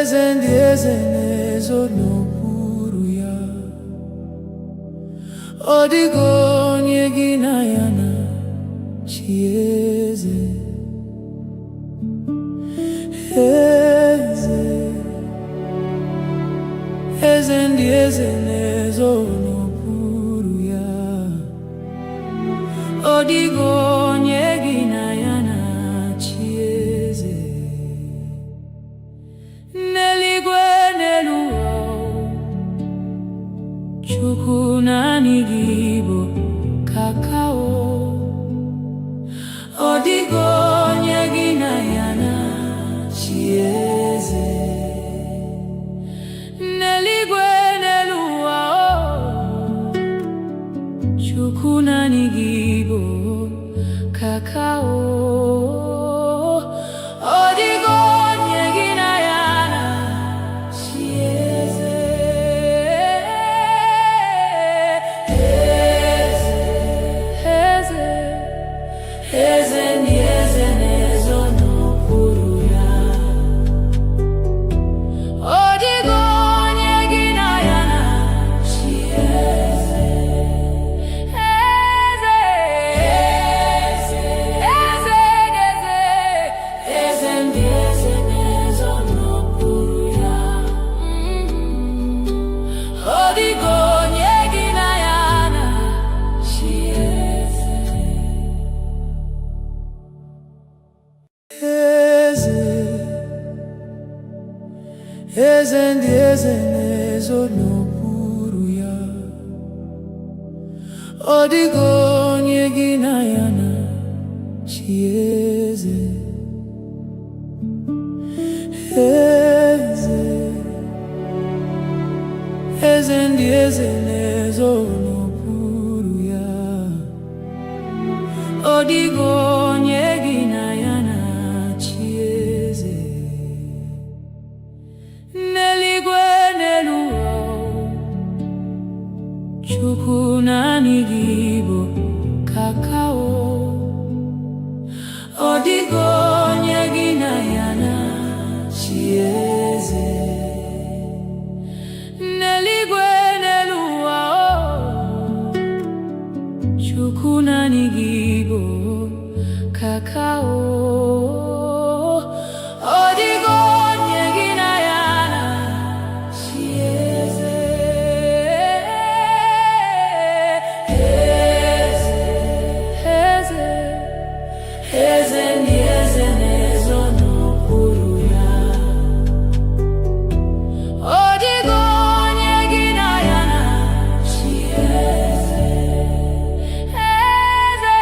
eze ndị eze na-ezo n'okpuru ya. Ọ dịghị onye gị na ya na chi eze. Eze, eze ndị eze na-ezo n'okpuru ya. Ọ dịghị onye gị na ya na chi eze. N'eluigwe n'elu ụwa, Chukwu naanị gị bụ kakao. Ọ dịghị onye gị na ya na chi eze. N'eluigwe n'elu ụwa, Chukwu naanị gị bụ kakao. Ọ dịghị onye gị na ya na chi eze. Eze, eze ndị eze na-ezo n'okpuru ya. Ọ dịghị onye gị na ya na chi eze. Eze, eze, eze ndị eze na-ezo n'okpuru ya. Ọ dịghị onye gị na ya na chi eze. Eze ndị eze na-ezo n'okpuru ya. Ọ dịghị onye gị na ya na chi eze. Eze, eze ndị eze na-ezo n'okpuru ya. Ọ dịghị onye gị na ya na chi eze. N'eluigwe n'elu ụwa, Chukwu naanị gị bụ kakao. Ọ dịghị onye gị na ya na chi eze. N'eluigwe n'elu ụwa, Chukwu naanị gị bụ kakao. Ọ dịghị onye gị na ya na chi eze. Eze, eze ndị eze na-ezo n'okpuru ya. Ọ dịghị onye gị na ya na chi eze. Eze,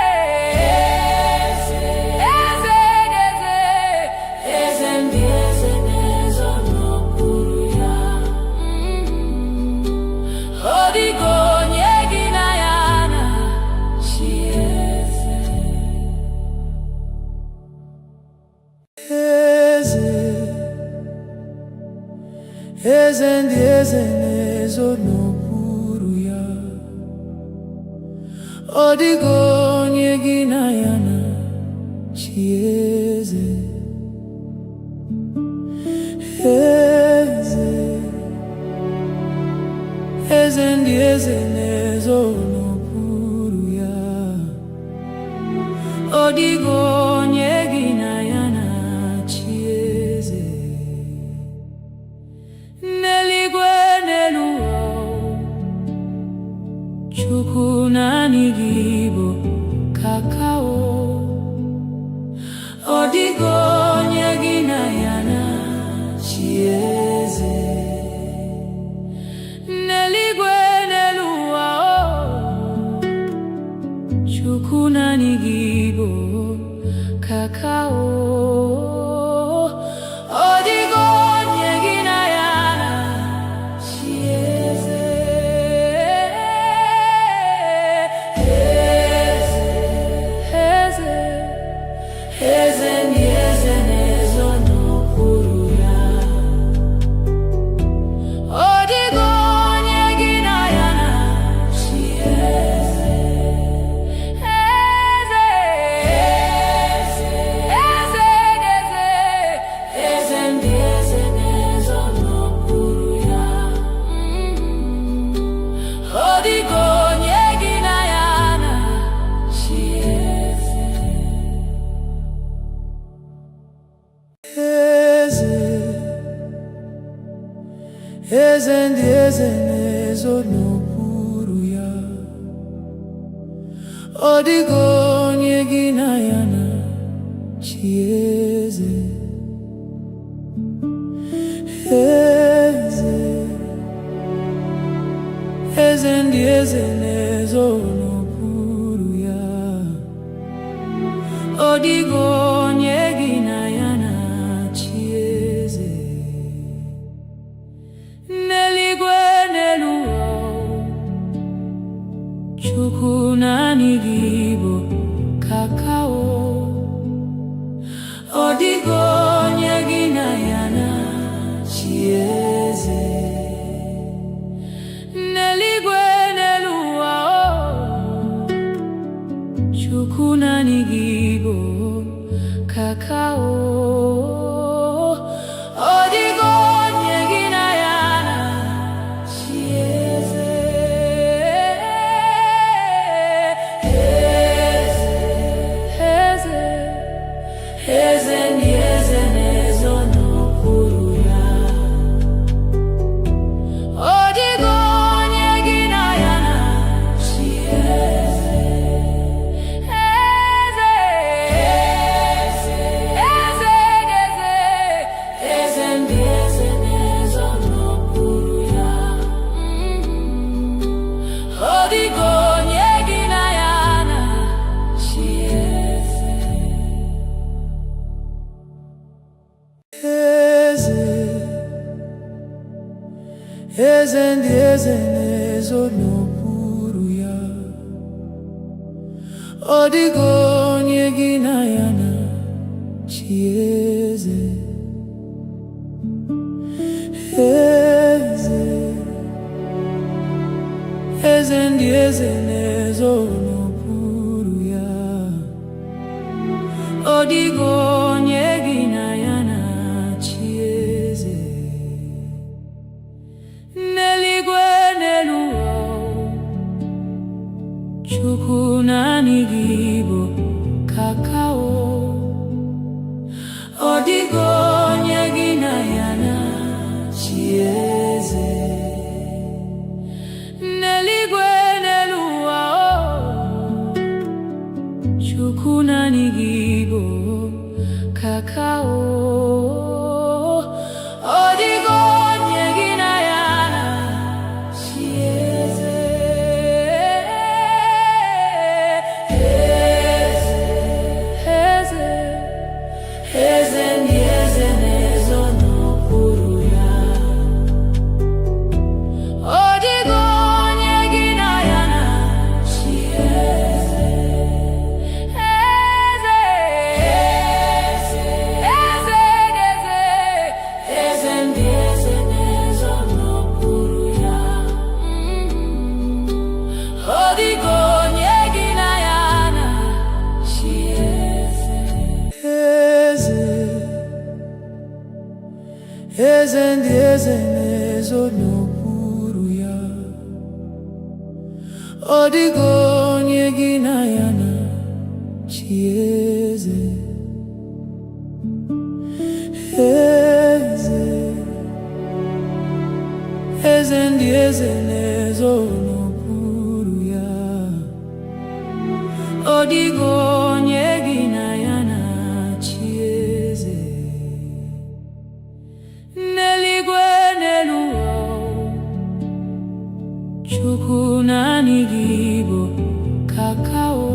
eze ndị eze na-ezo n'okpuru ya. Ọ dịghị onye gị na ya na chi eze. Eze ndị eze na-ezo n'okpuru ya. Ọ dịghị onye gị na ya na chi eze. Eze, eze ndị eze na-ezo n'okpuru ya. Ọ dịghị onye gị na ya na chi eze. N'eluigwe n'elu ụwa, Chukwu naanị gị bụ kakao. Ọ dịghị onye gị na ya na chi eze. N'eluigwe n'elu ụwa, Chukwu naanị gị bụ kakao. Ọ dịghị onye gị na ya na chi eze. Eze, eze ndị eze ezo n'okpuru ya. Ọ dịghị onye gị na ya na-achị eze. Eze, eze ndị eze na-ezo n'okpuru ya. Ọ dịghị onye gị na ya na-achị eze. N'eluigwe n'elu ụwa, Chukwu naanị gị bụ kakao. Ọ dịghị onye gị na ya na-achị eze. N'eluigwe n'elu ụwa, Chukwu naanị gị bụ kakao. Ọ dịghị onye gị na ya na-achị eze. Eze, eze ndị eze na-ezo n'okpuru ya. Ọ dịghị onye gị na ya na-achị eze. Eze, eze, eze, eze ndị eze na-ezo n'okpuru ya. Ọ dịghị onye gị na ya na-achị eze. Eze, eze ndị eze na-ezo n'okpuru ya. Ọ dịghị onye gị na ya na-achị eze. Eze, eze ndị eze na-ezo n'okpuru ya. Ọ dịghị onye gị na ya na-achị eze. N'eluigwe n'elu ụwa, Chukwu naanị gị bụ kakao. Ọ dịghị onye gị na ya na-achị eze. N'eluigwe n'elu ụwa, Chukwu naanị gị bụ kakao. Ọ dịghị onye gị na ya na-achị eze. Eze, eze ndị eze na-ezo n'okpuru ya. Ọ dịghị onye gị na ya na-achị eze. Eze, eze, eze, eze ndị eze na-ezo n'okpuru ya. Ọ dịghị onye gị na ya na-achị eze. Eze, eze ndị eze na-ezo n'okpuru ya. Ọ dịghị onye gị na ya na-achị eze. Eze, eze ndị eze na-ezo n'okpuru ya. Ọ dịghị onye gị na ya na-achị eze. N'eluigwe n'elu ụwa, Chukwu naanị gị bụ kakao.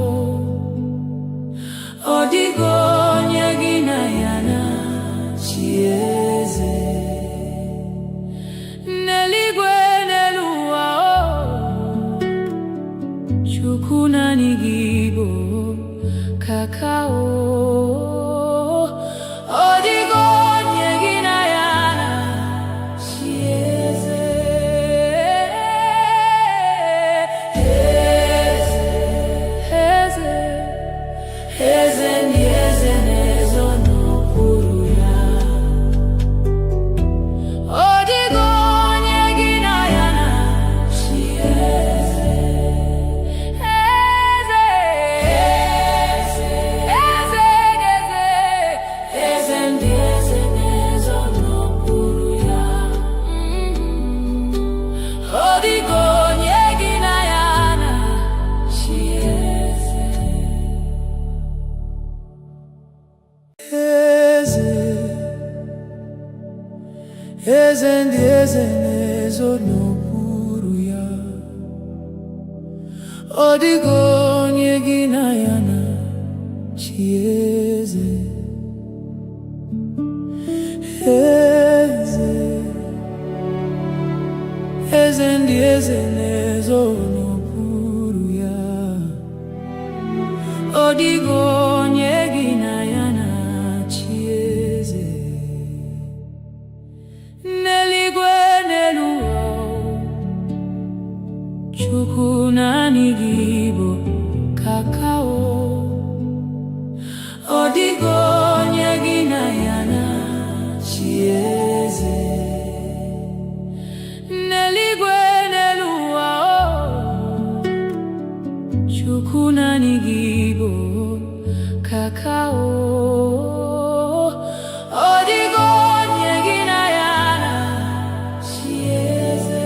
Ọ dịghị onye gị na ya na-achị eze. N'eluigwe n'elu ụwa, Chukwu naanị gị bụ kakao. Ọ dịghị onye gị na ya na-achị eze. Eze, eze ndị eze na-ezo n'okpuru ya. Ọ dịghị onye gị na ya na-achị eze. Eze, eze, eze, eze ndị 어디건 얘기나 야나 chieze eze ndị eze na-ezo n'okpuru ya ọ dịghị onye gị na ya na-achị eze n'eluigwe n'elu ụwa Chukwu naanị gị bụ kakao ọ dịghị onye gị na ya na-achị eze n'eluigwe n'elu ụwa Chukwu naanị gị bụ kakao ọ dịghị onye gị na ya na-achị eze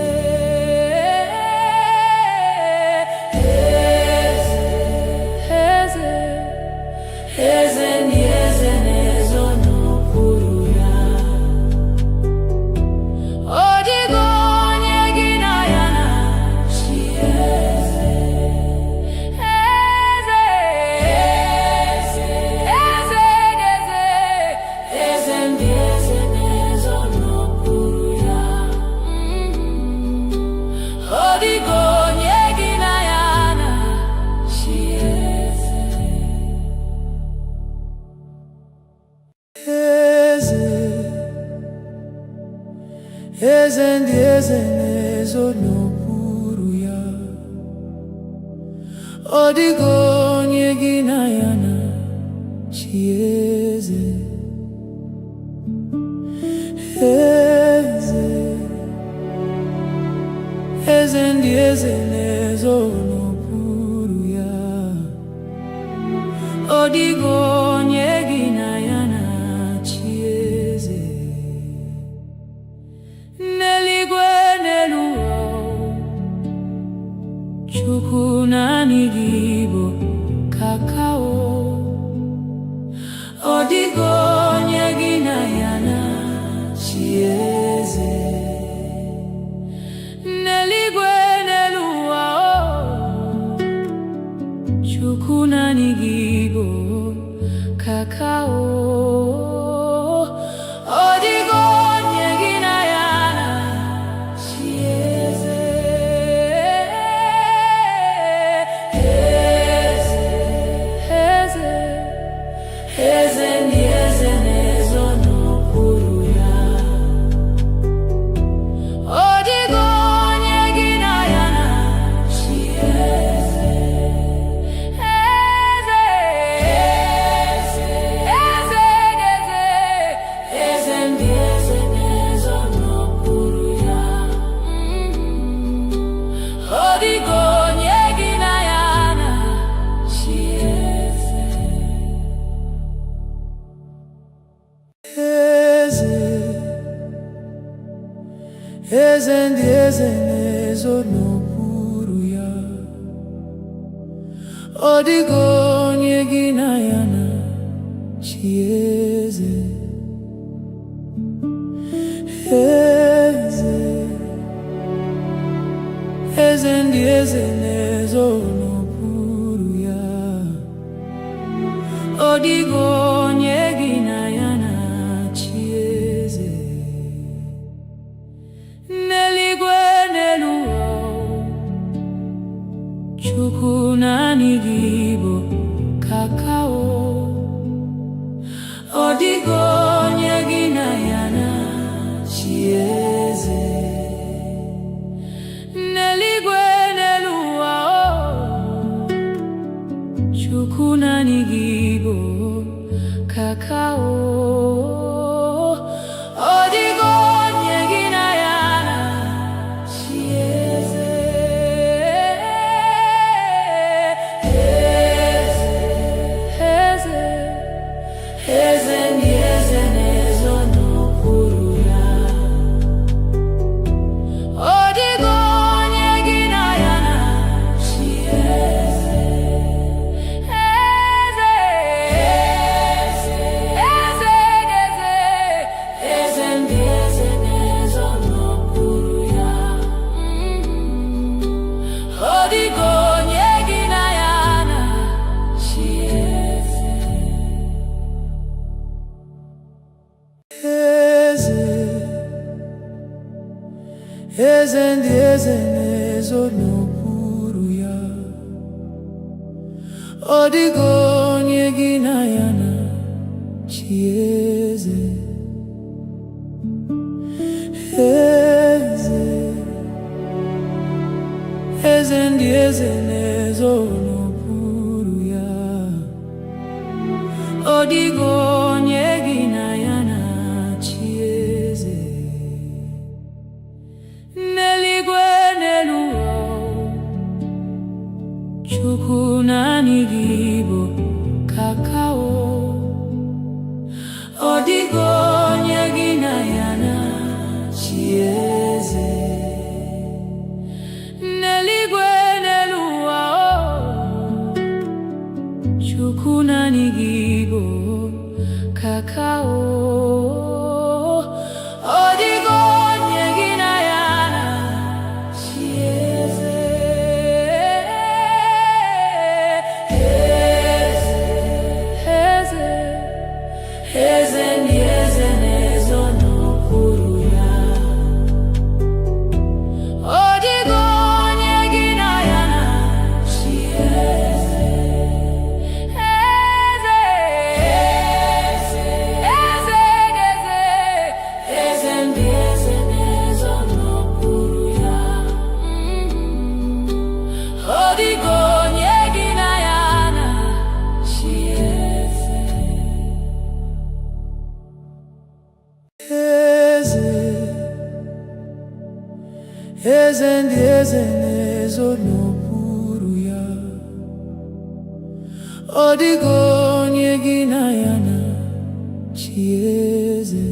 eze ndị eze na-ezo n'okpuru ya ọ dịghị onye gị na ya na-achị eze eze ndị eze na-ezo n'okpuru ya ọ dịghị onye gị na ya na-achị eze ndị eze na-ezo n'okpuru ya ọ dịghị onye gị na ya na-achị eze eze ndị eze na-ezo n'okpuru ya ọ dịghị onye gị na ya na-achị eze n'eluigwe n'elu ụwa Chukwu naanị gị bụ kakao ọ dịghị onye gị na ya na-achị eze n'eluigwe n'elu ụwa Chukwu naanị gị bụ kakao ọ dịghị onye gị na ya na-achị eze eze ndị eze na-ezo n'okpuru ya ọ dịghị onye gị na ya na-achị eze eze ndị eze na-ezo n'okpuru ya ọ dịghị onye gị na ya na-achị eze ndị eze na-ezo n'okpuru ya ọ dịghị onye gị na ya na-achị eze eze ndị eze na-ezo n'okpuru ya ọ dịghị onye gị na ya na-achị eze n'eluigwe n'elu ụwa Chukwu naanị gị bụ kakao ọ dịghị onye gị na ya na-achị eze n'eluigwe n'elu ụwa Chukwu naanị gị bụ kakao ọ dịghị onye gị na ya na-achị eze eze ndị eze eze ndị eze na-ezo n'okpuru ya. Ọ dịghị onye gị na ya na-achị eze. Eze, eze ndị eze na-ezo n'okpuru ya. Ọ dịghị onye gị na ya na-achị eze. N'eluigwe n'elu ụwa, Chukwu naanị gị bụ kakao. Ọ dịghị onye gị na ya na-achị eze. N'eluigwe n'elu ụwa, Chukwu naanị gị bụ kakao. Ọ dịghị onye gị na ya na-achị eze. Eze, eze ndị eze na-ezo n'okpuru ya. Ọ dịghị onye gị na ya na-achị eze. Eze, eze, eze ndị eze na-ezo n'okpuru ya. Ọ dịghị onye gị na ya na-achị eze. Eze ndị eze na-ezo n'okpuru ya. Ọ dịghị onye gị na ya na-achị eze.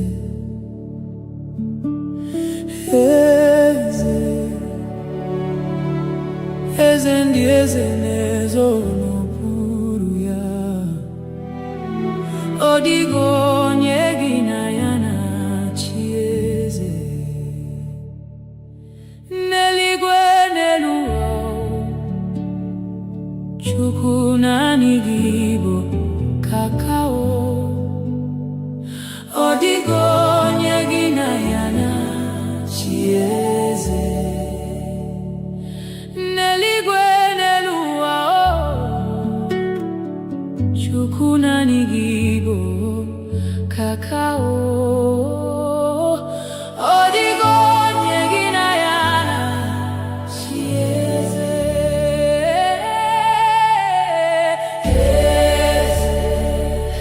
Eze, eze ndị eze na-ezo n'okpuru ya. Ọ dịghị onye gị na ya na-achị eze. N'eluigwe n'elu ụwa, Chukwu naanị gị bụ kakao. Ọ dịghị onye gị na ya na-achị eze. N'eluigwe n'elu ụwa, Chukwu naanị gị bụ kakao. Ọ dịghị onye gị na ya na-achị eze.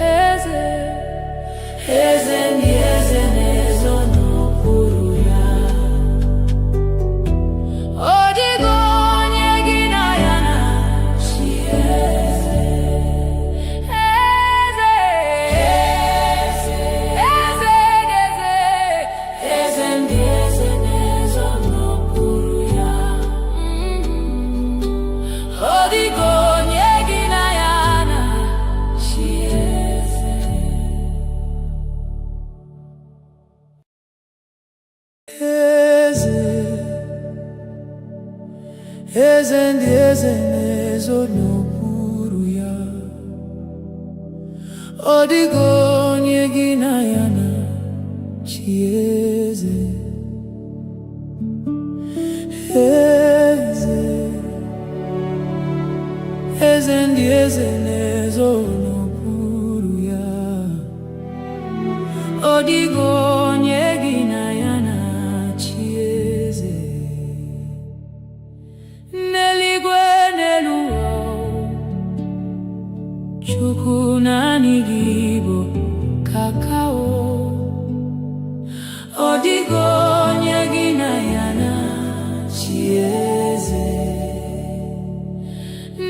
Eze, eze ndị eze na-ezo n'okpuru ya. Ọ dịghị onye gị na ya na-achị eze. Eze, eze ndị eze na-ezo n'okpuru ya. Ọ dịghị onye gị na ya na-achị eze. Eze, eze ndị eze na-ezo n'okpuru ya. Ọ dịghị onye gị na ya na-achị eze. Eze, eze ndị eze na-ezo n'okpuru ya. Ọ dịghị onye gị na ya na-achị eze. N'eluigwe n'elu ụwa, Chukwu naanị gị bụ kakao. Ọ dịghị onye gị na ya na-achị eze.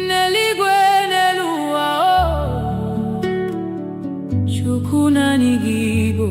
N'eluigwe n'elu ụwa, Chukwu naanị gị bụ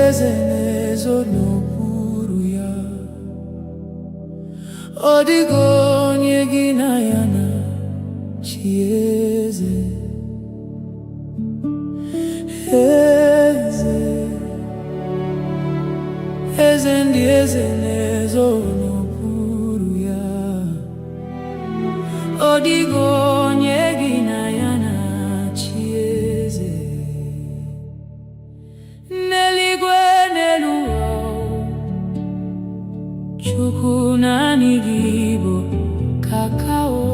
eze na-ezo n'okpuru ya. Ọ dịghị onye gị na ya na-achị eze. Eze, eze ndị eze na-ezo n'okpuru ya. Ọ dịghị onye gị na ya na-achị eze. N'eluigwe n'elu ụwa, Chukwu naanị gị bụ kakao.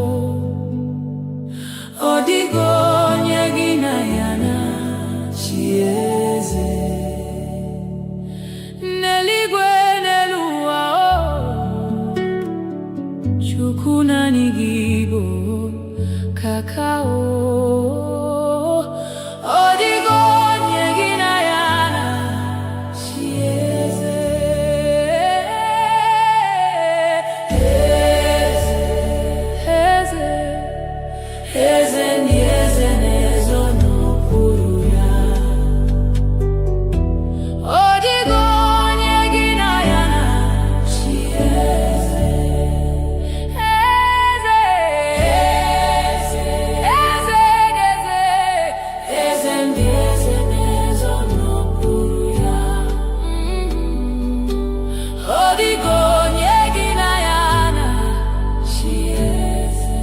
Ọ dịghị onye gị na ya na-achị eze. N'eluigwe n'elu ụwa, Chukwu naanị gị bụ kakao. Ọ dịghị onye gị na ya na-achị eze. Eze, eze ndị eze na-ezo n'okpuru ya. Ọ dịghị onye gị na ya na-achị eze. Eze, eze, eze, eze ndị eze na-ezo n'okpuru ya. Ọ dịghị onye gị na ya na-achị eze.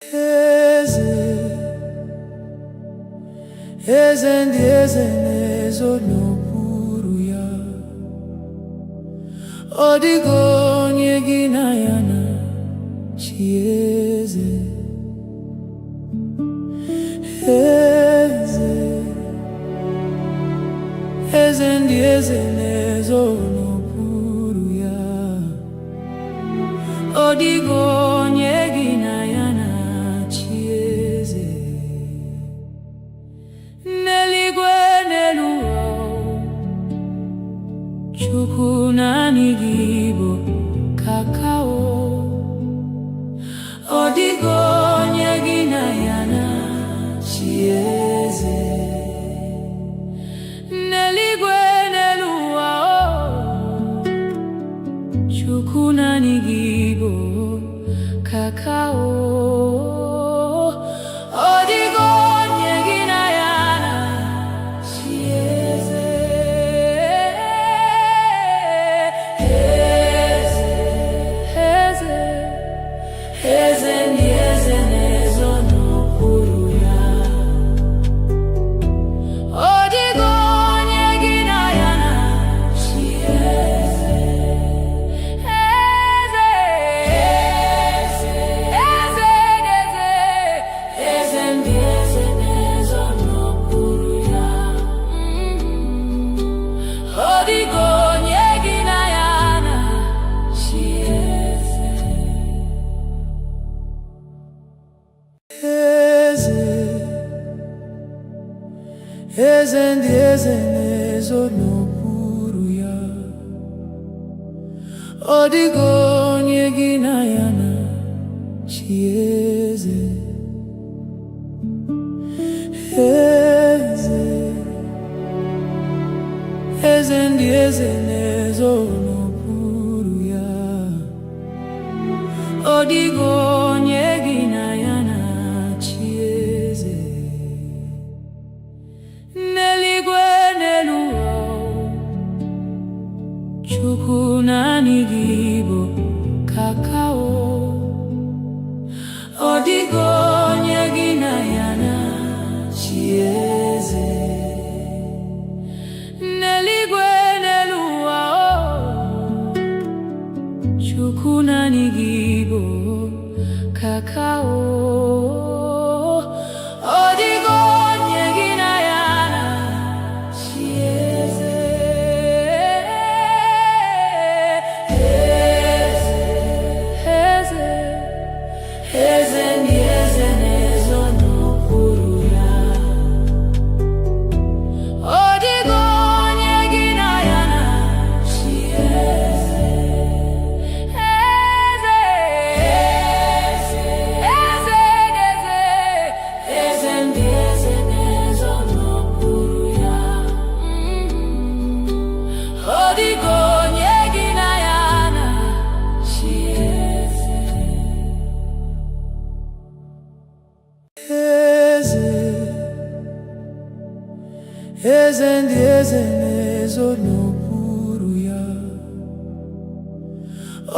Eze, eze ndị eze na-ezo n'okpuru ya. Ọ dịghị onye gị na ya na-achị eze. Eze, eze ndị eze na-ezo n'okpuru ya. Ọ dịghị onye gị na ya na-achị eze. N'eluigwe n'elu ụwa, Chukwu naanị gị bụ kakao. Ọ dịghị onye gị na ya na-achị eze. N'eluigwe n'elu ụwa, Chukwu naanị gị bụ kakao. Ọ dịghị onye gị na ya na-achị eze. Eze, eze ndị eze na-ezo n'okpuru ya. Ọ dịghị onye gị na ya na-achị eze. Eze, eze, eze, eze ndị eze na-ezo n'okpuru ya. Ọ dịghị onye gị na ya na-achị eze. Eze, eze ndị eze na-ezo n'okpuru ya. Ọ dịghị onye gị na ya na-achị eze. Eze, eze ndị eze na-ezo n'okpuru ya. Ọ dịghị onye gị na ya na-achị eze. N'eluigwe n'elu ụwa, Chukwu naanị gị bụ kakao. Ọ dịghị onye gị na ya na-achị eze. N'eluigwe n'elu ụwa, Chukwu naanị gị bụ kakao. Ọ dịghị onye gị na ya na-achị eze. eze ndị eze na-ezo n'okpuru ya.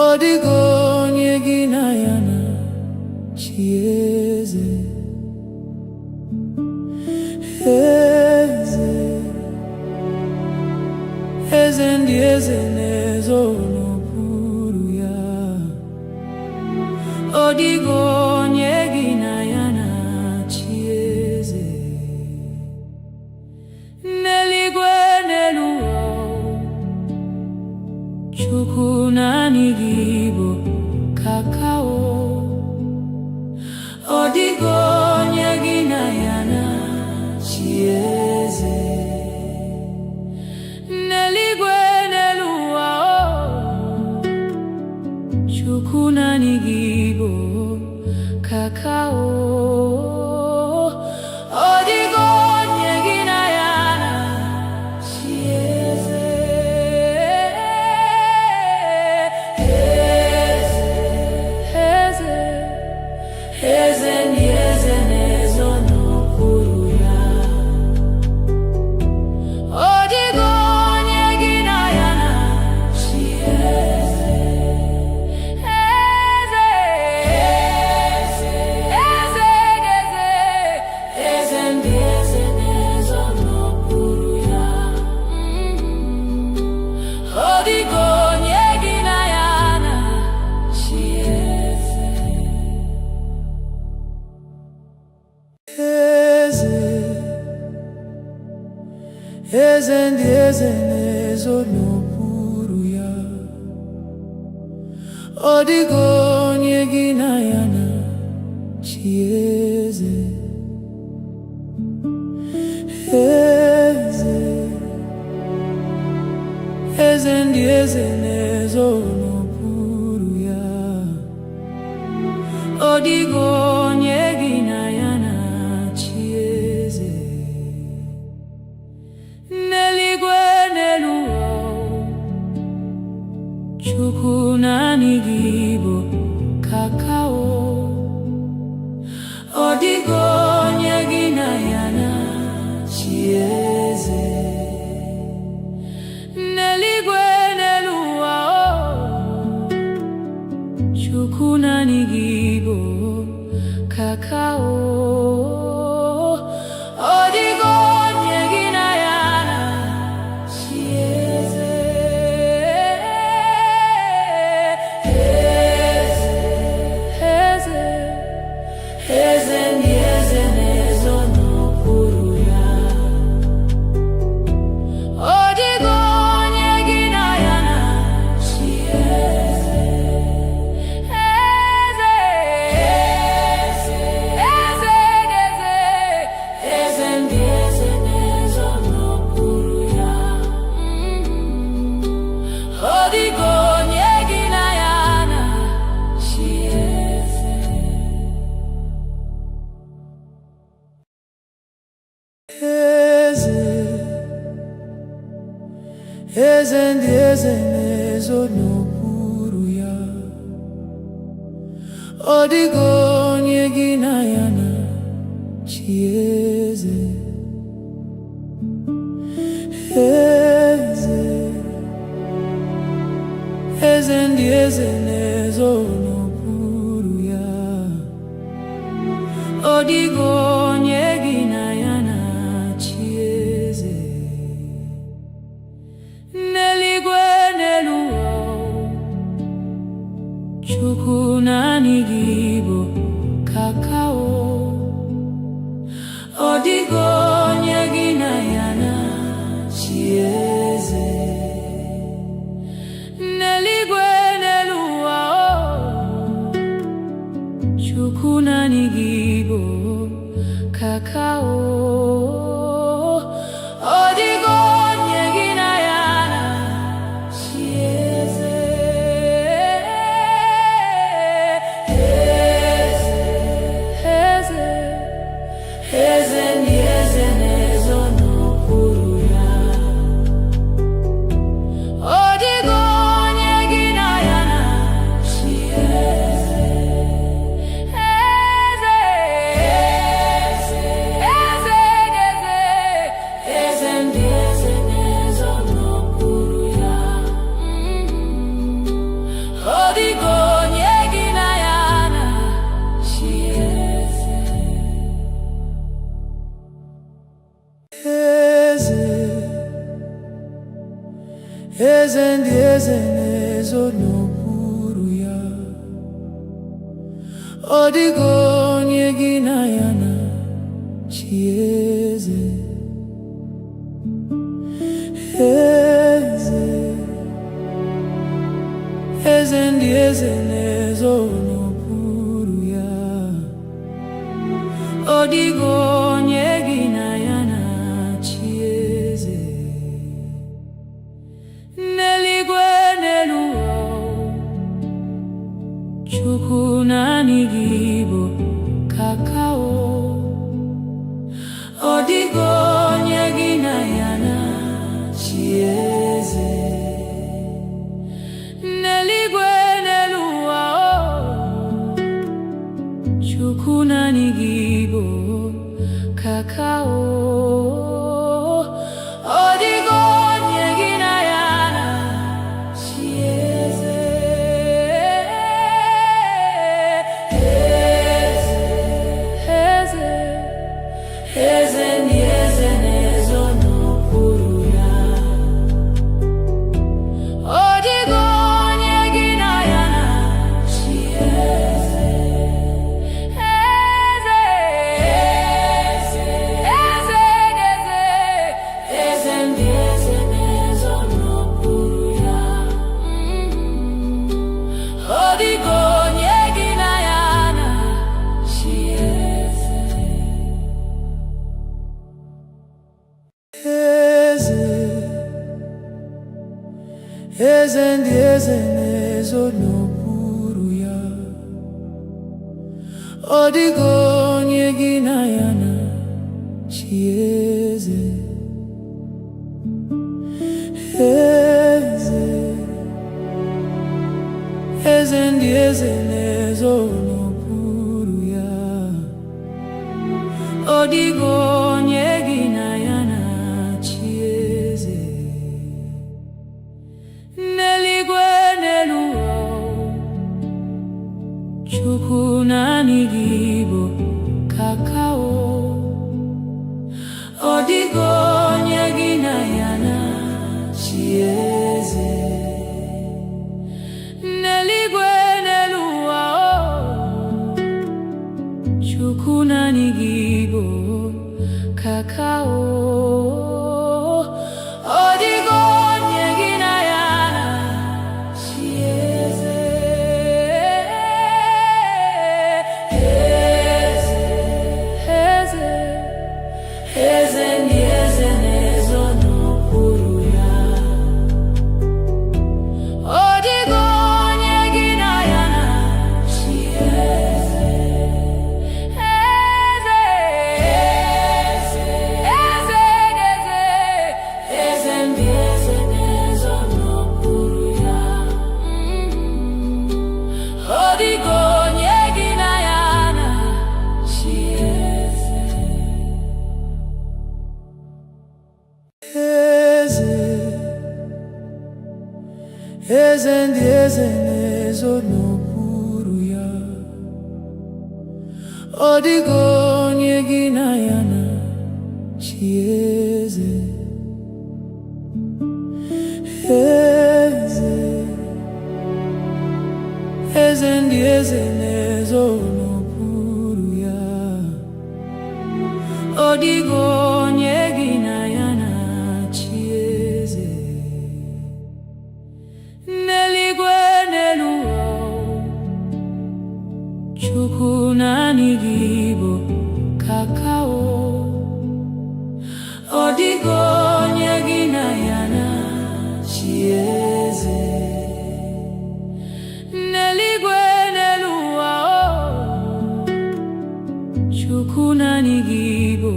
Ọ dịghị onye gị na ya na-achị eze. Eze, eze ndị eze na-ezo n'okpuru ya. Ọ dịghị onye gị na ya na-achị eze. N'eluigwe n'elu ụwa, Chukwu naanị gị bụ kakao. Ọ dịghị onye gị na ya na-achị eze. N'eluigwe n'elu ụwa, Chukwu naanị gị bụ kakao. Ọ dịghị onye gị na ya na-achị eze. Eze, eze ndị eze na-ezo n'okpuru ya. Ọ dịghị onye gị na ya na-achị eze. Eze, eze, eze ndị eze na-ezo n'okpuru ya. Ọ dịghị onye gị na ya na-achị eze. Eze ndị eze na-ezo n'okpuru ya. Ọ dịghị onye gị na ya na-achị eze. Eze, eze ndị eze na-ezo n'okpuru ya. Ọ dịghị onye gị na ya na-achị eze. N'eluigwe n'elu ụwa, Chukwu naanị gị bụ kakao. Ọ dịghị onye gị na ya na-achị eze. N'eluigwe n'elu ụwa, Chukwu naanị gị bụ kakao. Ọ dịghị onye gị na ya na-achị eze. Eze, eze ndị eze na-ezo n'okpuru ya. Ọ dịghị onye gị na ya na-achị eze. Eze, eze ndị eze na-ezo n'okpuru ya. Ọ dịghị onye gị na ya na-achị eze. Eze, eze ndị eze na-ezo n'okpuru ya. Ọ dịghị onye gị na ya na-achị eze. Eze, eze ndị eze na-ezo n'okpuru ya. Ọ dịghị onye gị na ya na-achị eze. N'eluigwe n'elu ụwa, Chukwu naanị gị bụ kakao. Ọ dịghị onye gị na ya na-achị eze. N'eluigwe n'elu ụwa, Chukwu naanị gị bụ eze ndị eze na-ezo n'okpuru ya. Ọ dịghị onye gị na ya na-achị eze. Eze, eze ndị eze na-ezo n'okpuru ya. Ọ dịghị onye gị na ya na-achị eze. N'eluigwe n'elu ụwa, Chukwu naanị gị bụ kakao. Ọ dịghị onye gị na ya na-achị eze. N'eluigwe n'elu ụwa, Chukwu naanị gị bụ kakao. Ọ dịghị onye gị na ya na-achị eze. Eze, eze ndị eze na-ezo n'okpuru ya. Ọ dịghị onye gị na ya na-achị eze. Eze, eze, eze, eze ndị eze na-ezo n'okpuru ya. Ọ dịghị onye gị na ya na-achị eze. Eze ndị eze na-ezo n'okpuru ya. Ọ dịghị onye gị na ya na-achị eze. Eze, eze ndị eze na-ezo n'okpuru ya. Ọ dịghị onye gị na ya na-achị eze. N'eluigwe n'elu ụwa, Chukwu naanị gị bụ kakao. Ọ dịghị onye gị na ya na-achị eze. N'eluigwe n'elu ụwa, Chukwu naanị gị bụ kakao. Ọ dịghị onye gị na ya na-achị eze. Eze, eze ndị eze na-ezo n'okpuru ya. Ọ dịghị onye gị na ya na-achị eze. Eze, eze, eze, eze ndị eze na-ezo n'okpuru ya. Ọ dịghị onye gị na ya na-achị eze. Eze, eze ndị eze na-ezo n'okpuru ya. Ọ dịghị onye gị na ya na-achị eze. Eze, eze ndị eze na-ezo n'okpuru ya. Ọ dịghị onye gị na ya na-achị eze. N'eluigwe n'elu ụwa, Chukwu naanị gị bụ kakao. Ọ dịghị onye gị na ya na-achị eze. N'eluigwe n'elu ụwa, Chukwu naanị gị bụ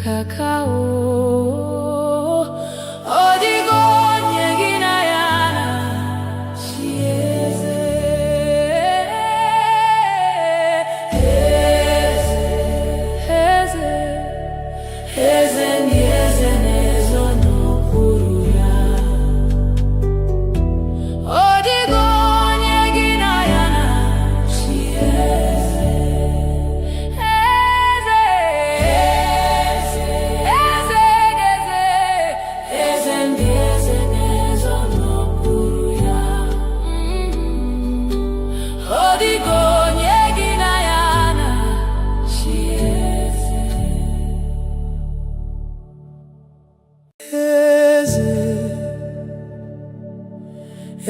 kakao. Ọ dịghị onye gị na ya na-achị eze. Eze, eze, eze ndị eze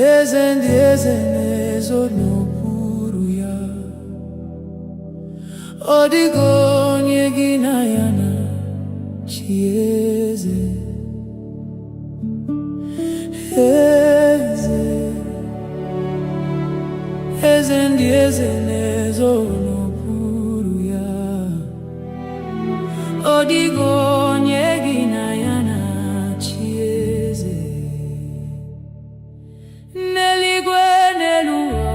eze ndị eze na-ezo n'okpuru ya. Ọ dịghị onye gị na ya na-achị eze. Eze, eze ndị eze na-ezo n'okpuru ya. Ọ dịghị onye gị na ya na-achị eze. N'eluigwe n'elu ụwa,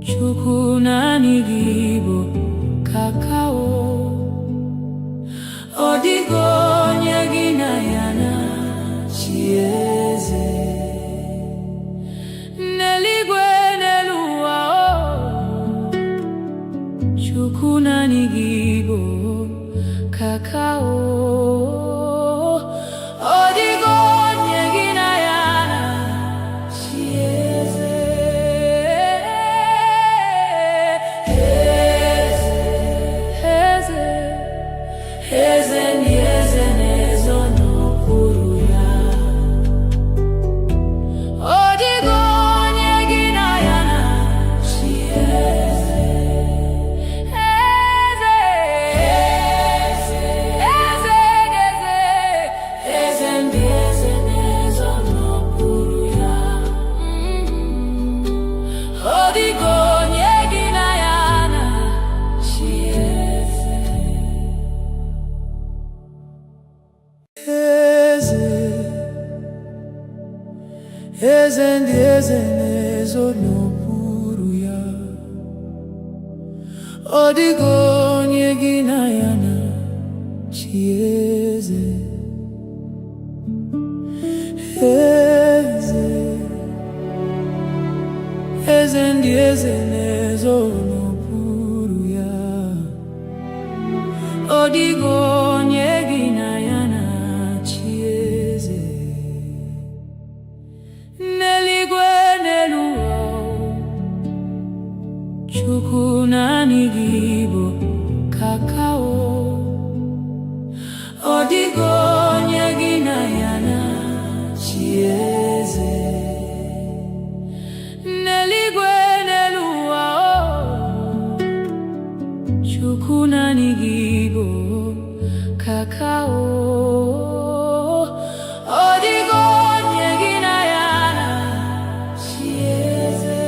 Chukwu naanị gị bụ kakao. Ọ dịghị onye gị na ya na-achị eze. N'eluigwe n'elu ụwa, Chukwu naanị gị bụ kakao. Ọ dịghị onye gị na ya na-achị eze. Eze, eze ndị eze na-ezo n'okpuru ya. Ọ dịghị onye gị na ya na-achị eze. Eze, eze, eze ndị eze na-ezo n'okpuru ya. Ọ dịghị onye gị na ya na-achị eze. Eze ndị eze na-ezo n'okpuru ya. Ọ dịghị onye gị na ya na-achị eze. Eze, eze ndị eze na-ezo n'okpuru ya. Ọ dịghị onye gị na ya na-achị eze. N'eluigwe n'elu ụwa, Chukwu naanị gị bụ kakao. Ọ dịghị onye gị na ya na-achị eze. N'eluigwe n'elu ụwa, Chukwu naanị gị bụ kakao. Ọ dịghị onye gị na ya na-achị eze.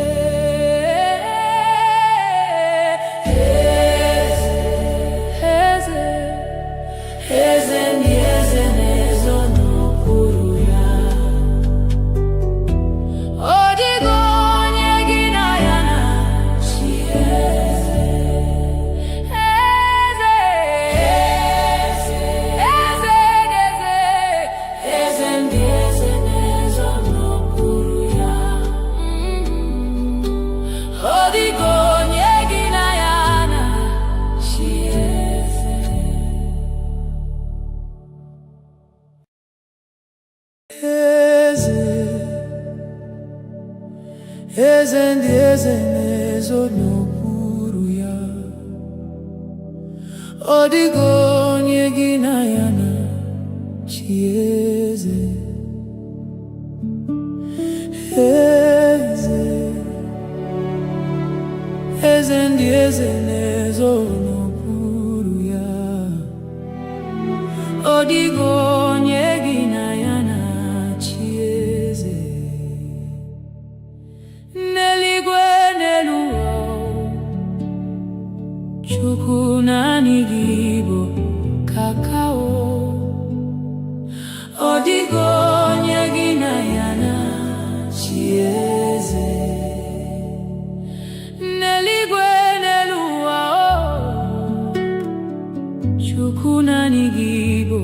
Eze, eze ndị eze na-ezo n'okpuru ya. Ọ dịghị onye gị na ya na-achị eze. Eze, eze ndị eze na-ezo n'okpuru ya. Ọ dịghị onye gị na ya na-achị eze. Eze, eze ndị eze na-ezo n'okpuru ya. Ọ dịghị onye gị na ya na-achị eze. Eze, eze ndị eze na-ezo n'okpuru ya. Ọ dịghị onye gị na ya na-achị eze. N'eluigwe n'elu ụwa, Chukwu naanị gị bụ kakao. Ọ dịghị onye gị na ya na-achị eze. N'eluigwe n'elu ụwa, Chukwu naanị gị bụ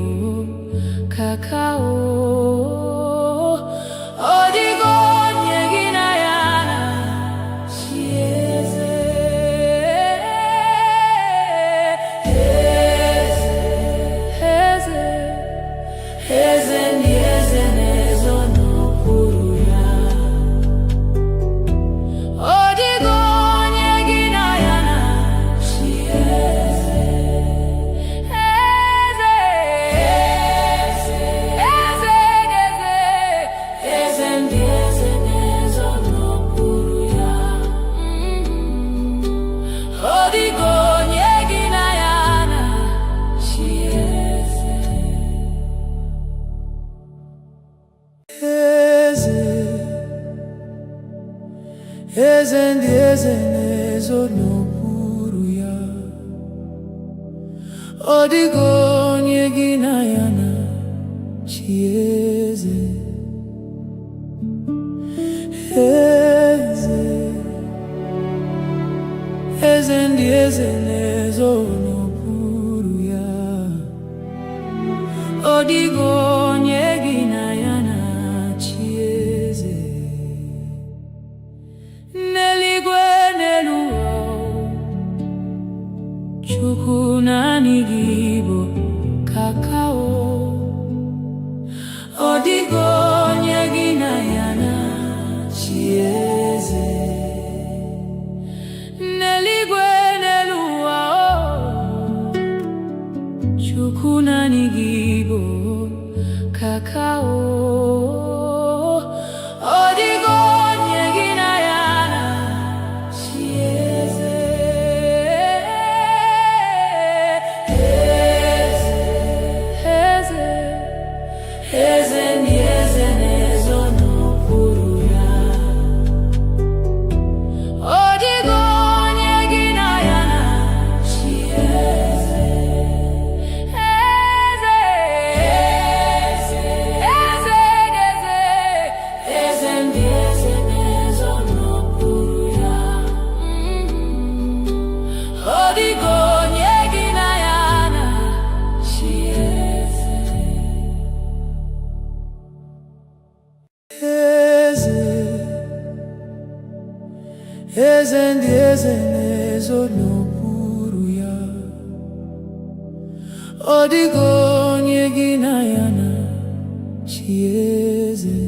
eze ndị eze na-ezo n'okpuru ya. Ọ dịghị onye gị na ya na-achị eze. Eze, eze ndị eze na-ezo n'okpuru ya. Ọ dịghị onye gị na ya na-achị eze. N'eluigwe n'elu ụwa, Chukwu naanị gị bụ kakao. Ọ dịghị onye gị na ya na-achị eze. N'eluigwe n'elu ụwa, Chukwu naanị gị bụ kakao. Ọ dịghị onye gị na ya na-achị eze. Eze, eze ndị eze na-ezo n'okpuru ya. Ọ dịghị onye gị na ya na-achị eze. Eze, eze, eze, eze ndị eze na-ezo n'okpuru ya. Ọ dịghị onye gị na ya na-achị eze. Eze ndị eze na-ezo n'okpuru ya. Ọ dịghị onye gị na ya na-achị eze.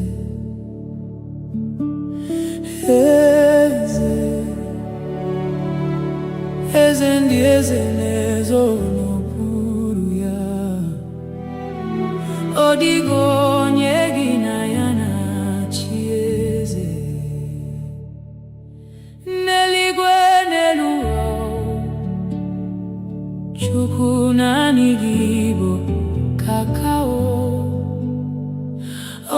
Eze, eze ndị eze na-ezo n'okpuru ya. Ọ dịghị onye gị na ya na-achị eze. N'eluigwe n'elu ụwa, Chukwu naanị gị bụ kakao.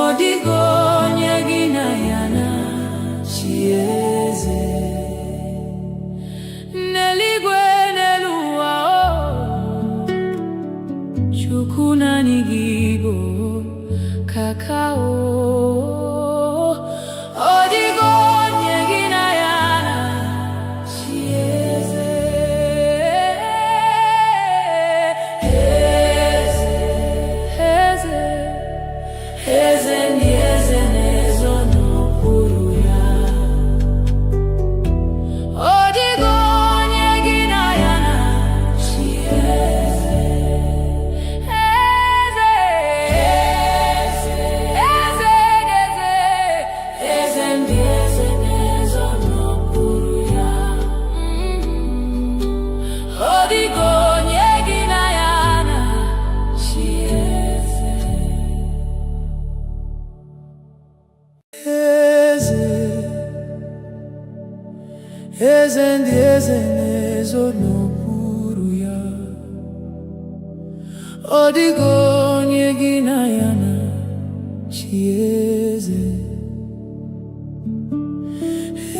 Ọ dịghị onye gị na ya na-achị eze. N'eluigwe n'elu ụwa, Chukwu naanị gị bụ kakao. Ọ dịghị onye gị na ya na-achị eze. Eze, eze ndị eze na-ezo n'okpuru ya. Ọ dịghị onye gị na ya na-achị eze. Eze, eze, eze, eze ndị eze na-ezo n'okpuru ya. Ọ dịghị onye gị na ya na-achị eze. Eze, eze ndị eze na-ezo n'okpuru ya. Ọ dịghị onye gị na ya na-achị eze.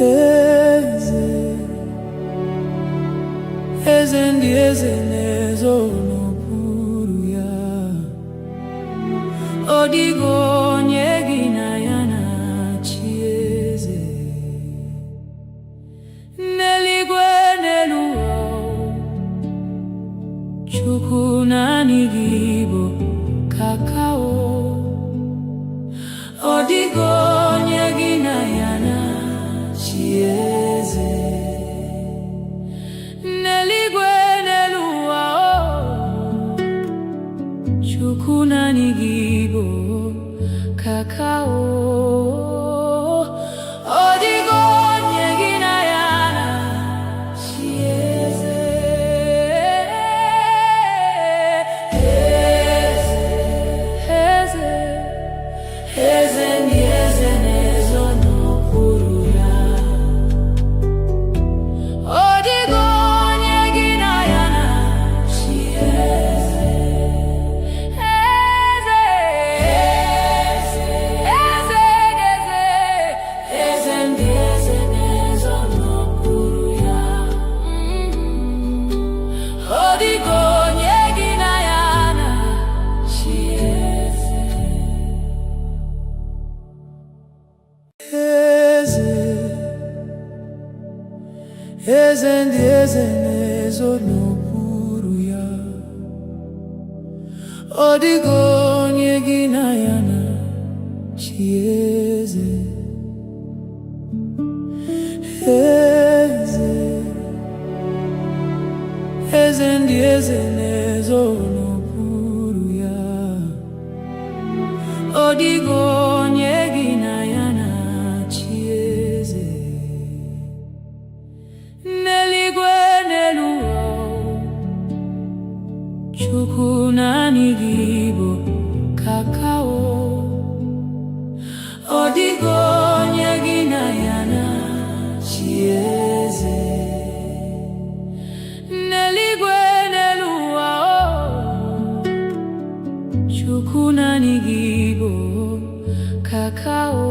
Eze, eze ndị eze na-ezo n'okpuru ya. Ọ dịghị onye gị na ya na-achị eze. N'eluigwe n'elu ụwa, Chukwu naanị gị bụ kakao. Ọ dịghị onye gị na ya na-achị eze. N'eluigwe n'elu ụwa, Chukwu naanị gị bụ kakao. Ọ dịghị onye gị na ya na-achị eze. Eze, eze ndị eze na-ezo n'okpuru ya. Ọ dịghị onye gị na ya na-achị eze. Eze, eze, eze, eze ndị eze na-ezo n'okpuru ya. Ọ dịghị onye gị na ya na-achị eze. Eze, eze ndị eze na-ezo n'okpuru ya. Ọ dịghị onye gị na ya na-achị eze. N'eluigwe n'elu ụwa, Chukwu naanị gị bụ kakao. Ọ dịghị onye gị na ya na-achị eze. N'eluigwe n'elu ụwa, Chukwu naanị gị bụ kakao.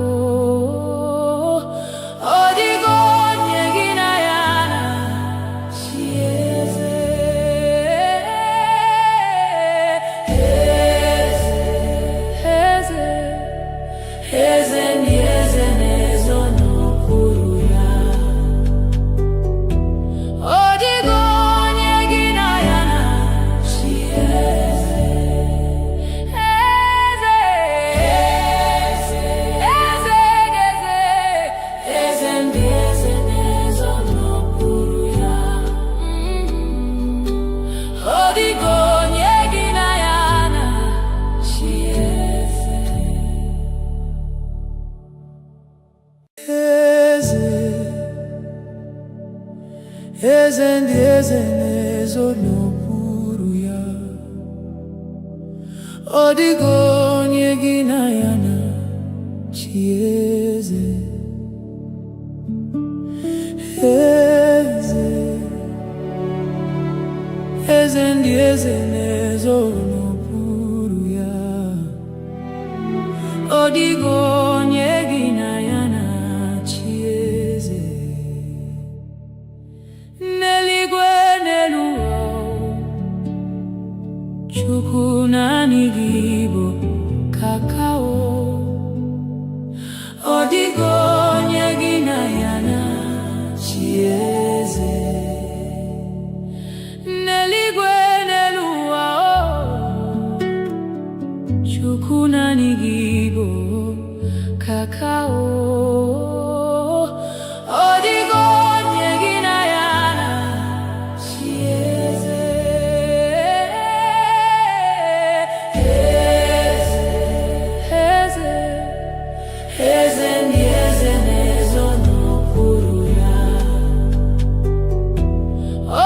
Ọ dịghị onye gị na ya na-achị eze. Eze, eze ndị eze na-ezo n'okpuru ya. Ọ dịghị onye gị na ya na-achị eze. Eze, eze, eze ndị eze na-ezo n'okpuru ya. Ọ dịghị onye gị na ya na-achị eze. Eze ndị eze na-ezo n'okpuru ya. Ọ dịghị onye gị na ya na-achị eze. Eze, eze ndị eze na-ezo n'okpuru ya. Ọ dịghị onye gị na ya na-achị eze. N'eluigwe n'elu ụwa, Chukwu naanị gị bụ kakao. Ọ dịghị onye gị na ya na-achị eze. N'eluigwe n'elu ụwa, Chukwu naanị gị bụ kakao. Ọ dịghị onye gị na ya na-achị eze. Eze, eze ndị eze na-ezo n'okpuru ya.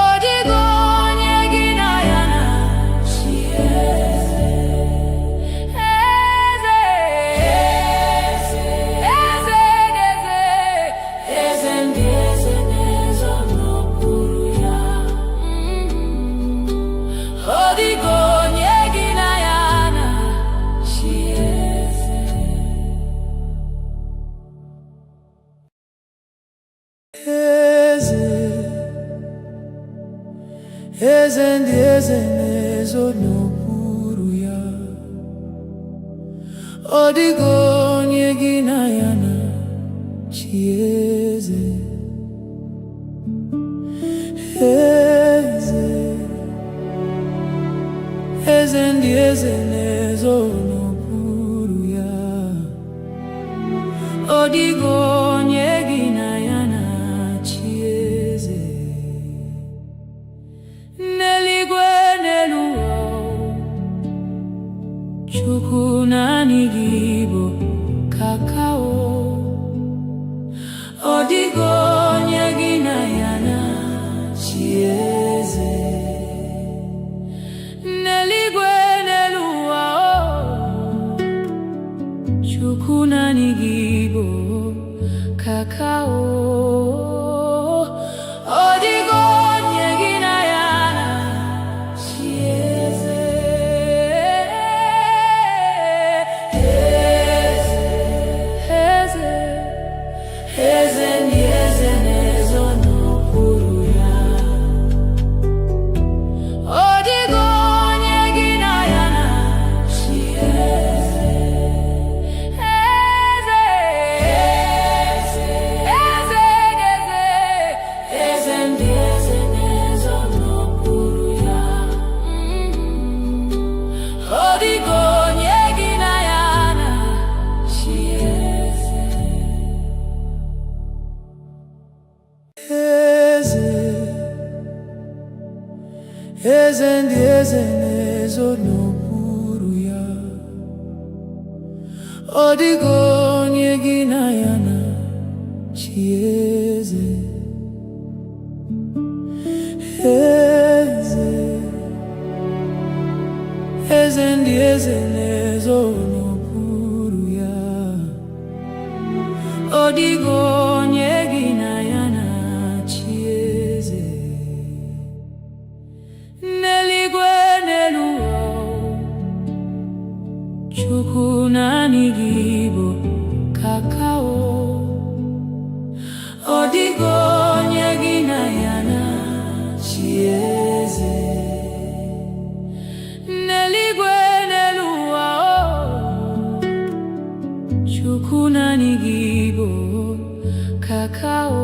Ọ dịghị onye gị na ya na-achị eze. Eze, eze ndị eze na-ezo n'okpuru ya. Ọ dịghị onye gị na ya na-achị eze. Eze, eze ndị eze na-ezo n'okpuru ya. Ọ dịghị onye gị na ya na-achị eze. Eze, eze ndị eze na-ezo n'okpuru ya. Ọ dịghị onye gị na ya na-achị eze. N'eluigwe n'elu ụwa, Chukwu naanị gị bụ kakao. Ọ dịghị onye gị na ya na-achị eze. N'eluigwe n'elu ụwa, Chukwu naanị gị bụ kakao. Ọ dịghị onye gị na ya na-achị eze. Eze, eze ndị eze eze ndị eze na-ezo n'okpuru ya. Ọ dịghị onye gị na ya na-achị eze. Eze, eze ndị eze na-ezo n'okpuru ya. Ọ dịghị onye gị na ya na-achị eze. N'eluigwe n'elu ụwa, Chukwu naanị gị bụ kakao. Ọ dịghị onye gị na ya na-achị eze. N'eluigwe n'elu ụwa, Chukwu naanị gị bụ kakao.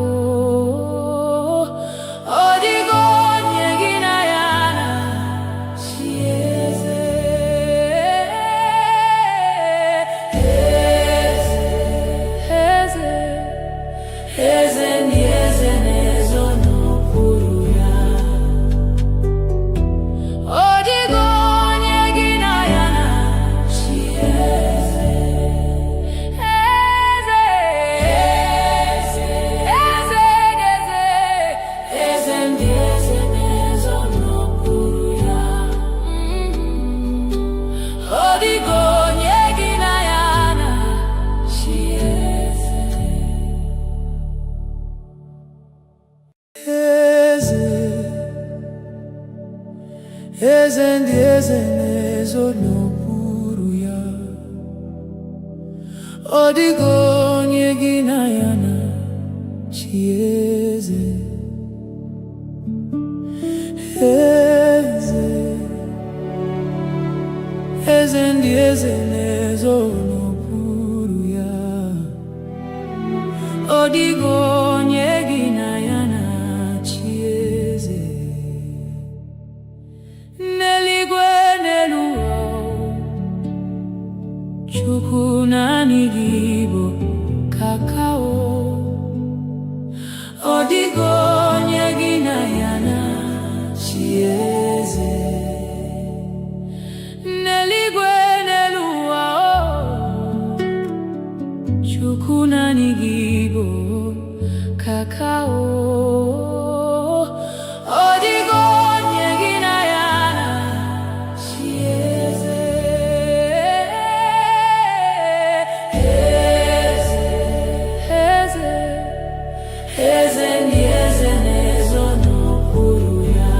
Ọ dịghị onye gị na ya na-achị eze. Eze, eze ndị eze na-ezo n'okpuru ya. Ọ dịghị onye gị na ya na-achị eze. Eze, eze, eze, eze ndị eze na-ezo n'okpuru ya. Ọ dịghị onye gị na ya na-achị eze. Eze, eze ndị eze na-ezo n'okpuru ya. Ọ dịghị onye gị na ya na-achị eze. Eze, eze ndị eze na-ezo n'okpuru ya. Ọ dịghị onye gị na ya na-achị eze. N'eluigwe n'elu ụwa, Chukwu naanị gị bụ kakao. Ọ dịghị onye gị na ya na-achị eze. N'eluigwe n'elu ụwa, Chukwu naanị gị bụ kakao. Ọ dịghị onye gị na ya na-achị eze. Eze, eze ndị eze na-ezo n'okpuru ya.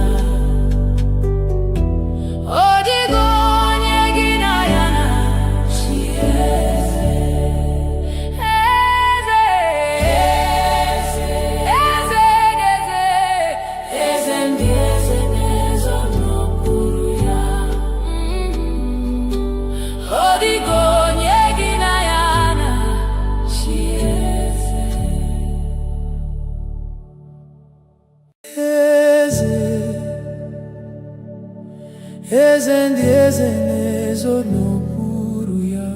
Ọ dịghị onye gị na ya na-achị eze. Eze, eze, eze, eze ndị eze na-ezo n'okpuru ya. Ọ dịghị onye gị na ya na-achị eze. Eze, eze ndị eze na-ezo n'okpuru ya.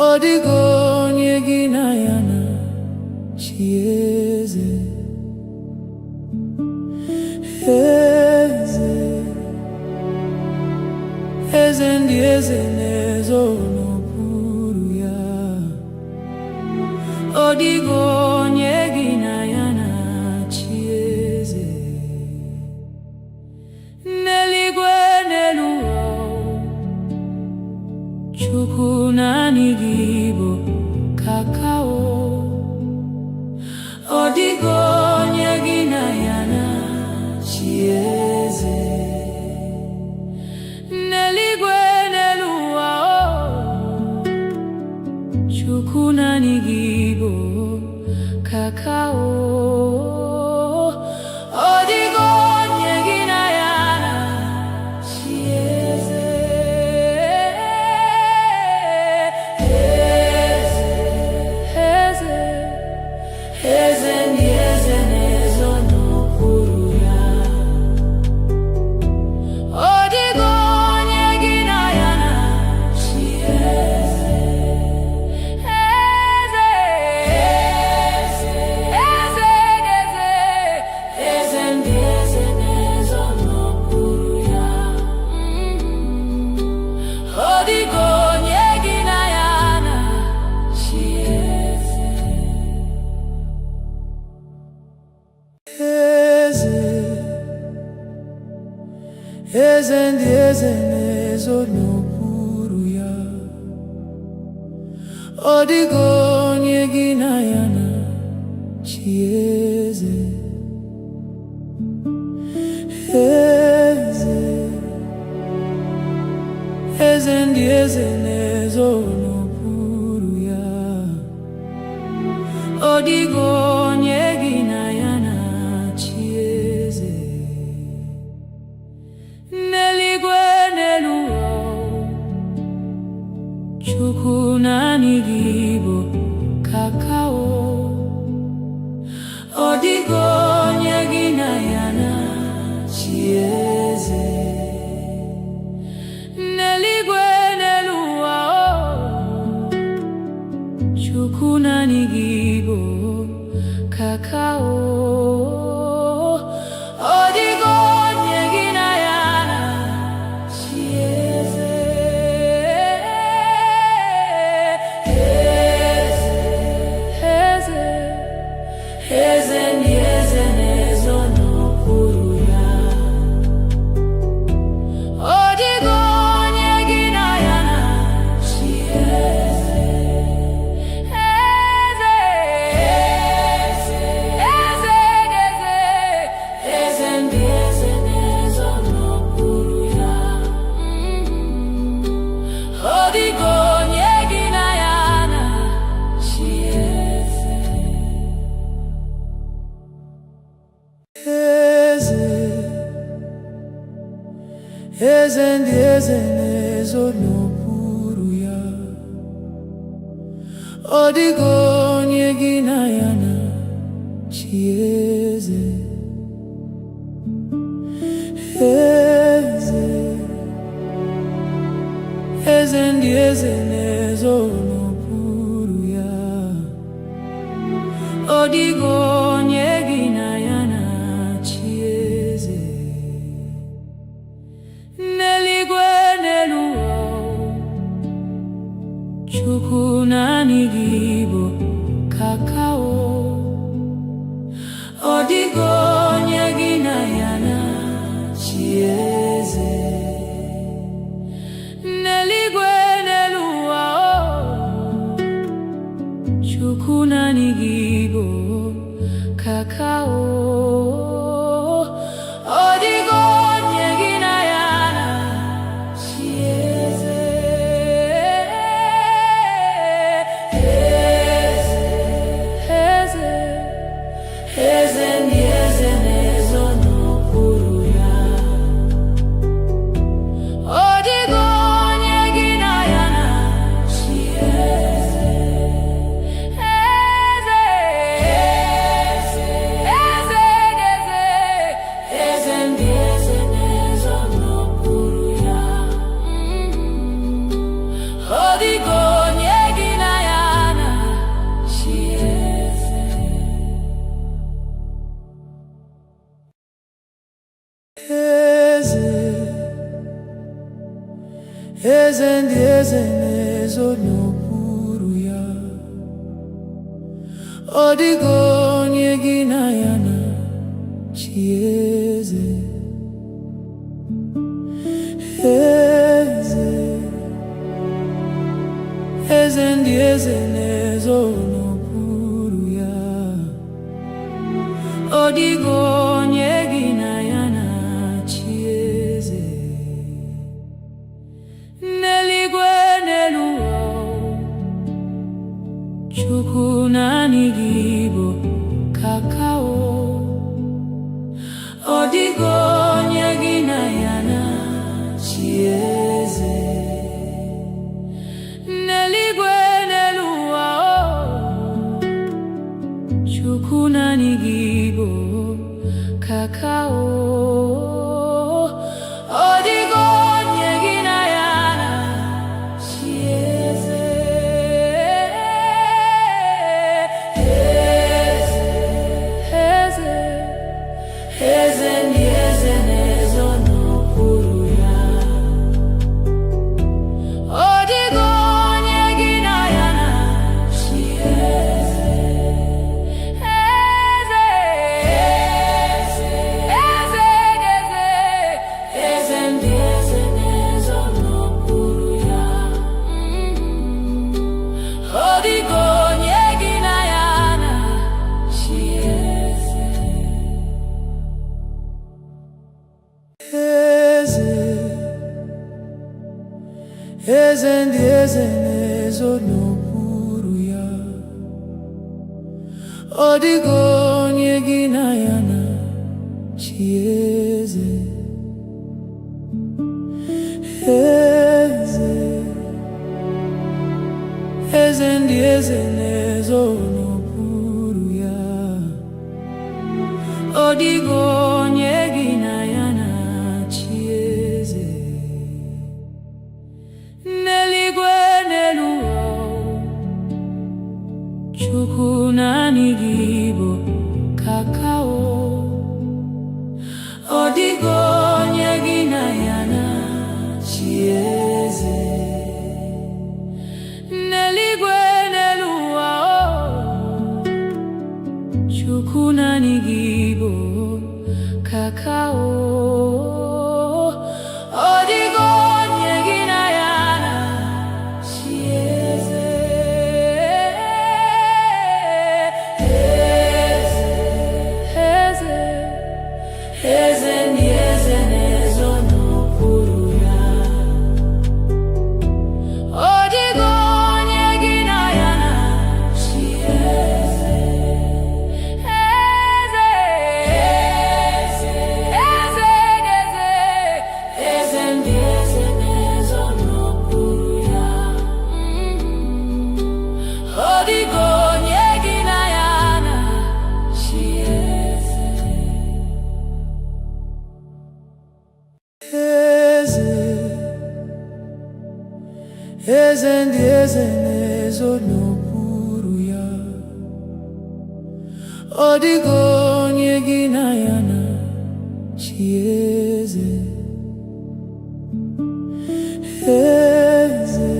Ọ dịghị onye gị na ya na-achị eze. Eze, eze ndị eze na-ezo n'okpuru ya. Ọ dịghị onye gị na ya na-achị eze. N'eluigwe n'elu ụwa, Chukwu naanị gị bụ kakao. Ọ dịghị onye gị na ya na-achị eze. N'eluigwe n'elu ụwa, Chukwu naanị gị bụ kakao. Ọ dịghị onye gị na ya na-achị eze. Eze, ezo n'okpuru ya. Ọ dịghị onye gị na ya na-achị eze. Eze, eze ndị eze na-ezo n'okpuru ya. Ọ dịghị onye gị na ya na-achị eze. N'eluigwe n'elu ụwa, Chukwu naanị gị bụ kakao. Ọ dịghị onye gị na ya na-achị eze. N'eluigwe n'elu ụwa, Chukwu naanị gị bụ kakao. Ọ dịghị onye gị na ya na-achị eze. Eze, eze ndị eze na-ezo n'okpuru ya. Ọ dịghị onye gị na ya na-achị eze. Eze, eze, eze ndị eze na-ezo n'okpuru ya. Ọ dịghị onye gị na ya na-achị eze. Eze ndị eze na-ezo n'okpuru ya. Ọ dịghị onye gị na ya na-achị eze. Eze, eze ndị eze na-ezo n'okpuru ya. Ọ dịghị onye gị na ya na-achị eze. N'eluigwe n'elu ụwa, Chukwu naanị gị bụ kakao. Ọ dịghị onye gị na ya na-achị eze. N'eluigwe n'elu ụwa, Chukwu naanị gị bụ kakao. Ọ dịghị onye gị na ya na-achị eze. Eze, eze ndị eze na-ezo n'okpuru ya. Ọ dịghị onye gị na ya na-achị eze. Eze, eze ndị eze na-ezo n'okpuru ya. Ọ dịghị onye gị na ya na-achị eze. Eze, eze ndị eze na-ezo n'okpuru ya. Ọ dịghị onye gị na ya na-achị eze. Eze, eze ndị eze na-ezo n'okpuru ya. Ọ dịghị onye gị na ya na-achị eze. N'eluigwe n'elu ụwa, Chukwu naanị gị bụ kakao. Ọ dịghị onye gị na ya na-achị eze. N'eluigwe n'elu ụwa, eze ndị eze na-ezo n'okpuru ya. Ọ dịghị onye gị na ya na-achị eze. Eze, eze ndị eze na-ezo n'okpuru ya. Ọ dịghị onye gị na ya na-achị eze. N'eluigwe n'elu ụwa, Chukwu naanị gị bụ kakao. Ọ dịghị onye gị na ya na-achị eze. N'eluigwe n'elu ụwa, Chukwu naanị gị bụ kakao. Ọ dịghị onye gị na ya na-achị eze. Eze, eze ndị eze na-ezo n'okpuru ya. Ọ dịghị onye gị na ya na-achị eze. Eze, eze, eze, eze ndị eze na-ezo n'okpuru ya. Ọ dịghị onye gị na ya na-achị eze. Eze ndị eze na-ezo n'okpuru ya. Ọ dịghị onye gị na ya na-achị eze. Eze,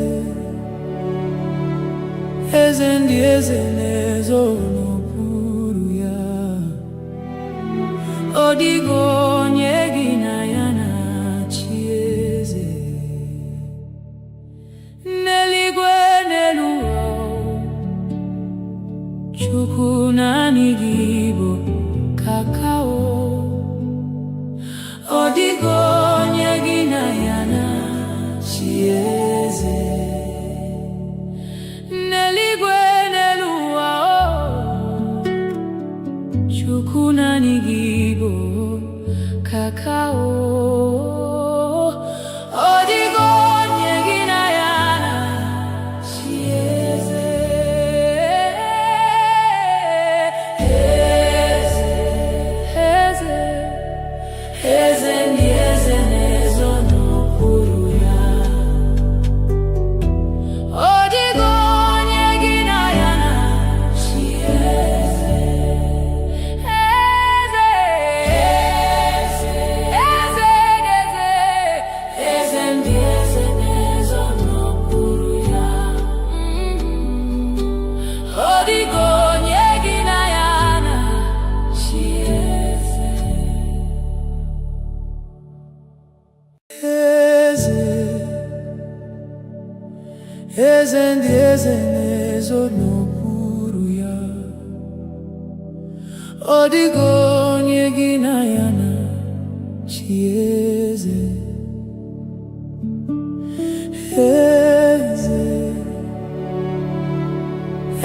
eze ndị eze na-ezo n'okpuru ya. Ọ dịghị onye gị na ya na-achị eze. N'eluigwe n'elu ụwa, Chukwu naanị gị bụ kakao. Ọ dịghị onye gị na ya na-achị eze. N'eluigwe n'elu ụwa, Chukwu naanị gị bụ kakao. Ọ dịghị onye gị na ya na-achị eze. Eze, eze ndị eze na-ezo n'okpuru ya. Ọ dịghị onye gị na ya na-achị eze. Eze, eze, eze, eze ndị eze na-ezo n'okpuru ya. Ọ dịghị onye gị na ya na-achị eze. Eze, eze ndị eze na-ezo n'okpuru ya. Ọ dịghị onye gị na ya na-achị eze. Eze,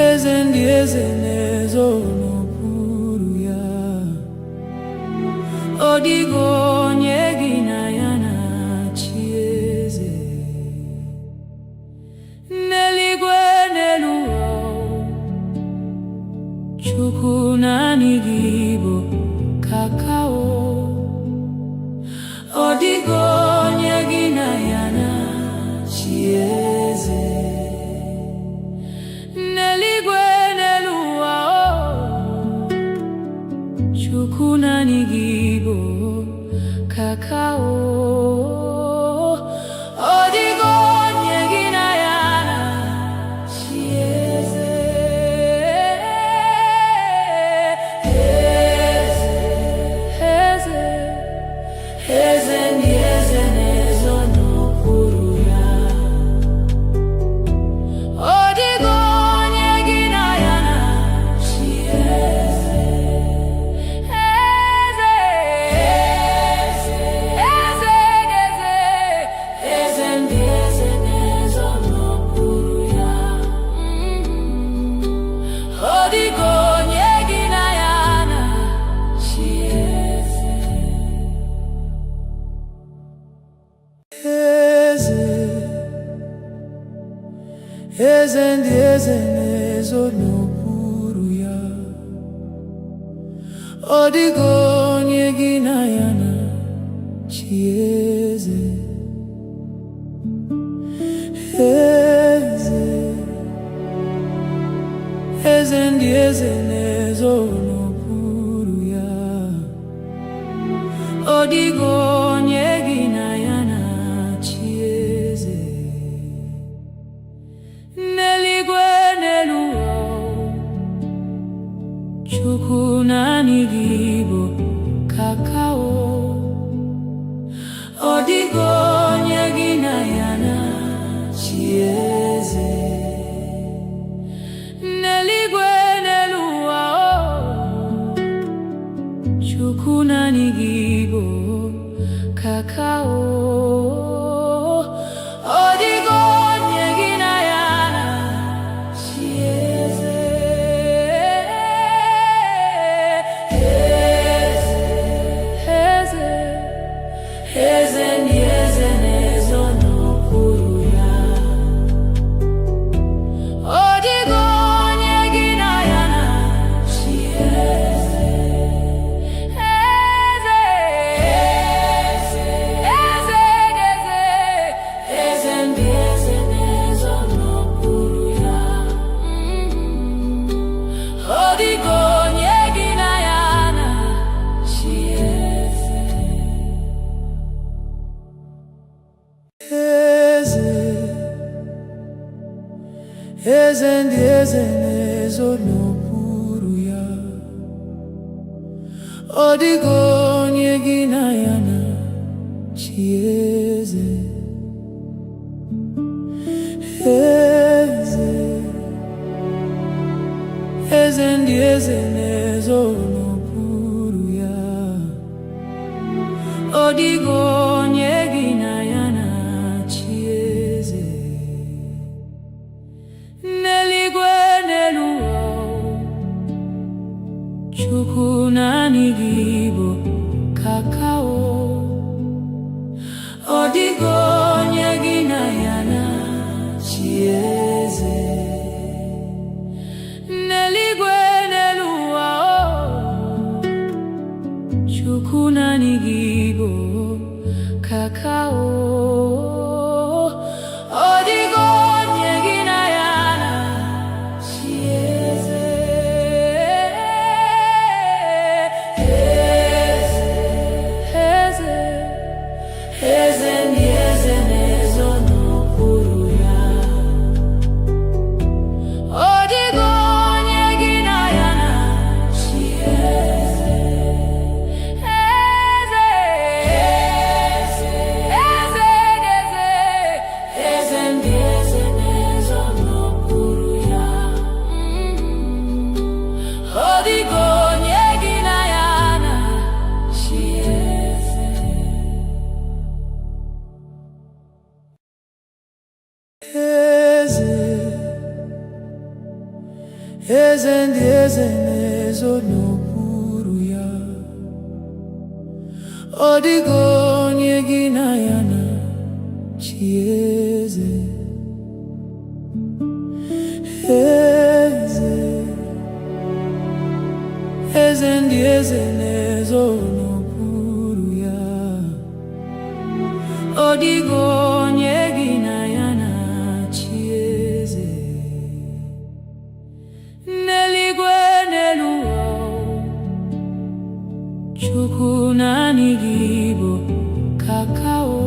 eze ndị eze na-ezo n'okpuru ya. Ọ dịghị onye gị na ya na-achị eze. N'eluigwe n'elu ụwa, Chukwu naanị gị bụ kakao. Ọ dịghị onye gị na ya na-achị eze. N'eluigwe n'elu ụwa, eze ndị eze na-ezo n'okpuru ya. Ọ dịghị onye gị na ya na-achị eze. Eze, eze ndị eze na-ezo n'okpuru ya. Ọ dịghị onye gị na ya na-achị eze. N'eluigwe n'elu ụwa, Chukwu naanị gị bụ kakao. Ọ dịghị onye gị na ya na-achị eze. N'eluigwe n'elu ụwa, Chukwu naanị gị bụ kakao. Ọ dịghị onye gị na ya na-achị eze. Eze, eze ndị eze na-ezo n'okpuru ya. Ọ dịghị onye gị na ya na-achị eze. Eze, eze, eze ndị eze na-ezo n'okpuru ya. Ọ dịghị onye gị na ya na-achị eze. Eze ndị eze na-ezo n'okpuru ya. Ọ dịghị onye gị na ya na-achị eze. Eze, eze ndị eze na-ezo n'okpuru ya. Ọ dịghị onye gị na ya na-achị eze. N'eluigwe n'elu ụwa, Chukwu naanị gị bụ kakao. Ọ dịghị onye gị na ya na-achị eze. N'eluigwe n'elu ụwa, Chukwu naanị gị bụ kakao. Ọ dịghị onye gị na ya na-achị eze. Eze, eze ndị eze na-ezo n'okpuru ya. Ọ dịghị onye gị na ya na-achị eze. Eze, eze ndị eze na-ezo n'okpuru ya. Ọ dịghị onye gị na ya na-achị eze. Eze, eze ndị eze na-ezo n'okpuru ya. Ọ dịghị onye gị na ya na-achị eze. Eze, eze ndị eze na-ezo n'okpuru ya. Ọ dịghị onye gị na ya na-achị eze. N'eluigwe n'elu ụwa, Chukwu naanị gị bụ kakao.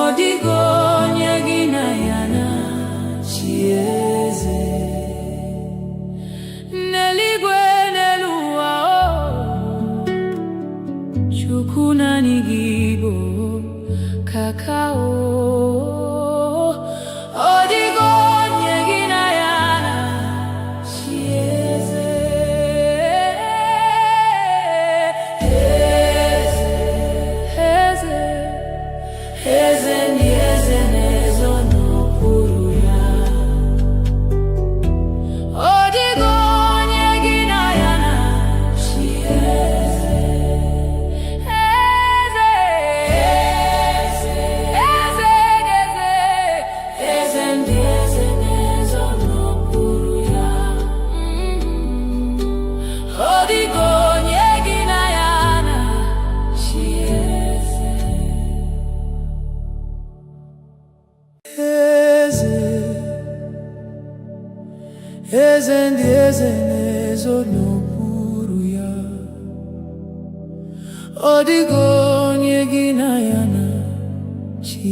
Ọ dịghị onye gị na ya na-achị eze. N'eluigwe n'elu ụwa, Chukwu naanị gị bụ kakao. Ọ dịghị onye gị na ya na-achị eze. Eze, eze ndị eze na-ezo n'okpuru ya. Ọ dịghị onye gị na ya na-achị eze. Eze, eze, eze ndị eze na-ezo n'okpuru ya. Ọ dịghị onye gị na ya na-achị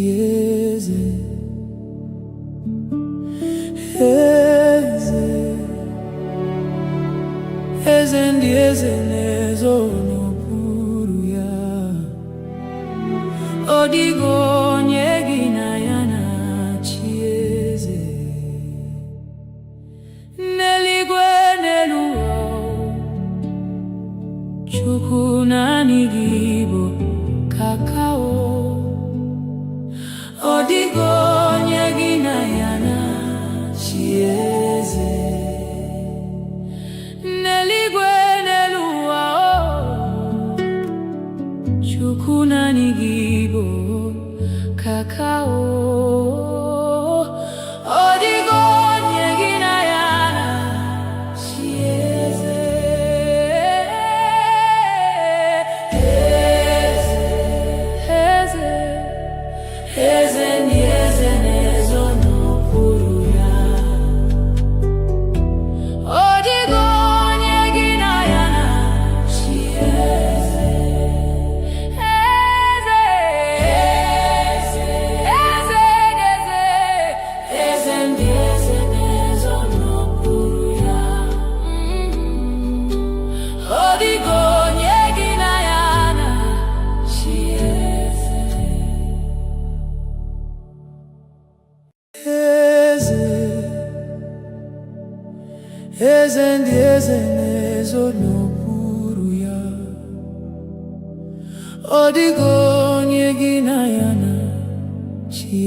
eze. Eze, eze ndị eze na-ezo n'okpuru ya. Ọ dịghị onye gị na ya na-achị eze. N'eluigwe n'elu ụwa, Chukwu naanị gị bụ kakao. Ọ dịghị onye gị na ya na-achị eze. N'eluigwe n'elu ụwa, Chukwu naanị gị bụ kakao. Ọ dịghị onye gị na ya na-achị eze. Eze, eze ndị eze na-ezo n'okpuru ya. Ọ dịghị onye gị na ya na-achị eze. Eze, eze, eze, eze ndị eze na-ezo n'okpuru ya. Ọ dịghị onye gị na ya na-achị eze. Eze ndị eze na-ezo n'okpuru ya. Ọ dịghị onye gị na ya na-achị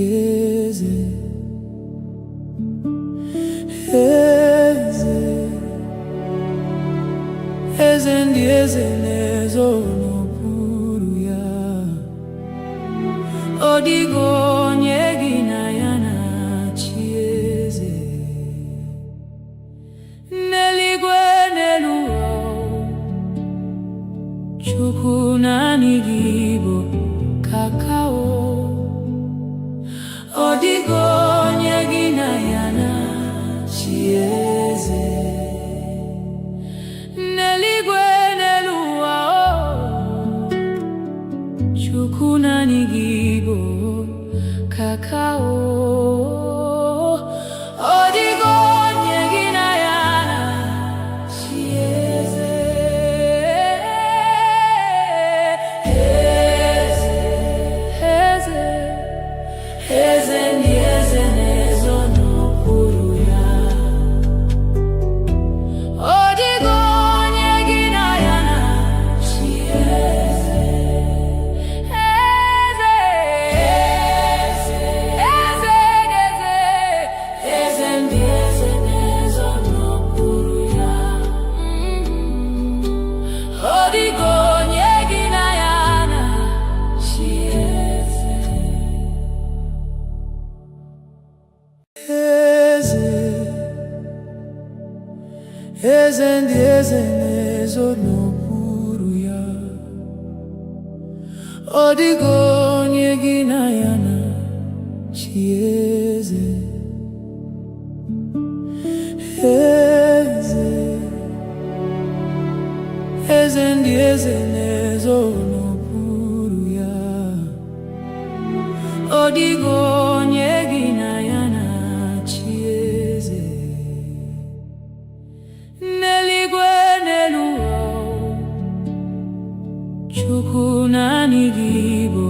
eze. Eze, eze ndị eze na-ezo n'okpuru ya. Ọ dịghị onye gị na ya na-achị eze. N'eluigwe n'elu ụwa, Chukwu naanị gị bụ kakao. Ọ dịghị onye gị na ya na-achị eze. N'eluigwe n'elu ụwa, Chukwu naanị gị bụ kakao. Ọ dịghị onye gị na ya na-achị eze. Eze, eze ndị eze na-ezo n'okpuru ya. Ọ dịghị onye gị na ya na-achị eze. Eze, eze, eze, eze ndị eze na-ezo n'okpuru ya. Ọ dịghị onye gị na ya na-achị eze. Eze, eze ndị eze na-ezo n'okpuru ya. Ọ dịghị onye gị na ya na-achị eze. Eze, eze ndị eze na-ezo n'okpuru ya. Ọ dịghị onye gị na ya na-achị eze. N'eluigwe n'elu ụwa, Chukwu naanị gị bụ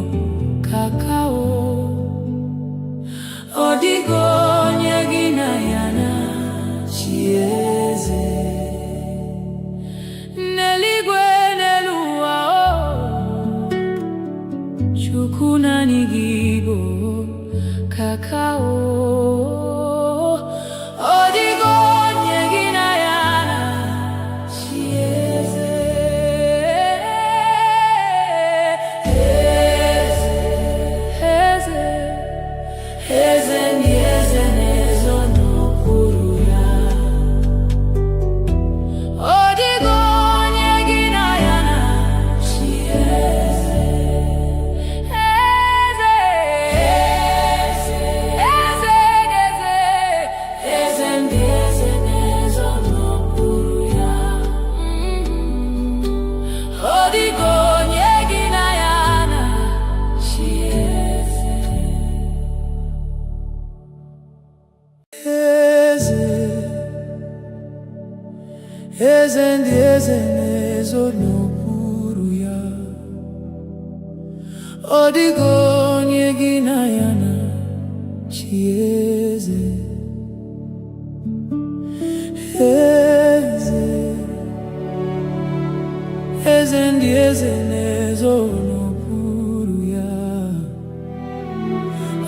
kakao. Ọ dịghị onye gị na ya na-achị eze. N'eluigwe n'elu ụwa, Chukwu naanị gị bụ kakao. Ọ dịghị onye gị na ya na-achị eze. Eze, eze ndị eze na-ezo n'okpuru ya. Ọ dịghị onye gị na ya na-achị eze. Eze, eze, eze ndị eze na-ezo n'okpuru ya. Ọ dịghị onye gị na ya na-achị eze. Eze, eze ndị eze na-ezo n'okpuru ya.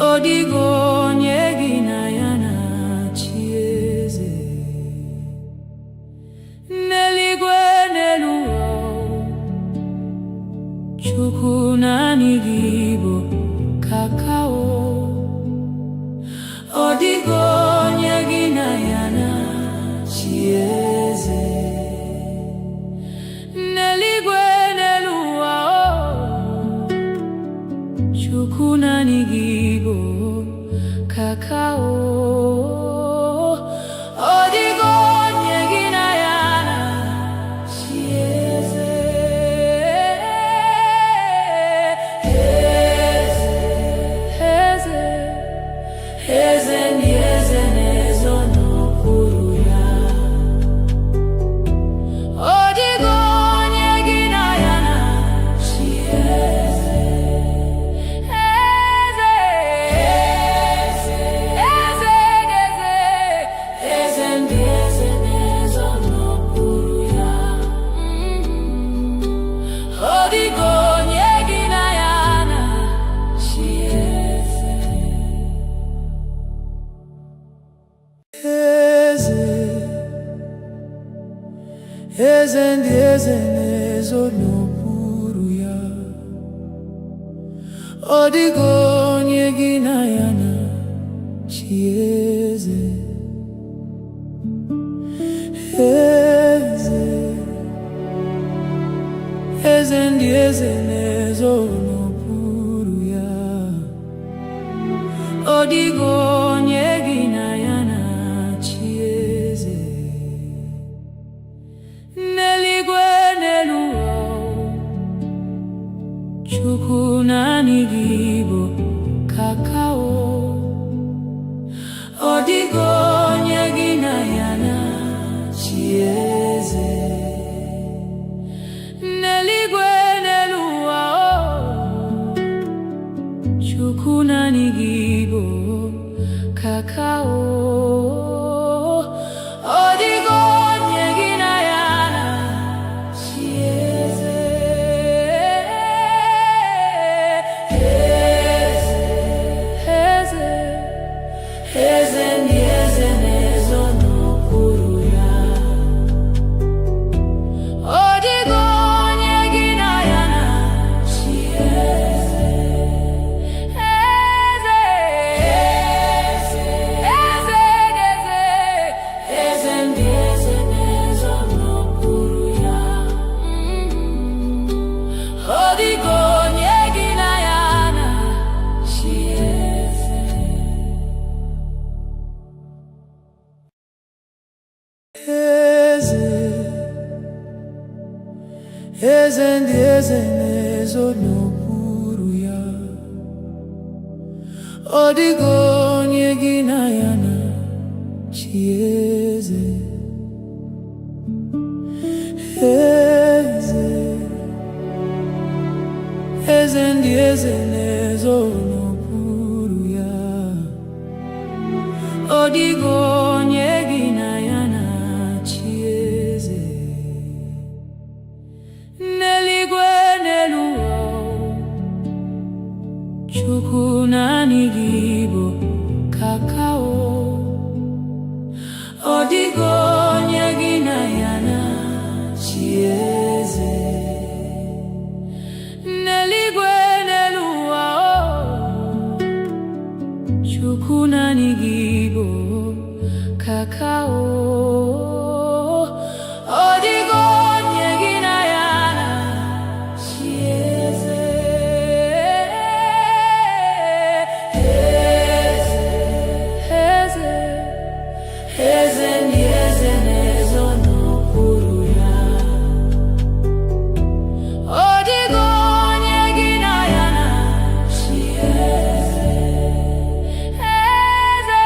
Ọ dịghị onye gị na ya na-achị eze. N'eluigwe n'elu ụwa, Chukwu naanị gị bụ kakao. Ọ dịghị onye gị na ya na-achị eze. N'eluigwe n'elu ụwa, Chukwu naanị gị bụ kakao. Ọ dịghị onye gị na ya na-achị eze. Eze, eze ndị eze na-ezo n'okpuru ya. Ọ dịghị onye gị na ya na-achị eze. Eze, eze, eze ndị eze na-ezo n'okpuru ya. Ọ dịghị onye gị na ya na-achị eze. Eze ndị eze na-ezo n'okpuru ya. Ọ dịghị onye gị na ya na-achị eze. Eze, eze ndị eze na-ezo n'okpuru ya. Ọ dịghị onye gị na ya na-achị eze. N'eluigwe n'elu ụwa, Chukwu naanị gị bụ kakao. Ọ dịghị onye gị na ya na-achị eze. N'eluigwe n'elu ụwa, Chukwu naanị gị bụ kakao. Ọ dịghị onye gị na ya na-achị eze. Eze, eze ndị eze na-ezo n'okpuru ya. Ọ dịghị onye gị na ya na-achị eze. Eze, eze ndị eze na-ezo n'okpuru ya. Ọ dịghị onye gị na ya na-achị eze. Eze, eze ndị eze na-ezo n'okpuru ya. Ọ dịghị onye gị na ya na-achị eze. Eze, eze ndị eze na-ezo n'okpuru ya. Ọ dịghị onye gị na ya na-achị eze. N'eluigwe n'elu ụwa, Chukwu naanị gị bụ kakao. Ọ dịghị onye gị na ya na-achị eze. N'eluigwe n'elu ụwa, Chukwu naanị gị bụ kakao. Ọ dịghị onye gị na ya na-achị eze. Eze, eze ndị eze na-ezo n'okpuru ya. Ọ dịghị onye gị na ya na-achị eze. Eze,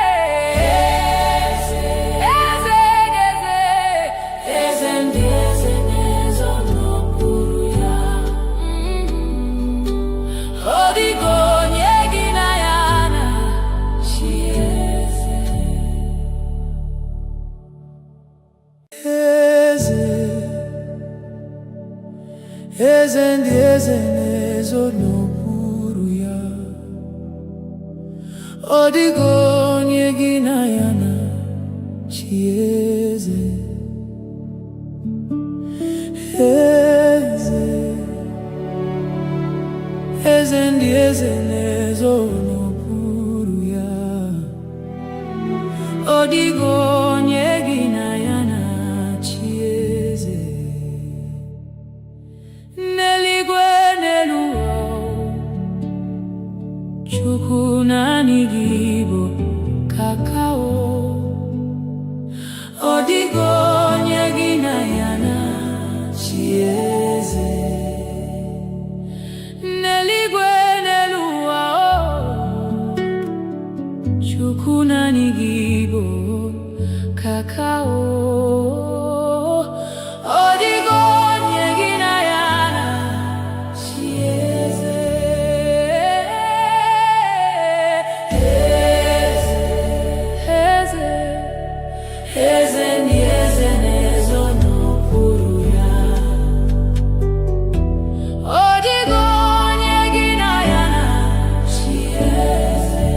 eze, ezo n'okpuru ya. Ọ dịghị onye gị na ya na-achị eze. Eze, eze ndị eze na-ezo n'okpuru ya. Ọ dịghị onye gị na ya na-achị eze. N'eluigwe n'elu ụwa, Chukwu naanị gị bụ kakao. Ọ dịghị onye gị na ya na-achị eze. N'eluigwe n'elu ụwa, Chukwu naanị gị bụ kakao. Ọ dịghị onye gị na ya na-achị eze. Eze, eze ndị eze na-ezo n'okpuru ya. Ọ dịghị onye gị na ya na-achị eze.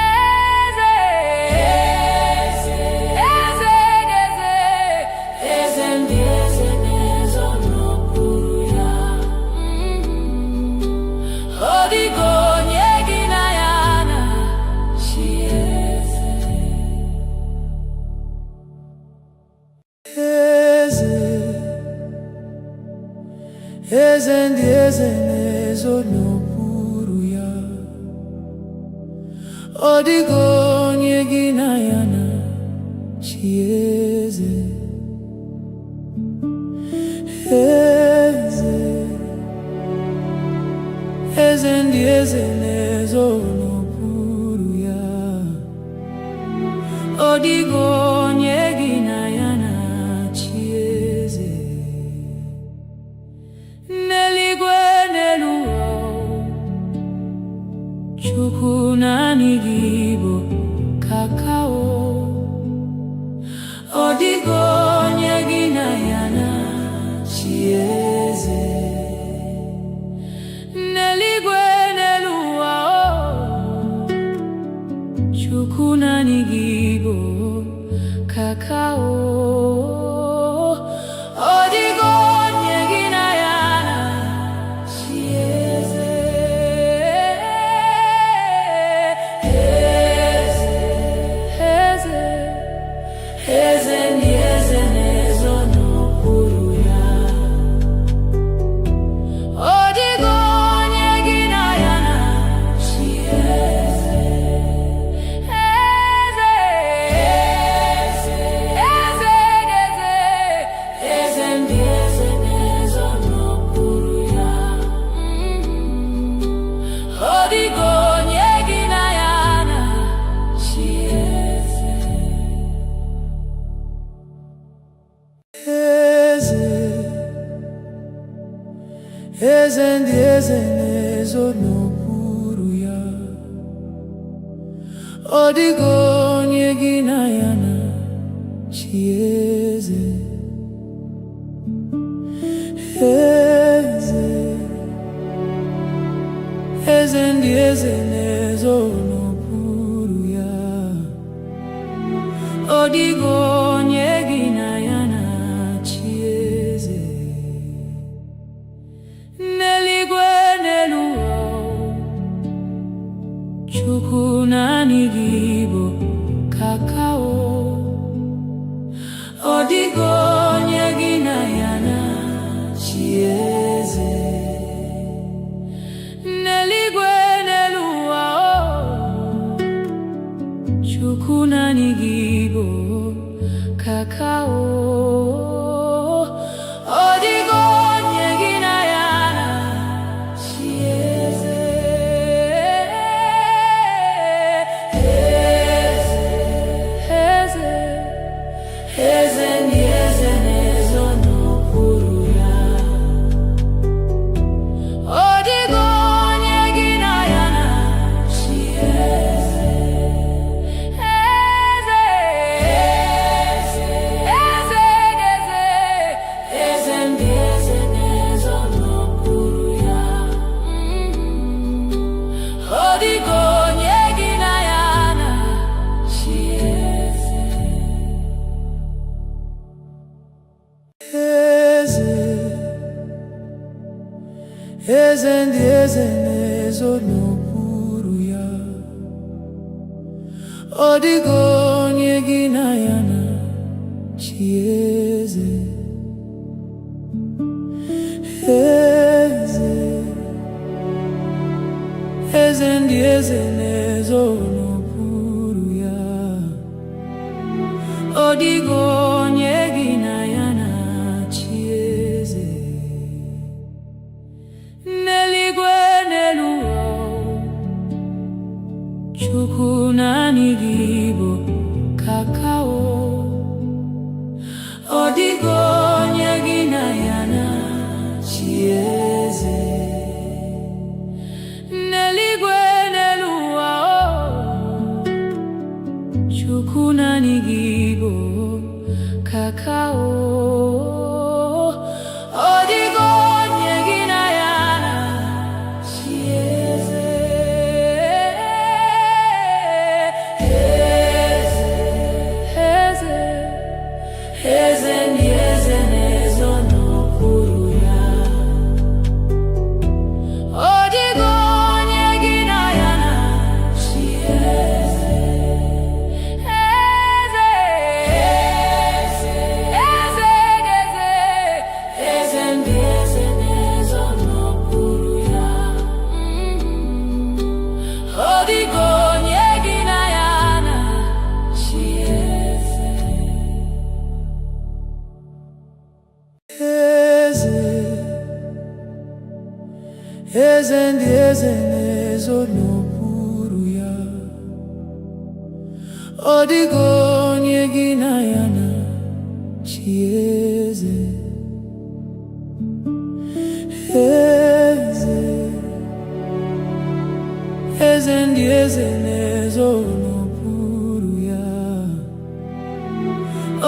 Eze, eze, eze, eze ndị eze na-ezo n'okpuru ya. Ọ dịghị onye gị na ya na-achị eze. Eze, eze ndị eze na-ezo n'okpuru ya. Ọ dịghị onye gị na ya na-achị eze. Eze, eze ndị eze na-ezo n'okpuru ya. Ọ dịghị onye gị na ya na-achị eze. N'eluigwe n'elu ụwa, Chukwu naanị gị bụ kakao. Ọ dịghị onye gị na ya na-achị eze. N'eluigwe n'elu ụwa, Chukwu naanị gị bụ kakao. Ọ dịghị onye gị na ya na-achị eze. Eze, eze ndị eze na-ezo n'okpuru ya. Ọ dịghị onye gị na ya na-achị eze. Eze, eze, eze, eze ndị eze na-ezo n'okpuru ya. Ọ dịghị onye gị na ya na-achị eze. Eze, eze ndị eze na-ezo n'okpuru ya. Ọ dịghị onye gị na ya na-achị eze. Eze, eze ndị eze na-ezo n'okpuru ya. Ọ dịghị onye gị na ya na-achị eze. N'eluigwe n'elu ụwa, Chukwu naanị gị bụ kakao. Ọ dịghị onye gị na ya na-achị eze. N'eluigwe n'elu ụwa, Chukwu naanị gị bụ kakao. Ọ dịghị onye gị na ya na-achị eze. Eze, eze, eze ndị eze eze ndị eze na-ezo n'okpuru ya. Ọ dịghị onye gị na ya na-achị eze. Eze, eze ndị eze na-ezo n'okpuru ya. Ọ dịghị onye gị na ya na-achị eze. N'eluigwe n'elu ụwa, Chukwu naanị gị bụ kakao. Ọ dịghị onye gị na ya na-achị eze. N'eluigwe n'elu ụwa, Chukwu naanị gị bụ kakao. Ọ dịghị onye gị na ya na-achị eze. Eze, eze ndị eze na-ezo n'okpuru ya. Ọ dịghị onye gị na ya na-achị eze. Eze, eze, eze ndị eze na-ezo n'okpuru ya. Ọ dịghị onye gị na ya na-achị eze. Eze ndị eze na-ezo n'okpuru ya. Ọ dịghị onye gị na ya na-achị eze. Eze, eze ndị eze na-ezo n'okpuru ya.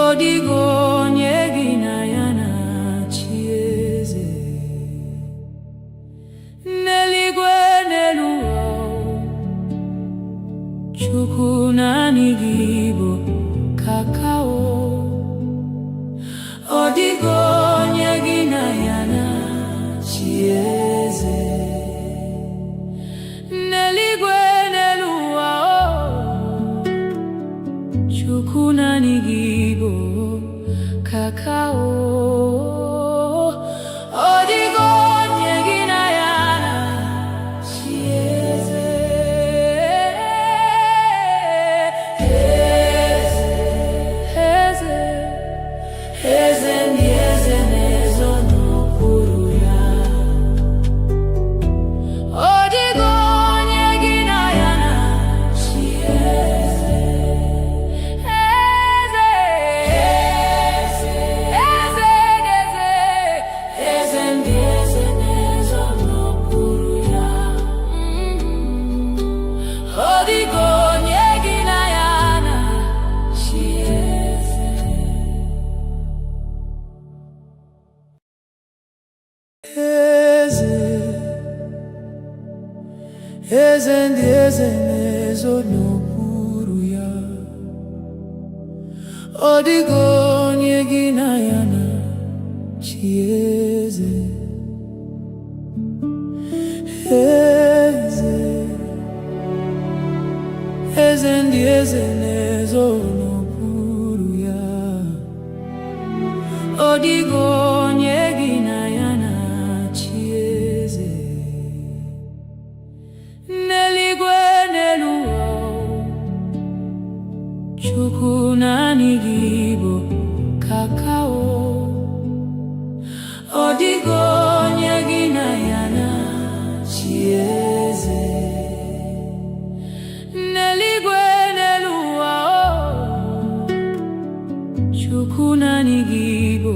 Ọ dịghị onye gị na ya na-achị eze. N'eluigwe n'elu ụwa, Chukwu naanị gị bụ kakao. Ọ dịghị onye gị na ya na-achị eze. N'eluigwe n'elu ụwa, Chukwu naanị gị bụ kakao. Ọ dịghị onye gị na ya na-achị eze. Eze, eze ndị eze na-ezo n'okpuru ya. Ọ dịghị onye gị na ya na-achị eze. Eze, eze ndị eze na-ezo n'okpuru ya. Ọ dịghị onye gị na ya na-achị eze. Eze, eze ndị eze na-ezo n'okpuru ya. Ọ dịghị onye gị na ya na-achị eze. Eze, eze ndị eze na-ezo n'okpuru ya. Ọ dịghị onye gị na ya na-achị eze. N'eluigwe n'elu ụwa, Chukwu naanị gị bụ kakao. Ọ dịghị onye gị na ya na-achị eze. N'eluigwe n'elu ụwa, Chukwu naanị gị bụ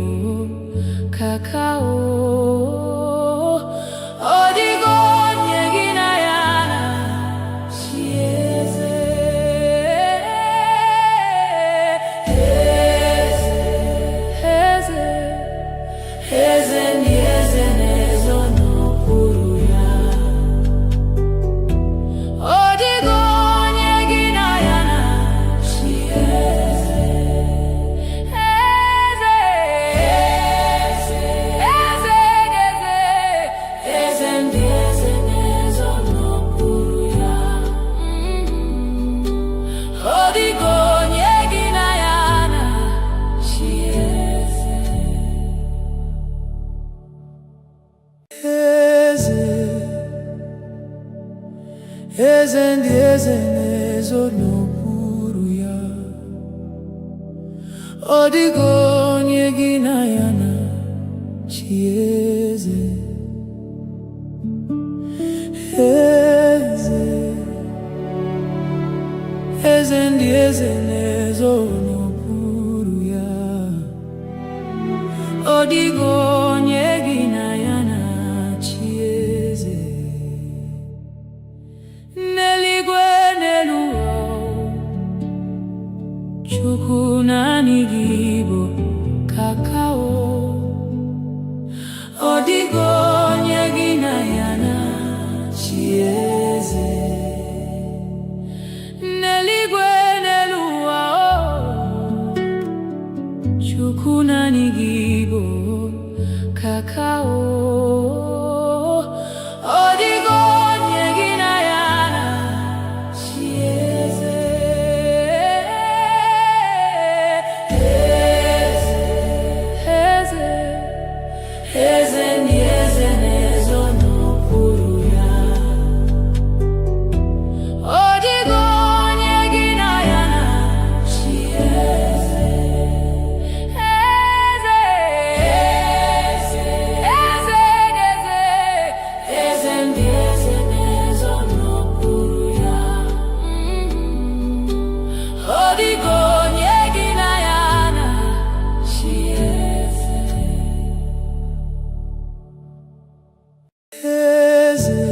eze na-ezo n'okpuru ya. Ọ dịghị onye gị na ya na-achị eze. Eze, eze ndị eze na-ezo n'okpuru ya. Ọ dịghị onye gị na ya na-achị eze. N'eluigwe n'elu ụwa, Chukwu naanị gị bụ kakao. Ọ dịghị onye gị na ya na-achị eze. N'eluigwe n'elu ụwa, Chukwu naanị gị bụ kakao. Ọ dịghị onye gị na ya na-achị eze. Eze, eze ndị eze na-ezo n'okpuru ya. Ọ dịghị onye gị na ya na-achị eze. Eze, eze, eze, eze ndị eze na-ezo n'okpuru ya. Ọ dịghị onye gị na ya na-achị eze. Eze,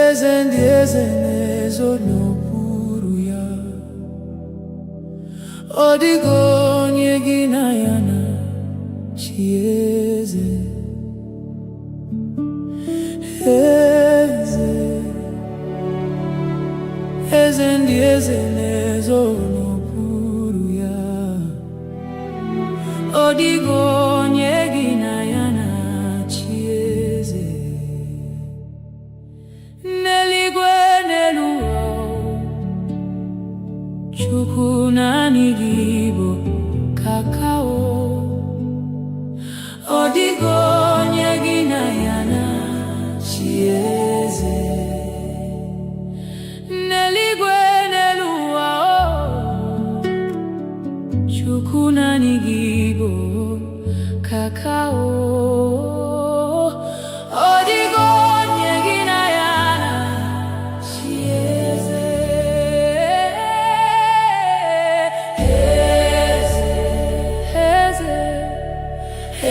eze ndị eze na-ezo n'okpuru ya. Ọ dịghị onye gị na ya na-achị eze. Eze, eze ndị eze na-ezo n'okpuru ya. Ọ dịghị onye gị na ya na-achị eze. N'eluigwe n'elu ụwa, Chukwu naanị gị bụ kakao. Ọ dịghị onye gị na ya na-achị eze. N'eluigwe n'elu ụwa, Chukwu naanị gị bụ kakao. Ọ dịghị onye gị na ya na-achị eze. Eze,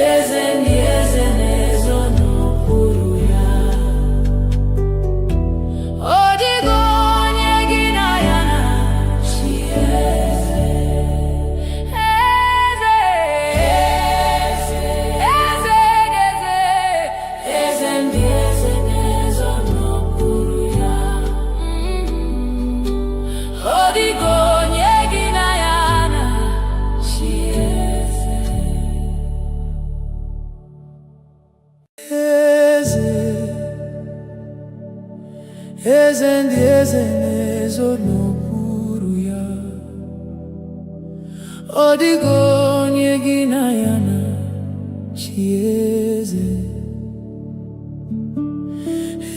eze ndị eze na-ezo n'okpuru ya. Ọ dịghị onye gị na ya na-achị eze. Eze, eze, eze, eze ndị eze na-ezo n'okpuru ya. Ọ dịghị onye gị na ya na-achị eze. Eze, eze ndị eze na-ezo n'okpuru ya. Ọ dịghị onye gị na ya na-achị eze.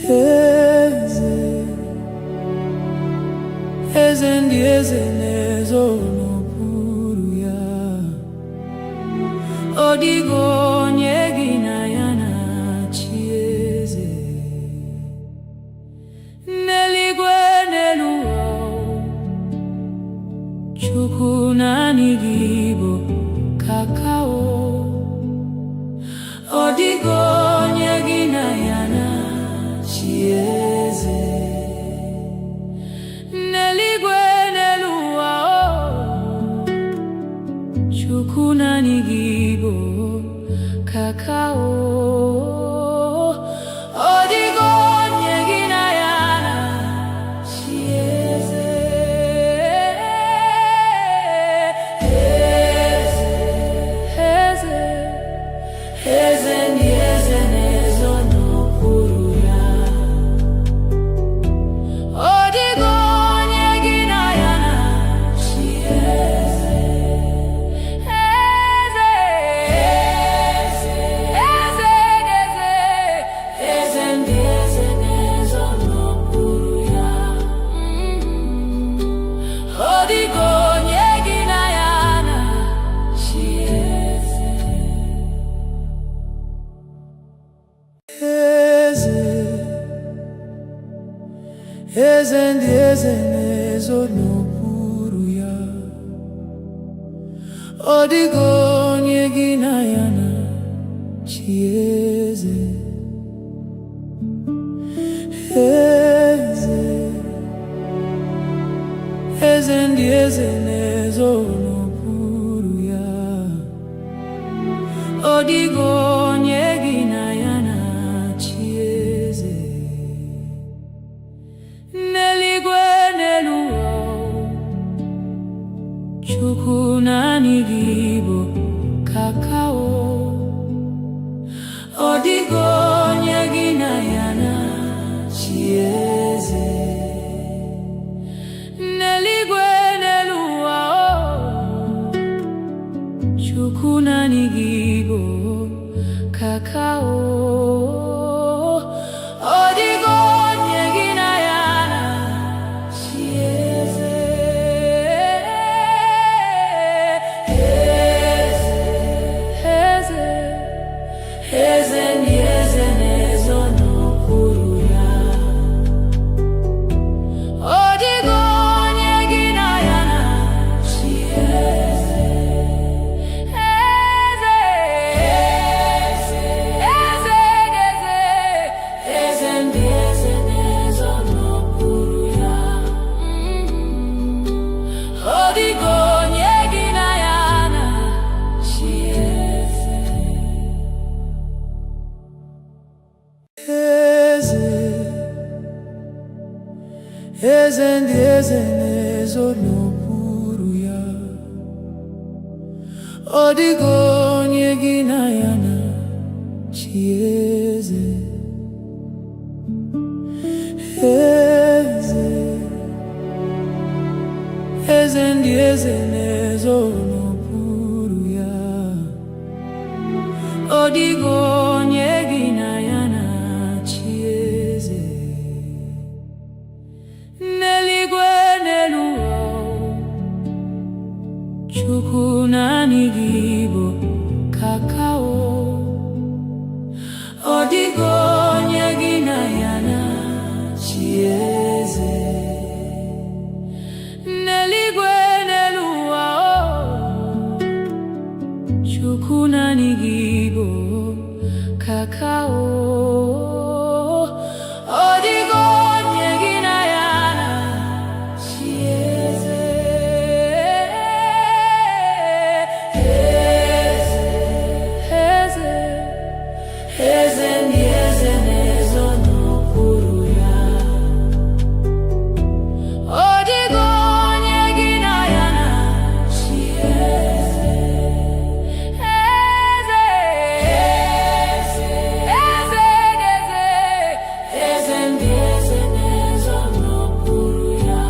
Eze, eze ndị eze na-ezo n'okpuru ya. Ọ dịghị onye gị na ya na-achị eze. N'eluigwe n'elu ụwa, Chukwu naanị gị bụ kakao. Ọ dịghị onye gị na ya na-achị eze. N'eluigwe n'elu ụwa, Chukwu naanị gị bụ kakao. Ọ dịghị onye gị na ya na-achị eze. eze ndị eze na-ezo n'okpuru ya. Ọ dịghị onye gị na ya na-achị eze. Eze, eze ndị eze na-ezo n'okpuru ya. Ọ dịghị onye gị na ya na-achị eze. N'eluigwe n'elu ụwa, Chukwu naanị gị bụ kakao. Ọ dịghị onye gị na ya na-achị eze. N'eluigwe n'elu ụwa, Chukwu naanị gị bụ kakao. Ọ dịghị onye gị na ya na-achị eze. Eze, eze ndị eze na-ezo n'okpuru ya. Ọ dịghị onye gị na ya na-achị eze. Eze, eze, eze ndị eze na-ezo n'okpuru ya. Ọ dịghị onye gị na ya na-achị eze. Eze ndị eze na-ezo n'okpuru ya. Ọ dịghị onye gị na ya na-achị eze. Eze, eze ndị eze na-ezo n'okpuru ya. Ọ dịghị onye gị na ya na-achị eze. N'eluigwe n'elu ụwa, Chukwu naanị gị bụ kakao. Ọ dịghị onye gị na ya na-achị eze. N'eluigwe n'elu ụwa, Chukwu naanị gị bụ kakao. Ọ dịghị onye gị na ya na-achị eze. Eze, eze ndị eze na-ezo n'okpuru ya. Ọ dịghị onye gị na ya na-achị eze. Eze, eze ndị eze na-ezo n'okpuru ya.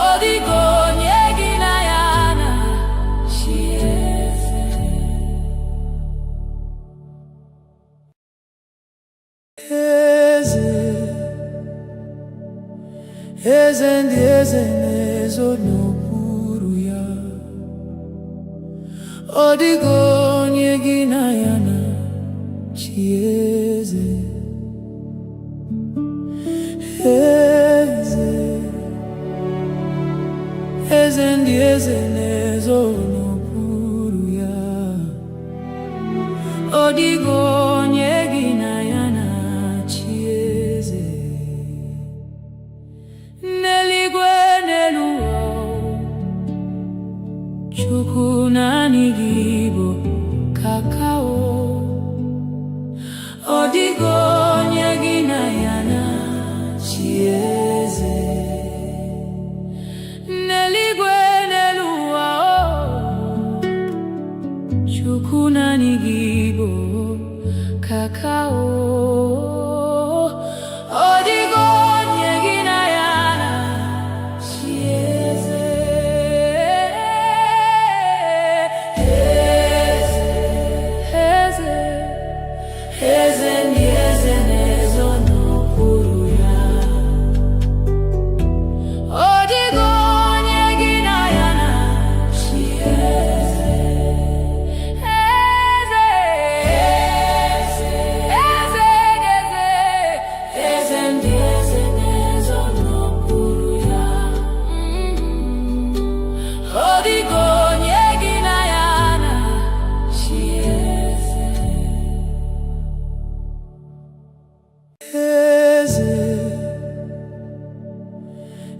Ọ dịghị onye gị na ya na-achị eze. Eze, eze ndị eze na-ezo n'okpuru ya. Ọ dịghị onye gị na ya na-achị eze. Eze, eze ndị eze na-ezo n'okpuru ya. Ọ dịghị onye gị na ya na-achị eze. N'eluigwe n'elu ụwa, Chukwu naanị gị bụ kakao. Ọ dịghị onye gị na ya na-achị eze. N'eluigwe n'elu ụwa, Chukwu naanị gị bụ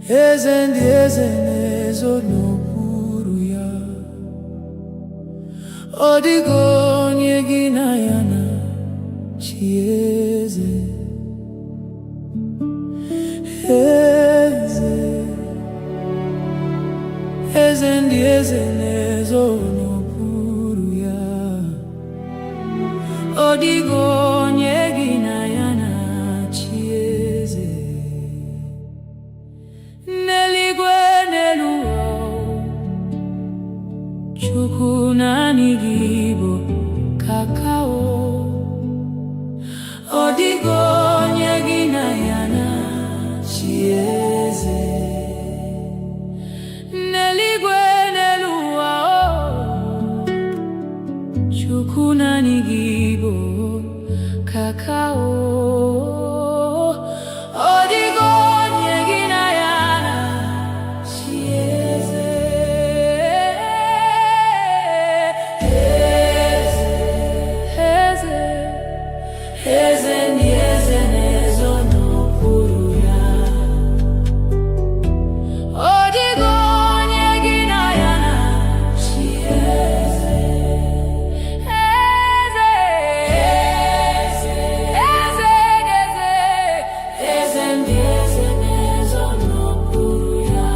eze ndị eze na-ezo n'okpuru ya. Ọ dịghị onye gị na ya na-achị eze. Eze, eze ndị eze na-ezo n'okpuru ya. Ọ dịghị onye gị na ya na-achị eze. N'eluigwe n'elu ụwa, Chukwu naanị gị bụ kakao. Ọ dịghị onye gị na ya na-achị eze. N'eluigwe n'elu ụwa, Chukwu naanị gị bụ kakao. Ọ dịghị onye gị na ya na-achị eze. Eze, eze ndị eze na-ezo n'okpuru ya. Ọ dịghị onye gị na ya na-achị eze. Eze, eze, eze, eze ndị eze na-ezo n'okpuru ya.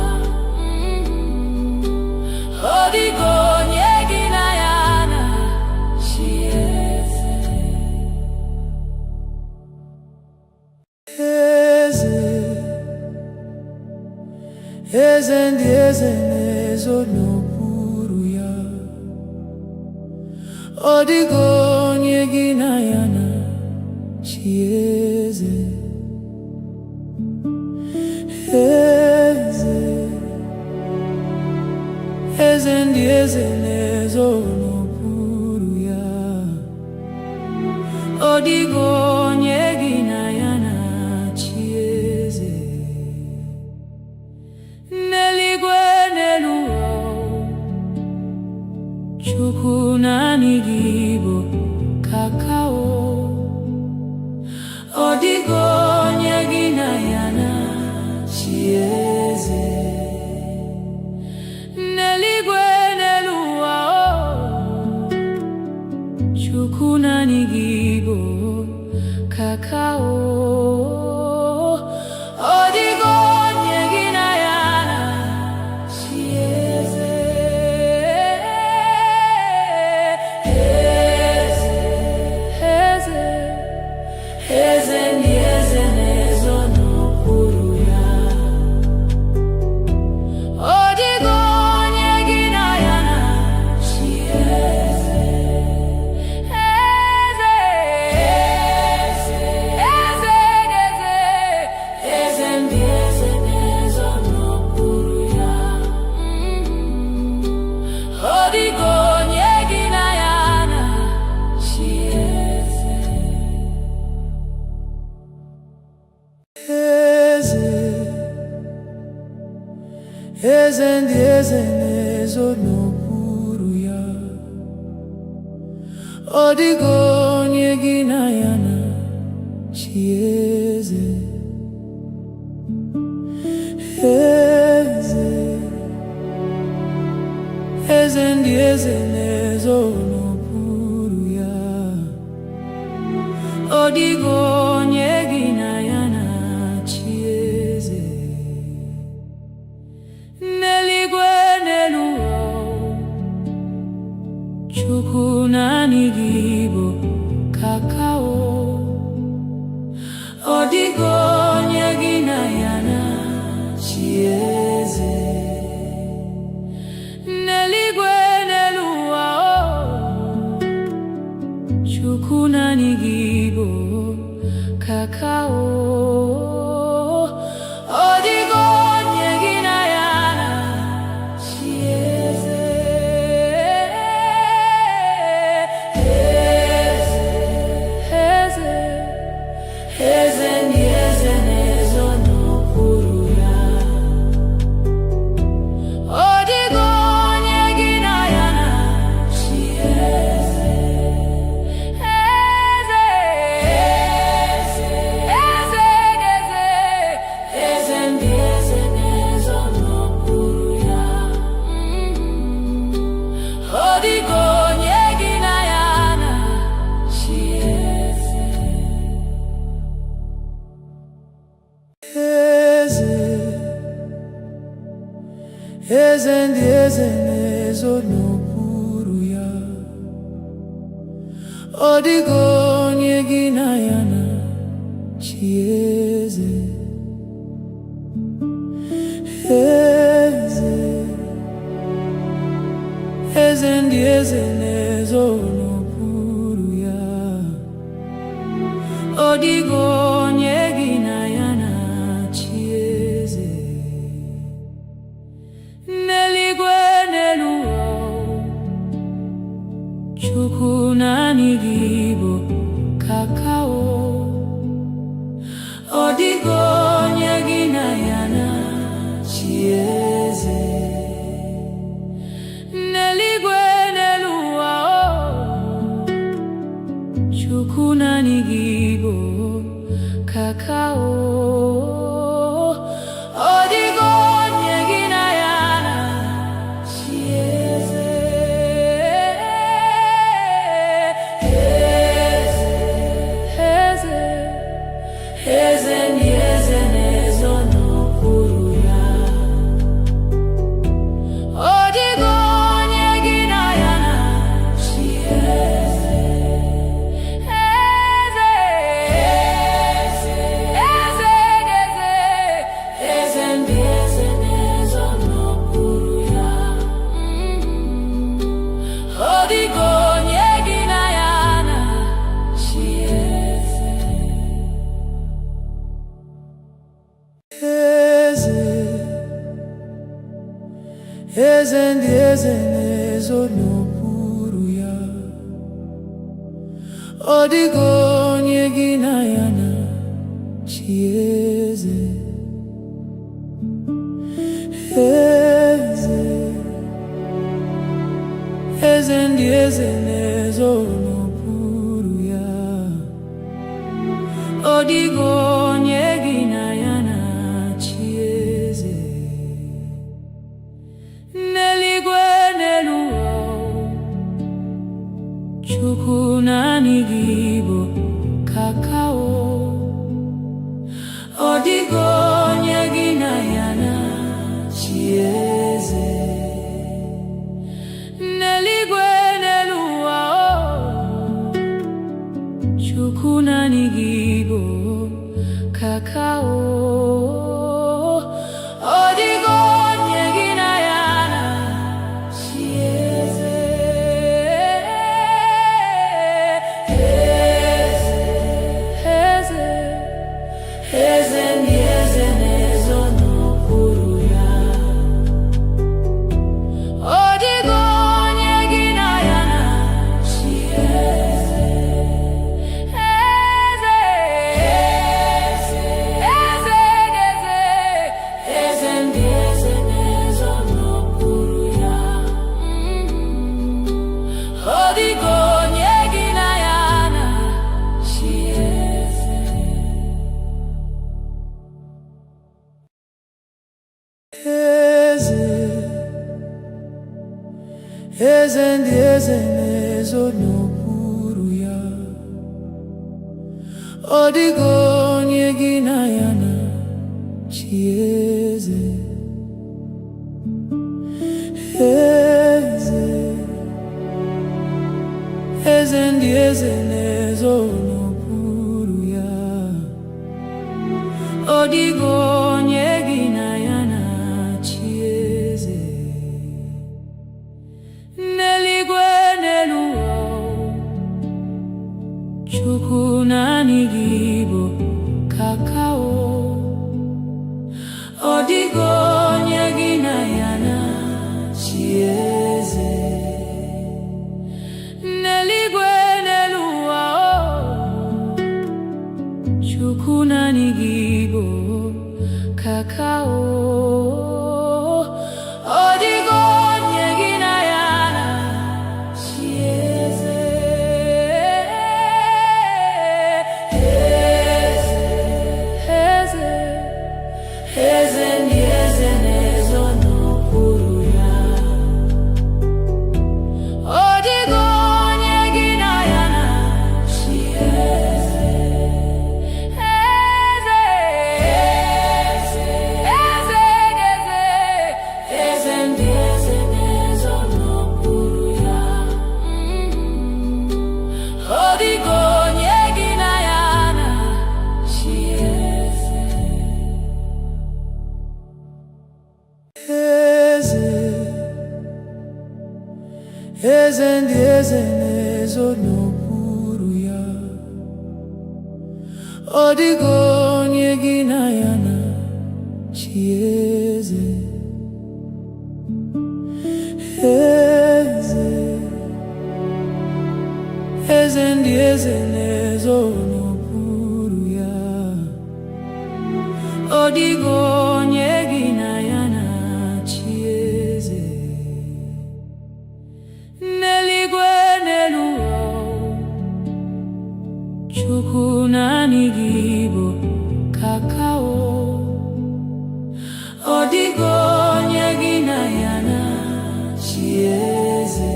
Ọ dịghị onye gị na ya na-achị eze. Eze ndị eze na-ezo n'okpuru ya. Ọ dịghị onye gị na ya na-achị eze. Eze, eze ndị eze na-ezo n'okpuru ya. Ọ dịghị onye gị na ya na-achị eze. N'eluigwe n'elu ụwa, Chukwu naanị gị bụ kakao. Ọ dịghị onye gị na ya na-achị eze. N'eluigwe n'elu ụwa, Chukwu naanị gị bụ kakao. Ọ dịghị onye gị na ya na-achị eze. Eze, eze ndị eze na-ezo n'okpuru ya. Ọ dịghị onye gị na ya na-achị eze. Eze, eze, eze, eze ndị eze na-ezo n'okpuru ya. Ọ dịghị onye gị na ya na-achị eze. Eze, eze ndị eze na-ezo n'okpuru ya. Ọ dịghị onye gị na ya na-achị eze. Eze, eze ndị eze na-ezo n'okpuru ya. Ọ dịghị onye gị na ya na-achị eze. N'eluigwe n'elu ụwa, Chukwu naanị gị bụ kakao. Ọ dịghị onye gị na ya na-achị eze. N'eluigwe n'elu ụwa, Chukwu naanị gị bụ kakao. Ọ dịghị onye gị na ya na-achị eze. Eze, eze, eze ndị eze eze ndị eze na-ezo n'okpuru ya. Ọ dịghị onye gị na ya na-achị eze. Eze, eze ndị eze na-ezo n'okpuru ya. Ọ dịghị onye gị na ya na-achị eze. N'eluigwe n'elu ụwa, Chukwu naanị gị bụ kakao. Ọ dịghị onye gị na ya na-achị eze. N'eluigwe n'elu ụwa, Chukwu naanị gị bụ kakao. Ọ dịghị onye gị na ya na-achị eze. Eze, eze ndị eze na-ezo n'okpuru ya. Ọ dịghị onye gị na ya na-achị eze. Eze, eze, eze ndị eze na-ezo n'okpuru ya. Ọ dịghị onye gị na ya na-achị eze. Eze ndị eze na-ezo n'okpuru ya. Ọ dịghị onye gị na ya na-achị eze. Eze, eze ndị eze na-ezo n'okpuru ya. Ọ dịghị onye gị na ya na-achị eze. N'eluigwe n'elu ụwa, Chukwu naanị gị bụ kakao. Ọ dịghị onye gị na ya na-achị eze. N'eluigwe n'elu ụwa, Chukwu naanị gị bụ kakao. Ọ dịghị onye gị na ya na-achị eze. Eze, eze ndị eze na-ezo n'okpuru ya. Ọ dịghị onye gị na ya na-achị eze. Eze, eze ndị eze na-ezo n'okpuru ya. Ọ dịghị onye gị na ya na-achị eze. Eze, eze ndị eze na-ezo n'okpuru ya. Ọ dịghị onye gị na ya na-achị eze. Eze, eze ndị eze na-ezo n'okpuru ya. Ọ dịghị onye gị na ya na-achị eze. N'eluigwe n'elu ụwa, Chukwu naanị gị bụ kakao. Ọ dịghị onye gị na ya na-achị eze. N'eluigwe n'elu ụwa, Chukwu naanị gị bụ kakao. Ọ dịghị onye gị na ya na-achị eze. Eze, eze ndị eze na-ezo n'okpuru ya. Ọ dịghị onye gị na ya na-achị eze. Eze, eze, eze eze ndị eze na-ezo n'okpuru ya. Ọ dịghị onye gị na ya na-achị eze. Eze, eze ndị eze na-ezo n'okpuru ya. Ọ dịghị onye gị na ya na-achị eze. N'eluigwe n'elu ụwa, Chukwu naanị gị bụ kakao. Ọ dịghị onye gị na ya na-achị eze.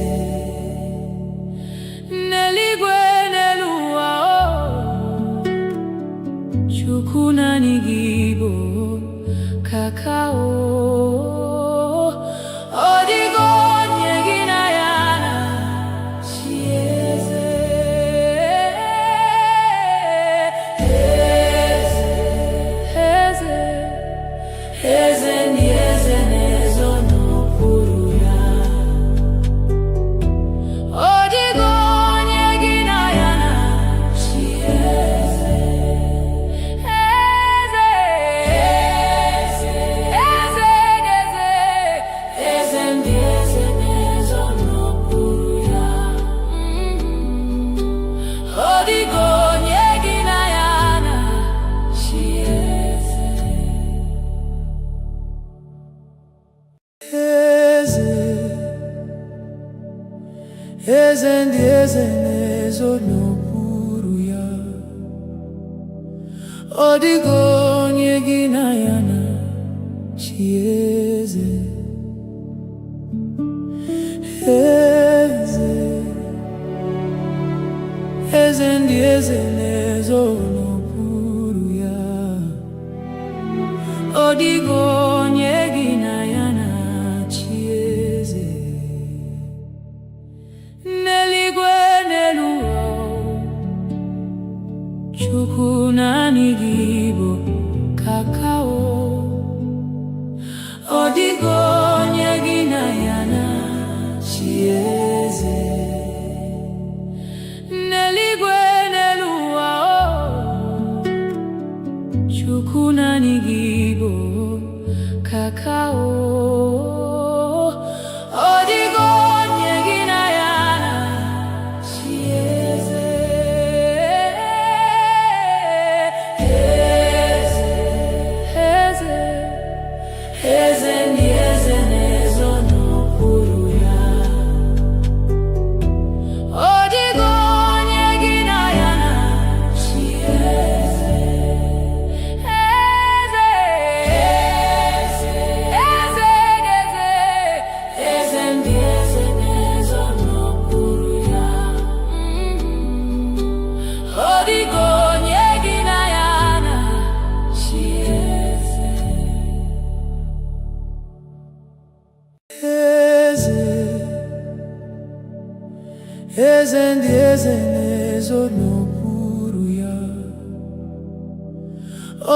N'eluigwe n'elu ụwa, Chukwu naanị gị bụ kakao. Ọ dịghị onye gị na ya na-achị eze. Eze, eze ndị eze na-ezo n'okpuru ya. Ọ dịghị onye gị na ya na-achị eze. Eze, eze, eze, eze ndị eze na-ezo n'okpuru ya. Ọ dịghị onye gị na ya na-achị eze. Eze, eze ndị eze na-ezo n'okpuru ya. Ọ dịghị onye gị na ya na-achị eze. Eze, eze ndị eze na-ezo n'okpuru ya. Ọ dịghị onye gị na ya na-achị eze. N'eluigwe n'elu ụwa, Chukwu naanị gị bụ kakao. Ọ dịghị onye gị na ya na-achị eze. N'eluigwe n'elu ụwa, Chukwu naanị gị bụ kakao. Ọ dịghị onye gị na ya na-achị eze. Eze, eze ndị eze na-ezo n'okpuru ya. Ọ dịghị onye gị na ya na-achị eze. Eze, eze, eze, eze ndị eze na-ezo n'okpuru ya. Ọ dịghị onye gị na ya na-achị eze. Eze, eze ndị eze na-ezo n'okpuru ya.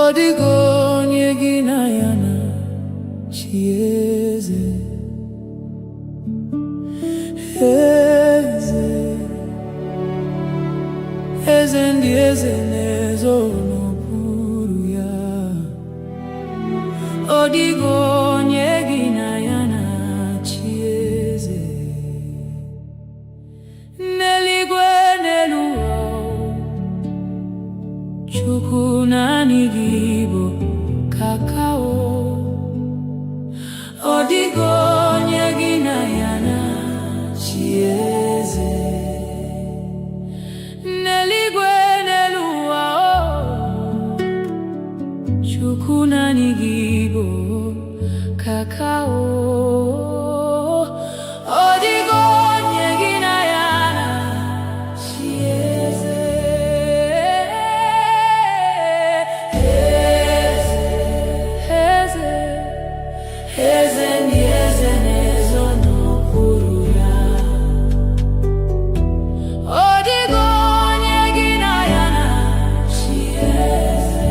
Ọ dịghị onye gị na ya na-achị eze. Eze, eze ndị eze na-ezo n'okpuru ya. Ọ dịghị onye gị na ya na-achị eze. N'eluigwe n'elu ụwa, Chukwu naanị gị bụ kakao. Ọ dịghị onye gị na ya na-achị eze. N'eluigwe n'elu ụwa, Chukwu naanị gị bụ kakao. Ọ dịghị onye gị na ya na-achị eze. Eze, eze ndị eze na-ezo n'okpuru ya. Ọ dịghị onye gị na ya na-achị eze.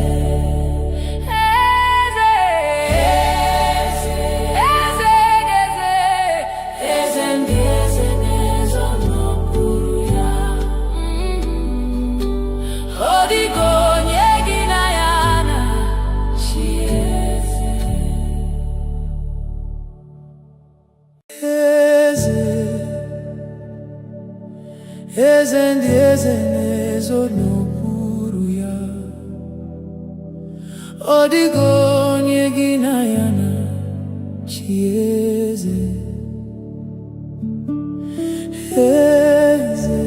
Eze, eze, eze, eze ndị eze na-ezo n'okpuru ya. Ọ dịghị onye gị na ya na-achị eze. Eze,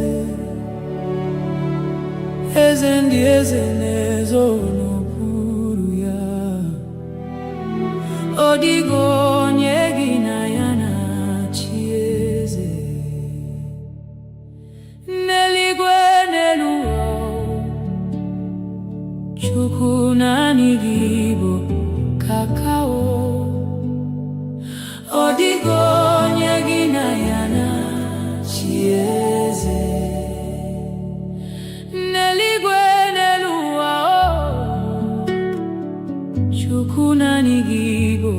eze ndị eze na-ezo n'okpuru ya. Ọ dịghị onye gị na ya na-achị eze. N'eluigwe n'elu ụwa, Chukwu naanị gị bụ kakao. Ọ dịghị onye gị na ya na-achị eze. N'eluigwe n'elu ụwa, Chukwu naanị gị bụ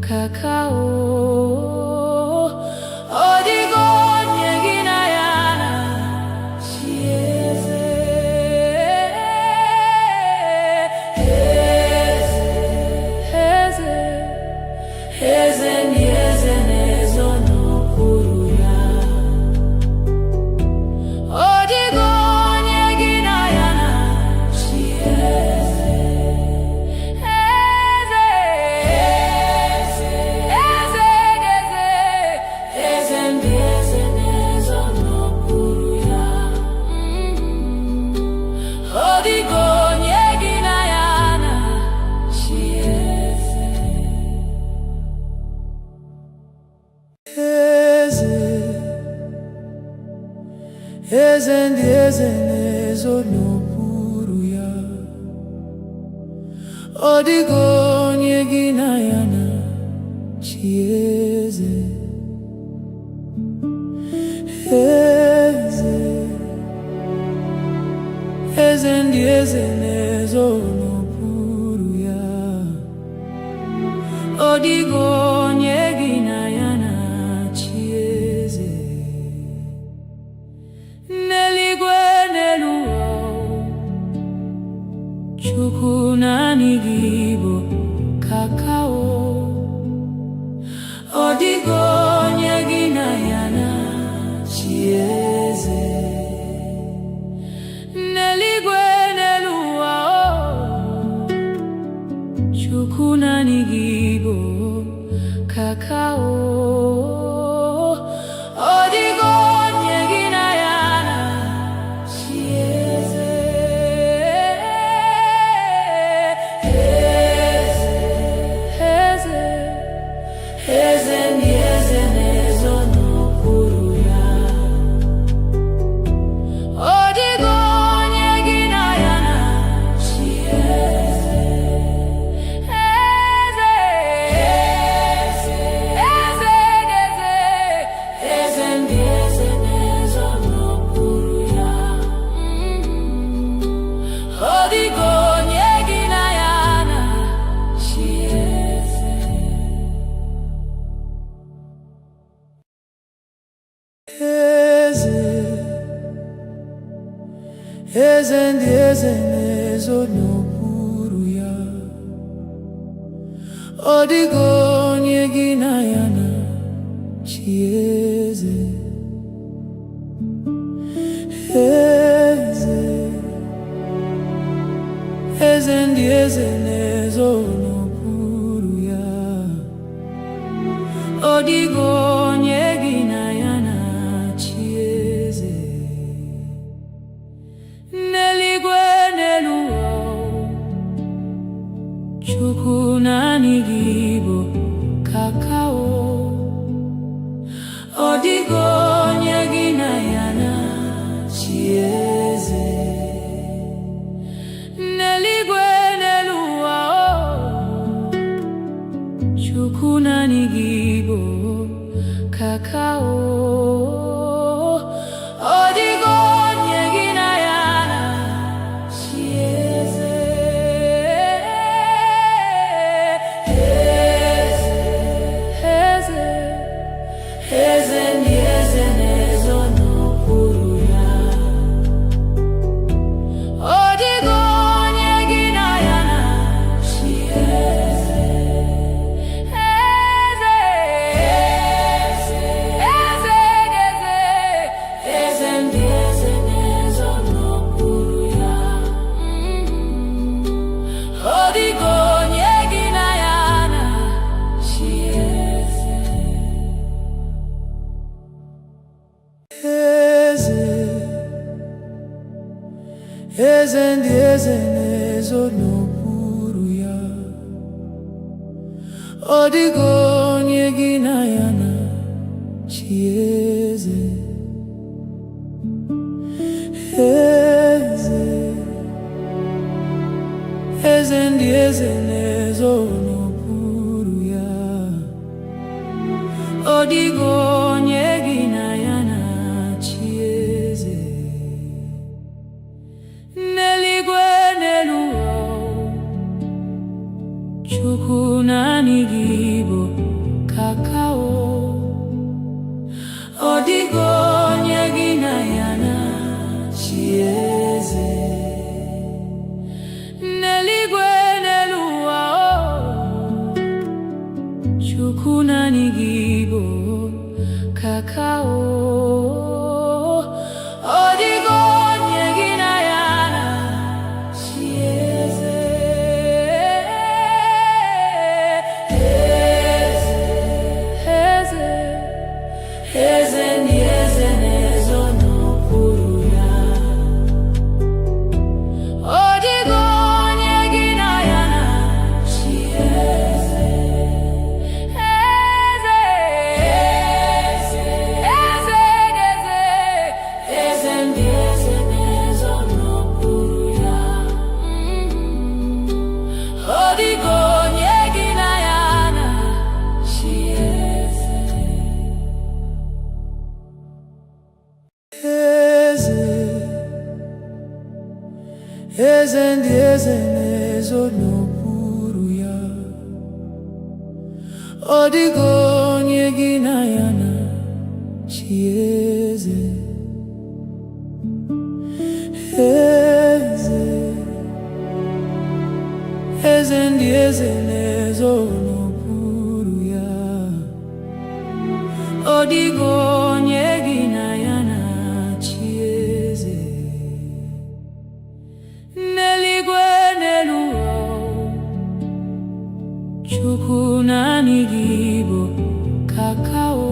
kakao. Ọ dịghị onye gị na ya na-achị eze. Eze, eze ndị eze na-ezo n'okpuru ya. Ọ dịghị onye gị na ya na-achị eze. Eze, eze, eze ndị eze na-ezo n'okpuru ya. Ọ dịghị onye gị na ya na-achị eze. Eze ndị eze na-ezo n'okpuru ya. Ọ dịghị onye gị na ya na-achị eze. Eze, eze ndị eze na-ezo n'okpuru ya. Ọ dịghị onye gị na ya na-achị eze. N'eluigwe n'elu ụwa, Chukwu naanị gị bụ kakao. Ọ dịghị onye gị na ya na-achị eze. N'eluigwe n'elu ụwa, Chukwu naanị gị bụ kakao. Ọ dịghị onye gị na ya na-achị eze. Eze, eze ndị eze na-ezo n'okpuru ya. Ọ dịghị onye gị na ya na-achị eze. Eze, eze ndị eze na-ezo n'okpuru ya. Ọ dịghị onye gị na ya na-achị eze. Eze, eze ndị eze na-ezo n'okpuru ya. Ọ dịghị onye gị na ya na-achị eze. Eze, eze ndị eze na-ezo n'okpuru ya. Ọ dịghị onye gị na ya na-achị eze. N'eluigwe n'elu ụwa, Chukwu naanị gị bụ kakao. Ọ dịghị onye gị na ya na-achị eze. N'eluigwe n'elu ụwa, Chukwu naanị gị bụ kakao. Ọ dịghị onye gị na ya na-achị eze. Eze, eze ndị eze eze ndị eze na-ezo n'okpuru ya. Ọ dịghị onye gị na ya na-achị eze. Eze, eze ndị eze na-ezo n'okpuru ya. Ọ dịghị onye gị na ya na-achị eze. N'eluigwe n'elu ụwa, Chukwu naanị gị bụ kakao. Ọ dịghị onye gị na ya na-achị eze. N'eluigwe n'elu ụwa, Chukwu naanị gị bụ kakao. Ọ dịghị onye gị na ya na-achị eze. Eze, eze ndị eze na-ezo n'okpuru ya. Ọ dịghị onye gị na ya na-achị eze. Eze, eze, eze ndị eze na-ezo n'okpuru ya. Ọ dịghị onye gị na ya na-achị eze. Eze ndị eze na-ezo n'okpuru ya. Ọ dịghị onye gị na ya na-achị eze. Eze, eze ndị eze na-ezo n'okpuru ya. Ọ dịghị onye gị na ya na-achị eze. N'eluigwe n'elu ụwa, Chukwu naanị gị bụ kakao.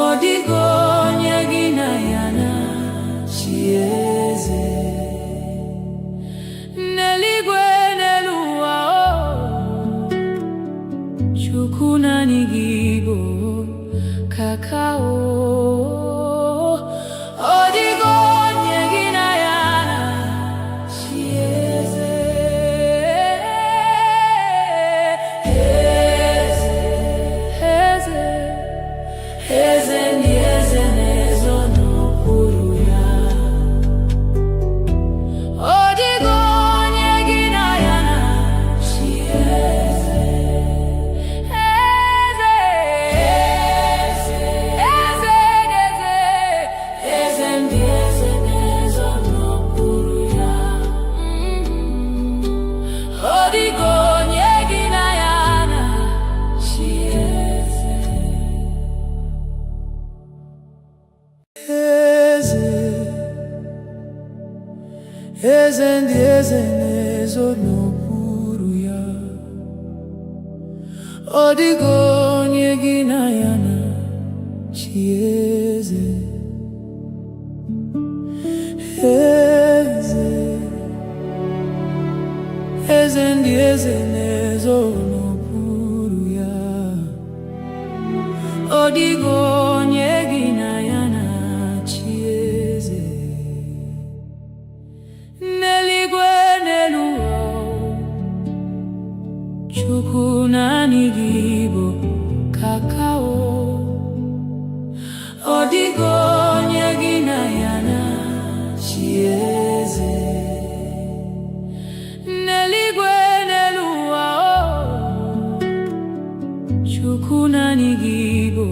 Ọ dịghị onye gị na ya na-achị eze. N'eluigwe n'elu ụwa, Chukwu naanị gị bụ kakao. Ọ dịghị onye gị na ya na-achị eze. Eze, eze ndị eze na-ezo n'okpuru ya. Ọ dịghị onye gị na ya na-achị eze. Eze, eze, eze ndị eze na-ezo n'okpuru ya. Ọ dịghị onye gị na ya na-achị eze. Eze, eze ndị eze na-ezo n'okpuru ya. Ọ dịghị onye gị na ya na-achị eze. Eze, eze ndị eze na-ezo n'okpuru ya. Ọ dịghị onye gị na ya na-achị eze. N'eluigwe n'elu ụwa, Chukwu naanị gị bụ kakao. Ọ dịghị onye gị na ya na-achị eze. N'eluigwe n'elu ụwa, Chukwu naanị gị bụ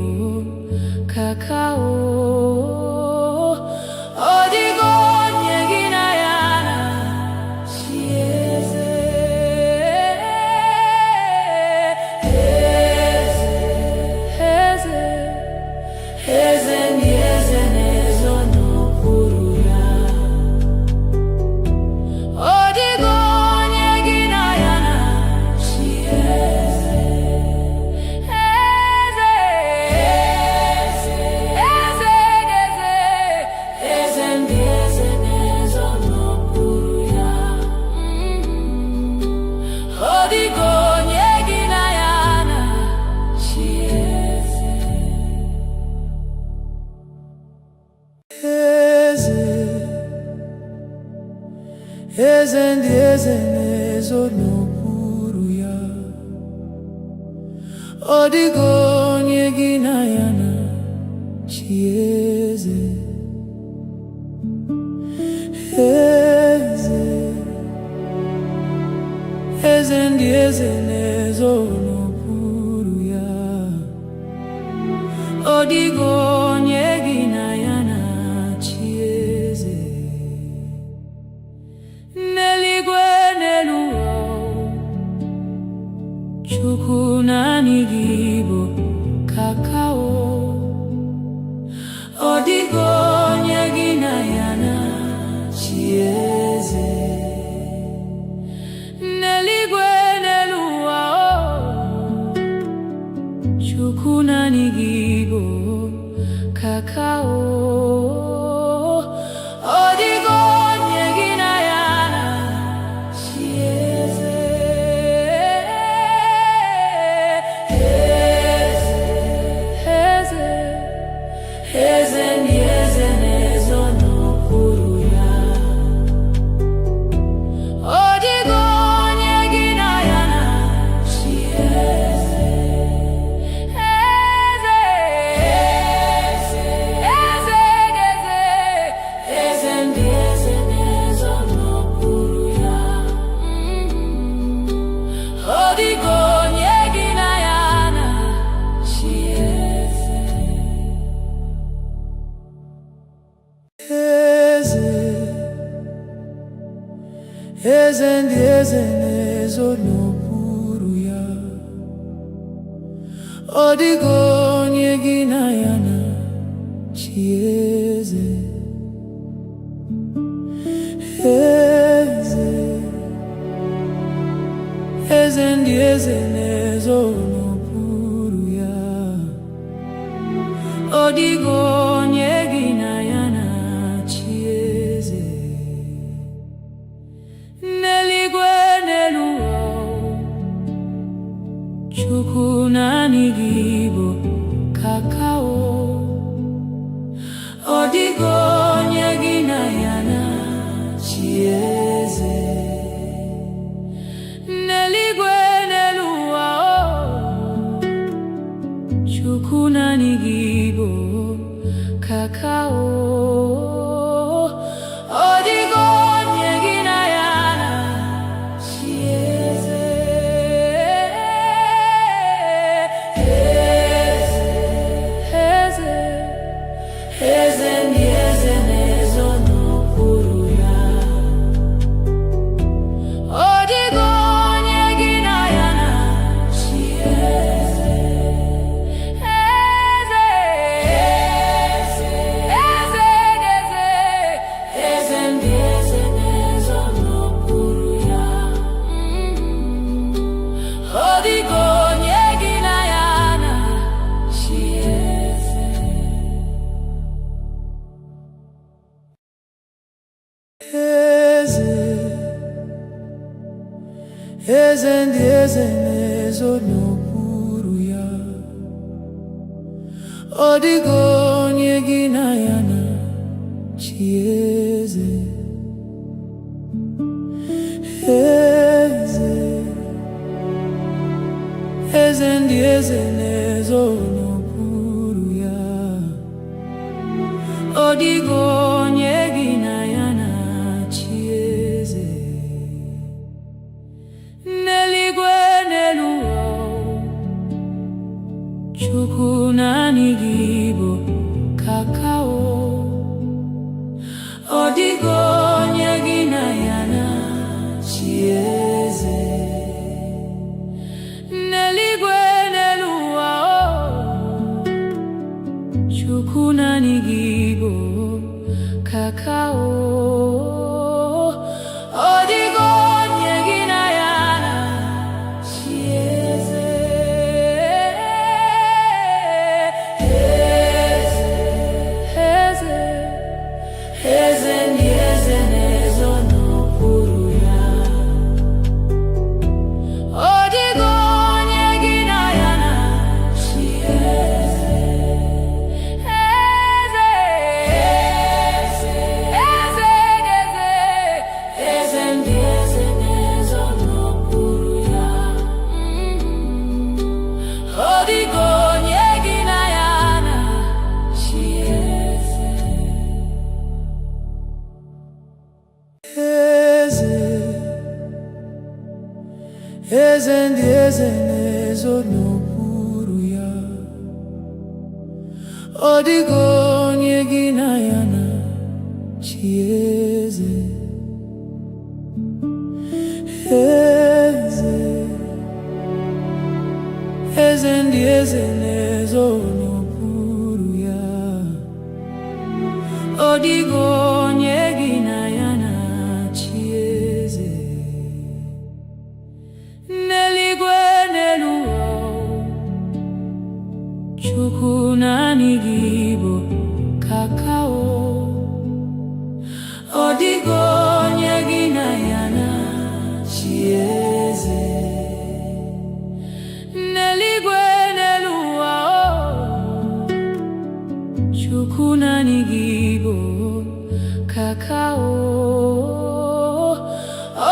ezo n'okpuru ya. Ọ dịghị onye gị na ya na-achị eze. Eze, eze ndị eze na-ezo n'okpuru ya. Ọ dịghị onye gị na ya na-achị eze. N'eluigwe n'elu ụwa, Chukwu naanị gị bụ kakao. Ọ dịghị onye gị na ya na-achị eze. N'eluigwe n'elu ụwa, Chukwu naanị gị bụ kakao. Ọ dịghị onye gị na ya na-achị eze. Eze, eze ndị eze na-ezo n'okpuru ya. Ọ dịghị onye gị na ya na-achị eze. Eze, eze, eze ndị eze na-ezo n'okpuru ya. Ọ dịghị onye gị na ya na-achị eze. Eze, eze ndị eze na-ezo n'okpuru ya. Ọ dịghị onye gị na ya na-achị eze. Eze, eze ndị eze na-ezo n'okpuru ya. Ọ dịghị onye gị na ya na-achị eze. N'eluigwe n'elu ụwa, Chukwu naanị gị bụ kakao. Ọ dịghị onye gị na ya na-achị eze. N'eluigwe n'elu ụwa, Chukwu naanị gị bụ kakao. Ọ dịghị onye gị na ya na-achị eze. Eze, eze ndị eze na-ezo n'okpuru ya. Ọ dịghị onye gị na ya na-achị eze. Eze, eze ndị eze na-ezo n'okpuru ya. Ọ dịghị onye gị na ya na-achị eze. Eze, eze ndị eze na-ezo n'okpuru ya. Ọ dịghị onye gị na ya na-achị eze. Eze, eze ndị eze na-ezo n'okpuru ya. Ọ dịghị onye gị na ya na-achị eze. N'eluigwe n'elu ụwa, Chukwu naanị gị bụ kakao. Ọ dịghị onye gị na ya na-achị eze. N'eluigwe n'elu ụwa, eze ndị eze na-ezo n'okpuru ya. Ọ dịghị onye gị na ya na-achị eze. Eze, eze ndị eze na-ezo n'okpuru ya. Ọ dịghị onye gị na ya na-achị eze. N'eluigwe n'elu ụwa, Chukwu naanị gị bụ kakao. Ọ dịghị onye gị na ya na-achị eze. N'eluigwe n'elu ụwa, Chukwu naanị gị bụ kakao.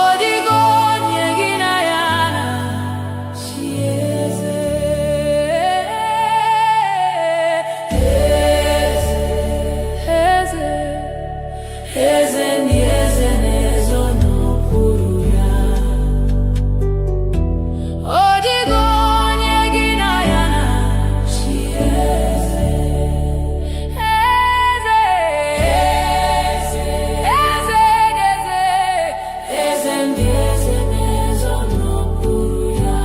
Ọ dịghị onye gị na ya na-achị eze. Eze, eze ndị eze na-ezo n'okpuru ya. Ọ dịghị onye gị na ya na-achị eze. Eze, eze, eze, eze ndị eze na-ezo n'okpuru ya.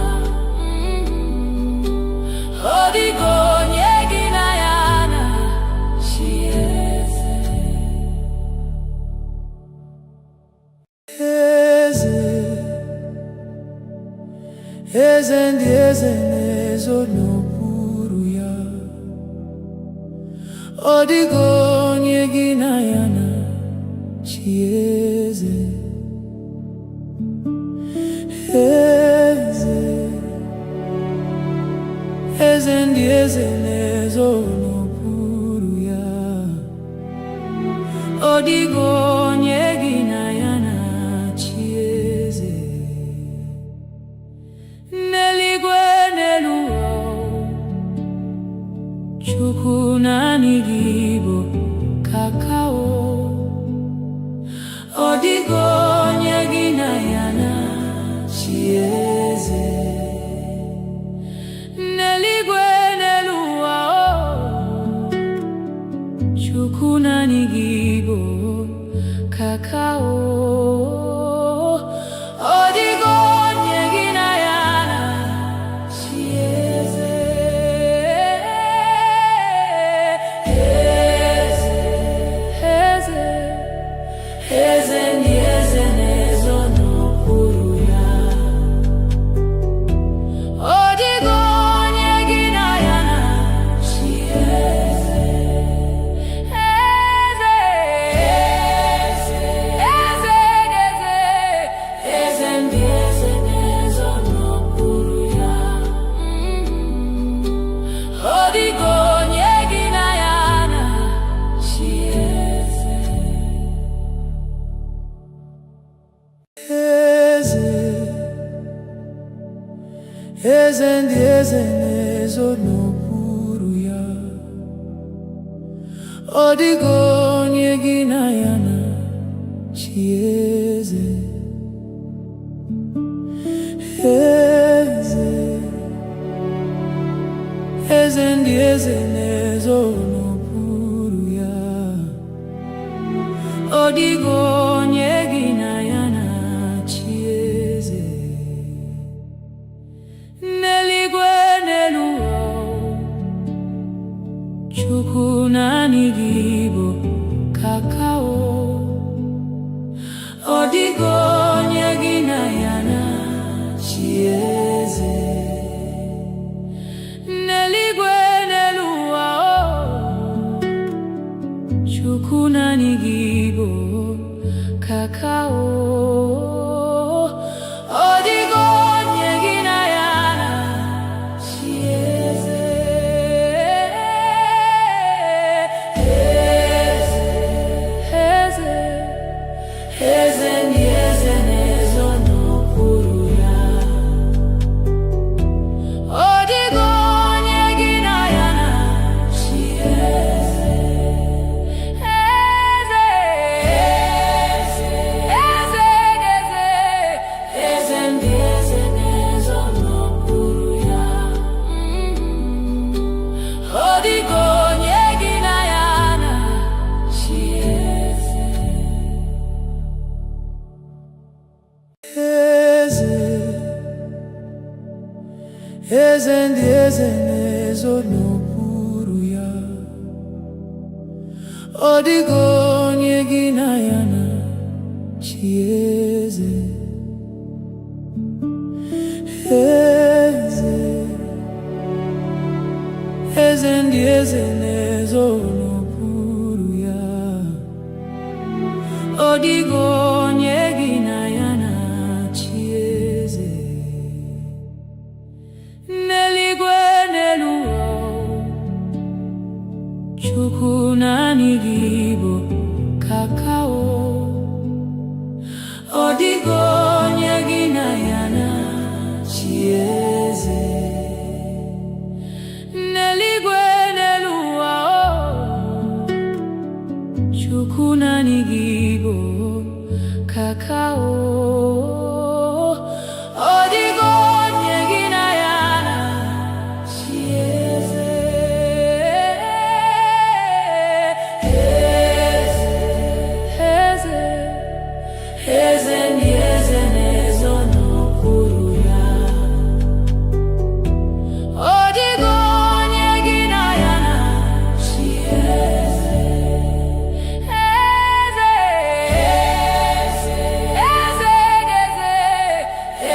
Ọ dịghị onye gị na ya na-achị eze. Eze, eze ndị eze na-ezo n'okpuru ya. Ọ dịghị onye gị na ya na-achị eze. Eze, eze ndị eze na-ezo n'okpuru ya. Ọ dịghị onye gị na ya na-achị eze. N'eluigwe n'elu ụwa, Chukwu naanị gị bụ kakao. Ọ dịghị onye gị na ya na-achị eze. N'eluigwe n'elu ụwa, Chukwu naanị gị bụ kakao. Ọ dịghị onye gị na ya na-achị eze. Eze, eze ndị eze na-ezo n'okpuru ya. Ọ dịghị onye gị na ya na-achị eze. Eze, eze, eze, eze ndị eze na-ezo n'okpuru ya. Ọ dịghị onye gị na ya na-achị eze. Eze, eze ndị eze na-ezo n'okpuru ya. Ọ dịghị onye gị na ya na-achị eze. Eze, eze ndị eze na-ezo n'okpuru ya. Ọ dịghị onye gị na ya na-achị eze. N'eluigwe n'elu ụwa, Chukwu naanị gị bụ kakao. Ọ dịghị onye gị na ya na-achị eze. N'eluigwe n'elu ụwa, Chukwu naanị gị bụ eze ndị eze na-ezo n'okpuru ya. Ọ dịghị onye gị na ya na-achị eze. Eze, eze ndị eze na-ezo n'okpuru ya. Ọ dịghị onye gị na ya na-achị eze. N'eluigwe n'elu ụwa, Chukwu naanị gị bụ kakao. Ọ dịghị onye gị na ya na-achị eze. N'eluigwe n'elu ụwa, Chukwu naanị gị bụ kakao. Ọ dịghị onye gị na ya na-achị eze. Eze, eze ndị eze na-ezo n'okpuru ya. Ọ dịghị onye gị na ya na-achị eze. Eze, eze,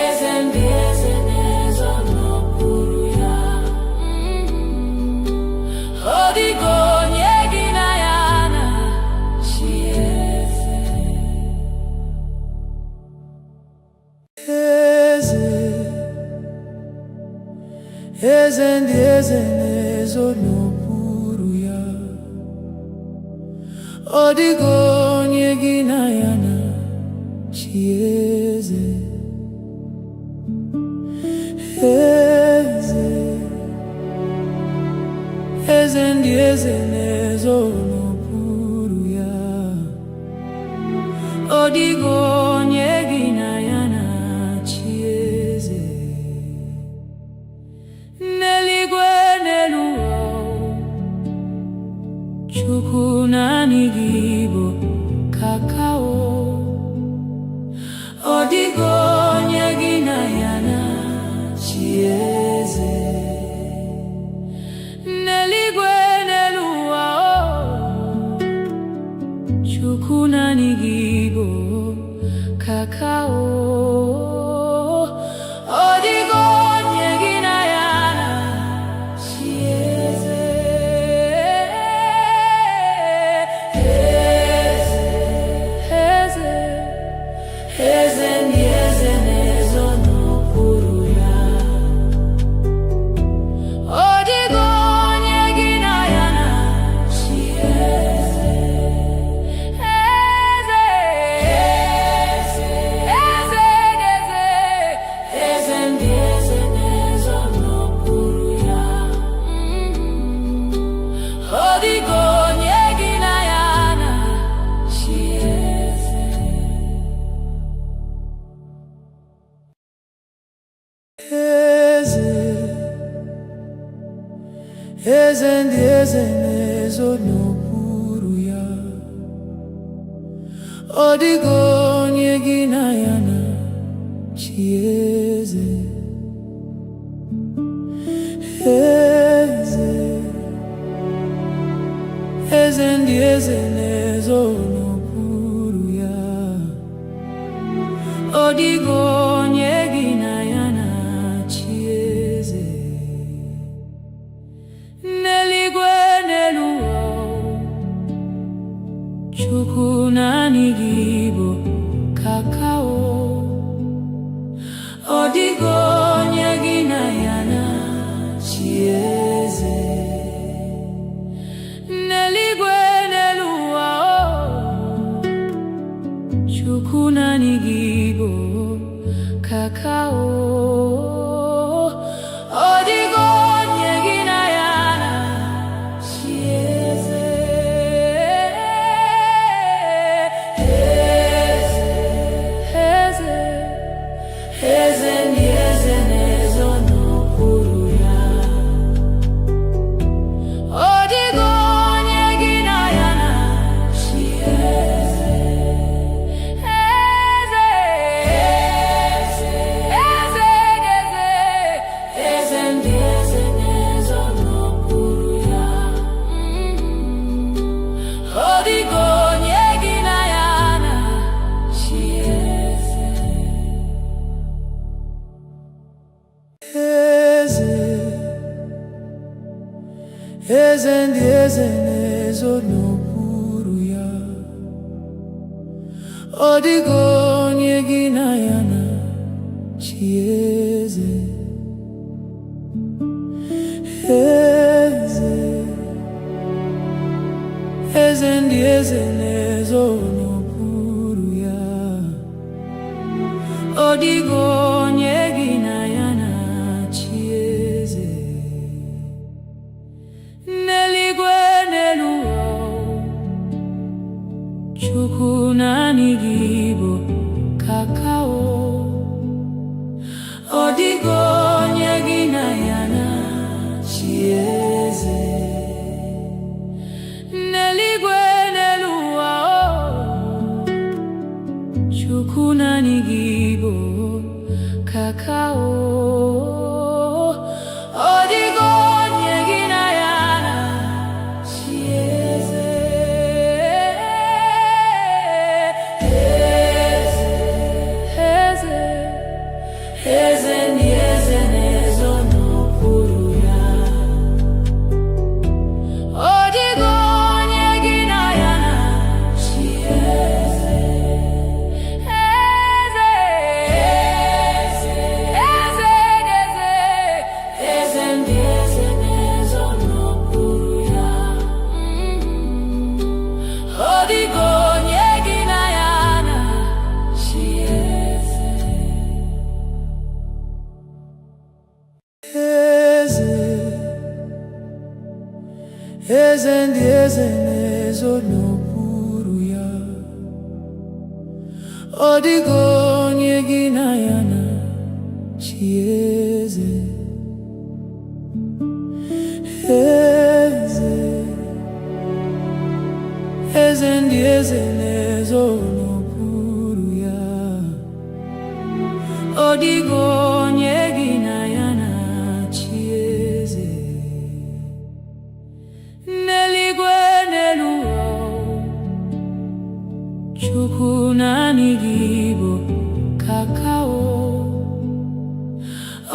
eze ndị eze na-ezo n'okpuru ya. Ọ dịghị onye gị na ya na-achị eze. Eze ndị eze na-ezo n'okpuru ya. Ọ dịghị onye gị na ya na-achị eze. Eze, eze ndị eze na-ezo n'okpuru ya. Ọ dịghị onye gị na ya na-achị eze. N'eluigwe n'elu ụwa, Chukwu naanị gị bụ kakao. Ọ dịghị onye gị na ya na-achị eze. N'eluigwe n'elu ụwa, Chukwu naanị gị bụ kakao. Ọ dịghị onye gị na ya na-achị eze. Eze, eze ndị eze na-ezo n'okpuru ya. Ọ dịghị onye gị na ya na-achị eze. Eze, eze ndị eze na-ezo n'okpuru ya. Ọ dịghị onye gị na ya na-achị eze. Eze, eze ndị eze na-ezo n'okpuru ya. Ọ dịghị onye gị na ya na-achị eze. Eze, eze ndị eze na-ezo n'okpuru ya. Ọ dịghị onye gị na ya na-achị eze. N'eluigwe n'elu ụwa, Chukwu naanị gị bụ kakao. Ọ dịghị onye gị na ya na-achị eze. N'eluigwe n'elu ụwa, Chukwu naanị gị bụ kakao. Ọ dịghị onye gị na ya na-achị eze. Eze, eze ndị eze na-ezo n'okpuru ya. Ọ dịghị onye gị na ya na-achị eze. Eze, eze, eze ndị eze na-ezo n'okpuru ya. Ọ dịghị onye gị na ya na-achị eze. Eze, eze ndị eze na-ezo n'okpuru ya. Ọ dịghị onye gị na ya na-achị eze. N'eluigwe n'elu ụwa, Chukwu naanị gị bụ kakao. Ọ dịghị onye gị na ya na-achị eze. N'eluigwe n'elu ụwa, Chukwu naanị gị bụ kakao. Ọ dịghị onye gị na ya na-achị eze. Eze, eze ndị eze na-ezo n'okpuru ya. Ọ dịghị onye gị na ya na-achị eze. Eze, eze, eze ndị eze na-ezo n'okpuru ya. Ọ dịghị onye gị na ya na-achị eze. Eze ndị eze na-ezo n'okpuru ya. Ọ dịghị onye gị na ya na-achị eze. Eze, eze ndị eze na-ezo n'okpuru ya. Ọ dịghị onye gị na ya na-achị eze. N'eluigwe n'elu ụwa, Chukwu naanị gị bụ kakao.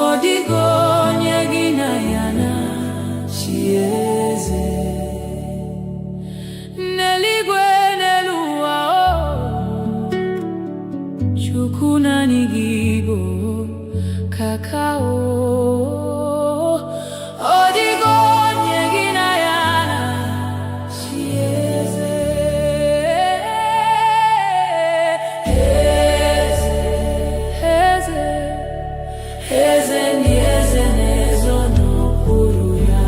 Ọ dịghị onye gị na ya na-achị eze. N'eluigwe n'elu ụwa, Chukwu naanị gị bụ kakao. Ọ dịghị onye gị na ya na-achị eze. Eze, eze ndị eze na-ezo n'okpuru ya.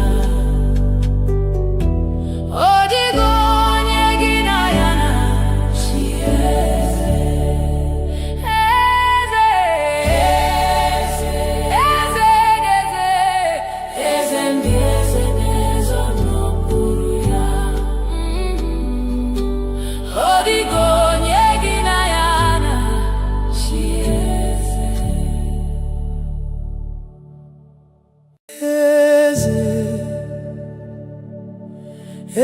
Ọ dịghị onye gị na ya na-achị eze. Eze, eze, eze ndị eze na-ezo n'okpuru ya. Ọ dịghị onye gị na ya na-achị eze. Eze,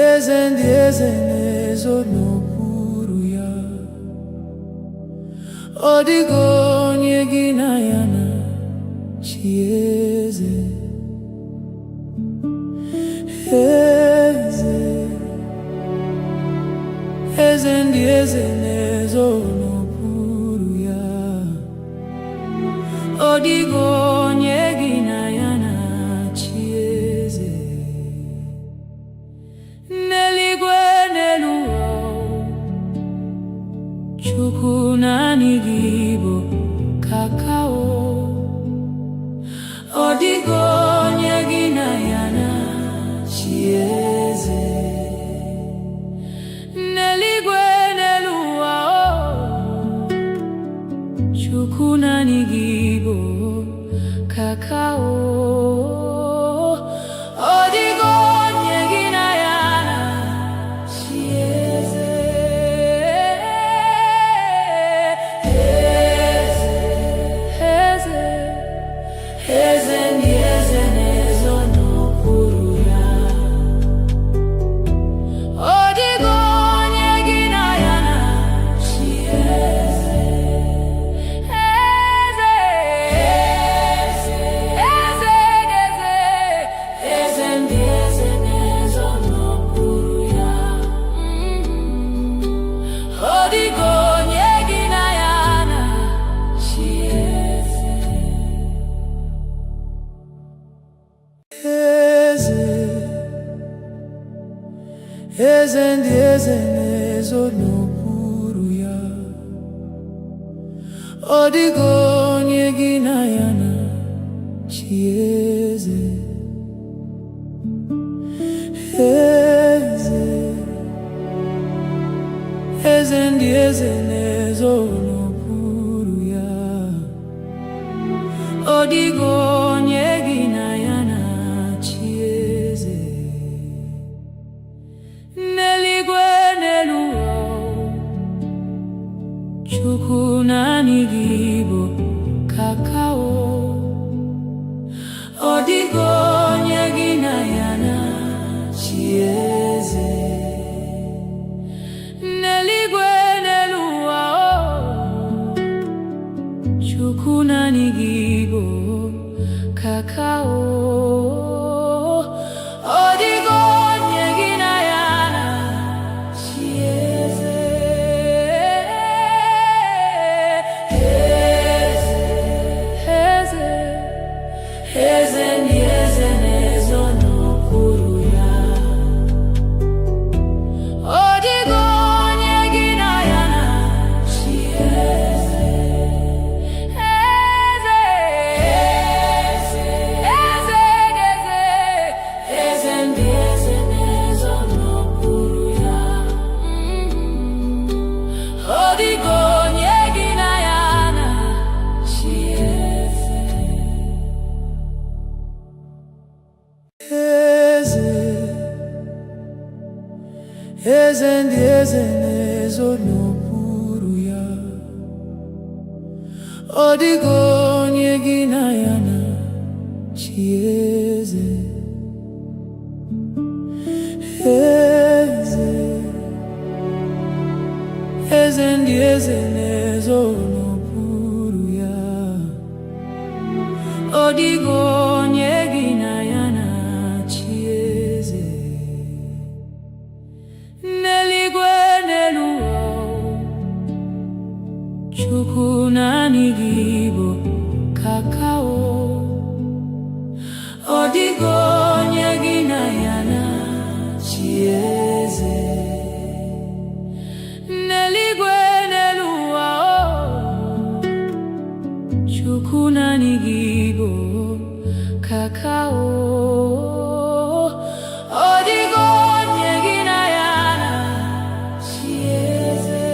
eze ndị eze na-ezo n'okpuru ya. Ọ dịghị onye gị na ya na-achị eze. Eze, eze ndị eze na-ezo n'okpuru ya. Ọ dịghị onye gị na ya na-achị eze. N'eluigwe n'elu ụwa, Chukwu naanị gị bụ kakao. Ọ dịghị onye gị na ya na-achị eze. N'eluigwe n'elu ụwa, Chukwu naanị gị bụ kakao. Ọ dịghị onye gị na ya na-achị eze. Eze, eze ndị eze na-ezo n'okpuru ya. Ọ dịghị onye gị na ya na-achị eze. Eze, eze na-ezo n'okpuru ya. Ọ dịghị onye gị na ya na-achị eze. Eze, eze ndị eze na-ezo n'okpuru ya. Ọ dịghị onye gị na ya na-achị eze. N'eluigwe n'elu ụwa, Chukwu naanị gị bụ kakao. Ọ dịghị onye gị na ya na-achị eze. N'eluigwe n'elu ụwa, Chukwu naanị gị bụ kakao. Ọ dịghị onye gị na ya na-achị eze. Eze, eze ndị eze na-ezo n'okpuru ya. Ọ dịghị onye gị na ya na-achị eze. Eze, eze, eze ndị eze na-ezo n'okpuru ya. Ọ dịghị onye gị na ya na-achị eze. Eze, eze ndị eze na-ezo n'okpuru ya. Ọ dịghị onye gị na ya na-achị eze. Eze, eze ndị eze na-ezo n'okpuru ya. Ọ dịghị onye gị na ya na-achị eze. N'eluigwe n'elu ụwa, Chukwu naanị gị bụ kakao. Ọ dịghị onye gị na ya na-achị eze. N'eluigwe n'elu ụwa, Chukwu naanị gị bụ kakao. Ọ dịghị onye gị na ya na-achị eze.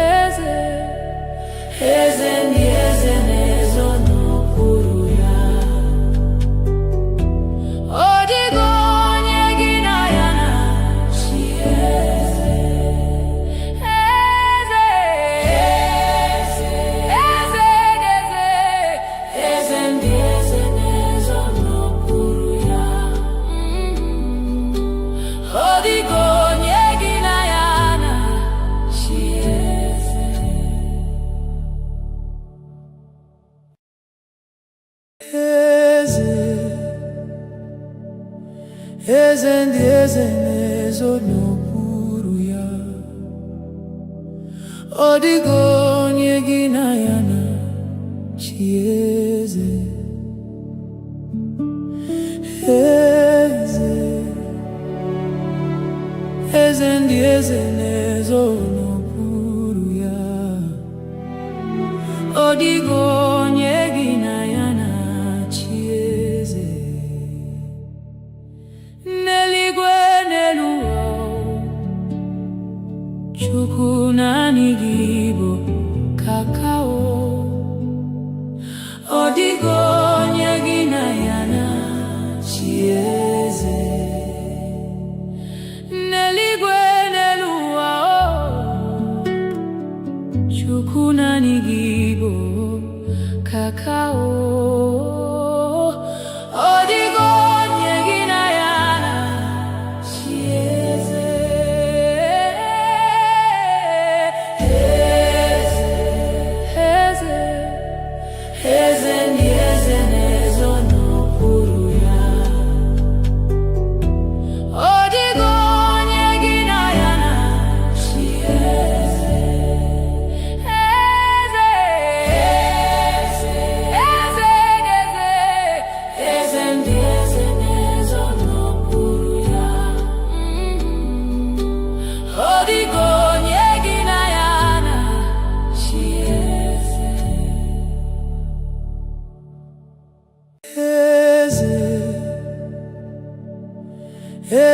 Eze, eze ndị eze na-ezo n'okpuru ya. Ọ dịghị onye gị na ya na-achị eze. Eze, eze ndị eze na-ezo n'okpuru ya. Ọ dịghị onye gị na ya na-achị eze. Eze, eze ndị eze na-ezo n'okpuru ya. Ọ dịghị onye gị na ya na-achị eze. Eze, eze ndị eze na-ezo n'okpuru ya. Ọ dịghị onye gị na ya na-achị eze. N'eluigwe n'elu ụwa, Chukwu naanị gị bụ kakao. Ọ dịghị onye gị na ya na-achị eze. N'eluigwe n'elu ụwa, Chukwu naanị gị bụ kakao. Ọ dịghị onye gị na ya na-achị eze. Eze, eze ndị eze na-ezo n'okpuru ya. Ọ dịghị onye gị na ya na-achị eze. Eze, eze,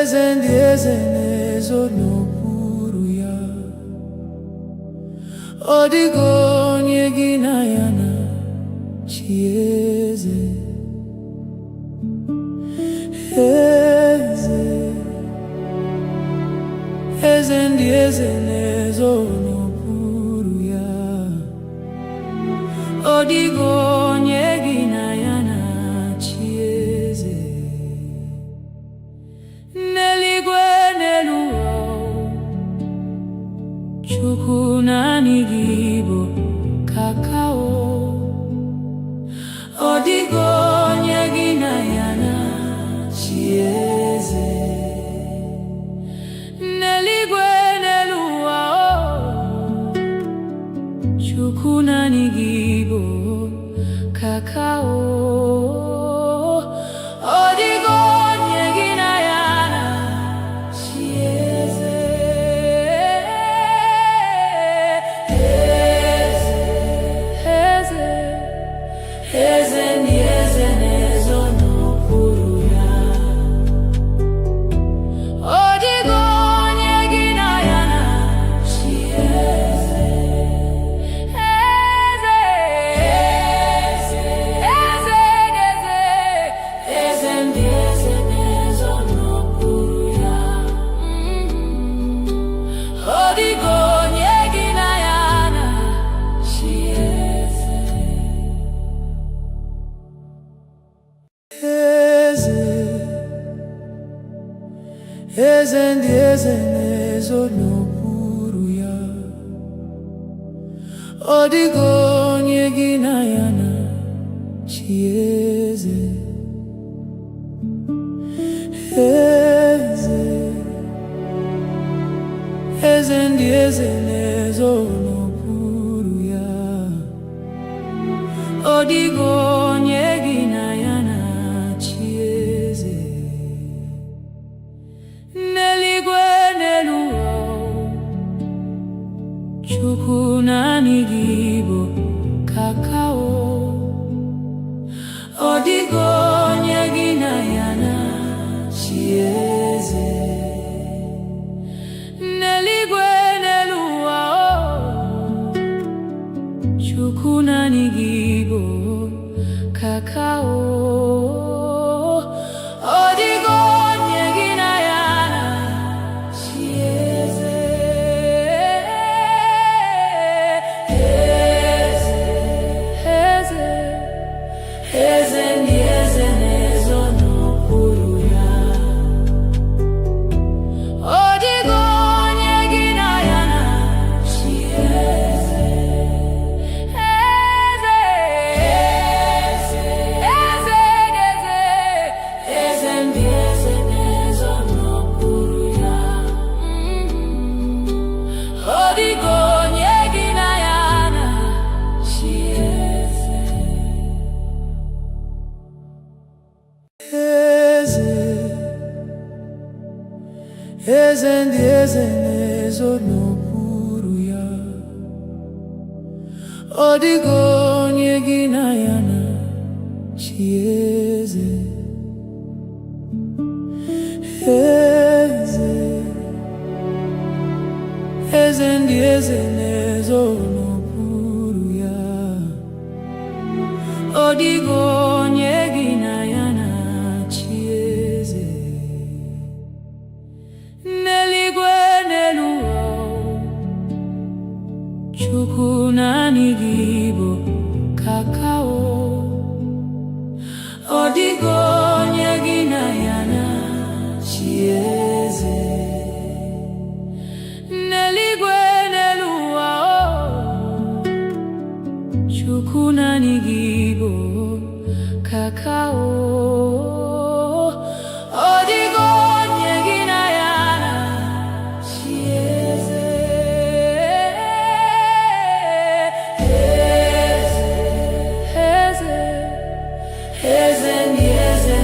eze ndị eze na-ezo n'okpuru ya. Ọ dịghị onye gị na ya na-achị eze. Eze, eze ndị eze na-ezo n'okpuru ya. Ọ dịghị onye gị na ya na-achị eze. N'eluigwe n'elu ụwa, Chukwu naanị gị bụ kakao. Ọ dịghị onye gị na ya na-achị eze. N'eluigwe n'elu ụwa, Chukwu naanị gị bụ kakao. Ọ dịghị onye gị na ya na-achị eze. Eze, eze ndị eze na-ezo n'okpuru ya. Ọ dịghị onye gị na ya na-achị eze. Eze, eze, eze, eze ndị eze na-ezo n'okpuru ya. Ọ dịghị onye gị na ya na-achị eze. Eze, eze ndị eze na-ezo n'okpuru ya. Ọ dịghị onye gị na ya na-achị eze. Eze, eze ndị eze na-ezo n'okpuru ya. Ọ dịghị onye gị na ya na-achị eze. N'eluigwe n'elu ụwa, Chukwu naanị gị bụ kakao. Ọ dịghị onye gị na ya na-achị eze. N'eluigwe n'elu ụwa, Chukwu naanị gị bụ kakao. Ọ dịghị onye gị na ya na-achị eze. Eze, eze ndị eze na-ezo n'okpuru ya. Ọ dịghị onye gị na ya na-achị eze. Eze, eze, eze, eze ndị eze na-ezo n'okpuru ya. Ọ dịghị onye gị na ya na-achị eze. Eze, eze ndị eze na-ezo n'okpuru ya. Ọ dịghị onye gị na ya na-achị eze. Eze, eze ndị eze na-ezo n'okpuru ya. Ọ dịghị onye gị na ya na-achị eze. N'eluigwe n'elu ụwa, Chukwu naanị gị bụ kakao. Ọ dịghị onye gị na ya na-achị eze. N'eluigwe n'elu ụwa, Chukwu naanị gị bụ kakao. Ọ dịghị onye gị na ya na-achị eze. Eze, eze, eze ndị eze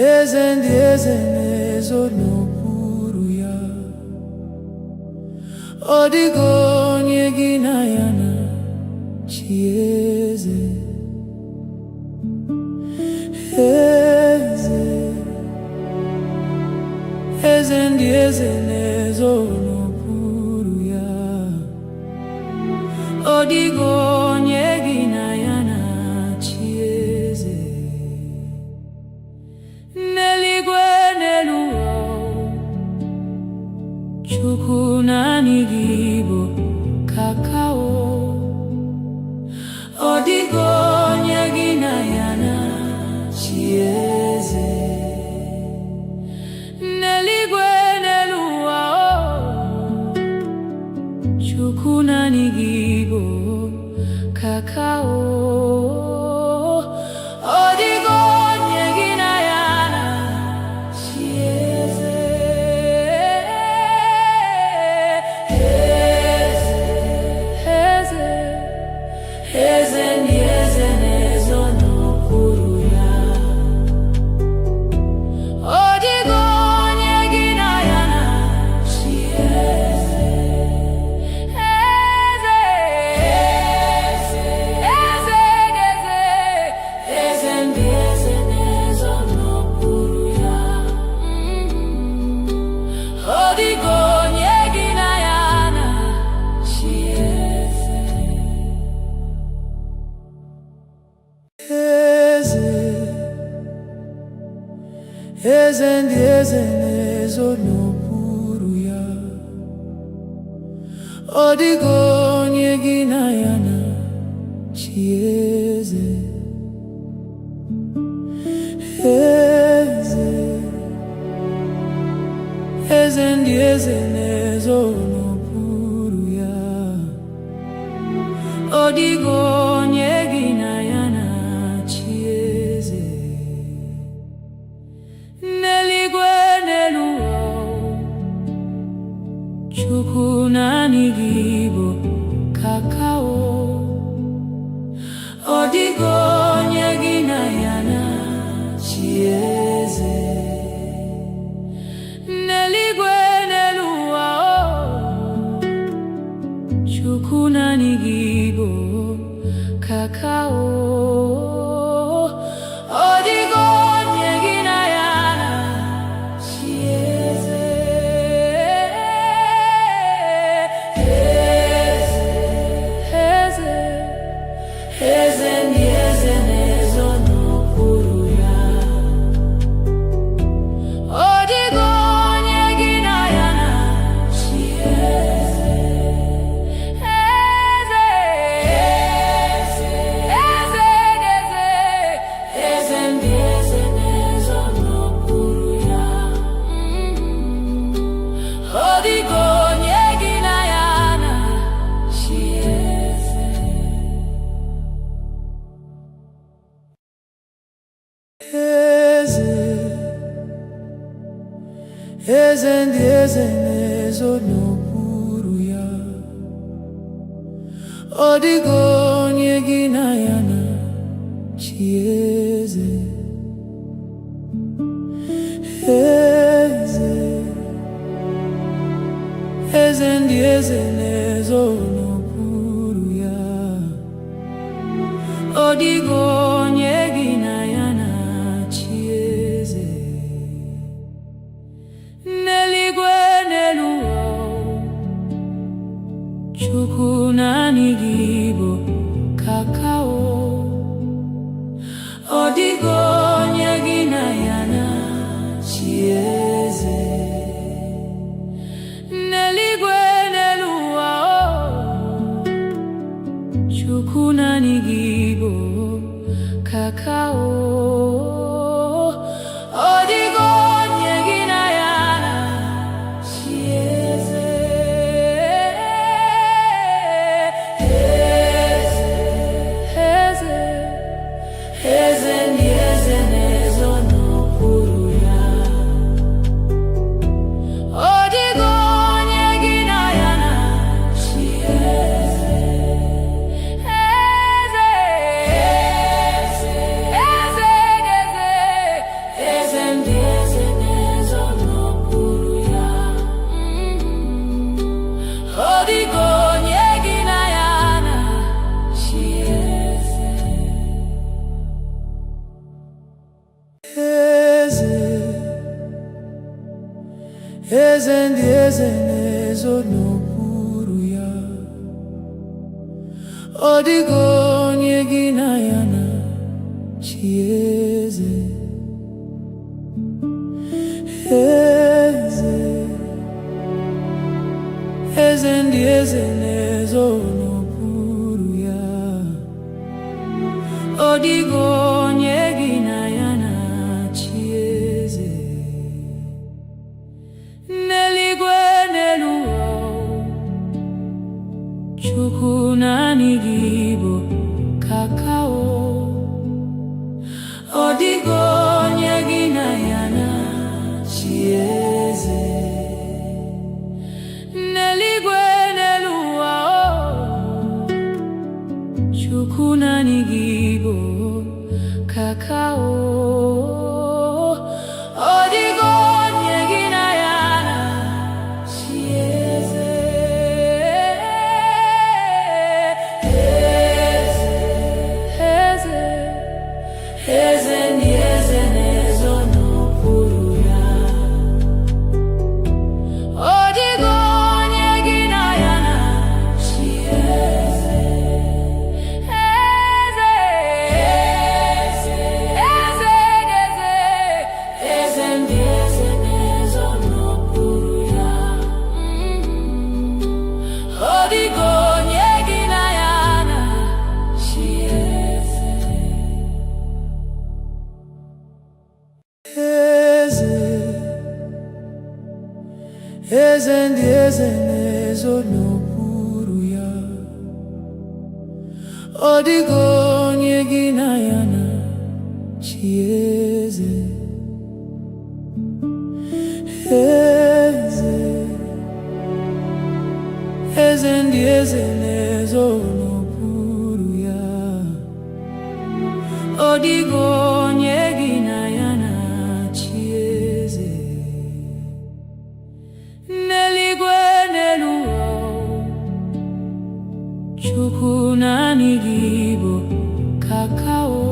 eze ndị eze na-ezo n'okpuru ya. Ọ dịghị onye gị na ya na-achị eze. Eze, eze ndị eze na-ezo n'okpuru ya. Ọ dịghị onye gị na ya na-achị eze. N'eluigwe n'elu ụwa, Chukwu naanị gị bụ kakao. Ọ dịghị onye gị na ya na-achị eze. N'eluigwe n'elu ụwa, Chukwu naanị gị bụ kakao. Ọ dịghị onye gị na ya na-achị eze. Eze, eze ndị eze na-ezo n'okpuru ya. Ọ dịghị onye gị na ya na-achị eze. Eze, eze, eze ndị eze na-ezo n'okpuru ya. Ọ dịghị onye gị na ya na-achị eze. Eze ndị eze na-ezo n'okpuru ya. Ọ dịghị onye gị na ya na-achị eze. Eze, eze ndị eze na-ezo n'okpuru ya. Ọ dịghị onye gị na ya na-achị eze. N'eluigwe n'elu ụwa, Chukwu naanị gị bụ kakao. Ọ dịghị onye gị na ya na-achị eze. N'eluigwe n'elu ụwa, Chukwu naanị gị bụ kakao. Ọ dịghị onye gị na ya na-achị eze. Eze, eze ndị eze na-ezo n'okpuru ya. Ọ dịghị onye gị na ya na-achị eze. Eze, eze ndị eze na-ezo n'okpuru ya. Ọ dịghị onye gị na ya na-achị eze. Eze, eze ndị eze na-ezo n'okpuru ya. Ọ dịghị onye gị na ya na-achị eze. Eze, eze ndị eze na-ezo n'okpuru ya. Ọ dịghị onye gị na ya na-achị eze. N'eluigwe n'elu ụwa, Chukwu naanị gị bụ kakao. Ọ dịghị onye gị na ya na-achị eze. N'eluigwe n'elu ụwa, Chukwu naanị gị bụ ndị eze na-ezo n'okpuru ya. Ọ dịghị onye gị na ya na-achị eze. Eze, eze ndị eze na-ezo n'okpuru ya. Ọ dịghị onye gị na ya na-achị eze. N'eluigwe n'elu ụwa, Chukwu naanị gị bụ kakao. Ọ dịghị onye gị na ya na-achị eze. N'eluigwe n'elu ụwa, Chukwu naanị gị bụ kakao. Ọ dịghị onye gị na ya na-achị eze. Eze, eze ndị eze na-ezo n'okpuru ya. Ọ dịghị onye gị na ya na-achị eze. Eze, eze, eze, eze ndị eze na-ezo n'okpuru ya. Ọ dịghị onye gị na ya na-achị eze. Eze, eze ndị eze na-ezo n'okpuru ya. Ọ dịghị onye gị na ya na-achị eze. Eze, eze ndị eze na-ezo n'okpuru ya. Ọ dịghị onye gị na ya na-achị eze. N'eluigwe n'elu ụwa, Chukwu naanị gị bụ kakao.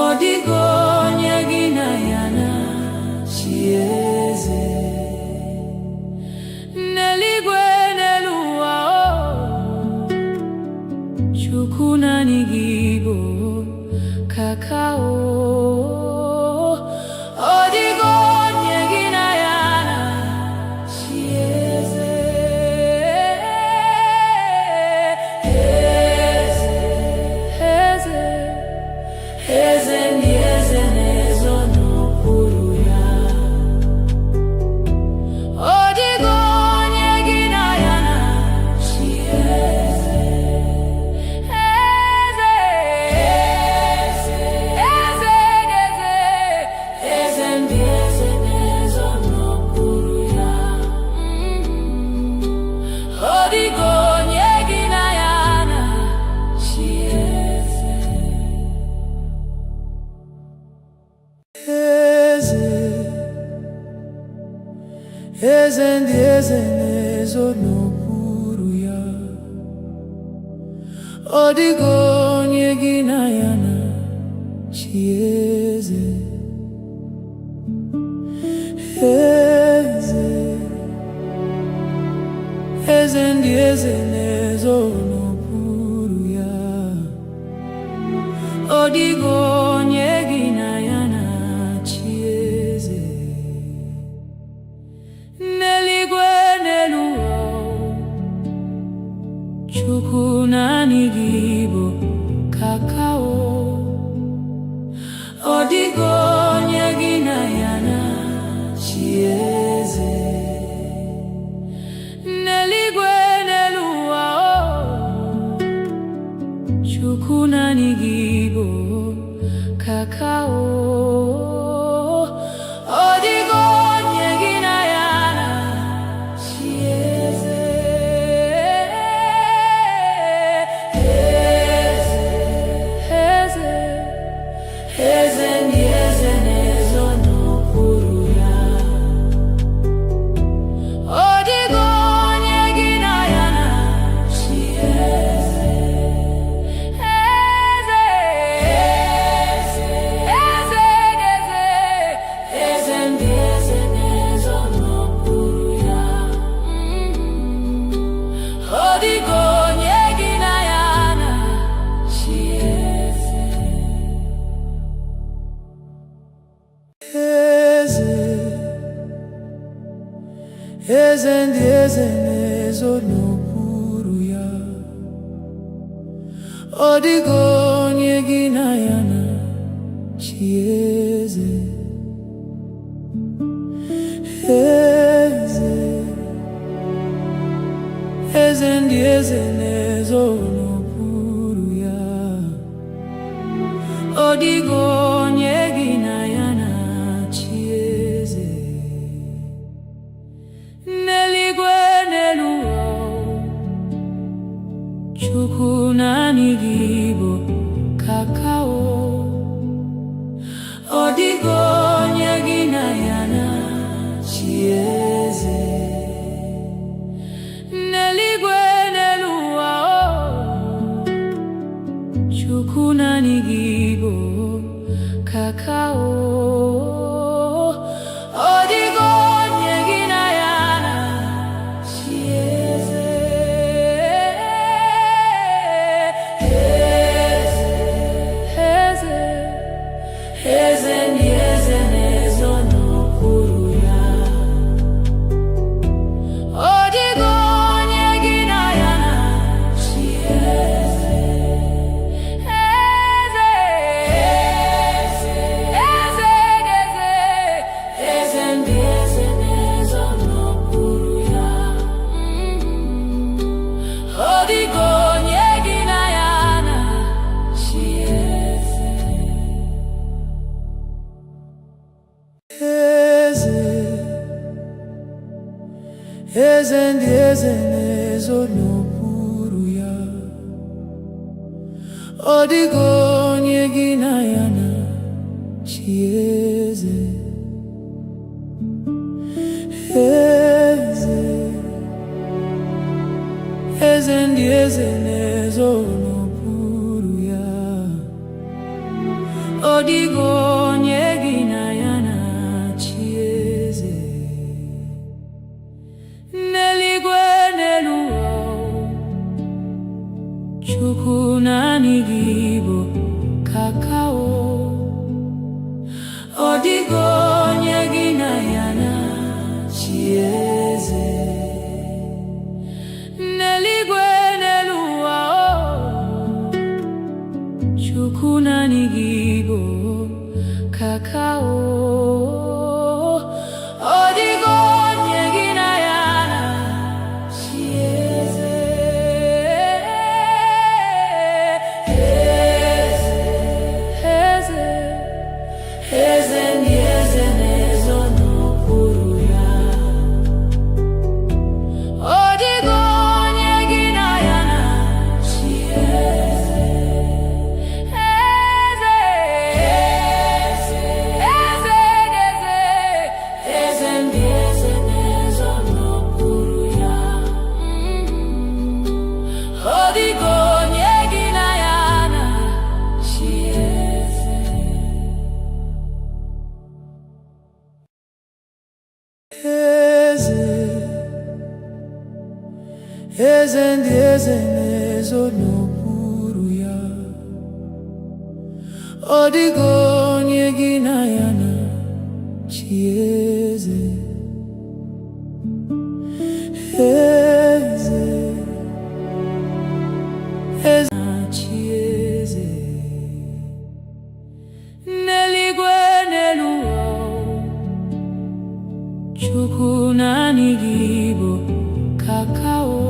Ọ dịghị onye gị na ya na-achị eze. N'eluigwe n'elu ụwa, Chukwu naanị gị bụ kakao. Ọ dịghị onye gị na ya na-achị eze. Eze, eze ndị eze na-ezo n'okpuru ya. Ọ dịghị onye gị na ya na-achị eze. Eze, eze, eze, eze ndị eze na-ezo n'okpuru ya. Ọ dịghị onye gị na ya na-achị eze. Eze, eze ndị eze na-ezo n'okpuru ya. Ọ dịghị onye gị na ya na-achị eze. Eze, eze ndị eze na-ezo n'okpuru ya. Ọ dịghị onye gị na ya na-achị eze. N'eluigwe n'elu ụwa, Chukwu naanị gị bụ kakao. Ọ dịghị onye gị na ya na-achị eze. N'eluigwe n'elu ụwa, Chukwu naanị gị bụ kakao. Ọ dịghị onye gị na ya na-achị eze. eze ndị eze na-ezo n'okpuru ya. Ọ dịghị onye gị na ya na-achị eze. Eze, eze ndị eze na-ezo n'okpuru ya. Ọ dịghị onye gị na ya na-achị eze. N'eluigwe n'elu ụwa, Chukwu naanị gị bụ kakao. Ọ dịghị onye gị na ya na-achị eze. N'eluigwe n'elu ụwa, Chukwu naanị gị bụ kakao. Ọ dịghị onye gị na ya na-achị eze. Eze, eze ndị eze na-ezo n'okpuru ya. Ọ dịghị onye gị na ya na-achị eze. Eze, eze, eze ndị eze na-ezo n'okpuru ya. Ọ dịghị onye gị na ya na-achị eze. Eze ndị eze na-ezo n'okpuru ya. Ọ dịghị onye gị na ya na-achị eze. Eze, eze ndị eze na-ezo n'okpuru ya. Ọ dịghị onye gị na ya na-achị eze. N'eluigwe n'elu ụwa, Chukwu naanị gị bụ kakao. Ọ dịghị onye gị na ya na-achị eze. N'eluigwe n'elu ụwa, Chukwu naanị gị bụ kakao. Ọ dịghị onye gị na ya na-achị eze. Eze, eze ndị eze na-ezo n'okpuru ya. Ọ dịghị onye gị na ya na-achị eze. Eze, eze ndị eze na-ezo n'okpuru ya. Ọ dịghị onye gị na ya na-achị eze. Eze, eze ndị eze na-ezo n'okpuru ya. Ọ dịghị onye gị na ya na-achị eze. Eze, eze na-achị eze. N'eluigwe n'elu ụwa, Chukwu naanị gị bụ kakao.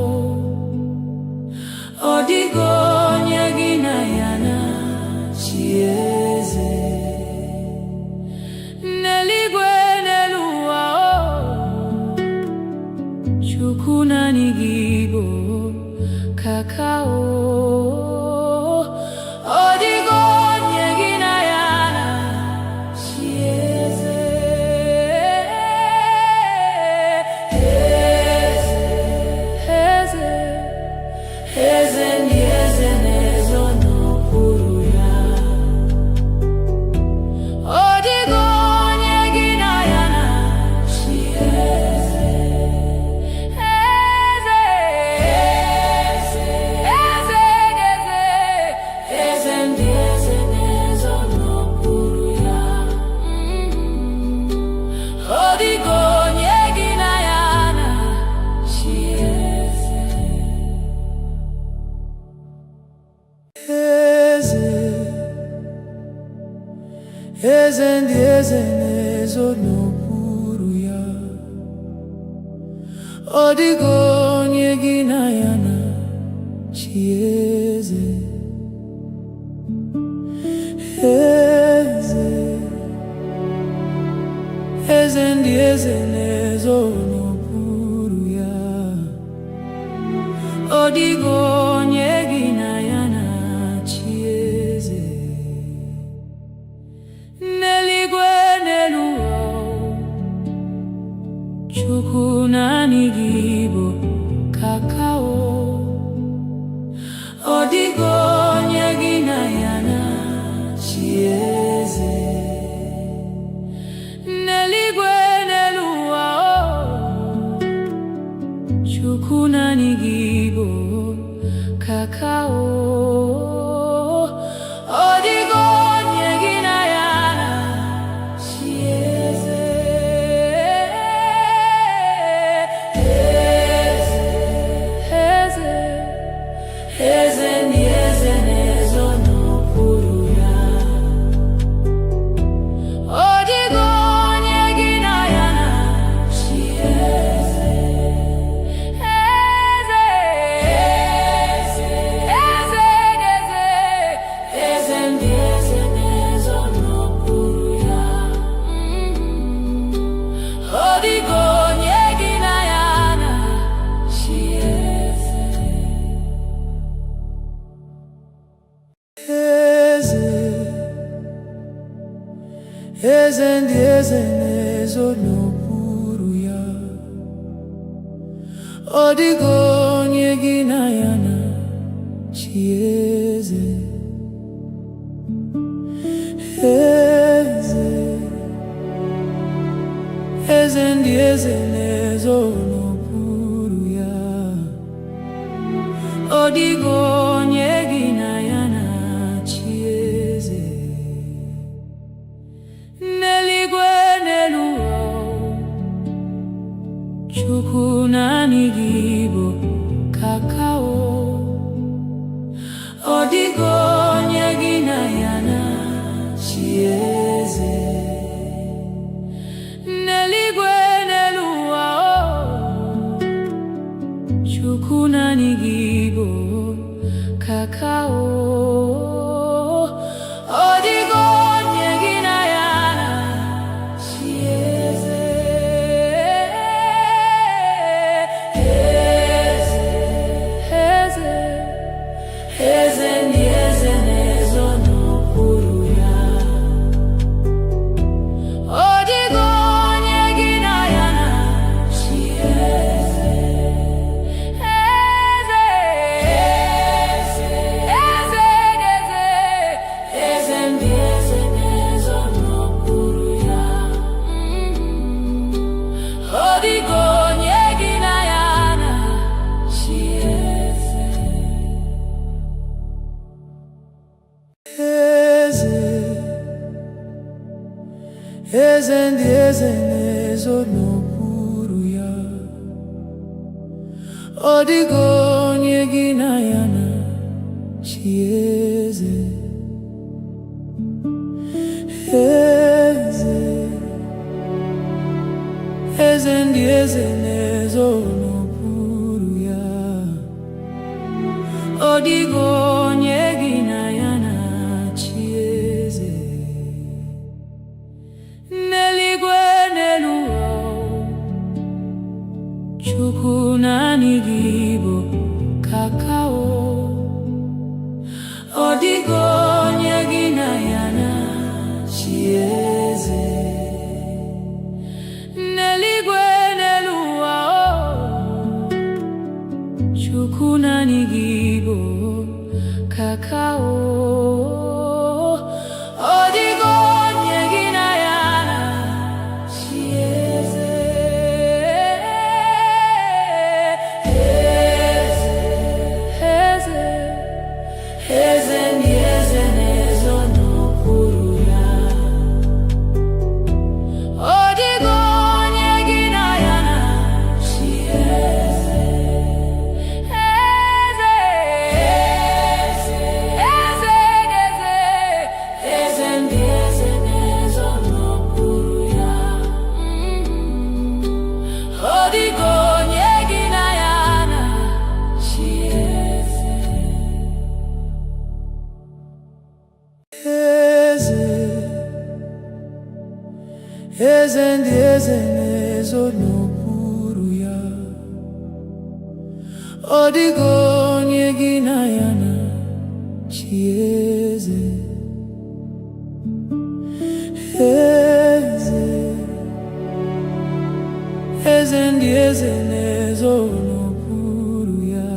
Ọ dịghị onye gị na ya na-achị eze. N'eluigwe n'elu ụwa, Chukwu naanị gị bụ kakao. Ọ dịghị onye gị na ya na-achị eze. Eze, eze ndị eze na-ezo n'okpuru ya. Ọ dịghị onye gị na ya na-achị eze. Eze, eze, eze ndị eze na-ezo n'okpuru ya. Ọ dịghị onye gị na ya na-achị eze. Eze, eze ndị eze na-ezo n'okpuru ya. Ọ dịghị onye gị na ya na-achị eze. N'eluigwe n'elu ụwa, Chukwu naanị gị bụ kakao. Ọ dịghị onye gị na ya na-achị eze. N'eluigwe n'elu ụwa, Chukwu naanị gị bụ kakao. Ọ dịghị onye gị na ya na-achị eze. Eze, eze ndị eze na-ezo n'okpuru ya. Ọ dịghị onye gị na ya na-achị eze. Eze, eze, eze, eze ndị eze na-ezo n'okpuru ya. Ọ dịghị onye gị na ya na-achị eze. Eze, eze ndị eze na-ezo n'okpuru ya. Ọ dịghị onye gị na ya na-achị eze. Eze, eze ndị eze na-ezo n'okpuru ya. Ọ dịghị onye gị na ya na-achị eze. N'eluigwe n'elu ụwa, Chukwu naanị gị bụ kakao. Ọ dịghị onye gị na ya na-achị eze. N'eluigwe n'elu ụwa, Chukwu naanị gị bụ kakao. Ọ dịghị onye gị na ya na-achị eze. Eze, eze ndị eze na-ezo n'okpuru ya. Ọ dịghị onye gị na ya na-achị eze. Eze, eze, eze, eze ndị eze na-ezo n'okpuru ya. Ọ dịghị onye gị na ya na-achị eze. Eze, eze ndị eze na-ezo n'okpuru ya. Ọ dịghị onye gị na ya na-achị eze. Eze, eze ndị eze na-ezo n'okpuru ya. Ọ dịghị onye gị na ya na-achị eze. N'eluigwe n'elu ụwa, Chukwu naanị gị bụ kakao. Ọ dịghị onye gị na ya na-achị eze. N'eluigwe n'elu ụwa, Chukwu naanị gị bụ kakao. Ọ dịghị onye gị na ya na-achị eze. Eze, eze, eze ndị eze eze ndị eze na-ezo n'okpuru ya. Ọ dịghị onye gị na ya na-achị eze. Eze, eze ndị eze na-ezo n'okpuru ya.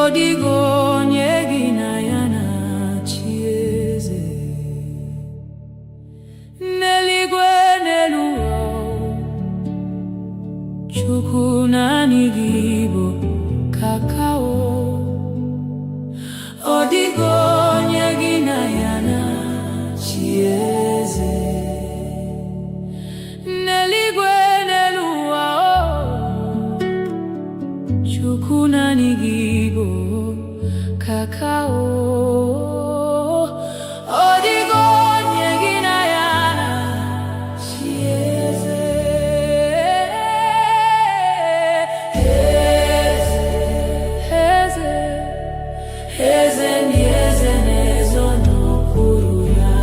Ọ dịghị onye gị na ya na-achị eze. N'eluigwe n'elu ụwa, Chukwu naanị gị bụ kakao. Ọ dịghị onye gị na ya na-achị eze. N'eluigwe n'elu ụwa, Chukwu naanị gị bụ kakao. Ọ dịghị onye gị na ya na-achị eze. Eze, eze ndị eze na-ezo n'okpuru ya.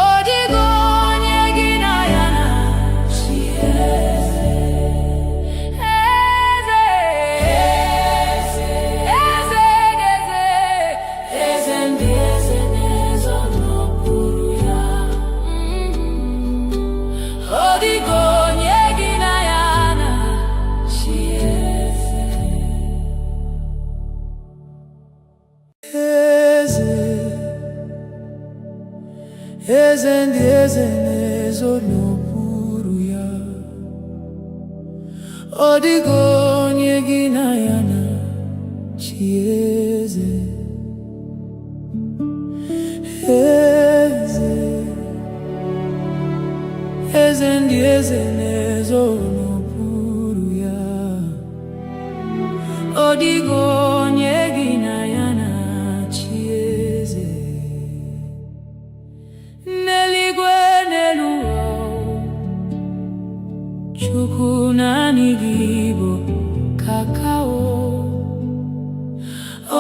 Ọ dịghị onye gị na ya na-achị eze. Eze, eze, eze ndị eze na-ezo n'okpuru ya. Ọ dịghị onye gị na ya na-achị eze. Eze ndị eze na-ezo n'okpuru ya. Ọ dịghị onye gị na ya na-achị eze. Eze, eze ndị eze na-ezo n'okpuru ya. Ọ dịghị onye gị na ya na-achị eze. N'eluigwe n'elu ụwa, Chukwu naanị gị bụ kakao.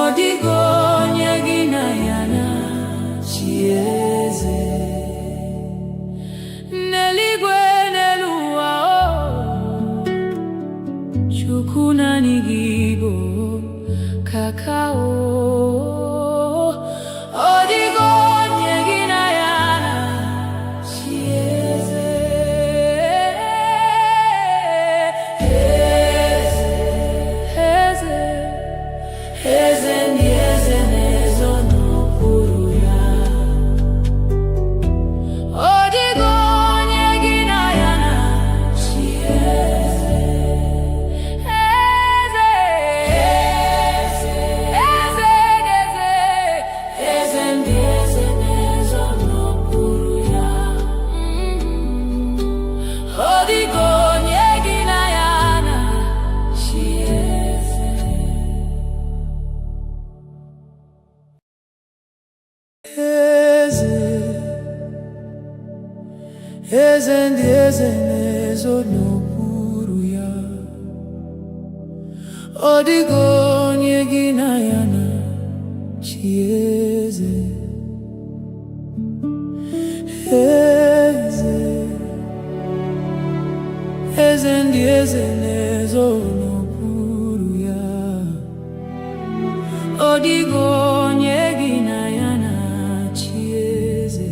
Ọ dịghị onye gị na ya na-achị eze. N'eluigwe n'elu ụwa, Chukwu naanị gị bụ kakao. Ọ dịghị onye gị na ya na-achị eze. Eze, eze ndị eze na-ezo n'okpuru ya. Ọ dịghị onye gị na ya na-achị eze. Eze, eze ndị eze na-ezo n'okpuru ya. Ọ dịghị onye gị na ya na-achị eze. Eze, eze ndị eze na-ezo n'okpuru ya. Ọ dịghị onye gị na ya na-achị eze. Eze, eze ndị eze na-ezo n'okpuru ya. Ọ dịghị onye gị na ya na-achị eze.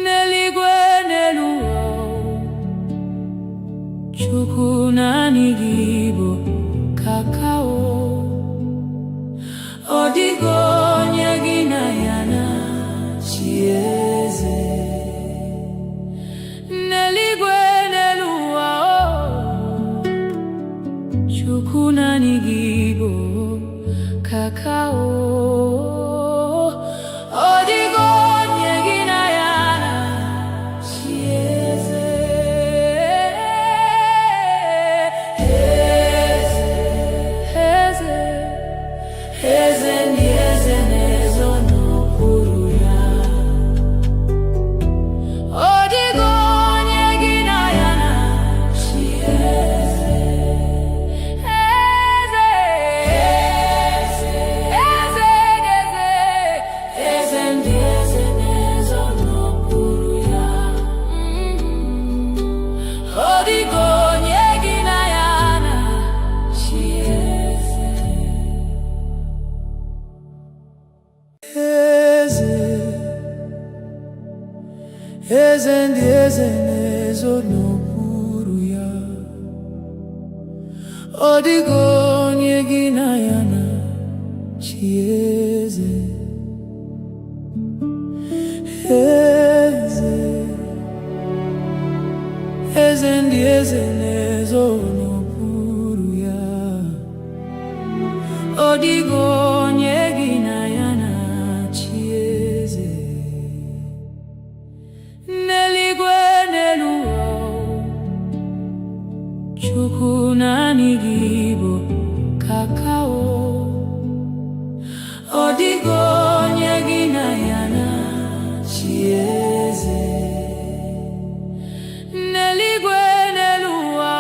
N'eluigwe n'elu ụwa, Chukwu naanị gị bụ kakao. Ọ dịghị onye gị na ya na-achị eze. N'eluigwe n'elu ụwa, Chukwu naanị gị bụ eze ndị eze na-ezo n'okpuru ya. Ọ dịghị onye gị na ya na-achị eze. Eze, eze ndị eze na-ezo n'okpuru ya. Ọ dịghị onye gị na ya na-achị eze. N'eluigwe n'elu ụwa, Chukwu naanị gị bụ kakao. Ọ dịghị onye gị na ya na-achị eze. N'eluigwe n'elu ụwa,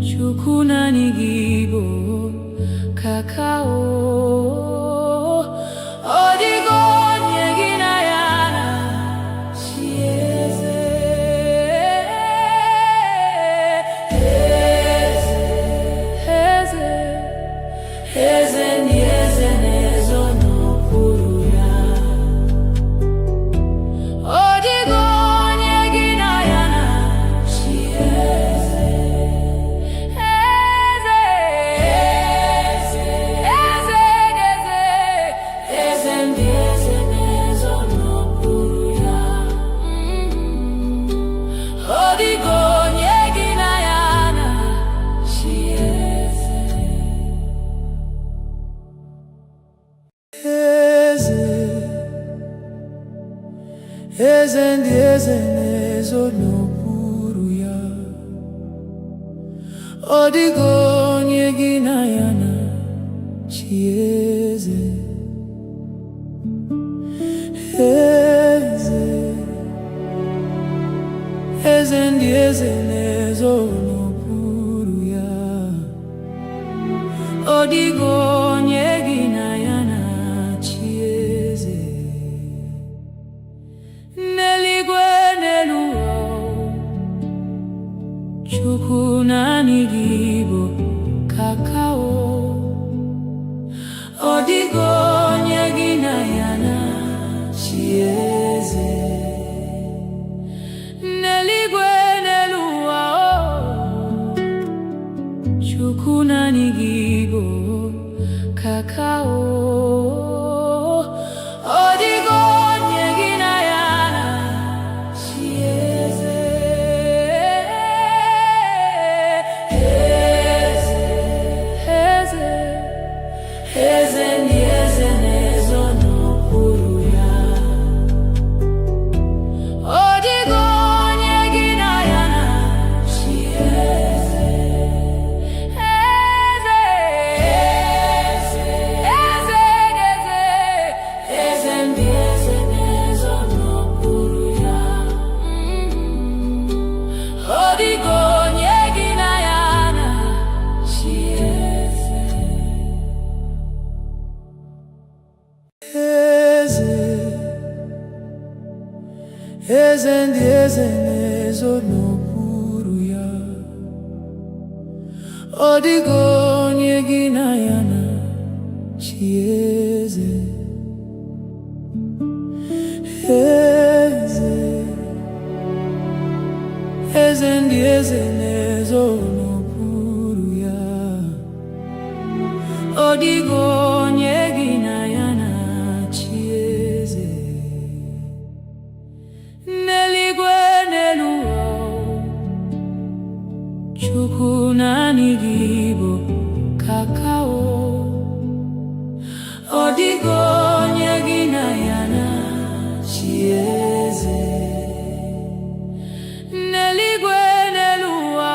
Chukwu naanị gị bụ kakao. Ọ dịghị onye gị na ya na-achị eze. Eze, eze ndị eze na-ezo n'okpuru ya. Ọ dịghị onye gị na ya na-achị eze. Eze, eze, eze, eze ndị eze na-ezo n'okpuru ya. Ọ dịghị onye gị na ya na-achị eze. Eze, eze ndị eze na-ezo n'okpuru ya. Ọ dịghị onye gị na ya na-achị eze. Eze, eze ndị eze na-ezo n'okpuru ya. Ọ dịghị onye gị na ya na-achị eze. N'eluigwe n'elu ụwa, Chukwu naanị gị bụ kakao. Ọ dịghị onye gị na ya na-achị eze. N'eluigwe n'elu ụwa, Chukwu naanị gị bụ kakao. Ọ dịghị onye gị na ya na-achị eze. Eze, eze ndị eze na-ezo n'okpuru ya. Ọ dịghị onye gị na ya na-achị eze. Eze, eze, eze, eze ndị eze na-ezo n'okpuru ya. Ọ dịghị onye gị na ya na-achị eze. Eze, eze ndị eze na-ezo n'okpuru ya. Ọ dịghị onye gị na ya na-achị eze. Eze, eze ndị eze na-ezo n'okpuru ya. Ọ dịghị onye gị na ya na-achị eze. N'eluigwe n'elu ụwa, Chukwu naanị gị bụ kakao. Ọ dịghị onye gị na ya na-achị eze. N'eluigwe n'elu ụwa,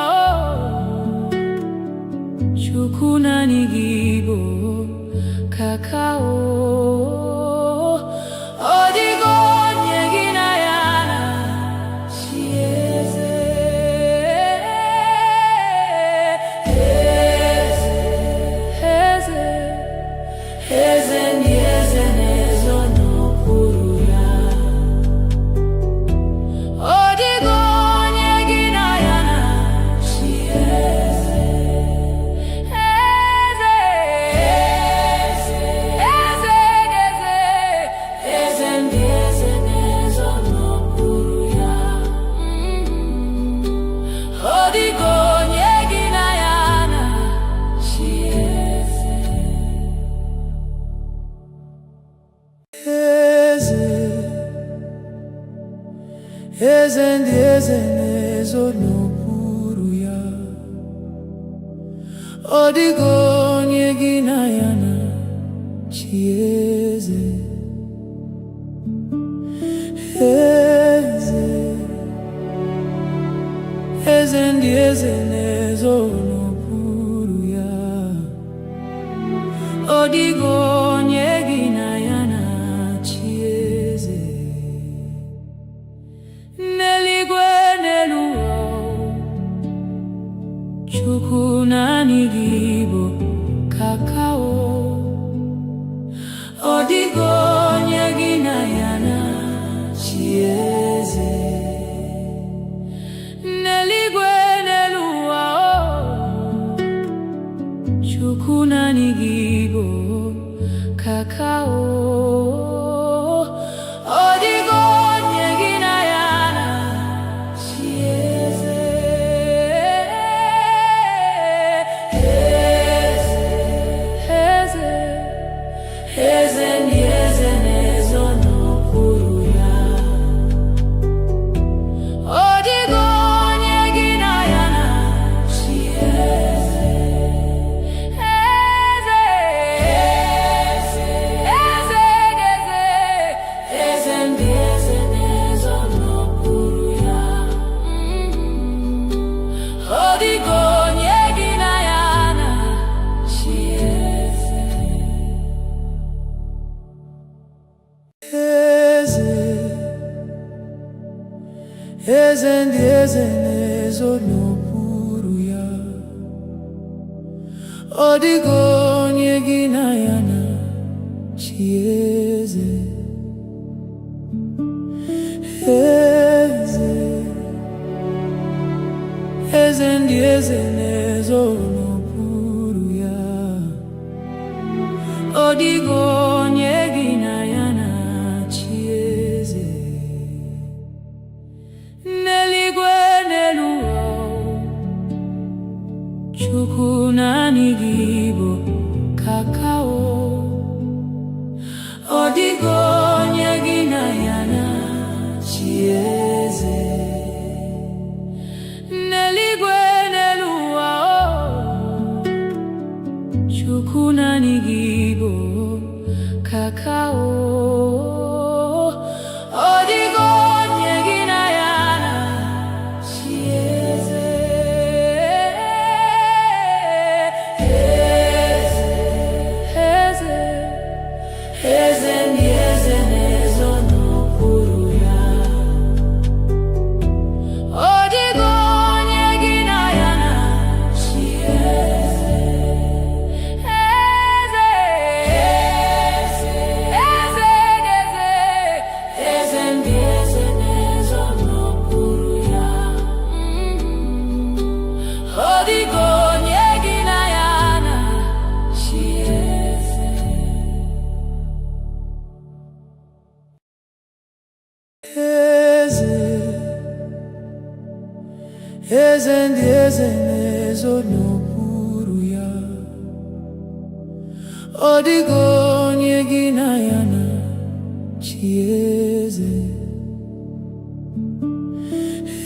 eze ndị eze na-ezo n'okpuru ya. Ọ dịghị onye gị na ya na-achị eze. Eze, eze ndị eze na-ezo n'okpuru ya. Ọ dịghị onye gị na ya na-achị eze. N'eluigwe n'elu ụwa, Chukwu naanị gị bụ kakao. Ọ dịghị onye gị na ya na-achị eze. N'eluigwe n'elu ụwa, Chukwu naanị gị bụ kakao. Ọ dịghị onye gị na ya na-achị eze. Eze, eze ndị eze na-ezo n'okpuru ya. Ọ dịghị onye gị na ya na-achị eze. Eze, eze, eze ndị eze na-ezo n'okpuru ya. Ọ dịghị onye gị na ya na-achị eze. Eze ndị eze na-ezo n'okpuru ya. Ọ dịghị onye gị na ya na-achị eze. Eze, eze ndị eze na-ezo n'okpuru ya. Ọ dịghị onye gị na ya na-achị eze. N'eluigwe n'elu ụwa, Chukwu naanị gị bụ kakao. Ọ dịghị onye gị na ya na-achị eze. N'eluigwe n'elu ụwa, Chukwu naanị gị bụ kakao. Ọ dịghị onye gị na ya na-achị eze. Eze, eze ndị eze na-ezo n'okpuru ya. Ọ dịghị onye gị na ya na-achị eze. Eze, eze ndị eze na-ezo n'okpuru ya. Ọ dịghị onye gị na ya na-achị eze. Eze, eze ndị eze na-ezo n'okpuru ya. Ọ dịghị onye gị na ya na-achị eze.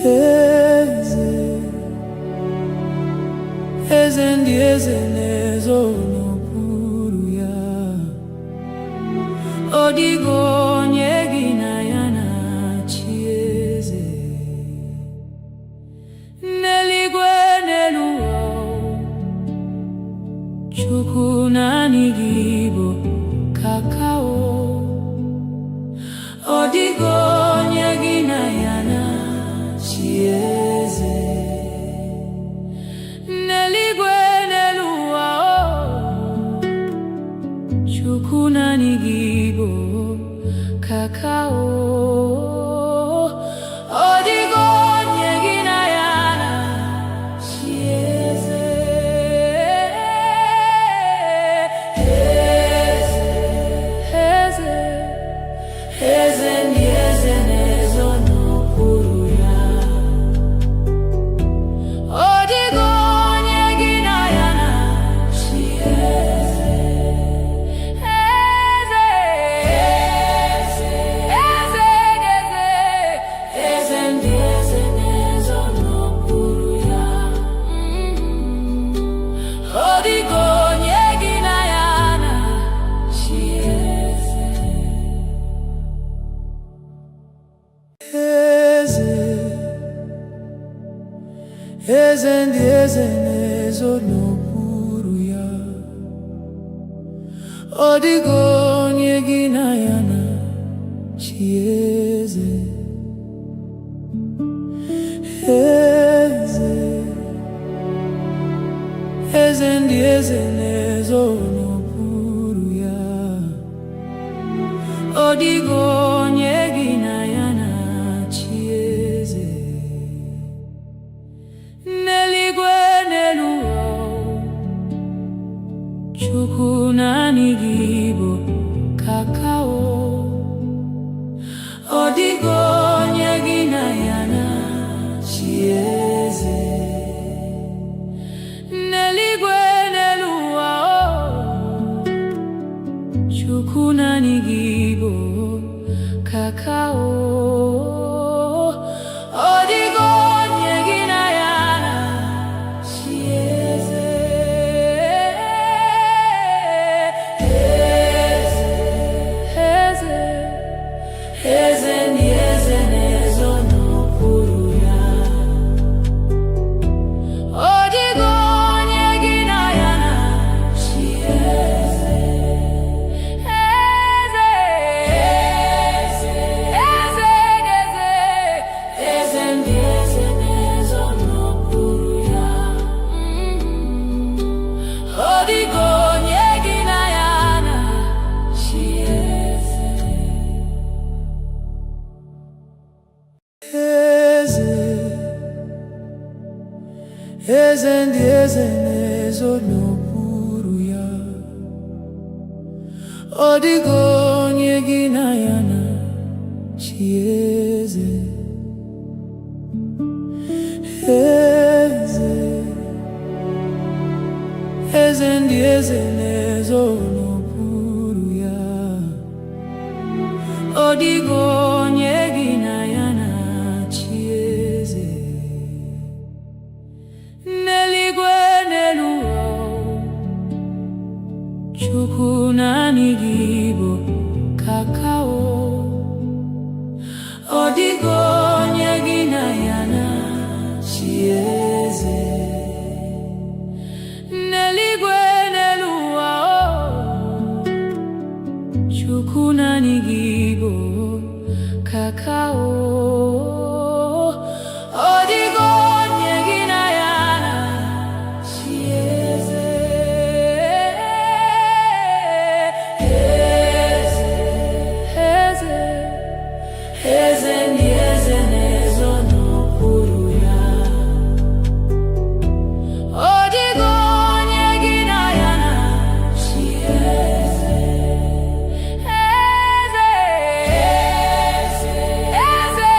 Eze, eze ndị eze na-ezo n'okpuru ya. Ọ dịghị onye gị na ya na-achị eze. N'eluigwe n'elu ụwa, Chukwu naanị gị bụ kakao. Ọ dịghị onye gị na ya na-achị eze. N'eluigwe n'elu ụwa, eze ndị eze na-ezo n'okpuru ya. Ọ dịghị onye gị na ya na-achị eze. Eze, eze ndị eze na-ezo n'okpuru ya. Ọ dịghị onye gị na ya na-achị eze. N'eluigwe n'elu ụwa, Chukwu naanị gị bụ kakao. Ọ dịghị onye gị na ya na-achị eze. N'eluigwe n'elu ụwa, Chukwu naanị gị bụ kakao. Ọ dịghị onye gị na ya na-achị eze. Eze, eze ndị eze na-ezo n'okpuru ya. Ọ dịghị onye gị na ya na-achị eze. Eze, eze, eze ndị eze na-ezo n'okpuru ya. Ọ dịghị onye gị na ya na-achị eze. Eze ndị eze na-ezo n'okpuru ya. Ọ dịghị onye gị na ya na-achị eze. Eze, eze ndị eze na-ezo n'okpuru ya. Ọ dịghị onye gị na ya na-achị eze. N'eluigwe n'elu ụwa, Chukwu naanị gị bụ kakao. Ọ dịghị onye gị na ya na-achị eze. N'eluigwe n'elu ụwa, Chukwu naanị gị bụ kakao. Ọ dịghị onye gị na ya na-achị eze. Eze, eze ndị eze na-ezo n'okpuru ya. Ọ dịghị onye gị na ya na-achị eze. Eze, eze,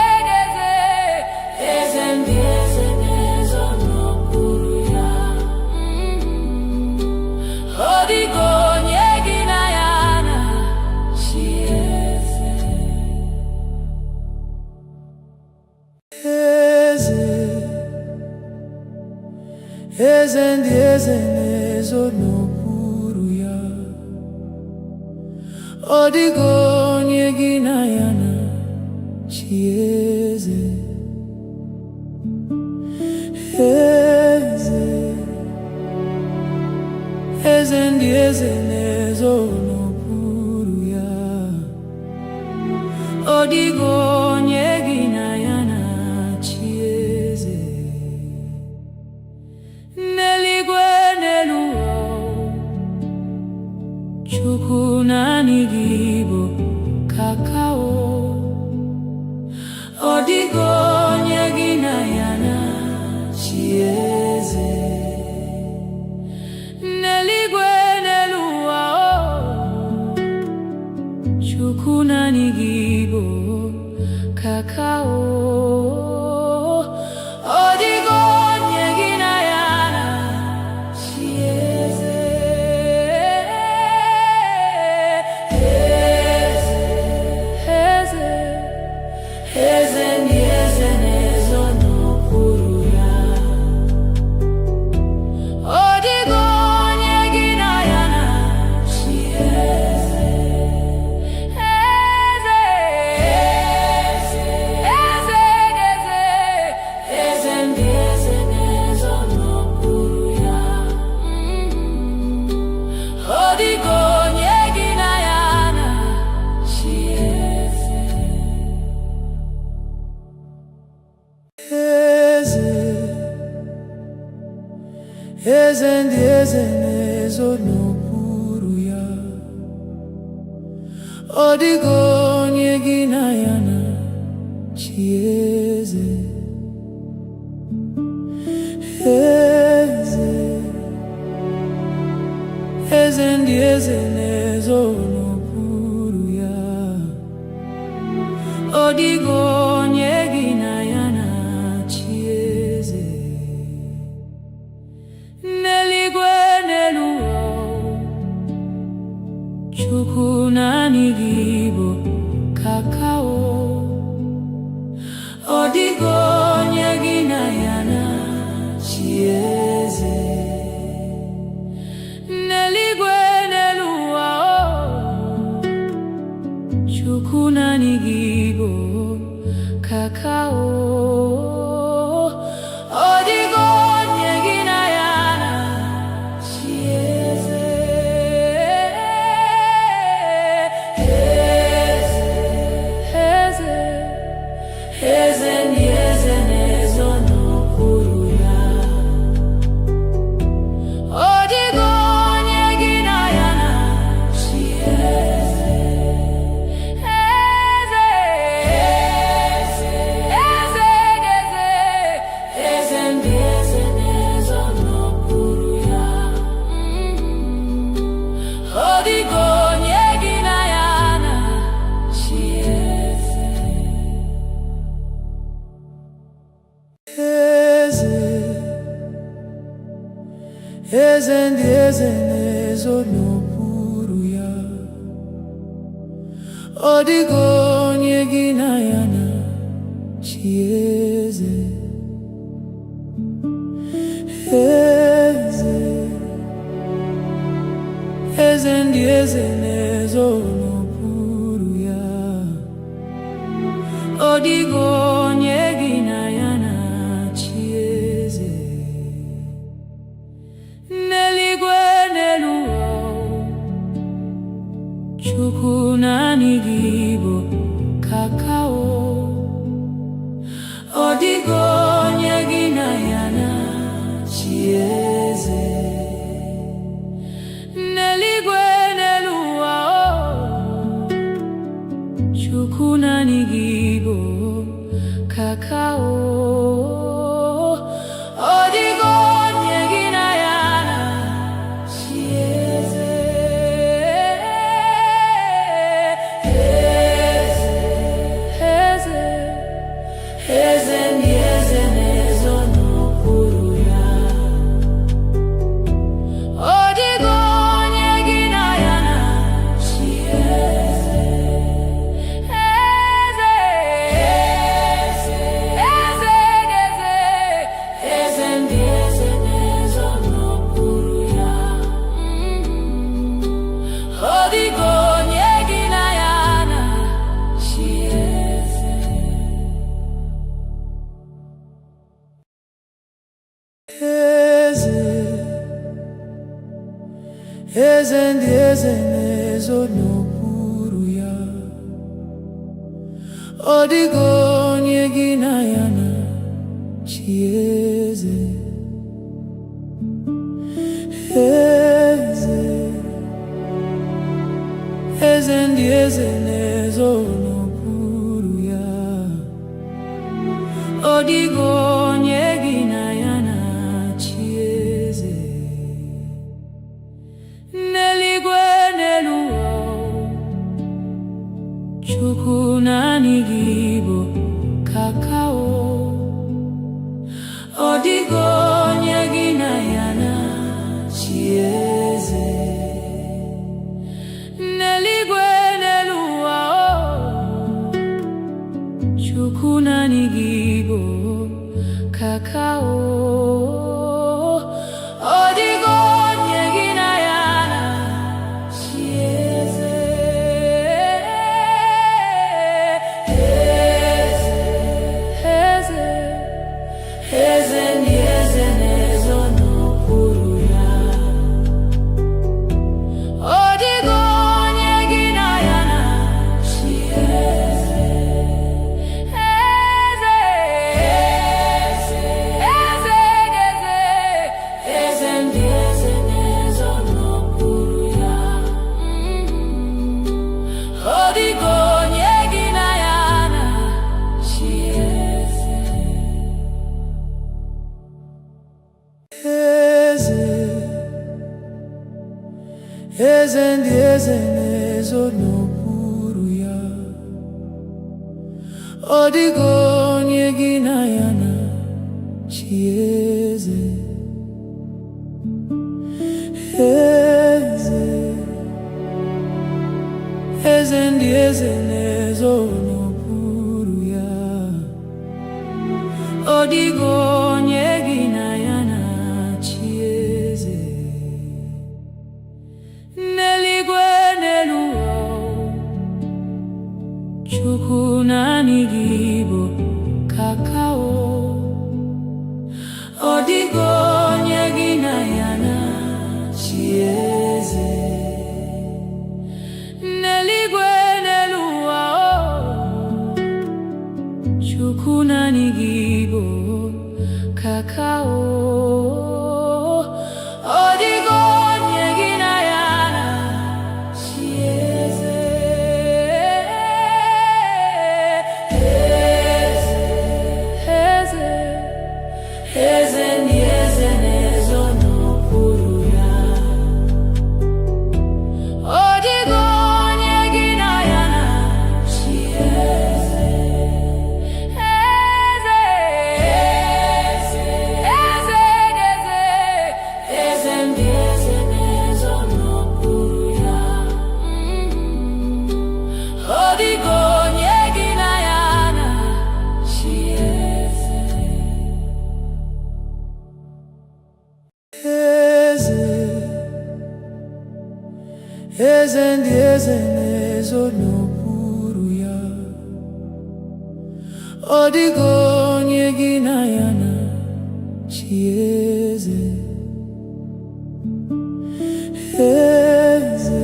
eze ndị eze na-ezo n'okpuru ya. Ọ dịghị onye gị na ya na-achị eze. Eze, eze ndị eze na-ezo n'okpuru ya. Ọ dịghị onye gị na ya na-achị eze. Eze, eze ndị eze na-ezo n'okpuru ya. Ọ dịghị onye gị na ya na-achị eze. N'eluigwe n'elu ụwa, Chukwu naanị gị bụ kakao. Ọ dịghị onye gị na ya na-achị eze. N'eluigwe n'elu ụwa, Chukwu naanị gị bụ kakao. Ọ dịghị onye gị na ya na-achị eze. Eze, eze ndị eze na-ezo n'okpuru ya. Ọ dịghị onye gị na ya na-achị eze. Eze, eze, eze, eze ndị eze na-ezo n'okpuru ya. Ọ dịghị onye gị na ya na-achị eze. Eze, eze ndị eze na-ezo n'okpuru ya. Ọ dịghị onye gị na ya na-achị eze. N'eluigwe n'elu ụwa, Chukwu naanị gị bụ kakao. Ọ dịghị onye gị na ya na-achị eze. N'eluigwe n'elu ụwa, Chukwu naanị gị bụ kakao. Ọ dịghị onye gị na ya na-achị eze. Eze, eze ndị eze na-ezo n'okpuru ya. Ọ dịghị onye gị na ya na-achị eze. Eze, eze, eze ndị eze na-ezo n'okpuru ya. Ọ dịghị onye gị na ya na-achị eze. Eze ndị eze na-ezo n'okpuru ya. Ọ dịghị onye gị na ya na-achị eze. Eze, eze ndị eze na-ezo n'okpuru ya. Ọ dịghị onye gị na ya na-achị eze. N'eluigwe n'elu ụwa, Chukwu naanị gị bụ kakao. Ọ dịghị onye gị na ya na-achị eze. N'eluigwe n'elu ụwa, Chukwu naanị gị bụ kakao. Ọ dịghị onye gị na ya na-achị eze. Eze, eze ndị eze na-ezo n'okpuru ya. Ọ dịghị onye gị na ya na-achị eze. Eze, eze ndị eze na-ezo n'okpuru ya. Ọ dịghị onye gị na ya na-achị eze. Eze, eze ndị eze na-ezo n'okpuru ya. Ọ dịghị onye gị na ya na-achị eze. Eze, eze ndị eze na-ezo n'okpuru ya. Ọ dịghị onye gị na ya na-achị eze. N'eluigwe n'elu ụwa, Chukwu naanị gị bụ kakao. Ọ dịghị onye gị na ya na-achị eze. N'eluigwe n'elu ụwa, Chukwu naanị gị bụ kakao. Ọ dịghị onye gị na ya na-achị eze. Eze, eze ndị eze na-ezo n'okpuru ya. Ọ dịghị onye gị na ya na-achị eze. Eze, eze, eze ndị eze na-ezo n'okpuru ya. Ọ dịghị onye gị na ya na-achị eze. Eze, eze ndị eze na-ezo n'okpuru ya. Ọ dịghị onye gị na ya na-achị eze. N'eluigwe n'elu ụwa, Chukwu naanị gị bụ kakao. Ọ dịghị onye gị na ya na-achị eze. N'eluigwe n'elu ụwa, Chukwu naanị gị bụ kakao. Ọ dịghị onye gị na ya na-achị eze. Eze, eze ndị eze na-ezo n'okpuru ya. Ọ dịghị onye gị na ya na-achị eze. Eze, eze, eze, eze ndị eze na-ezo n'okpuru ya. Ọ dịghị onye gị na ya na-achị eze. Eze, eze ndị eze na-ezo n'okpuru ya. Ọ dịghị onye gị na ya na-achị eze. Eze,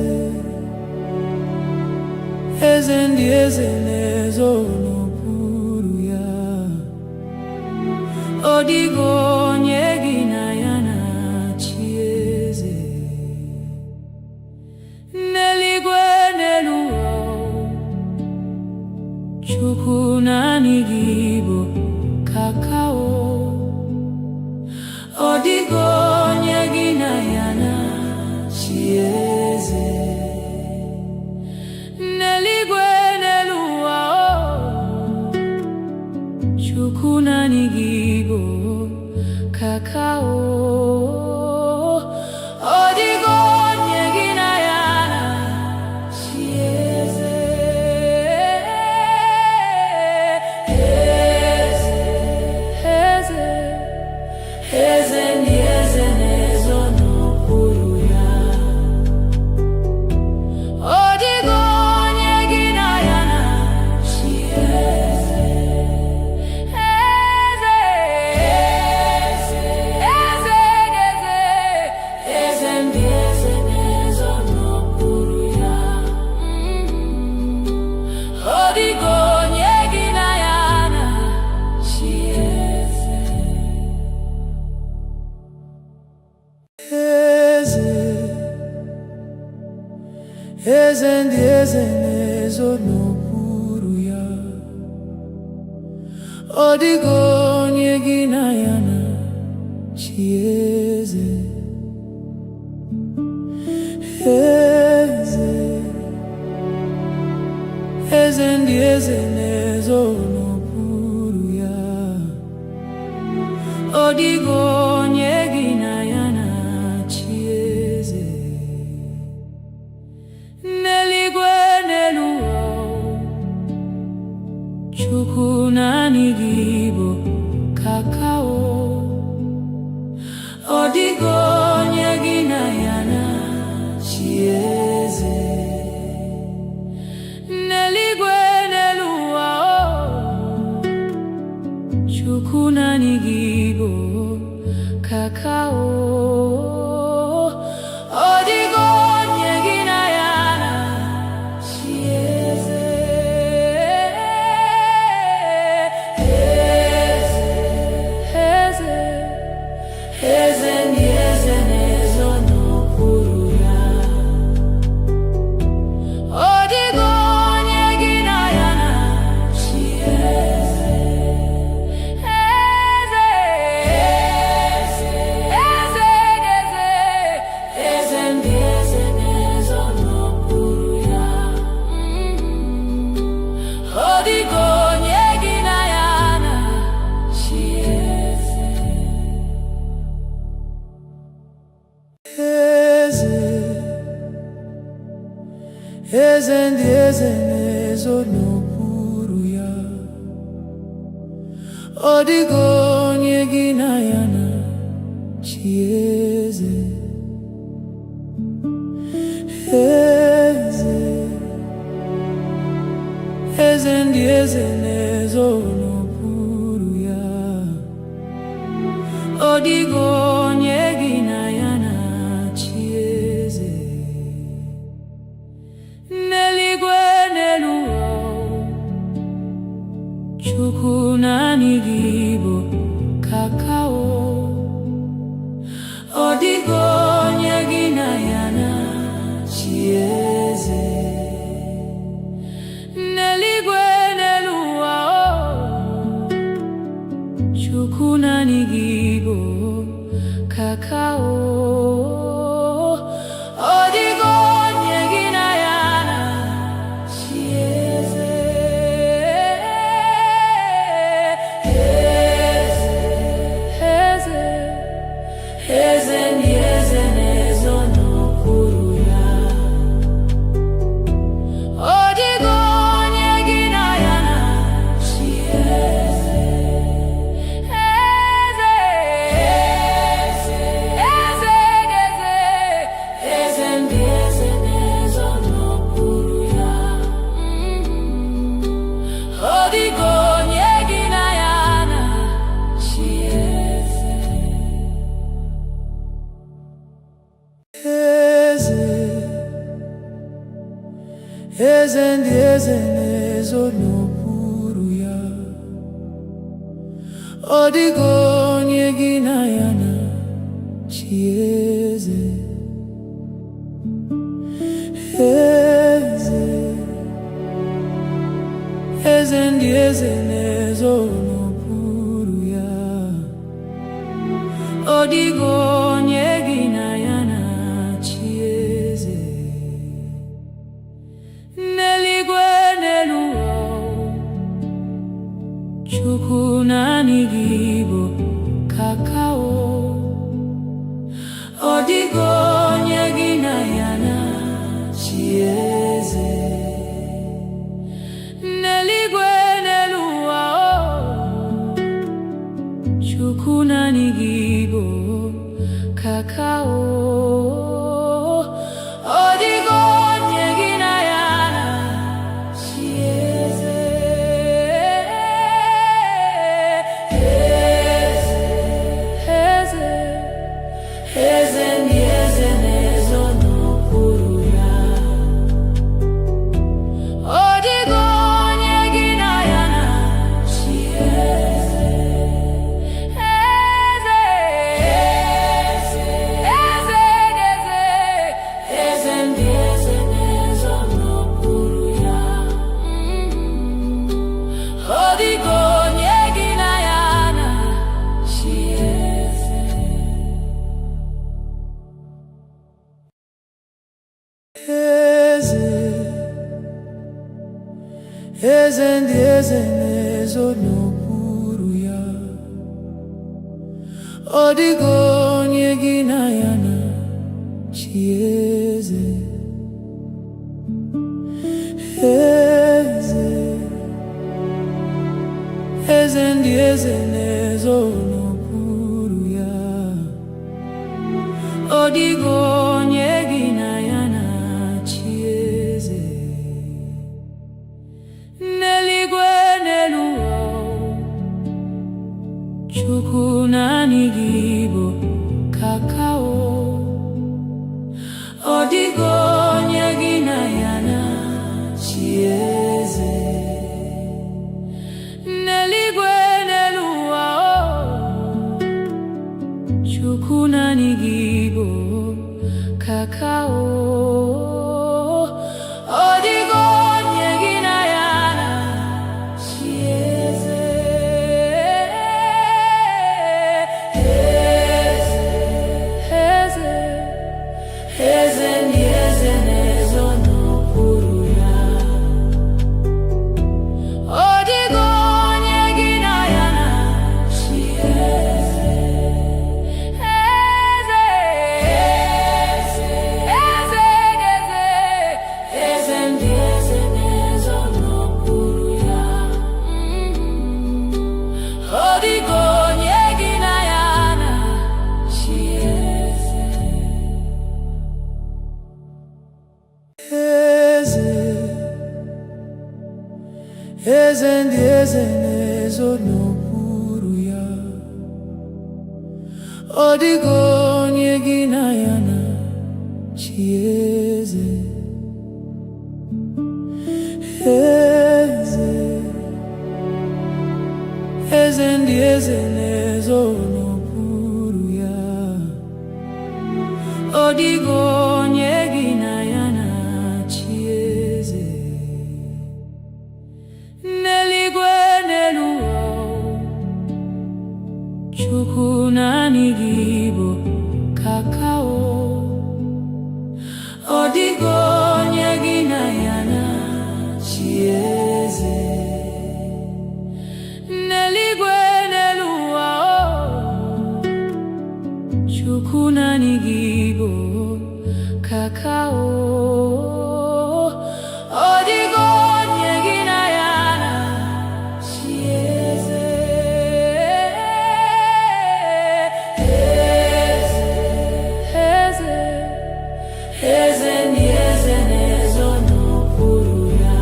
eze ndị eze na-ezo n'okpuru ya. Ọ dịghị onye gị na ya na-achị eze. N'eluigwe n'elu ụwa, Chukwu naanị gị bụ kakao. Ọ dịghị onye gị na ya na-achị eze. N'eluigwe n'elu ụwa, Chukwu naanị gị bụ kakao. Ọ dịghị onye gị na ya na-achị eze. Eze, eze ndị eze na-ezo n'okpuru ya. Ọ dịghị onye gị na ya na-achị eze. Eze, eze, eze, eze ndị eze na-ezo n'okpuru ya. Ọ dịghị onye gị na ya na-achị eze. Eze, eze ndị eze na-ezo n'okpuru ya. Ọ dịghị onye gị na ya na-achị eze. Eze, eze ndị eze na-ezo n'okpuru ya. Ọ dịghị onye gị na ya na-achị eze. N'eluigwe n'elu ụwa, Chukwu naanị gị bụ kakao. Ọ dịghị onye gị na ya na-achị eze. N'eluigwe n'elu ụwa, Chukwu naanị gị bụ kakao. Ọ dịghị onye gị na ya na-achị eze. Eze, eze ndị eze na-ezo n'okpuru ya. Ọ dịghị onye gị na ya na-achị eze. Eze, eze, eze ndị eze na-ezo n'okpuru ya. Ọ dịghị onye gị na ya na-achị eze. Eze, eze ndị eze na-ezo n'okpuru ya. Ọ dịghị onye gị na ya na-achị eze. N'eluigwe n'elu ụwa, Chukwu naanị gị bụ kakao. Ọ dịghị onye gị na ya na-achị eze. N'eluigwe n'elu ụwa, Chukwu naanị gị bụ kakao. Ọ dịghị onye gị na ya na-achị eze. Eze, eze ndị eze na-ezo n'okpuru ya. Ọ dịghị onye gị na ya na-achị eze. Eze, eze, eze ndị eze na-ezo n'okpuru ya. Ọ dịghị onye gị na ya na-achị eze. Eze ndị eze na-ezo n'okpuru ya. Ọ dịghị onye gị na ya na-achị eze. Eze, eze ndị eze na-ezo n'okpuru ya. Ọ dịghị onye gị na ya na-achị eze. N'eluigwe n'elu ụwa, Chukwu naanị gị bụ kakao. Ọ dịghị onye gị na ya na-achị eze. N'eluigwe n'elu ụwa, Chukwu naanị gị bụ kakao. Ọ dịghị onye gị na ya na-achị eze. Eze, eze ndị eze na-ezo n'okpuru ya. Ọ dịghị onye gị na ya na-achị eze. Eze, eze ndị eze na-ezo n'okpuru ya. Ọ dịghị onye gị na ya na-achị eze. Eze, eze ndị eze na-ezo n'okpuru ya. Ọ dịghị onye gị na ya na-achị eze. Eze, eze ndị eze na-ezo n'okpuru ya. Ọ dịghị onye gị na ya na-achị eze. N'eluigwe n'elu ụwa, Chukwu naanị gị bụ kakao. Ọ dịghị onye gị na ya na-achị eze. N'eluigwe n'elu ụwa, Chukwu naanị gị bụ kakao. Ọ dịghị onye gị na ya na-achị eze. Eze, eze ndị eze 어디고 얘기나 야나 chieze eze ndị eze na-ezo n'okpuru ya ọ dịghị onye gị na ya na-achị eze n'eluigwe n'elu ụwa Chukwu naanị gị bụ kakao ọ dịghị onye gị na ya na-achị eze n'eluigwe n'elu ụwa Chukwu naanị gị bụ kakao ọ dịghị onye gị na ya na-achị eze eze ndị eze na-ezo n'okpuru ya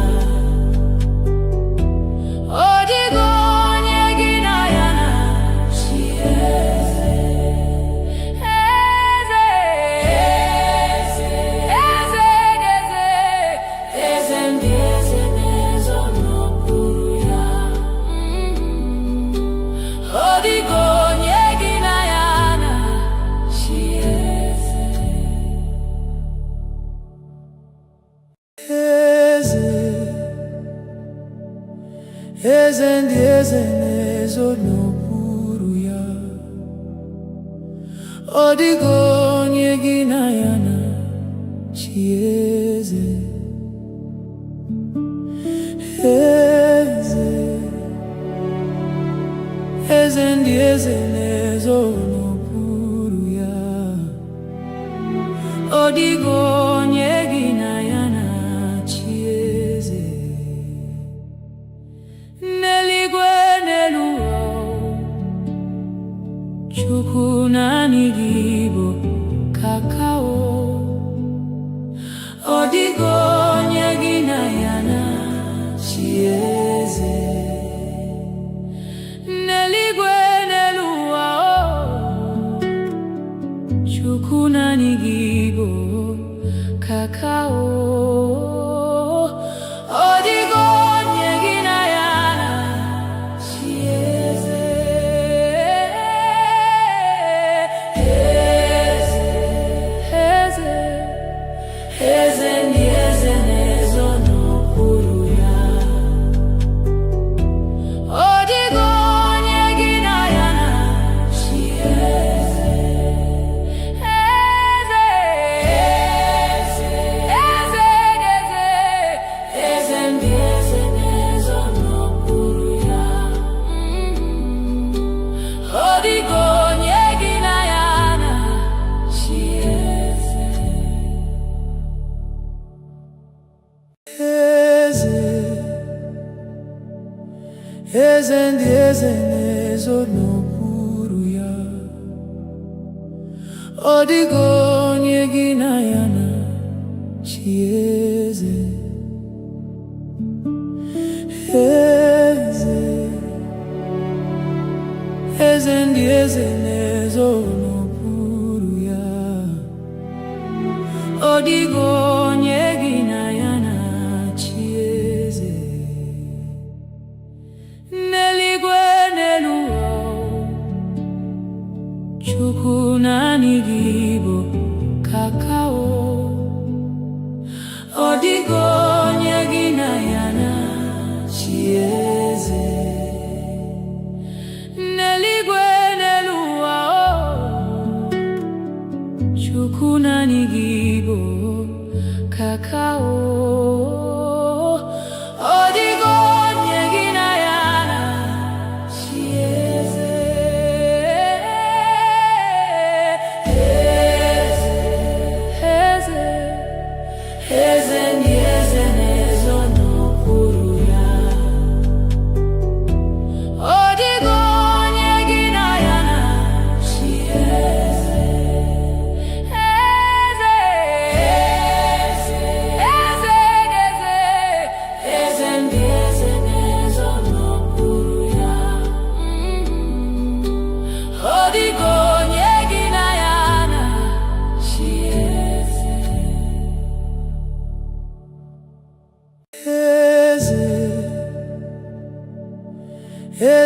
ọ dịghị onye gị na ya na-achị eze eze ndị eze na-ezo n'okpuru ya ọ dịghị onye gị na ya na-achị eze ndị eze na-ezo n'okpuru ya ọ dịghị onye gị na ya na-achị eze eze ndị eze na-ezo n'okpuru ya ọ dịghị onye gị na ya na-achị eze n'eluigwe n'elu ụwa Chukwu naanị gị bụ kakao ọ dịghị onye gị na ya na-achị eze n'eluigwe n'elu ụwa Chukwu naanị gị bụ kakao ọ dịghị onye gị na ya na-achị eze eze ndị eze na-ezo n'okpuru ya ọ dịghị onye gị na ya na-achị eze eze ndị eze na-ezo n'okpuru ya ọ dịghị onye gị na ya na-achị eze ndị eze na-ezo n'okpuru ya ọ dịghị onye gị na ya na-achị eze eze ndị eze na-ezo n'okpuru ya ọ dịghị onye gị na ya na-achị eze n'eluigwe n'elu ụwa Chukwu naanị gị bụ kakao ọ dịghị onye gị na ya na-achị eze n'eluigwe n'elu ụwa Chukwu naanị gị bụ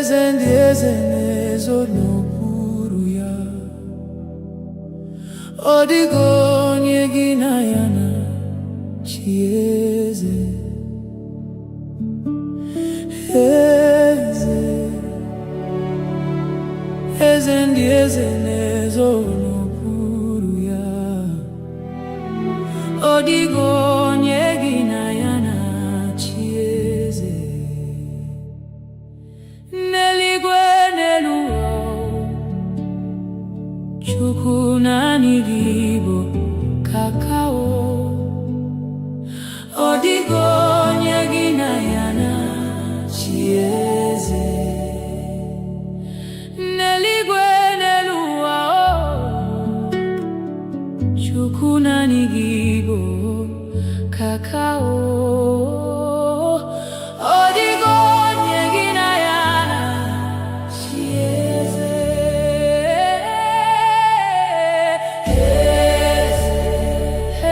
eze ndị eze na-ezo n'okpuru ya. Ọ dịghị onye gị na ya na-achị eze. Eze, eze ndị eze na-ezo n'okpuru ya. Ọ dịghị onye gị na ya na-achị eze. N'eluigwe n'elu ụwa, Chukwu naanị gị bụ kakao. Ọ dịghị onye gị na ya na-achị eze. N'eluigwe n'elu ụwa, Chukwu naanị gị bụ kakao. Ọ dịghị onye gị na ya na-achị eze.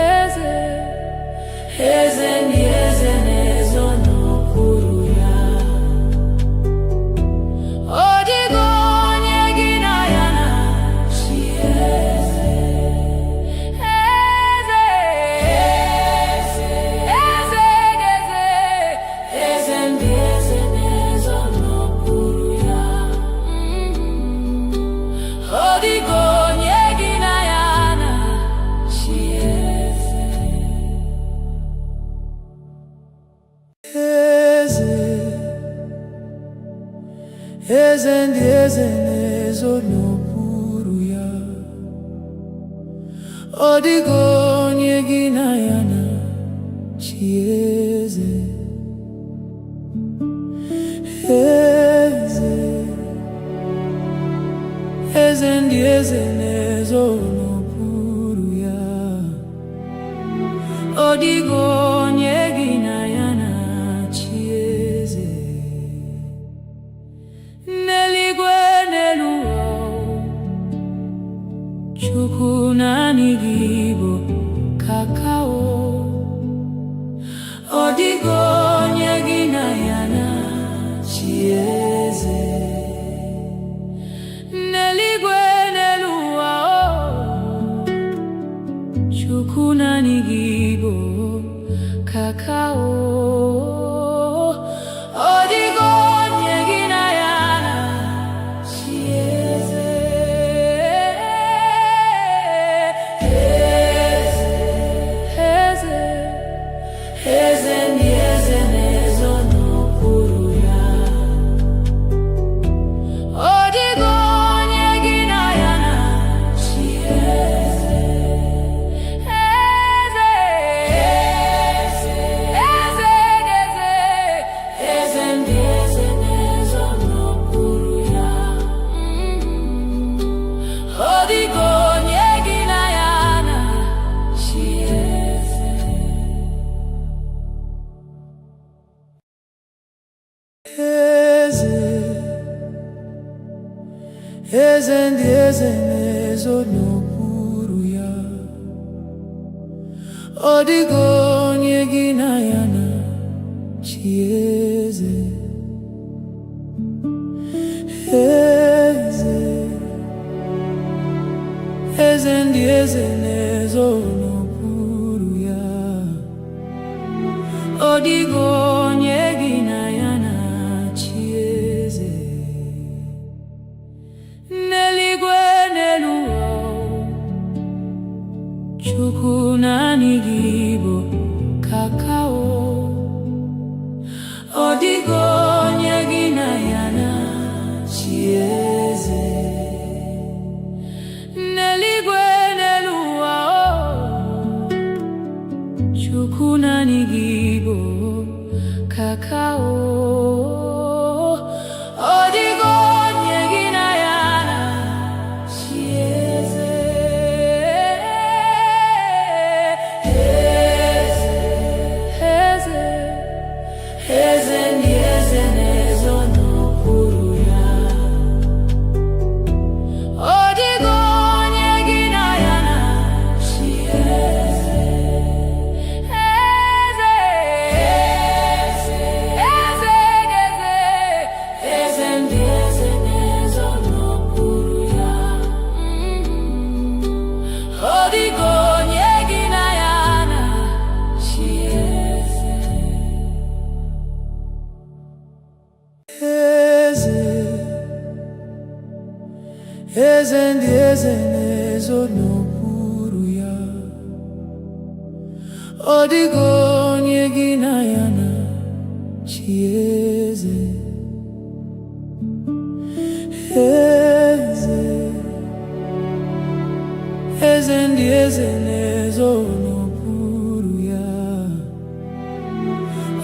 Eze, eze ndị eze na-ezo n'okpuru ya. Ọ dịghị onye gị na ya na-achị eze. Eze, eze, eze ndị eze na-ezo n'okpuru ya. Ọ dịghị onye gị na ya na-achị eze. Eze ndị eze na-ezo n'okpuru ya. Ọ dịghị onye gị na ya na-achị eze. Eze, eze ndị eze na-ezo n'okpuru ya. Ọ dịghị onye gị na ya na-achị eze. N'eluigwe n'elu ụwa, Chukwu naanị gị bụ kakao. Ọ dịghị onye gị na ya na-achị eze. N'eluigwe n'elu ụwa, Chukwu naanị gị bụ kakao. Ọ dịghị onye gị na ya na-achị eze. Eze, eze ndị eze na-ezo n'okpuru ya. Ọ dịghị onye gị na ya na-achị eze. Eze, eze ndị eze na-ezo n'okpuru ya. Ọ dịghị onye gị na ya na-achị eze. Eze, eze ndị eze na-ezo n'okpuru ya. Ọ dịghị onye gị na ya na-achị eze. Eze, eze ndị eze na-ezo n'okpuru ya. Ọ dịghị onye gị na ya na-achị eze. N'eluigwe n'elu ụwa, Chukwu naanị gị bụ kakao. Ọ dịghị onye gị na ya na-achị eze. N'eluigwe n'elu ụwa, Chukwu naanị gị bụ eze ndị eze na-ezo n'okpuru ya. Ọ dịghị onye gị na ya na-achị eze. Eze, eze ndị eze na-ezo n'okpuru ya.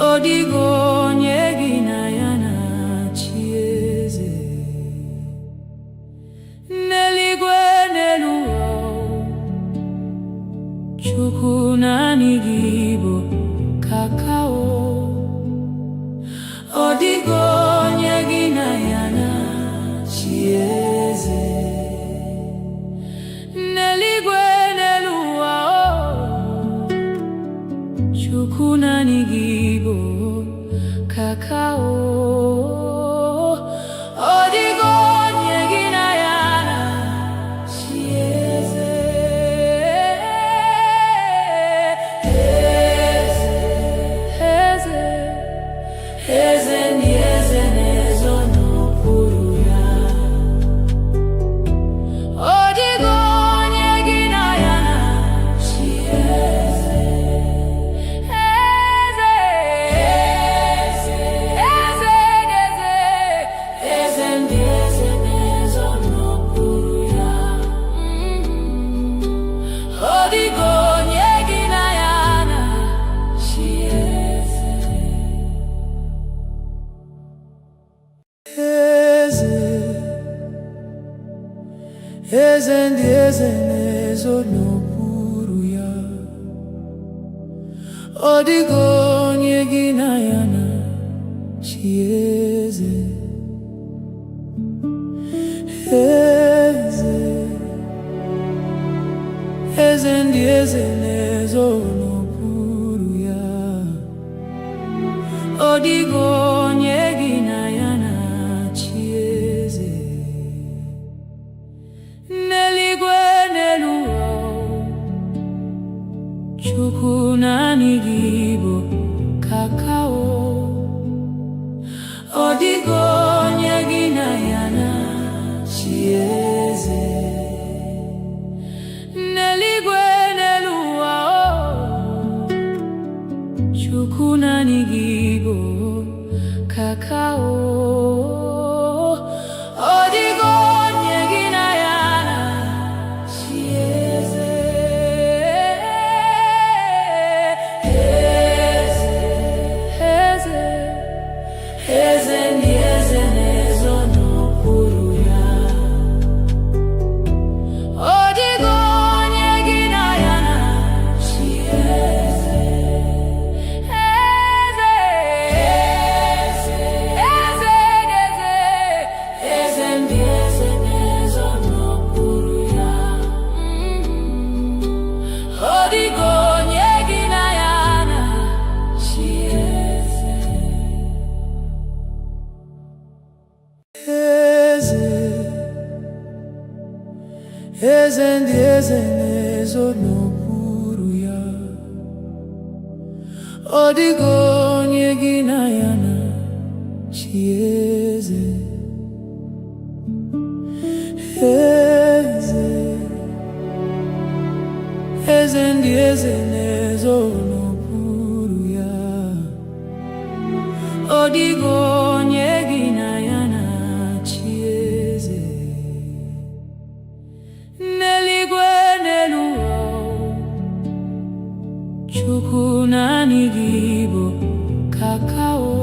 Ọ dịghị onye gị na ya na-achị eze. N'eluigwe n'elu ụwa, Chukwu naanị gị bụ kakao. Ọ dịghị onye gị na ya na-achị eze. N'eluigwe n'elu ụwa, Chukwu naanị gị bụ kakao. Ọ dịghị onye gị na ya na-achị eze. Eze, eze ndị eze na-ezo n'okpuru ya. Ọ dịghị onye gị na ya na-achị eze. Eze, eze, eze, eze ndị eze na-ezo n'okpuru ya. Ọ dịghị onye gị na ya na-achị eze. Eze, eze ndị eze na-ezo n'okpuru ya. Ọ dịghị onye gị na ya na-achị eze. Eze, eze ndị eze na-ezo n'okpuru ya. Ọ dịghị onye gị na ya na-achị eze. N'eluigwe n'elu ụwa, Chukwu naanị gị bụ kakao. Ọ dịghị onye gị na ya na-achị eze. N'eluigwe n'elu ụwa, Chukwu naanị gị bụ kakao. Ọ dịghị onye gị na ya na-achị eze. Eze, eze ndị eze na-ezo n'okpuru ya. Ọ dịghị onye gị na ya na-achị eze. Eze, eze, eze, eze ndị eze na-ezo n'okpuru ya. Ọ dịghị onye gị na ya na-achị eze. Eze, eze ndị eze na-ezo n'okpuru ya. Ọ dịghị onye gị na ya na-achị eze. Eze, eze ndị eze na-ezo n'okpuru ya. Ọ dịghị onye gị na ya na-achị eze. N'eluigwe n'elu ụwa, Chukwu naanị gị bụ kakao.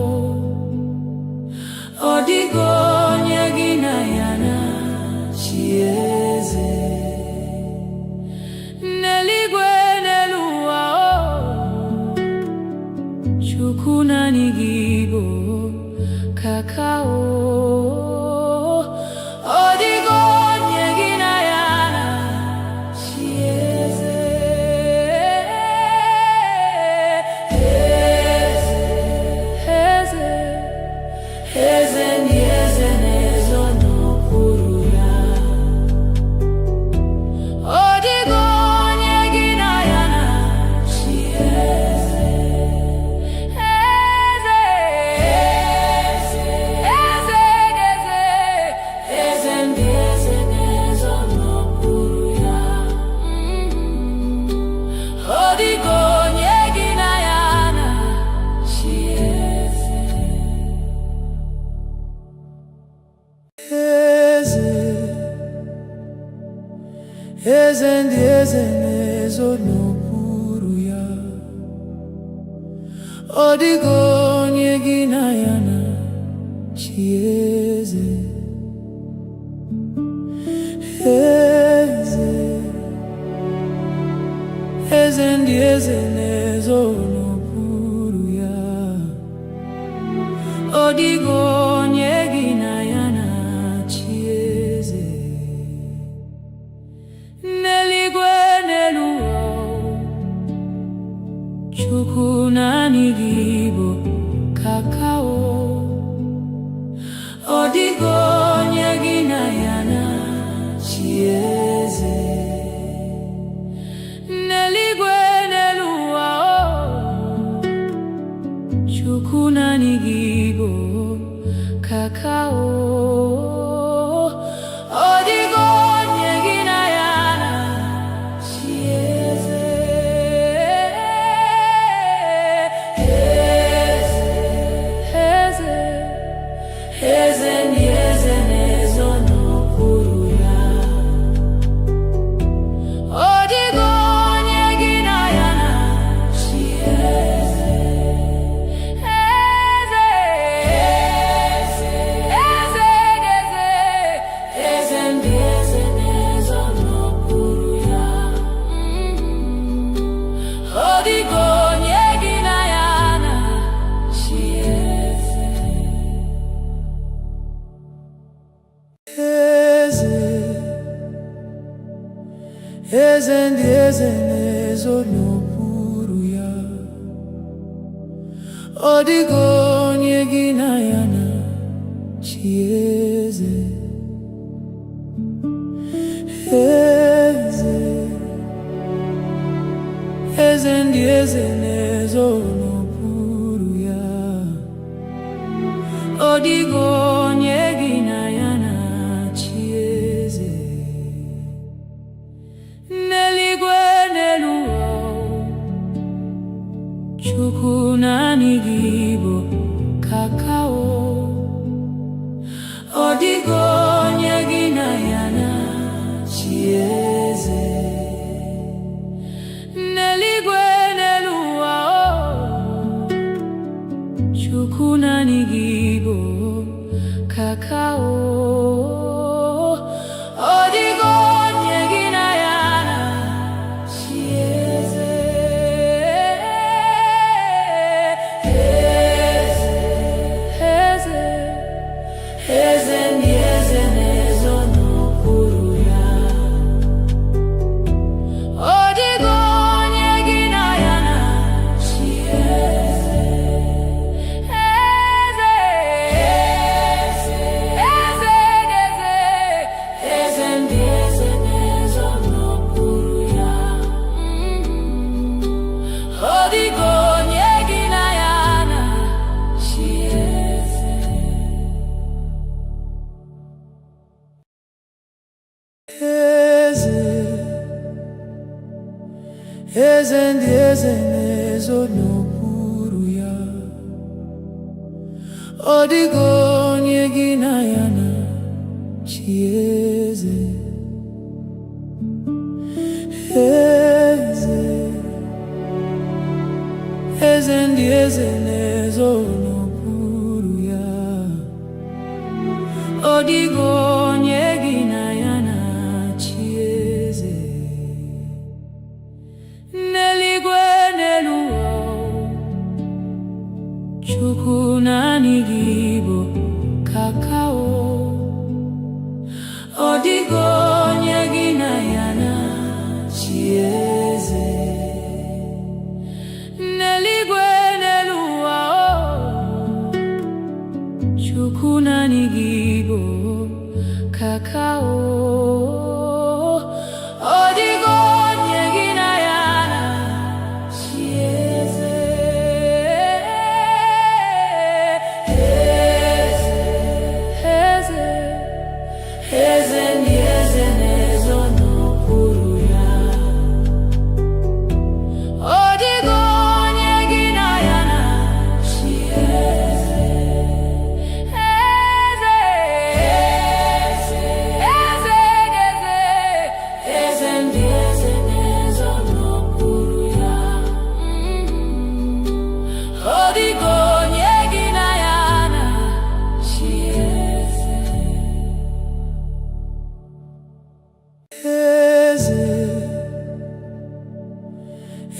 Ọ dịghị onye gị na ya na-achị eze. N'eluigwe n'elu ụwa, eze ndị eze na-ezo n'okpuru ya. Ọ dịghị onye gị na ya na-achị eze. Eze, eze ndị eze na-ezo n'okpuru ya. Ọ dịghị onye gị na ya na-achị eze. N'eluigwe n'elu ụwa, Chukwu naanị gị bụ kakao. Ọ dịghị onye gị na ya na-achị eze. N'eluigwe n'elu ụwa, Chukwu naanị gị bụ kakao. Ọ dịghị onye gị na ya na-achị eze. Eze, eze ndị eze na-ezo n'okpuru ya. Ọ dịghị onye gị na ya na-achị eze. Eze, eze, eze ndị eze na-ezo n'okpuru ya. Ọ dịghị onye gị na ya na-achị eze. Eze ndị eze na-ezo n'okpuru ya. Ọ dịghị onye gị na ya na-achị eze. Eze, eze ndị eze na-ezo n'okpuru ya. Ọ dịghị onye gị na ya na-achị eze. N'eluigwe n'elu ụwa, Chukwu naanị gị bụ kakao. Ọ dịghị onye gị na ya na-achị eze. N'eluigwe n'elu ụwa, Chukwu naanị gị bụ kakao. Ọ dịghị onye gị na ya na-achị eze. Eze, eze ndị eze na-ezo n'okpuru ya. Ọ dịghị onye gị na ya na-achị eze. Eze, eze ndị eze na-ezo n'okpuru ya. Ọ dịghị onye gị na ya na-achị eze. Eze, eze ndị eze na-ezo n'okpuru ya. Ọ dịghị onye gị na ya na-achị eze. Eze, eze ndị eze na-ezo n'okpuru ya. Ọ dịghị onye gị na ya na-achị eze. N'eluigwe n'elu ụwa, Chukwu naanị gị bụ kakao. Ọ dịghị onye gị na ya na-achị eze. N'eluigwe n'elu ụwa, Chukwu naanị gị bụ kakao. Ọ dịghị onye gị na ya na-achị eze. Eze, eze ndị eze na-ezo n'okpuru ya. Ọ dịghị onye gị na ya na-achị eze. Eze, eze, eze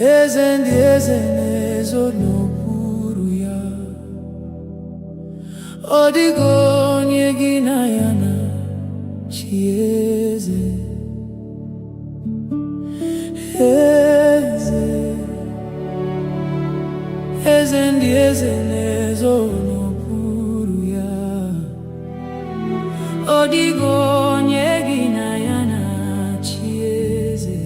eze ndị eze na-ezo n'okpuru ya. Ọ dịghị onye gị na ya na-achị eze. Eze, eze ndị eze na-ezo n'okpuru ya. Ọ dịghị onye gị na ya na-achị eze.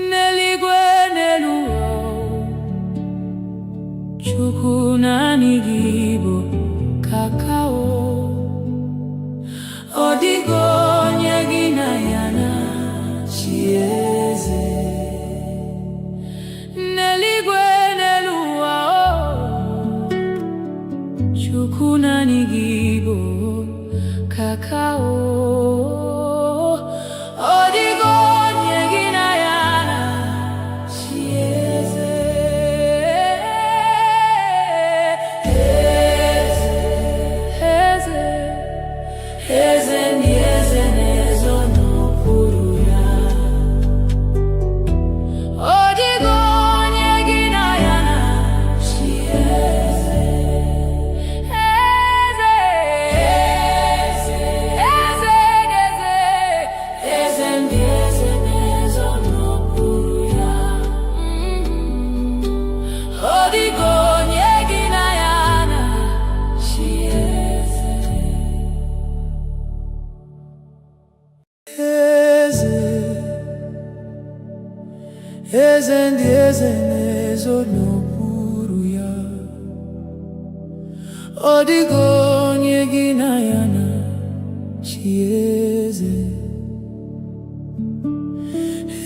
N'eluigwe n'elu ụwa, Chukwu naanị gị bụ kakao. Ọ dịghị onye gị na ya na-achị eze. N'eluigwe n'elu ụwa, Chukwu naanị gị bụ kakao. Ọ dịghị onye gị na ya na-achị eze. Eze, eze ndị eze na-ezo n'okpuru ya. Ọ dịghị onye gị na ya na-achị eze. Eze, eze, eze, eze ndị eze na-ezo n'okpuru ya. Ọ dịghị onye gị na ya na-achị eze. Eze, eze ndị eze na-ezo n'okpuru ya. Ọ dịghị onye gị na ya na-achị eze.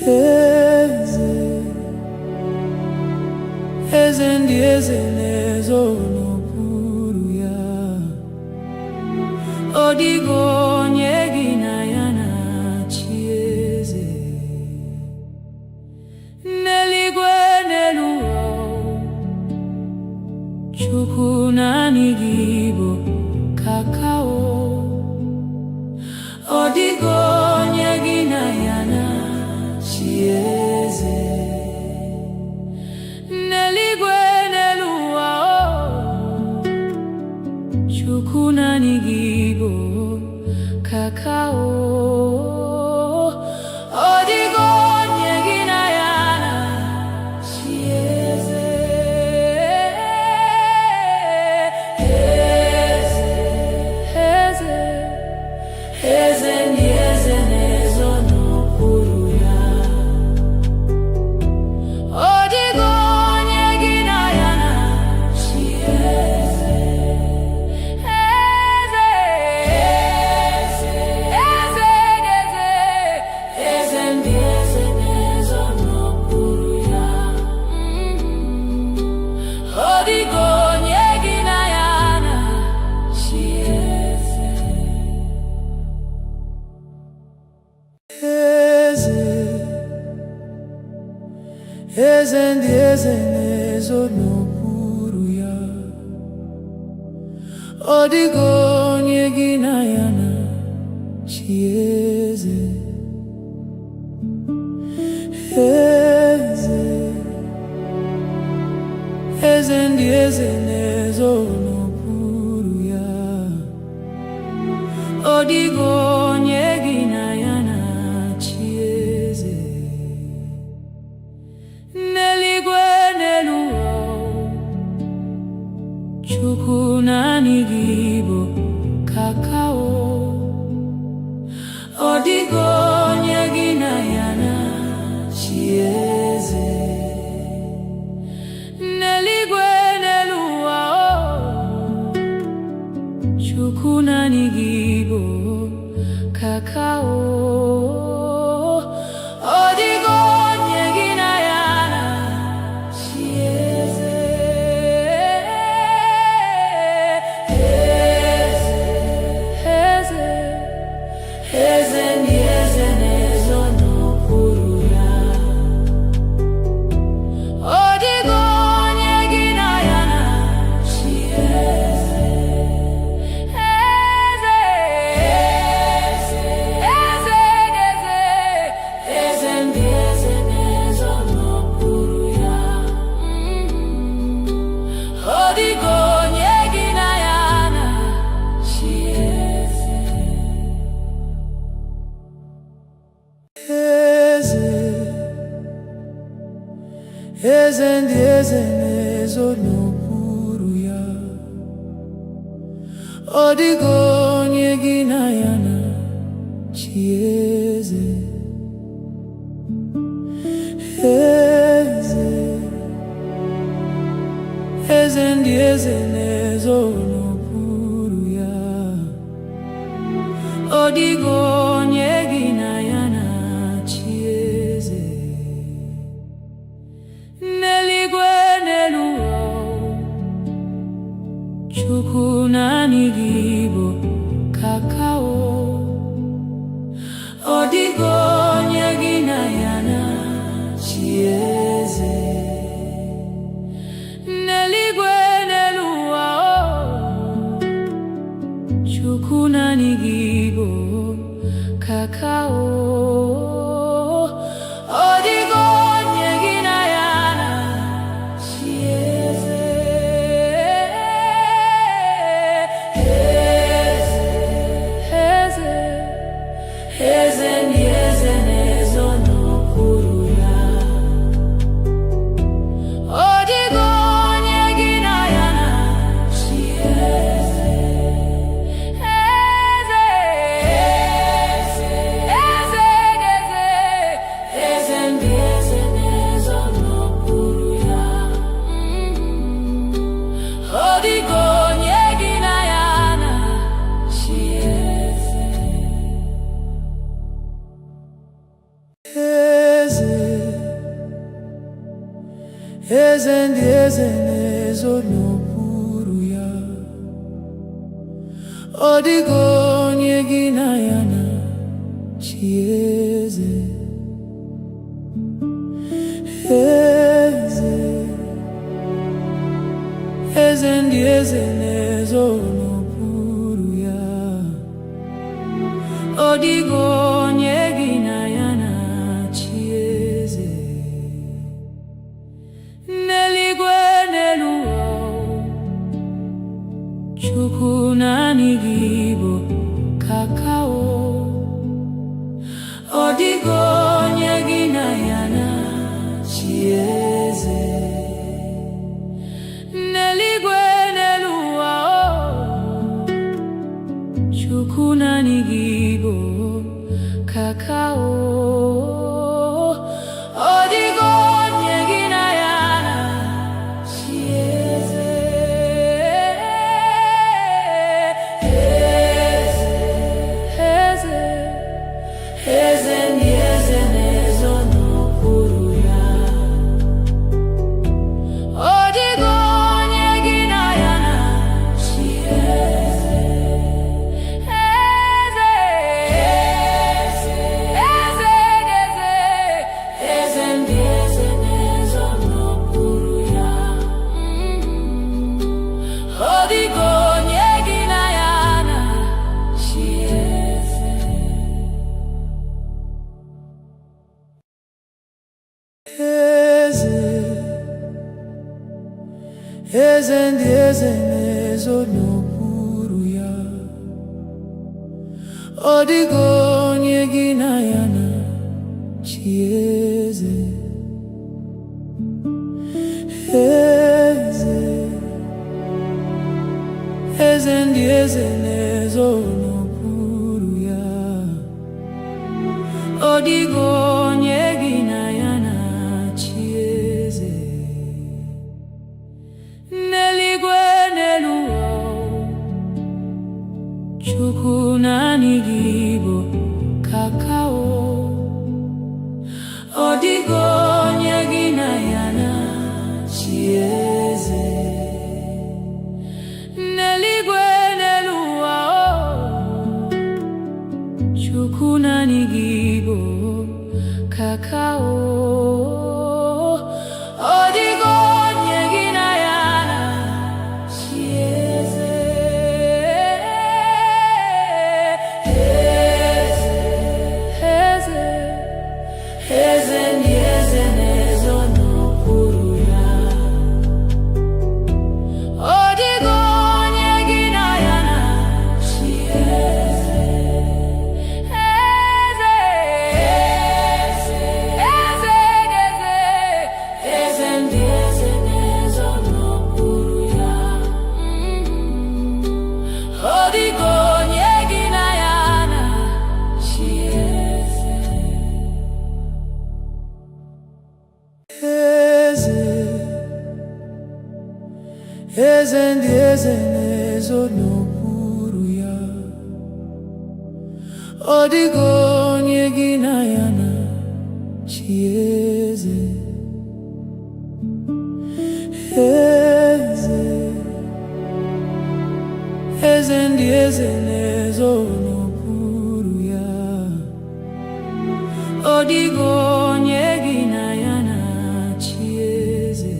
Eze, eze ndị eze na-ezo n'okpuru ya. Ọ dịghị onye gị na ya na-achị eze. N'eluigwe n'elu ụwa, Chukwu naanị gị bụ kakao. Ọ dịghị onye gị na ya na-achị eze. N'eluigwe n'elu ụwa, Chukwu naanị gị bụ kakao. Ọ dịghị onye gị na ya na-achị eze. Eze, eze ndị eze na-ezo n'okpuru ya. Ọ dịghị onye gị na ya na-achị eze. Eze, eze, eze, eze ndị eze na-ezo n'okpuru ya. Ọ dịghị onye gị na ya na-achị eze. Eze, eze ndị eze na-ezo n'okpuru ya. Ọ dịghị onye gị na ya na-achị eze. Eze, eze ndị eze na-ezo n'okpuru ya. Ọ dịghị onye gị na ya na-achị eze. N'eluigwe n'elu ụwa, Chukwu naanị gị bụ kakao. Ọ dịghị onye gị na ya na-achị eze. N'eluigwe n'elu ụwa, Chukwu naanị gị bụ kakao. Ọ dịghị onye gị na ya na-achị eze. Eze, eze, eze ndị eze eze ndị eze na-ezo n'okpuru ya. Ọ dịghị onye gị na ya na-achị eze. Eze, eze ndị eze na-ezo n'okpuru ya. Ọ dịghị onye gị na ya na-achị eze. N'eluigwe n'elu ụwa, Chukwu naanị gị bụ kakao. Ọ dịghị onye gị na ya na-achị eze. N'eluigwe n'elu ụwa, Chukwu naanị gị bụ kakao. Ọ dịghị onye gị na ya na-achị eze. Eze, eze ndị eze na-ezo n'okpuru ya. Ọ dịghị onye gị na ya na-achị eze. Eze, eze, eze ndị eze na-ezo n'okpuru ya. Ọ dịghị onye gị na ya na-achị eze. Eze ndị eze na-ezo n'okpuru ya. Ọ dịghị onye gị na ya na-achị eze. Eze, eze ndị eze na-ezo n'okpuru ya. Ọ dịghị onye gị na ya na-achị eze. N'eluigwe n'elu ụwa, Chukwu naanị gị bụ kakao. Ọ dịghị onye gị na ya na-achị eze. N'eluigwe n'elu ụwa, Chukwu naanị gị bụ kakao. Ọ dịghị onye gị na ya na-achị eze. Eze, eze ndị eze na-ezo n'okpuru ya. Ọ dịghị onye gị na ya na-achị eze. Eze, eze ndị eze na-ezo n'okpuru ya. Ọ dịghị onye gị na ya na-achị eze. Eze, eze ndị eze na-ezo n'okpuru ya. Ọ dịghị onye gị na ya na-achị eze. Eze, eze ndị eze na-ezo n'okpuru ya. Ọ dịghị onye gị na ya na-achị eze. N'eluigwe n'elu ụwa, Chukwu naanị gị bụ kakao. Ọ dịghị onye gị na ya na-achị eze. N'eluigwe n'elu ụwa, Chukwu naanị gị bụ kakao. Ọ dịghị onye gị na ya na-achị eze. Eze, eze ndị eze na-ezo n'okpuru ya. Ọ dịghị onye gị na ya na-achị eze. Eze, eze ndị eze na-ezo n'okpuru ya. Ọ dịghị onye gị na ya na-achị eze. Eze, eze ndị eze na-ezo n'okpuru ya. Ọ dịghị onye gị na ya na-achị eze.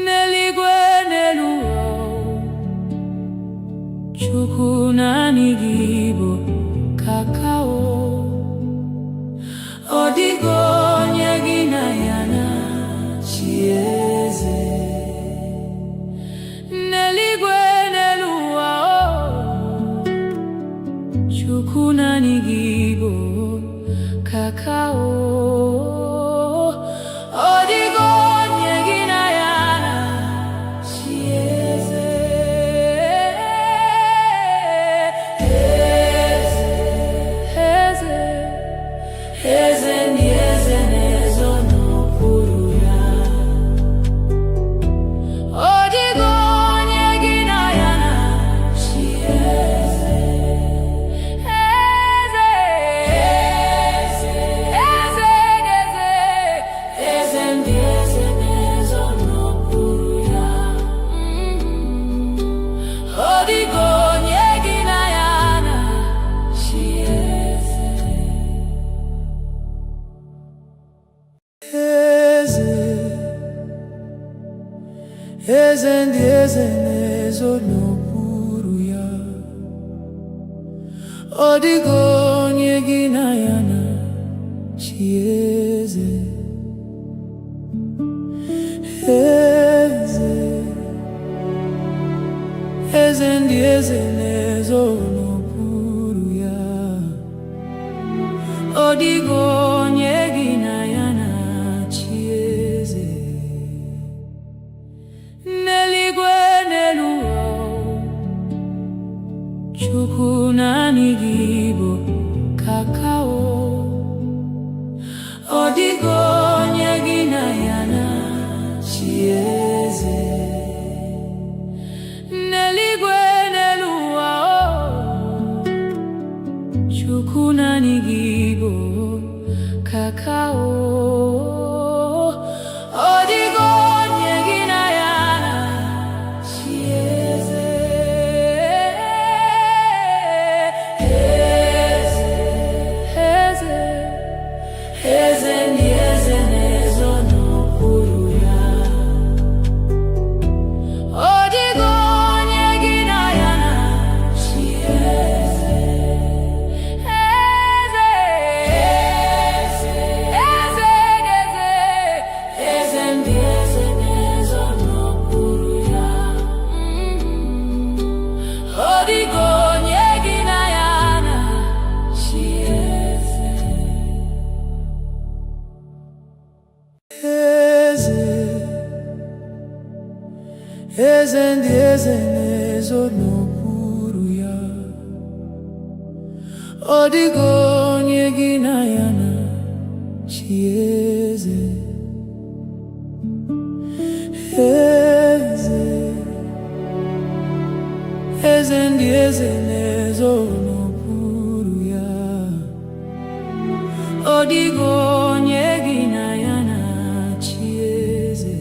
N'eluigwe n'elu ụwa, Chukwu naanị gị bụ kakao. Ọ dịghị onye gị na ya na-achị eze. N'eluigwe n'elu ụwa, Chukwu naanị gị bụ kakao. Ọ dịghị onye gị na ya na-achị eze. Eze, eze ndị eze na-ezo n'okpuru ya. Ọ dịghị onye gị na ya na-achị eze. Eze, eze, eze ndị eze na-ezo n'okpuru ya. Ọ dịghị onye gị na ya na-achị eze. Eze ndị eze na-ezo n'okpuru ya. Ọ dịghị onye gị na ya na-achị eze. Eze, eze ndị eze na-ezo n'okpuru ya. Ọ dịghị onye gị na ya na-achị eze. N'eluigwe n'elu ụwa, Chukwu naanị gị bụ kakao. Ọ dịghị onye gị na ya na-achị eze. N'eluigwe n'elu ụwa, Chukwu naanị gị bụ kakao. Ọ dịghị onye gị na ya na-achị eze. Eze, eze ndị eze na-ezo n'okpuru ya. Ọ dịghị onye gị na ya na-achị eze. Eze, eze, eze ndị eze na-ezo n'okpuru ya. Ọ dịghị onye gị na ya na-achị eze. Eze, eze ndị eze na-ezo n'okpuru ya. Ọ dịghị onye gị na ya na-achị eze. Eze, eze ndị eze na-ezo n'okpuru ya. Ọ dịghị onye gị na ya na-achị eze.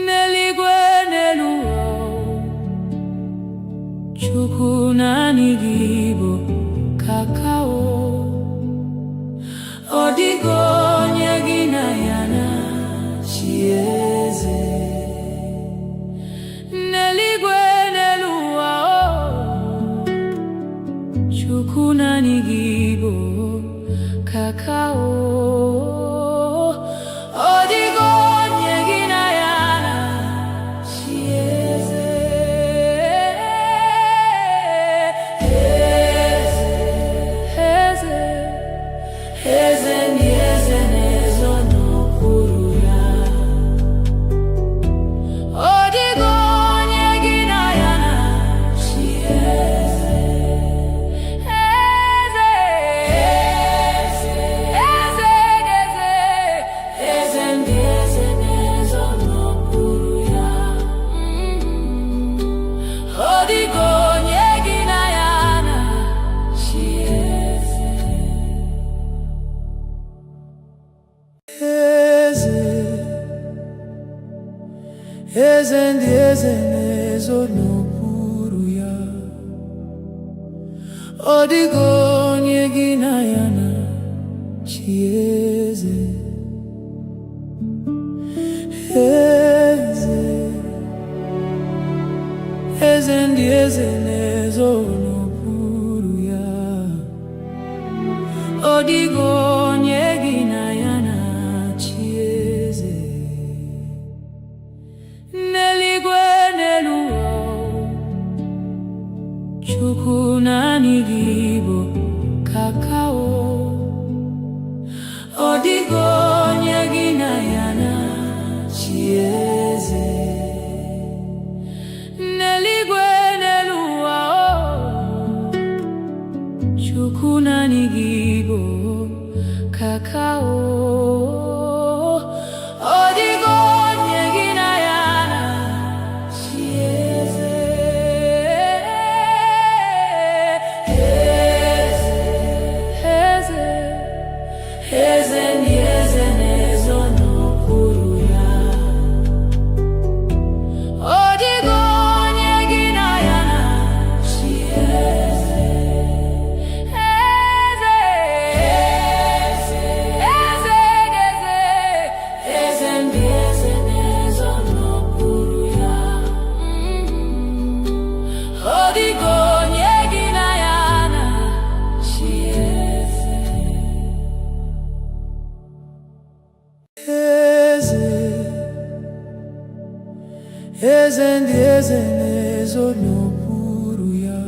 N'eluigwe n'elu ụwa, Chukwu naanị gị bụ kakao. Ọ dịghị onye gị na ya na-achị eze. N'eluigwe n'elu ụwa, Chukwu naanị gị bụ kakao. Ọ dịghị onye gị na ya na-achị eze. Eze, eze ndị eze eze ndị eze na-ezo n'okpuru ya. Ọ dịghị onye gị na ya na-achị eze. Eze, eze ndị eze na-ezo n'okpuru ya. Ọ dịghị onye gị na ya na-achị eze. N'eluigwe n'elu ụwa, Chukwu naanị gị bụ kakao. Ọ dịghị onye gị na ya na-achị eze. N'eluigwe n'elu ụwa, Chukwu naanị gị bụ kakao. Ọ dịghị onye gị na ya na-achị eze. Eze, eze ndị eze na-ezo n'okpuru ya. Ọ dịghị onye gị na ya na-achị eze. Eze, eze, eze ndị eze na-ezo n'okpuru ya. Ọ dịghị onye gị na ya na-achị eze. Eze ndị eze na-ezo n'okpuru ya.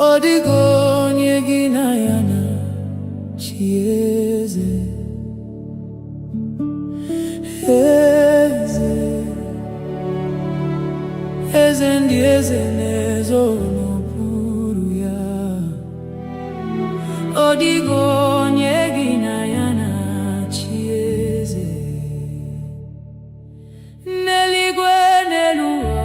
Ọ dịghị onye gị na ya na-achị eze. Eze, eze ndị eze na-ezo n'okpuru ya. Ọ dịghị onye gị na ya na-achị eze. N'eluigwe n'elu ụwa,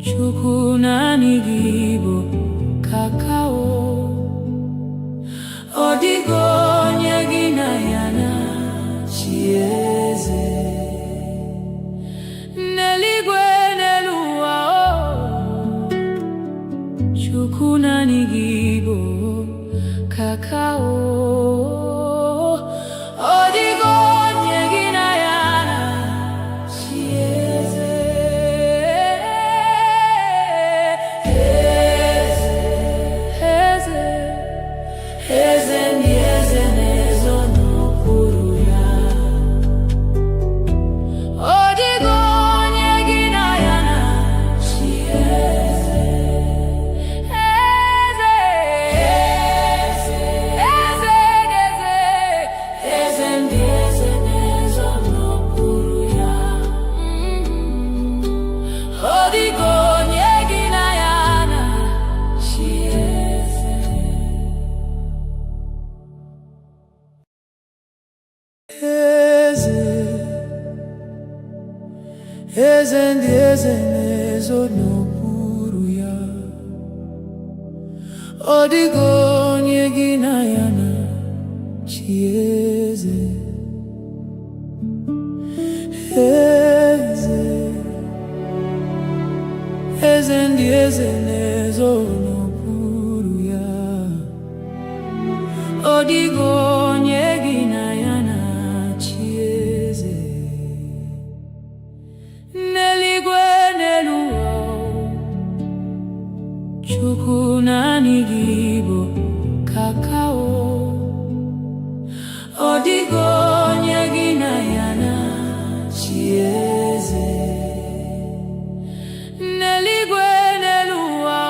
Chukwu naanị gị bụ kakao. Ọ dịghị onye gị na ya na-achị eze. N'eluigwe n'elu ụwa, Chukwu naanị gị bụ kakao. Ọ dịghị onye gị na ya na-achị eze. Eze, eze ndị eze na-ezo n'okpuru ya. Ọ dịghị onye gị na ya na-achị eze. Eze, eze ndị eze na-ezo n'okpuru ya. Ọ dịghị onye gị na ya na-achị eze. Eze, eze ndị eze na-ezo n'okpuru ya. Ọ dịghị onye gị na ya na-achị eze. Eze, eze ndị eze na-ezo n'okpuru ya. Ọ dịghị onye gị na ya na-achị eze. N'eluigwe n'elu ụwa, Chukwu naanị gị bụ kakao. Ọ dịghị onye gị na ya na-achị eze. N'eluigwe n'elu ụwa,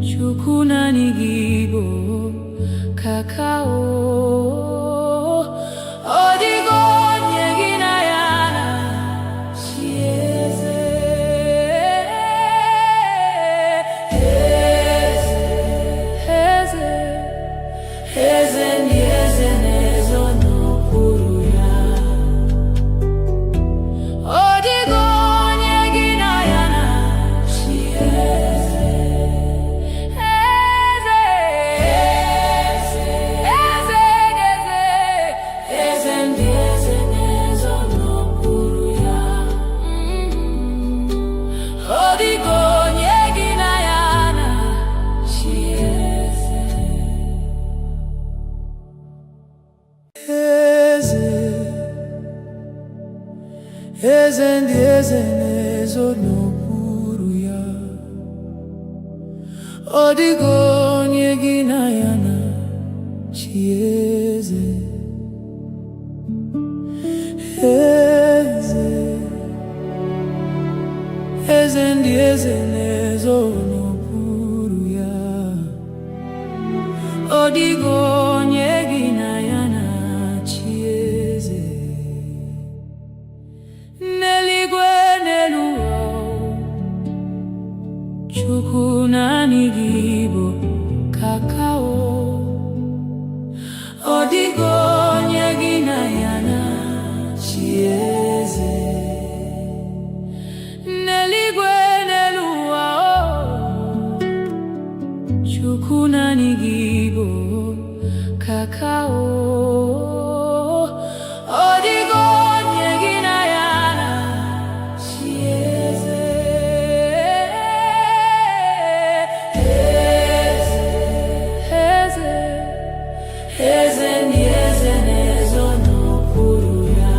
Chukwu naanị gị bụ eze ndị eze na-ezo n'okpuru ya. Ọ dịghị onye gị na ya na-achị eze. Eze, eze ndị eze na-ezo n'okpuru ya. Ọ dịghị onye gị na ya na-achị eze. N'eluigwe n'elu ụwa, Chukwu naanị gị bụ kakao. Ọ dịghị onye gị na ya na-achị eze. N'eluigwe n'elu ụwa, Chukwu naanị gị bụ kakao. Ọ dịghị onye gị na ya na-achị eze. Eze, eze ndị eze na-ezo n'okpuru ya.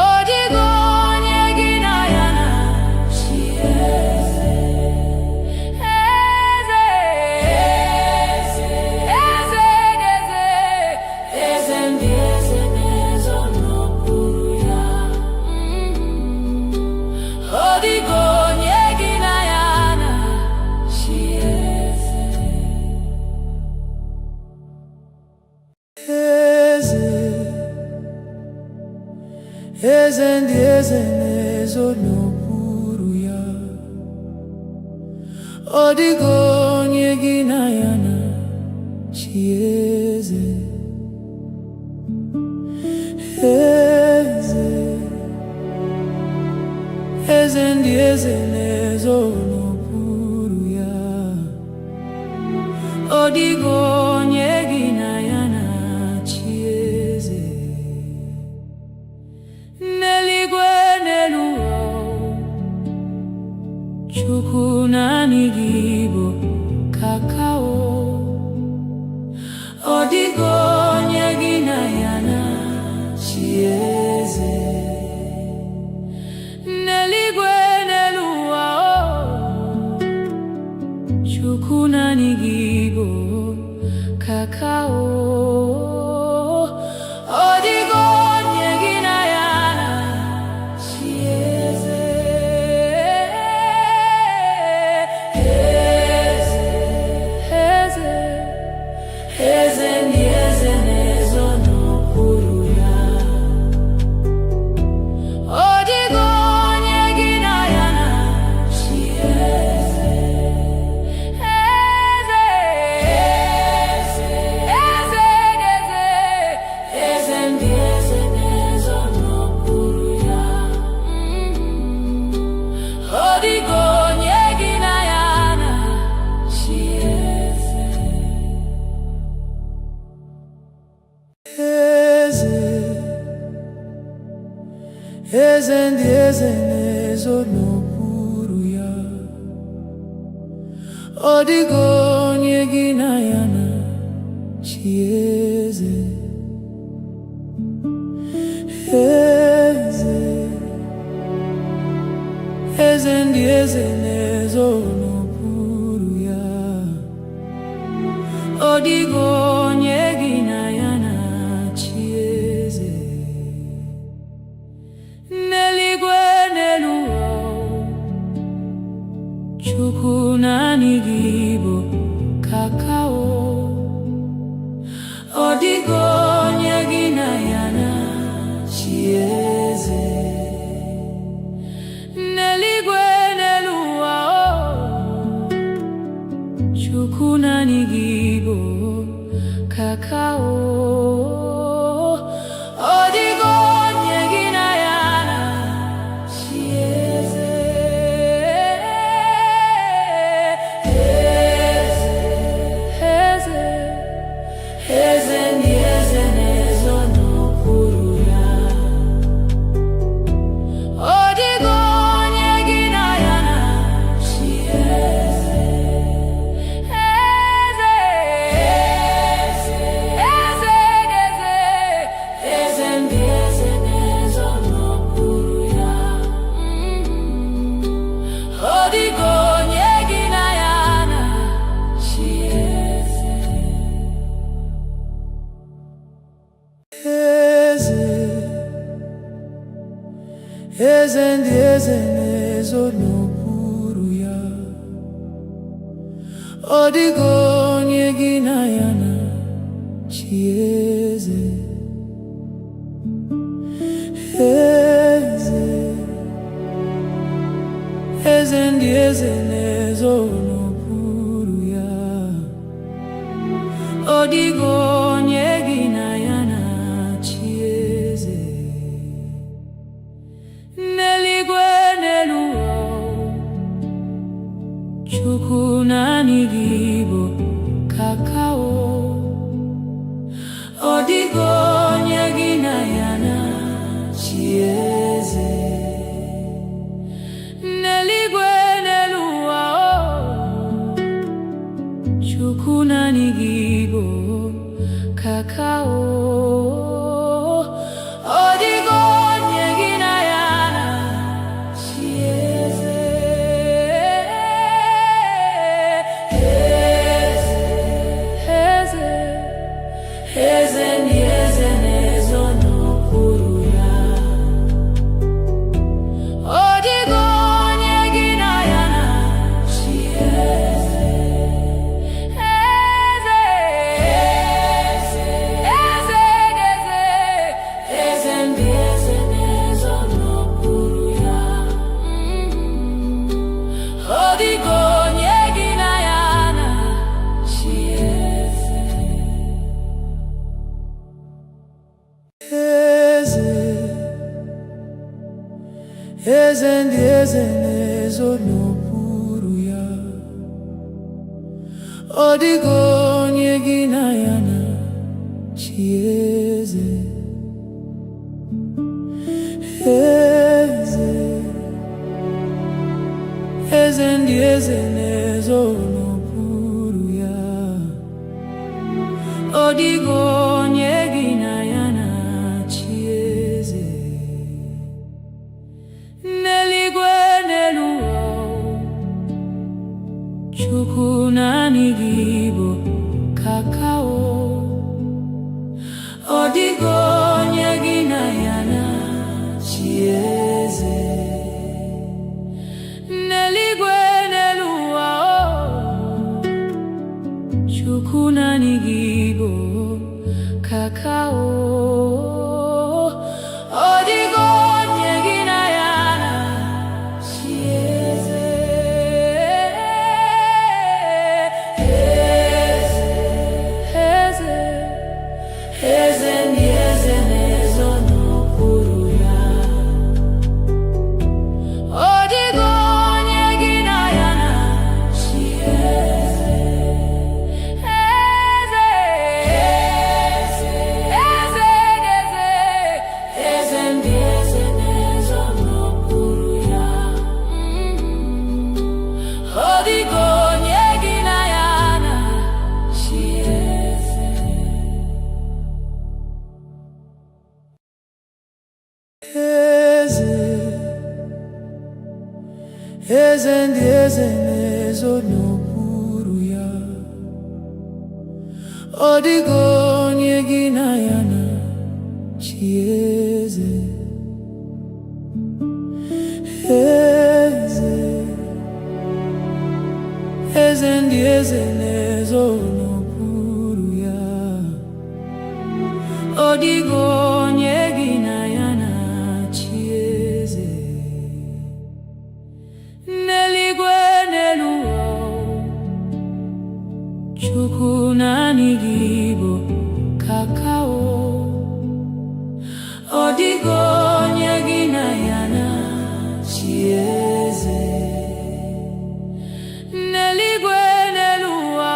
Ọ dịghị onye gị na ya na-achị eze. Eze, eze, eze, eze ndị eze na-ezo n'okpuru ya. Ọ dịghị onye gị na ya na-achị eze. Eze, eze ndị eze na-ezo n'okpuru ya. Ọ dịghị onye gị na ya na-achị eze. Eze, eze ndị eze na-ezo n'okpuru ya. Ọ dịghị onye gị na ya na-achị eze. N'eluigwe n'elu ụwa, Chukwu naanị gị bụ kakao. Ọ dịghị onye gị na ya na-achị eze. N'eluigwe n'elu ụwa, Chukwu naanị gị bụ kakao. Ọ dịghị onye gị na ya na-achị eze. Eze, eze ndị eze na-ezo n'okpuru ya. Ọ dịghị onye gị na ya na-achị eze. Eze, eze, eze, eze ndị eze na-ezo n'okpuru ya. Ọ dịghị onye gị na ya na-achị eze. Eze, eze ndị eze na-ezo n'okpuru ya. Ọ dịghị onye gị na ya na-achị eze. Eze, eze ndị eze na-ezo n'okpuru ya. Ọ dịghị onye gị na ya na-achị eze. N'eluigwe n'elu ụwa, Chukwu naanị gị bụ kakao. Ọ dịghị onye gị na ya na-achị eze. N'eluigwe n'elu ụwa, eze ndị eze na-ezo n'okpuru ya. Ọ dịghị onye gị na ya na-achị eze. Eze, eze ndị eze na-ezo n'okpuru ya. Ọ dịghị onye gị na ya na-achị eze. N'eluigwe n'elu ụwa, Chukwu naanị gị bụ kakao. Ọ dịghị onye gị na ya na-achị eze. N'eluigwe n'elu ụwa, Chukwu naanị gị bụ kakao. Ọ dịghị onye gị na ya na-achị eze. Eze, eze ndị eze na-ezo n'okpuru ya. Ọ dịghị onye gị na ya na-achị eze. Eze, eze, eze ndị eze na-ezo n'okpuru ya. Ọ dịghị onye gị na ya na-achị eze. Eze ndị eze na-ezo n'okpuru ya. Ọ dịghị onye gị na ya na-achị eze. Eze, eze ndị eze na-ezo n'okpuru ya. Ọ dịghị onye gị na ya na-achị eze. N'eluigwe n'elu ụwa, Chukwu naanị gị bụ kakao. Ọ dịghị onye gị na ya na-achị eze. N'eluigwe n'elu ụwa, Chukwu naanị gị bụ kakao. Ọ dịghị onye gị na ya na-achị eze. Eze, eze ndị eze na-ezo n'okpuru ya. Ọ dịghị onye gị na ya na-achị eze. Eze, eze ndị eze na-ezo n'okpuru ya. Ọ dịghị onye gị na ya na-achị eze. Eze, eze ndị eze na-ezo n'okpuru ya. Ọ dịghị onye gị na ya na-achị eze. Eze, eze ndị eze na-ezo n'okpuru ya. Ọ dịghị onye gị na ya na-achị eze. N'eluigwe n'elu ụwa, Chukwu naanị gị bụ kakao. Ọ dịghị onye gị na ya na-achị eze. N'eluigwe n'elu ụwa,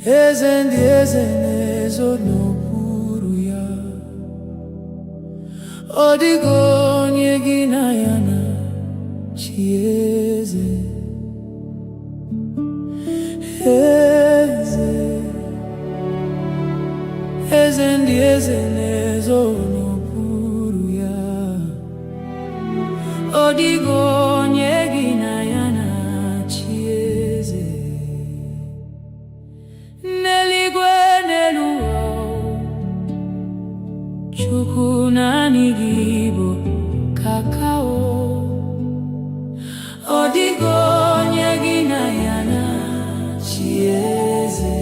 eze ndị eze na-ezo n'okpuru ya. Ọ dịghị onye gị na ya na-achị eze. Eze, eze ndị eze na-ezo n'okpuru ya. Ọ dịghị onye gị na ya na-achị eze. N'eluigwe n'elu ụwa, Chukwu naanị gị bụ kakao. Ọ dịghị onye gị na ya na-achị eze.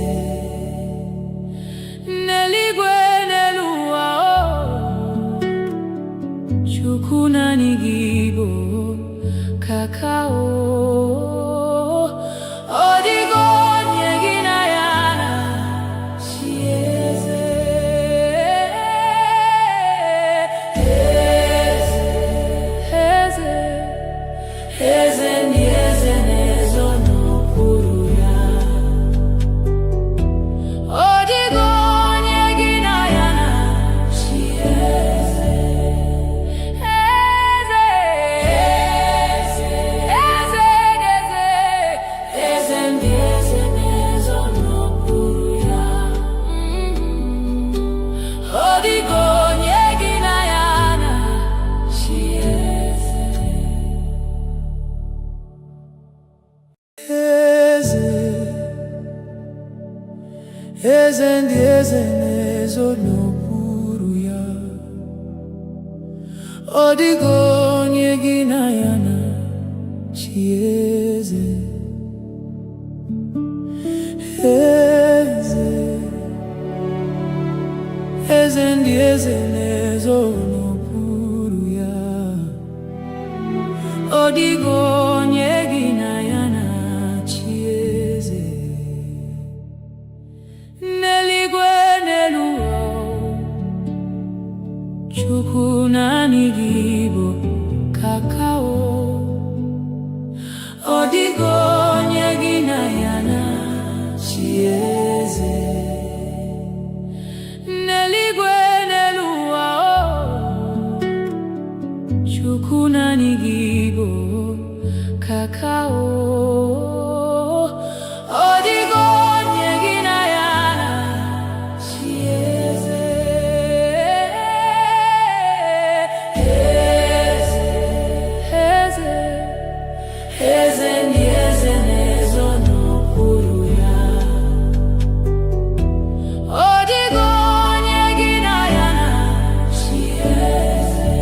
N'eluigwe n'elu ụwa, Chukwu naanị gị bụ kakao. Ọ dịghị onye gị na ya na-achị eze. Eze, eze ndị eze na-ezo n'okpuru ya. Ọ dịghị onye gị na ya na-achị eze. Eze, eze, eze ndị eze na-ezo n'okpuru ya. Ọ dịghị onye gị na ya na-achị eze. Eze ndị eze na-ezo n'okpuru ya. Ọ dịghị onye gị na ya na-achị eze. Eze, eze ndị eze na-ezo n'okpuru ya. Ọ dịghị onye gị na ya na-achị eze. N'eluigwe n'elu ụwa, Chukwu naanị gị bụ kakao. Ọ dịghị onye gị na ya na-achị eze. N'eluigwe n'elu ụwa, Chukwu naanị gị bụ kakao. Ọ dịghị onye gị na ya na-achị eze. Eze, eze ndị eze na-ezo n'okpuru ya. Ọ dịghị onye gị na ya na-achị eze.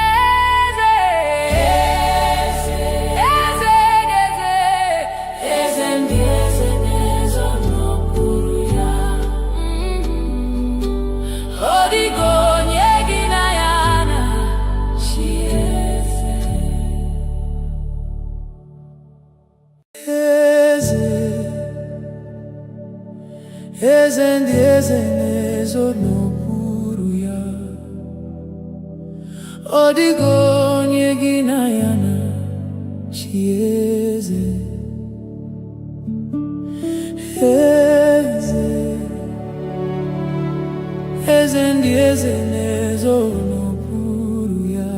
Eze, eze ndị eze na-ezo n'okpuru ya. Ọ dịghị onye gị na ya na-achị eze. Eze, eze ndị eze na-ezo n'okpuru ya. Ọ dịghị onye gị na ya na-achị eze. Eze, eze ndị eze na-ezo n'okpuru ya.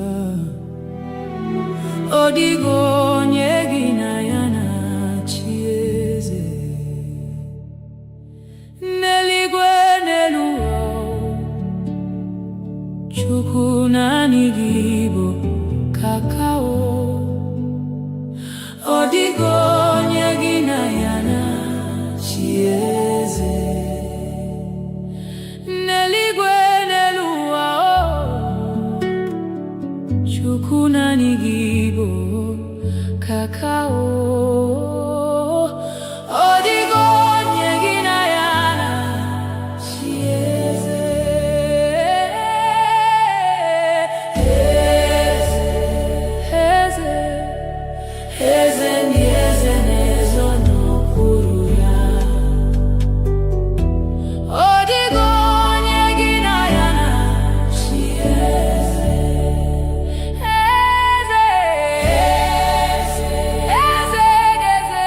Ọ dịghị onye gị na ya na-achị eze. N'eluigwe n'elu ụwa, Chukwu naanị gị bụ kakao. Ọ dịghị onye gị na ya na-achị eze. N'eluigwe n'elu ụwa, Chukwu naanị gị bụ kakao. Ọ dịghị onye gị na ya na-achị eze. Eze, eze ndị eze na-ezo n'okpuru ya. Ọ dịghị onye gị na ya na-achị eze. Eze, eze,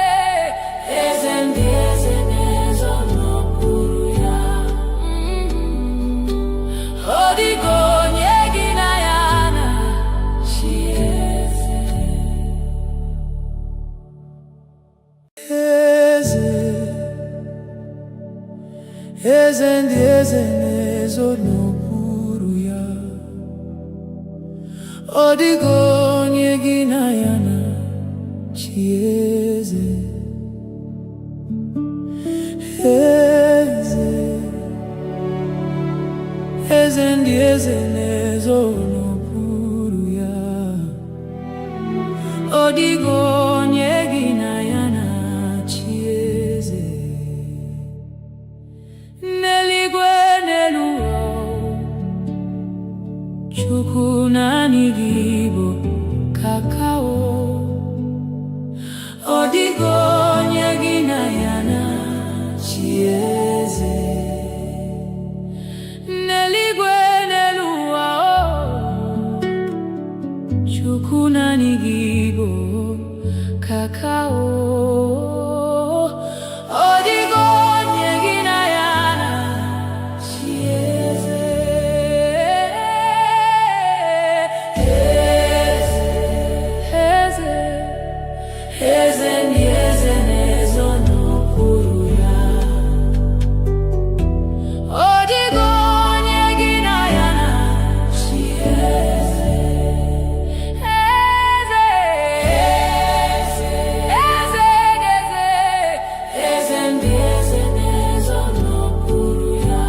eze ndị eze na-ezo n'okpuru ya. Ọ dịghị onye gị na ya na-achị eze. Eze, eze ndị eze na-ezo n'okpuru ya. Ọ dịghị onye gị na ya na-achị eze. N'eluigwe n'elu ụwa, Chukwu naanị gị bụ kakao. Ọ dịghị onye gị na ya na-achị eze. N'eluigwe n'elu ụwa, Chukwu naanị gị bụ kakao. Ọ dịghị onye gị na ya na-achị eze. Eze, eze ndị eze na-ezo n'okpuru ya. Ọ dịghị onye gị na ya na-achị eze. Eze, eze, eze ndị eze na-ezo n'okpuru ya.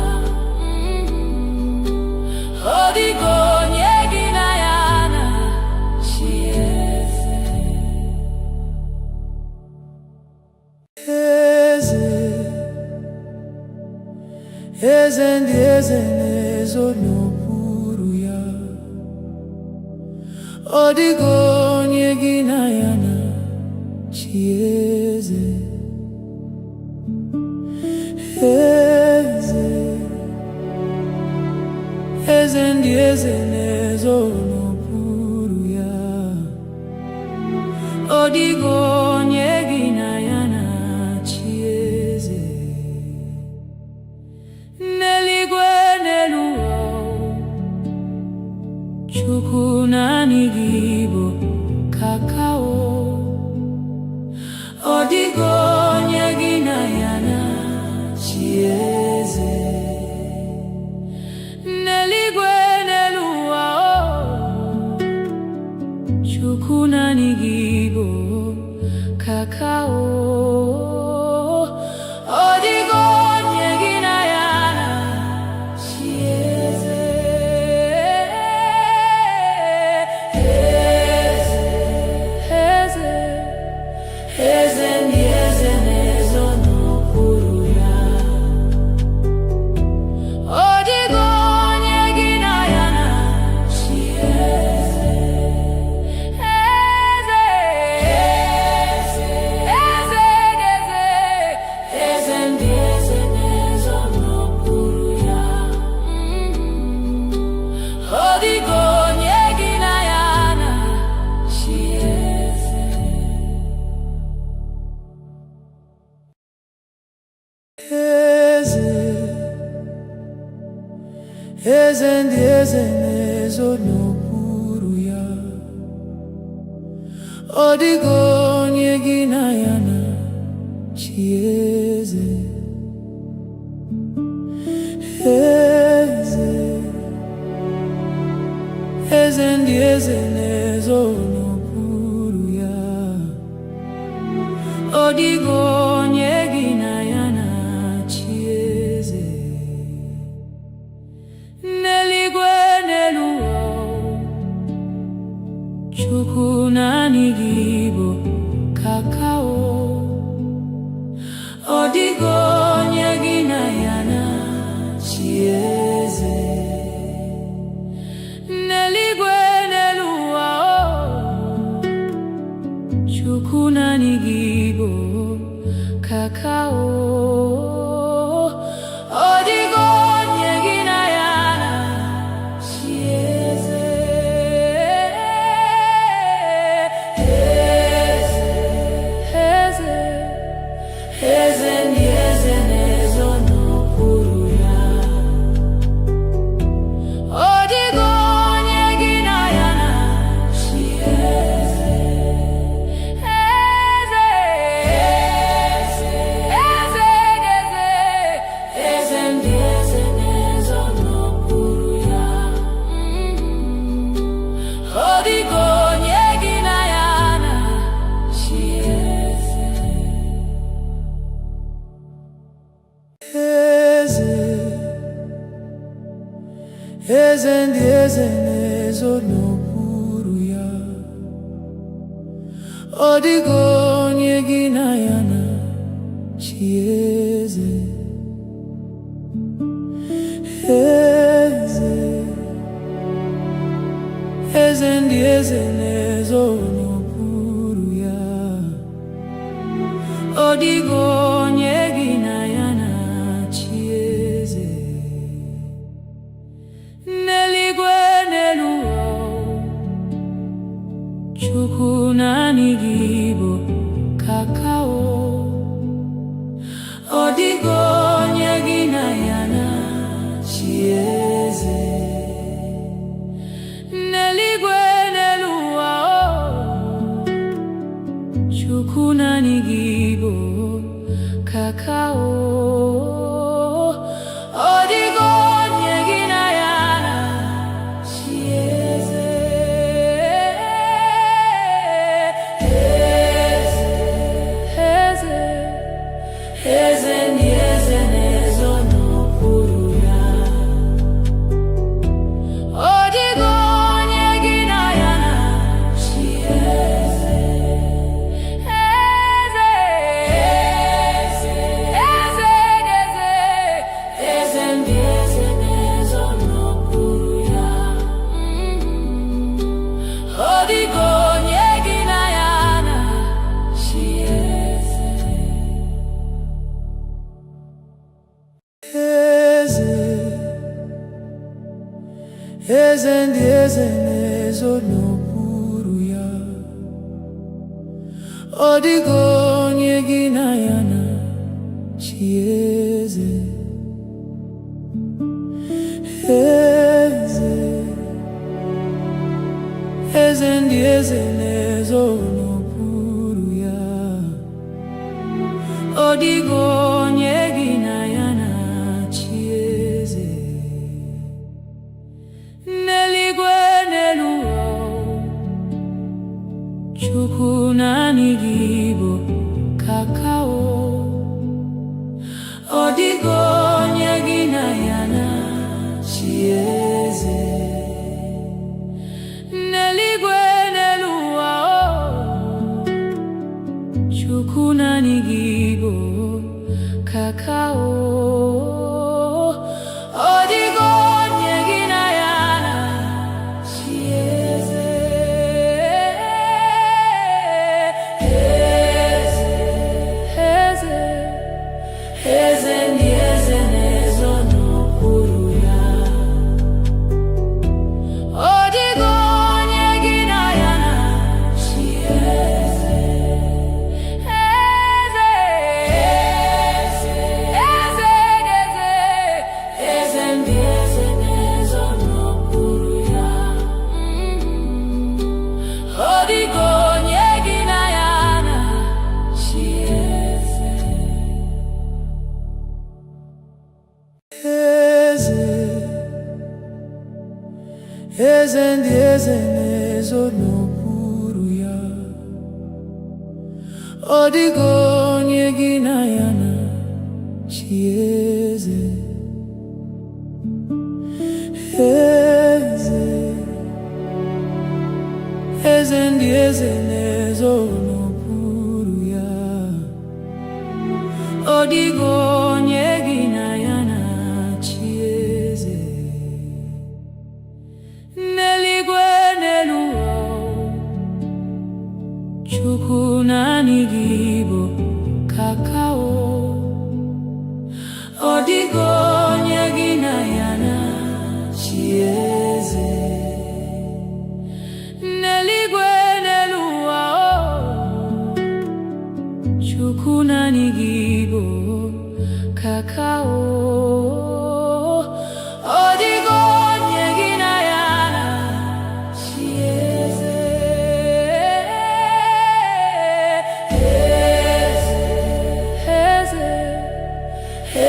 Ọ dịghị onye gị na ya na-achị eze. Eze ndị eze na-ezo n'okpuru ya. Ọ dịghị onye gị na ya na-achị eze. Eze, eze ndị eze na-ezo n'okpuru ya. Ọ dịghị onye gị na ya na-achị eze. N'eluigwe n'elu ụwa, Chukwu naanị gị bụ kakao. Ọ dịghị onye gị na ya na-achị eze. N'eluigwe n'elu ụwa, Chukwu naanị gị bụ kakao. Ọ dịghị onye gị na ya na-achị eze. Eze, eze ndị eze na-ezo n'okpuru ya. Ọ dịghị onye gị na ya na-achị eze. Eze, eze ndị eze na-ezo n'okpuru ya. Ọ dịghị onye gị na ya na-achị eze. Eze, eze ndị eze na-ezo n'okpuru ya. Ọ dịghị onye gị na ya na-achị eze. Eze, eze ndị eze na-ezo n'okpuru ya. Ọ dịghị onye gị na ya na-achị eze. N'eluigwe n'elu ụwa, Chukwu naanị gị bụ kakao. Ọ dịghị onye gị na ya na-achị eze. N'eluigwe n'elu ụwa, Chukwu naanị gị bụ kakao. Ọ dịghị onye gị na ya na-achị eze. Eze, eze ndị eze na-ezo n'okpuru ya. Ọ dịghị onye gị na ya na-achị eze. Eze, eze, eze ndị eze na-ezo n'okpuru ya. Ọ dịghị onye gị na ya na-achị eze. Eze, eze ndị eze na-ezo n'okpuru ya. Ọ dịghị onye gị na ya na-achị eze. N'eluigwe n'elu ụwa, Chukwu naanị gị bụ kakao. Ọ dịghị onye gị na ya na-achị eze. N'eluigwe n'elu ụwa, Chukwu naanị gị bụ kakao. Ọ dịghị onye gị na ya na-achị eze. Eze, eze ndị eze na-ezo n'okpuru ya. Ọ dịghị onye gị na ya na-achị eze. Eze, eze, eze, eze ndị eze na-ezo n'okpuru ya. Ọ dịghị onye gị na ya na-achị eze. Eze, eze ndị eze na-ezo n'okpuru ya. Ọ dịghị onye gị na ya na-achị eze. Eze, eze ndị eze na-ezo n'okpuru ya. Ọ dịghị onye gị na ya na-achị eze. N'eluigwe n'elu ụwa, Chukwu naanị gị bụ kakao. Ọ dịghị onye gị na ya na-achị eze. N'eluigwe n'elu ụwa, Chukwu naanị gị bụ kakao. Ọ dịghị onye gị na ya na-achị eze. Eze, eze ndị eze na-ezo n'okpuru ya. Ọ dịghị onye gị na ya na-achị eze. Eze, eze, eze, eze ndị eze na-ezo n'okpuru ya. Ọ dịghị onye gị na ya na-achị eze. Eze, eze ndị eze na-ezo n'okpuru ya. Ọ dịghị onye gị na ya na-achị eze. Eze, eze ndị eze na-ezo n'okpuru ya. Ọ dịghị onye gị na ya na-achị eze. N'eluigwe n'elu ụwa, Chukwu naanị gị bụ kakao. Ọ dịghị onye gị na ya na-achị eze. N'eluigwe n'elu ụwa, Chukwu naanị gị bụ kakao. Ọ dịghị onye gị na ya na-achị eze. Eze,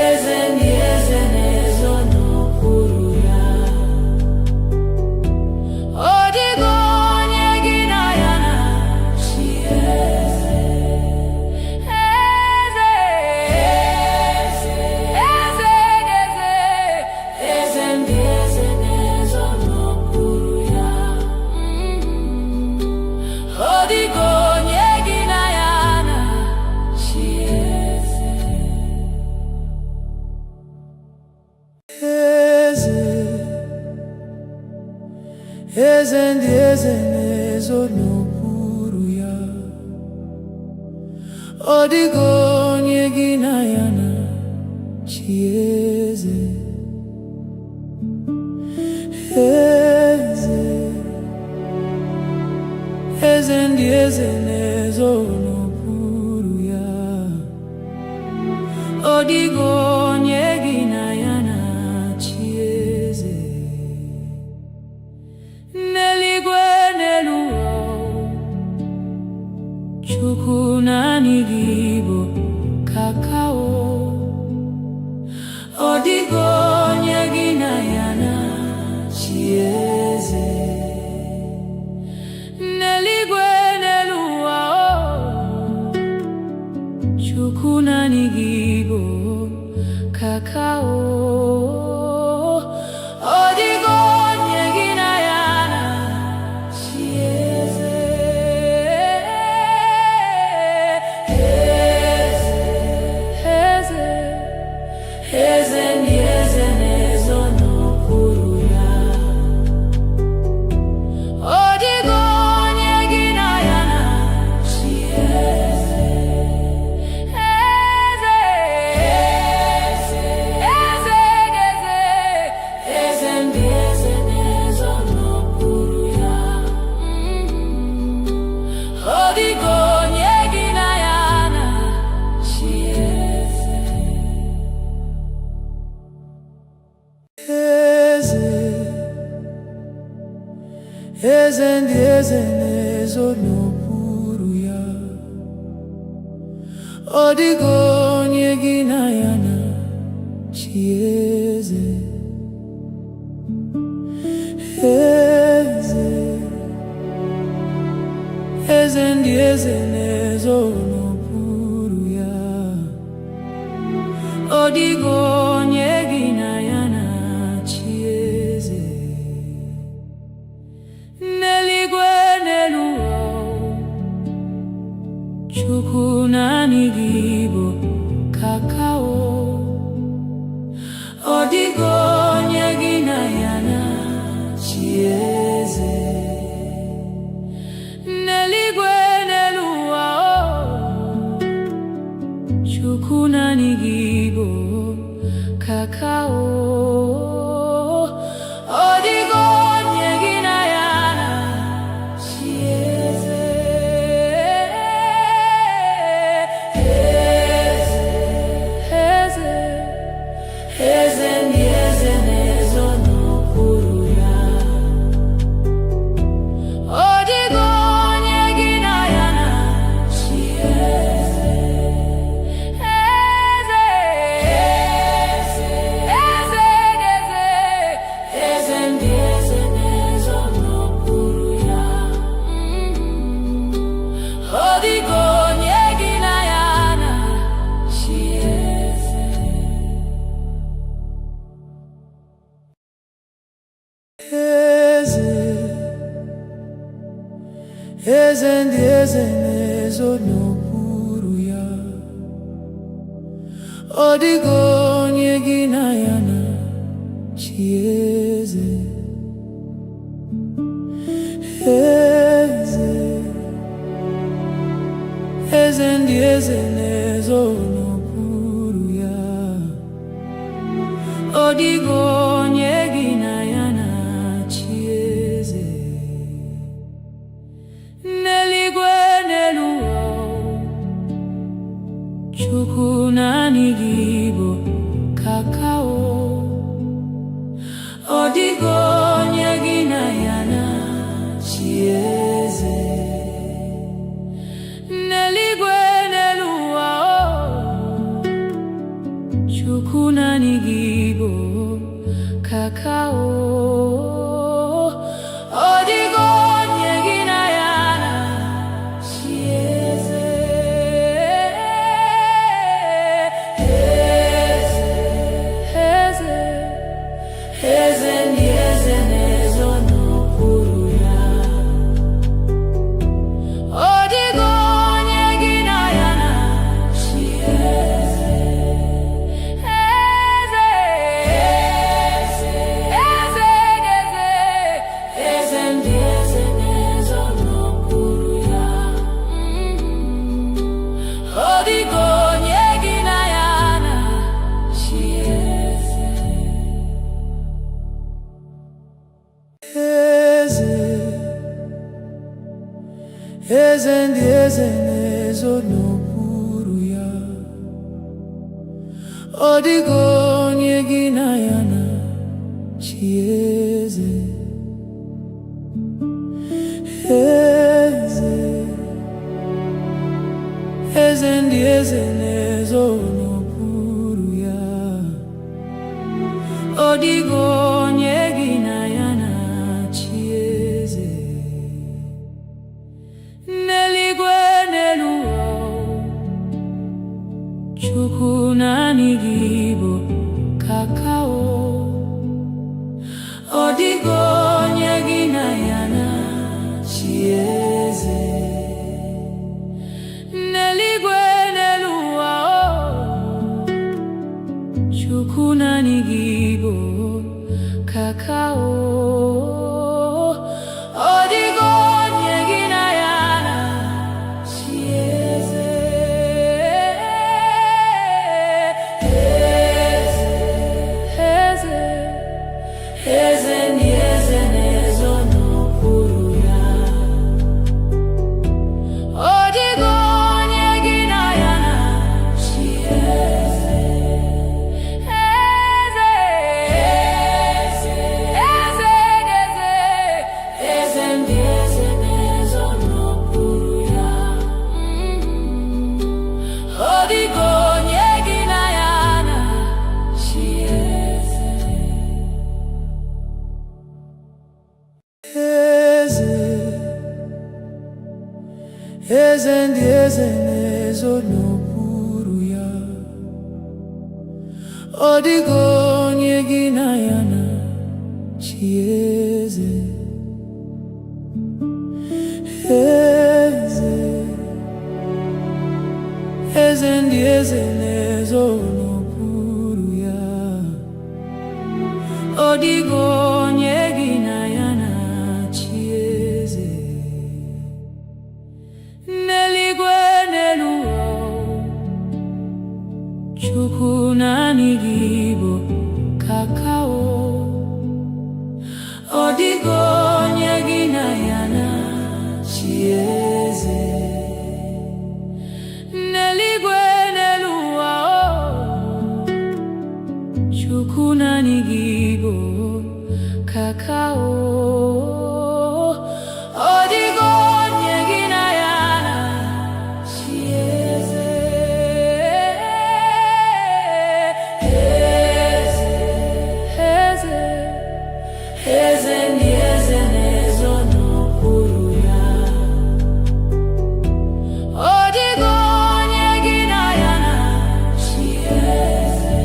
eze ndị eze na-ezo n'okpuru ya. Ọ dịghị onye gị na ya na-achị eze. Eze, eze, eze ndị eze na-ezo n'okpuru ya. Ọ dịghị onye gị na ya na-achị eze. Eze, eze ndị eze na-ezo n'okpuru ya. Ọ dịghị onye gị na ya na-achị eze. N'eluigwe n'elu ụwa, Chukwu naanị gị bụ kakao. Ọ dịghị onye gị na ya na-achị eze. N'eluigwe n'elu ụwa, Chukwu naanị gị bụ kakao. Ọ dịghị onye gị na ya na-achị eze. Eze, eze ndị eze na-ezo n'okpuru ya. Ọ dịghị onye gị na ya na-achị eze. Eze, eze, eze ndị eze na-ezo n'okpuru ya. Ọ dịghị onye gị na ya na-achị eze. Eze ndị eze na-ezo n'okpuru ya. Ọ dịghị onye gị na ya na-achị eze. Eze, eze ndị eze na-ezo n'okpuru ya. Ọ dịghị onye gị na ya na-achị eze. N'eluigwe n'elu ụwa, Chukwu naanị gị bụ kakao. Ọ dịghị onye gị na ya na-achị eze. N'eluigwe n'elu ụwa, Chukwu naanị gị bụ kakao. Ọ dịghị onye gị na ya na-achị eze. Eze, eze ndị eze na-ezo n'okpuru ya. Ọ dịghị onye gị na ya na-achị eze. Eze, eze ndị eze na-ezo n'okpuru ya. Ọ dịghị onye gị na ya na-achị eze. Eze, eze ndị eze na-ezo n'okpuru ya. Ọ dịghị onye gị na ya na-achị eze. Eze, eze ndị eze na-ezo n'okpuru ya. Ọ dịghị onye gị na ya na-achị eze. N'eluigwe n'elu ụwa, Chukwu naanị gị bụ kakao. Ọ dịghị onye gị na ya na-achị eze. N'eluigwe n'elu ụwa, Chukwu naanị gị bụ kakao. Ọ dịghị onye gị na ya na-achị eze. Eze, n'okpuru ya. Ọ dịghị onye gị na ya na-achị eze. Eze, eze ndị eze na-ezo n'okpuru ya. Ọ dịghị onye gị na ya na-achị eze. N'eluigwe n'elu ụwa, Chukwu naanị gị bụ kakao. Ọ dịghị onye gị na ya na-achị eze. N'eluigwe n'elu ụwa, Chukwu naanị gị bụ kakao. Ọ dịghị onye gị na ya na-achị eze. Eze, eze ndị eze na-ezo n'okpuru ya. Ọ dịghị onye gị na ya na-achị eze. Eze, eze, eze, eze ndị eze na-ezo n'okpuru ya. Ọ dịghị onye gị na ya na-achị eze. Eze, eze ndị eze na-ezo n'okpuru ya. Ọ dịghị onye gị na ya na-achị eze. Eze, eze ndị eze na-ezo n'okpuru ya. Ọ dịghị onye gị na ya na-achị eze. N'eluigwe n'elu ụwa, Chukwu naanị gị bụ kakao. Ọ dịghị onye gị na ya na-achị eze. N'eluigwe n'elu ụwa, Chukwu naanị gị bụ kakao. Ọ dịghị onye gị na ya na-achị eze. Eze, eze ndị eze na-ezo n'okpuru ya. Ọ dịghị onye gị na ya na-achị eze.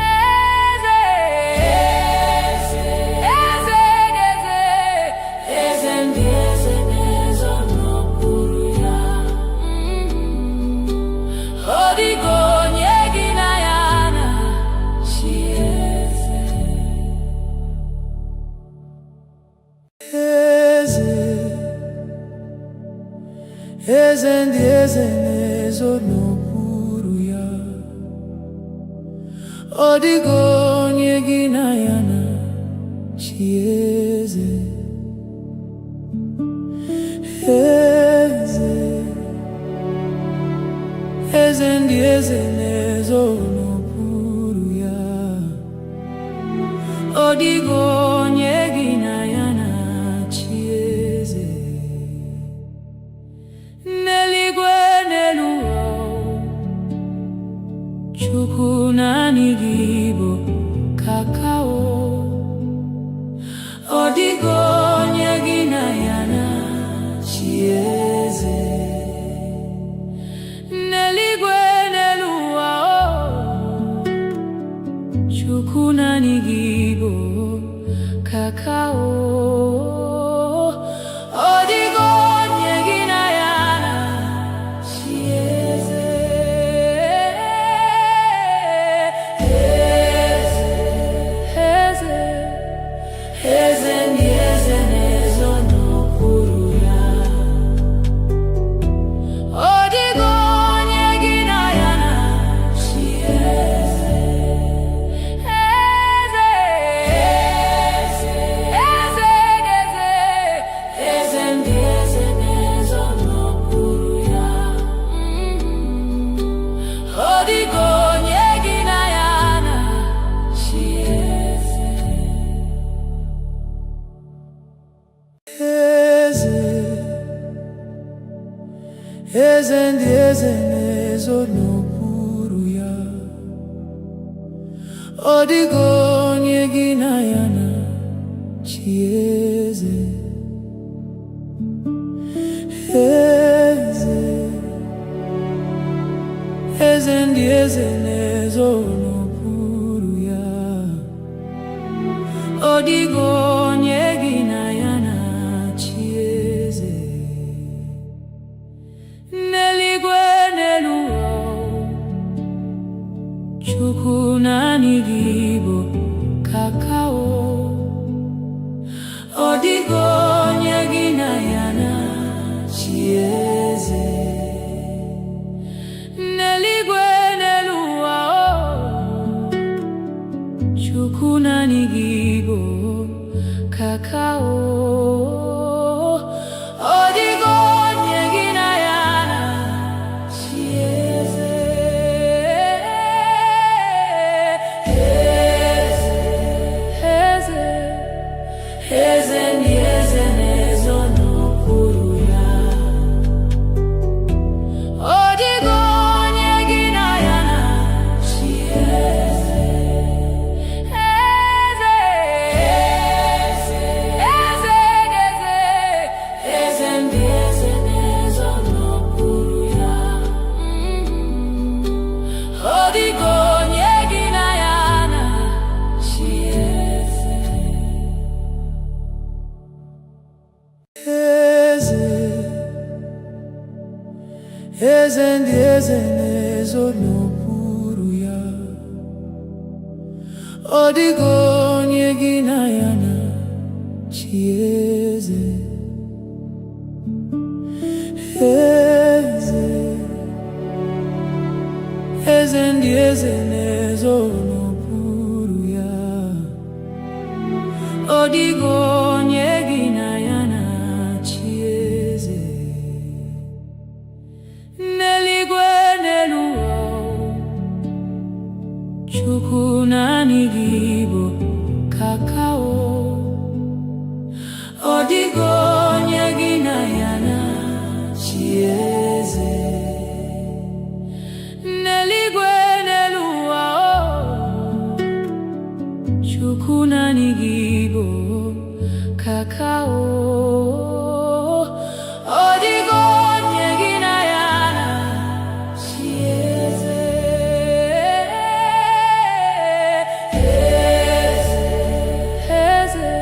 Eze, eze, eze, eze ndị eze na-ezo n'okpuru ya. Ọ dịghị onye gị na ya na-achị eze. Eze, eze ndị eze na-ezo n'okpuru ya. Ọ dịghị onye gị na ya na-achị eze. Eze, eze ndị eze na-ezo n'okpuru ya. Ọ dịghị onye gị na ya na-achị eze. N'eluigwe n'elu ụwa, Chukwu naanị gị bụ kakao. Ọ dịghị onye gị na ya na-achị eze. N'eluigwe n'elu ụwa, Chukwu naanị gị bụ eze ndị eze na-ezo n'okpuru ya. Ọ dịghị onye gị na ya na-achị eze. Eze, eze ndị eze na-ezo n'okpuru ya. Ọ dịghị onye gị na ya na-achị eze. N'eluigwe n'elu ụwa, Chukwu naanị gị bụ kakao. Ọ dịghị onye gị na ya na-achị eze. N'eluigwe n'elu ụwa, Chukwu naanị gị bụ kakao. Ọ dịghị onye gị na ya na-achị eze. Eze, eze ndị eze na-ezo n'okpuru ya. Ọ dịghị onye gị na ya na-achị eze. Eze, eze, eze ndị eze na-ezo n'okpuru ya. Ọ dịghị onye gị na ya na-achị eze. Eze ndị eze na-ezo n'okpuru ya. Ọ dịghị onye gị na ya na-achị eze. Eze, eze ndị eze na-ezo n'okpuru ya. Ọ dịghị onye gị na ya na-achị eze. N'eluigwe n'elu ụwa, Chukwu naanị gị bụ kakao. Ọ dịghị onye gị na ya na-achị eze. N'eluigwe n'elu ụwa, Chukwu naanị gị bụ kakao. Ọ dịghị onye gị na ya na-achị eze. Eze,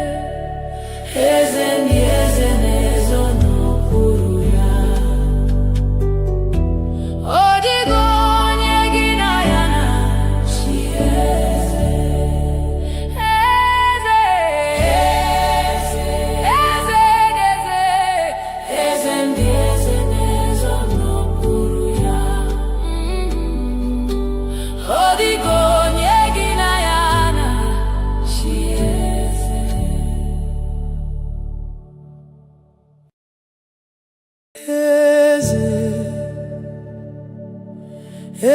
eze ndị eze na-ezo n'okpuru ya. Ọ dịghị onye gị na ya na-achị eze. Eze, eze ndị eze na-ezo n'okpuru ya. Ọ dịghị onye gị na ya na-achị eze. Eze,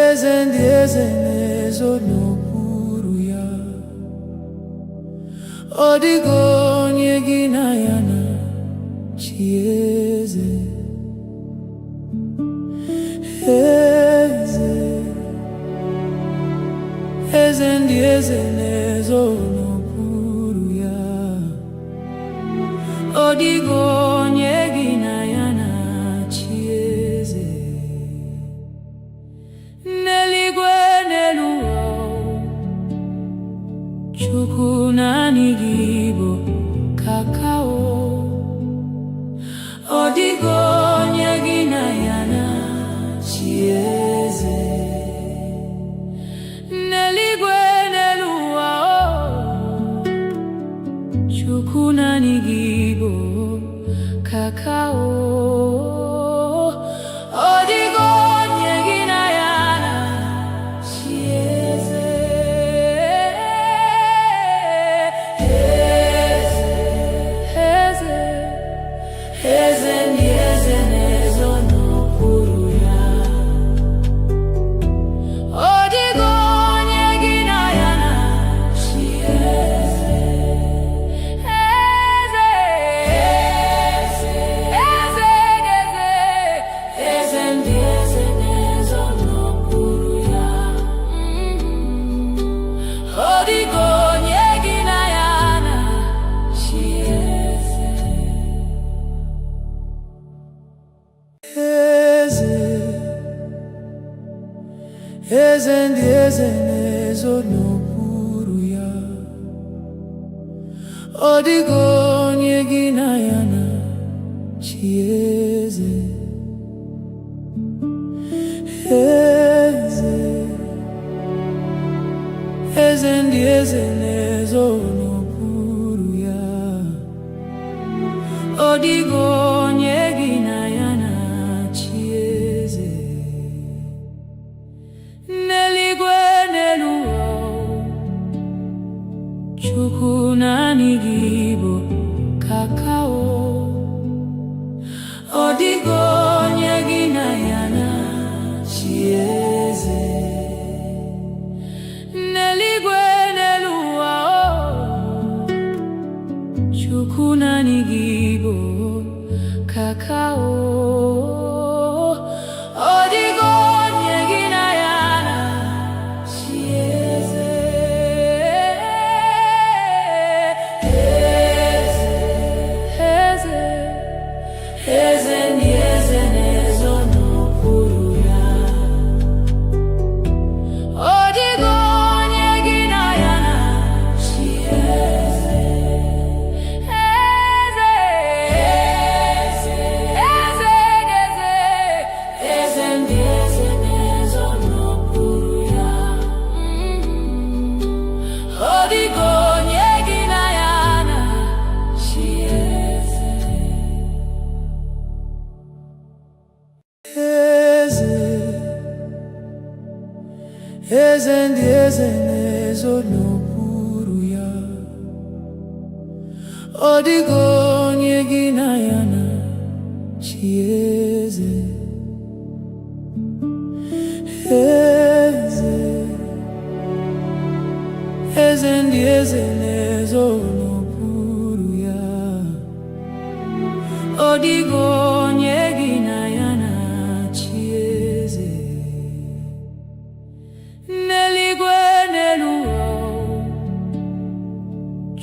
eze ndị eze na-ezo n'okpuru ya. Ọ dịghị onye gị na ya na-achị eze. Eze, eze ndị eze na-ezo n'okpuru ya. Ọ dịghị onye gị na ya na-achị eze. N'eluigwe n'elu ụwa, Chukwu naanị gị bụ kakao. Ọ dịghị onye gị na ya na-achị eze. N'eluigwe n'elu ụwa, Chukwu naanị gị bụ kakao. Ọ dịghị onye gị na ya na-achị eze. Eze, eze ndị eze na-ezo n'okpuru ya. eze ndị eze na-ezo n'okpuru ya. Ọ dịghị onye gị na ya na-achị eze. Eze, eze ndị eze na-ezo n'okpuru ya. Ọ dịghị onye gị na ya na-achị eze. N'eluigwe n'elu ụwa, Chukwu naanị gị bụ kakao. Ọ dịghị onye gị na ya na-achị eze. N'eluigwe n'elu ụwa, Chukwu naanị gị bụ kakao. Ọ dịghị onye gị na ya na-achị eze. Eze, eze ndị eze na-ezo n'okpuru ya. Ọ dịghị onye gị na ya na-achị eze. Eze, eze, eze, eze ndị eze na-ezo n'okpuru ya. Ọ dịghị onye gị na ya na-achị eze. Eze ndị eze na-ezo n'okpuru ya. Ọ dịghị onye gị na ya na-achị eze. Eze, eze ndị eze na-ezo n'okpuru ya. Ọ dịghị onye gị na ya na-achị eze. N'eluigwe n'elu ụwa,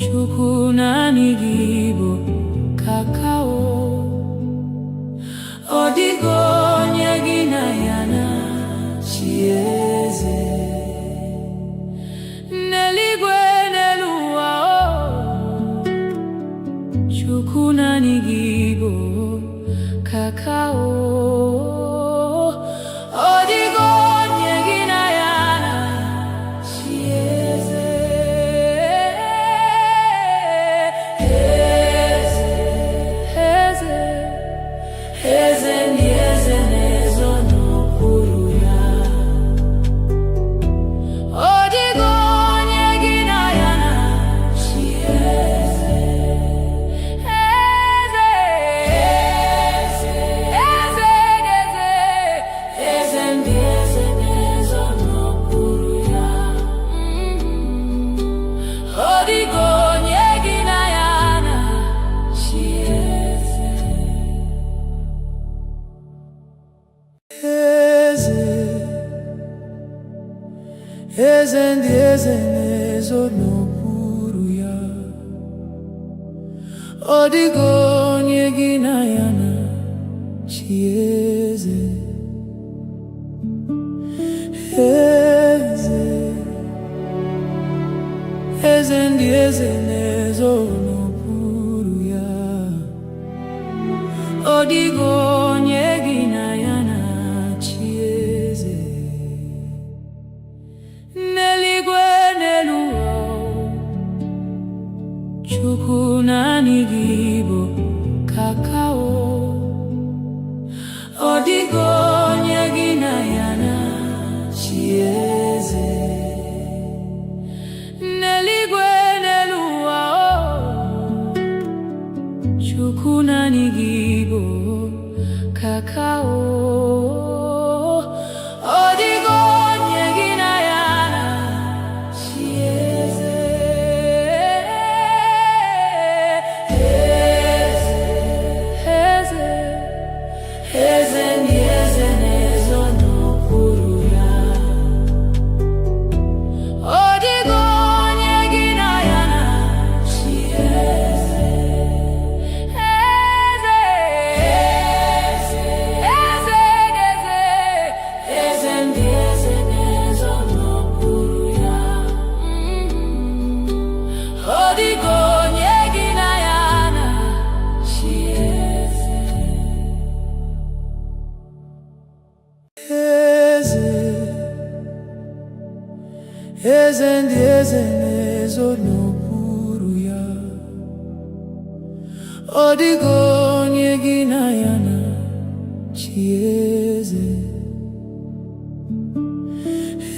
Chukwu naanị gị bụ kakao. Ọ dịghị onye gị na ya na-achị eze. N'eluigwe n'elu ụwa, Chukwu naanị gị bụ kakao. Ọ dịghị onye gị na ya na-achị eze. Eze, eze ndị eze na-ezo n'okpuru ya. Ọ dịghị onye gị na ya na-achị eze. Eze, eze, eze, eze ndị eze na-ezo n'okpuru ya. Ọ dịghị onye gị na ya na-achị eze. Eze, eze ndị eze na-ezo n'okpuru ya. Ọ dịghị onye gị na ya na-achị eze. Eze, eze ndị eze na-ezo n'okpuru ya. Ọ dịghị onye gị na ya na-achị eze. N'eluigwe n'elu ụwa, Chukwu naanị gị bụ kakao. Ọ dịghị onye gị na ya na-achị eze. N'eluigwe n'elu ụwa, eze ndị eze na-ezo n'okpuru ya. Ọ dịghị onye gị na ya na-achị eze.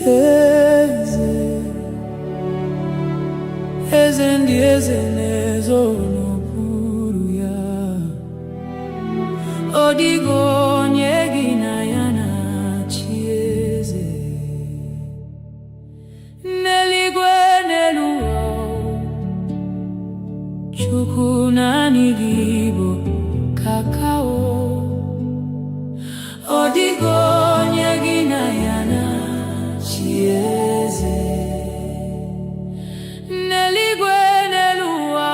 Eze, eze ndị eze na-ezo n'okpuru ya. Ọ dịghị onye gị na ya na-achị eze. N'eluigwe n'elu ụwa, Chukwu naanị gị bụ kakao. Ọ dịghị onye gị na ya na-achị eze. N'eluigwe n'elu ụwa,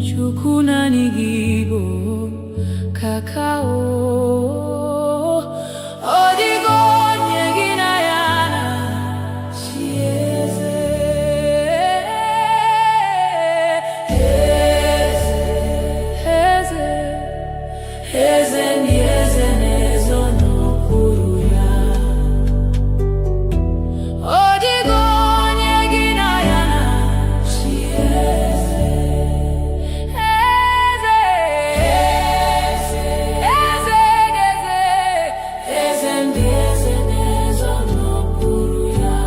Chukwu naanị gị bụ kakao. Ọ dịghị onye gị na ya na-achị eze. Eze, eze ndị eze na-ezo n'okpuru ya. Ọ dịghị onye gị na ya na-achị eze. Eze, eze, eze ndị eze na-ezo n'okpuru ya.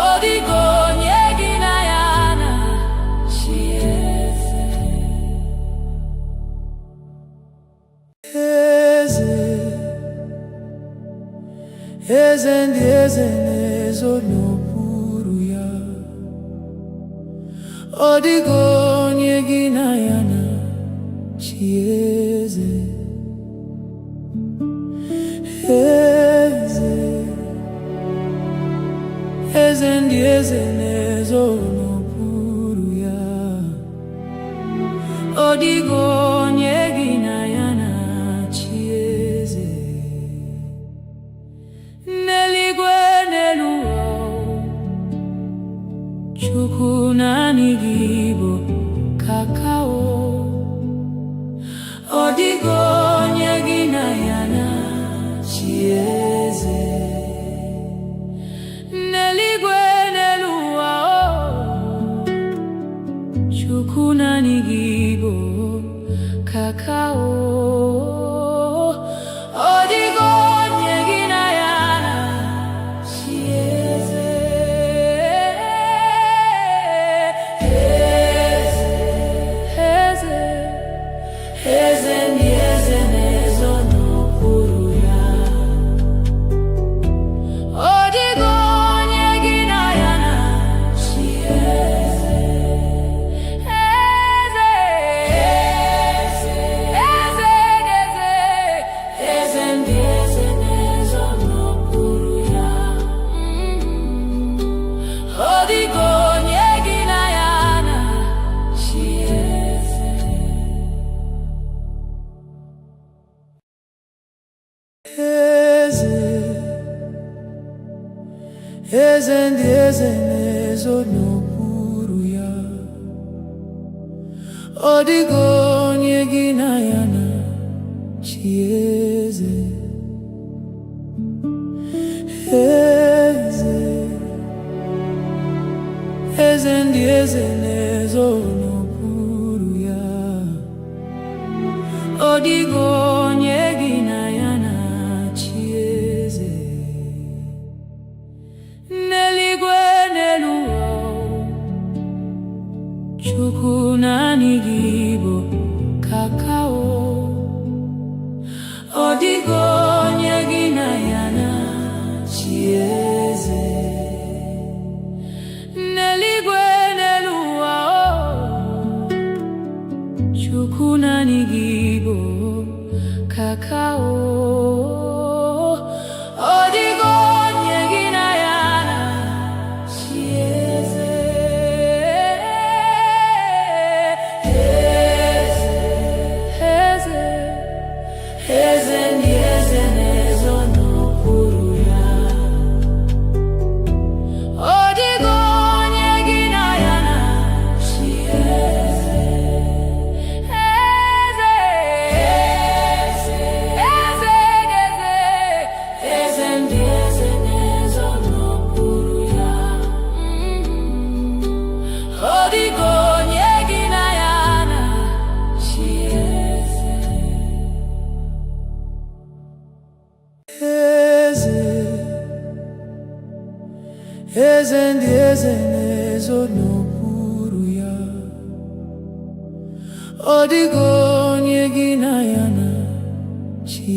Ọ dịghị onye gị na ya na-achị eze. Eze, eze ndị eze na-ezo n'okpuru ya. Ọ dịghị onye gị na ya na-achị eze. Eze, eze ndị eze na-ezo n'okpuru ya. Ọ dịghị onye gị na ya na-achị eze. N'eluigwe n'elu ụwa, Chukwu naanị gị bụ kakao. Ọ dịghị onye gị na ya na-achị eze. N'eluigwe n'elu ụwa, Chukwu naanị gị bụ kakao. Ọ dịghị onye gị na ya na-achị eze. Eze, eze ndị eze na-ezo n'okpuru ya. Ọ dịghị onye gị na ya na-achị eze. Eze, eze ndị eze na-ezo n'okpuru ya. Ọ dịghị onye gị na ya na-achị eze. Eze, eze ndị eze na-ezo n'okpuru ya. Ọ dịghị onye gị na ya na-achị eze. Eze, eze ndị eze na-ezo n'okpuru ya. Ọ dịghị onye gị na ya na-achị eze. N'eluigwe n'elu ụwa, Chukwu naanị gị bụ kakao. Ọ dịghị onye gị na ya na-achị eze. N'eluigwe n'elu ụwa, Chukwu naanị gị bụ kakao. Ọ dịghị onye gị na ya na-achị eze. Eze, eze ndị eze na-ezo n'okpuru ya. Ọ dịghị onye gị na ya na-achị eze. Eze, eze, eze eze ndị eze na-ezo n'okpuru ya. Ọ dịghị onye gị na ya na-achị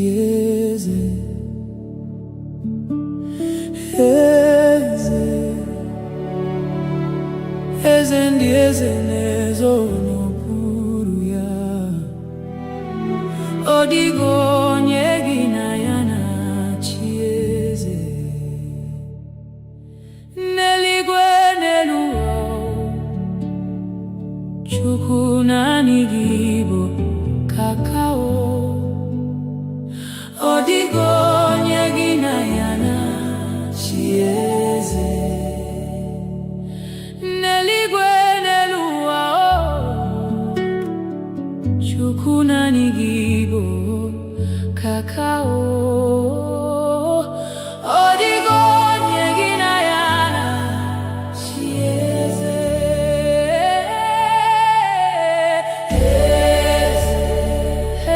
eze. Eze, eze ndị eze na-ezo n'okpuru ya. Ọ dịghị onye gị na ya na-achị eze. N'eluigwe n'elu ụwa, Chukwu naanị gị bụ kakao. Ọ dịghị onye gị na ya na-achị eze. N'eluigwe n'elu ụwa, Chukwu naanị gị bụ kakao. Ọ dịghị onye gị na ya na-achị eze.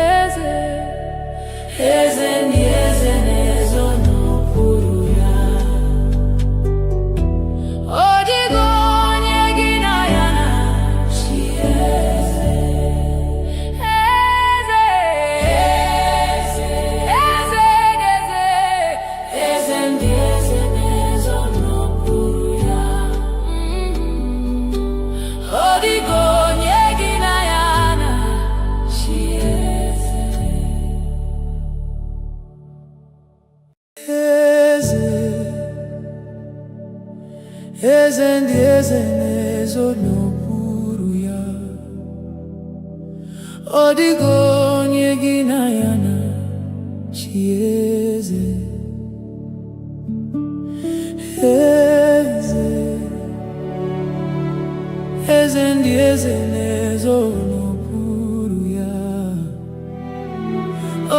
Eze, eze ndị eze na-ezo n'okpuru ya. Ọ dịghị onye gị na ya na-achị eze. Eze, eze, eze, eze ndị eze na-ezo n'okpuru ya. Ọ dịghị onye gị na ya na-achị eze. Eze, eze ndị eze na-ezo n'okpuru ya. Ọ dịghị onye gị na ya na-achị eze. Eze, eze ndị eze na-ezo n'okpuru ya.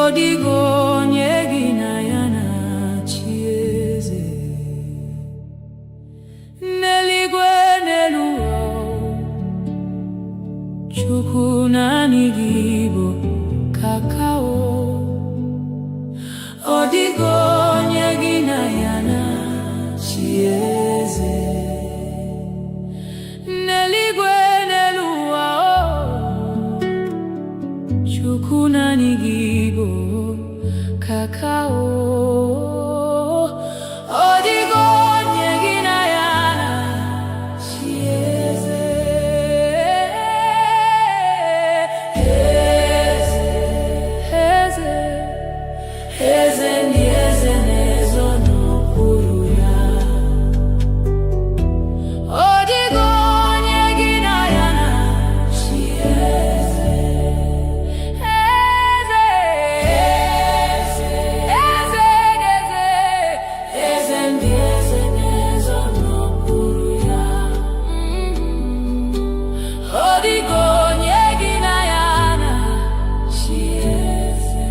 Ọ dịghị onye gị na ya na-achị eze. N'eluigwe n'elu ụwa, Chukwu naanị gị bụ kakao. Ọ dịghị onye gị na ya na-achị eze. N'eluigwe n'elu ụwa, Chukwu naanị gị bụ kakao. Ọ dịghị onye gị na ya na-achị eze. Eze, eze ndị eze na-ezo n'okpuru ya. Ọ dịghị onye gị na ya na-achị eze. Eze, eze, eze, eze ndị eze na-ezo n'okpuru ya. Ọ dịghị onye gị na ya na-achị eze.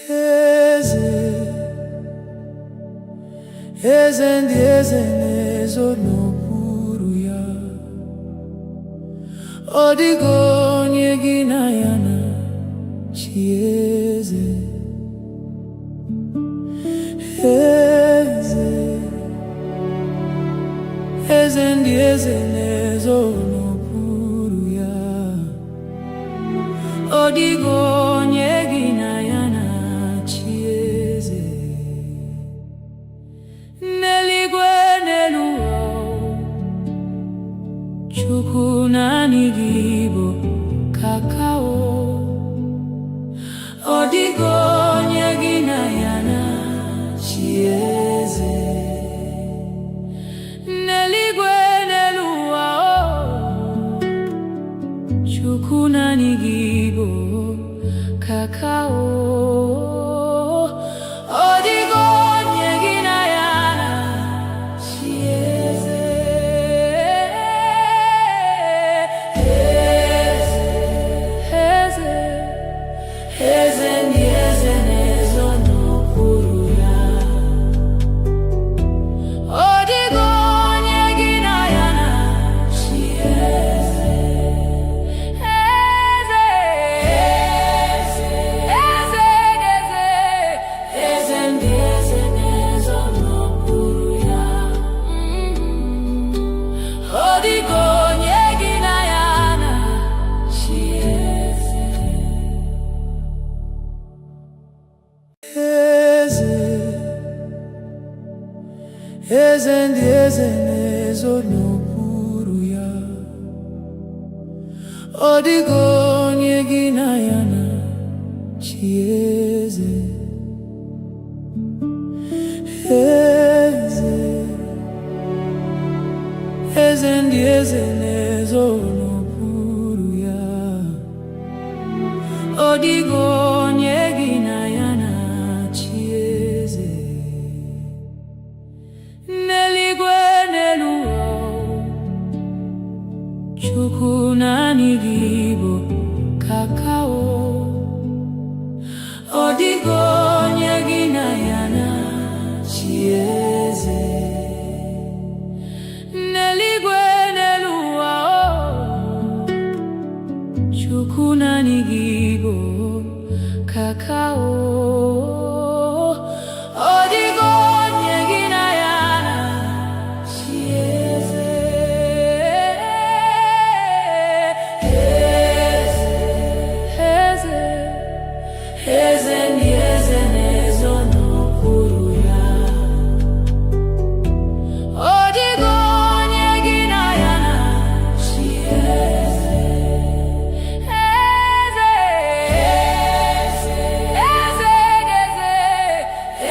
Eze, eze ndị eze na-ezo n'okpuru ya. Ọ dịghị onye gị na ya na-achị eze. Eze, eze ndị eze na-ezo n'okpuru ya. Ọ dịghị onye gị na ya na-achị eze. N'eluigwe n'elu ụwa, Chukwu naanị gị bụ kakao. Ọ dịghị onye gị na ya na-achị eze. N'eluigwe n'elu ụwa, Chukwu naanị gị bụ eze ndị eze na-ezo n'okpuru ya. Ọ dịghị onye gị na ya na-achị eze. Eze, eze ndị eze na-ezo n'okpuru ya. Ọ dịghị onye gị na ya na-achị eze. N'eluigwe n'elu ụwa, Chukwu naanị gị bụ kakao. Ọ dịghị onye gị na ya na-achị eze. N'eluigwe n'elu ụwa, Chukwu naanị gị bụ kakao. Ọ dịghị onye gị na ya na-achị eze. Eze, eze ndị eze na-ezo n'okpuru ya. Ọ dịghị onye gị na ya na-achị eze. Eze, eze,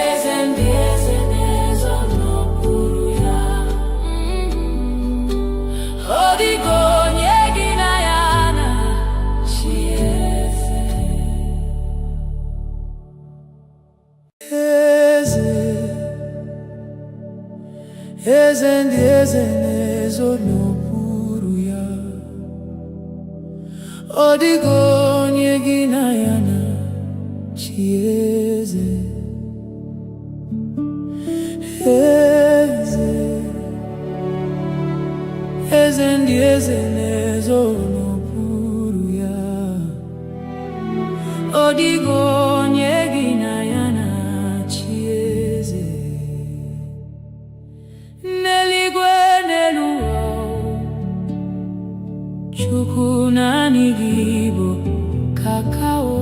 eze ndị eze na-ezo n'okpuru ya. Ọ dịghị onye gị na ya na-achị eze. Eze ndị eze na-ezo n'okpuru ya. Ọ dịghị onye gị na ya na-achị eze. Eze, eze ndị eze na-ezo n'okpuru ya. Ọ dịghị onye gị na ya na-achị eze. N'eluigwe n'elu ụwa, Chukwu naanị gị bụ kakao.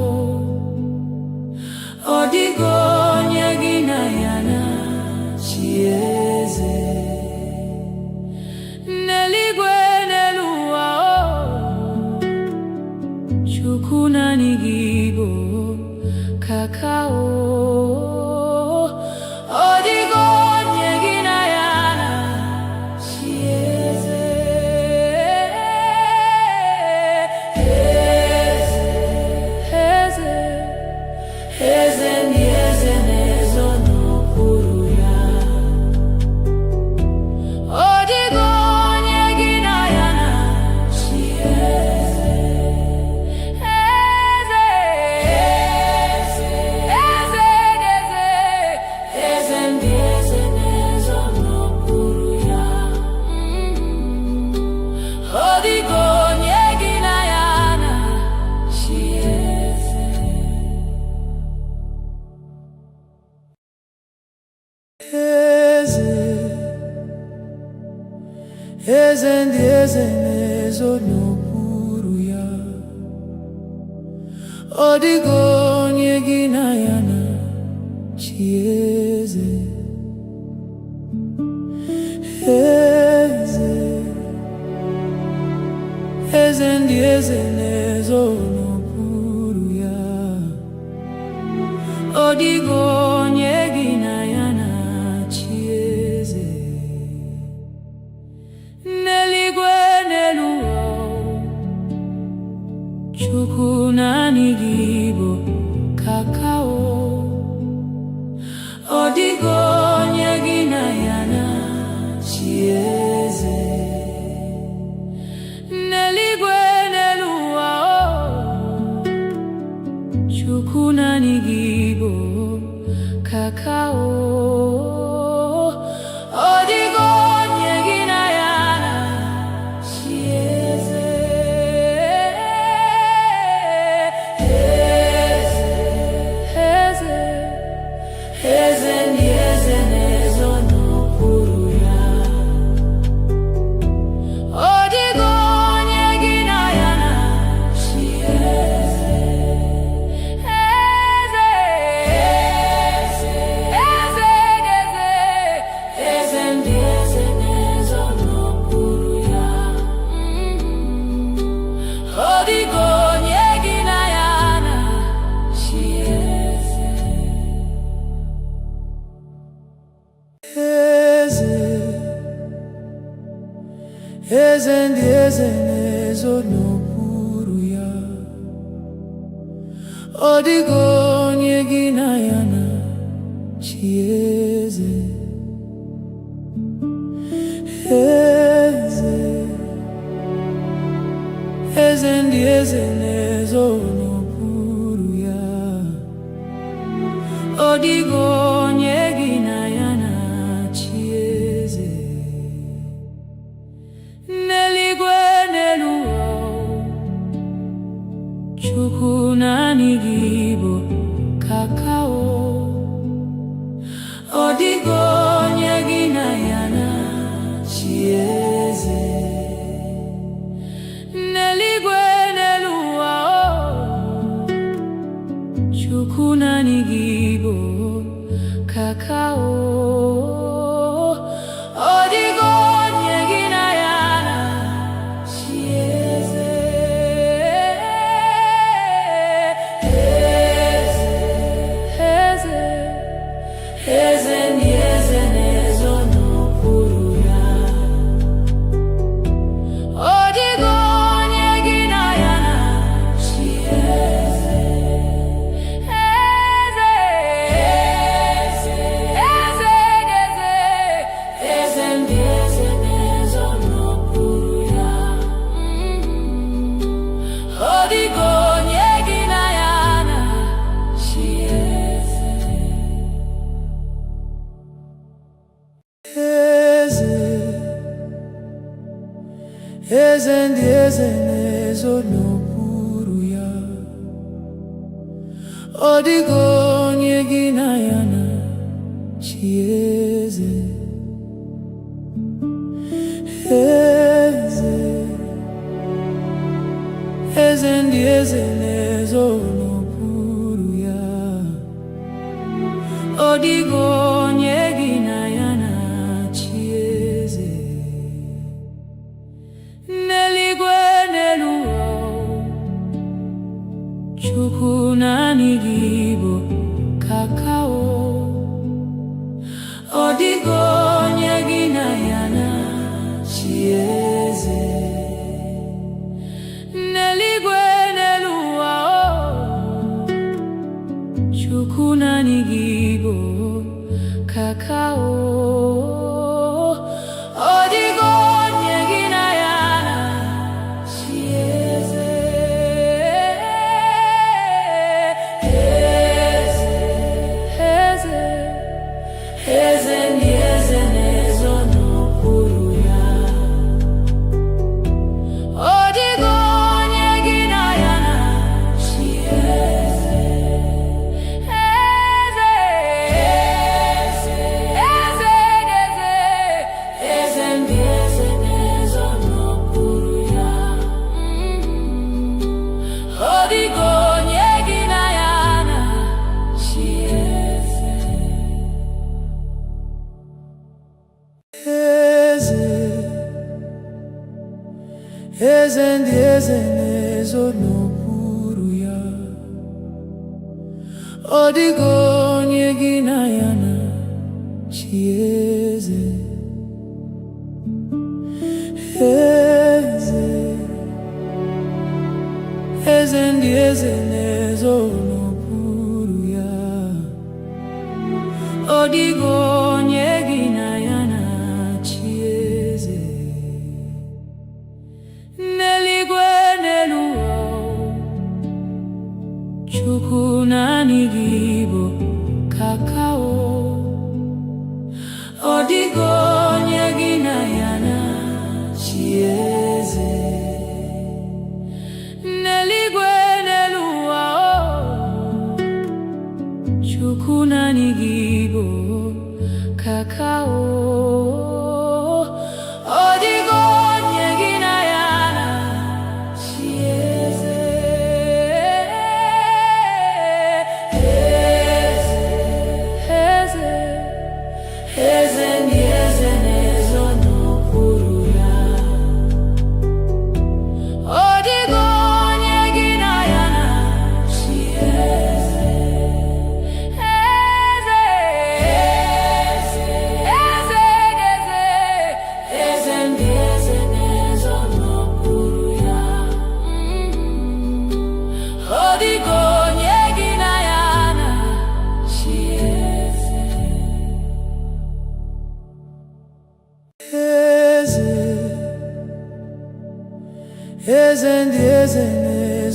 Ọ dịghị onye gị na ya na-achị eze. N'eluigwe n'elu ụwa, Chukwu naanị gị bụ kakao. Ọ dịghị onye gị na ya na-achị eze. Eze, eze ndị eze na-ezo n'okpuru ya. Ọ dịghị onye gị na ya na-achị eze. Eze, eze ndị eze na-ezo n'okpuru ya. Ọ dịghị onye gị na ya na-achị eze. Eze, eze ndị eze na-ezo n'okpuru ya. Ọ dịghị onye gị na ya na-achị eze. Eze, eze ndị eze na-ezo n'okpuru ya. Ọ dịghị onye gị na ya na-achị eze. N'eluigwe n'elu ụwa, Chukwu naanị gị bụ kakao. Ọ dịghị onye gị na ya na-achị eze. N'eluigwe n'elu ụwa, Chukwu naanị gị bụ kakao. Ọ dịghị onye gị na ya na-achị eze. Eze, eze ndị eze eze ndị eze na-ezo n'okpuru ya. Ọ dịghị onye gị na ya na-achị eze. Eze, eze ndị eze na-ezo n'okpuru ya. Ọ dịghị onye gị na ya na-achị eze. N'eluigwe n'elu ụwa, Chukwu naanị gị bụ kakao. Ọ dịghị onye gị na ya na-achị eze. N'eluigwe n'elu ụwa, Chukwu naanị gị bụ kakao. Ọ dịghị onye gị na ya na-achị eze. Eze, eze ndị eze na-ezo n'okpuru ya. Ọ dịghị onye gị na ya na-achị eze. Eze, eze, eze, eze ndị eze na-ezo n'okpuru ya. Ọ dịghị onye gị na ya na-achị eze. Eze, eze ndị eze na-ezo n'okpuru ya. Ọ dịghị onye gị na ya na-achị eze. Eze, eze ndị eze na-ezo n'okpuru ya. Ọ dịghị onye gị na ya na-achị eze. N'eluigwe n'elu ụwa, Chukwu naanị gị bụ kakao. Ọ dịghị onye gị na ya na-achị eze. N'eluigwe n'elu ụwa, Chukwu naanị gị bụ kakao. Ọ dịghị onye gị na ya na-achị eze. Eze, eze ndị eze na-ezo n'okpuru ya. Ọ dịghị onye gị na ya na-achị eze. Eze, eze, eze, eze ndị eze na-ezo n'okpuru ya. Ọ dịghị onye gị na ya na-achị eze. Eze, eze ndị eze na-ezo n'okpuru ya. Ọ dịghị onye gị na ya na-achị eze. Eze, eze ndị eze na-ezo n'okpuru ya. Ọ dịghị onye gị na ya na-achị eze. N'eluigwe n'elu ụwa, Chukwu naanị gị bụ kakao. Ọ dịghị onye gị na ya na-achị eze. N'eluigwe n'elu ụwa, Chukwu naanị gị bụ kakao. Ọ dịghị onye gị na ya na-achị eze. Eze, eze, eze ndị eze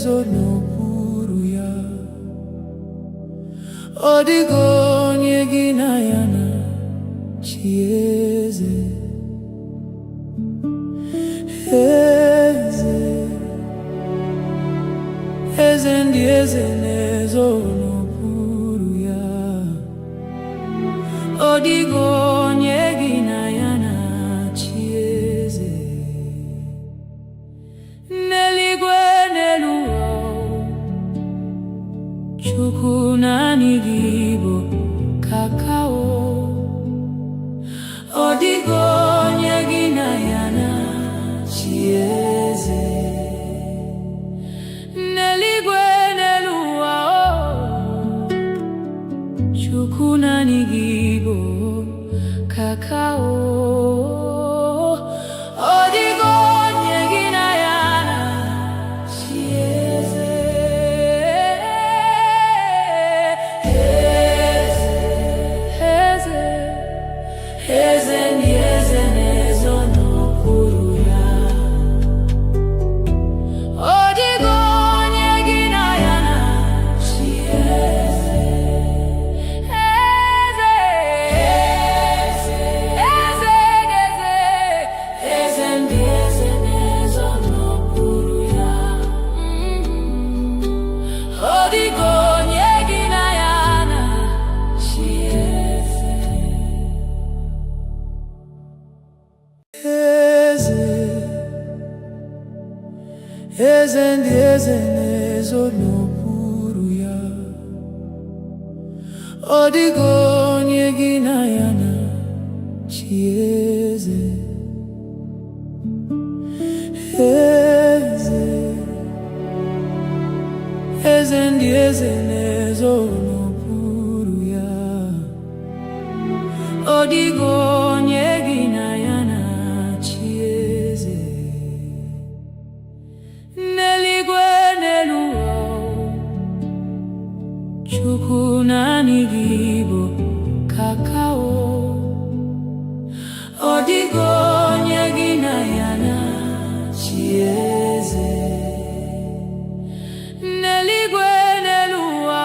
ezo n'okpuru ya. Ọ dịghị onye gị na ya na-achị eze. Eze, eze ndị eze na-ezo n'okpuru ya. Ọ dịghị onye gị na ya na-achị eze. N'eluigwe n'elu ụwa, Chukwu naanị gị bụ kakao. Ọ dịghị onye gị na ya na-achị eze. N'eluigwe n'elu ụwa, Chukwu naanị gị bụ kakao. Ọ dịghị onye gị na ya na-achị eze. Eze, eze ndị eze na-ezo n'okpuru ya. Ọ dịghị onye gị na ya na-achị eze. Eze, eze, eze ndị eze na-ezo n'okpuru ya. Ọ dịghị onye gị na ya na-achị eze. Eze, eze ndị eze na-ezo n'okpuru ya. Ọ dịghị onye gị na ya na-achị eze. Eze, eze ndị eze na-ezo n'okpuru ya. Ọ dịghị onye gị na ya na-achị eze. N'eluigwe n'elu ụwa, Chukwu naanị gị bụ kakao. Ọ dịghị onye gị na ya na-achị eze. N'eluigwe n'elu ụwa,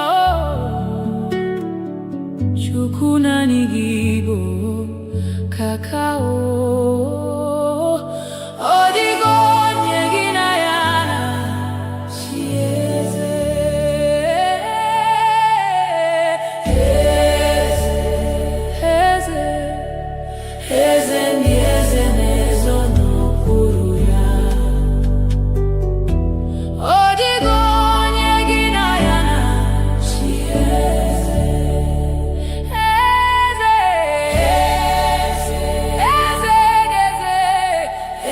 Chukwu naanị gị bụ kakao. Ọ dịghị onye gị na ya na-achị eze. Eze, eze ndị eze na-ezo n'okpuru ya. Ọ dịghị onye gị na ya na-achị eze. Eze,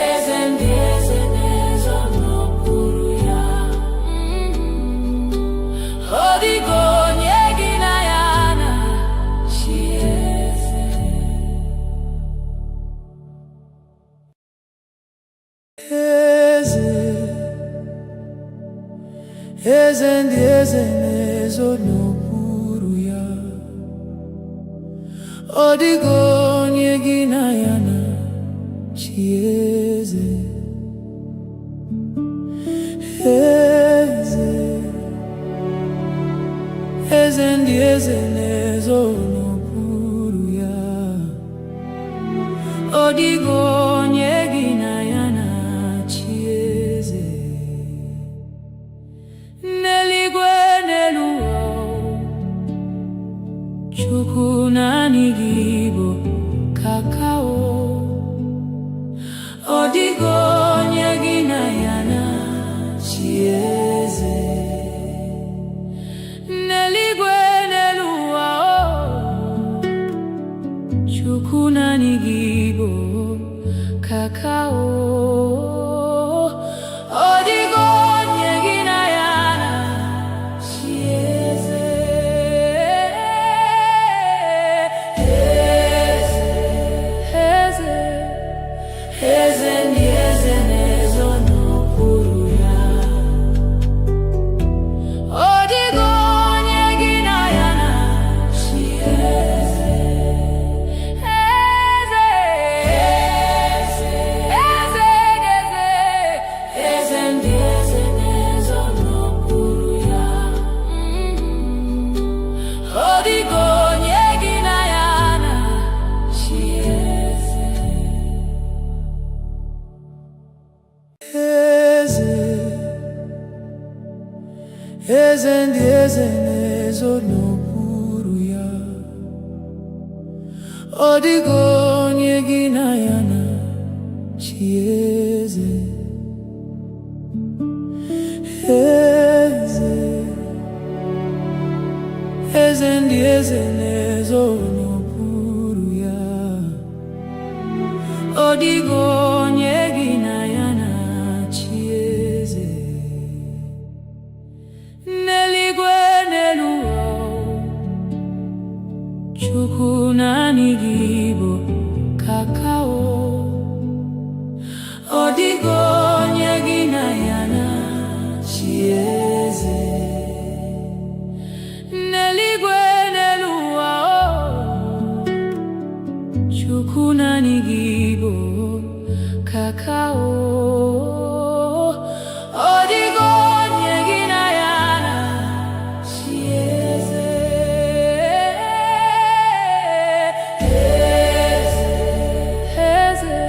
eze ndị eze na-ezo n'okpuru ya. Ọ dịghị onye gị na ya na-achị eze. Eze, eze ndị eze na-ezo n'okpuru ya. Ọ dịghị onye gị na ya na-achị eze. Eze, eze ndị eze na-ezo n'okpuru ya. Ọ dịghị onye gị na ya na-achị eze. N'eluigwe n'elu ụwa, Chukwu naanị gị bụ kakao. Ọ dịghị onye gị na ya na-achị eze. N'eluigwe n'elu ụwa, Chukwu naanị gị bụ eze ndị eze na-ezo n'okpuru ya. Ọ dịghị onye gị na ya na-achị eze. Eze, eze ndị eze na-ezo n'okpuru ya. Ọ dịghị onye gị na ya na-achị eze. N'eluigwe n'elu ụwa, Chukwu naanị gị bụ kakao. Ọ dịghị onye gị na ya na-achị eze. N'eluigwe n'elu ụwa, Chukwu naanị gị bụ kakao. Ọ dịghị onye gị na ya na-achị eze. Eze,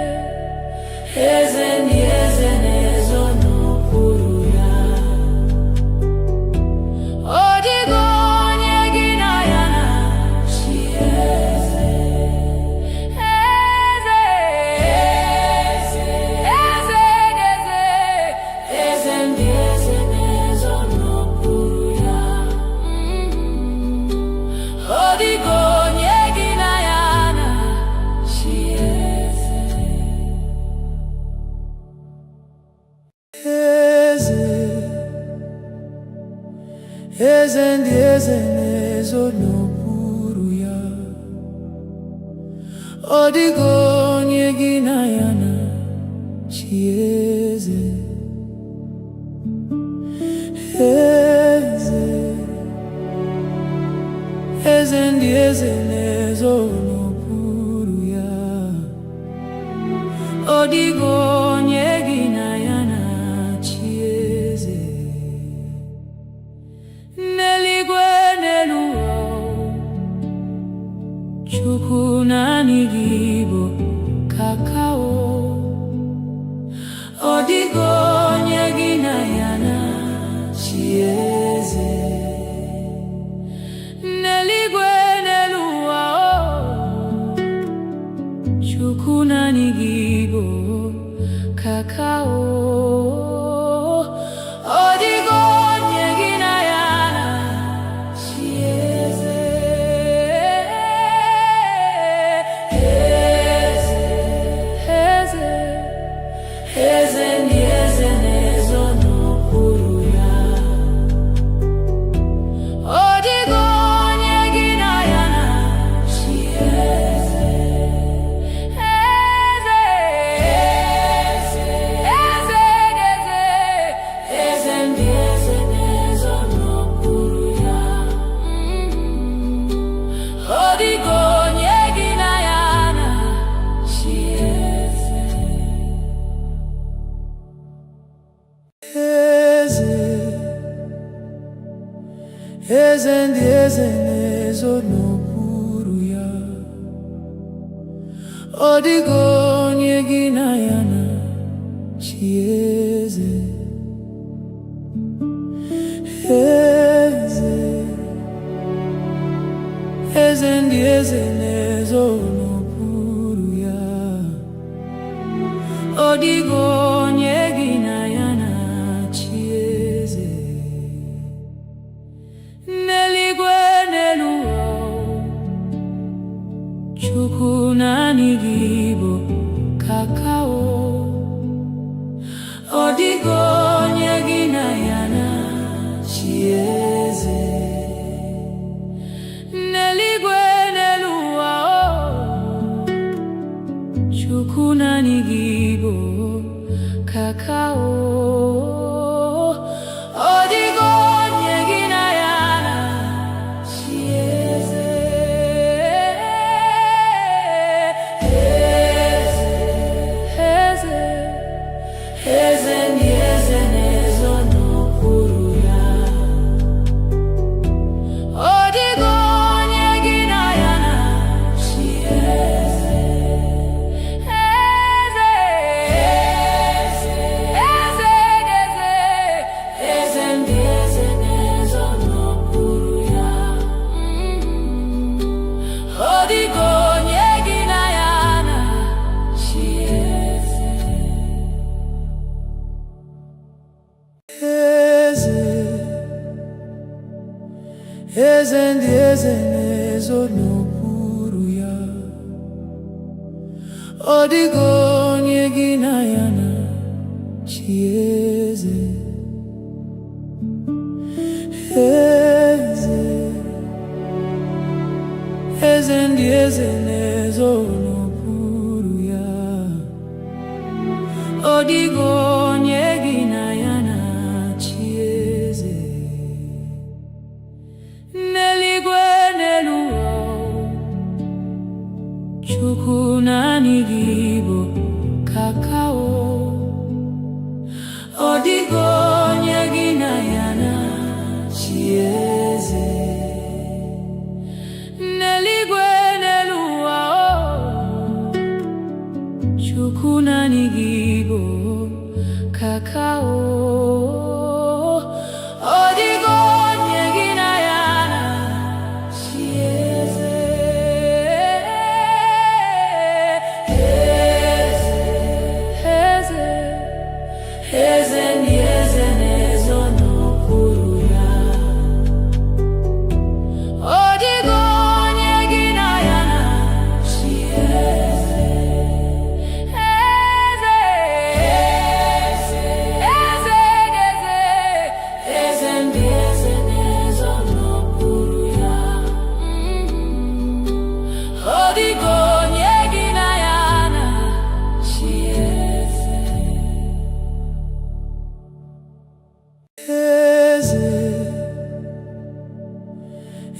eze ndị eze na-ezo n'okpuru ya. Ọ dịghị onye gị na ya na-achị eze. Eze, eze, eze, eze ndị eze na-ezo n'okpuru ya. Ọ dịghị onye gị na ya na-achị eze. Eze, eze ndị eze na-ezo n'okpuru ya. Ọ dịghị onye gị na ya na-achị eze. Eze, eze ndị eze na-ezo n'okpuru ya. Ọ dịghị onye gị na ya na-achị eze. N'eluigwe n'elu ụwa, Chukwu naanị gị bụ kakao. Ọ dịghị onye gị na ya na-achị eze. N'eluigwe n'elu ụwa, Chukwu naanị gị bụ kakao. Ọ dịghị onye gị na ya na-achị eze. Eze, eze ndị eze na-ezo n'okpuru ya. Ọ dịghị onye gị na ya na-achị eze. Eze, eze, eze, eze ndị eze na-ezo n'okpuru ya. Ọ dịghị onye gị na ya na-achị eze. Eze, eze ndị eze na-ezo n'okpuru ya. Ọ dịghị onye gị na ya na-achị eze. Eze, eze ndị eze na-ezo n'okpuru ya. Ọ dịghị onye gị na ya na-achị eze. N'eluigwe n'elu ụwa, Chukwu naanị gị bụ kakao. Ọ dịghị onye gị na ya na-achị eze. N'eluigwe n'elu ụwa, Chukwu naanị gị bụ kakao. Ọ dịghị onye gị na ya na-achị eze. Eze, eze ndị eze na-ezo n'okpuru ya. Ọ dịghị onye gị na ya na-achị eze. Eze, eze ndị eze na-ezo n'okpuru ya. Ọ dịghị onye gị na ya na-achị eze. N'eluigwe n'elu ụwa, Chukwu naanị gị bụ kakao. Ọ dịghị onye gị na ya na-achị eze. N'eluigwe n'elu ụwa, Chukwu naanị gị bụ kakao. Ọ dịghị onye gị na ya na-achị eze. Eze, eze ndị eze na-ezo n'okpuru ya. Ọ dịghị onye gị na ya na-achị eze. Eze, eze, eze ndị eze na-ezo n'okpuru ya. Ọ dịghị onye gị na ya na-achị eze.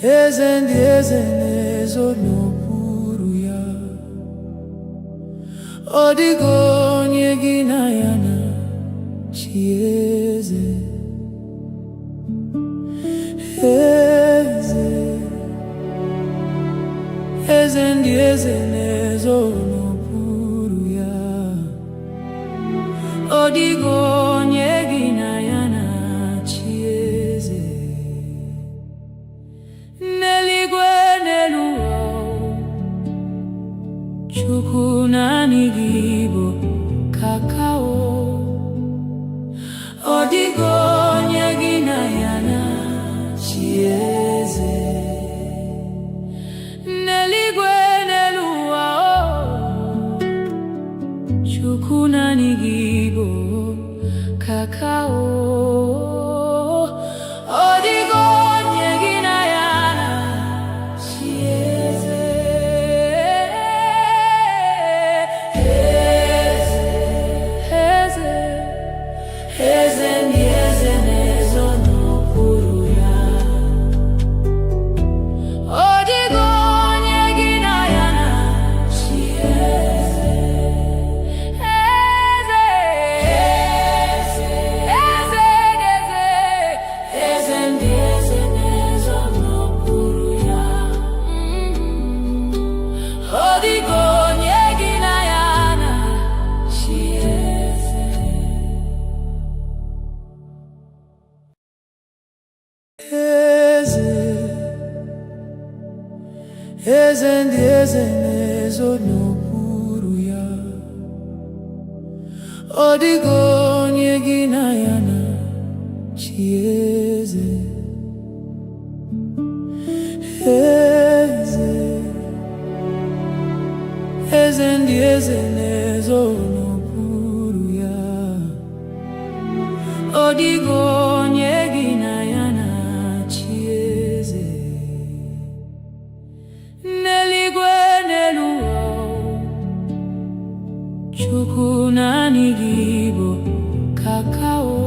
Eze ndị eze na-ezo n'okpuru ya. Ọ dịghị onye gị na ya na-achị eze. Eze, eze ndị eze na-ezo n'okpuru ya. Ọ dịghị onye gị na ya na-achị eze. N'eluigwe n'elu ụwa, Chukwu naanị gị bụ kakao. Ọ dịghị onye gị na ya na-achị eze. N'eluigwe n'elu ụwa, Chukwu naanị gị bụ kakao. Ọ dịghị onye gị na ya na-achị eze. Eze, eze ndị eze na-ezo n'okpuru ya. Ọ dịghị onye gị na ya na-achị eze. Eze, eze ndị eze na-ezo n'okpuru ya. Ọ dịghị onye gị na ya na-achị eze. Eze, eze ndị eze na-ezo n'okpuru ya. Ọ dịghị onye gị na ya na-achị eze. Eze, eze ndị eze na-ezo n'okpuru ya. Ọ dịghị onye gị na ya na-achị eze. N'eluigwe n'elu ụwa, Chukwu naanị gị bụ kakao.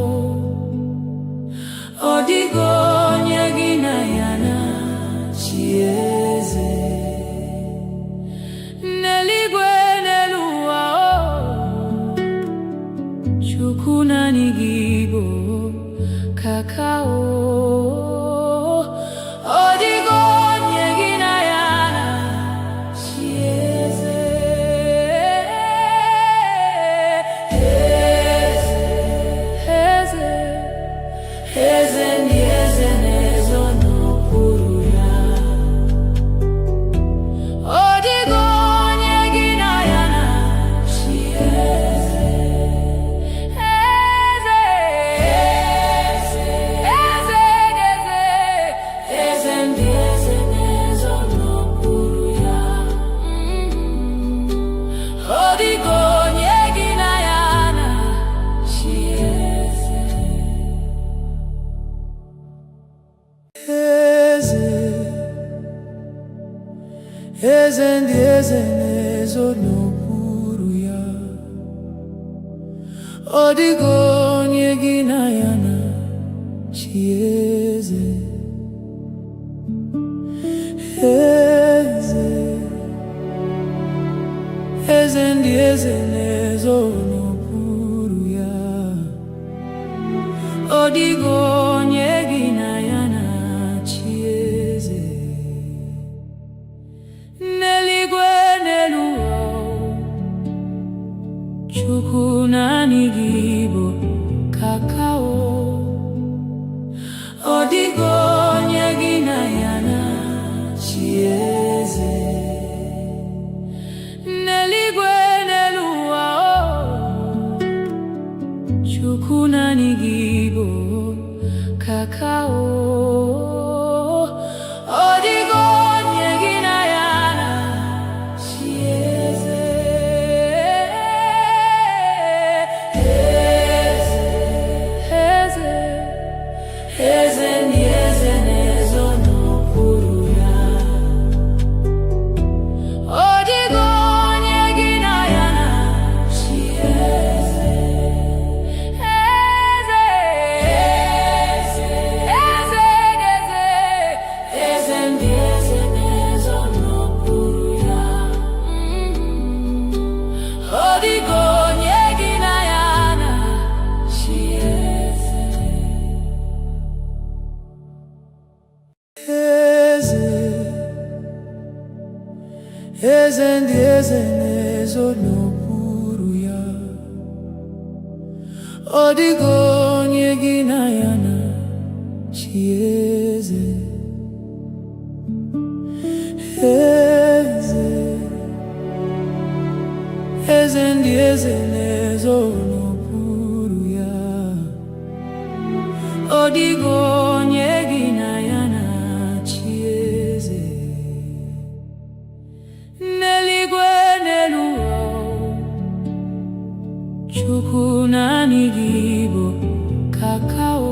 Ọ dịghị onye gị na ya na-achị eze. N'eluigwe n'elu ụwa, eze ndị eze na-ezo n'okpuru ya. Ọ dịghị onye gị na ya na-achị eze. Eze, eze ndị eze na-ezo n'okpuru ya. Ọ dịghị onye gị na ya na-achị eze. N'eluigwe n'elu ụwa, Chukwu naanị gị bụ kakao. Ọ dịghị onye gị na ya na-achị eze. N'eluigwe n'elu ụwa, Chukwu naanị gị bụ kakao. Ọ dịghị onye gị na ya na-achị eze. Eze, eze ndị eze na-ezo n'okpuru ya. Ọ dịghị onye gị na ya na-achị eze. Eze, eze, eze, eze ndị eze na-ezo n'okpuru ya. Ọ dịghị onye gị na ya na-achị eze. Eze, eze ndị eze na-ezo n'okpuru ya. Ọ dịghị onye gị na ya na-achị eze. Eze, eze ndị eze na-ezo n'okpuru ya. Ọ dịghị onye gị na ya na-achị eze. N'eluigwe n'elu ụwa, Chukwu naanị gị bụ kakao.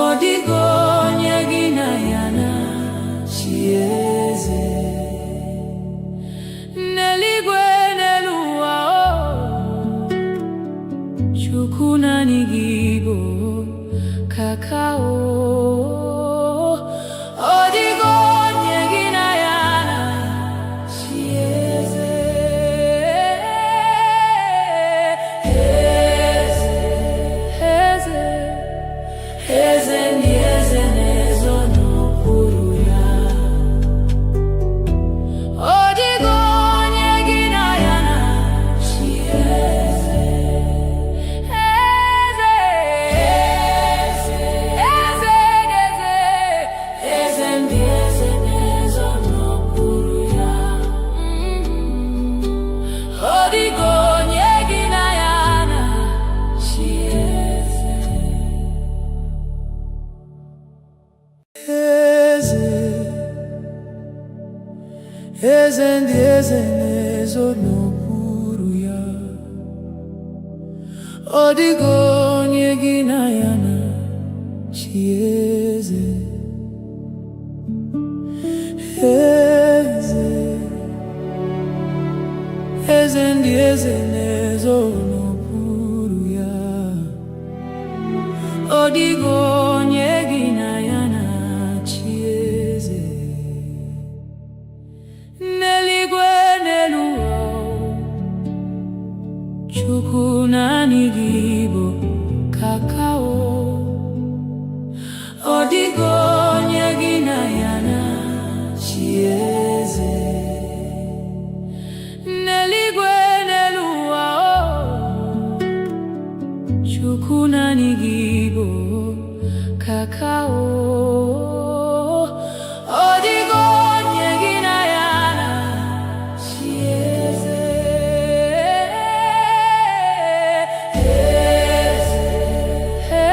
Ọ dịghị onye gị na ya na-achị eze. N'eluigwe n'elu ụwa, Chukwu naanị gị bụ kakao. Ọ dịghị onye gị na ya na-achị eze. Eze, eze ndị eze na-ezo n'okpuru ya. Ọ dịghị onye gị na ya na-achị eze. Eze, eze, eze, eze ndị eze na-ezo n'okpuru ya. Ọ dịghị onye gị na ya na-achị eze. Eze, eze ndị eze na-ezo n'okpuru ya. Ọ dịghị onye gị na ya na-achị eze. Eze, eze ndị eze na-ezo n'okpuru ya. Ọ dịghị onye gị na ya na-achị eze. N'eluigwe n'elu ụwa, Chukwu naanị gị bụ kakao. Ọ dịghị onye gị na ya na-achị eze. N'eluigwe n'elu ụwa, Chukwu naanị gị bụ kakao. Ọ dịghị onye gị na ya na-achị eze.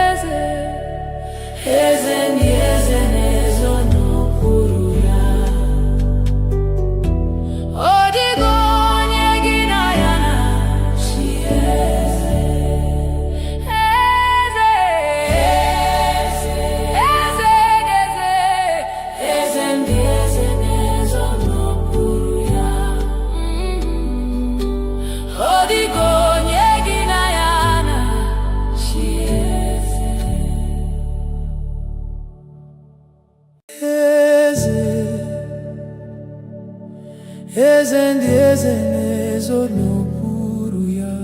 Eze, eze ndị eze na-ezo n'okpuru ya. Ọ dịghị onye gị na ya na-achị eze. Eze, eze, eze, eze ndị eze na-ezo n'okpuru ya.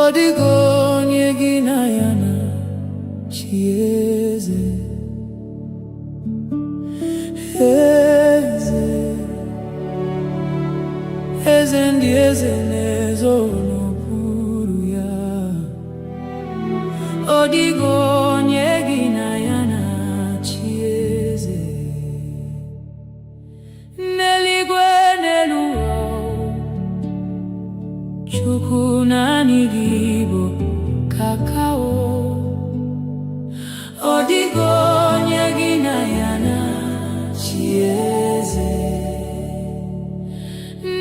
Ọ dịghị onye gị na ya na-achị eze. Eze, eze ndị eze na-ezo n'okpuru ya. Ọ dịghị onye gị na ya na-achị eze. N'eluigwe n'elu ụwa, Chukwu naanị gị bụ kakao. Ọ dịghị onye gị na ya na-achị eze.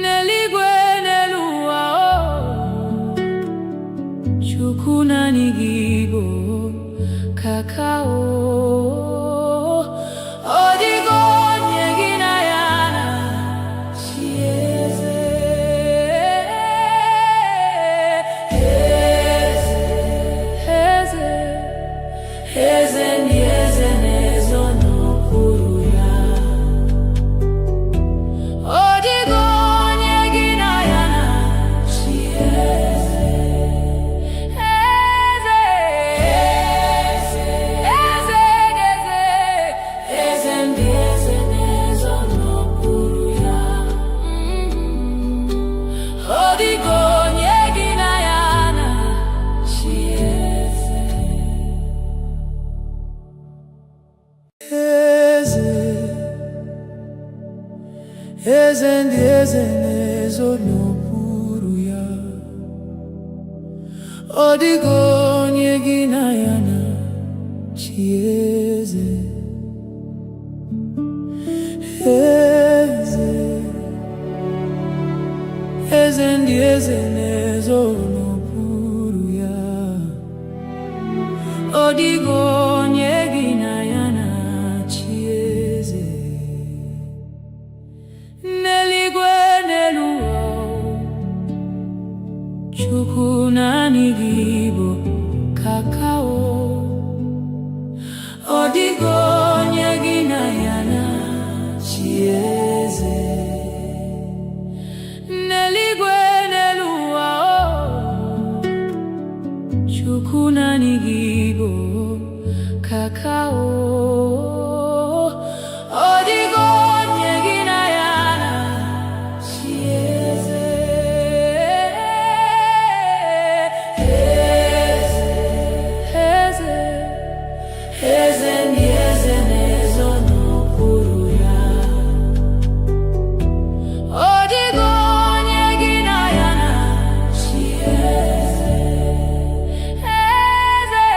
N'eluigwe n'elu ụwa, Chukwu naanị gị bụ kakao. Ọ dịghị onye gị na ya na-achị eze. Eze, eze ndị eze na-ezo n'okpuru ya. Ọ dịghị onye gị na ya na-achị eze. Eze, eze, eze ndị eze na-ezo n'okpuru ya. Ọ dịghị onye gị na ya na-achị eze. Eze ndị eze na-ezo n'okpuru ya. Ọ dịghị onye gị na ya na-achị eze. Eze, eze ndị eze na-ezo n'okpuru ya. Ọ dịghị onye gị na ya na-achị eze. N'eluigwe n'elu ụwa, Chukwu naanị gị bụ kakao. Ọ dịghị onye gị na ya na-achị eze. N'eluigwe n'elu ụwa, Chukwu naanị gị bụ kakao. Ọ dịghị onye gị na ya na-achị eze. Eze, eze ndị eze na-ezo n'okpuru ya. Ọ dịghị onye gị na ya na-achị eze. Eze,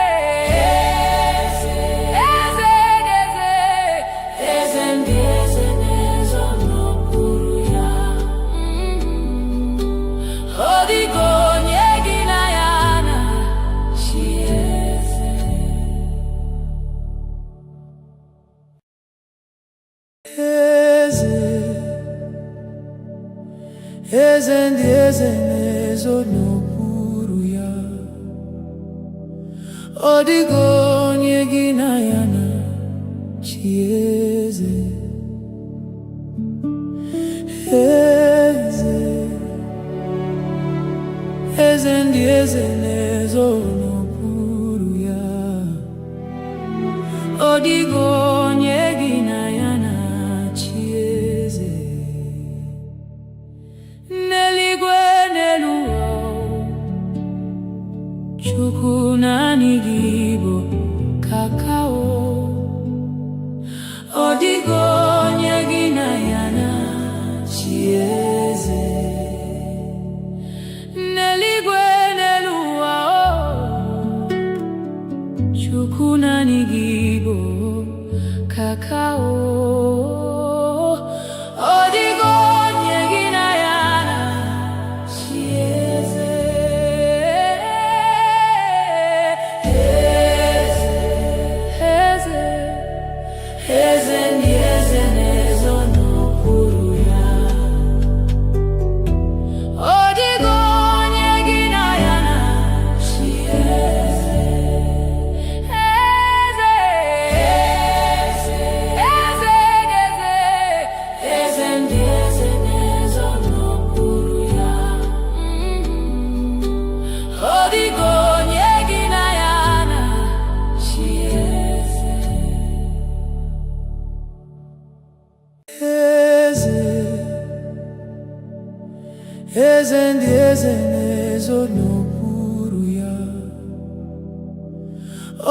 eze ndị eze na-ezo n'okpuru ya. Ọ dịghị onye gị na ya na-achị eze. Eze, eze ndị eze na-ezo n'okpuru ya. Ọ dịghị onye gị na ya na-achị eze. Eze, eze ndị eze na-ezo n'okpuru ya. Ọ dịghị onye gị na ya na-achị eze. N'eluigwe n'elu ụwa, Chukwu naanị gị bụ kakao. Ọ dịghị onye gị na ya na-achị eze. N'eluigwe n'elu ụwa, Chukwu naanị gị bụ kakao. Ọ dịghị onye gị na ya na-achị eze. Eze, eze ndị eze na-ezo n'okpuru ya. Ọ dịghị onye gị na ya na-achị eze. Eze, eze, eze ndị eze na-ezo n'okpuru ya.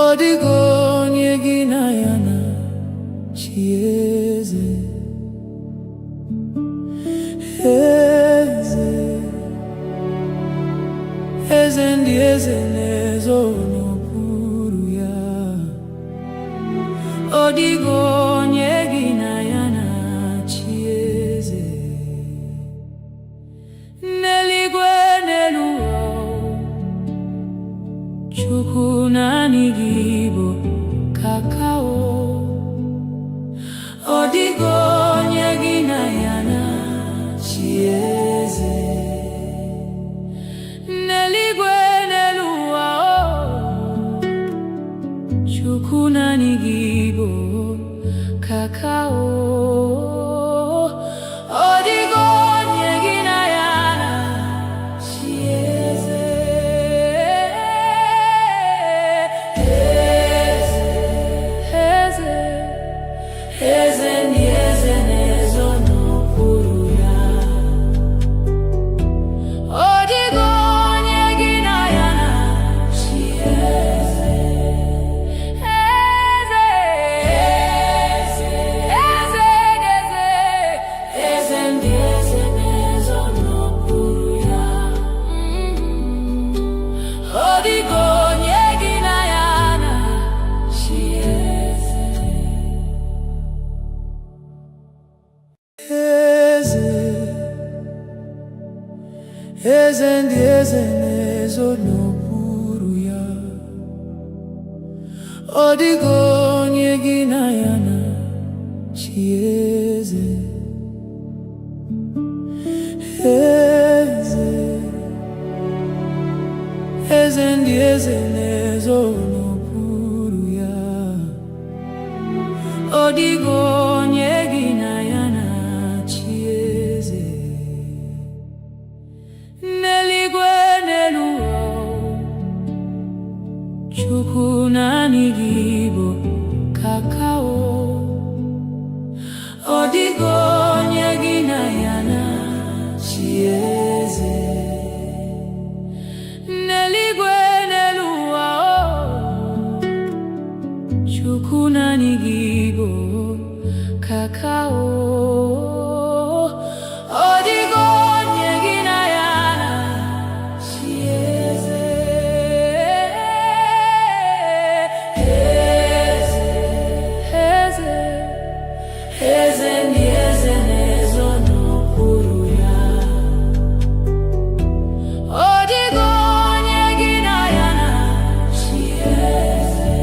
Ọ dịghị onye gị na ya na-achị eze. Eze, eze ndị eze na-ezo n'okpuru ya. Ọ dịghị onye gị na ya na-achị eze. N'eluigwe n'elu ụwa, Chukwu naanị gị bụ kakao. Ọ dịghị onye gị na ya na-achị eze. N'eluigwe n'elu ụwa, Chukwu naanị gị bụ kakao. Ọ dịghị onye gị na ya na-achị eze. Eze, eze ndị eze na-ezo n'okpuru ya. Ọ dịghị onye gị na ya na-achị eze. Eze, eze, eze ndị eze na-ezo n'okpuru ya. Ọ dịghị onye gị na ya na-achị eze. Eze ndị eze na-ezo n'okpuru ya. Ọ dịghị onye gị na ya na-achị eze. Eze, eze ndị eze na-ezo n'okpuru ya. Ọ dịghị onye gị na ya na-achị eze. N'eluigwe n'elu ụwa, Chukwu naanị gị bụ kakao. Ọ dịghị onye gị na ya na-achị eze. N'eluigwe n'elu ụwa, Chukwu naanị gị bụ kakao. Ọ dịghị onye gị na ya na-achị eze. Eze, eze ndị eze na-ezo n'okpuru ya. Ọ dịghị onye gị na ya na-achị eze.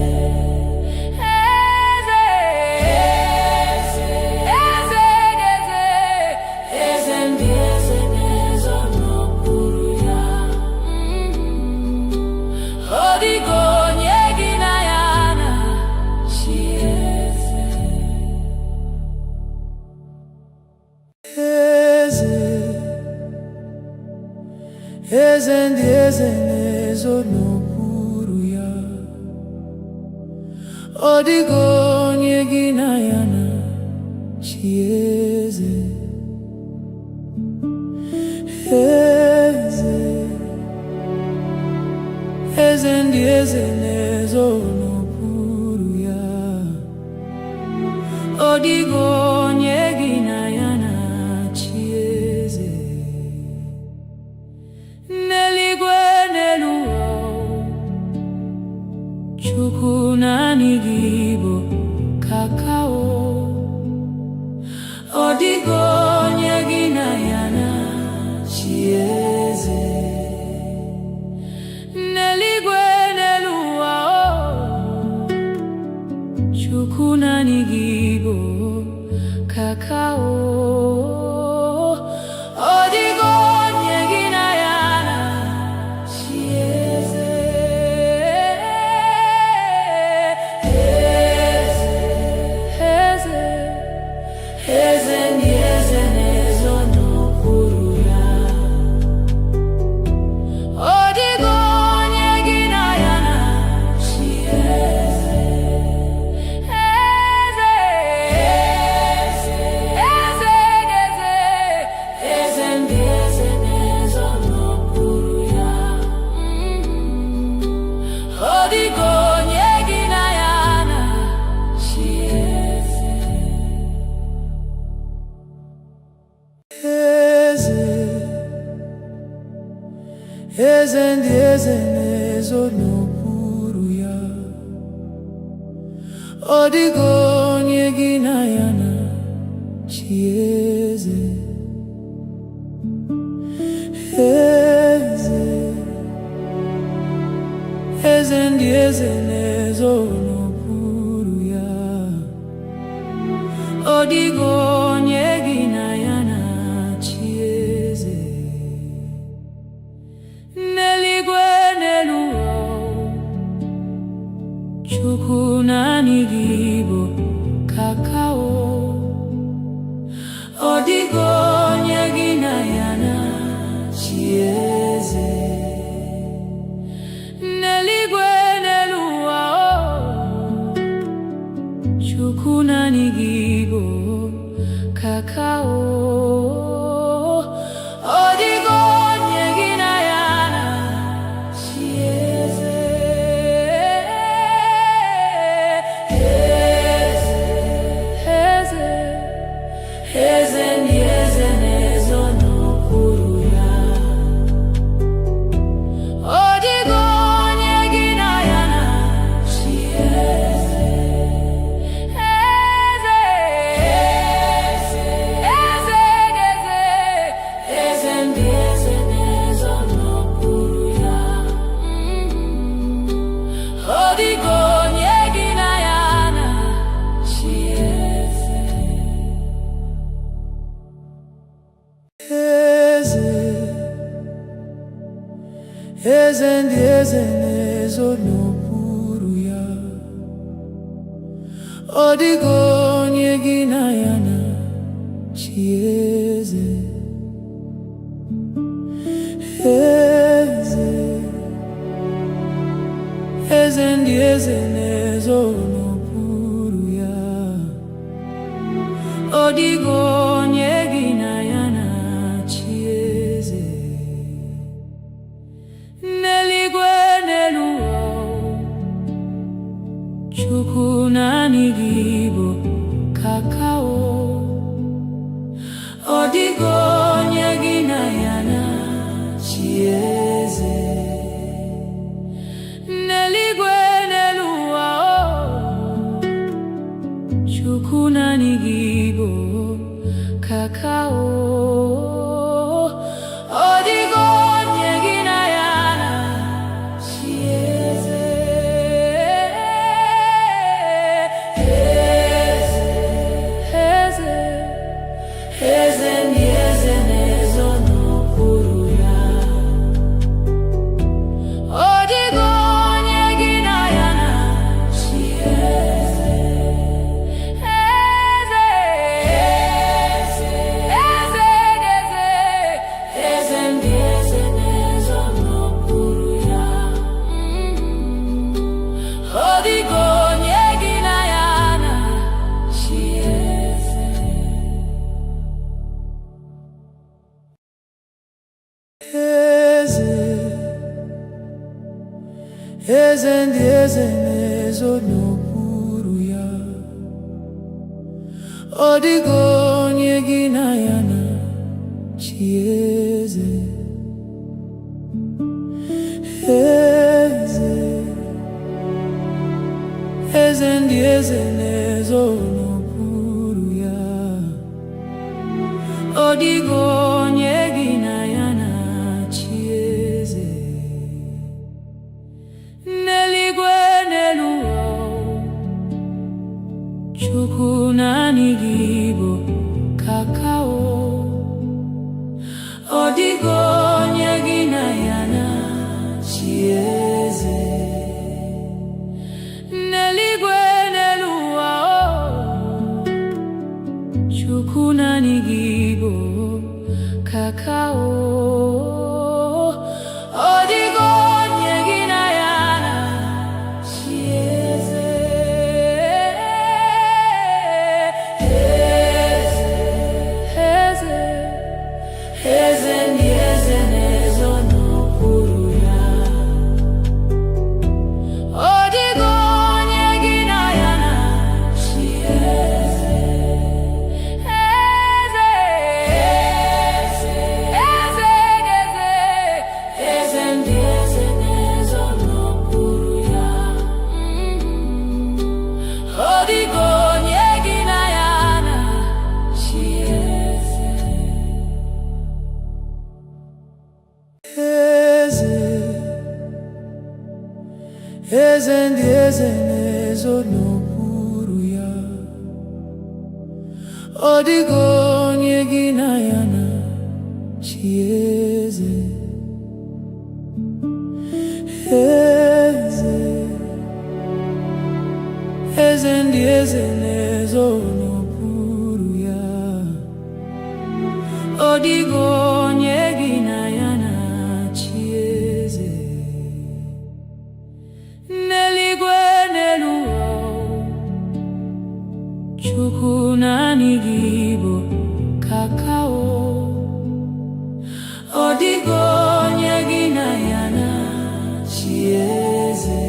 Eze ndị eze na-ezo n'okpuru ya. Ọ dịghị onye gị na ya na-achị eze. Eze ndị eze na-ezo n'okpuru ya. Ọ dịghị onye gị na ya na-achị eze. Eze, eze ndị eze na-ezo n'okpuru ya. Ọ dịghị onye gị na ya na-achị eze. N'eluigwe n'elu ụwa, Chukwu naanị gị bụ kakao. Ọ dịghị onye gị na ya na-achị eze. N'eluigwe n'elu ụwa, Chukwu naanị gị bụ kakao. Ọ dịghị onye gị na ya na-achị eze. Eze, eze ndị eze na-ezo n'okpuru ya. Ọ dịghị onye gị na ya na-achị eze. Eze, eze, eze ndị eze na-ezo n'okpuru ya. Ọ dịghị onye gị na ya na-achị eze. Eze, eze ndị eze na-ezo n'okpuru ya. Ọ dịghị onye gị na ya na-achị eze. N'eluigwe n'elu ụwa, Chukwu naanị gị bụ kakao. Ọ dịghị onye gị na ya na-achị eze. N'eluigwe n'elu ụwa, Chukwu naanị gị bụ kakao. Ọ dịghị onye gị na ya na-achị eze. Eze, eze ndị eze na-ezo n'okpuru ya. Ọ dịghị onye gị na ya na-achị eze. Eze, eze, eze ndị eze na-ezo n'okpuru ya. Ọ dịghị onye gị na ya na-achị eze. Eze ndị eze na-ezo n'okpuru ya. Ọ dịghị onye gị na ya na-achị eze. Eze, eze ndị eze na-ezo n'okpuru ya. Ọ dịghị onye gị na ya na-achị eze. N'eluigwe n'elu ụwa, Chukwu naanị gị bụ kakao. Ọ dịghị onye gị na ya na-achị eze. N'eluigwe n'elu ụwa, Chukwu naanị gị bụ kakao. Ọ dịghị onye gị na ya na-achị eze. Eze, eze ndị eze na-ezo n'okpuru ya. Ọ dịghị onye gị na ya na-achị eze. Eze, eze ndị eze na-ezo n'okpuru ya. Ọ dịghị onye gị na ya na-achị eze. Eze, eze ndị eze na-ezo n'okpuru ya. Ọ dịghị onye gị na ya na-achị eze. Eze, eze ndị eze na-ezo n'okpuru ya. Ọ dịghị onye gị na ya na-achị eze. N'eluigwe n'elu ụwa, Chukwu naanị gị bụ kakao. Ọ dịghị onye gị na ya na-achị eze. N'eluigwe n'elu ụwa, Chukwu naanị gị bụ kakao. Ọ dịghị onye gị na ya na-achị eze. Eze, eze ndị eze ezo n'okpuru ya. Ọ dịghị onye gị na ya na-achị eze. Eze, eze ndị eze na-ezo n'okpuru ya. Ọ dịghị onye gị na ya na-achị eze. N'eluigwe n'elu ụwa, Chukwu naanị gị bụ kakao. Ọ dịghị onye gị na ya na-achị eze.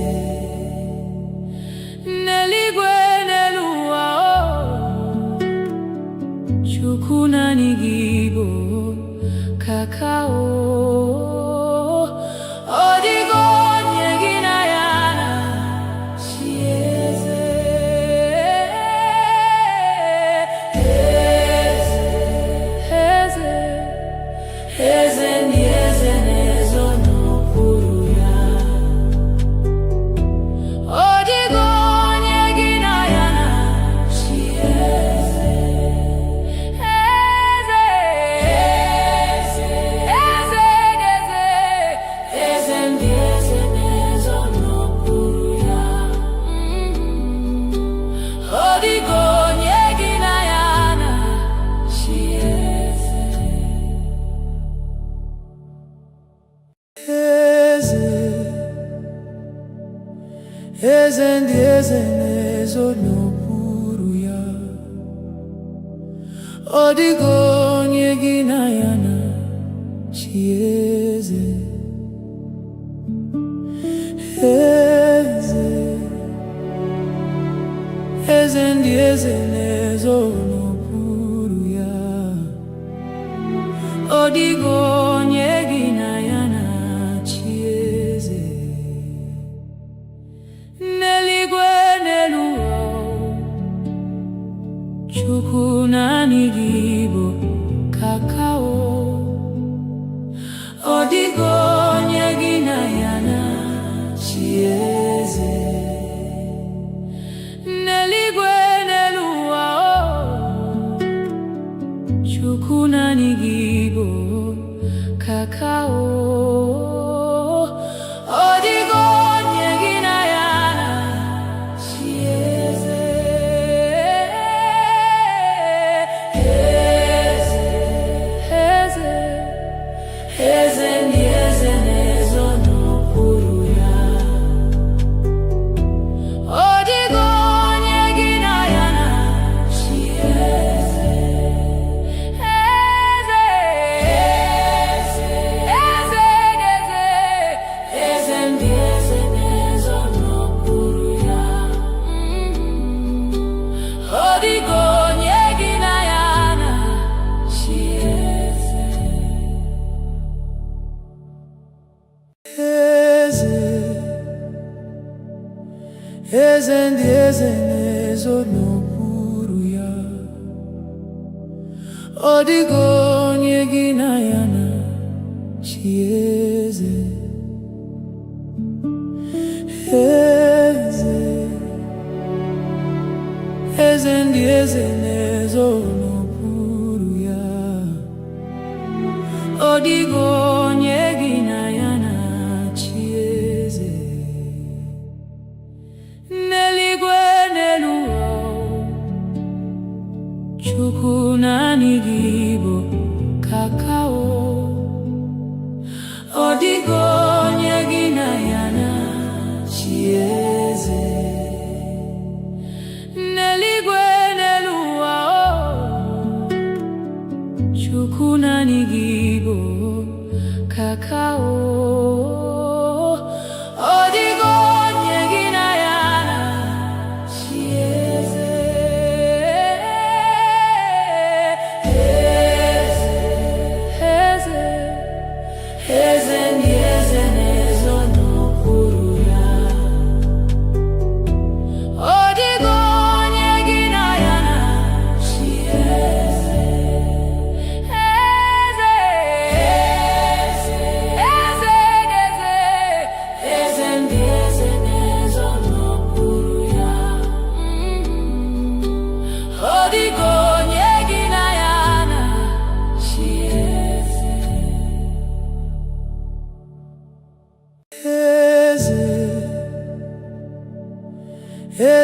N'eluigwe n'elu ụwa, Chukwu naanị gị bụ kakao. Ọ dịghị onye gị na ya na-achị eze. Eze, eze ndị eze na-ezo n'okpuru ya. Ọ dịghị onye gị na ya na-achị eze. Eze, eze, eze, eze ndị eze na-ezo n'okpuru ya. Ọ dịghị onye gị na ya na-achị eze. Eze, eze ndị eze na-ezo n'okpuru ya. Ọ dịghị onye gị na ya na-achị eze. Eze, eze ndị eze na-ezo n'okpuru ya. Ọ dịghị onye gị na ya na-achị eze. N'eluigwe n'elu ụwa, Chukwu naanị gị bụ kakao. Ọ dịghị onye gị na ya na-achị eze. N'eluigwe n'elu ụwa, Chukwu naanị gị bụ kakao. Ọ dịghị onye gị na ya na-achị eze. Eze, eze ndị eze na-ezo n'okpuru ya. Ọ dịghị onye gị na ya na-achị eze. Eze, eze, eze, eze ndị eze na-ezo n'okpuru ya. Ọ dịghị onye gị na ya na-achị eze. Eze, eze ndị eze na-ezo n'okpuru ya. Ọ dịghị onye gị na ya na-achị eze. Eze, eze ndị eze na-ezo n'okpuru ya. Ọ dịghị onye gị na ya na-achị eze. N'eluigwe n'elu ụwa, Chukwu naanị gị bụ kakao. Ọ dịghị onye gị na ya na-achị eze. N'eluigwe n'elu ụwa, Chukwu naanị gị bụ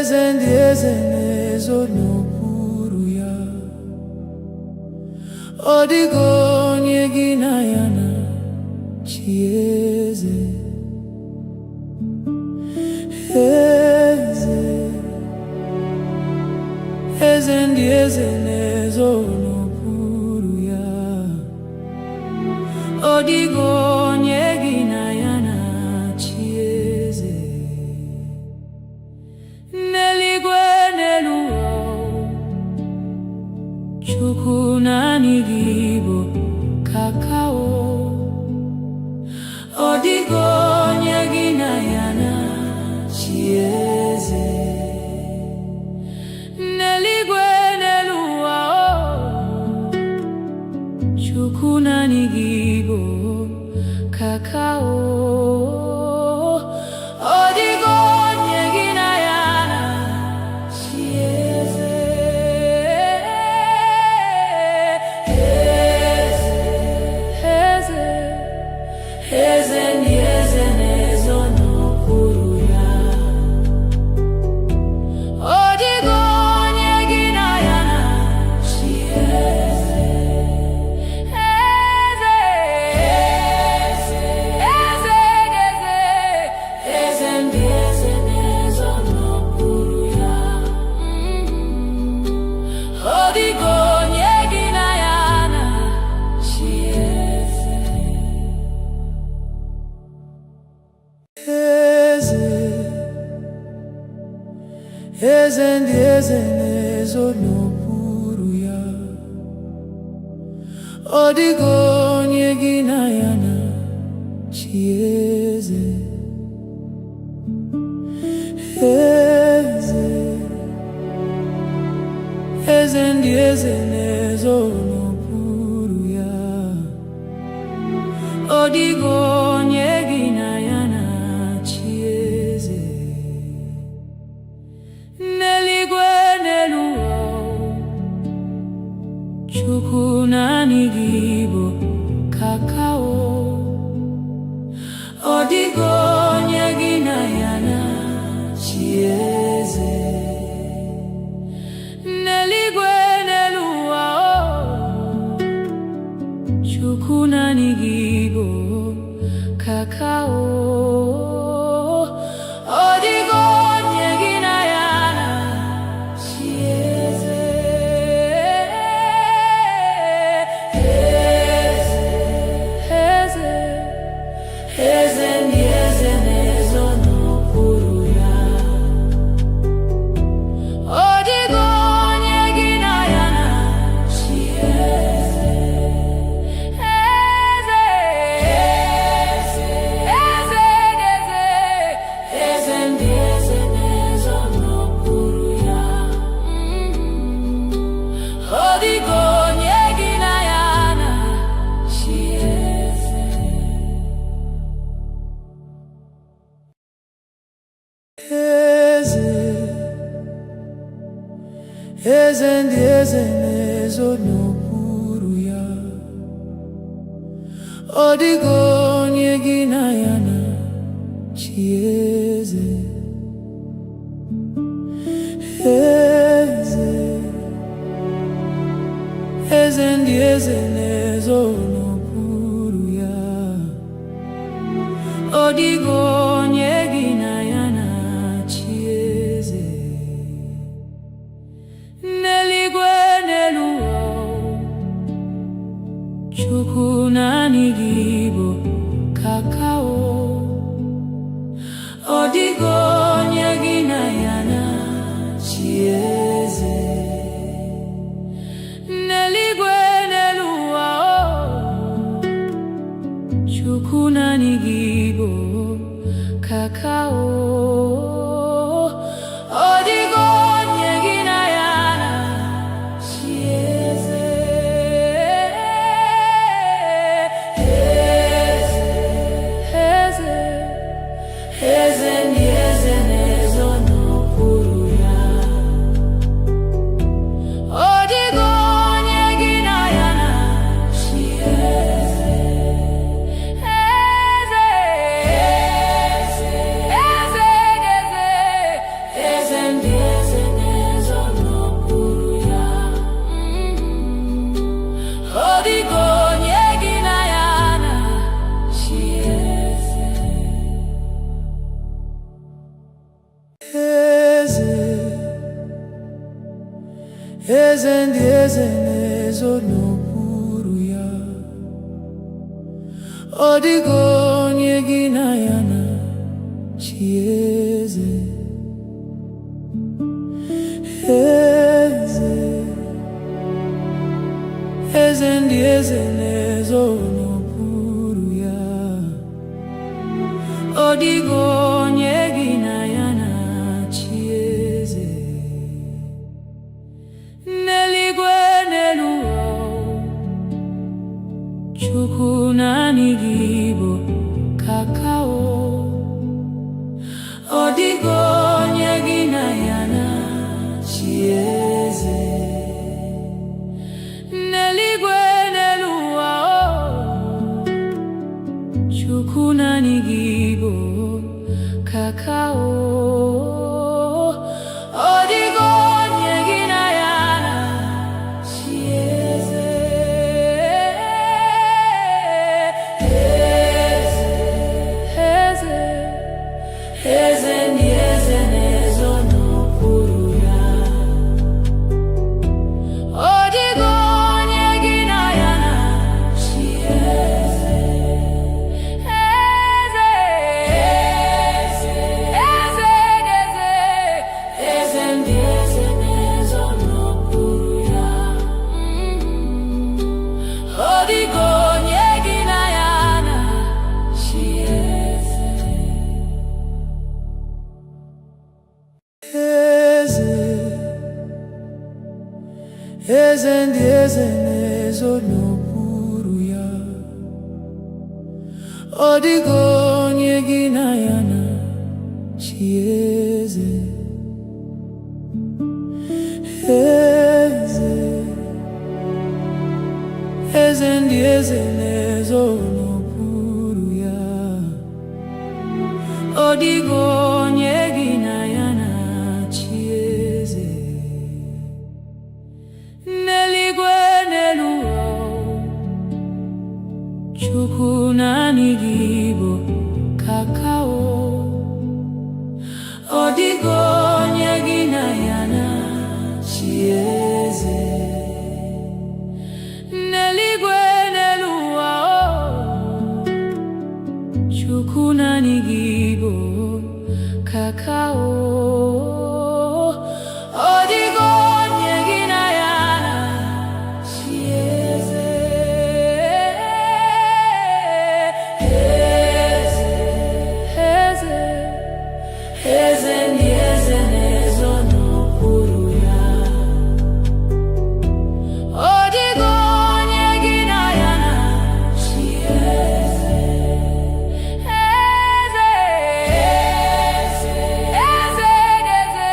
eze ndị eze na-ezo n'okpuru ya. Ọ dịghị onye gị na ya na-achị eze. Eze, eze ndị eze na-ezo n'okpuru ya. Ọ dịghị onye gị na ya na-achị eze. N'eluigwe n'elu ụwa, Chukwu naanị gị bụ kakao. Ọ dịghị onye gị na ya na-achị eze. N'eluigwe n'elu ụwa, Chukwu naanị gị bụ kakao. Ọ dịghị onye gị na ya na-achị eze. Eze, eze ndị eze na-ezo n'okpuru ya. Ọ dịghị onye gị na ya na-achị eze. Eze, eze, eze ndị eze na-ezo n'okpuru ya. Ọ dịghị onye gị na ya na-achị eze. Eze ndị eze na-ezo n'okpuru ya. Ọ dịghị onye gị na ya na-achị eze. Eze, eze ndị eze na-ezo n'okpuru ya. Ọ dịghị onye gị na ya na-achị eze. N'eluigwe n'elu ụwa, Chukwu naanị gị bụ kakao. Ọ dịghị onye gị na ya na-achị eze. N'eluigwe n'elu ụwa, Chukwu naanị gị bụ kakao. Ọ dịghị onye gị na ya na-achị eze. Eze, eze ndị eze na-ezo n'okpuru ya. Ọ dịghị onye gị na ya na-achị eze. Eze, eze ndị eze na-ezo n'okpuru ya. Ọ dịghị onye gị na ya na-achị eze. Eze, eze ndị eze na-ezo n'okpuru ya. Ọ dịghị onye gị na ya na-achị eze. Eze, eze ndị eze na-ezo n'okpuru ya. Ọ dịghị onye gị na ya na-achị eze. N'eluigwe n'elu ụwa, Chukwu naanị gị bụ kakao. Ọ dịghị onye gị na ya na-achị eze. N'eluigwe n'elu ụwa, Chukwu naanị gị bụ kakao. Ọ dịghị onye gị na ya na-achị eze. Eze, eze ndị eze na-ezo n'okpuru ya. eze ndị eze na-ezo n'okpuru ya. Ọ dịghị onye gị na ya na-achị eze. Eze, eze ndị eze na-ezo n'okpuru ya. Ọ dịghị onye gị na ya na-achị eze. N'eluigwe n'elu ụwa, Chukwu naanị gị bụ kakao. Ọ dịghị onye gị na ya na-achị eze. N'eluigwe n'elu ụwa, Chukwu naanị gị bụ kakao. Ọ dịghị onye gị na ya na-achị eze. Eze, eze ndị eze na-ezo n'okpuru ya. Ọ dịghị onye gị na ya na-achị eze. Eze, eze, eze, eze ndị eze na-ezo n'okpuru ya. Ọ dịghị onye gị na ya na-achị eze. Eze ndị eze na-ezo n'okpuru ya. Ọ dịghị onye gị na ya na-achị eze. Eze, eze ndị eze na-ezo n'okpuru ya. Ọ dịghị onye gị na ya na-achị eze. N'eluigwe n'elu ụwa, Chukwu naanị gị bụ kakao. Ọ dịghị onye gị na ya na-achị eze. N'eluigwe n'elu ụwa, Chukwu naanị gị bụ kakao. Ọ dịghị onye gị na ya na-achị eze. Eze, eze ndị eze na-ezo n'okpuru ya. Ọ dịghị onye gị na ya na-achị eze. Eze, eze, eze,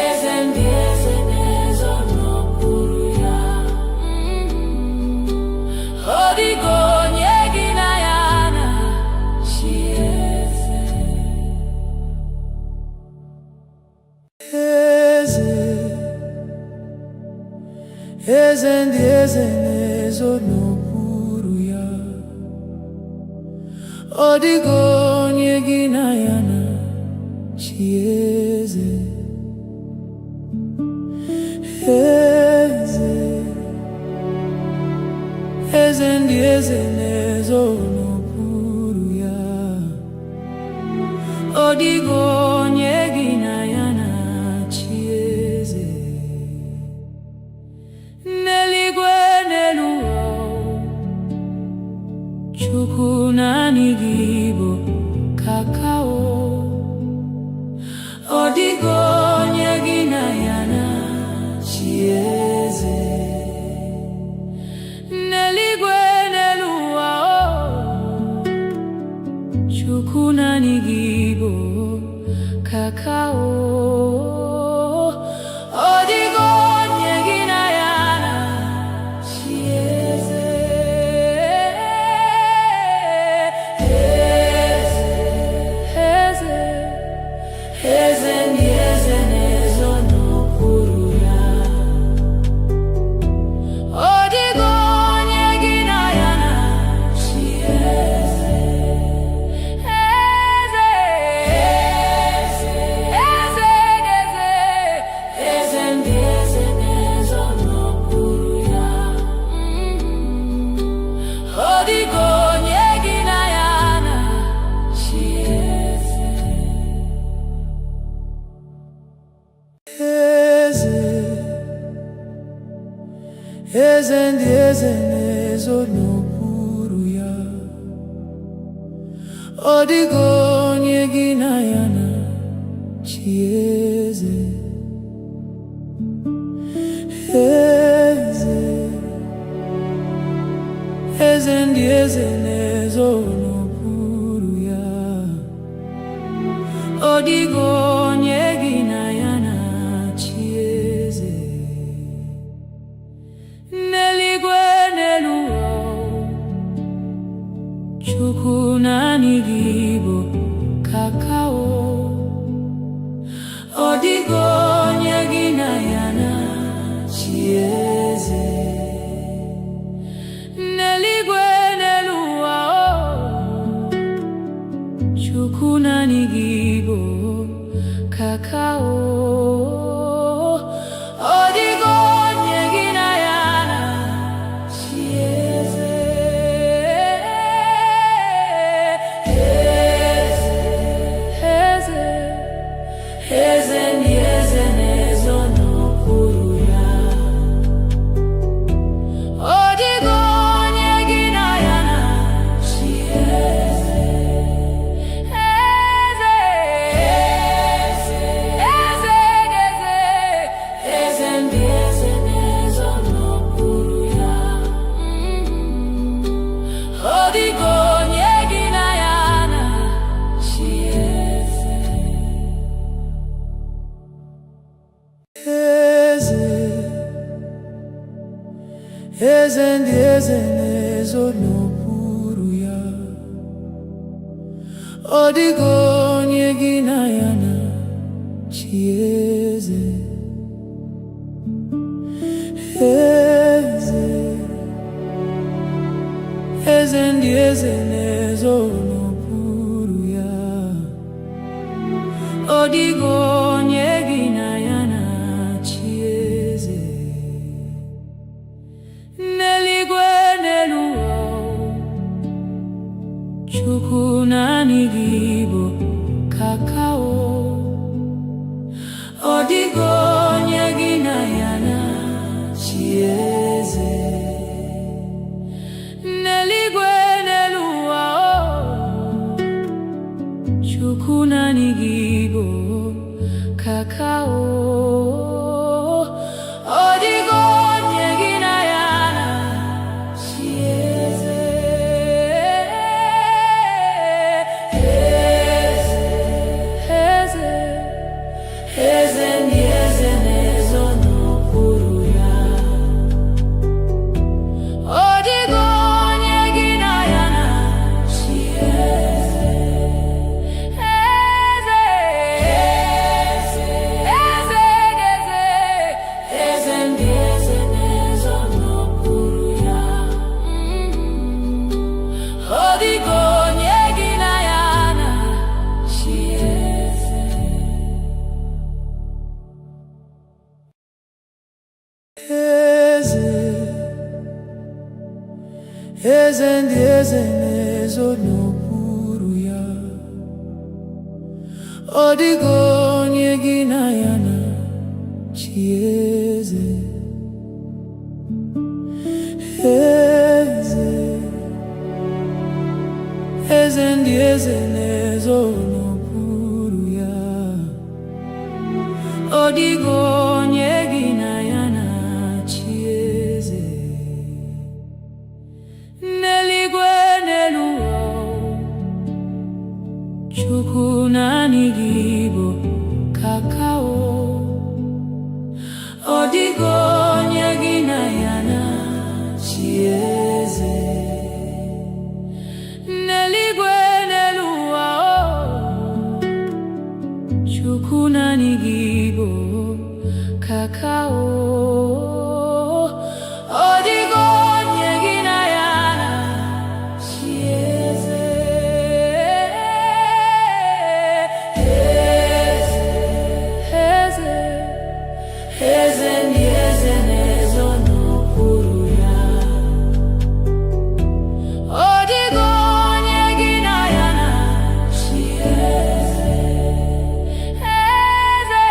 eze ndị eze na-ezo n'okpuru ya. Ọ dịghị onye gị na ya na-achị eze. Eze, eze ndị eze na-ezo n'okpuru ya. Ọ dịghị onye gị na ya na-achị eze. Eze, eze ndị eze na-ezo n'okpuru ya. Ọ dịghị onye gị na ya na-achị eze. N'eluigwe n'elu ụwa, Chukwu naanị gị bụ kakao. Ọ dịghị onye gị na ya na-achị eze. N'eluigwe n'elu ụwa, eze ndị eze na-ezo n'okpuru ya. Ọ dịghị onye gị na ya na-achị eze. Eze, eze ndị eze na-ezo n'okpuru ya. Ọ dịghị onye gị na ya na-achị eze. N'eluigwe n'elu ụwa, Chukwu naanị gị bụ kakao. Ọ dịghị onye gị na ya na-achị eze. N'eluigwe n'elu ụwa, Chukwu naanị gị bụ kakao. Ọ dịghị onye gị na ya na-achị eze. Eze, eze ndị eze na-ezo n'okpuru ya. Ọ dịghị onye gị na ya na-achị eze. Eze, eze, eze ndị eze na-ezo n'okpuru ya. Ọ dịghị onye gị na ya na-achị eze. Eze ndị eze na-ezo n'okpuru ya. Ọ dịghị onye gị na ya na-achị eze. Eze, eze ndị eze na-ezo n'okpuru ya. Ọ dịghị onye gị na ya na-achị eze. N'eluigwe n'elu ụwa, Chukwu naanị gị bụ kakao. Ọ dịghị onye gị na ya na-achị eze. N'eluigwe n'elu ụwa, Chukwu naanị gị bụ kakao. Ọ dịghị onye gị na ya na-achị eze. Eze, eze ndị eze na-ezo n'okpuru ya. Ọ dịghị onye gị na ya na-achị eze. Eze, eze ndị eze na-ezo n'okpuru ya. Ọ dịghị onye gị na ya na-achị eze. Eze, eze ndị eze na-ezo n'okpuru ya. Ọ dịghị onye gị na ya na-achị eze. Eze, eze ndị eze na-ezo n'okpuru ya. Ọ dịghị onye gị na ya na-achị eze. N'eluigwe n'elu ụwa, Chukwu naanị gị bụ kakao. Ọ dịghị onye gị na ya na-achị eze. N'eluigwe n'elu ụwa, Chukwu naanị gị bụ kakao. Ọ dịghị onye gị na ya na-achị eze. Eze, eze ndị eze na-ezo n'okpuru ya. Ọ dịghị onye gị na ya na-achị eze. Eze,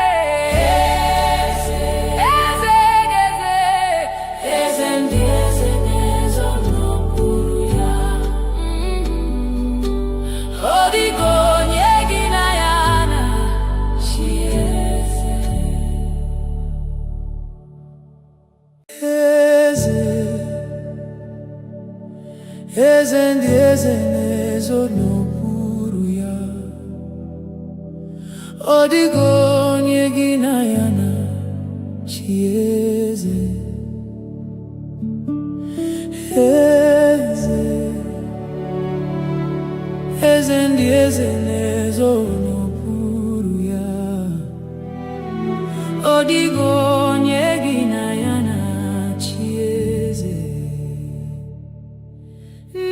eze, eze eze ndị eze na-ezo n'okpuru ya. Ọ dịghị onye gị na ya na-achị eze. Eze, eze ndị eze na-ezo n'okpuru ya. Ọ dịghị onye gị na ya na-achị eze.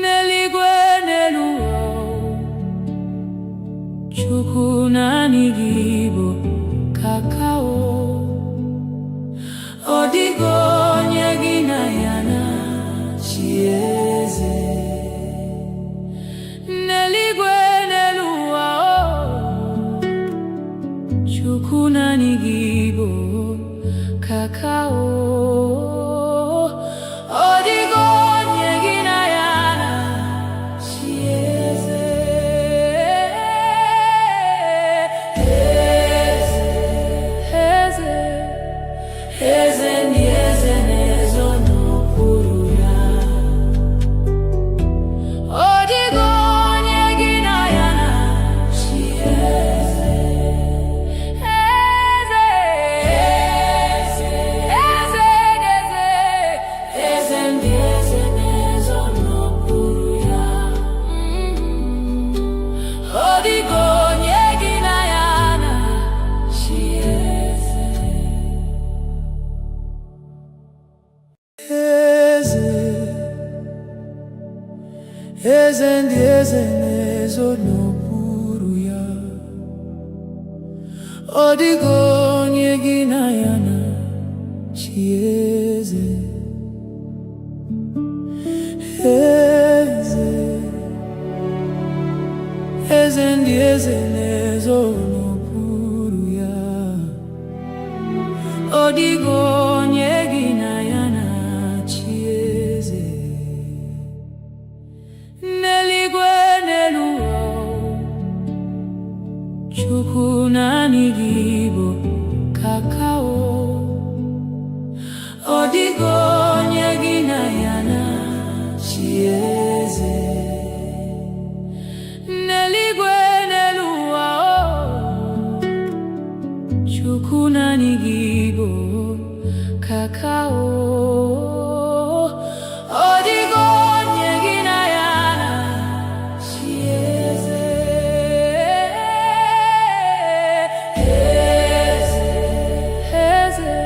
N'eluigwe n'elu ụwa, Chukwu naanị gị bụ kakao. Ọ dịghị onye gị na ya na-achị eze. N'eluigwe n'elu ụwa, Chukwu naanị gị bụ kakao. Ọ dịghị onye gị na ya na-achị eze. Eze, eze ndị eze na-ezo n'okpuru ya. Ọ dịghị onye gị na ya na-achị eze. Eze, eze, eze, eze ndị eze na-ezo n'okpuru ya. Ọ dịghị onye gị na ya na-achị eze. Eze, eze ndị eze na-ezo n'okpuru ya. Ọ dịghị onye gị na ya na-achị eze. Eze, eze ndị eze na-ezo n'okpuru ya. Ọ dịghị onye gị na ya na-achị eze. N'eluigwe n'elu ụwa, Chukwu naanị gị bụ kakao. Ọ dịghị onye gị na ya na-achị eze. N'eluigwe n'elu ụwa, Chukwu naanị gị bụ kakao. Ọ dịghị onye gị na ya na-achị eze. Eze,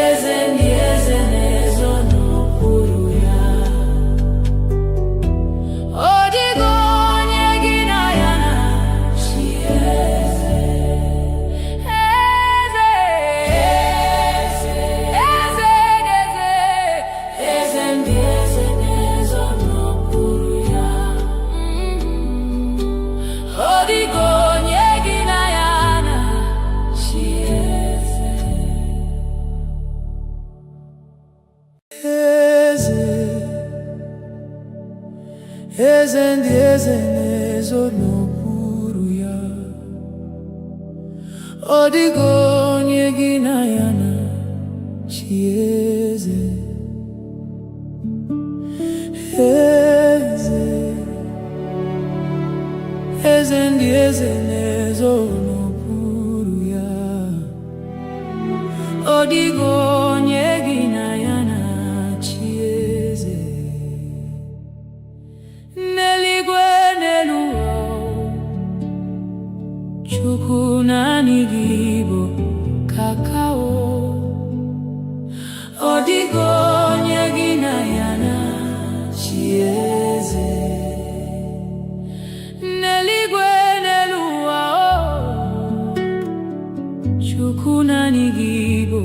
eze ndị eze na-ezo n'okpuru ya. Ọ dịghị onye gị na ya na-achị eze. Eze, eze, eze, eze ndị eze na-ezo n'okpuru ya. Ọ dịghị onye gị na ya na-achị eze. Eze, eze ndị eze na-ezo n'okpuru ya. Ọ dịghị onye gị na ya na-achị eze. Eze, eze ndị eze na-ezo n'okpuru ya. Ọ dịghị onye gị na ya na-achị eze. N'eluigwe n'elu ụwa, Chukwu naanị gị bụ kakao. Ọ dịghị onye gị na ya na-achị eze. N'eluigwe n'elu ụwa, Chukwu naanị gị bụ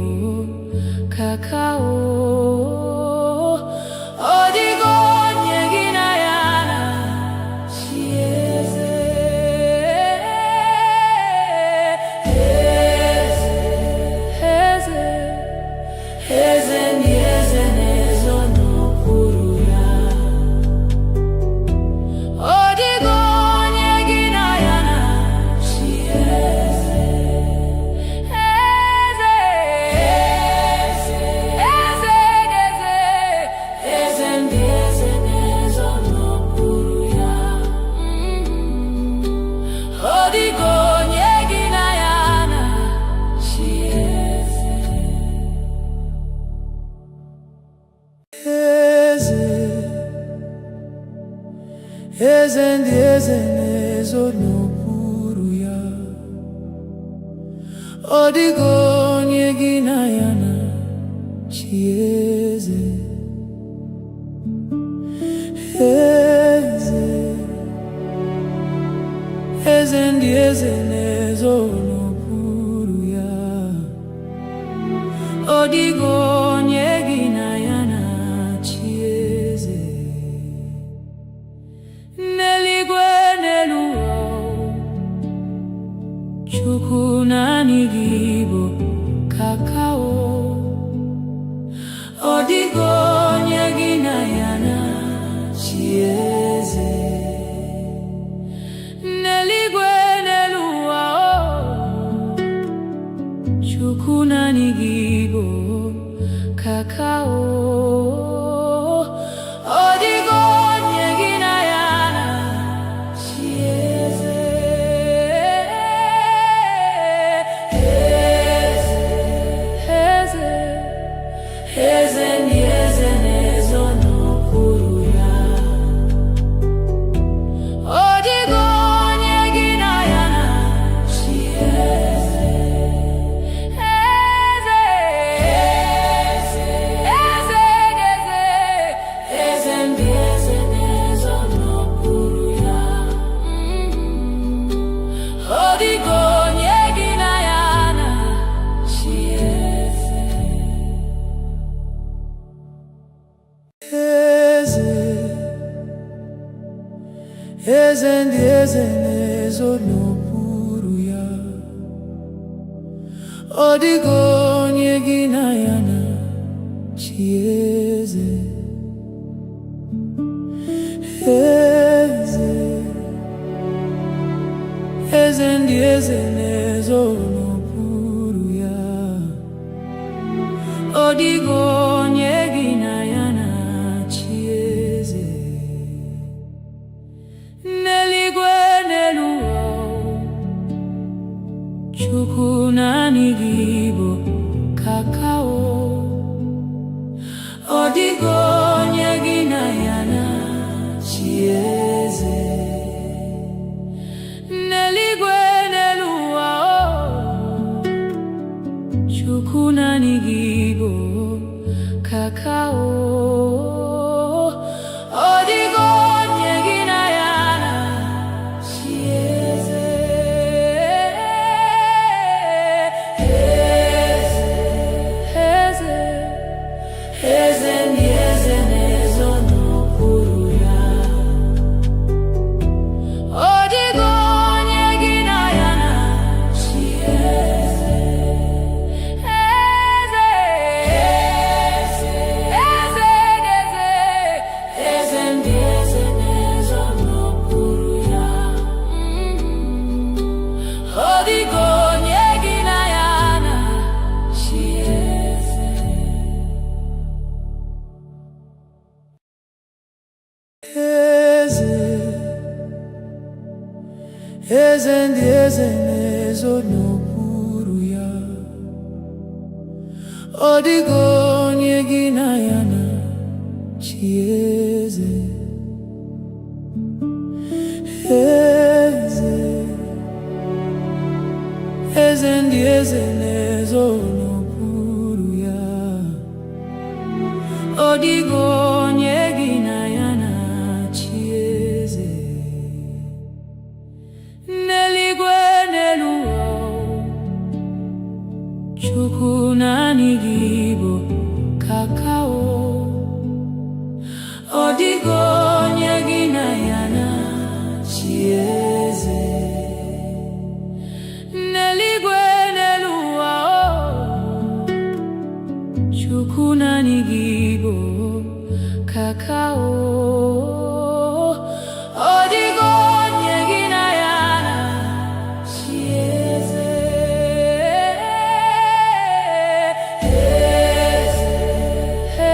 eze ndị eze na-ezo n'okpuru ya. Ọ dịghị onye gị na ya na-achị eze. Eze, eze ndị eze na-ezo n'okpuru ya. Ọ dịghị onye gị na ya na-achị eze. N'eluigwe n'elu ụwa, Chukwu naanị gị bụ kakao. Ọ dịghị onye gị na ya na-achị eze. N'eluigwe n'elu ụwa, Chukwu naanị gị bụ kakao. Ọ dịghị onye gị na ya na-achị eze. Eze, eze ndị eze na-ezo n'okpuru ya. Ọ dịghị onye gị na ya na-achị eze. Eze, eze, eze ndị eze na-ezo n'okpuru ya. Ọ dịghị onye gị na ya na-achị eze. Eze ndị eze na-ezo n'okpuru ya. Ọ dịghị onye gị na ya na-achị eze. Eze, eze ndị eze na-ezo n'okpuru ya. Ọ dịghị onye gị na ya na-achị eze. N'eluigwe n'elu ụwa, Chukwu naanị gị bụ kakao. Ọ dịghị onye gị na ya na-achị eze. N'eluigwe n'elu ụwa, Chukwu naanị gị bụ kakao. Ọ dịghị onye gị na ya na-achị eze. Eze, eze ndị eze na-ezo n'okpuru ya. Ọ dịghị onye gị na ya na-achị eze. Eze, eze ndị eze na-ezo n'okpuru ya. Ọ dịghị onye gị na ya na-achị eze. Eze, eze ndị eze na-ezo n'okpuru ya. Ọ dịghị onye gị na ya na-achị eze. Eze, eze ndị eze na-ezo n'okpuru ya. Ọ dịghị onye gị na ya na-achị eze. N'eluigwe n'elu ụwa, Chukwu naanị gị bụ kakao. Ọ dịghị onye gị na ya na-achị eze. N'eluigwe n'elu ụwa, Chukwu naanị gị bụ kakao. Ọ dịghị onye gị na ya na-achị eze.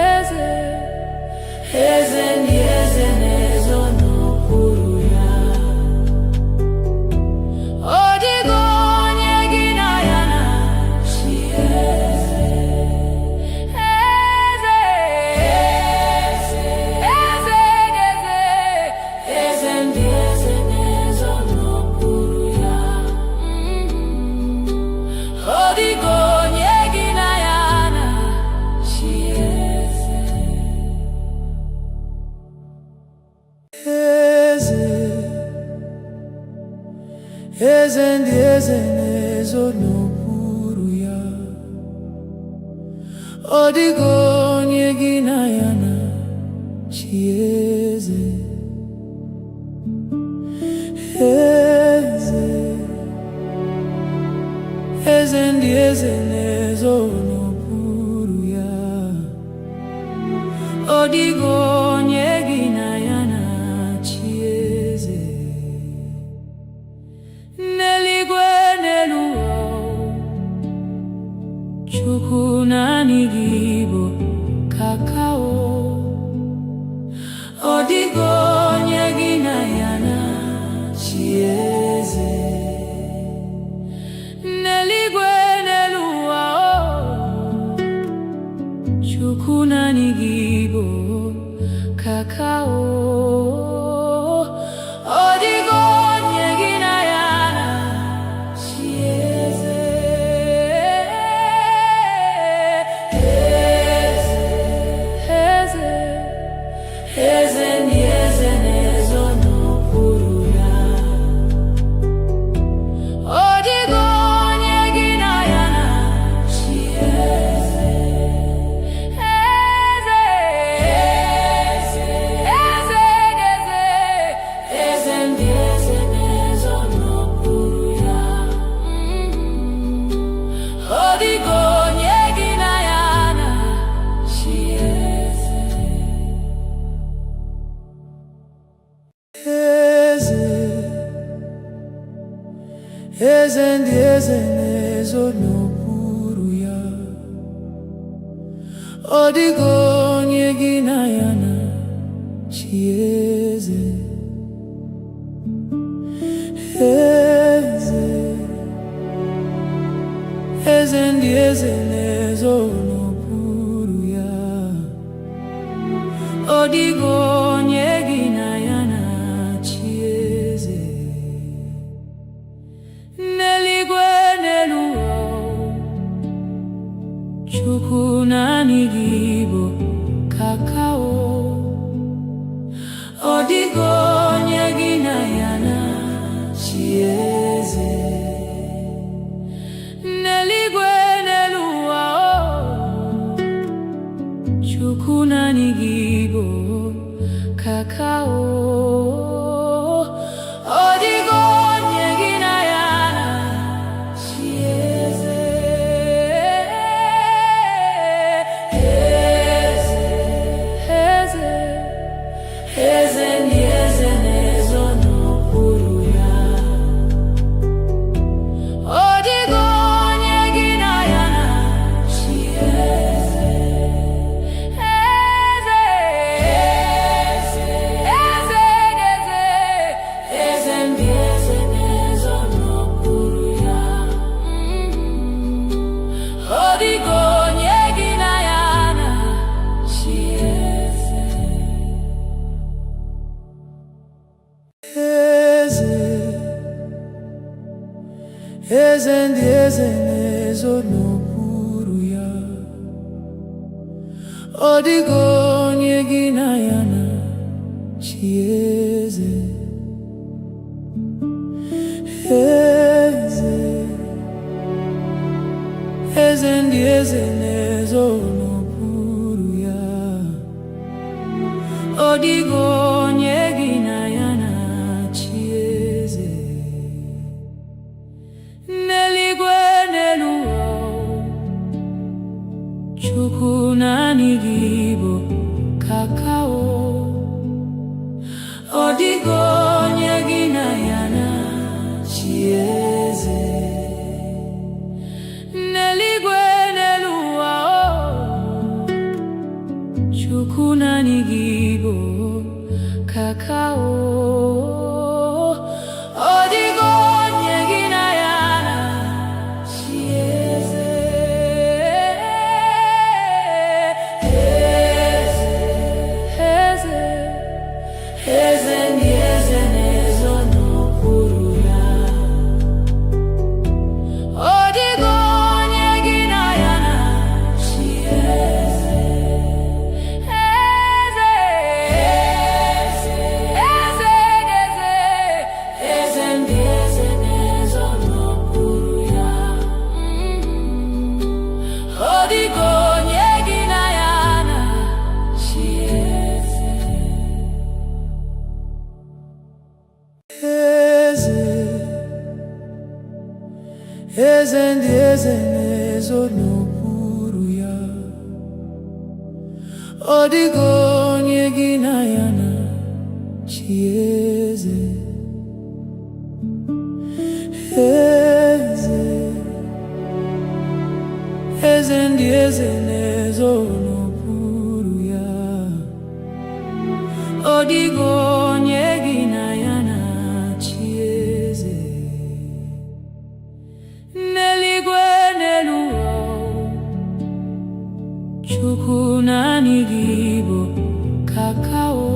Eze, eze ndị eze na-ezo n'okpuru ya. Ọ dịghị onye gị na ya na-achị eze. Eze, eze ndị eze na-ezo n'okpuru ya. Ọ dịghị onye gị na ya na-achị eze. Eze, eze ndị eze na-ezo n'okpuru ya. Ọ dịghị onye gị na ya na-achị eze. N'eluigwe n'elu ụwa, Chukwu naanị gị bụ kakao. Ọ dịghị onye gị na ya na-achị eze. N'eluigwe n'elu ụwa, Chukwu naanị gị bụ kakao. Ọ dịghị onye gị na ya na-achị eze. Eze, eze ndị eze na-ezo n'okpuru ya. Ọ dịghị onye gị na ya na-achị eze. Eze, eze, eze, eze ndị eze na-ezo n'okpuru ya. Ọ dịghị onye gị na ya na-achị eze. Eze, eze ndị eze na-ezo n'okpuru ya. Ọ dịghị onye gị na ya na-achị eze. Eze, eze ndị eze na-ezo n'okpuru ya. Ọ dịghị onye gị na ya na-achị eze. N'eluigwe n'elu ụwa, Chukwu naanị gị bụ kakao. Ọ dịghị onye gị na ya na-achị eze. N'eluigwe n'elu ụwa, Chukwu naanị gị bụ kakao. Ọ dịghị onye gị na ya na-achị eze. Eze, eze ndị eze na-ezo n'okpuru ya. Ọ dịghị onye gị na ya na-achị eze. Eze, eze, eze, eze ndị eze na-ezo n'okpuru ya. Ọ dịghị onye gị na ya na-achị eze. Eze, eze ndị eze na-ezo n'okpuru ya. Ọ dịghị onye gị na ya na-achị eze. Eze, eze ndị eze na-ezo n'okpuru ya. Ọ dịghị onye gị na ya na-achị eze. N'eluigwe n'elu ụwa, Chukwu naanị gị bụ kakao. Ọ dịghị onye gị na ya na-achị eze. N'eluigwe n'elu ụwa, Chukwu naanị gị bụ kakao. Ọ dịghị onye gị na ya na-achị eze. Eze, eze ndị eze na eze ndị eze na-ezo n'okpuru ya. Ọ dịghị onye gị na ya na-achị eze. Eze, eze ndị eze na-ezo n'okpuru ya. Ọ dịghị onye gị na ya na-achị eze. N'eluigwe n'elu ụwa, Chukwu naanị gị bụ kakao.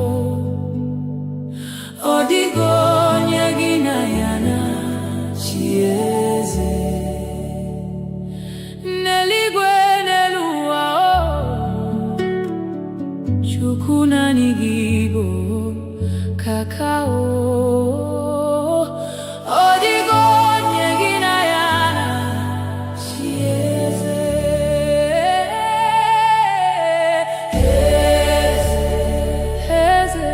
Ọ dịghị onye gị na ya na-achị eze. N'eluigwe n'elu ụwa, Chukwu naanị gị bụ kakao. Ọ dịghị onye gị na ya na-achị eze. Eze,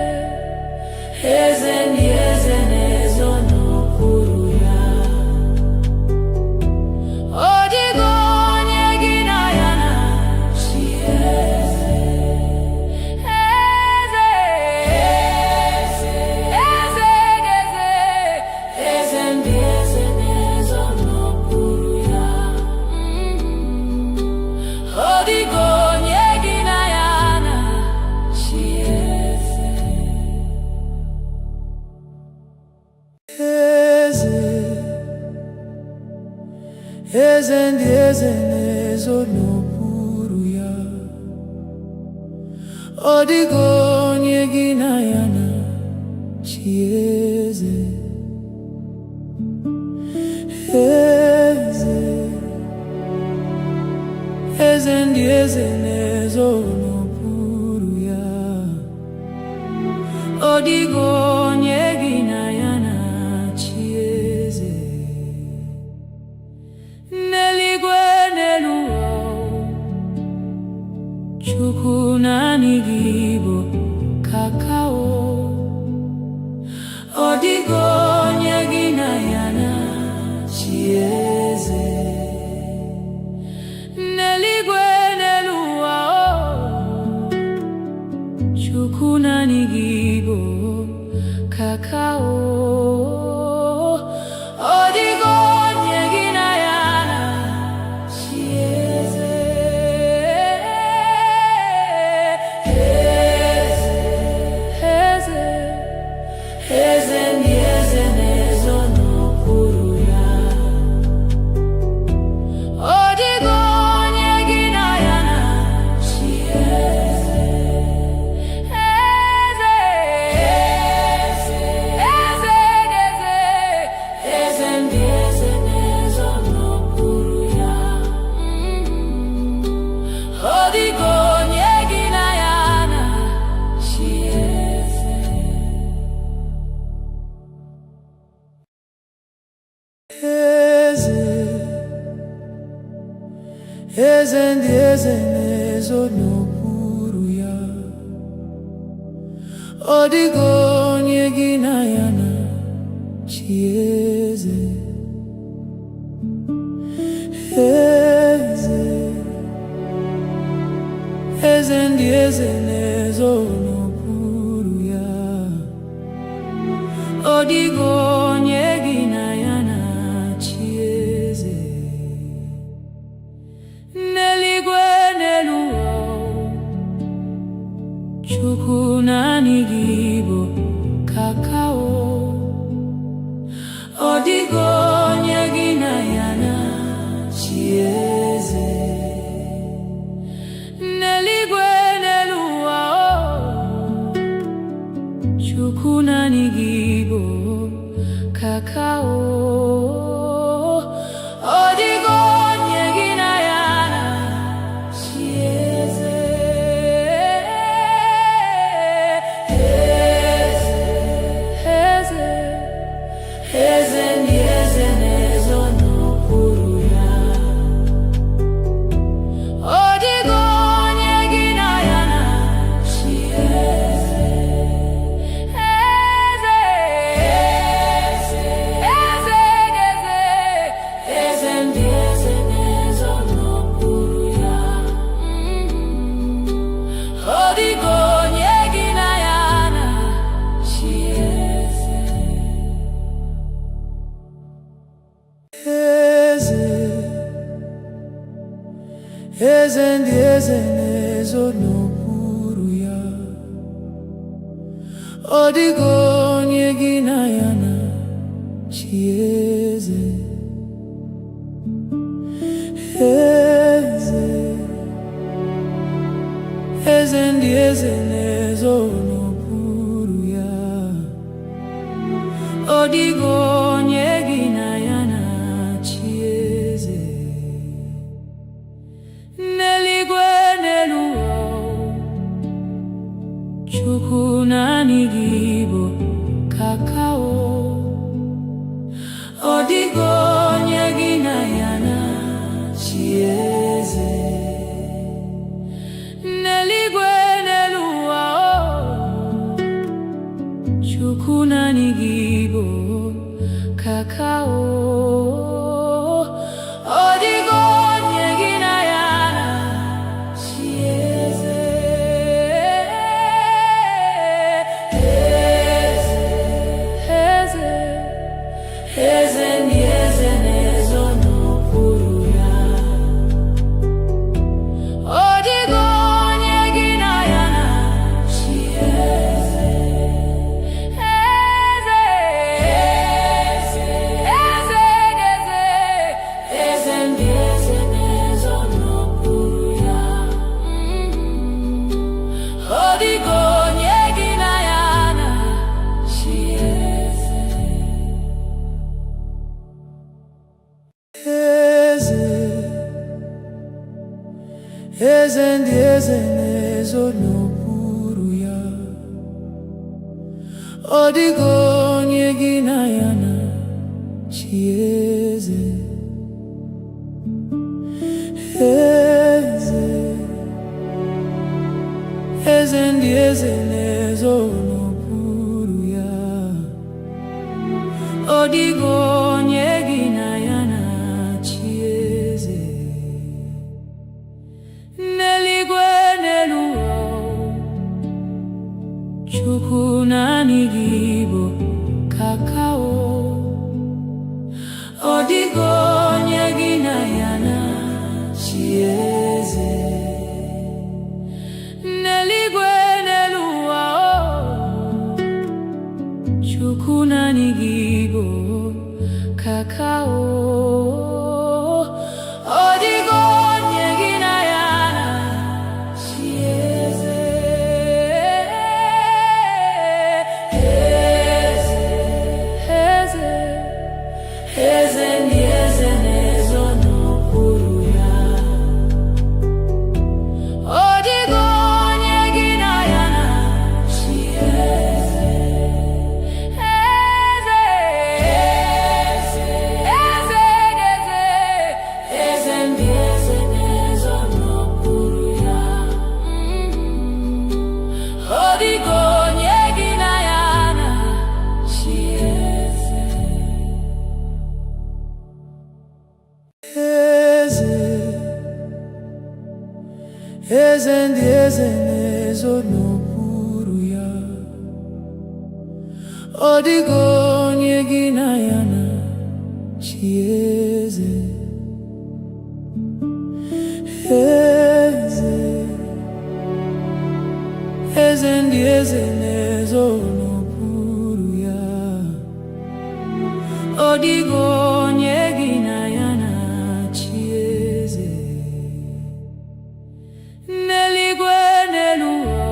eze ndị eze na-ezo n'okpuru ya. Ọ dịghị onye gị na ya na-achị eze. Eze, eze, eze ndị eze na-ezo n'okpuru ya. Ọ dịghị onye gị na ya na-achị eze. Eze ndị eze na-ezo n'okpuru ya. Ọ dịghị onye gị na ya na-achị eze. Eze, eze ndị eze na-ezo n'okpuru ya. Ọ dịghị onye gị na ya na-achị eze. N'eluigwe n'elu ụwa, Chukwu naanị gị bụ kakao. Ọ dịghị onye gị na ya na-achị eze. N'eluigwe n'elu ụwa, Chukwu naanị gị bụ kakao. Ọ dịghị onye gị na ya na-achị eze. Eze, eze ndị eze na-ezo n'okpuru ya. Ọ dịghị onye gị na ya na-achị eze. Eze, eze ndị eze na-ezo n'okpuru ya. Ọ dịghị onye gị na ya na-achị eze. Eze, eze ndị eze na-ezo n'okpuru ya. Ọ dịghị onye gị na ya na-achị eze. Eze, eze ndị eze na-ezo n'okpuru ya. Ọ dịghị onye gị na ya na-achị eze. N'eluigwe n'elu ụwa, Chukwu naanị gị bụ kakao. Ọ dịghị onye gị na ya na-achị eze. N'eluigwe n'elu ụwa, Chukwu naanị gị bụ eze ndị eze na-ezo n'okpuru ya. Ọ dịghị onye gị na ya na-achị eze. Eze, eze ndị eze na-ezo n'okpuru ya. Ọ dịghị onye gị na ya na-achị eze. N'eluigwe n'elu ụwa, Chukwu naanị gị bụ kakao. Ọ dịghị onye gị na ya na-achị eze. N'eluigwe n'elu ụwa, Chukwu naanị gị bụ kakao. Ọ dịghị onye gị na ya na-achị eze. Eze, eze ndị eze na-ezo n'okpuru ya. Ọ dịghị onye gị na ya na-achị eze. Eze, eze, eze, eze ndị eze na-ezo n'okpuru ya. Ọ dịghị onye gị na ya na-achị eze. Eze, eze ndị eze na-ezo n'okpuru ya. Ọ dịghị onye gị na ya na-achị eze. Eze, eze ndị eze na-ezo n'okpuru ya. Ọ dịghị onye gị na ya na-achị eze. N'eluigwe n'elu ụwa, Chukwu naanị gị bụ kakao. Ọ dịghị onye gị na ya na-achị eze. N'eluigwe n'elu ụwa, Chukwu naanị gị bụ kakao. Ọ dịghị onye gị na ya na-achị eze. Eze, eze ndị eze na-ezo n'okpuru ya. Ọ dịghị onye gị na ya na-achị eze. Eze, eze, eze, eze ndị eze na-ezo n'okpuru ya. Ọ dịghị onye gị na ya na-achị eze. Eze, eze ndị eze na-ezo n'okpuru ya. Ọ dịghị onye gị na ya na-achị eze. Eze, eze ndị eze na-ezo n'okpuru ya. Ọ dịghị onye gị na ya na-achị eze. N'eluigwe n'elu ụwa,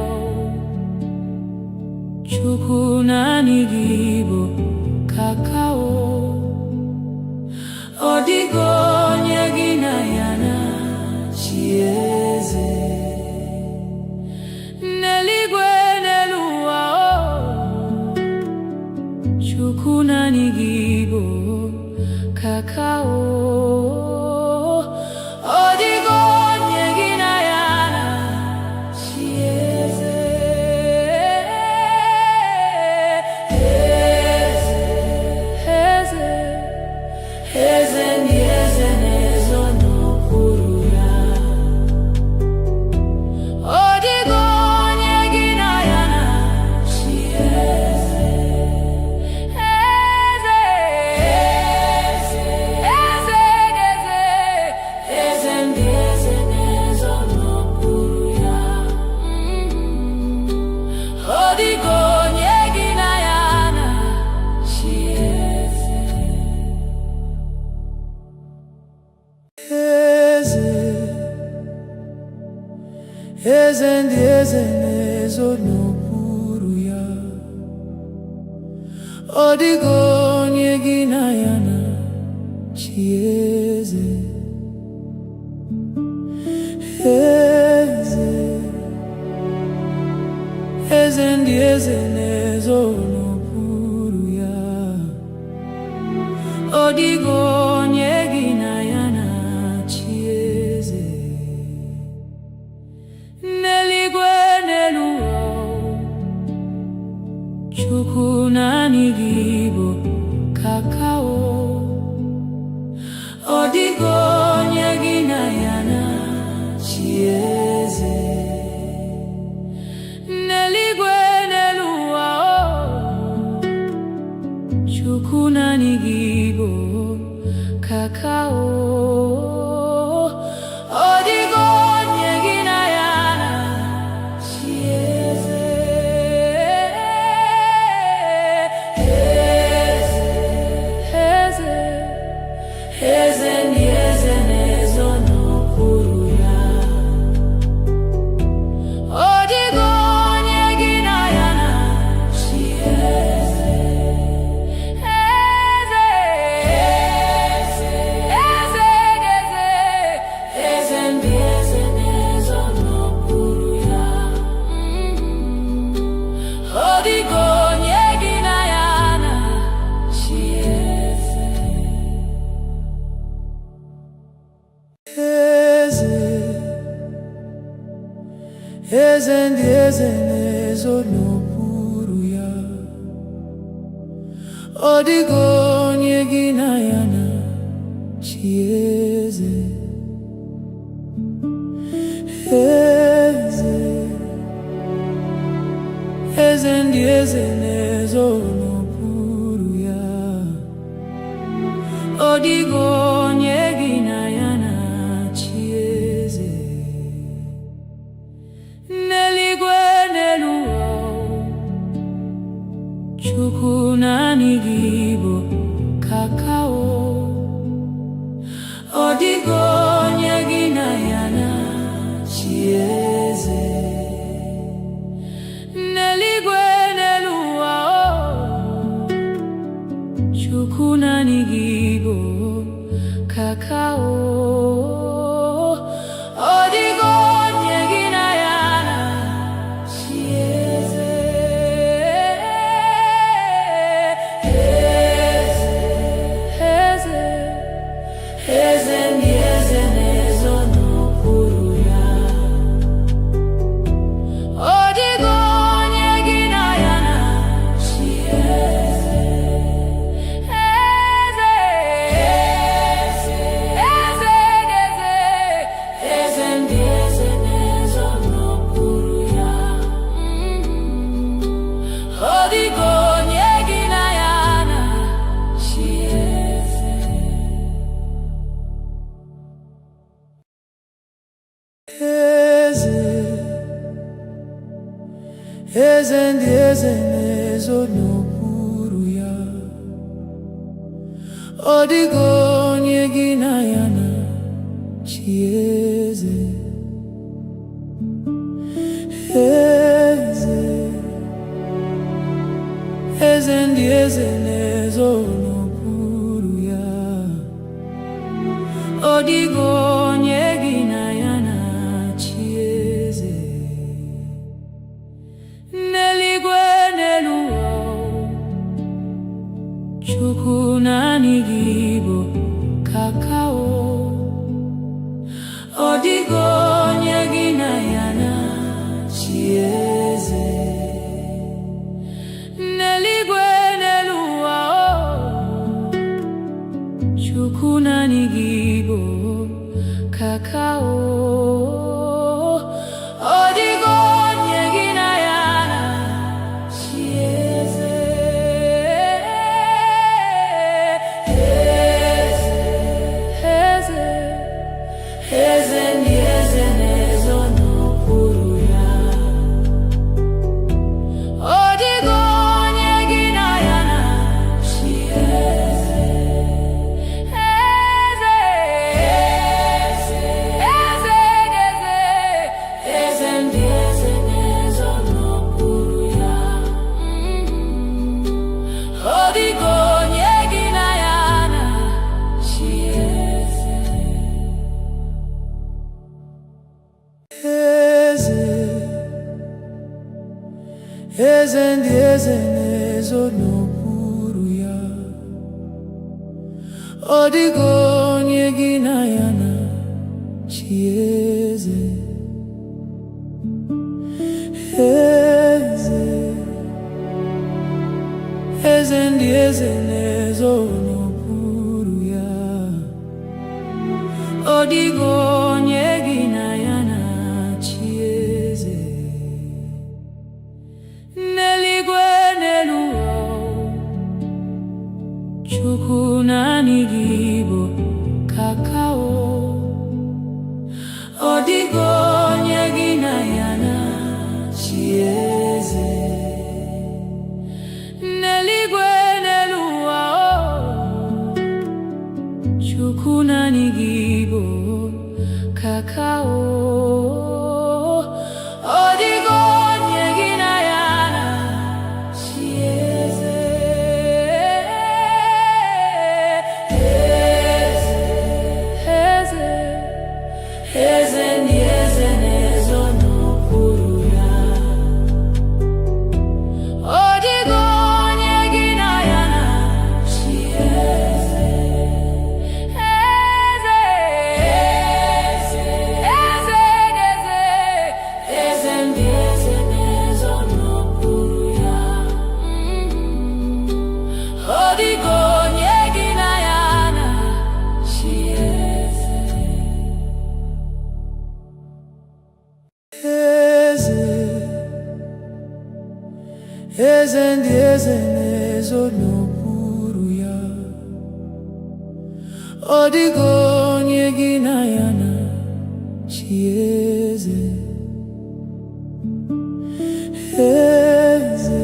Chukwu naanị gị bụ kakao. Ọ dịghị onye gị na ya na-achị eze. N'eluigwe n'elu ụwa, Chukwu naanị gị bụ kakao. Ọ dịghị onye gị na ya na-achị eze. eze ndị eze na-ezo n'okpuru ya. Ọ dịghị onye gị na ya na-achị eze. Eze, eze ndị eze na-ezo n'okpuru ya. Ọ dịghị onye gị na ya na-achị eze. N'eluigwe n'elu ụwa, Chukwu naanị gị bụ kakao. Ọ dịghị onye gị na ya na-achị eze. N'eluigwe n'elu ụwa, Chukwu naanị gị bụ kakao. Ọ dịghị onye gị na ya na-achị eze. Eze, eze ndị eze na-ezo n'okpuru ya. Ọ dịghị onye gị na ya na-achị eze. Eze, eze, eze ndị eze na-ezo n'okpuru ya. Ọ dịghị onye gị na ya na-achị eze. Eze ndị eze na-ezo n'okpuru ya. Ọ dịghị onye gị na ya na-achị eze. Eze, eze ndị eze na-ezo n'okpuru ya. Ọ dịghị onye gị na ya na-achị eze. N'eluigwe n'elu ụwa, Chukwu naanị gị bụ kakao. Ọ dịghị onye gị na ya na-achị eze. N'eluigwe n'elu ụwa, Chukwu naanị gị bụ kakao. Ọ dịghị onye gị na ya na-achị eze. Eze, eze ndị eze na-ezo n'okpuru ya. Ọ dịghị onye gị na ya na-achị eze. Eze, eze ndị eze na-ezo n'okpuru ya. Ọ dịghị onye gị na ya na-achị eze. Eze, eze ndị eze na-ezo n'okpuru ya. Ọ dịghị onye gị na ya na-achị eze. Eze, eze ndị eze na-ezo n'okpuru ya. Ọ dịghị onye gị na ya na-achị eze. N'eluigwe n'elu ụwa, Chukwu naanị gị bụ kakao. Ọ dịghị onye gị na ya na-achị eze. N'eluigwe n'elu ụwa, eze ndị eze na-ezo n'okpuru ya. Ọ dịghị onye gị na ya na-achị eze. Eze, eze ndị eze na-ezo n'okpuru ya. Ọ dịghị onye gị na ya na-achị eze. N'eluigwe n'elu ụwa, Chukwu naanị gị bụ kakao. Ọ dịghị onye gị na ya na-achị eze. N'eluigwe n'elu ụwa, Chukwu naanị gị bụ kakao. Ọ dịghị onye gị na ya na-achị eze. Eze, eze ndị eze na-ezo n'okpuru ya. Ọ dịghị onye gị na ya na-achị eze. Eze, eze, eze, eze ndị eze na-ezo n'okpuru ya. Ọ dịghị onye gị na ya na-achị eze. Eze, eze ndị eze na-ezo n'okpuru ya. Ọ dịghị onye gị na ya na-achị eze. Eze,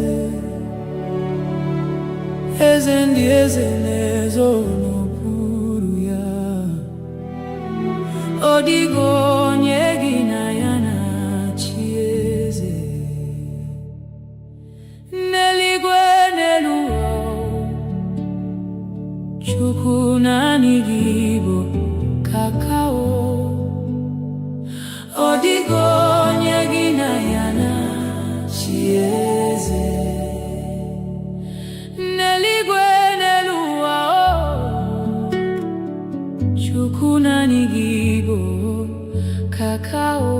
eze ndị eze na-ezo n'okpuru ya. Ọ dịghị onye gị na ya na-achị eze. N'eluigwe n'elu ụwa, Chukwu naanị gị bụ kakao. Ọ dịghị onye gị na ya na-achị eze. N'eluigwe n'elu ụwa, Chukwu naanị gị bụ kakao.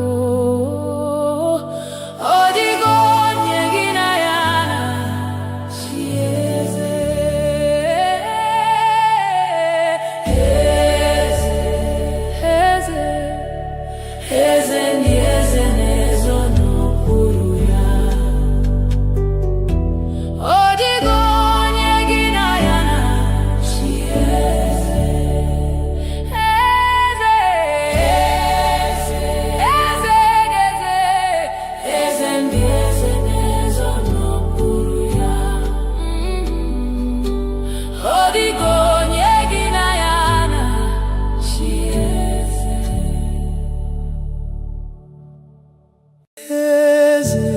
Ọ dịghị onye gị na ya na-achị eze. Eze, eze ndị eze na-ezo n'okpuru ya. Ọ dịghị onye gị na ya na-achị eze. Eze, eze, eze, eze ndị eze na-ezo n'okpuru ya. Ọ dịghị onye gị na ya na-achị eze. Eze,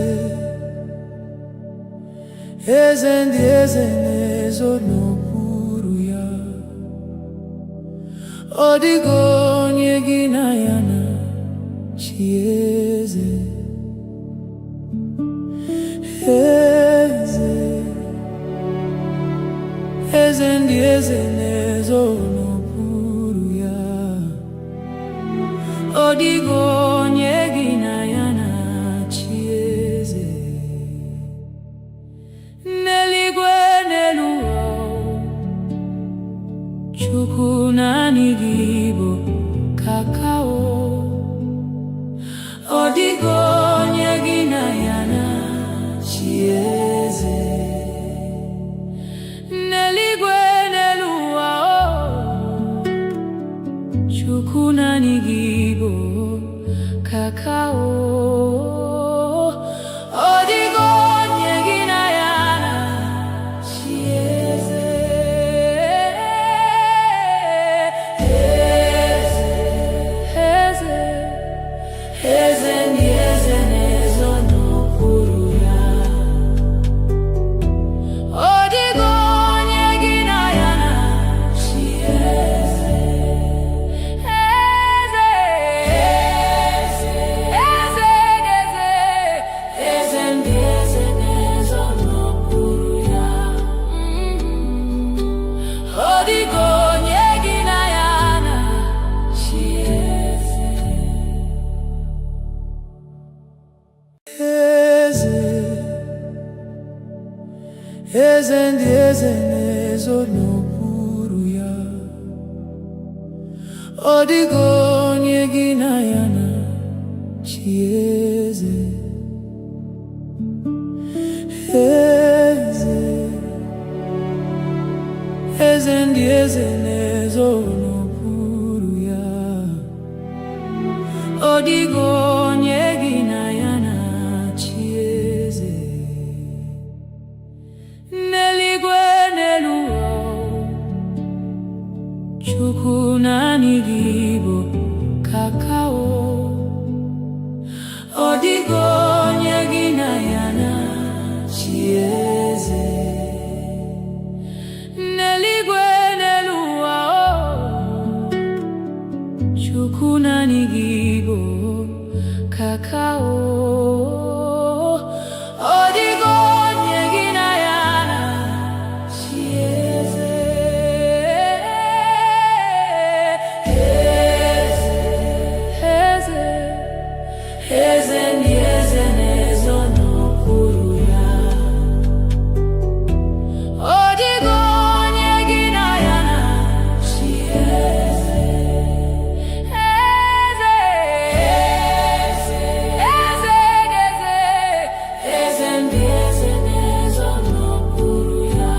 eze ndị eze na-ezo n'okpuru ya. Ọ dịghị onye gị na ya na-achị eze. Eze, eze ndị eze na-ezo n'okpuru ya. Ọ dịghị onye gị na ya na-achị eze. N'eluigwe n'elu ụwa, Chukwu naanị gị bụ kakao. Ọ dịghị onye gị na ya na-achị eze. N'eluigwe n'elu ụwa, Chukwu naanị gị bụ kakao. Ọ dịghị onye gị na ya na-achị eze. Eze, eze ndị eze na-ezo n'okpuru ya. Ọ dịghị onye gị na ya na-achị eze. Eze, eze, eze, eze ndị eze na-ezo eze ndị eze na-ezo n'okpuru ya. Ọ dịghị onye gị na ya na-achị eze. Eze, eze ndị eze na-ezo n'okpuru ya. Ọ dịghị onye gị na ya na-achị eze. N'eluigwe n'elu ụwa, Chukwu naanị gị bụ kakao. Ọ dịghị onye gị na ya na-achị eze. N'eluigwe n'elu ụwa, Chukwu naanị gị bụ kakao. Ọ dịghị onye gị na ya na-achị eze. Eze, eze ndị eze na-ezo n'okpuru ya. Ọ dịghị onye gị na ya na-achị eze. Eze, eze, eze ndị eze na-ezo n'okpuru ya.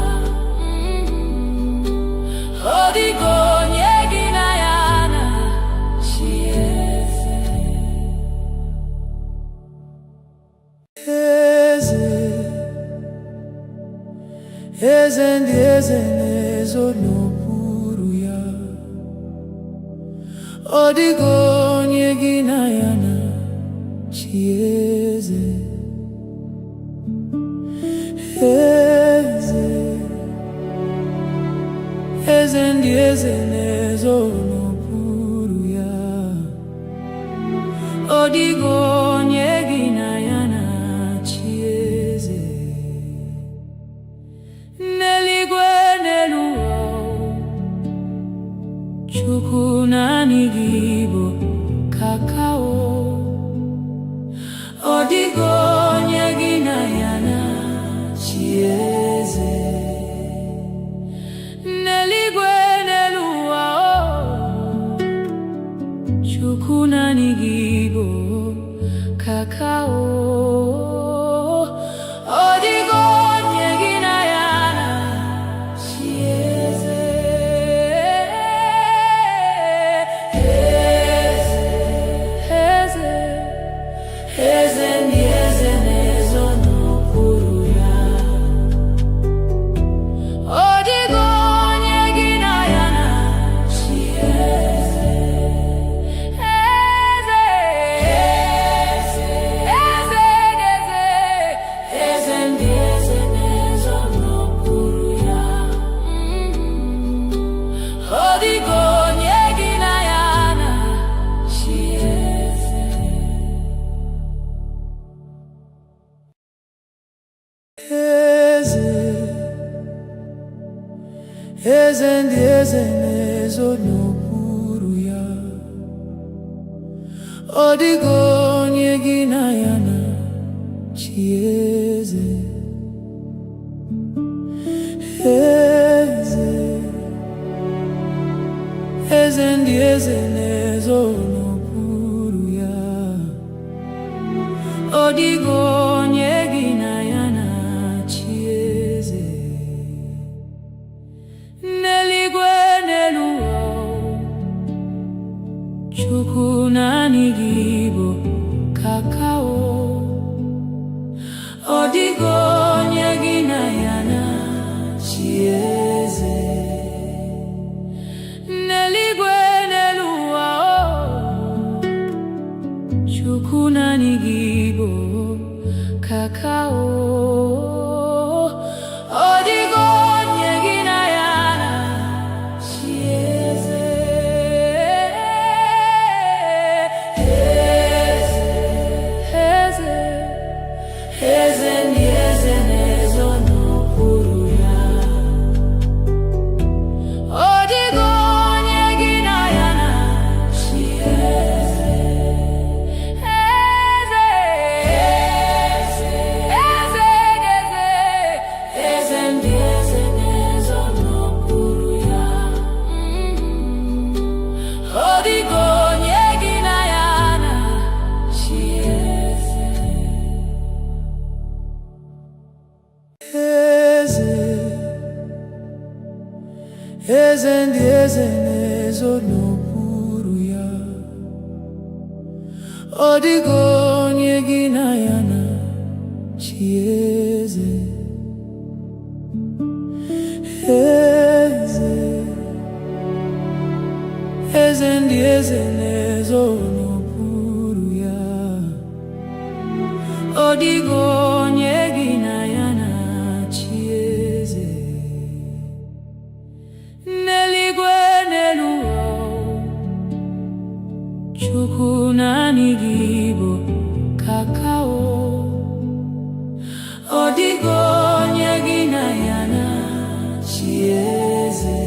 Ọ dịghị onye gị na ya na-achị eze. Eze ndị eze na-ezo n'okpuru ya. Ọ dịghị onye gị na ya na-achị eze. Eze, eze ndị eze na-ezo n'okpuru ya. Ọ dịghị onye gị na ya na-achị eze. N'eluigwe n'elu ụwa, Chukwu naanị gị bụ kakao. Ọ dịghị onye gị na ya na-achị eze. N'eluigwe n'elu ụwa, Chukwu naanị gị bụ kakao. Ọ dịghị onye gị na ya na-achị eze. Eze, eze ndị eze na-ezo n'okpuru ya. Ọ dịghị onye gị na ya na-achị eze. Eze, eze ndị eze na-ezo n'okpuru ya. Ọ dịghị onye gị na ya na-achị eze. Eze, eze ndị eze na-ezo n'okpuru ya. Ọ dịghị onye gị na ya na-achị eze. Eze, eze ndị eze na-ezo n'okpuru ya. Ọ dịghị onye gị na ya na-achị eze. N'eluigwe n'elu ụwa, Chukwu naanị gị bụ kakao. Ọ dịghị onye gị na ya na-achị eze. N'eluigwe n'elu ụwa, Chukwu naanị gị bụ kakao. Ọ dịghị onye gị na ya na-achị eze. Eze, eze ndị eze na-ezo n'okpuru ya. Ọ dịghị onye gị na ya na-achị eze. Eze, eze, eze ndị eze na-ezo n'okpuru ya. Ọ dịghị onye gị na ya na-achị eze. Eze, eze ndị eze na-ezo n'okpuru ya. Ọ dịghị onye gị na ya na-achị eze. N'eluigwe n'elu ụwa, Chukwu naanị gị bụ kakao. Ọ dịghị onye gị na ya na-achị eze.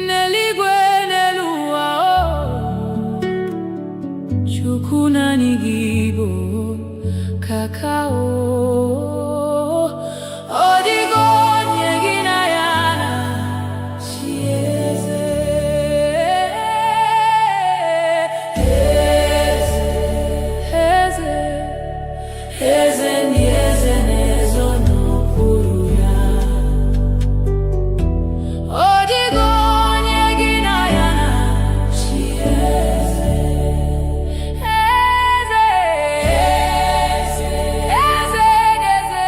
N'eluigwe n'elu ụwa, Chukwu naanị gị bụ kakao. Ọ dịghị onye gị na ya na-achị eze. Eze, eze ndị eze na-ezo n'okpuru ya. Ọ dịghị onye gị na ya na-achị eze. Eze, eze, eze,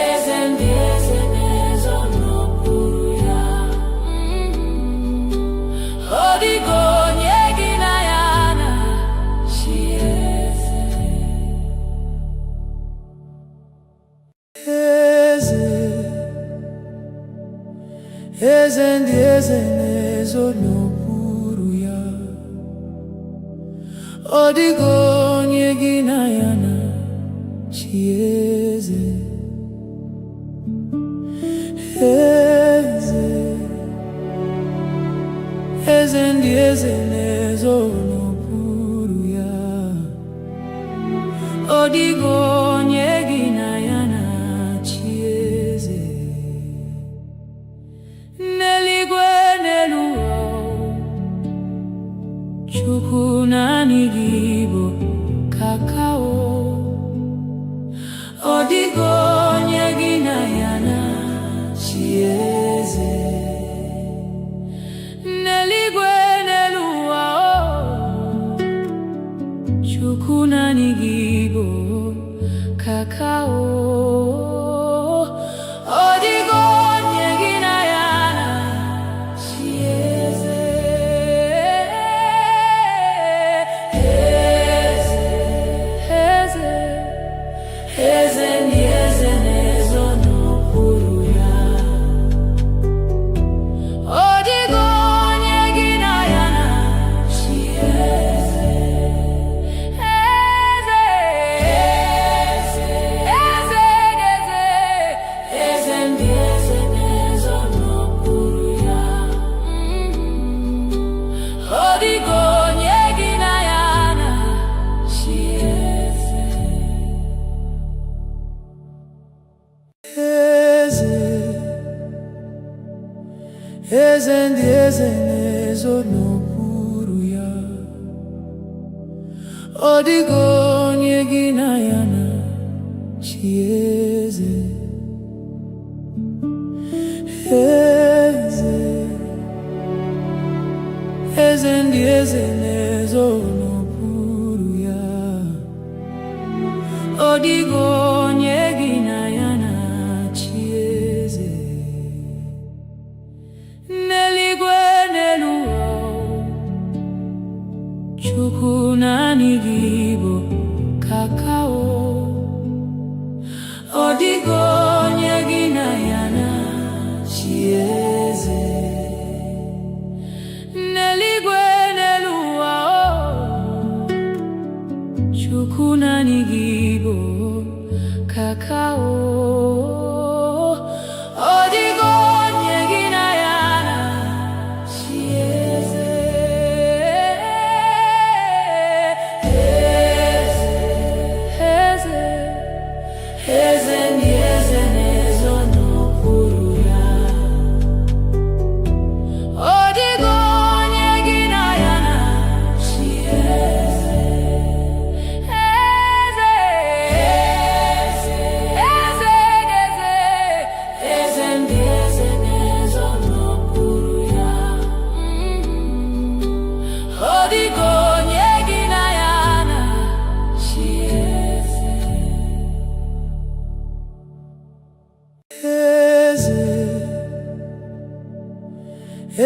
eze ndị eze na-ezo n'okpuru ya. Ọ dịghị onye gị na ya na-achị eze. Eze, eze ndị eze na-ezo n'okpuru ya. Ọ dịghị onye gị na ya na-achị eze. Eze, eze ndị eze na-ezo n'okpuru ya. Ọ dịghị onye gị na ya na-achị eze. N'eluigwe n'elu ụwa, Chukwu naanị gị bụ kakao. Ọ dịghị onye gị na ya na-achị eze. N'eluigwe n'elu ụwa, Chukwu naanị gị bụ kakao. Ọ dịghị onye gị na ya na-achị eze. Eze, eze ndị eze na-ezo n'okpuru ya. Ọ dịghị onye gị na ya na-achị eze. Eze, eze, eze, eze ndị eze na-ezo n'okpuru ya. Ọ dịghị onye gị na ya na-achị eze. Eze, eze ndị eze na-ezo n'okpuru ya. Ọ dịghị onye gị na ya na-achị eze. Eze, eze ndị eze na-ezo n'okpuru ya. Ọ dịghị onye gị na ya na-achị eze. N'eluigwe n'elu ụwa, Chukwu naanị gị bụ kakao. Ọ dịghị onye gị na ya na-achị eze. N'eluigwe n'elu ụwa, Chukwu naanị gị bụ kakao. Ọ dịghị onye gị na ya na-achị eze. Eze, eze ndị eze na-ezo n'okpuru ya. Ọ dịghị onye gị na ya na-achị eze. Eze, eze, eze,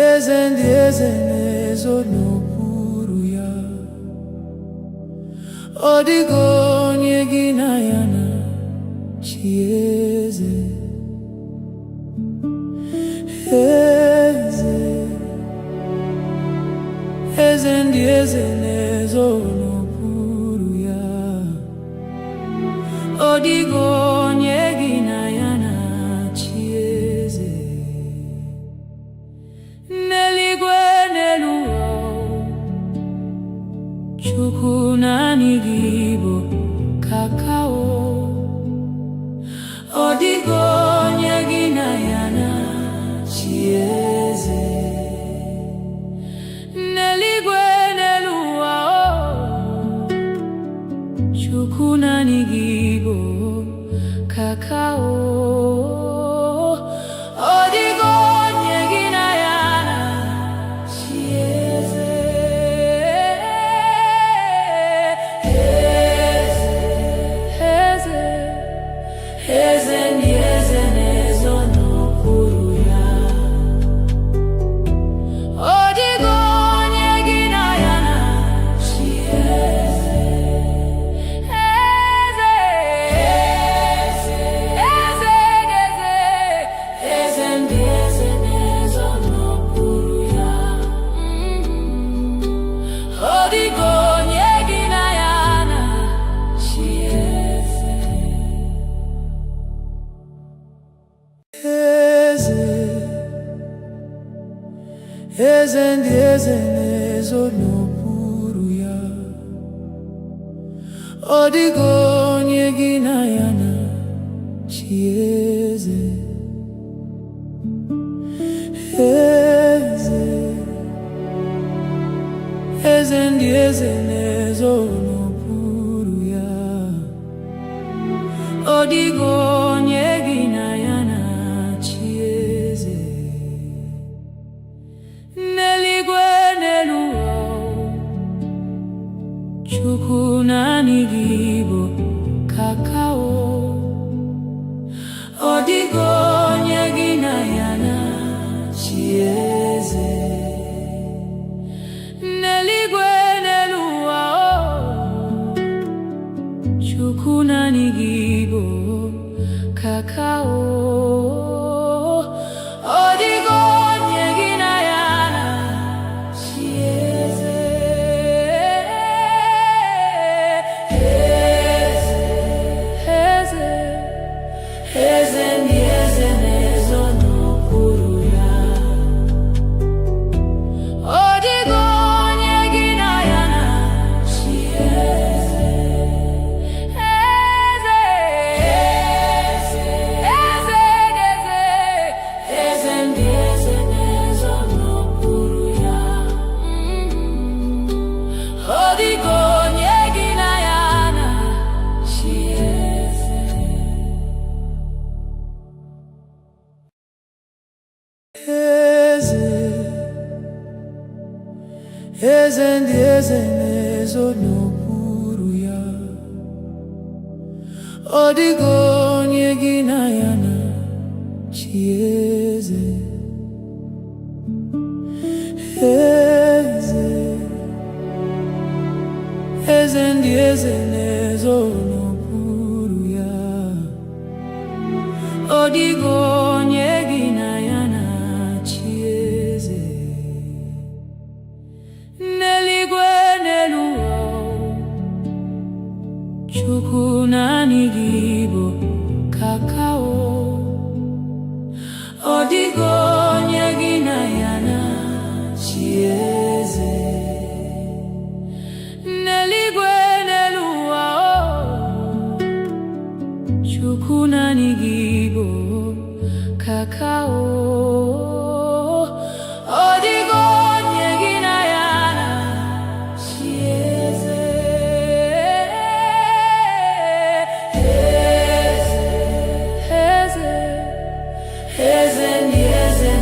eze ndị eze na-ezo n'okpuru ya. Ọ dịghị onye gị na ya na-achị eze. Eze, eze ndị eze na-ezo n'okpuru ya. Ọ dịghị onye gị na ya na-achị eze. N'eluigwe n'elu ụwa, Chukwu naanị gị bụ kakao. Ọ dịghị onye gị na ya na-achị eze. N'eluigwe n'elu ụwa, Chukwu naanị gị bụ kakao. Ọ dịghị onye gị na ya na-achị eze. Eze, eze ndị eze na-ezo n'okpuru ya. Ọ dịghị onye gị na ya na-achị eze. Eze, eze, eze ndị eze na-ezo n'okpuru ya. Ọ dịghị onye gị na ya na-achị eze. Eze ndị eze na-ezo n'okpuru ya. Ọ dịghị onye gị na ya na-achị eze. Eze, eze ndị eze na-ezo n'okpuru ya. Ọ dịghị onye gị na ya na-achị eze. N'eluigwe n'elu ụwa, Chukwu naanị gị bụ kakao. Ọ dịghị onye gị na ya na-achị eze. N'eluigwe n'elu ụwa, Chukwu naanị gị bụ kakao. Ọ dịghị onye gị na ya na-achị eze. Eze, eze ndị eze na-ezo n'okpuru ya. Ọ dịghị onye gị na ya na-achị eze. Eze, eze ndị eze na-ezo n'okpuru ya. Ọ dịghị onye gị na ya na-achị eze. Eze, eze ndị eze na-ezo n'okpuru ya. Ọ dịghị onye gị na ya na-achị eze. Eze, eze ndị eze na-ezo n'okpuru ya. Ọ dịghị onye gị na ya na-achị eze. N'eluigwe n'elu ụwa, Chukwu naanị gị bụ kakao. Ọ dịghị onye gị na ya na-achị eze. N'eluigwe n'elu ụwa, Chukwu naanị gị bụ kakao. Ọ dịghị onye gị na ya na-achị eze. Eze, eze ndị eze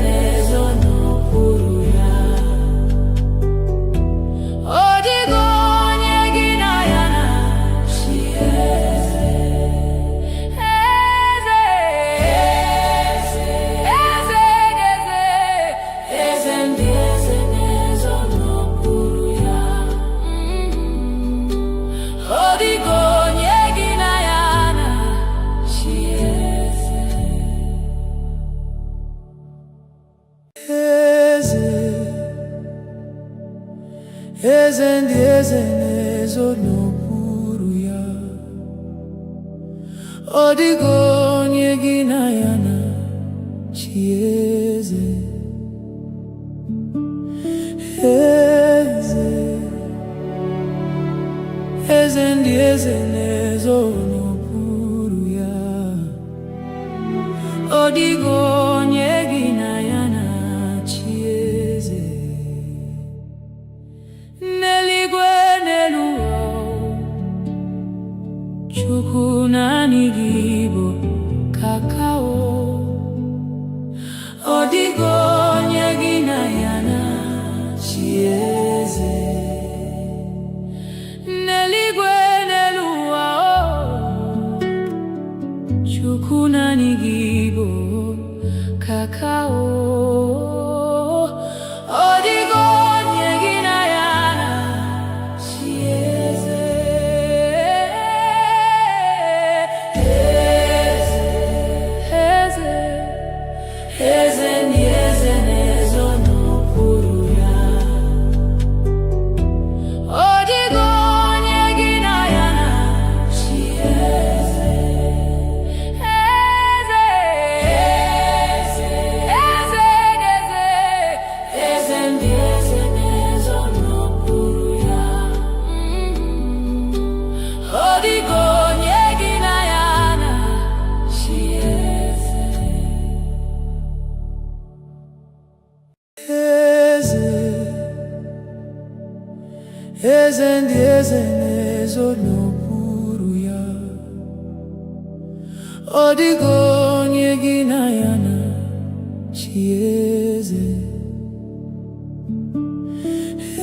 eze na-ezo n'okpuru ya. Ọ dịghị onye gị na ya na-achị eze. Eze, eze ndị eze na-ezo n'okpuru ya. Ọ dịghị onye gị na ya na-achị eze. N'eluigwe n'elu ụwa, Chukwu naanị gị bụ kakao. Ọ dịghị onye gị na ya na-achị eze. N'eluigwe n'elu ụwa, Chukwu naanị gị bụ kakao. Ọ dịghị onye gị na ya na-achị eze. Eze, eze ndị eze na-ezo n'okpuru ya. Ọ dịghị onye gị na ya na-achị eze. Eze, eze, eze, eze ndị eze na-ezo n'okpuru ya. Ọ dịghị onye gị na ya na-achị eze. Eze, eze ndị eze na-ezo n'okpuru ya. Ọ dịghị onye gị na ya na-achị eze.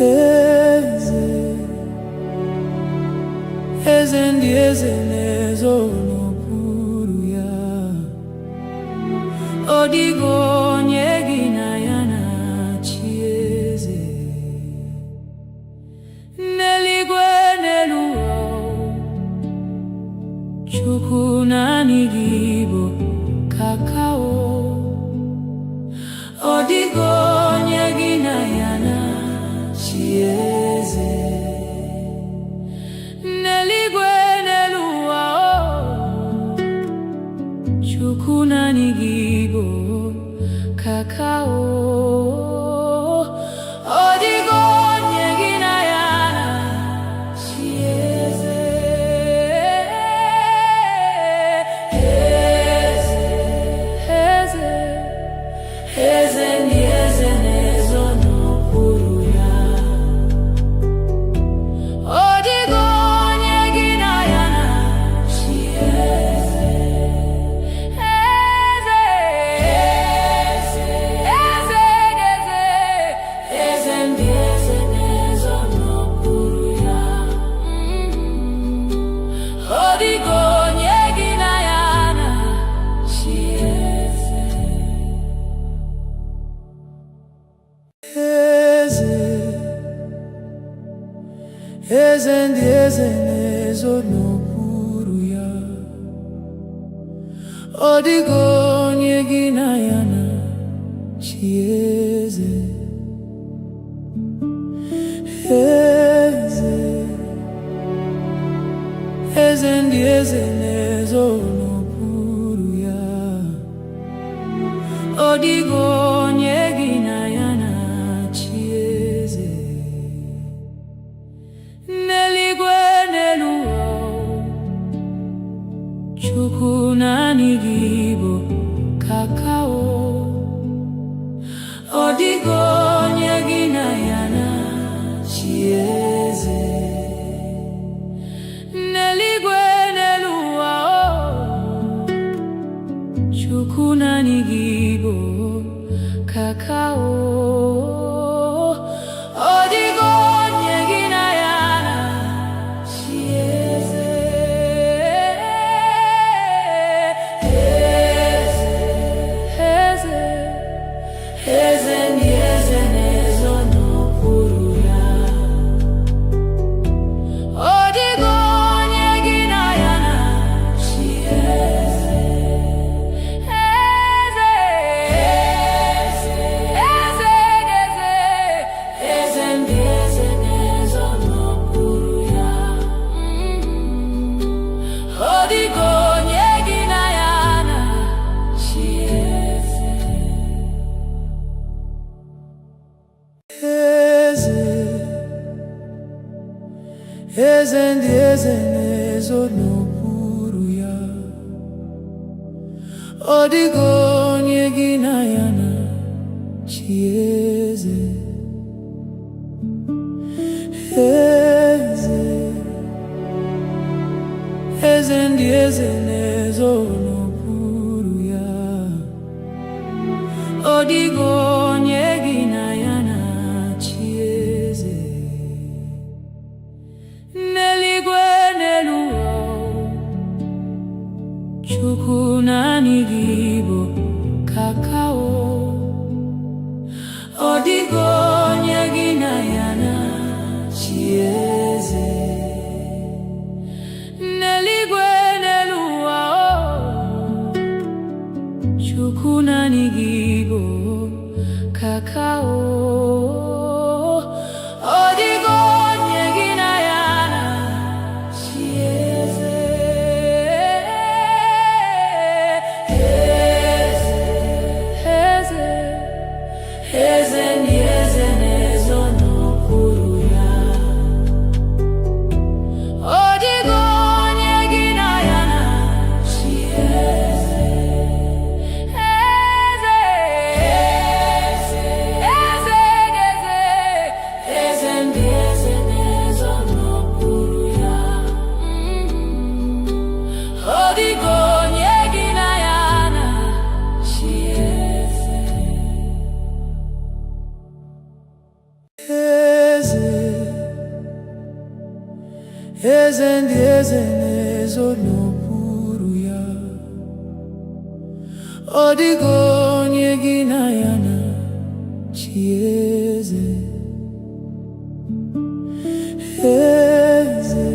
Eze, eze ndị eze na-ezo n'okpuru ya. Ọ dịghị onye gị na ya na-achị eze. N'eluigwe n'elu ụwa, Chukwu naanị gị bụ kakao. Ọ dịghị onye gị na ya na-achị eze. N'eluigwe n'elu ụwa, Chukwu naanị gị bụ kakao. Ọ dịghị onye gị na ya na-achị eze. Eze, eze ndị eze na-ezo n'okpuru ya. Ọ dịghị onye gị na ya na-achị eze. Eze, eze, eze, eze ndị eze na-ezo n'okpuru ya. Ọ dịghị onye gị na ya na-achị eze. Eze, eze ndị eze na-ezo n'okpuru ya. Ọ dịghị onye gị na ya na-achị eze. Eze, eze ndị eze na-ezo n'okpuru ya. Ọ dịghị onye gị na ya na-achị eze. N'eluigwe n'elu ụwa, Chukwu naanị gị bụ kakao. Ọ dịghị onye gị na ya na-achị eze. N'eluigwe n'elu ụwa, Chukwu naanị gị bụ ndieze n'ezo n'okpuru ya. Ọ dịghị onye gị na ya na-achị eze. Eze, eze ndị eze n'ezo n'okpuru ya. Ọ dịghị onye gị na ya na-achị eze. N'eluigwe n'elu ụwa, Chukwu naanị gị bụ kakao. Ọ dịghị onye gị na ya na-achị eze. N'eluigwe n'elu ụwa, Chukwu naanị gị bụ kakao. Ọ dịghị onye gị na ya na-achị eze. Eze, eze ndị eze n'ezo n'okpuru ya. Ọ dịghị onye gị na ya na-achị eze. Eze, eze, eze ndị eze n'ezo n'okpuru ya. Ọ dịghị onye gị na ya na-achị eze. Eze, eze ndị eze n'ezo n'okpuru ya. Ọ dịghị onye gị na ya na-achị eze. Eze,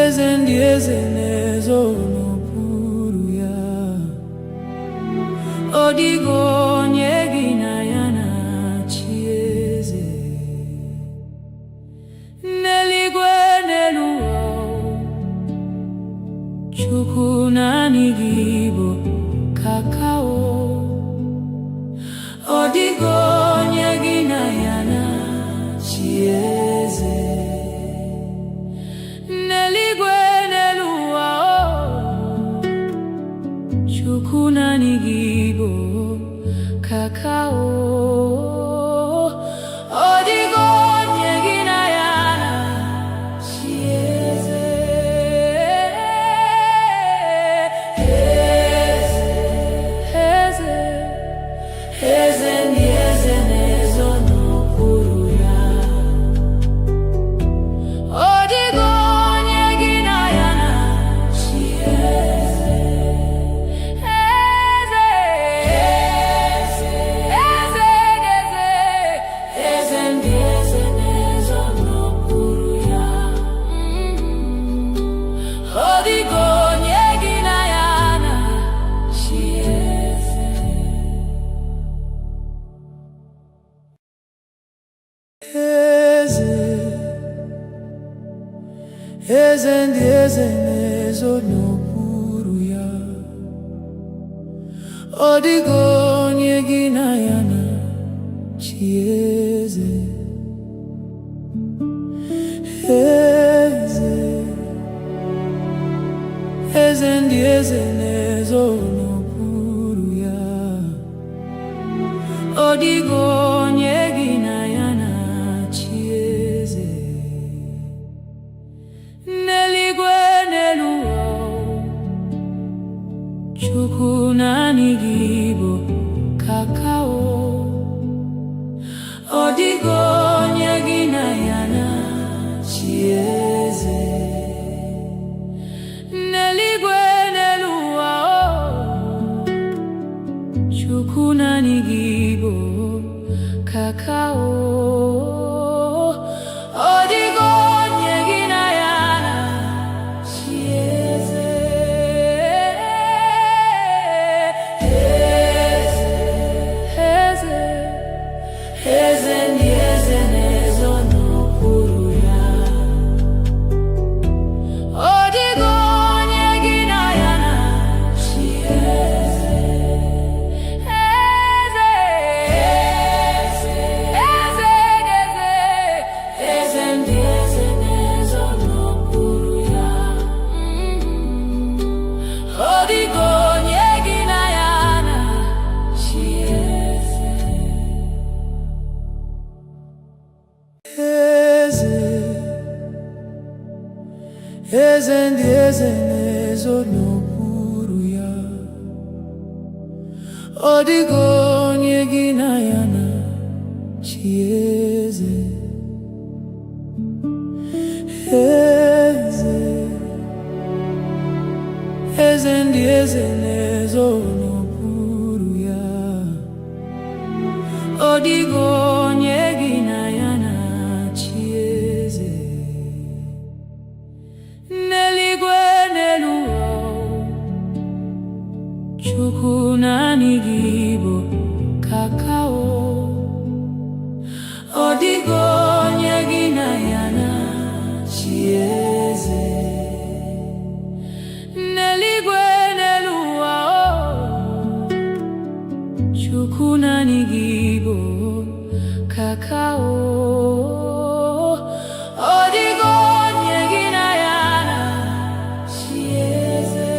eze ndị eze n'ezo n'okpuru ya. Ọ dịghị onye gị na ya na-achị eze. N'eluigwe n'elu ụwa, Chukwu naanị gị bụ kakao. Ọ dịghị onye gị na ya na-achị eze. N'eluigwe n'elu ụwa, Chukwu naanị gị bụ kakao. Ọ dịghị onye gị na ya na-achị eze. Eze, eze ndị eze n'ezo n'okpuru ya. Ọ dịghị onye gị na ya na-achị eze. Eze, eze ndị eze n'ezo n'okpuru ya. Ọ dịghị onye gị na ya na-achị eze. Eze, eze ndị eze n'ezo n'okpuru ya. Ọ dịghị onye gị na ya na-achị eze. Eze, eze ndị eze n'ezo n'okpuru ya. Ọ dịghị onye gị na ya na-achị eze. N'eluigwe n'elu ụwa, Chukwu naanị gị bụ kakao. Ọ dịghị onye gị na ya na-achị eze. N'eluigwe n'elu ụwa, Chukwu naanị gị bụ kakao. Ọ dịghị onye gị na ya na-achị eze. Eze, eze ndị eze n'ezo n'okpuru ya. eze ndị eze na-ezo n'okpuru ya. Ọ dịghị onye gị na ya na-achị eze. Eze, eze ndị eze na-ezo n'okpuru ya. Ọ dịghị onye gị na ya na-achị eze. N'eluigwe n'elu ụwa, Chukwu naanị gị bụ kakao. Ọ dịghị onye gị na ya na-achị eze. N'eluigwe n'elu ụwa, Chukwu naanị gị bụ kakao. Ọ dịghị onye gị na ya na-achị eze.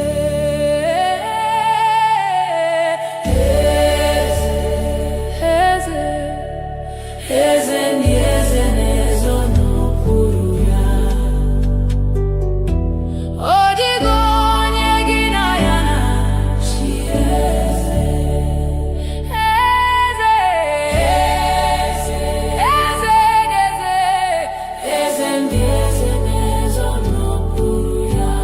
Eze, eze ndị eze na-ezo n'okpuru ya. Ọ dịghị onye gị na ya na-achị eze. Eze, eze, eze, eze ndị eze na-ezo n'okpuru ya.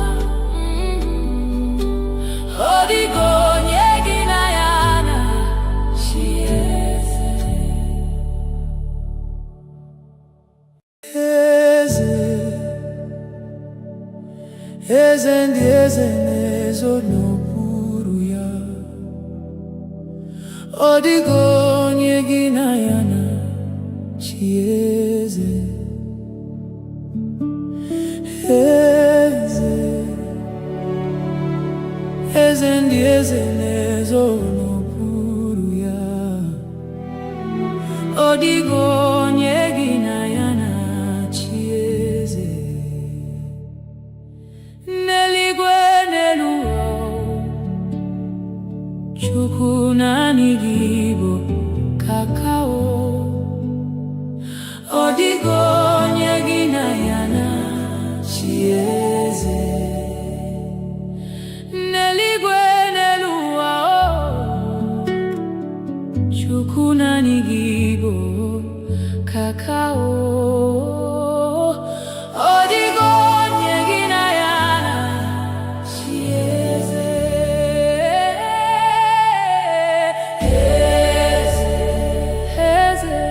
Ọ dịghị onye gị na ya na-achị eze. Eze, eze ndị eze na-ezo n'okpuru ya. Ọ dịghị onye gị na ya na-achị eze. Eze, eze ndị eze na-ezo n'okpuru ya. Ọ dịghị onye gị na ya na-achị eze. N'eluigwe n'elu ụwa, Chukwu naanị gị bụ kakao. Ọ dịghị onye gị na ya na-achị eze. N'eluigwe n'elu ụwa, Chukwu naanị gị bụ kakao. Ọ dịghị onye gị na ya na-achị eze. Eze,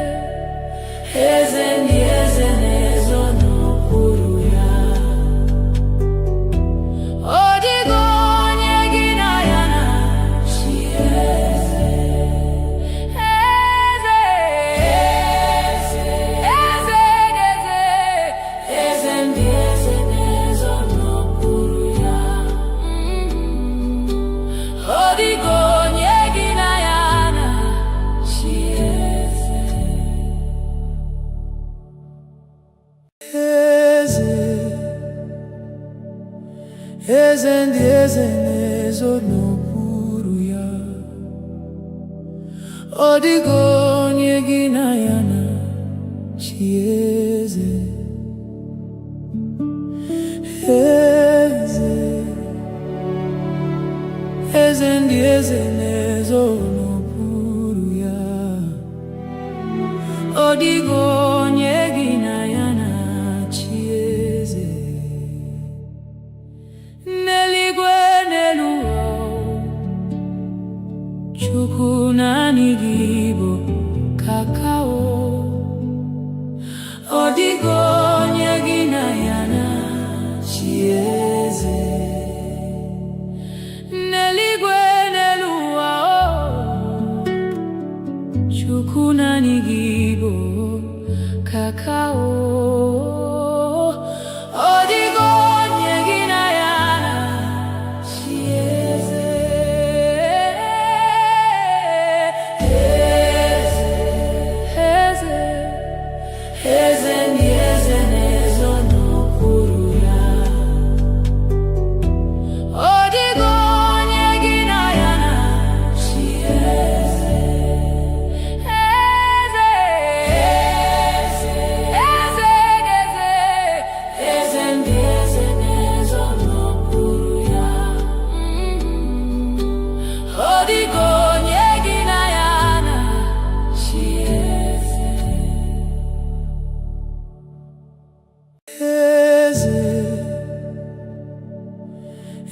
eze ndị eze na-ezo n'okpuru ya. Ọ dịghị onye gị na ya na-achị eze. Eze, eze, eze, eze ndị eze na-ezo n'okpuru ya. Ọ dịghị onye gị na ya na-achị eze. Eze, eze ndị eze na-ezo n'okpuru ya. Ọ dịghị onye gị na ya na-achị eze. Eze, eze ndị eze na-ezo n'okpuru ya. Ọ dịghị onye gị na ya na-achị eze. N'eluigwe n'elu ụwa, Chukwu naanị gị bụ kakao. Ọ dịghị onye gị na ya na-achị eze. N'eluigwe n'elu ụwa, Chukwu naanị gị bụ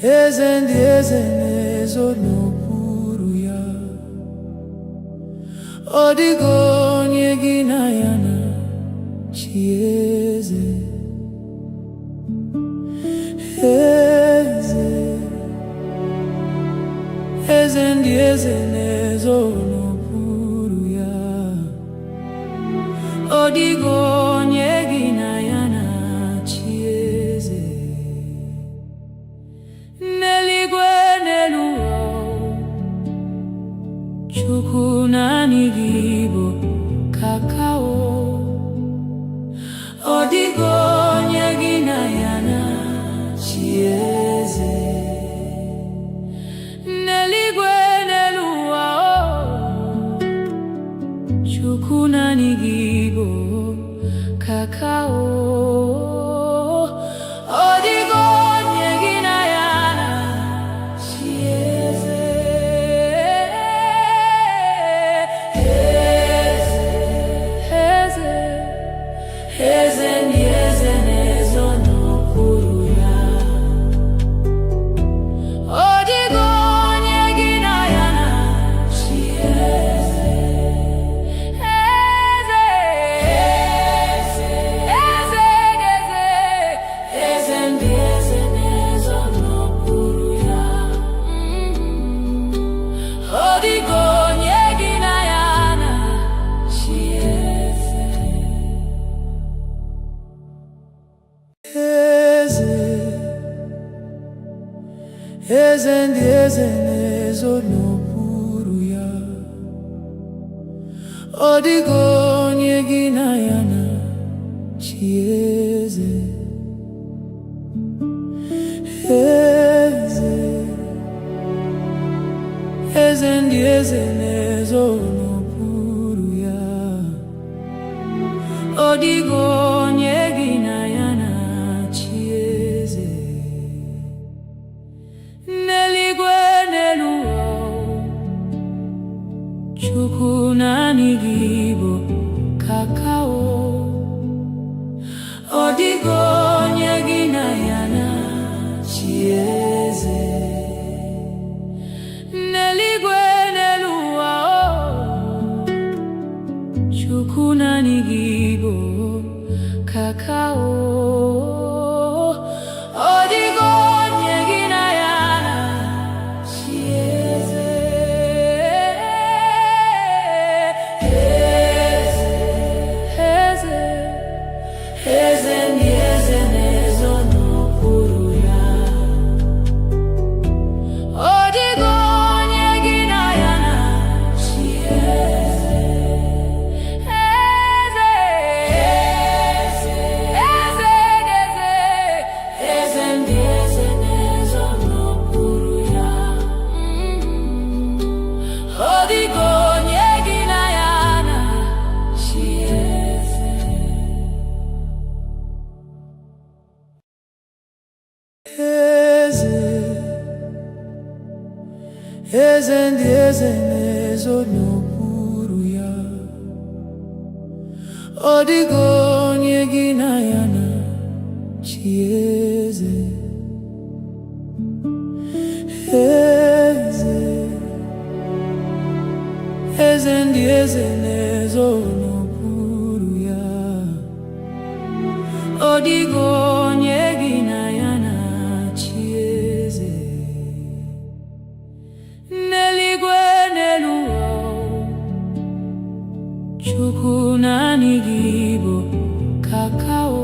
eze ndị eze na-ezo n'okpuru ya. Ọ dịghị onye gị na ya na-achị eze. Eze, eze ndị eze na-ezo n'okpuru ya. Ọ dịghị onye gị na ya na-achị eze. N'eluigwe n'elu ụwa, Chukwu naanị gị bụ kakao. Ọ dịghị onye gị na ya na-achị eze. N'eluigwe n'elu ụwa, Chukwu naanị gị bụ kakao. Ọ dịghị onye gị na ya na-achị eze. Eze, eze ndị eze na-ezo n'okpuru ya. Ọ dịghị onye gị na ya na-achị eze. Eze, eze, eze ndị eze na-ezo n'okpuru ya. Ọ dịghị onye gị na ya na-achị eze. Eze ndị eze na-ezo n'okpuru ya. Ọ dịghị onye gị na ya na-achị eze. Eze, eze ndị eze na-ezo n'okpuru ya. Ọ dịghị onye gị na ya na-achị eze. N'eluigwe n'elu ụwa, Chukwu naanị gị bụ kakao. Ọ dịghị onye gị na ya na-achị eze. N'eluigwe n'elu ụwa, Chukwu naanị gị bụ kakao. Ọ dịghị onye gị na ya na-achị eze. Eze, eze ndị eze na-ezo n'okpuru ya. Ọ dịghị onye gị na ya na-achị eze. Eze, eze ndị eze na-ezo n'okpuru ya. Ọ dịghị onye gị na ya na-achị eze. Eze, eze ndị eze na-ezo n'okpuru ya. Ọ dịghị onye gị na ya na-achị eze. Eze, eze ndị eze na-ezo n'okpuru ya. Ọ dịghị onye gị na ya na-achị eze. N'eluigwe n'elu ụwa, Chukwu naanị gị bụ kakao.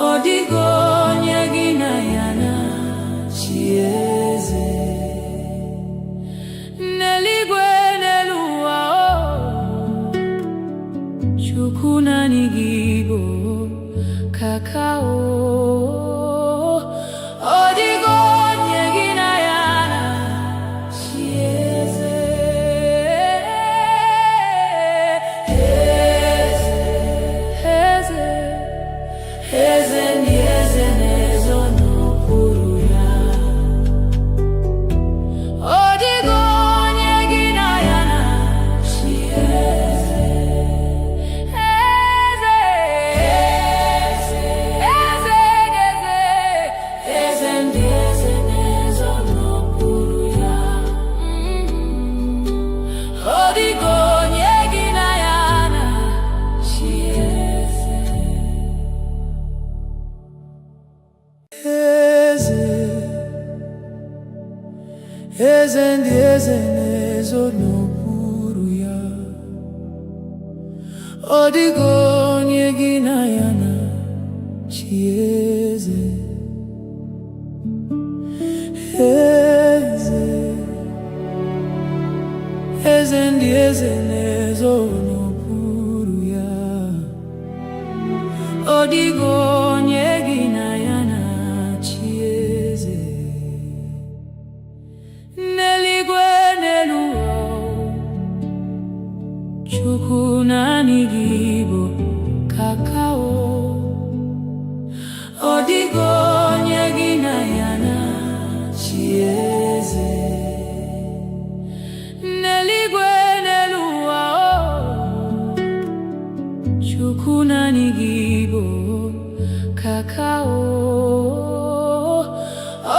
Ọ dịghị onye gị na ya na-achị eze. N'eluigwe n'elu ụwa, Chukwu naanị gị bụ kakao. Ọ dịghị onye gị na ya na-achị eze. Eze, eze ndị eze na-ezo n'okpuru ya. Ọ dịghị onye gị na ya na-achị eze. Eze, eze, eze eze ndị eze na-ezo n'okpuru ya. Ọ dịghị onye gị na ya na-achị eze. Eze, eze ndị eze na-ezo n'okpuru ya. Ọ dịghị onye gị na ya na-achị eze. N'eluigwe n'elu ụwa, Chukwu naanị gị bụ kakao. Ọ dịghị onye gị na ya na-achị eze. N'eluigwe n'elu ụwa, Chukwu naanị gị bụ kakao.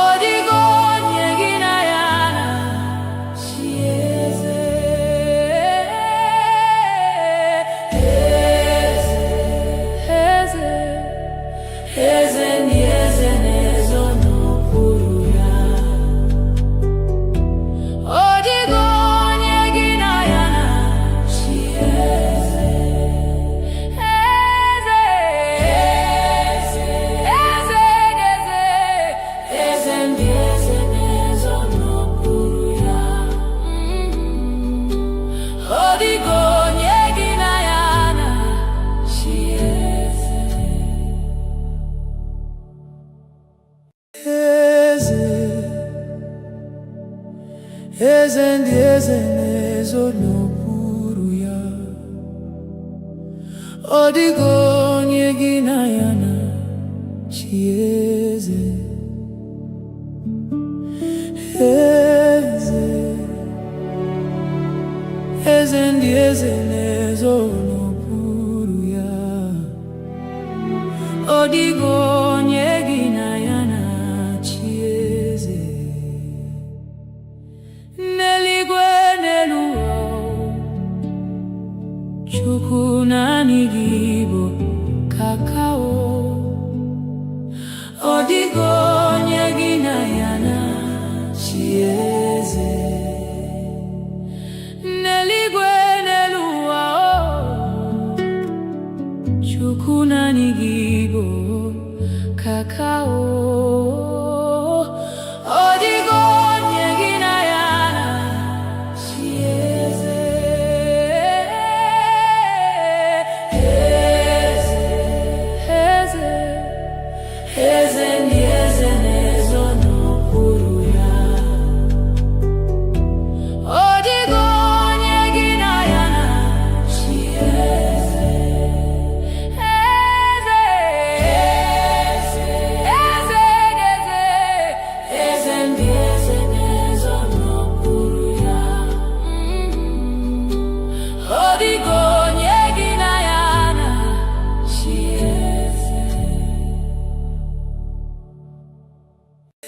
Ọ dịghị onye gị na ya na-achị eze. Eze, eze ndị eze na-ezo n'okpuru ya. Ọ dịghị onye gị na ya na-achị eze. Eze, eze, eze, eze ndị eze na-ezo n'okpuru ya. Ọ dịghị onye gị na ya na-achị eze. Eze, eze ndị eze na-ezo n'okpuru ya. Ọ dịghị onye gị na ya na-achị eze. Eze, eze ndị eze na-ezo n'okpuru ya. Ọ dịghị onye gị na ya na-achị eze. N'eluigwe n'elu ụwa, Chukwu naanị gị bụ kakao. Ọ dịghị onye gị na ya na-achị eze. N'eluigwe n'elu ụwa, Chukwu naanị gị bụ kakao. Ọ dịghị onye gị na ya na-achị eze. Eze, eze ndị eze na-ezo n'okpuru ya. Ọ dịghị onye gị na ya na-achị eze. Eze, eze, eze, eze ndị eze na-ezo n'okpuru ya. Ọ dịghị onye gị na ya na-achị eze.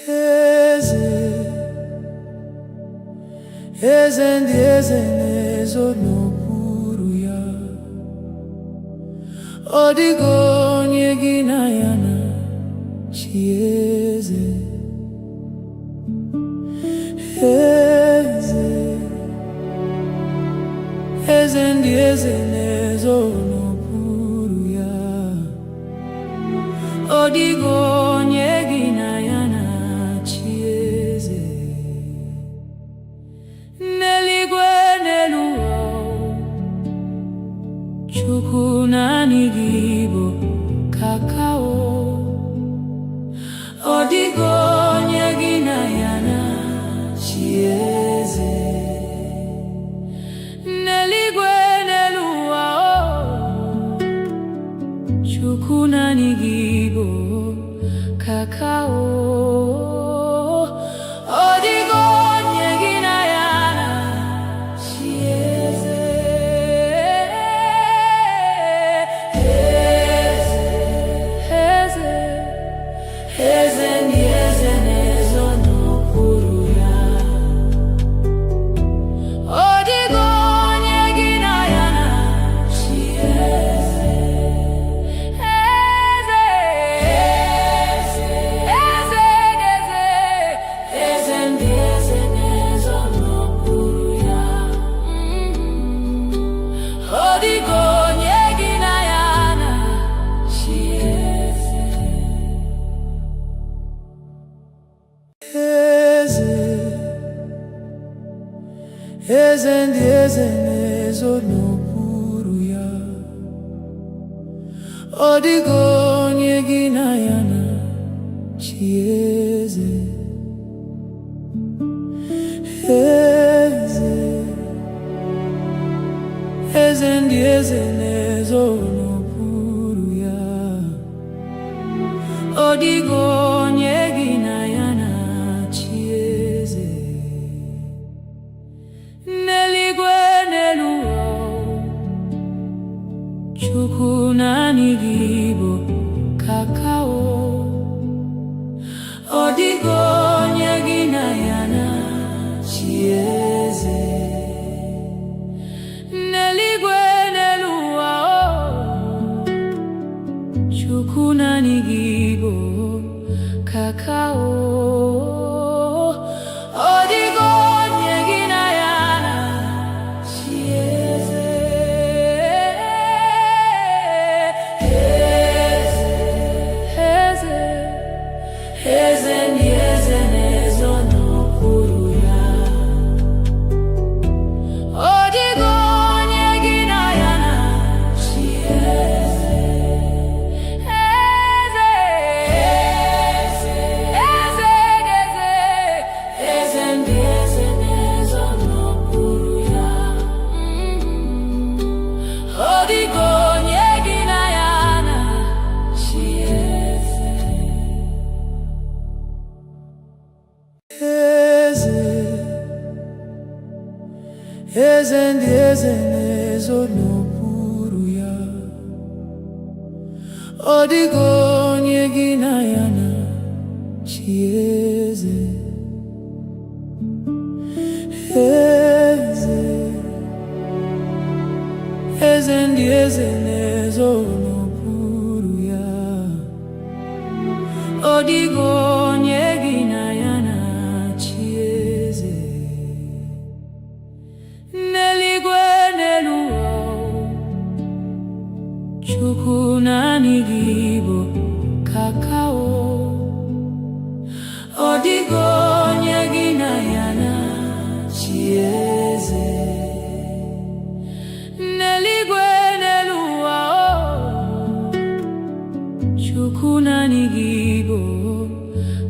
Eze, eze ndị eze na-ezo n'okpuru ya. Ọ dịghị onye gị na ya na-achị eze. Eze, eze ndị eze na-ezo n'okpuru ya. Ọ dịghị onye gị na ya na-achị eze. N'eluigwe n'elu ụwa, Chukwu naanị gị bụ kakao. Ọ dịghị onye gị na ya na-achị eze. N'eluigwe n'elu ụwa, Chukwu naanị gị bụ kakao. Ọ dịghị onye gị na ya na-achị eze. Eze, eze ndị eze na-ezo n'okpuru ya. Ọ dịghị onye gị na ya na-achị eze. Eze, eze, eze ndị eze na-ezo n'okpuru ya. Ọ dịghị onye gị na ya na-achị eze. Eze, eze ndị eze na-ezo n'okpuru ya. Ọ dịghị onye gị na ya na-achị eze. N'eluigwe n'elu ụwa, Chukwu naanị gị bụ kakao. Ọ dịghị onye gị na ya na-achị eze. N'eluigwe n'elu ụwa, Chukwu naanị gị bụ kakao. Ọ dịghị onye gị na ya na-achị eze. Eze, eze ndị eze na-ezo n'okpuru ya. Ọ dịghị onye gị na ya na-achị eze. Eze, eze, eze ndị eze na-ezo n'okpuru ya. Ọ dịghị onye gị na ya na-achị eze. Eze ndị eze na-ezo n'okpuru ya. Ọ dịghị onye gị na ya na-achị eze. Eze, eze ndị eze na-ezo n'okpuru ya. Ọ dịghị onye gị na ya na-achị eze. N'eluigwe n'elu ụwa, Chukwu naanị gị bụ kakao. Ọ dịghị onye gị na ya na-achị eze. N'eluigwe n'elu ụwa, Chukwu naanị gị bụ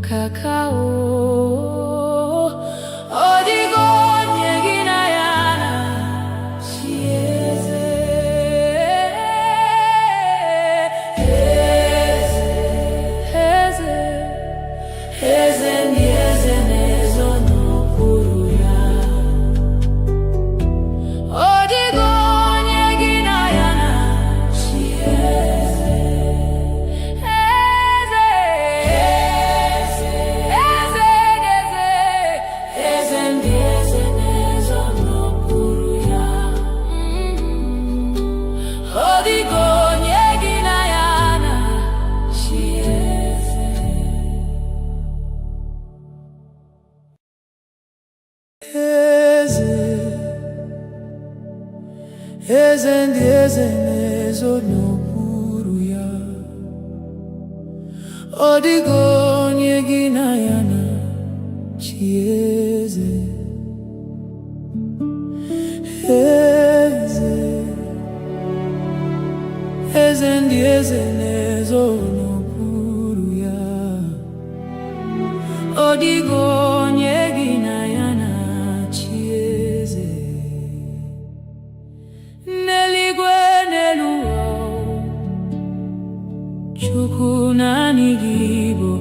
kakao. Ọ dịghị onye gị na ya na-achị eze. Eze, eze ndị eze na-ezo n'okpuru ya. Ọ dịghị onye gị na ya na-achị eze. Eze, eze ndị eze na-ezo n'okpuru ya. Ọ dịghị onye gị na ya na-achị eze. Eze, eze ndị eze na-ezo n'okpuru ya. Ọ dịghị onye gị na ya na-achị eze. Eze, eze ndị eze na-ezo n'okpuru ya. Ọ dịghị onye gị na ya na-achị eze. N'eluigwe n'elu ụwa, Chukwu naanị gị bụ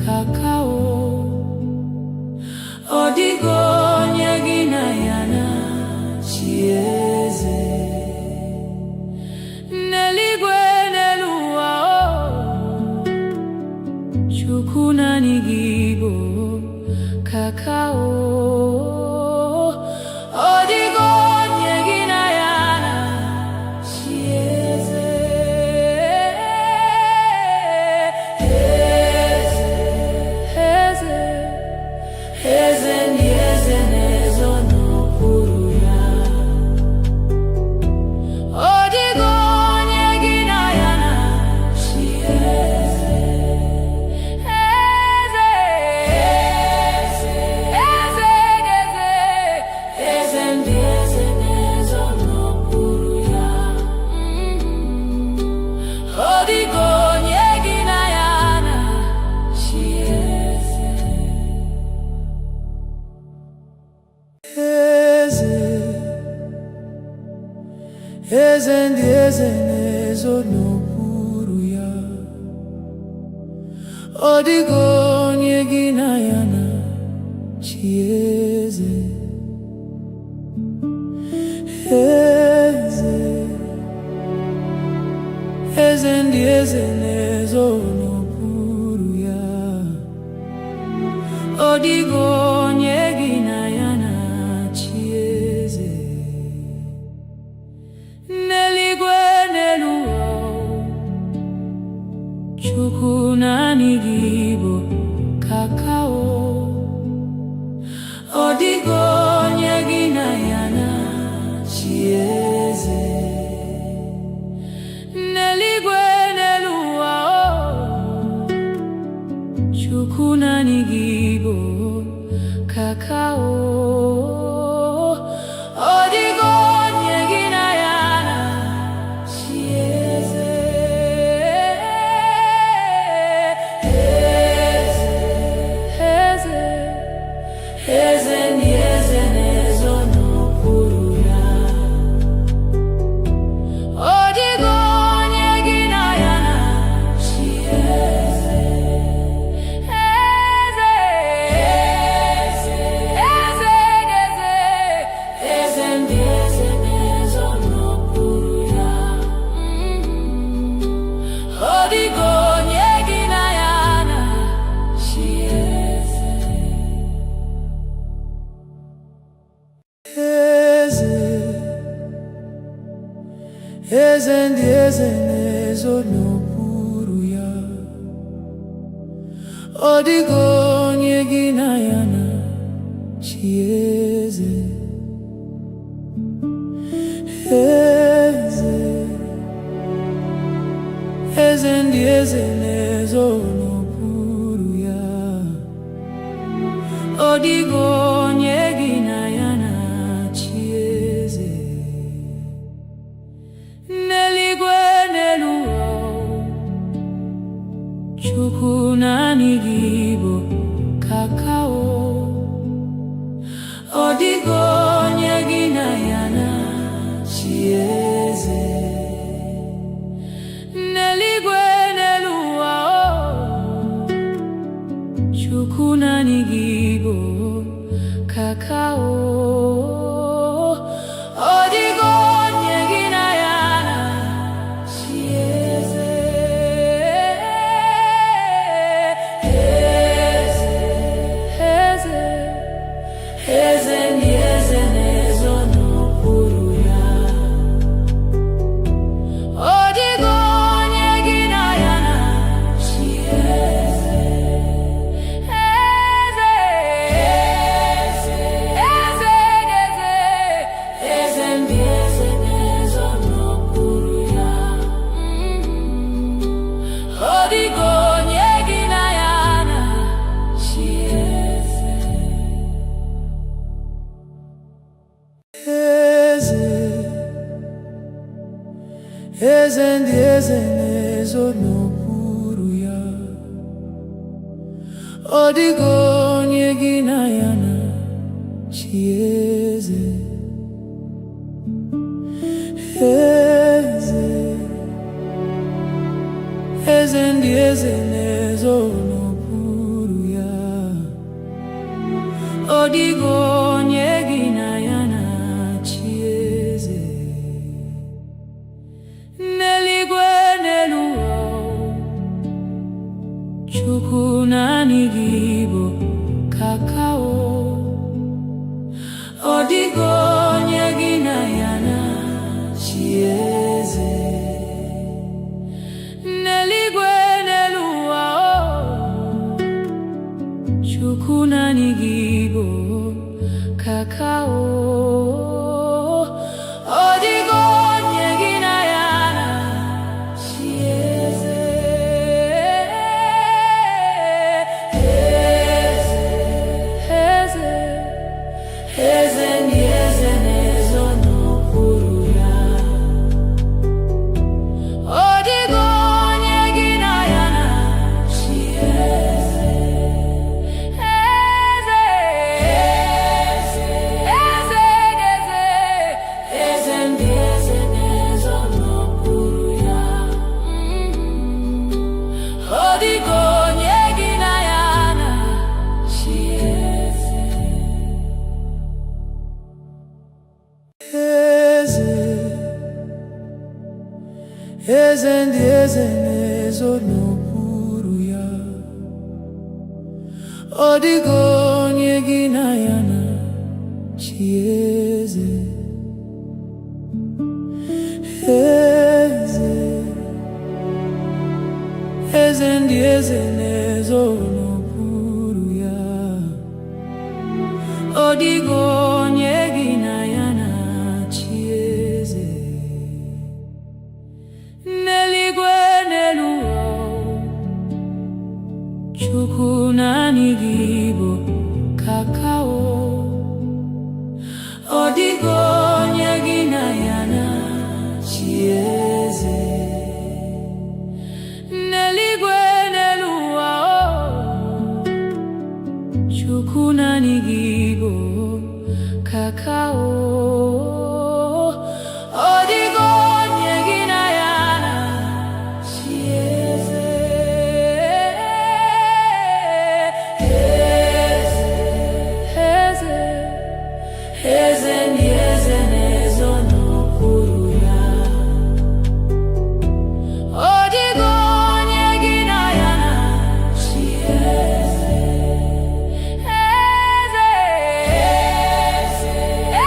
kakao. Ọ dịghị onye gị na ya na-achị eze. N'eluigwe n'elu ụwa, Chukwu naanị gị bụ kakao. Ọ dịghị onye gị na ya na-achị eze. Eze, eze ndị eze na-ezo n'okpuru ya. Ọ dịghị onye gị na ya na-achị eze. Eze, eze ndị eze na-ezo n'okpuru ya. Ọ dịghị onye gị na ya na-achị eze. Eze, eze ndị eze na-ezo n'okpuru ya. Ọ dịghị onye gị na ya na-achị eze. N'eluigwe n'elu ụwa, Chukwu naanị gị bụ kakao. Ọ dịghị onye gị na ya na-achị eze. N'eluigwe n'elu ụwa, Chukwu naanị gị bụ kakao. Ọ dịghị onye gị na ya na-achị eze. Eze, eze ndị eze na-ezo n'okpuru ya. Ọ dịghị onye gị na ya na-achị eze. Eze, eze, eze, eze ndị eze na-ezo n'okpuru ya. Ọ dịghị onye gị na ya na-achị eze. Eze ndị eze na-ezo n'okpuru ya. Ọ dịghị onye gị na ya na-achị eze. Eze, eze ndị eze na-ezo n'okpuru ya. Ọ dịghị onye gị na ya na-achị eze. N'eluigwe n'elu ụwa, Chukwu naanị gị bụ kakao. Ọ dịghị onye gị na ya na-achị eze. N'eluigwe n'elu ụwa, Chukwu naanị gị bụ kakao. Ọ dịghị onye gị na ya na-achị eze. Eze, eze ndị eze na-ezo n'okpuru ya. Ọ dịghị onye gị na ya na-achị eze. Eze, eze, eze, eze ndị eze na-ezo n'okpuru ya. Ọ dịghị onye gị na ya na-achị eze. Eze, eze ndị eze na-ezo n'okpuru ya. Ọ dịghị onye gị na ya na-achị eze. Eze, eze ndị eze na-ezo n'okpuru ya. Ọ dịghị onye gị na ya na-achị eze. N'eluigwe n'elu ụwa, Chukwu naanị gị bụ kakao. Ọ dịghị onye gị na ya na-achị eze. N'eluigwe n'elu ụwa, Chukwu naanị gị bụ kakao. Ọ dịghị onye gị na ya na-achị eze. Eze, eze, eze ndị eze eze ndị eze na-ezo n'okpuru ya. Ọ dịghị onye gị na ya na-achị eze. Eze, eze ndị eze na-ezo n'okpuru ya. Ọ dịghị onye gị na ya na-achị eze. N'eluigwe n'elu ụwa, Chukwu naanị gị bụ kakao. Ọ dịghị onye gị na ya na-achị eze. N'eluigwe n'elu ụwa, Chukwu naanị gị bụ kakao. Ọ dịghị onye gị na ya na-achị eze. Eze, eze ndị eze na-ezo n'okpuru ya. Ọ dịghị onye gị na ya na-achị eze. Eze,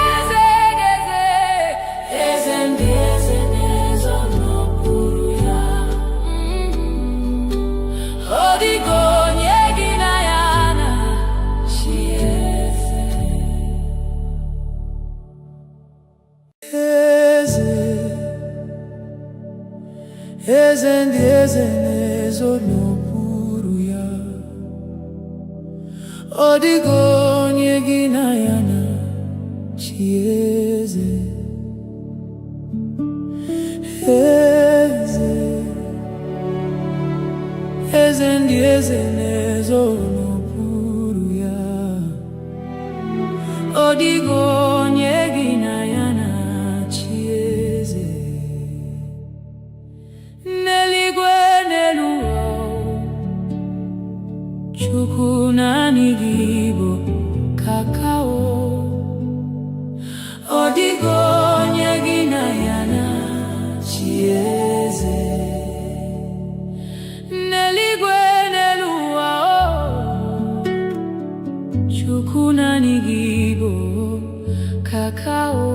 eze, eze ndị eze na-ezo n'okpuru ya. Ọ dịghị onye gị na ya na-achị eze. Eze ndị eze na-ezo n'okpuru ya. Ọ dịghị onye gị na ya na-achị eze. Eze, eze ndị eze na-ezo n'okpuru ya. Ọ dịghị onye gị na ya na-achị eze. N'eluigwe n'elu ụwa, Chukwu naanị gị bụ kakao. Ọ dịghị onye gị na ya na-achị eze. N'eluigwe n'elu ụwa, Chukwu naanị gị bụ kakao.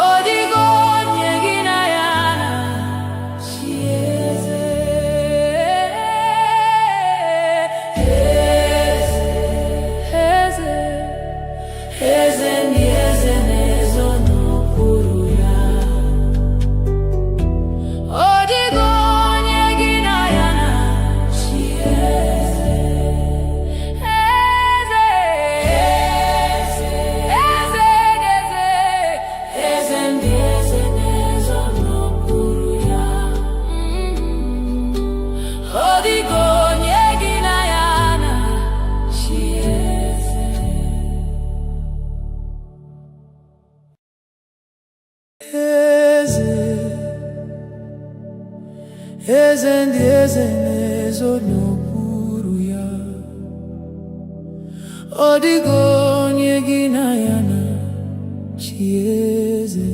Ọ dịghị onye gị na ya na-achị eze. Eze, eze ndị eze na-ezo n'okpuru ya. Ọ dịghị onye gị na ya na-achị eze. Eze, eze ndị eze na-ezo n'okpuru ya. Ọ dịghị onye gị na ya na-achị eze. Eze, eze ndị eze na-ezo n'okpuru ya. Ọ dịghị onye gị na ya na-achị eze.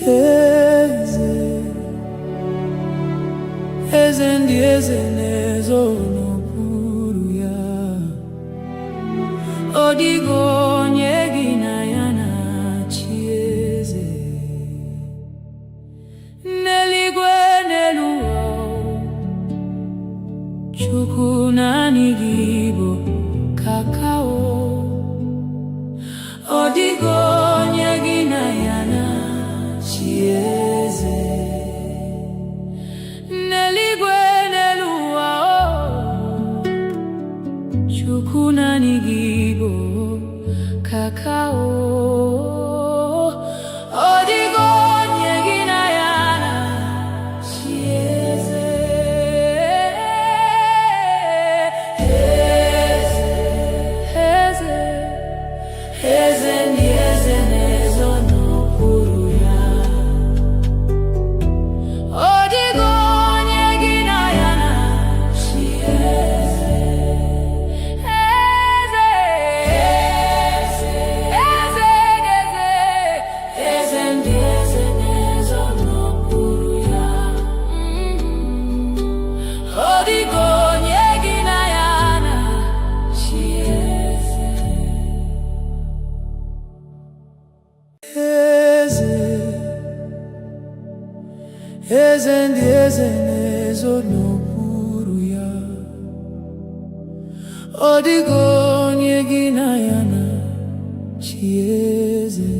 Eze, eze ndị eze na-ezo n'okpuru ya. Ọ dịghị onye gị na ya na-achị eze. N'eluigwe n'elu ụwa, Chukwu naanị gị bụ kakao. Ọ dịghị onye gị na ya na-achị eze. N'eluigwe n'elu ụwa, Chukwu naanị gị bụ kakao. Ọ dịghị onye gị na ya na-achị eze. eze ndị eze na-ezo n'okpuru ya. Ọ dịghị onye gị na ya na-achị eze.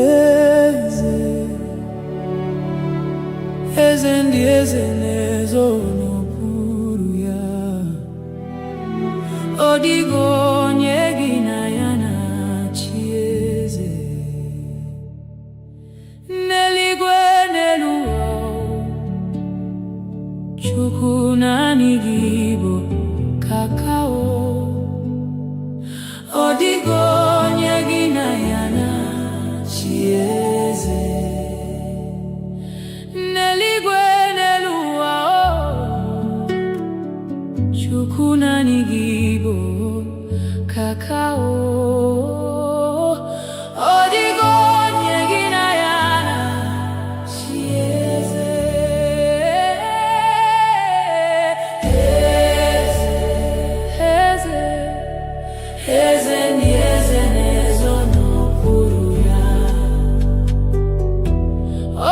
Eze, eze ndị eze na-ezo n'okpuru ya. Ọ dịghị onye gị na ya na-achị eze. N'eluigwe n'elu ụwa, Chukwu naanị gị bụ kakao. Ọ dịghị onye gị na ya na-achị eze. N'eluigwe n'elu ụwa, Chukwu naanị gị bụ kakao. Ọ dịghị onye gị na ya na-achị eze. Eze, eze ndị eze na-ezo n'okpuru ya.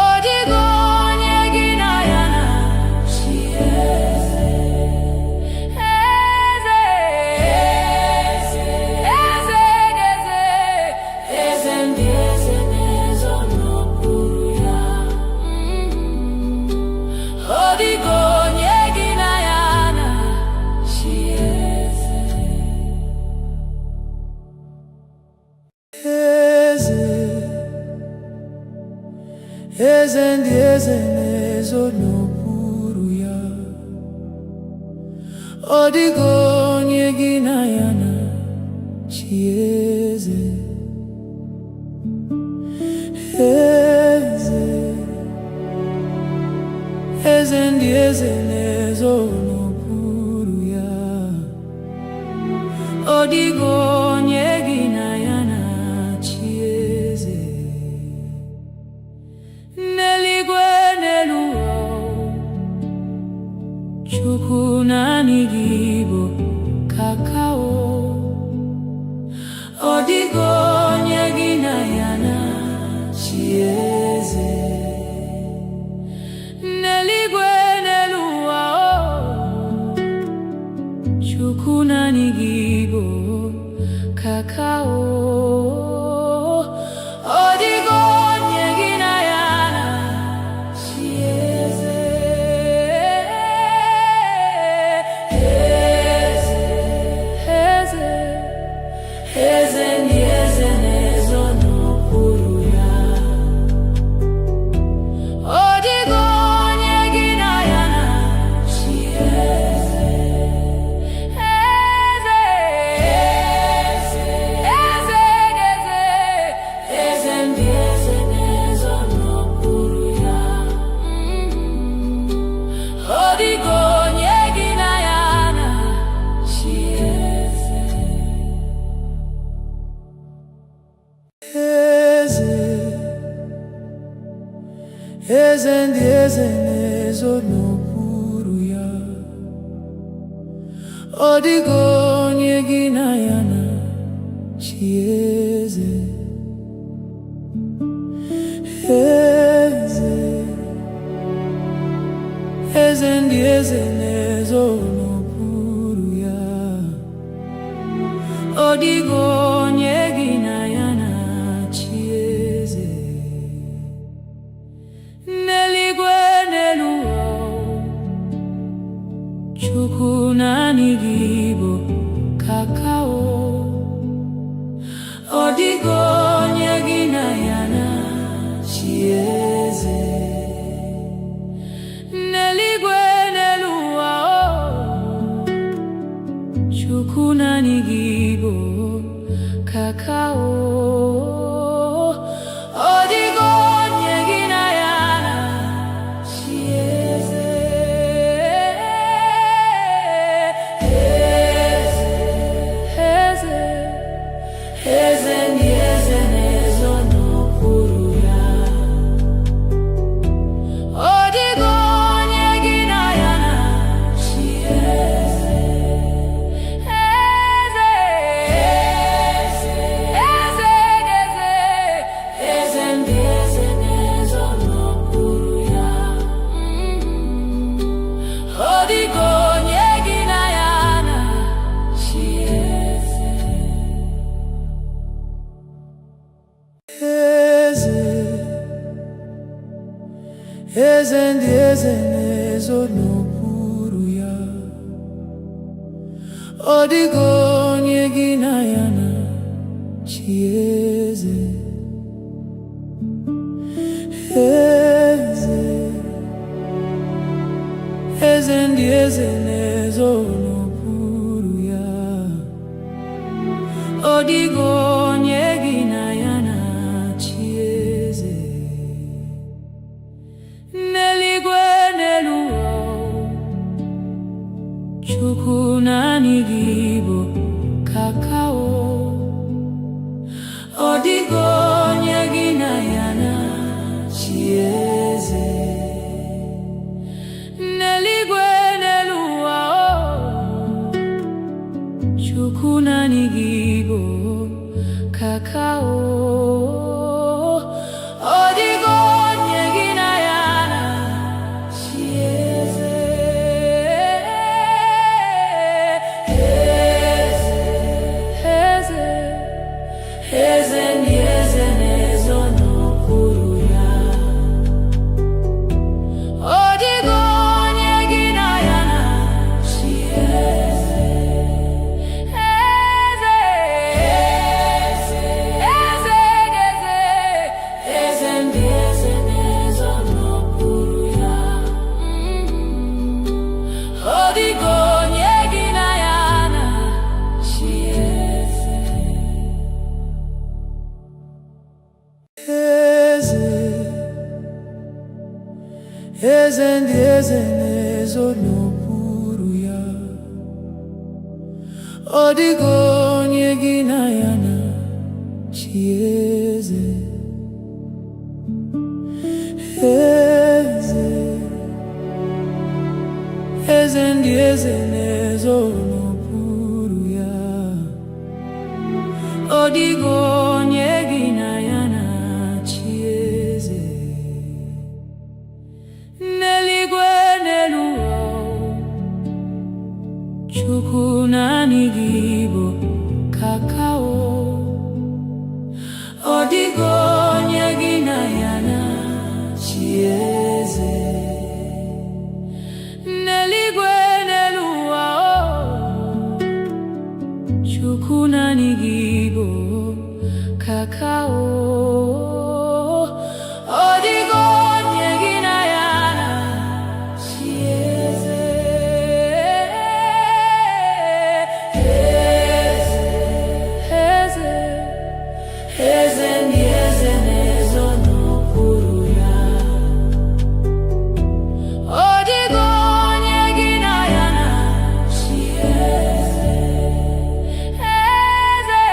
Ọ dịghị onye gị na ya na-achị eze. Eze, eze, eze, eze ndị eze na-ezo n'okpuru ya. Ọ dịghị onye gị na ya na-achị eze. Eze, eze ndị eze na-ezo n'okpuru ya. Ọ dịghị onye gị na ya na-achị eze. Eze, eze ndị eze na-ezo n'okpuru ya. Ọ dịghị onye gị na ya na-achị eze. N'eluigwe n'elu ụwa, Chukwu naanị gị bụ kakao. Ọ dịghị onye gị na ya na-achị eze. N'eluigwe n'elu ụwa, Chukwu naanị gị bụ kakao. Ọ dịghị onye gị na ya na-achị eze. Eze, eze ndị eze na-ezo n'okpuru ya. Ọ dịghị onye gị na ya na-achị eze. Eze, eze, eze, eze ndị eze na-ezo n'okpuru ya. Ọ dịghị onye gị na ya na-achị eze. Eze, eze ndị eze na-ezo n'okpuru ya. Ọ dịghị onye gị na ya na-achị eze. Eze, eze ndị eze na-ezo n'okpuru ya. Ọ dịghị onye gị na ya na-achị eze. N'eluigwe n'elu ụwa, Chukwu naanị gị bụ kakao. Ọ dịghị onye gị na ya na-achị eze. N'eluigwe n'elu ụwa, Chukwu naanị gị bụ kakao. Ọ dịghị onye gị na ya na-achị eze. Eze, eze ndị eze na-ezo n'okpuru ya. eze ndị eze na-ezo n'okpuru ya. Ọ dịghị onye gị na ya na-achị eze. Eze, eze ndị eze na-ezo n'okpuru ya. Ọ dịghị onye gị na ya na-achị eze. N'eluigwe n'elu ụwa, Chukwu naanị gị bụ kakao. Ọ dịghị onye gị na ya na-achị eze. N'eluigwe n'elu ụwa, Chukwu naanị gị bụ kakao. Ọ dịghị onye gị na ya na-achị eze. Eze, eze ndị eze na-ezo n'okpuru ya. Ọ dịghị onye gị na ya na-achị eze. Eze, eze, eze ndị eze na-ezo n'okpuru ya. Ọ dịghị onye gị na ya na-achị eze. Eze ndị eze na-ezo n'okpuru ya. Ọ dịghị onye gị na ya na-achị eze. Eze, eze ndị eze na-ezo n'okpuru ya. Ọ dịghị onye gị na ya na-achị eze. N'eluigwe n'elu ụwa, Chukwu naanị gị bụ kakao. Ọ dịghị onye gị na ya na-achị eze. N'eluigwe n'elu ụwa, Chukwu naanị gị bụ kakao. Ọ dịghị onye gị na ya na-achị eze. Eze, eze ndị eze na-ezo n'okpuru ya. Ọ dịghị onye gị na ya na-achị eze. Eze,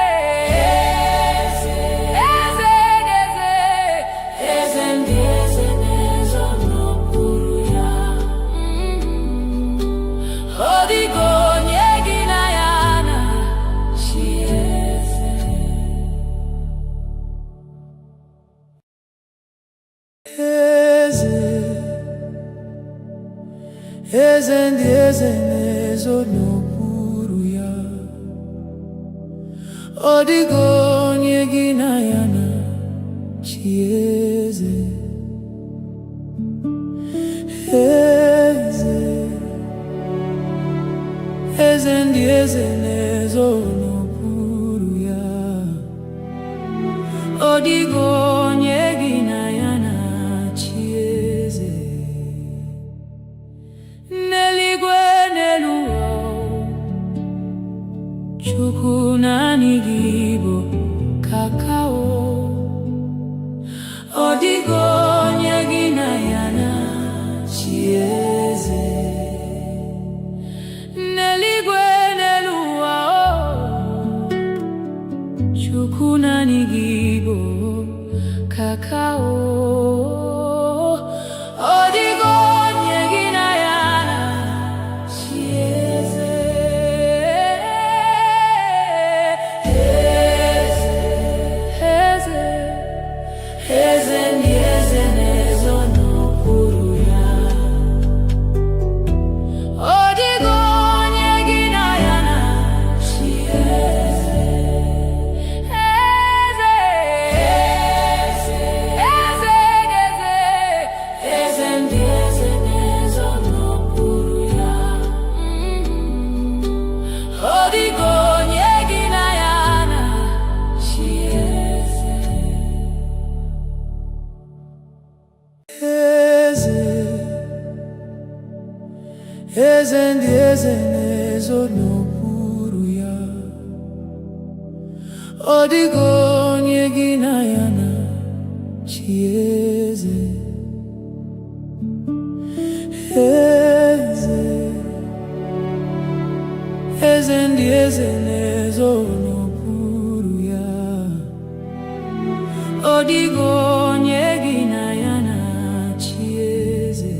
eze ndị eze na-ezo n'okpuru ya. Ọ dịghị onye gị na ya na-achị eze. Eze, eze ndị eze na-ezo n'okpuru ya. Ọ dịghị onye gị na ya na-achị eze. Eze, eze ndị eze na-ezo n'okpuru ya. Ọ dịghị onye gị na ya na-achị eze. N'eluigwe n'elu ụwa, Chukwu naanị gị bụ kakao. Ọ dịghị onye gị na ya na-achị eze. N'eluigwe n'elu ụwa, eze ndị eze na-ezo n'okpuru ya. Ọ dịghị onye gị na ya na-achị eze. Eze, eze ndị eze na-ezo n'okpuru ya. Ọ dịghị onye gị na ya na-achị eze.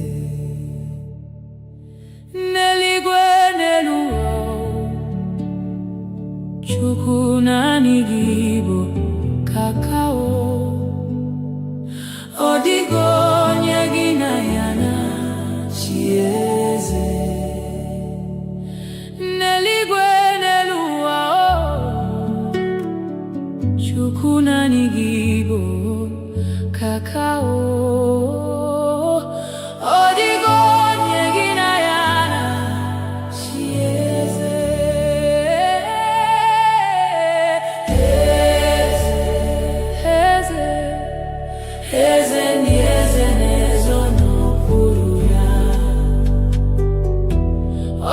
N'eluigwe n'elu ụwa, Chukwu naanị gị bụ kakao. Ọ dịghị onye gị na ya na-achị eze. N'eluigwe n'elu ụwa, Chukwu naanị gị bụ kakao. Ọ dịghị onye gị na ya na-achị eze. Eze, eze ndị eze na-ezo n'okpuru ya.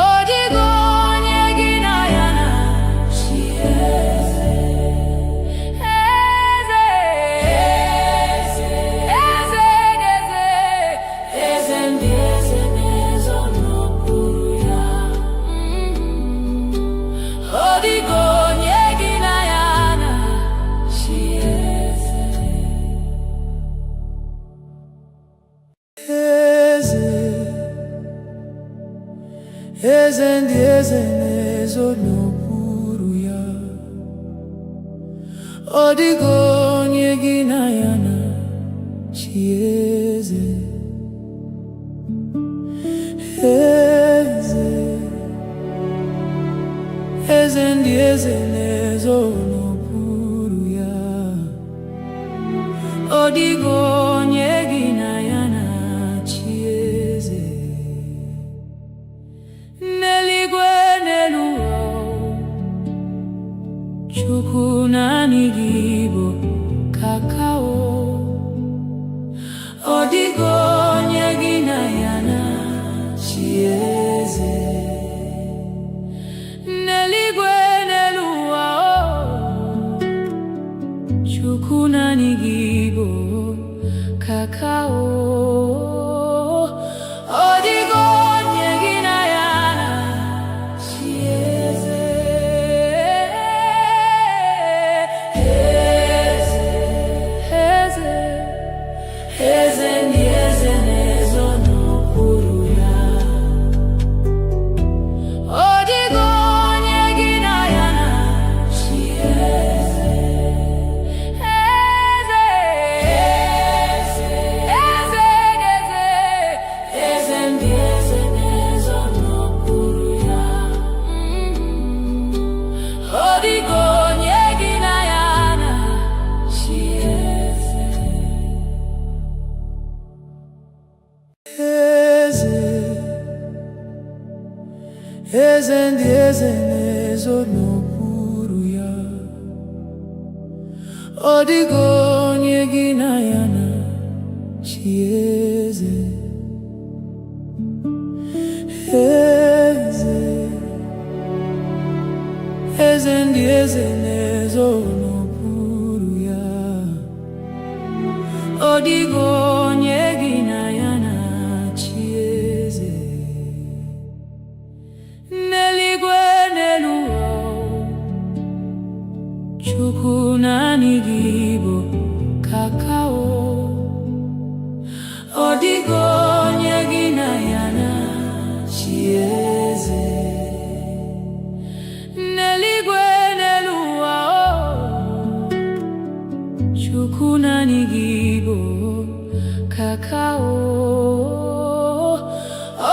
Ọ dịghị onye gị na ya na-achị eze. Eze, eze, eze ndị eze na-ezo n'okpuru ya. Ọ dịghị onye gị na ya na-achị eze. Eze ndị eze na-ezo n'okpuru ya. Ọ dịghị onye gị na ya na-achị eze. Eze, eze ndị eze na-ezo n'okpuru ya. Ọ dịghị onye gị na ya na-achị eze. N'eluigwe n'elu ụwa, Chukwu naanị gị bụ kakao. Ọ dịghị onye gị na ya na-achị eze. N'eluigwe n'elu ụwa, Chukwu naanị gị bụ kakao. Ọ dịghị onye gị na ya na-achị eze. Eze, eze ndị eze na-ezo n'okpuru ya. Ọ dịghị onye gị na ya na-achị eze. Eze, eze ndị eze na-ezo n'okpuru ya. Ọ dịghị onye gị na ya na-achị eze. Eze, eze ndị eze na-ezo n'okpuru ya. Ọ dịghị onye gị na ya na-achị eze. Eze, eze ndị eze na-ezo n'okpuru ya. Ọ dịghị onye gị na ya na-achị eze. N'eluigwe n'elu ụwa, Chukwu naanị gị bụ kakao. Ọ dịghị onye gị na ya na-achị eze. N'eluigwe n'elu ụwa, Chukwu naanị gị bụ kakao.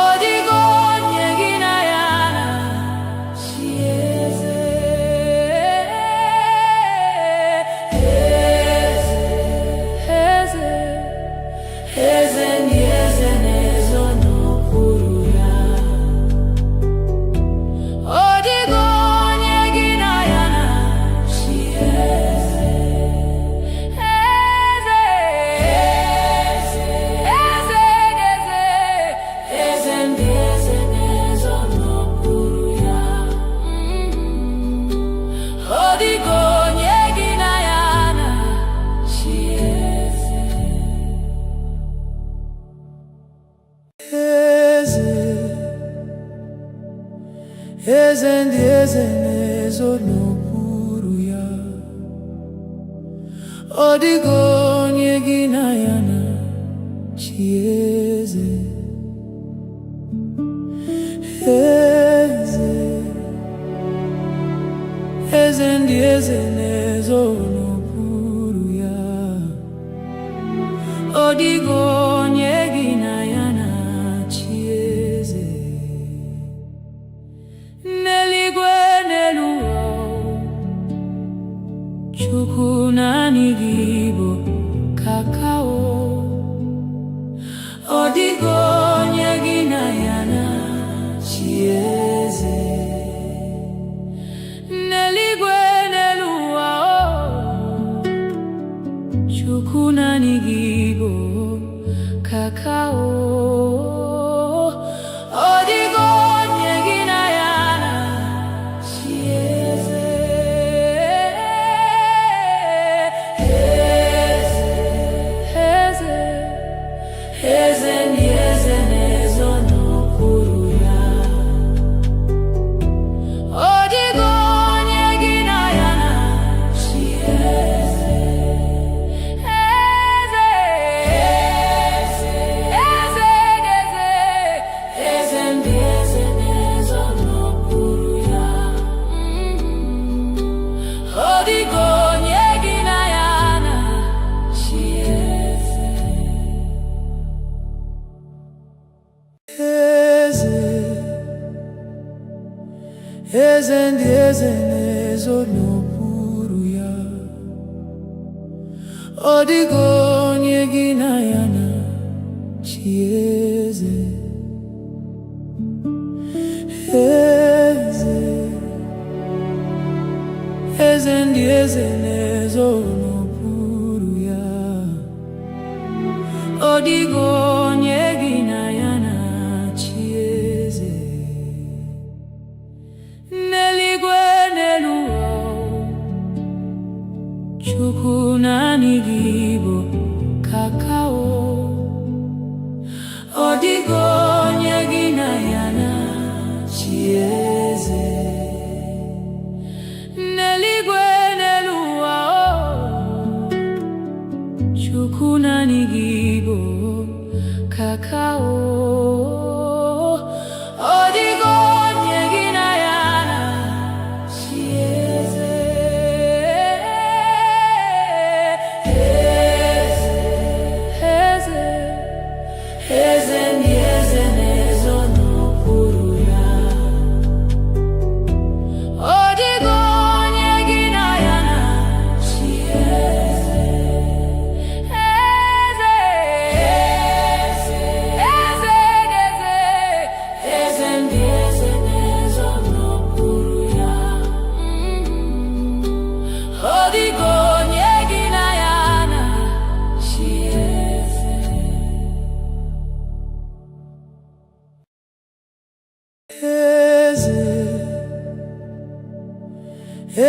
Ọ dịghị onye gị na ya na-achị eze. Eze, eze ndị eze na-ezo n'okpuru ya. Ọ dịghị onye gị na ya na-achị eze. Eze, eze, eze ndị eze na-ezo n'okpuru ya. Ọ dịghị onye gị na ya na-achị eze. Eze, eze ndị eze na-ezo n'okpuru ya. Ọ dịghị onye gị na ya na-achị eze. N'eluigwe n'elu ụwa, Chukwu naanị gị bụ kakao. Ọ dịghị onye gị na ya na-achị eze. N'eluigwe n'elu ụwa, Chukwu naanị gị bụ kakao. Ọ dịghị onye gị na ya na-achị eze. Eze, eze ndị eze na-ezo n'okpuru ya. Ọ dịghị onye gị na ya na-achị eze. Eze, eze, eze ndị eze na-ezo n'okpuru ya. Ọ dịghị onye gị na ya na-achị eze. Eze ndị eze na-ezo n'okpuru ya. Ọ dịghị onye gị na ya na-achị eze. Eze, eze ndị eze na-ezo n'okpuru ya. Ọ dịghị onye gị na ya na-achị eze. N'eluigwe n'elu ụwa, Chukwu naanị gị bụ kakao. Ọ dịghị onye gị na ya na-achị eze. N'eluigwe n'elu ụwa, Chukwu naanị gị bụ kakao. Ọ dịghị onye gị na ya na-achị eze. Eze, eze ndị eze na-ezo n'okpuru ya. Ọ dịghị onye gị na ya na-achị eze. Eze, eze, eze ndị eze na-ezo n'okpuru ya. Ọ dịghị onye gị na ya na-achị eze. Eze,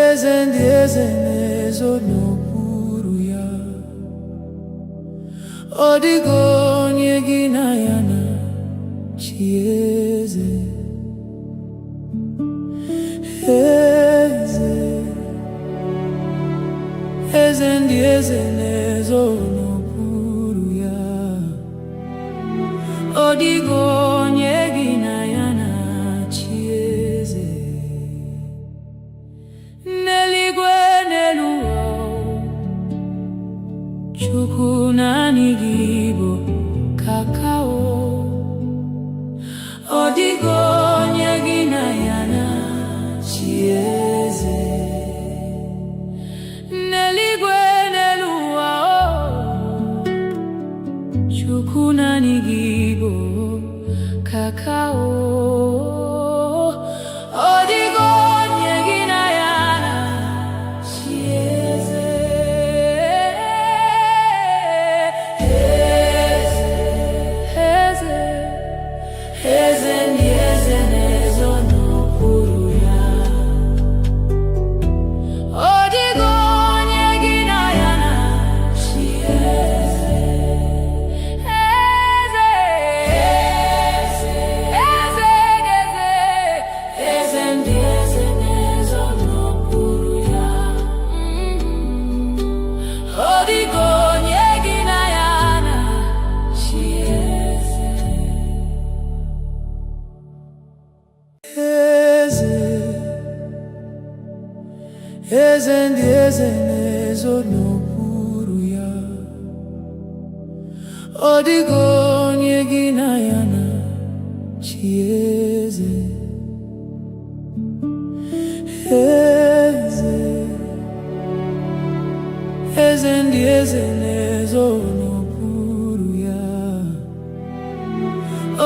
eze ndị eze na-ezo n'okpuru ya. Ọ dịghị onye gị na ya na-achị eze. Eze, eze ndị eze na-ezo n'okpuru ya. Ọ dịghị onye gị na ya na-achị eze. N'eluigwe n'elu ụwa, Chukwu naanị gị bụ kakao. Ọ dịghị onye gị na ya na-achị eze. N'eluigwe n'elu ụwa, Chukwu naanị gị bụ kakao. Ọ dịghị onye gị na ya na-achị eze. Eze, eze ndị eze na-ezo n'okpuru ya. Ọ dịghị onye gị na ya na-achị eze. Eze, eze, eze ndị eze na-ezo n'okpuru ya. Ọ dịghị onye gị na ya na-achị eze. Eze, eze ndị eze na-ezo n'okpuru ya.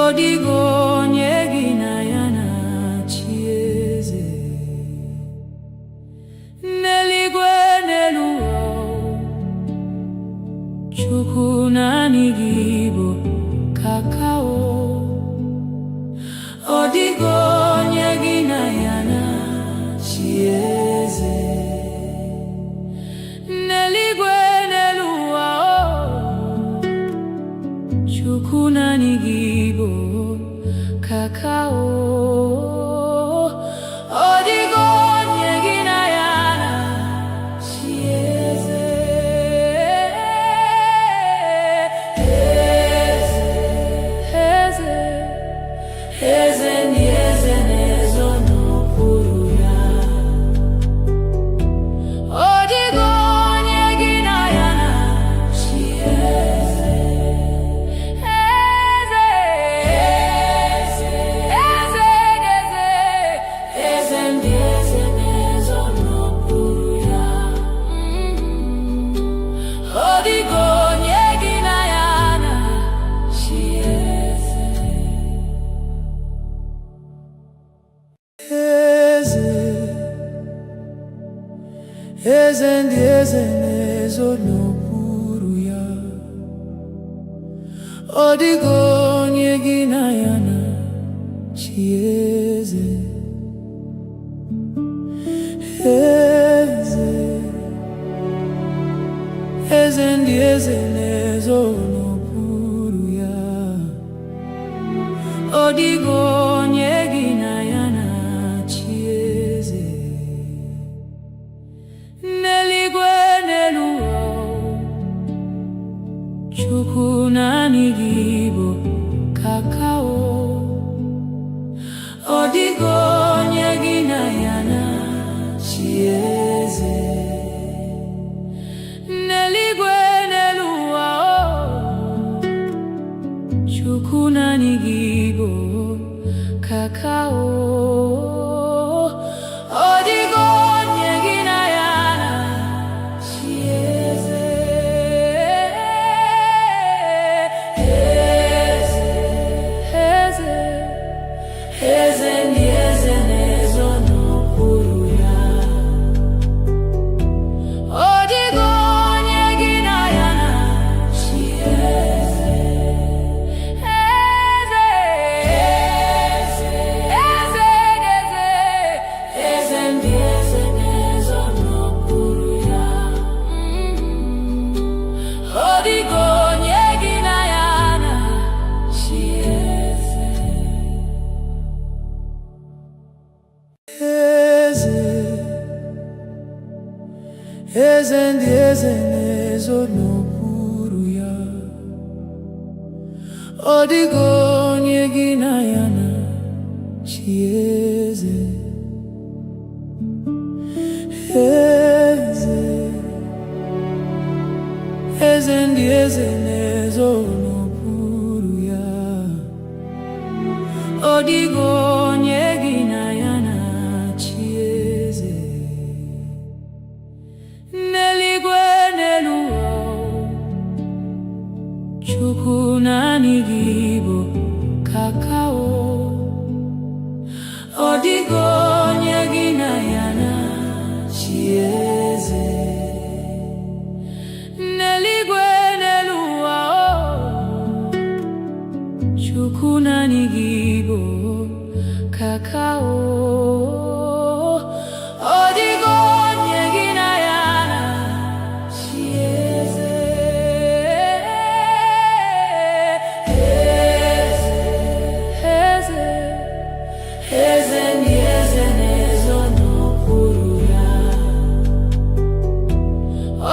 Ọ dịghị onye gị na ya na-achị eze. N'eluigwe n'elu ụwa, Chukwu naanị gị bụ kakao. Ọ dịghị onye gị na ya na-achị eze. N'eluigwe n'elu ụwa, Chukwu naanị gị bụ kakao. Ọ dịghị onye gị na ya na-achị eze. Eze, eze ndị eze na-ezo n'okpuru ya. Ọ dịghị onye gị na ya na-achị eze. Eze, eze, eze, eze ndị eze na-ezo n'okpuru ya. Ọ dịghị onye gị na ya na-achị eze. Eze, eze ndị eze na-ezo n'okpuru ya. Ọ dịghị onye gị na ya na-achị eze. Eze, eze ndị eze na-ezo n'okpuru ya. Ọ dịghị onye gị na ya na-achị eze. N'eluigwe n'elu ụwa, Chukwu naanị gị bụ kakao. Ọ dịghị onye gị na ya na-achị eze. N'eluigwe n'elu ụwa, Chukwu naanị gị bụ kakao. Ọ dịghị onye gị na ya na-achị eze. Eze, eze ndị eze na-ezo n'okpuru ya. Ọ dịghị onye gị na ya na-achị eze. Eze, eze, eze, eze ndị eze na-ezo n'okpuru ya. Ọ dịghị onye gị na ya na-achị eze. Eze, eze ndị eze na-ezo n'okpuru ya. Ọ dịghị onye gị na ya na-achị eze. Eze, eze ndị eze na-ezo n'okpuru ya. Ọ dịghị onye gị na ya na-achị eze. N'eluigwe n'elu ụwa, Chukwu naanị gị bụ kakao. Ọ dịghị onye gị na ya na-achị eze. N'eluigwe n'elu ụwa, Chukwu naanị gị bụ kakao. Ọ dịghị onye gị na ya na-achị eze. Eze, eze ndị eze na-ezo n'okpuru ya.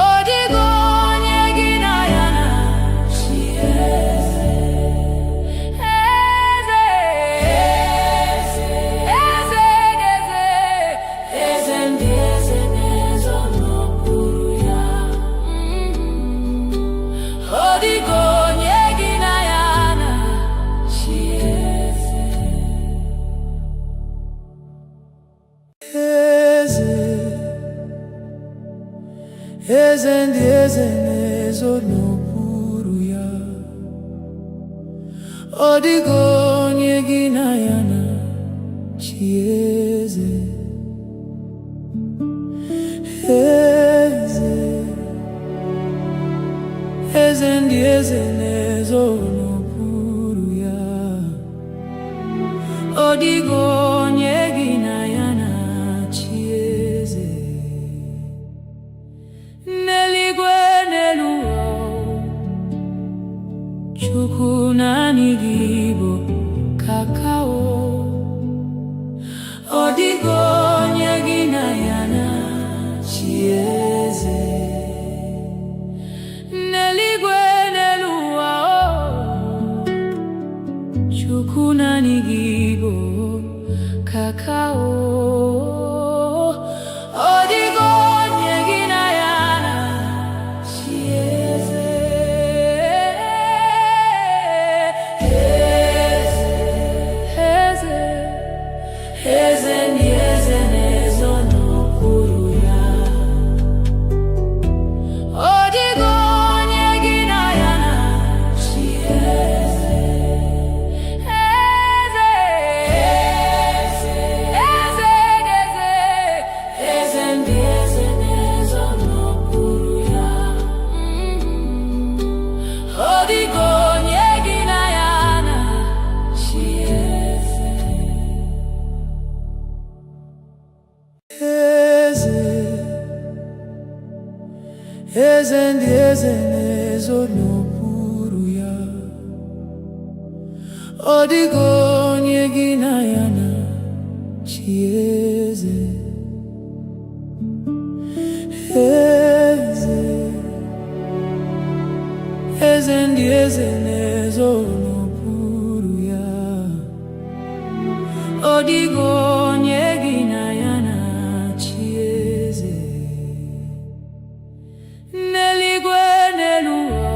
Ọ dịghị onye gị na ya na-achị eze. Eze, eze, eze, n'okpuru ya. Ọ dịghị onye gị na ya na-achị eze. Eze, eze ndị eze na-ezo n'okpuru ya. Ọ dịghị onye gị na ya na-achị eze. N'eluigwe n'elu ụwa, Chukwu naanị gị bụ kakao. Ọ dịghị onye gị na ya na-achị eze. N'eluigwe n'elu ụwa, Chukwu naanị gị bụ kakao. Ọ dịghị onye gị na ya na-achị eze. Eze, eze ndị eze na-ezo n'okpuru ya. Ọ dịghị onye gị na ya na-achị eze. Eze, eze, eze ndị eze na-ezo n'okpuru ya. Ọ dịghị onye gị na ya na-achị eze. Eze ndị eze na-ezo n'okpuru ya. Ọ dịghị onye gị na ya na-achị eze. Eze, eze ndị eze na-ezo n'okpuru ya. Ọ dịghị onye gị na ya na-achị eze. N'eluigwe n'elu ụwa,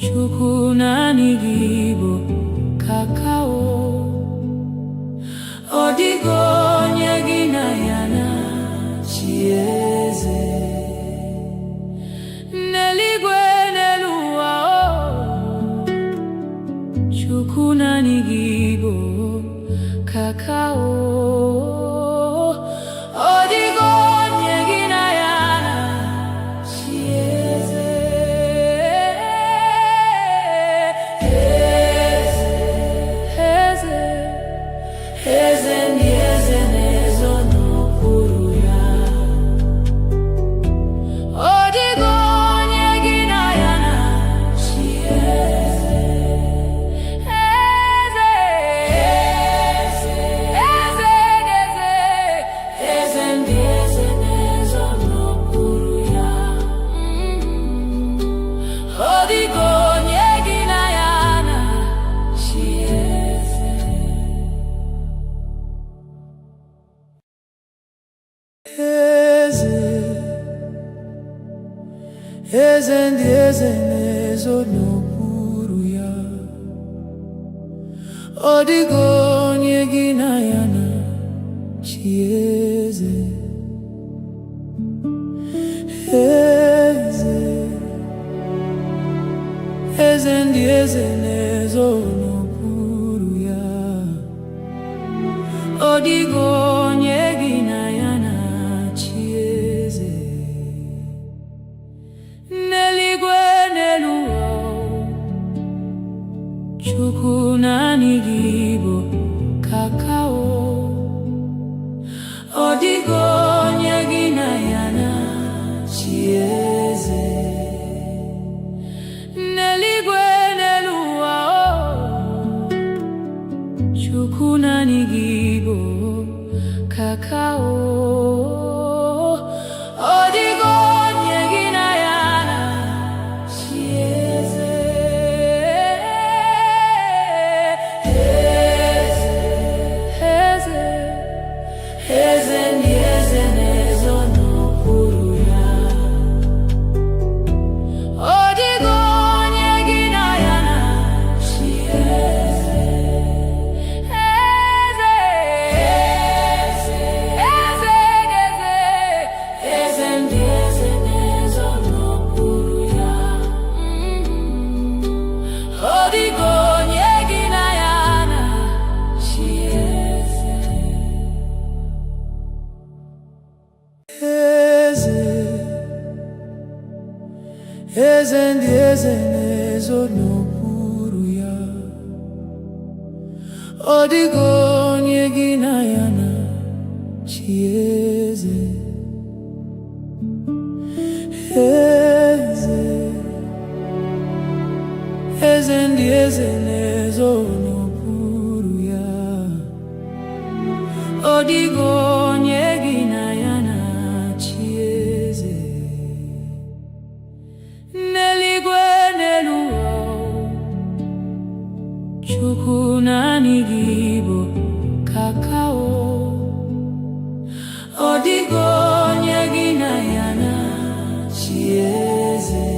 Chukwu naanị gị bụ kakao. Ọ dịghị onye gị na ya na-achị eze. N'eluigwe n'elu ụwa, Chukwu naanị gị bụ kakao. Ọ dịghị onye gị na ya na-achị eze. Eze, eze ndị eze na-ezo n'okpuru ya. Ọ dịghị onye gị na ya na-achị eze. Eze, eze ndị eze na-ezo n'okpuru ya. Ọ dịghị onye gị na ya na-achị eze. Eze, eze ndị eze na-ezo n'okpuru ya. Ọ dịghị onye gị na ya na-achị eze. Eze, eze ndị eze na-ezo n'okpuru ya. Ọ dịghị onye gị na ya na-achị eze. N'eluigwe n'elu ụwa, Chukwu naanị gị bụ kakao. Ọ dịghị onye gị na ya na-achị eze. N'eluigwe n'elu ụwa, Chukwu naanị gị bụ kakao. Ọ dịghị onye gị na ya na-achị eze. Eze, eze ndị eze ezo n'okpuru ya. Ọ dịghị onye gị na ya na-achị eze. Eze, eze ndị eze na-ezo n'okpuru ya. Ọ dịghị onye gị na ya na-achị eze. N'eluigwe n'elu ụwa, Chukwu naanị gị bụ kakao. Ọ dịghị onye gị na ya na-achị eze.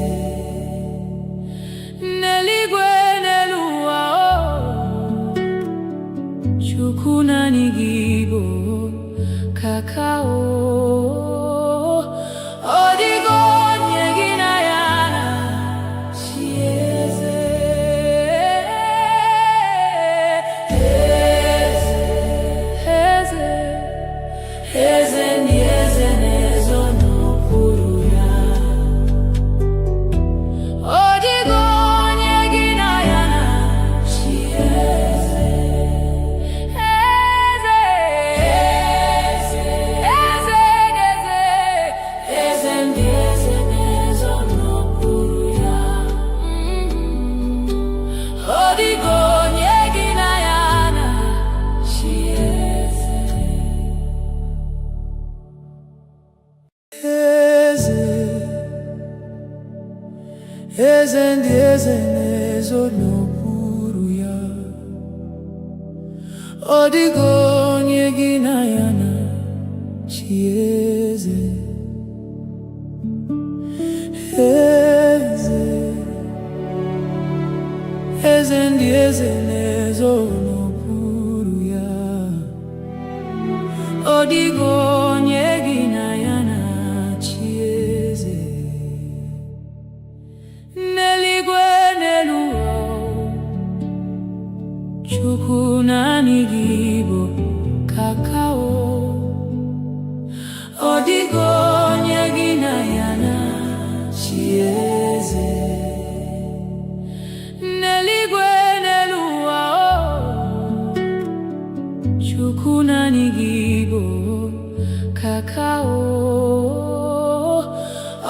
N'eluigwe n'elu ụwa, Chukwu naanị gị bụ kakao. Ọ dịghị onye gị na ya na-achị eze. Eze, eze ndị eze na-ezo n'okpuru ya. Ọ dịghị onye gị na ya na-achị eze. Eze, eze, eze, eze ndị eze na-ezo n'okpuru ya. Ọ dịghị onye gị na ya na-achị eze. Eze, eze ndị eze na-ezo n'okpuru ya. Ọ dịghị onye gị na ya na-achị eze. Eze, eze ndị eze na-ezo n'okpuru ya. Ọ dịghị onye gị na ya na-achị eze. N'eluigwe n'elu ụwa, Chukwu naanị gị bụ kakao. Ọ dịghị onye gị na ya na-achị eze. N'eluigwe n'elu ụwa, Chukwu naanị gị bụ kakao.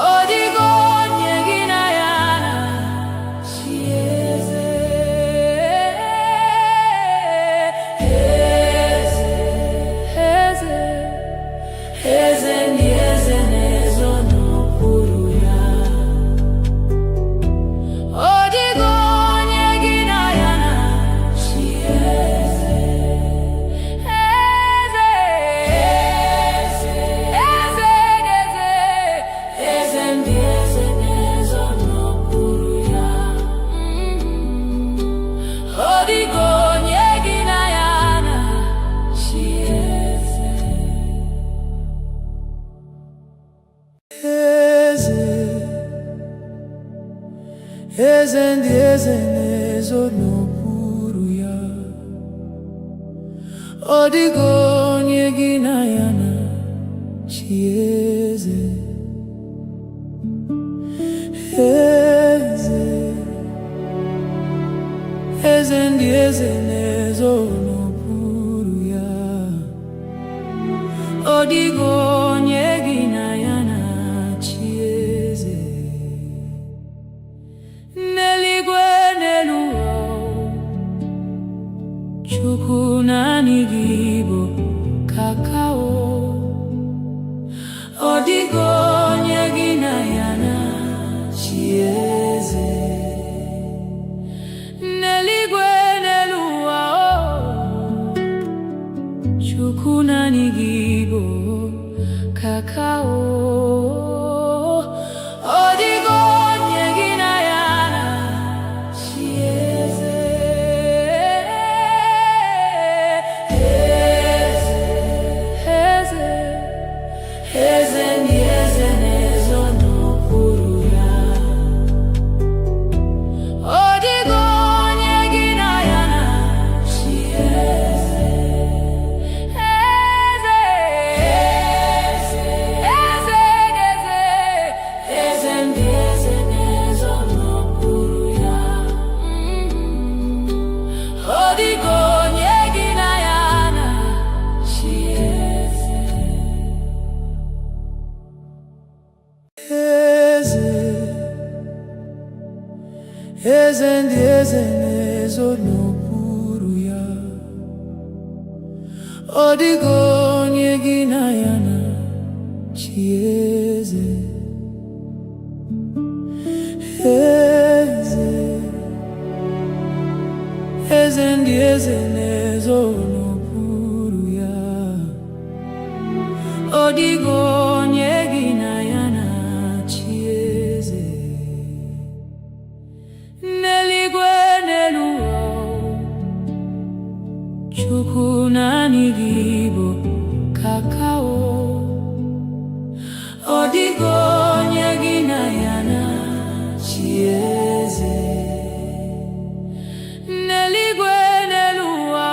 Ọ dịghị onye gị na ya na-achị eze. Eze, eze, eze ndị eze na-ezo n'okpuru ya. Ọ dịghị onye gị na ya na-achị eze. Eze, eze, eze, eze ndị eze na-ezo n'okpuru ya. Ọ dịghị onye gị na ya na-achị eze. Eze, eze ndị eze na-ezo n'okpuru ya. Ọ dịghị onye gị na ya na-achị eze. Eze, eze ndị eze na-ezo n'okpuru ya. Ọ dịghị onye gị na ya na-achị eze. N'eluigwe n'elu ụwa, Chukwu naanị gị bụ kakao. Ọ dịghị onye gị na ya na-achị eze. N'eluigwe n'elu ụwa, Chukwu naanị gị bụ eze ndị eze na-ezo n'okpuru ya. Ọ dịghị onye gị na ya na-achị eze. Eze, eze ndị eze na-ezo n'okpuru ya. Ọ dịghị onye gị na ya na-achị eze. N'eluigwe n'elu ụwa, Chukwu naanị gị bụ kakao. Ọ dịghị onye gị na ya na-achị eze. N'eluigwe n'elu ụwa,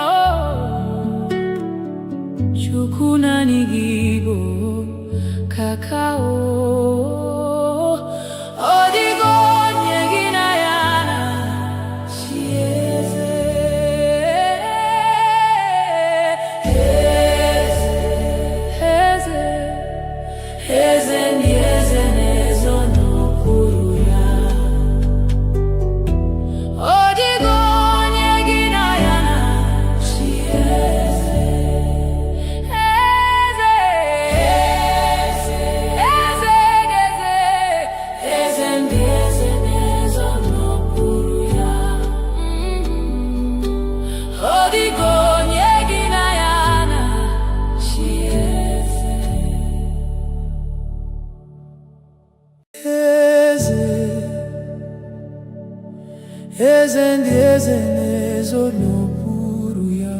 Chukwu naanị gị bụ kakao. Ọ dịghị onye gị na ya na-achị eze. Eze, eze ndị eze na-ezo n'okpuru ya. Ọ dịghị onye gị na ya na-achị eze. Eze, eze, eze ndị eze na-ezo n'okpuru ya. Ọ dịghị onye gị na ya na-achị eze. Eze ndị eze na-ezo n'okpuru ya.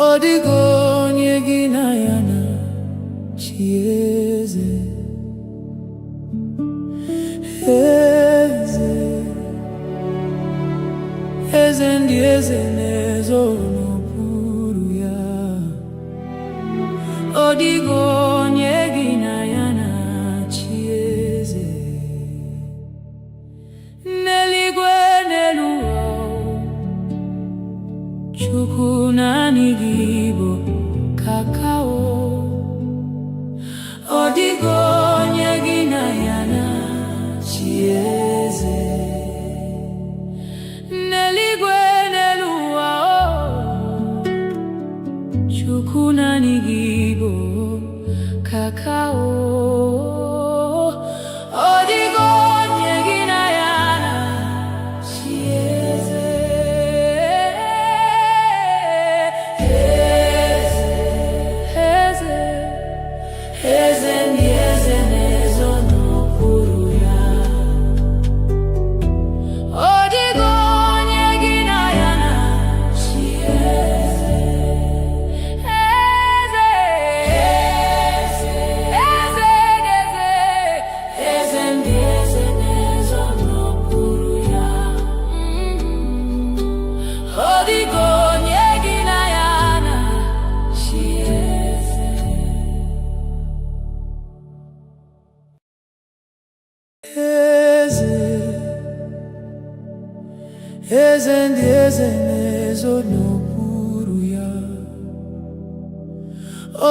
Ọ dịghị onye gị na ya na-achị eze. Eze, eze ndị eze na-ezo n'okpuru ya. Ọ dịghị onye gị na ya na-achị eze. N'eluigwe n'elu ụwa, Chukwu naanị gị bụ kakao. Ọ dịghị onye gị na ya na-achị eze. N'eluigwe n'elu ụwa, Chukwu naanị gị bụ kakao. Ọ dịghị onye gị na ya na-achị eze. Eze, eze ndị eze na-ezo n'okpuru ya. Ọ dịghị onye gị na ya na-achị eze. Eze, eze ndị eze na-ezo n'okpuru ya. Ọ dịghị onye gị na ya na-achị eze. Eze, eze ndị eze na-ezo n'okpuru ya.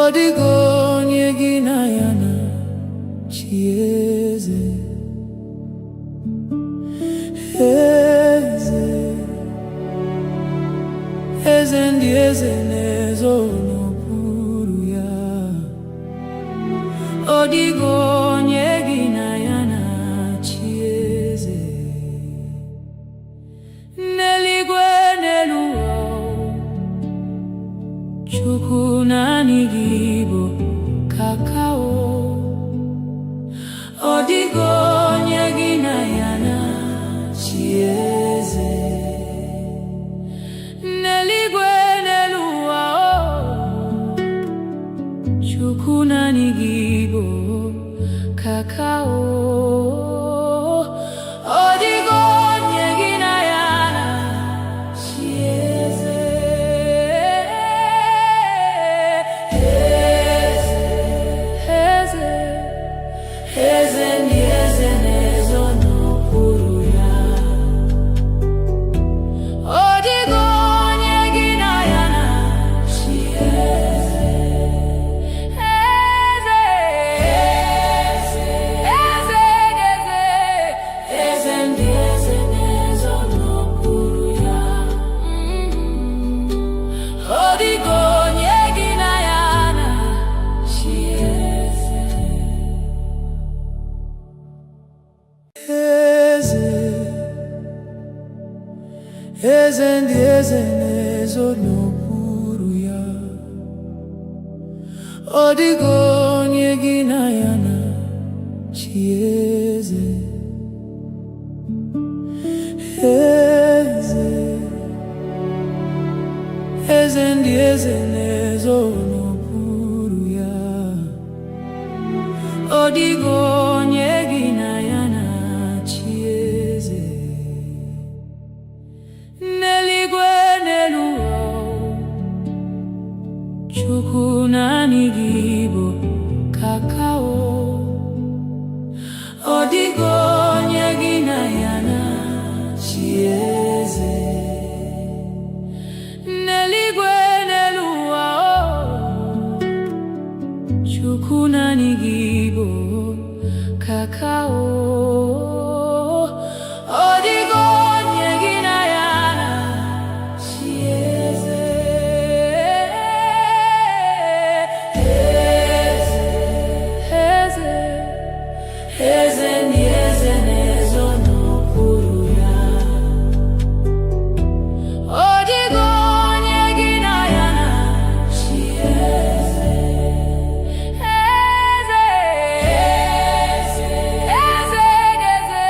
Ọ dịghị onye gị na ya na-achị eze. Eze, eze ndị eze na-ezo n'okpuru ya. Ọ dịghị onye gị na ya na-achị eze. N'eluigwe n'elu ụwa, Chukwu naanị gị bụ kakao. Ọ dịghị onye gị na ya na-achị eze. N'eluigwe n'elu ụwa, Chukwu naanị gị bụ kakao. Ọ dịghị onye gị na ya na-achị eze. Eze, eze ndị eze na-ezo n'okpuru ya. eze ndị eze na-ezo n'okpuru ya. Ọ dịghị onye gị na ya na-achị eze. Eze, eze ndị eze na-ezo n'okpuru ya. Ọ dịghị onye gị na ya na-achị eze. N'eluigwe n'elu ụwa, Chukwu naanị gị bụ kakao. Ọ dịghị onye gị na ya na-achị eze. N'eluigwe n'elu ụwa, Chukwu naanị gị bụ kakao. Ọ dịghị onye gị na ya na-achị eze. Eze, eze ndị eze na-ezo n'okpuru ya. Ọ dịghị onye gị na ya na-achị eze. Eze, eze, eze,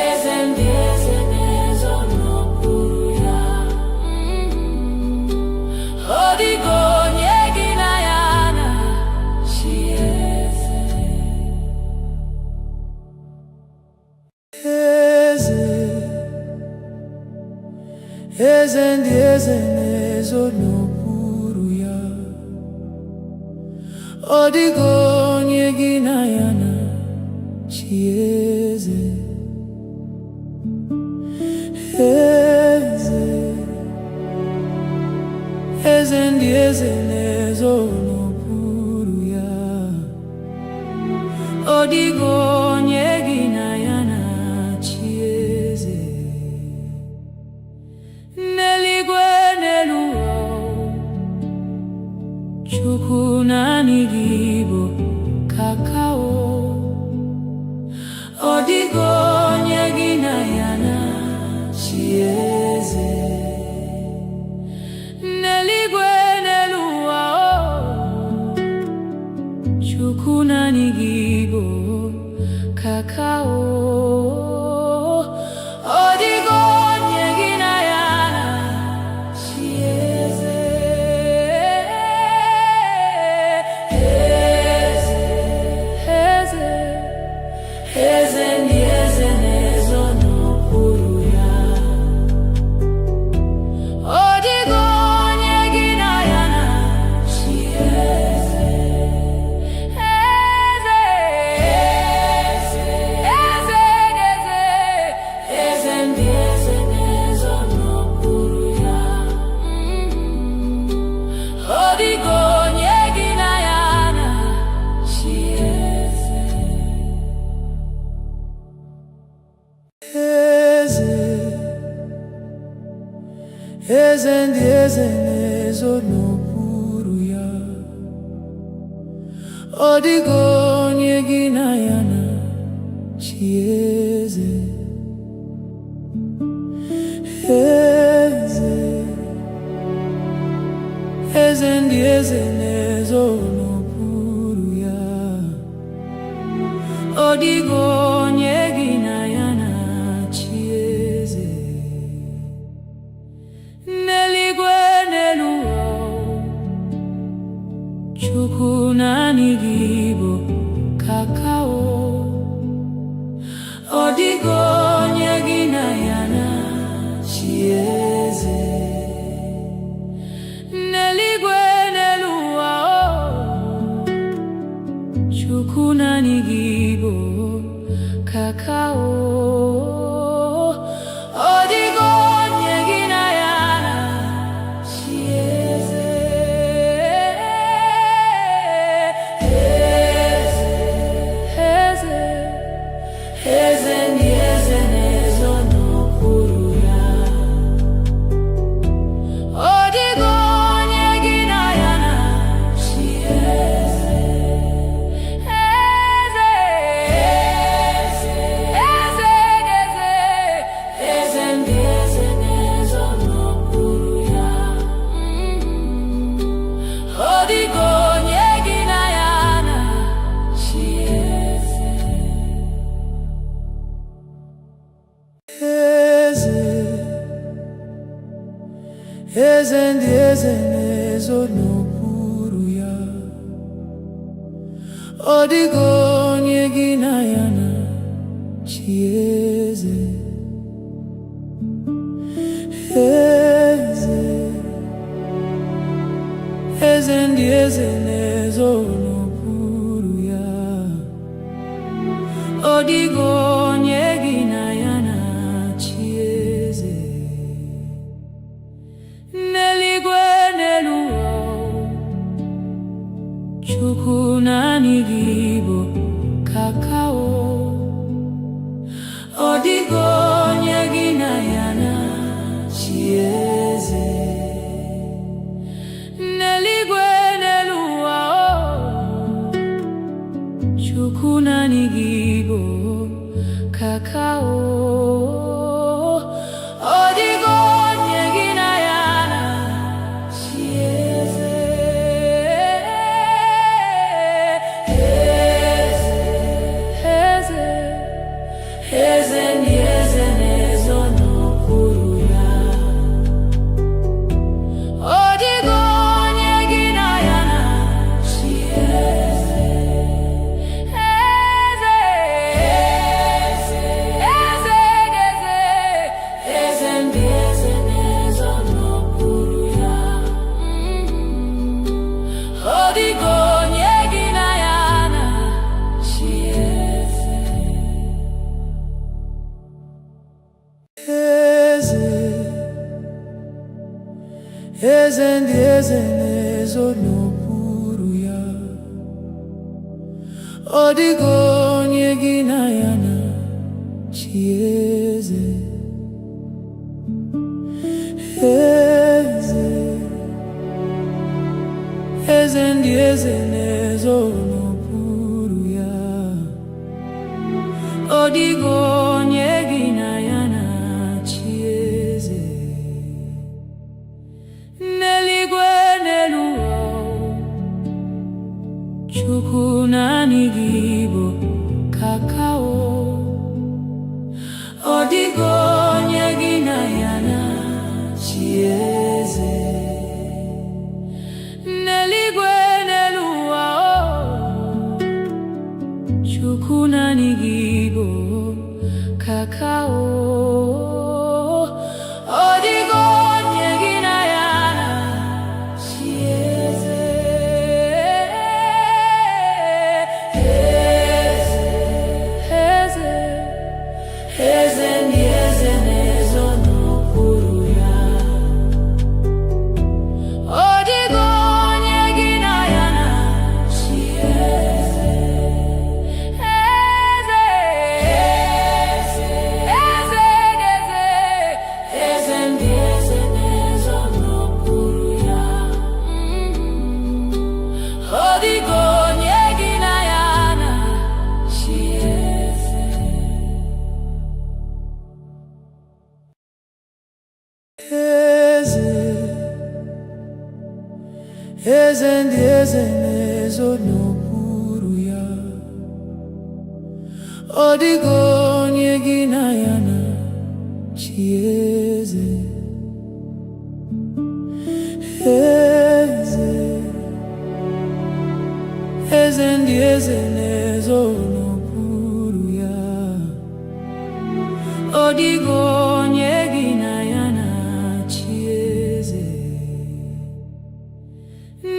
eze ndị eze na-ezo n'okpuru ya. Ọ dịghị onye gị na ya na-achị eze. Eze, eze ndị eze na-ezo n'okpuru ya. Ọ dịghị onye gị na ya na-achị eze. Eze, eze ndị eze na-ezo n'okpuru ya. Ọ dịghị onye gị na ya na-achị eze. N'eluigwe n'elu ụwa, Chukwu naanị gị bụ kakao. Ọ dịghị onye gị na ya na-achị eze. N'eluigwe n'elu ụwa, Chukwu naanị gị bụ kakao. Ọ dịghị onye gị na ya na-achị eze. Eze, eze ndị eze na-ezo n'okpuru ya. Ọ dịghị onye gị na ya na-achị eze. Eze, eze, eze, eze ndị eze na-ezo n'okpuru ya. Ọ dịghị onye gị na ya na-achị eze. Eze, eze ndị eze na-ezo n'okpuru ya. Ọ dịghị onye gị na ya na-achị eze. Eze, eze ndị eze na-ezo n'okpuru ya. Ọ dịghị onye gị na ya na-achị eze. N'eluigwe n'elu ụwa, Chukwu naanị gị bụ kakao. Ọ dịghị onye gị na ya na-achị eze. N'eluigwe n'elu ụwa, eze ndị eze na-ezo n'okpuru ya. Ọ dịghị onye gị na ya na-achị eze. Eze, eze ndị eze na-ezo n'okpuru ya. Ọ dịghị onye gị na ya na-achị eze. N'eluigwe n'elu ụwa, Chukwu naanị gị bụ kakao. Ọ dịghị onye gị na ya na-achị eze. N'eluigwe n'elu ụwa, Chukwu naanị gị bụ kakao. Ọ dịghị onye gị na ya na-achị eze. Eze, eze ndị eze na-ezo n'okpuru ya. Ọ dịghị onye gị na ya na-achị eze. Eze, eze, eze ndị eze na-ezo n'okpuru ya. Ọ dịghị onye gị na ya na-achị eze. Eze ndị eze na-ezo n'okpuru ya. Ọ dịghị onye gị na ya na-achị eze. Eze, eze ndị eze na-ezo n'okpuru ya. Ọ dịghị onye gị na ya na-achị eze. N'eluigwe n'elu ụwa, Chukwu naanị gị bụ kakao. Ọ dịghị onye gị na ya na-achị eze. N'eluigwe n'elu ụwa, Chukwu naanị gị bụ kakao. Ọ dịghị onye gị na ya na-achị eze. Eze, eze ndị eze na-ezo n'okpuru ya. Ọ dịghị onye gị na ya na-achị eze. Eze, eze ndị eze na-ezo n'okpuru ya. Ọ dịghị onye gị na ya na-achị eze. Eze, eze ndị eze na-ezo n'okpuru ya. Ọ dịghị onye gị na ya na-achị eze. Eze, eze ndị eze na-ezo n'okpuru ya. Ọ dịghị onye gị na ya na-achị eze.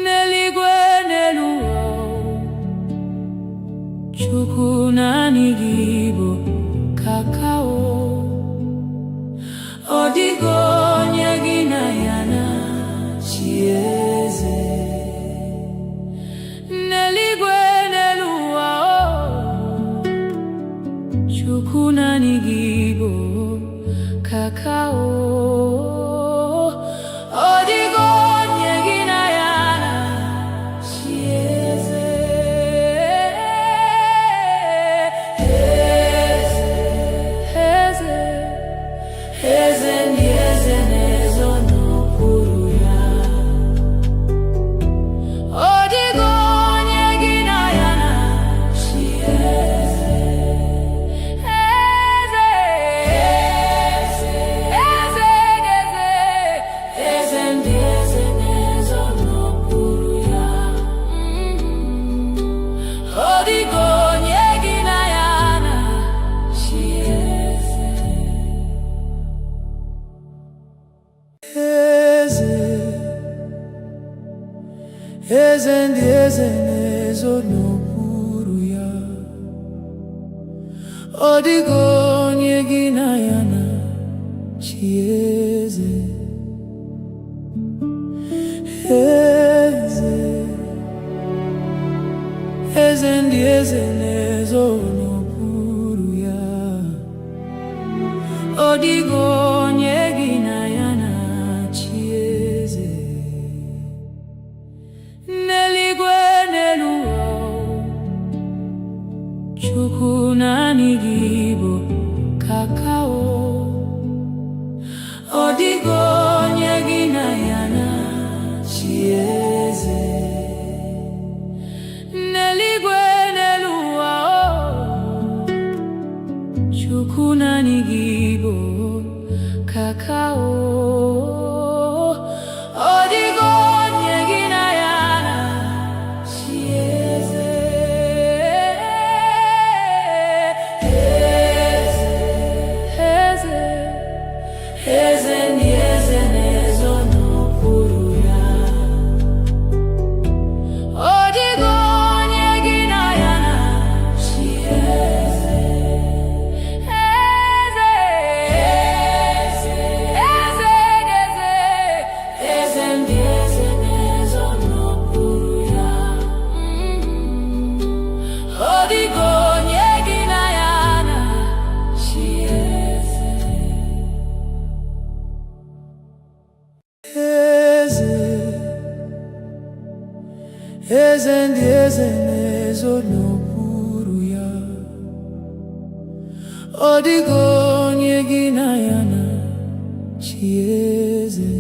N'eluigwe n'elu ụwa, Chukwu naanị gị bụ kakao. Ọ dịghị onye gị na ya na-achị eze. N'eluigwe n'elu ụwa, Chukwu naanị gị bụ kakao. Ọ dịghị onye gị na ya na-achị eze. Eze, eze ndị eze na-ezo n'okpuru ya. Ọ dịghị onye gị na ya na-achị eze. Eze, eze, eze eze ndị eze na-ezo n'okpuru ya. Ọ dịghị onye gị na ya na-achị eze. Eze, eze ndị eze na-ezo n'okpuru ya. Ọ dịghị onye gị na ya na-achị eze. N'eluigwe n'elu ụwa, Chukwu naanị gị bụ kakao. Ọ dịghị onye gị na ya na-achị eze. N'eluigwe n'elu ụwa, Chukwu naanị gị bụ kakao. Ọ dịghị onye gị na ya na-achị eze. Eze, eze ndị eze na-ezo n'okpuru ya. Ọ dịghị onye gị na ya na-achị eze. Eze, eze, eze, eze ndị eze na-ezo n'okpuru ya. Ọ dịghị onye gị na ya na-achị eze. Eze, eze ndị eze na-ezo n'okpuru ya. Ọ dịghị onye gị na ya na-achị eze.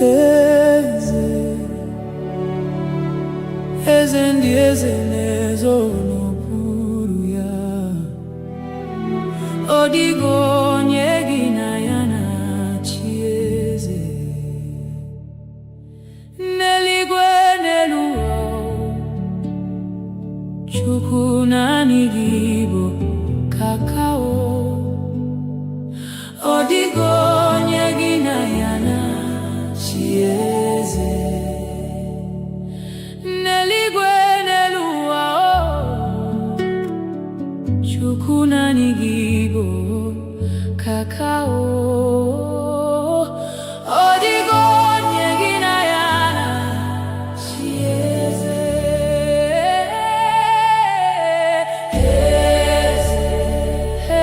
Eze, eze ndị eze na-ezo n'okpuru ya. Ọ dịghị onye gị na ya na-achị eze. N'eluigwe n'elu ụwa, Chukwu naanị gị bụ kakao. Ọ dịghị onye gị na ya na-achị eze. N'eluigwe n'elu ụwa, Chukwu naanị gị bụ kakao. Ọ dịghị onye gị na ya na-achị eze.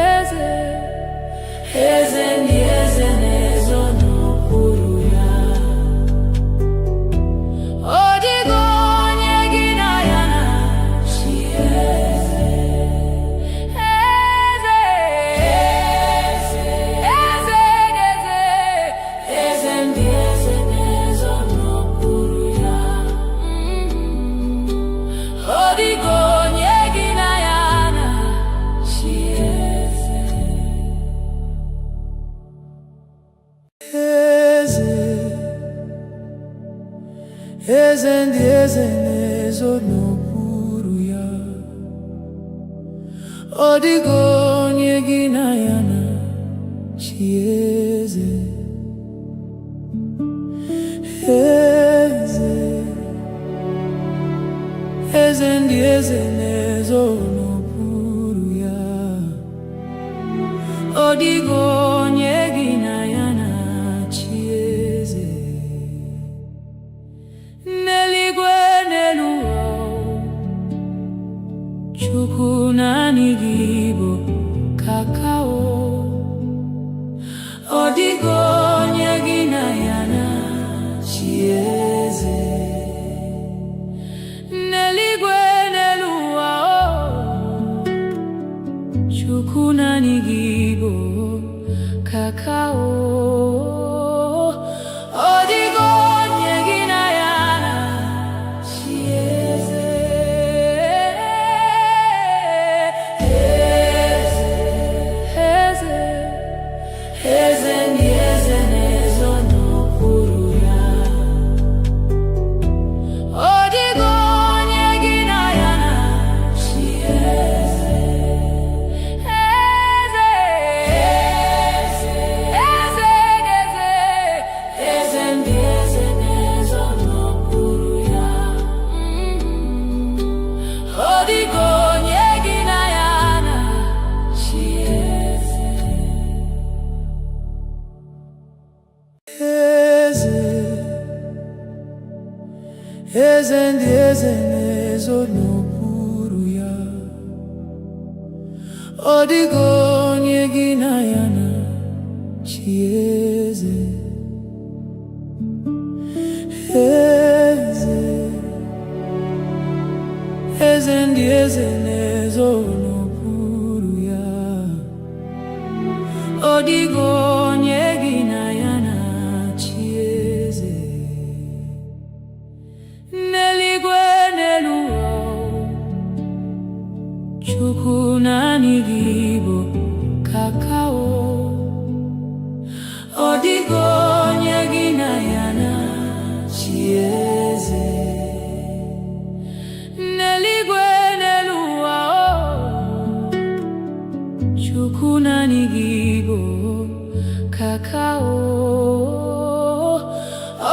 Eze, eze ndị eze na-ezo n'okpuru ya. Ọ dịghị onye gị na ya na-achị eze. Eze, eze, eze, eze ndị eze na-ezo n'okpuru ya. Ọ dịghị onye gị na ya na-achị eze. Eze, eze ndị eze na-ezo n'okpuru ya. Ọ dịghị onye gị na ya na-achị eze. Eze, eze ndị eze na-ezo n'okpuru ya. Ọ dịghị onye gị na ya na-achị eze. N'eluigwe n'elu ụwa, Chukwu naanị gị bụ kakao. Ọ dịghị onye gị na ya na-achị eze. N'eluigwe n'elu ụwa, Chukwu naanị gị bụ kakao. Ọ dịghị onye gị na ya na-achị eze. Eze, eze ndị eze na-ezo n'okpuru ya. Ọ dịghị onye gị na ya na-achị eze. Eze, eze, eze ndị eze na-ezo n'okpuru ya. Ọ dịghị onye gị na ya na-achị eze. Eze, eze ndị eze na-ezo n'okpuru ya. Ọ dịghị onye gị na ya na-achị eze. N'eluigwe n'elu ụwa, Chukwu naanị gị bụ kakao. Ọ dịghị onye gị na ya na-achị eze. N'eluigwe n'elu ụwa, Chukwu naanị gị bụ kakao.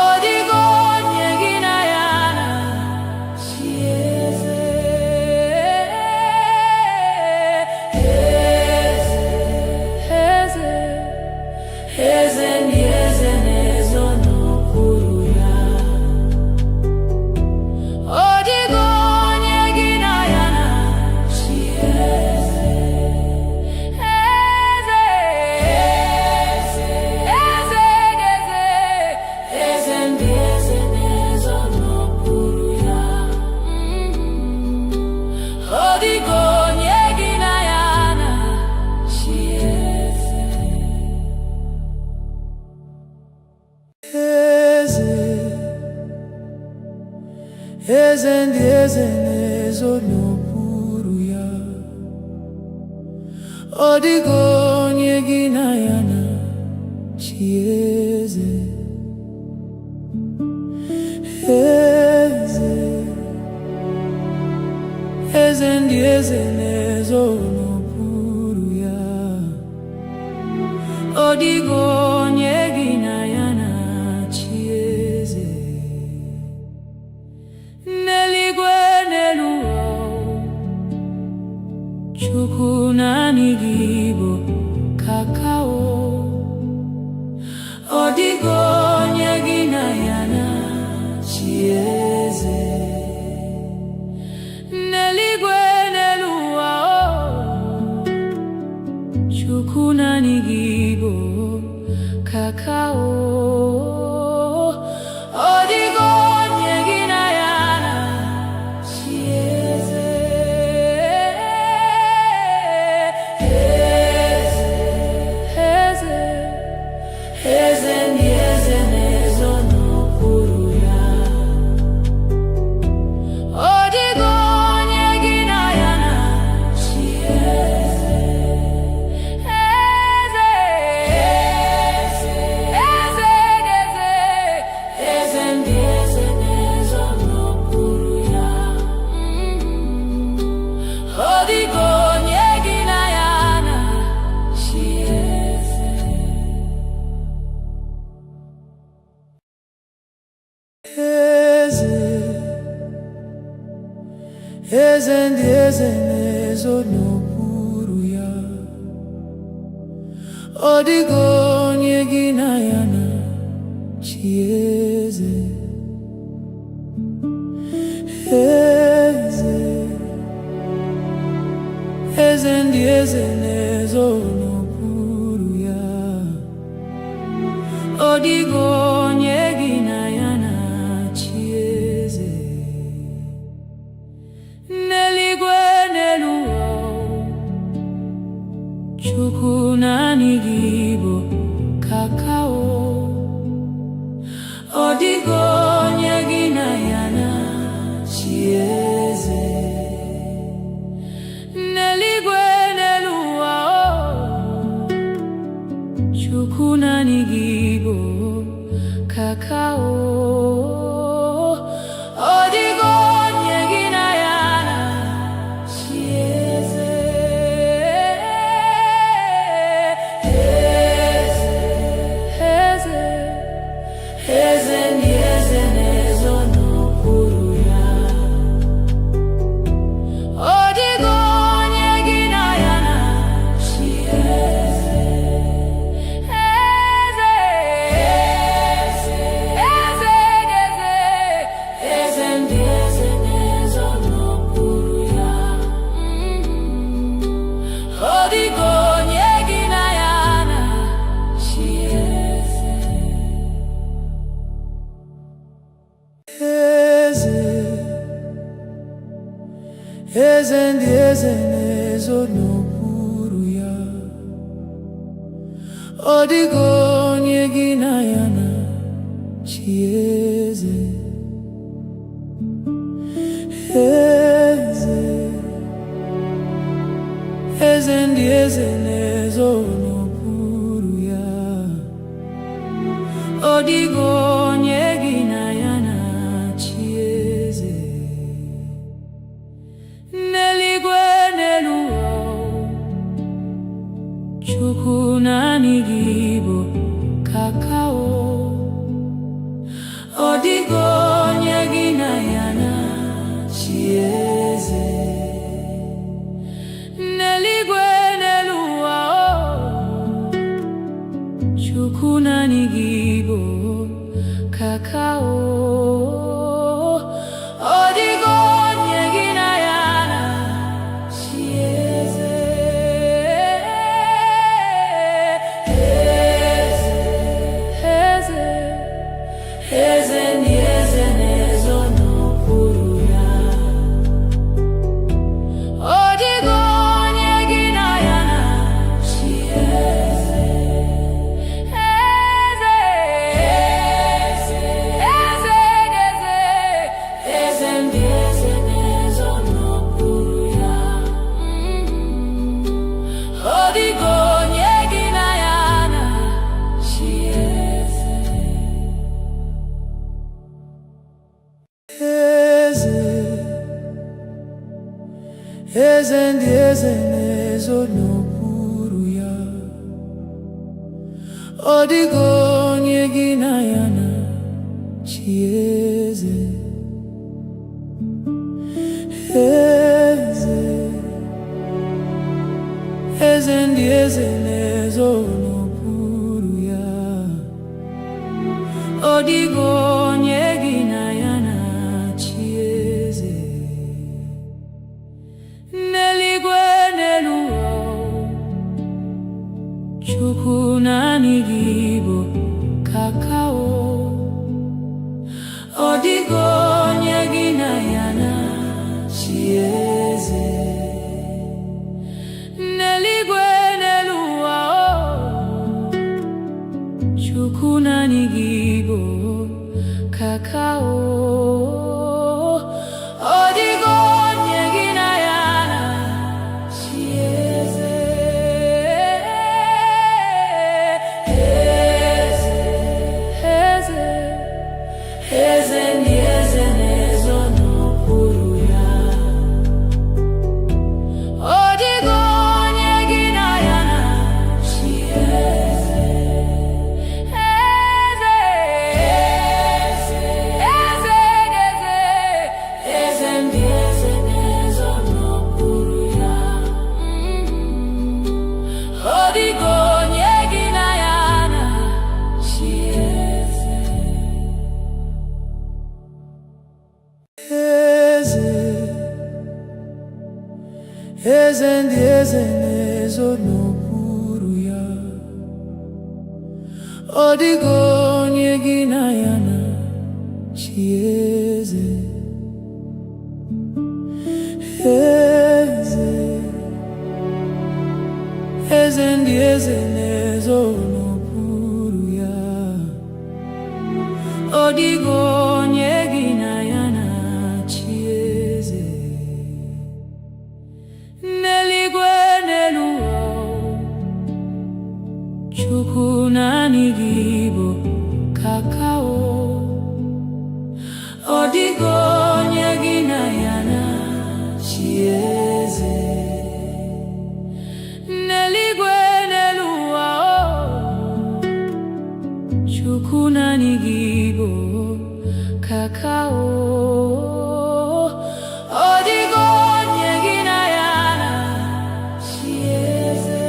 Ọ dịghị onye gị na ya na-achị eze. Eze, eze ndị eze na-ezo n'okpuru ya. Ọ dịghị onye gị na ya na-achị eze. Eze, eze, eze ndị eze na-ezo n'okpuru ya. Ọ dịghị onye gị na ya na-achị eze. Eze ndị eze na-ezo n'okpuru ya. Ọ dịghị onye gị na ya na-achị eze. Eze, eze ndị eze na-ezo n'okpuru ya. Ọ dịghị onye gị na ya na-achị eze. N'eluigwe n'elu ụwa, Chukwu naanị gị bụ kakao. Ọ dịghị onye gị na ya na-achị eze. N'eluigwe n'elu ụwa, Chukwu naanị gị bụ kakao. Ọ dịghị onye gị na ya na-achị eze. Eze, eze ndị eze na-ezo n'okpuru ya. Ọ dịghị onye gị na ya na-achị eze. Eze, eze ndị eze na-ezo n'okpuru ya. Ọ dịghị onye gị na ya na-achị eze. Eze, eze ndị eze na-ezo n'okpuru ya. Ọ dịghị onye gị na ya na-achị eze. Eze, eze ndị eze na-ezo n'okpuru ya. Ọ dịghị onye gị na ya na-achị eze. N'eluigwe n'elu ụwa, Chukwu naanị gị bụ kakao. Ọ dịghị onye gị na ya na-achị eze. N'eluigwe n'elu ụwa, Chukwu naanị gị bụ kakao. Ọ dịghị onye gị na ya na-achị eze. Eze, eze ndị eze na-ezo n'okpuru ya. Ọ dịghị onye gị na ya na-achị eze. Eze, eze, 어디고 얘기나 야나 chiese ndieze buruya odigo nyegina yana chieze neligwe neluo chukuna nigibo kakao odigo nyegina yana chieze chukuna nigibo kakao odigo nyegina yana chieze ndieze nezo no puruya odigo nyegina yana chieze ndieze nezo no puruya odigo nyegina yana chieze ndieze nezo no puruya odigo nyegina yana chieze chukuna nigibo kakao odigo nyegina yana chieze neligwe neluo chukuna nigibo kakao odigo nyegina yana chieze ndieze nezo no puruya odigo nyegina yana chieze ndieze nezo no puruya odigo nyegina yana chieze ndieze nezo no puruya odigo nyegina yana chieze ndieze nezo no puruya odigo nyegina yana chieze chukuna nigibo kakao odigo nyegina yana chieze neligwe neluo chukuna nigibo kakao odigo nyegina yana chieze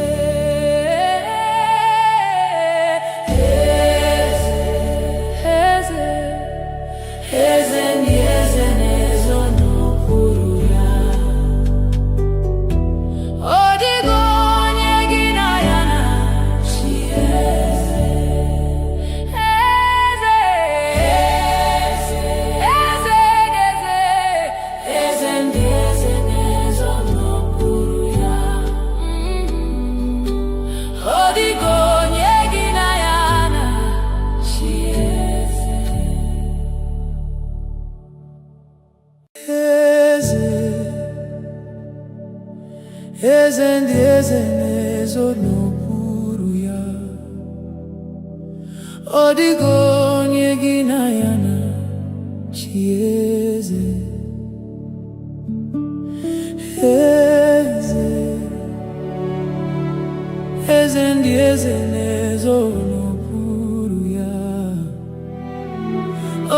ndieze eze ndị eze na-ezo n'okpuru ya. Ọ dịghị onye gị na ya na-achị eze. Eze, eze ndị eze na-ezo n'okpuru ya.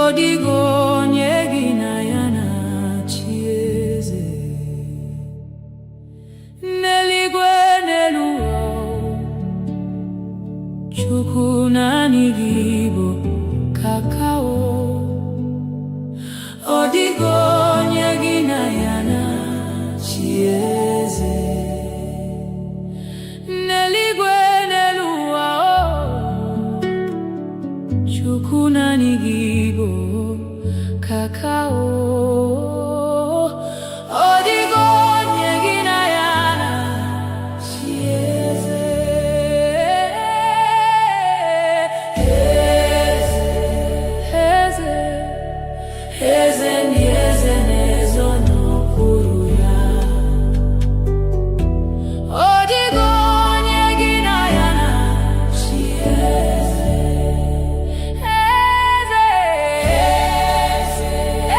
Ọ dịghị onye gị na ya na-achị eze. N'eluigwe n'elu ụwa, Chukwu naanị gị bụ kakao. Ọ dịghị onye gị na ya na-achị eze. N'eluigwe n'elu ụwa, Chukwu naanị gị bụ kakao. Ọ dịghị onye gị na ya na-achị eze. Eze, eze ndị eze na-ezo n'okpuru ya. Ọ dịghị onye gị na ya na-achị eze. Eze,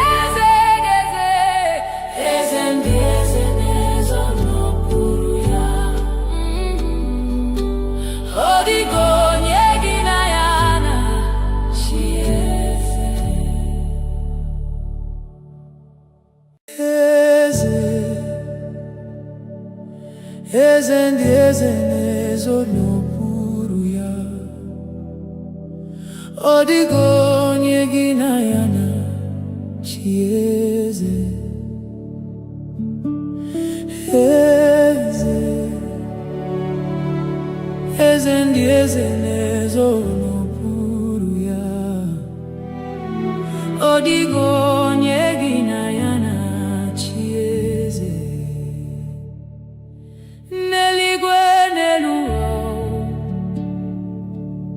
eze, eze ndị eze na-ezo n'okpuru ya. Ọ dịghị onye gị na ya na-achị eze. Eze ndị eze na-ezo n'okpuru ya. Ọ dịghị onye gị na ya na-achị eze. Eze, eze ndị eze na-ezo n'okpuru ya. Ọ dịghị onye gị na ya na-achị eze. N'eluigwe n'elu ụwa,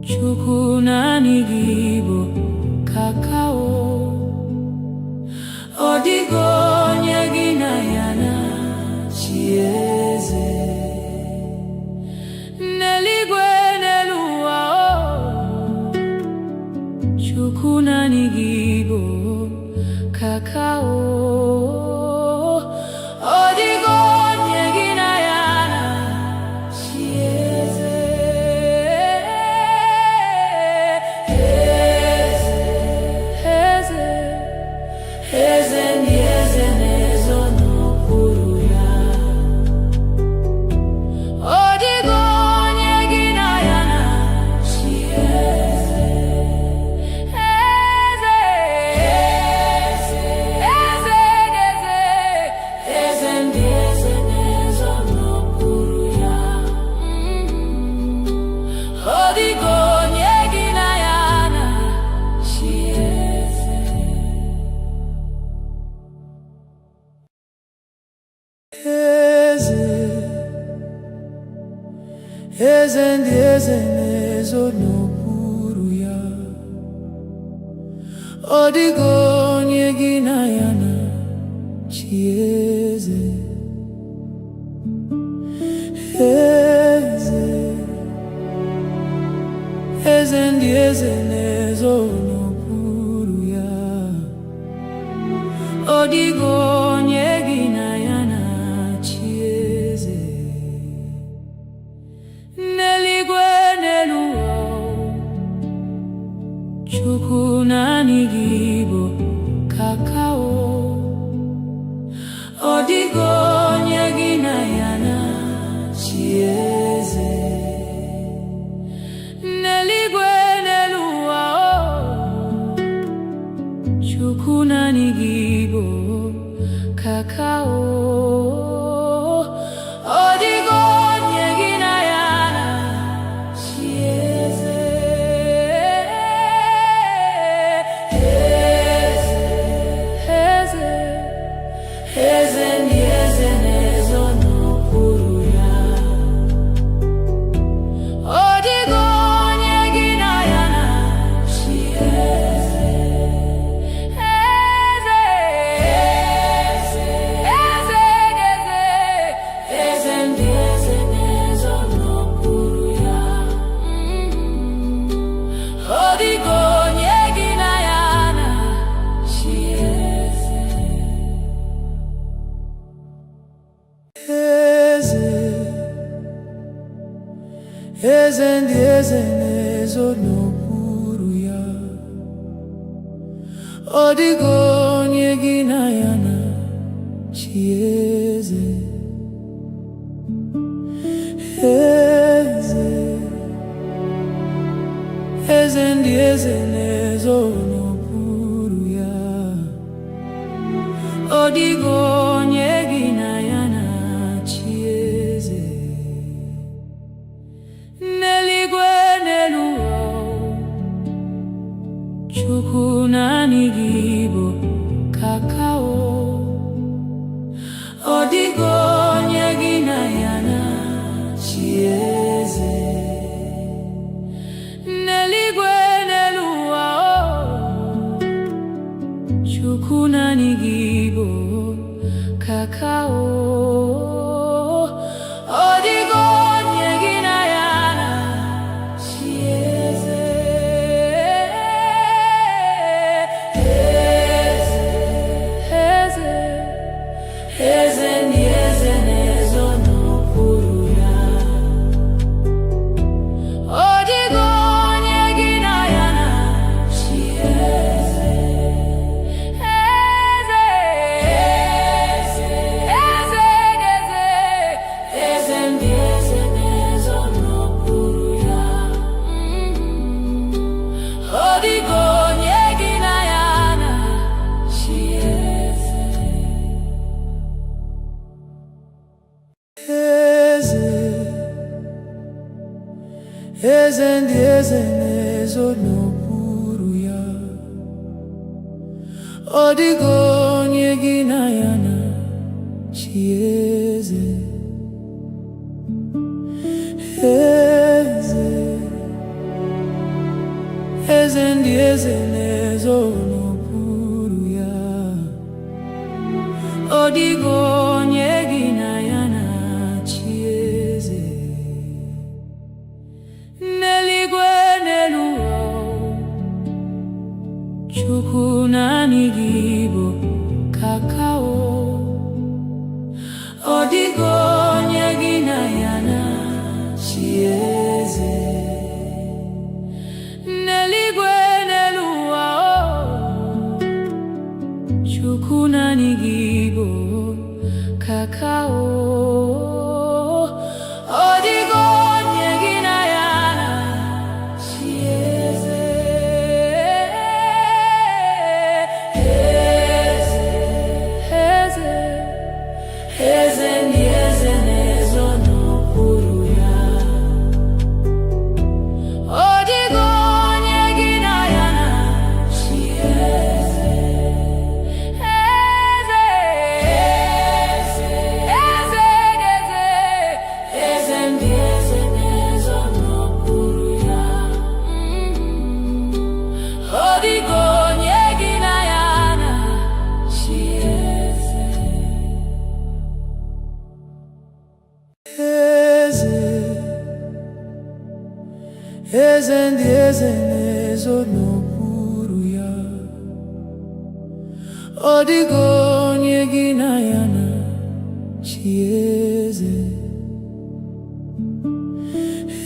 Chukwu naanị gị bụ kakao. Ọ dịghị onye gị na ya na-achị eze. N'eluigwe n'elu ụwa, Chukwu naanị gị bụ kakao. Ọ dịghị onye gị na ya na-achị eze. Eze, eze ndị eze na-ezo n'okpuru ya. Ọ dịghị onye gị na ya na-achị eze. Eze, eze ndị eze na-ezo n'okpuru ya. Ọ dịghị onye gị na ya na-achị eze. Eze, eze ndị eze na-ezo n'okpuru ya. Ọ dịghị onye gị na ya na-achị eze. Eze, eze ndị eze na-ezo n'okpuru ya. Ọ dịghị onye gị na ya na-achị eze. N'eluigwe n'elu ụwa, Chukwu naanị gị bụ kakao. Ọ dịghị onye gị na ya na-achị eze. N'eluigwe n'elu ụwa, Chukwu naanị gị bụ kakao. Ọ dịghị onye gị na ya na-achị eze. eze ndị eze na-ezo n'okpuru ya. Ọ dịghị onye gị na ya na-achị eze. Eze, eze ndị eze na-ezo n'okpuru ya. Ọ dịghị onye gị na ya na-achị eze. N'eluigwe n'elu ụwa, Chukwu naanị gị bụ kakao. Ọ dịghị onye gị na ya na-achị eze. N'eluigwe n'elu ụwa, Chukwu naanị gị bụ kakao. Ọ dịghị onye gị na ya na-achị eze. Eze, eze ndị eze na-ezo n'okpuru ya. Ọ dịghị onye gị na ya na-achị eze. Eze, eze, eze, eze ndị eze na-ezo n'okpuru ya. Ọ dịghị onye gị na ya na-achị eze. Eze, eze ndị eze na-ezo n'okpuru ya. Ọ dịghị onye gị na ya na-achị eze. Eze, eze ndị eze na-ezo n'okpuru ya. Ọ dịghị onye gị na ya na-achị eze. N'eluigwe n'elu ụwa, Chukwu naanị gị bụ kakao. Ọ dịghị onye gị na ya na-achị eze. N'eluigwe n'elu ụwa, Chukwu naanị gị bụ kakao. Ọ dịghị onye gị na ya na-achị eze. Eze, eze ndị eze na-ezo n'okpuru ya. Ọ dịghị onye gị na ya na-achị eze. Eze, eze, eze, eze ndị eze na-ezo n'okpuru ya. Ọ dịghị onye gị na ya na-achị eze. Eze, eze ndị eze na-ezo n'okpuru ya. Ọ dịghị onye gị na ya na-achị eze.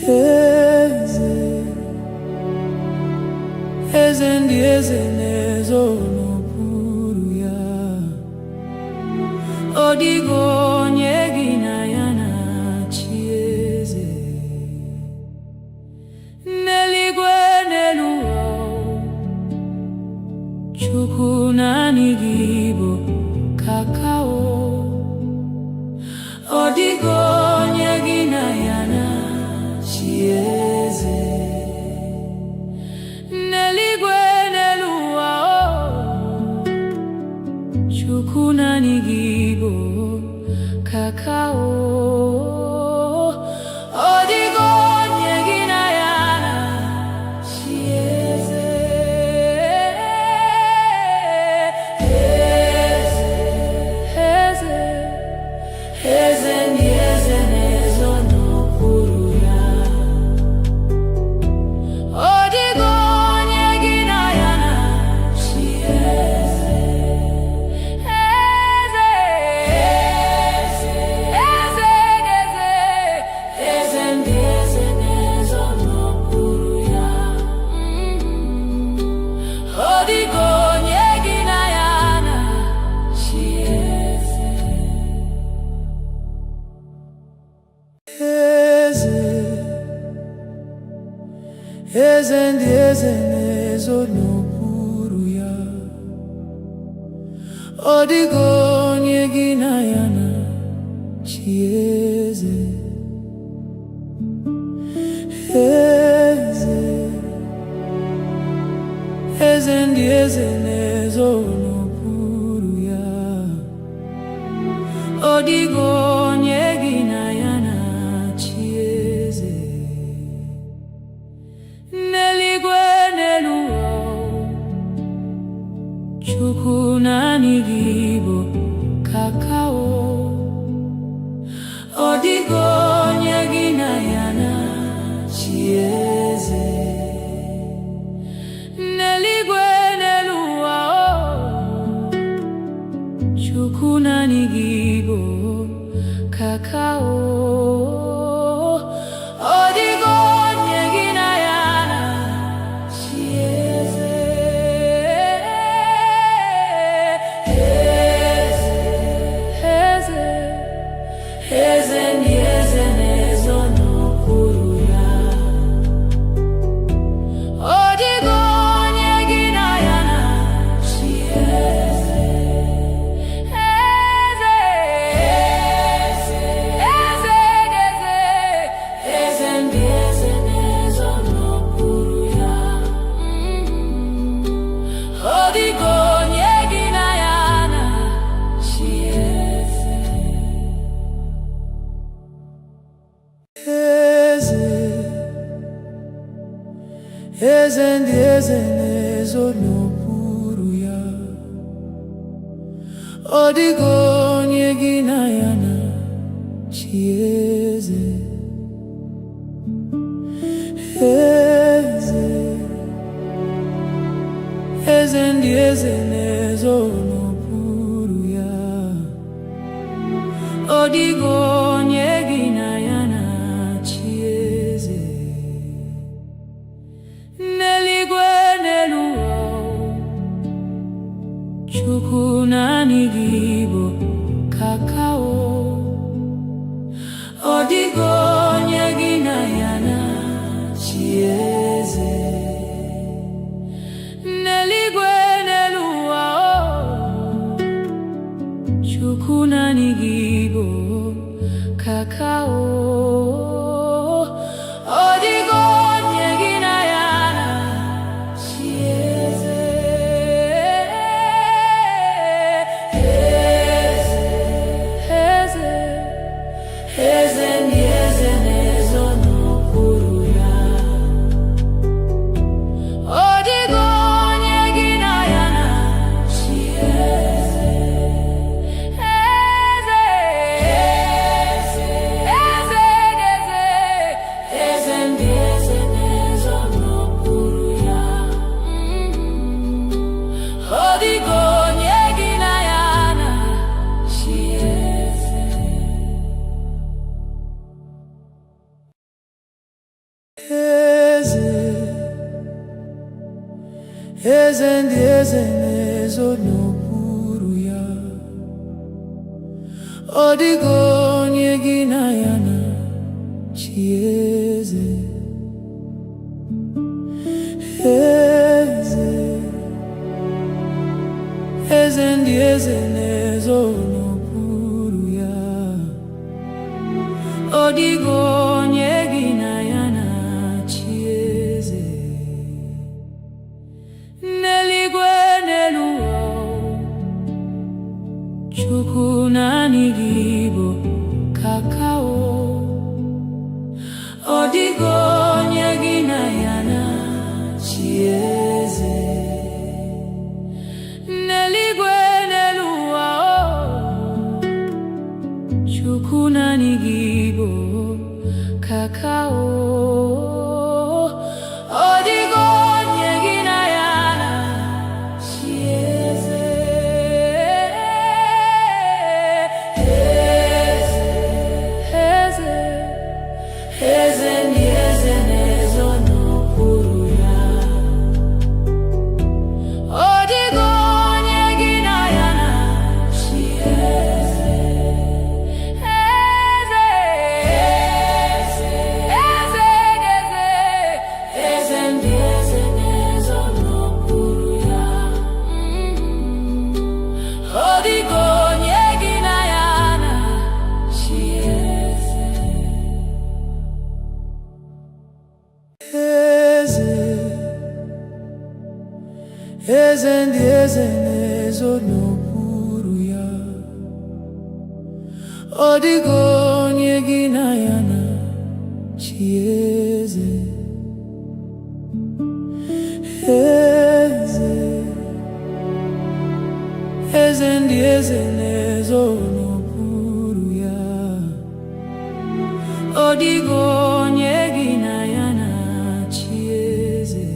Eze, eze ndị eze na-ezo n'okpuru ya. Ọ dịghị onye gị na ya na-achị eze. N'eluigwe n'elu ụwa, Chukwu naanị gị bụ kakao. Ọ dịghị onye gị na ya na-achị eze. N'eluigwe n'elu ụwa, eze ndị eze na-ezo n'okpuru ya. Ọ dịghị onye gị na ya na-achị eze. Eze, eze ndị eze na-ezo n'okpuru ya. Ọ dịghị onye gị na ya na-achị eze. N'eluigwe n'elu ụwa, Chukwu naanị gị bụ kakao. Ọ dịghị onye gị na ya na-achị eze. N'eluigwe n'elu ụwa, Chukwu naanị gị bụ kakao. Ọ dịghị onye gị na ya na-achị eze. Eze, eze ndị eze na-ezo n'okpuru ya. Ọ dịghị onye gị na ya na-achị eze. Eze, eze, eze ndị eze na-ezo n'okpuru ya. Ọ dịghị onye gị na ya na-achị eze. Eze ndị eze na-ezo n'okpuru ya. Ọ dịghị onye gị na ya na-achị eze. Eze, eze ndị eze na-ezo n'okpuru ya. Ọ dịghị onye gị na ya na-achị eze. N'eluigwe n'elu ụwa, Chukwu naanị gị bụ kakao. Ọ dịghị onye gị na ya na-achị eze. N'eluigwe n'elu ụwa, Chukwu naanị gị bụ kakao. Ọ dịghị onye gị na ya na-achị eze. Eze, eze ndị eze na-ezo n'okpuru ya. Ọ dịghị onye gị na ya na-achị eze. Eze, eze ndị eze na-ezo n'okpuru ya. Ọ dịghị onye gị na ya na-achị eze. Eze, eze ndị eze na-ezo n'okpuru ya. Ọ dịghị onye gị na ya na-achị eze. Eze, eze ndị eze na-ezo n'okpuru ya. Ọ dịghị onye gị na ya na-achị eze. N'eluigwe n'elu ụwa, Chukwu naanị gị bụ kakao. Ọ dịghị onye gị na ya na-achị eze. N'eluigwe n'elu ụwa, eze ndị eze na-ezo n'okpuru ya. Ọ dịghị onye gị na ya na-achị eze. Eze, eze ndị eze na-ezo n'okpuru ya. Ọ dịghị onye gị na ya na-achị eze.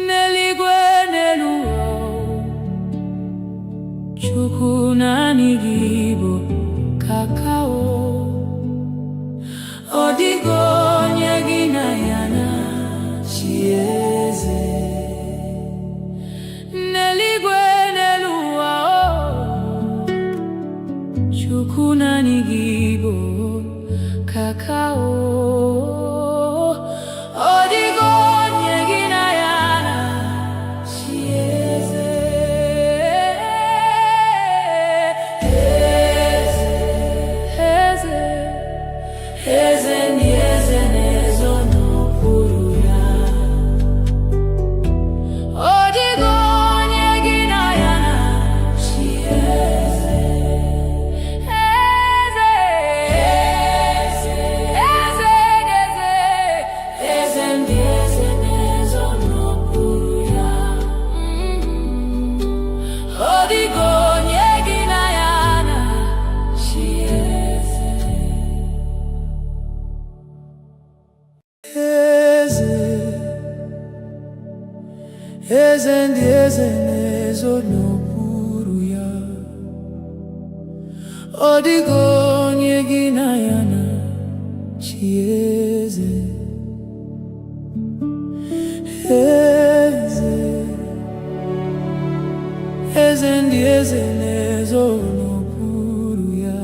N'eluigwe n'elu ụwa, Chukwu naanị gị bụ kakao. Ọ dịghị onye gị na ya na-achị eze. N'eluigwe n'elu ụwa, Chukwu naanị gị bụ kakao. Ọ dịghị onye gị na ya na-achị eze. Eze, eze ndị eze na-ezo n'okpuru ya. Ọ dịghị onye gị na ya na-achị eze. Eze, eze, eze ndị eze na-ezo n'okpuru ya. Ọ dịghị onye gị na ya na-achị eze. Eze, eze ndị eze na-ezo n'okpuru ya. Ọ dịghị onye gị na ya na-achị eze. Eze, eze ndị eze na-ezo n'okpuru ya.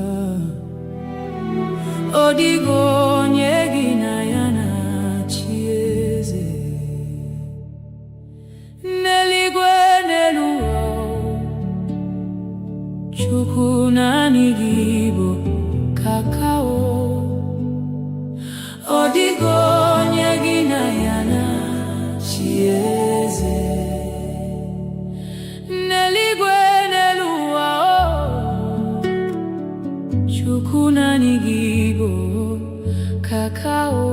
Ọ dịghị onye gị na ya na-achị eze. N'eluigwe n'elu ụwa, Chukwu naanị gị bụ kakao. Ọ dịghị onye gị na ya na-achị eze. N'eluigwe n'elu ụwa, Chukwu naanị gị bụ kakao.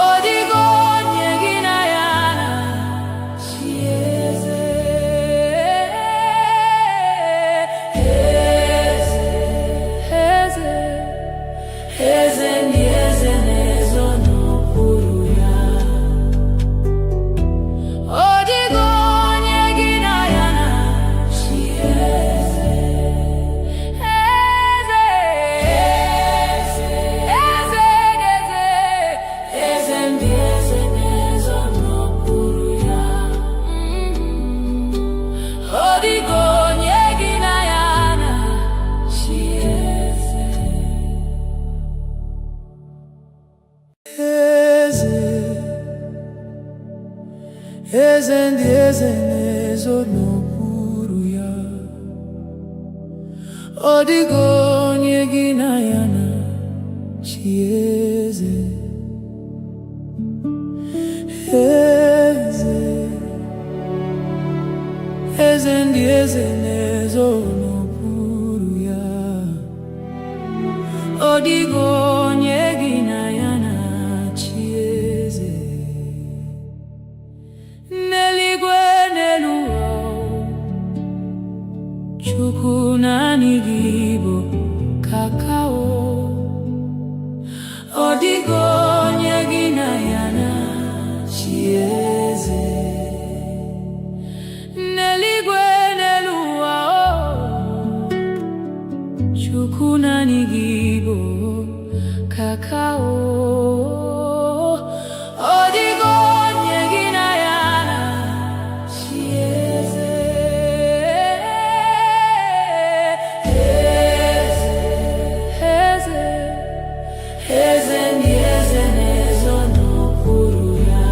Ọ dịghị onye gị na ya na-achị eze. Eze, eze ndị eze na-ezo n'okpuru ya. Ọ dịghị onye gị na ya na-achị eze. Eze, eze ndị eze na-ezo n'okpuru ya. Ọ dịghị onye gị na ya na-achị eze. Eze, eze ndị eze na-ezo n'okpuru ya. Ọ dịghị onye gị na ya na-achị eze. Eze, eze ndị eze na-ezo n'okpuru ya. Ọ dịghị onye gị na ya na-achị eze. N'eluigwe n'elu ụwa, Chukwu naanị gị bụ kakao. Ọ dịghị onye gị na ya na-achị eze. N'eluigwe n'elu ụwa, Chukwu naanị gị bụ kakao. Ọ dịghị onye gị na ya na-achị eze. Eze, eze ndị eze na-ezo n'okpuru ya.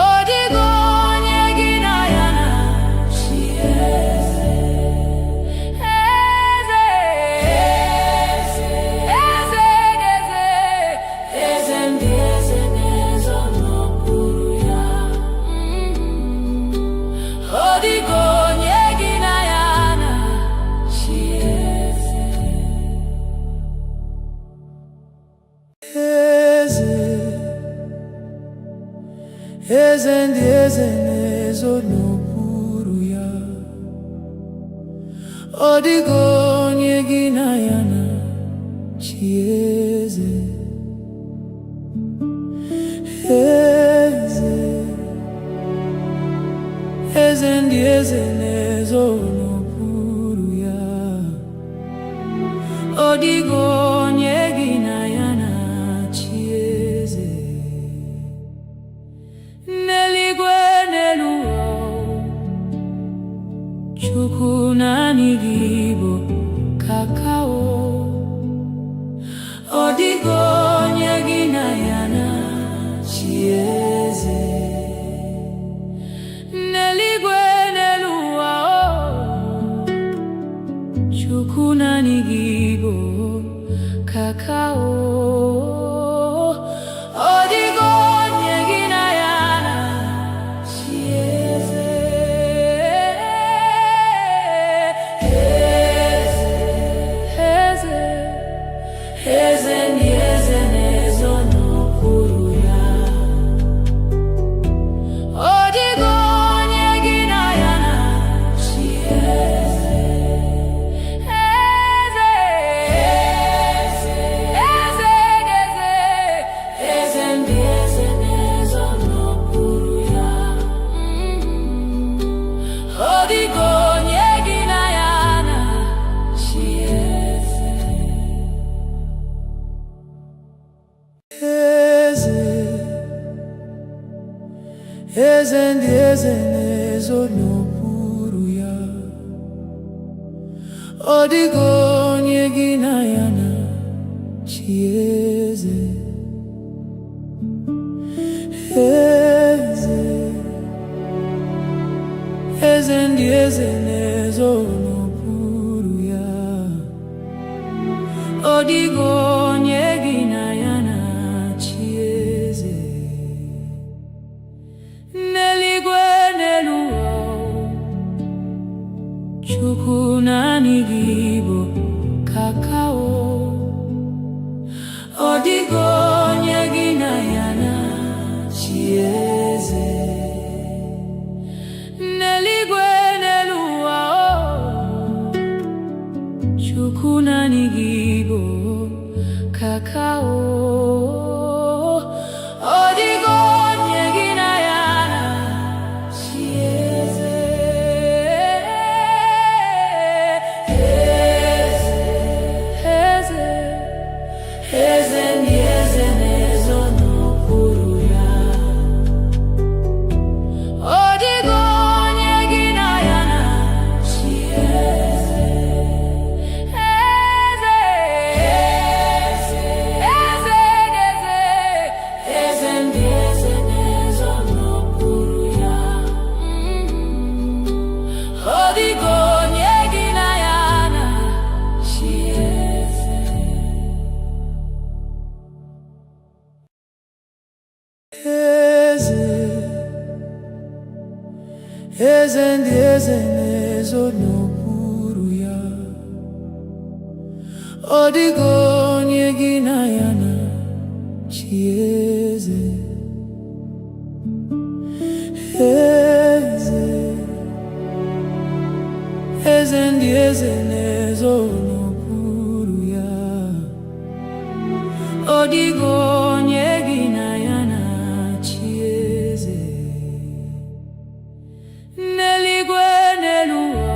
Ọ dịghị onye gị na ya na-achị eze. Eze, eze ndị eze na-ezo n'okpuru ya. Ọ dịghị onye gị na ya na-achị eze. Eze, eze ndị eze na-ezo n'okpuru ya. Ọ dịghị onye gị na ya na-achị eze. N'eluigwe n'elu ụwa, Chukwu naanị gị bụ kakao. Ọ dịghị onye gị na ya na-achị eze. N'eluigwe n'elu ụwa, Chukwu naanị gị bụ kakao. Ọ dịghị onye gị na ya na-achị eze. Eze, eze ndị eze na-ezo n'okpuru ya. Ọ dịghị onye gị na ya na-achị eze. Eze, eze, eze ndị eze na-ezo n'okpuru ya. Ọ dịghị onye gị na ya na-achị eze. Eze ndị eze na-ezo n'okpuru ya. Ọ dịghị onye gị na ya na-achị eze. Eze, eze ndị eze na-ezo n'okpuru ya. Ọ dịghị onye gị na ya na-achị eze. N'eluigwe n'elu ụwa, Chukwu naanị gị bụ kakao. Ọ dịghị onye gị na ya na-achị eze. N'eluigwe n'elu ụwa, Chukwu naanị gị bụ kakao. Ọ dịghị onye gị na ya na-achị eze. Eze, eze ndị eze na-ezo n'okpuru ya. Ọ dịghị onye gị na ya na-achị eze. Eze, eze ndị eze na-ezo n'okpuru ya. Ọ dịghị onye gị na ya na-achị eze. Eze, eze ndị eze na-ezo n'okpuru ya. Ọ dịghị onye gị na ya na-achị eze. Eze, eze ndị eze na-ezo n'okpuru ya. Ọ dịghị onye gị na ya na-achị eze. N'eluigwe n'elu ụwa,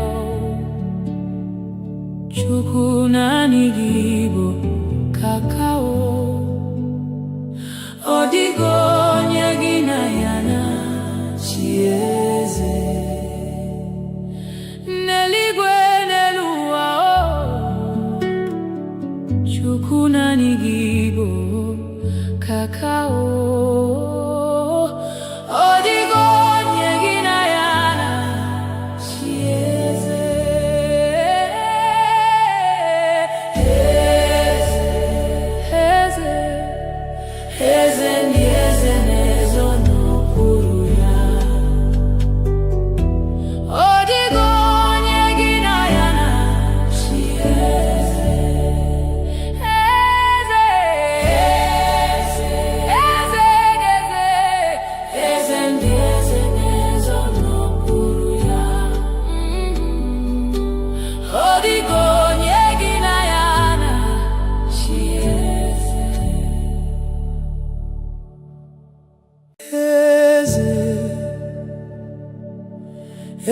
Chukwu naanị gị bụ kakao. Ọ dịghị onye gị na ya na-achị eze. N'eluigwe n'elu ụwa, Chukwu naanị gị bụ kakao. Ọ dịghị onye gị na ya na-achị eze. Eze, eze ndị eze na-ezo n'okpuru ya. Ọ dịghị onye gị na ya na-achị eze. Eze, eze,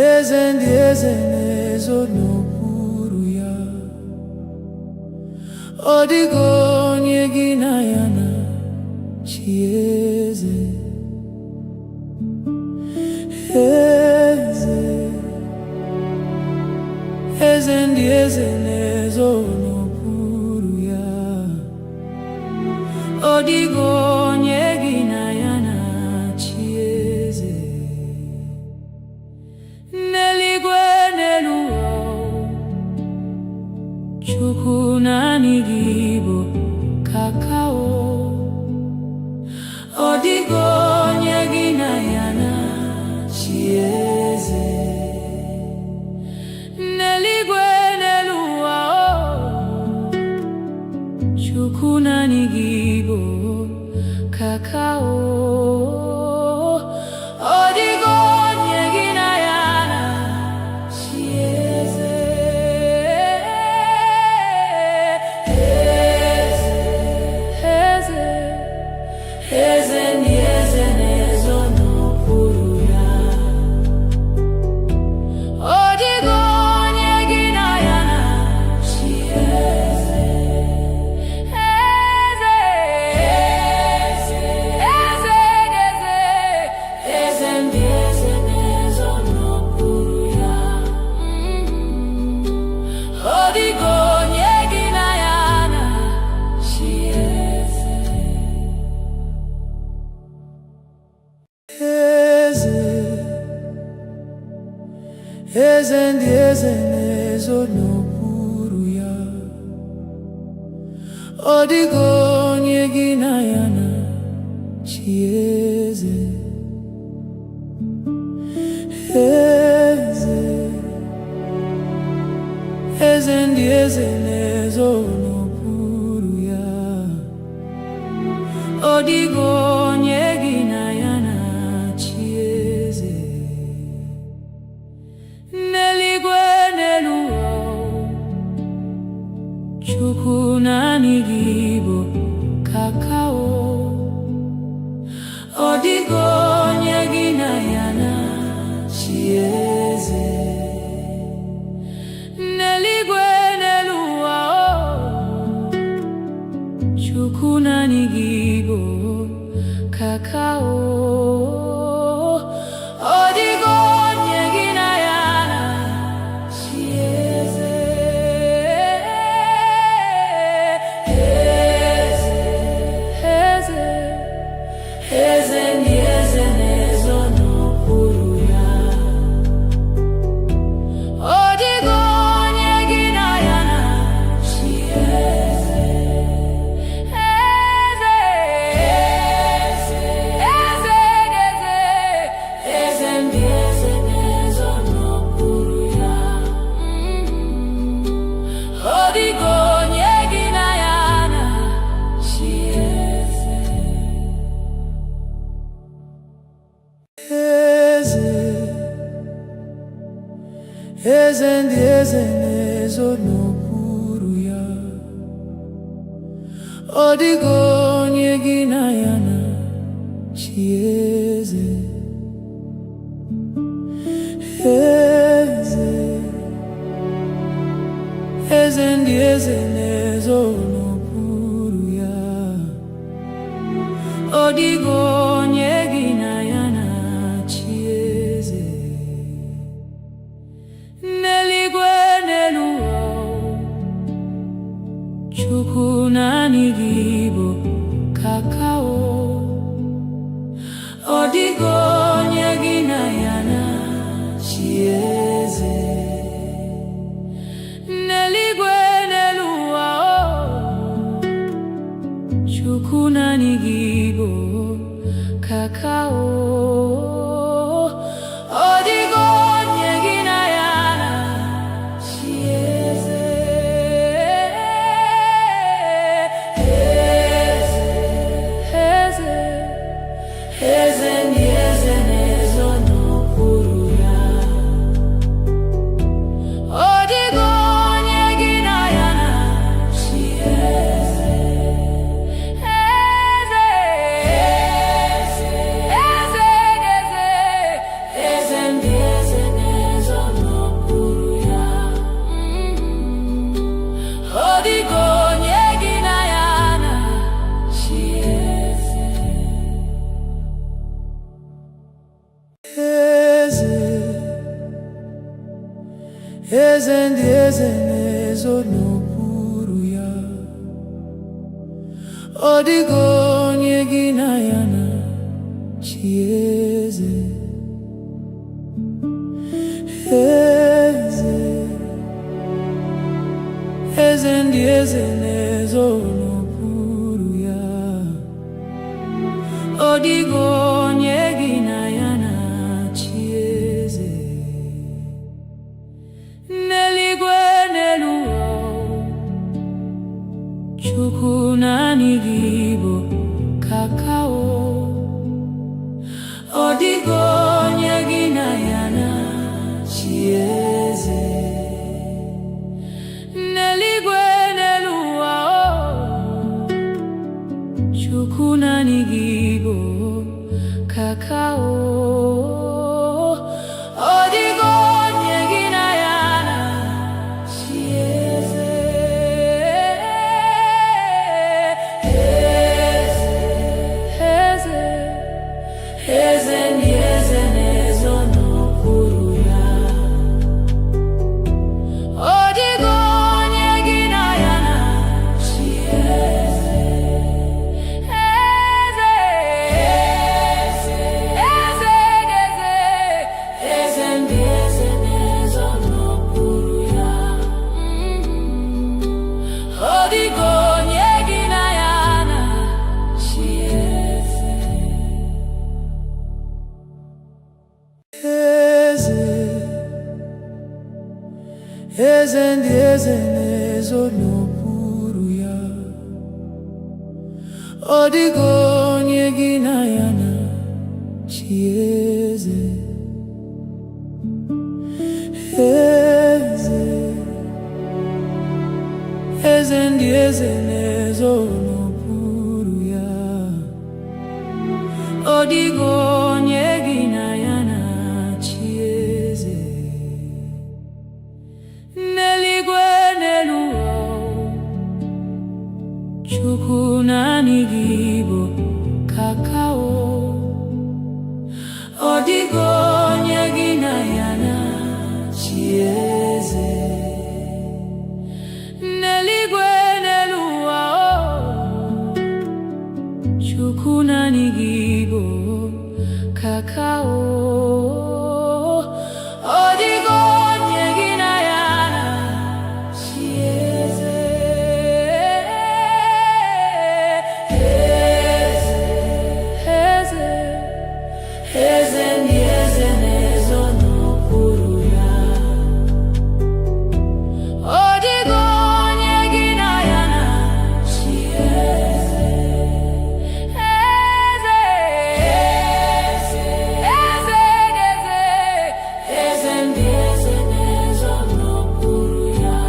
eze ndị eze na-ezo n'okpuru ya. Ọ dịghị onye gị na ya na-achị eze. Eze, eze ndị eze na-ezo n'okpuru ya. Ọ dịghị onye gị na ya na-achị eze. N'eluigwe n'elu ụwa, Chukwu naanị gị bụ kakao. Ọ dịghị onye gị na ya na-achị eze. N'eluigwe n'elu ụwa, Chukwu naanị gị bụ kakao. Ọ dịghị onye gị na ya na-achị eze. Eze, eze ndị eze na-ezo n'okpuru ya. Ọ dịghị onye gị na ya na-achị eze. Eze, eze, eze ndị eze na-ezo n'okpuru ya. Ọ dịghị onye gị na ya na-achị eze. Eze, eze ndị eze na-ezo n'okpuru ya. Ọ dịghị onye gị na ya na-achị eze. Eze, eze ndị eze na-ezo n'okpuru ya. Ọ dịghị onye gị na ya na-achị eze. N'eluigwe n'elu ụwa, Chukwu naanị gị bụ kakao. Ọ dịghị onye gị na ya na-achị eze. N'eluigwe n'elu ụwa, Chukwu naanị gị bụ kakao. Ọ dịghị onye gị na ya na-achị eze. Eze, eze ndị eze na-ezo n'okpuru ya. Ọ dịghị onye gị na ya na-achị eze. Eze, eze ndị eze na-ezo n'okpuru ya. Ọ dịghị onye gị na ya na-achị eze. Eze, eze ndị eze na-ezo n'okpuru ya. Ọ dịghị onye gị na ya na-achị eze. Eze, eze ndị eze na-ezo n'okpuru ya. Ọ dịghị onye gị na ya na-achị eze. N'eluigwe n'elu ụwa, Chukwu naanị gị bụ kakao. Ọ dịghị onye gị na ya na-achị eze. N'eluigwe n'elu ụwa, Chukwu naanị gị bụ kakao. Ọ dịghị onye gị na ya na-achị eze. Eze, eze ndị eze na-ezo n'okpuru ya. Ọ dịghị onye gị na ya na-achị eze. Eze, eze, ezo n'okpuru ya. Ọ dịghị onye gị na ya na-achị eze. Eze, eze ndị eze na-ezo n'okpuru ya. Ọ dịghị onye gị na ya na-achị eze. N'eluigwe n'elu ụwa, Chukwu naanị gị bụ kakao. Ọ dịghị onye gị na ya na-achị eze. N'eluigwe n'elu ụwa, Chukwu naanị gị bụ kakao. Ọ dịghị onye gị na ya na-achị eze. Eze, eze ndị eze na-ezo n'okpuru ya. Ọ dịghị onye gị na ya na-achị eze. Eze, eze, eze ndị eze na-ezo n'okpuru ya. Ọ dịghị onye gị na ya na-achị eze. Eze ndị eze na-ezo n'okpuru ya. Ọ dịghị onye gị na ya na-achị eze. Eze, eze ndị eze na-ezo n'okpuru ya. Ọ dịghị onye gị na ya na-achị eze. N'eluigwe n'elu ụwa, Chukwu naanị gị bụ kakao. Ọ dịghị onye gị na ya na-achị eze. N'eluigwe n'elu ụwa, Chukwu naanị gị bụ kakao. Ọ dịghị onye gị na ya na-achị eze. Eze, eze ndị eze na-ezo n'okpuru ya. Ọ dịghị onye gị na ya na-achị eze. Eze, eze ndị eze na-ezo n'okpuru ya.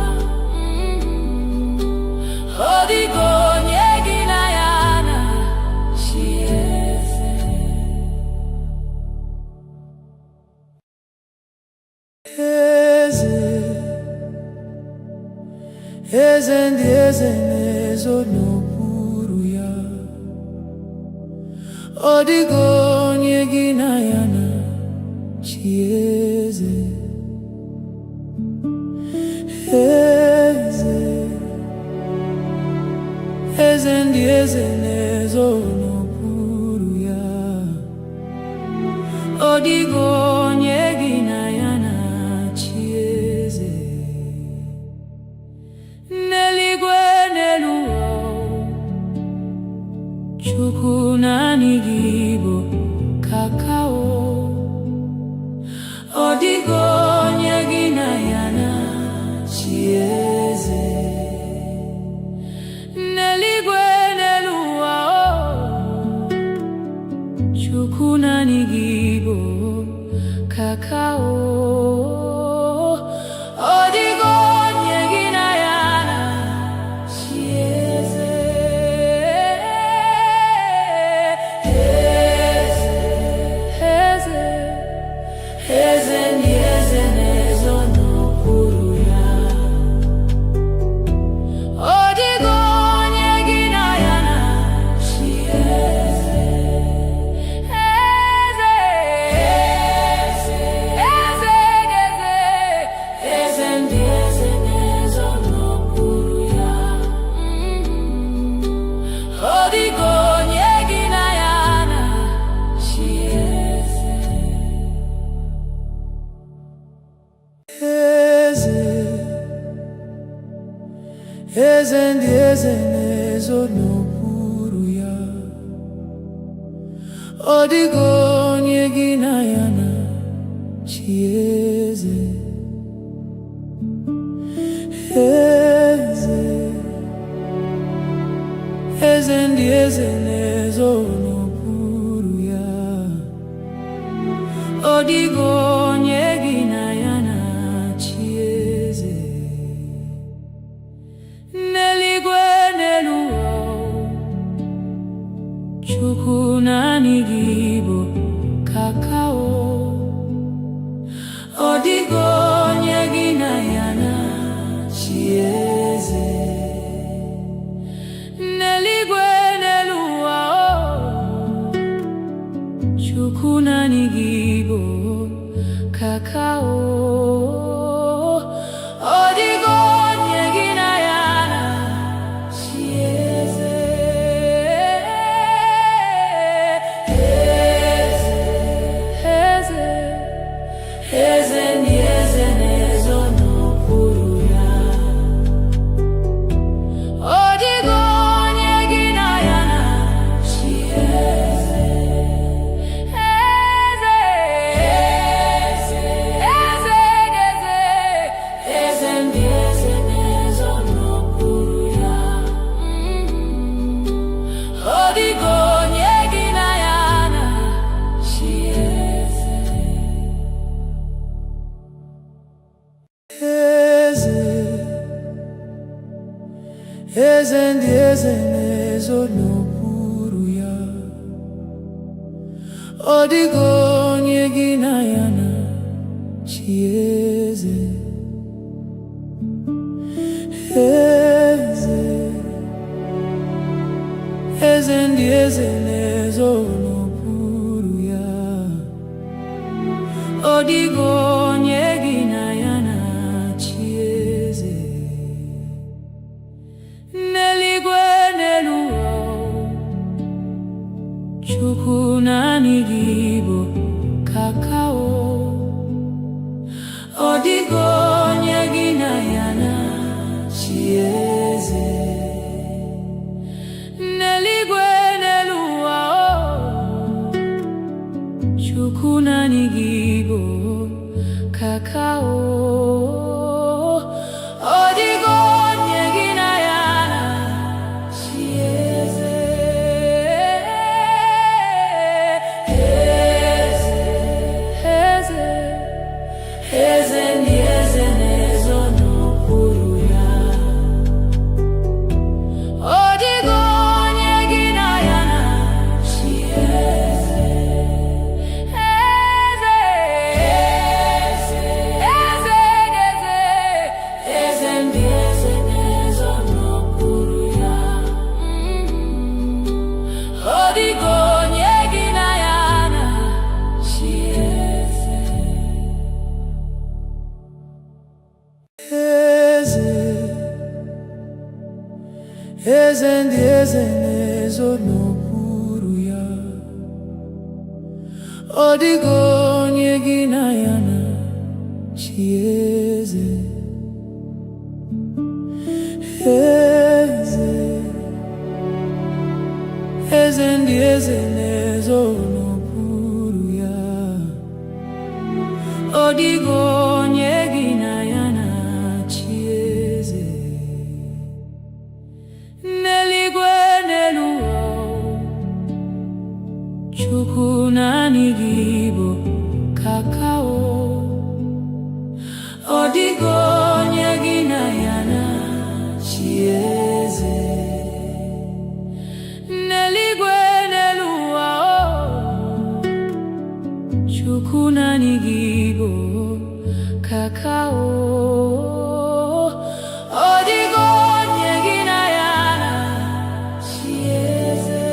Ọ dịghị onye gị na ya na-achị eze. Eze, eze ndị eze na-ezo n'okpuru ya. Ọ dịghị onye gị na ya na-achị eze. Eze, eze ndị eze na-ezo n'okpuru ya. Ọ dịghị onye gị na ya na-achị eze. N'eluigwe n'elu ụwa, Chukwu naanị gị bụ kakao. Ọ dịghị onye gị na ya na-achị eze. N'eluigwe n'elu ụwa, Chukwu naanị gị bụ kakao. Ọ dịghị onye gị na ya na-achị eze. Eze, eze ndị eze n'okpuru ya. Ọ dịghị onye gị na ya na-achị eze. Eze, eze ndị eze na-ezo n'okpuru ya. Ọ dịghị onye gị na ya na-achị eze. N'eluigwe n'elu ụwa, Chukwu naanị gị bụ kakao. Ọ dịghị onye gị na ya na-achị eze. N'eluigwe n'elu ụwa, Chukwu naanị gị bụ kakao. Ọ dịghị onye gị na ya na-achị eze. Eze, eze ndị eze na-ezo n'okpuru ya. Ọ dịghị onye gị na ya na-achị eze. Eze, eze, eze, eze ndị eze na-ezo n'okpuru ya. Ọ dịghị onye gị na ya na-achị eze. Eze, eze ndị eze na-ezo n'okpuru ya. Ọ dịghị onye gị na ya na-achị eze. Eze, eze ndị eze na-ezo n'okpuru ya. Ọ dịghị onye gị na ya na-achị eze. N'eluigwe n'elu ụwa, Chukwu naanị gị bụ kakao. Ọ dịghị onye gị na ya na-achị eze. N'eluigwe n'elu ụwa, Chukwu naanị gị bụ kakao. Ọ dịghị onye gị na ya na-achị eze. Eze, eze ndị eze na-ezo n'okpuru ya. Ọ dịghị onye gị na ya na-achị eze. Eze, eze, eze, eze ndị eze na-ezo n'okpuru ya. Ọ dịghị onye gị na ya na-achị eze. Eze, eze ndị eze na-ezo n'okpuru ya. Ọ dịghị onye gị na ya na-achị eze. Eze, eze ndị eze na-ezo n'okpuru ya. Ọ dịghị onye gị na ya na-achị eze. N'eluigwe n'elu ụwa, Chukwu naanị gị bụ kakao. Ọ dịghị onye gị na ya na-achị eze. N'eluigwe n'elu ụwa, Chukwu naanị gị bụ kakao. Ọ dịghị onye gị na ya na-achị eze.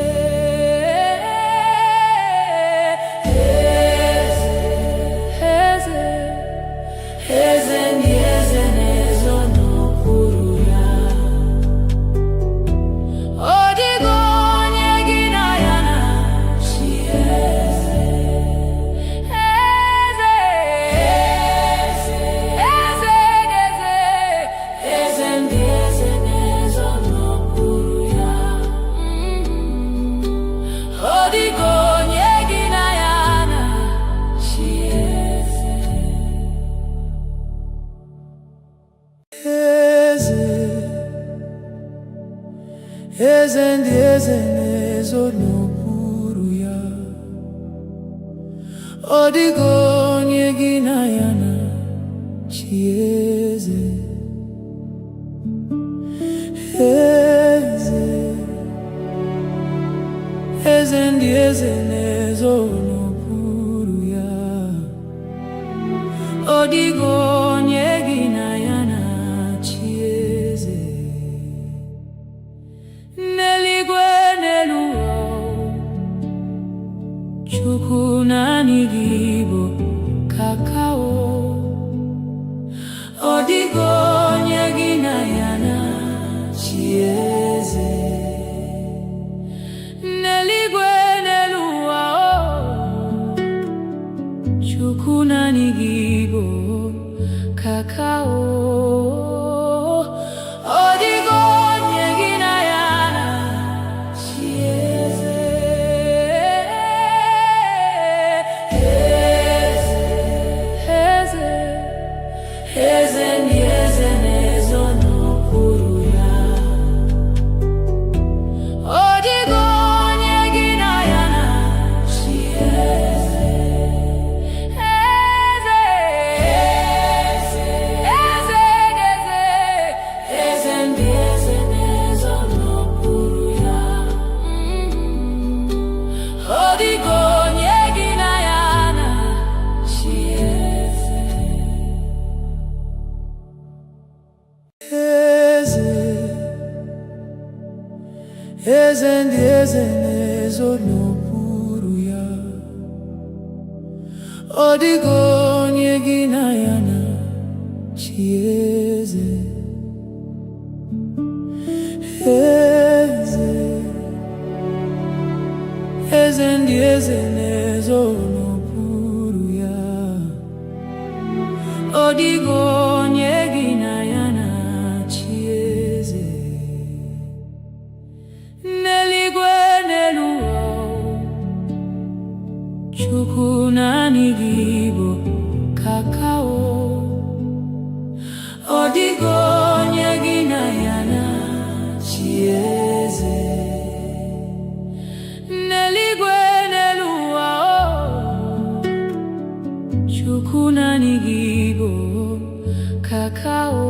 eze ndị eze na-ezo n'okpuru ya. Ọ dịghị onye gị na ya na-achị eze. Eze, eze ndị eze na-ezo n'okpuru ya. Ọ dịghị onye gị na ya na-achị eze. N'eluigwe n'elu ụwa, Chukwu naanị gị bụ kakao. Ọ dịghị onye gị na ya na-achị eze. N'eluigwe n'elu ụwa, Chukwu naanị gị bụ kakao. Ọ dịghị onye gị na ya na-achị eze. Eze, eze ndị eze na-ezo n'okpuru ya. Ọ dịghị onye gị na ya na-achị eze. Eze, eze, eze ndị eze na-ezo n'okpuru ya. Ọ dịghị onye gị na ya na-achị eze. Eze ndị eze na-ezo n'okpuru ya. Ọ dịghị onye gị na ya na-achị eze. Eze, eze ndị eze na-ezo n'okpuru ya. Ọ dịghị onye gị na ya na-achị eze. N'eluigwe n'elu ụwa, Chukwu naanị gị bụ kakao. Ọ dịghị onye gị na ya na-achị eze. N'eluigwe n'elu ụwa, Chukwu naanị gị bụ kakao.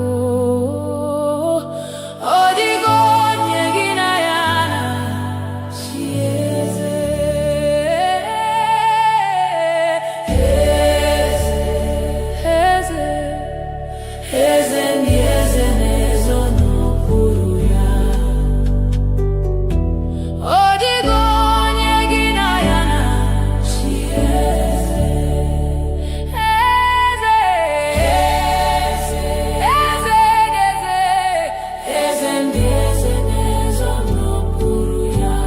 Ọ dịghị onye gị na ya na-achị eze. Eze, eze ndị eze na-ezo n'okpuru ya. Ọ dịghị onye gị na ya na-achị eze. Eze, eze ndị eze na-ezo n'okpuru ya.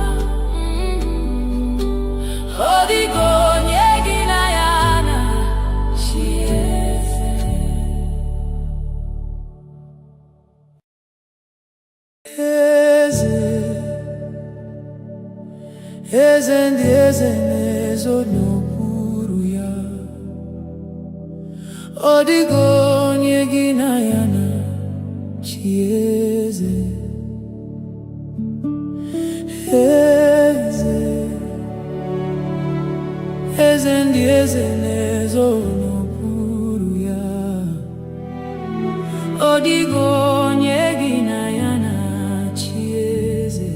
Ọ dịghị onye gị na ya na-achị eze. Eze, eze ndị eze na-ezo n'okpuru ya. Ọ dịghị onye gị na ya na-achị eze. Eze, eze ndị eze na-ezo n'okpuru ya. Ọ dịghị onye gị na ya na-achị eze.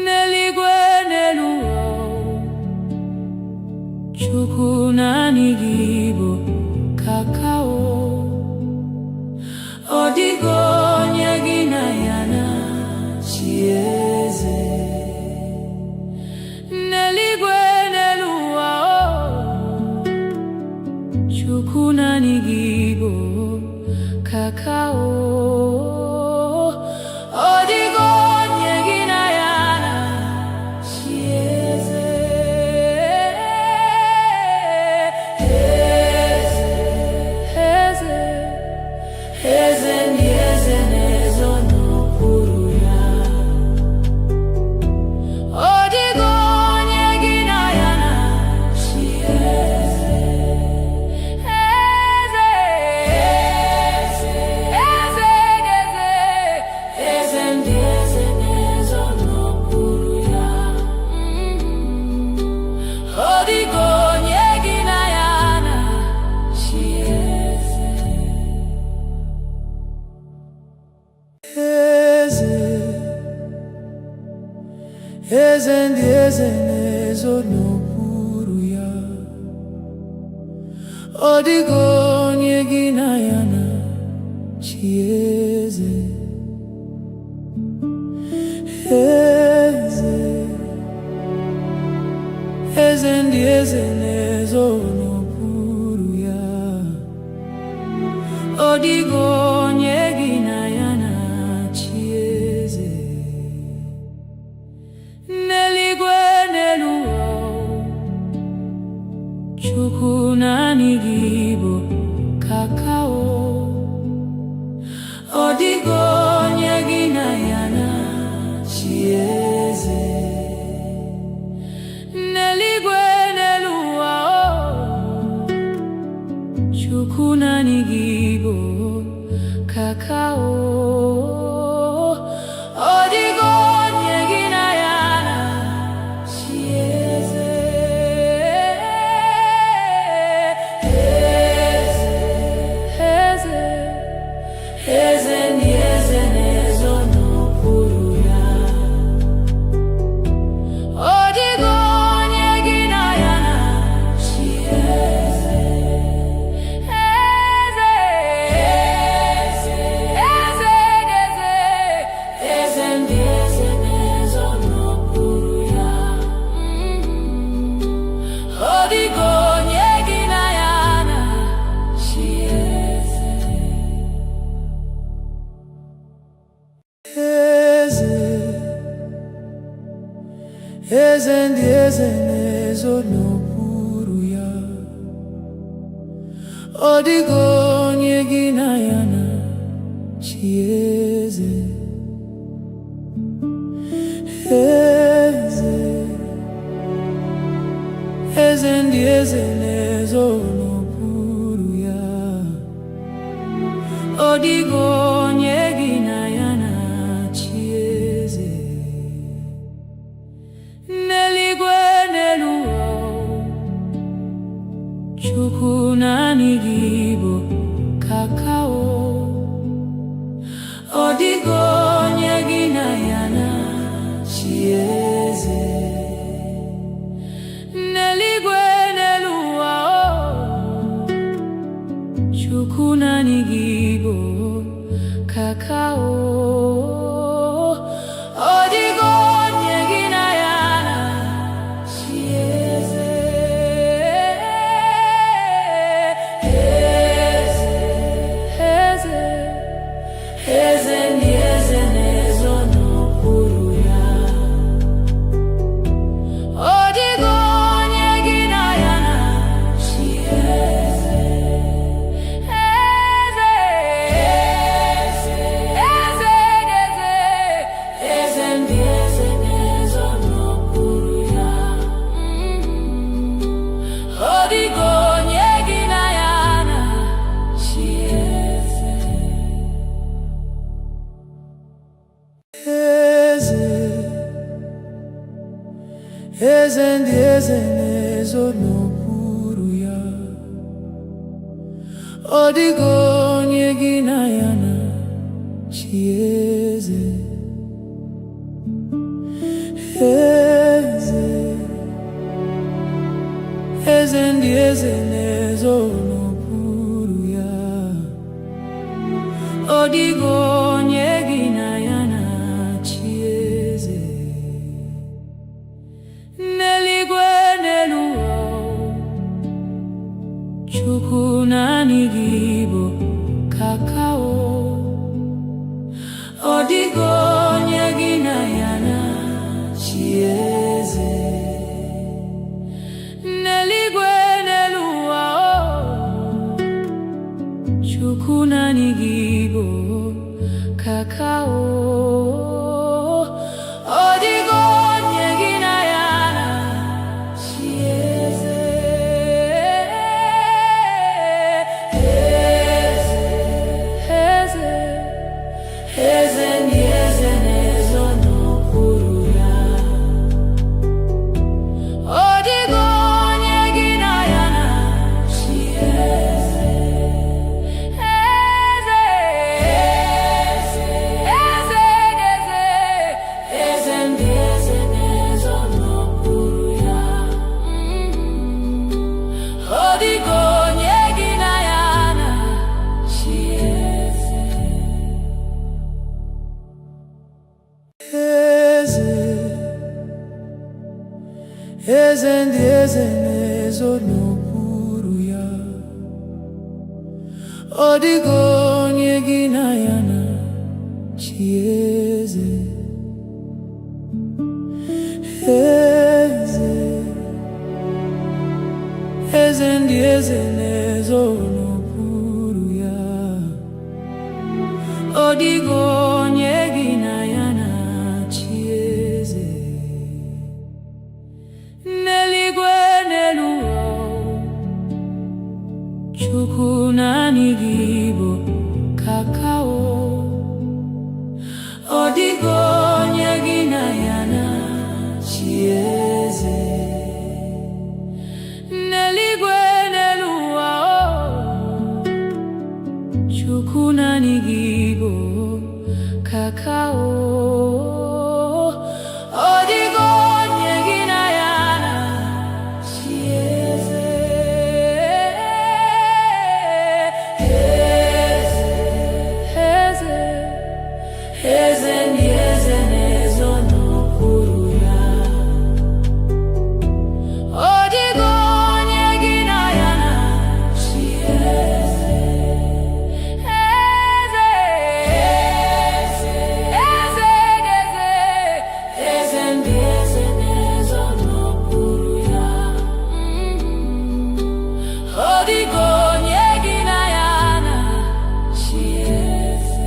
N'eluigwe n'elu ụwa, Chukwu naanị gị bụ kakao. Ọ dịghị onye gị na ya na-achị eze. N'eluigwe n'elu ụwa, Chukwu naanị gị bụ eze ndị eze na-ezo n'okpuru ya. Ọ dịghị onye gị na ya na-achị eze. Eze, eze ndị eze na-ezo n'okpuru ya. Ọ dịghị onye gị na ya na-achị eze. N'eluigwe n'elu ụwa, Chukwu naanị gị bụ kakao. Ọ dịghị onye gị na ya na-achị eze. N'eluigwe n'elu ụwa, Chukwu naanị gị bụ kakao. Ọ dịghị onye gị na ya na-achị eze. Eze, eze ndị eze na-ezo n'okpuru ya. Ọ dịghị onye gị na ya na-achị eze. Eze, eze, eze, eze ndị eze na-ezo n'okpuru ya. Ọ dịghị onye gị na ya na-achị eze. Eze, eze ndị eze na-ezo n'okpuru ya. Ọ dịghị onye gị na ya na-achị eze. Eze, eze ndị eze na-ezo n'okpuru ya. Ọ dịghị onye gị na ya na-achị eze. N'eluigwe n'elu ụwa, Chukwu naanị gị bụ kakao. Ọ dịghị onye gị na ya na-achị eze. N'eluigwe n'elu ụwa, Chukwu naanị gị bụ kakao. Ọ dịghị onye gị na ya na-achị eze. Eze, eze ndị eze na-ezo n'okpuru ya. Ọ dịghị onye gị na ya na-achị eze. Eze, eze, eze, eze ndị eze na-ezo n'okpuru ya. Ọ dịghị onye gị na ya na-achị eze. Eze, eze ndị eze na-ezo n'okpuru ya. Ọ dịghị onye gị na ya na-achị eze. Eze, eze ndị eze na-ezo n'okpuru ya. Ọ dịghị onye gị na ya na-achị eze. N'eluigwe n'elu ụwa, Chukwu naanị gị bụ kakao. Ọ dịghị onye gị na ya na-achị eze. N'eluigwe n'elu ụwa, eze ndị eze na-ezo n'okpuru ya. Ọ dịghị onye gị na ya na-achị eze. Eze, eze ndị eze na-ezo n'okpuru ya. Ọ dịghị onye gị na ya na-achị eze. N'eluigwe n'elu ụwa, Chukwu naanị gị bụ kakao. Ọ dịghị onye gị na ya na-achị eze. N'eluigwe n'elu ụwa, Chukwu naanị gị bụ kakao. Ọ dịghị onye gị na ya na-achị eze. Eze, eze ndị eze na-ezo n'okpuru ya. Ọ dịghị onye gị na ya na-achị eze. Eze, eze, eze ndị eze na-ezo n'okpuru ya. Ọ dịghị onye gị na ya na-achị eze.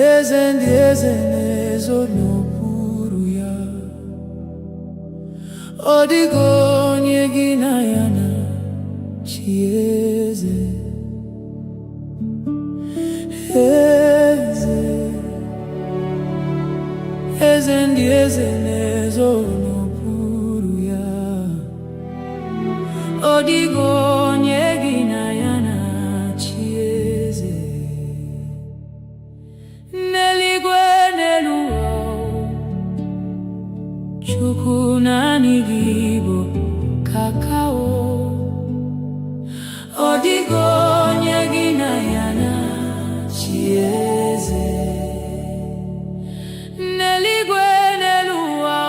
Eze ndị eze na-ezo n'okpuru ya. Ọ dịghị onye gị na ya na-achị eze. Eze, eze ndị eze na-ezo n'okpuru ya. Ọ dịghị onye gị na ya na-achị eze. N'eluigwe n'elu ụwa, Chukwu naanị gị bụ kakao. Ọ dịghị onye gị na ya na-achị eze. N'eluigwe n'elu ụwa,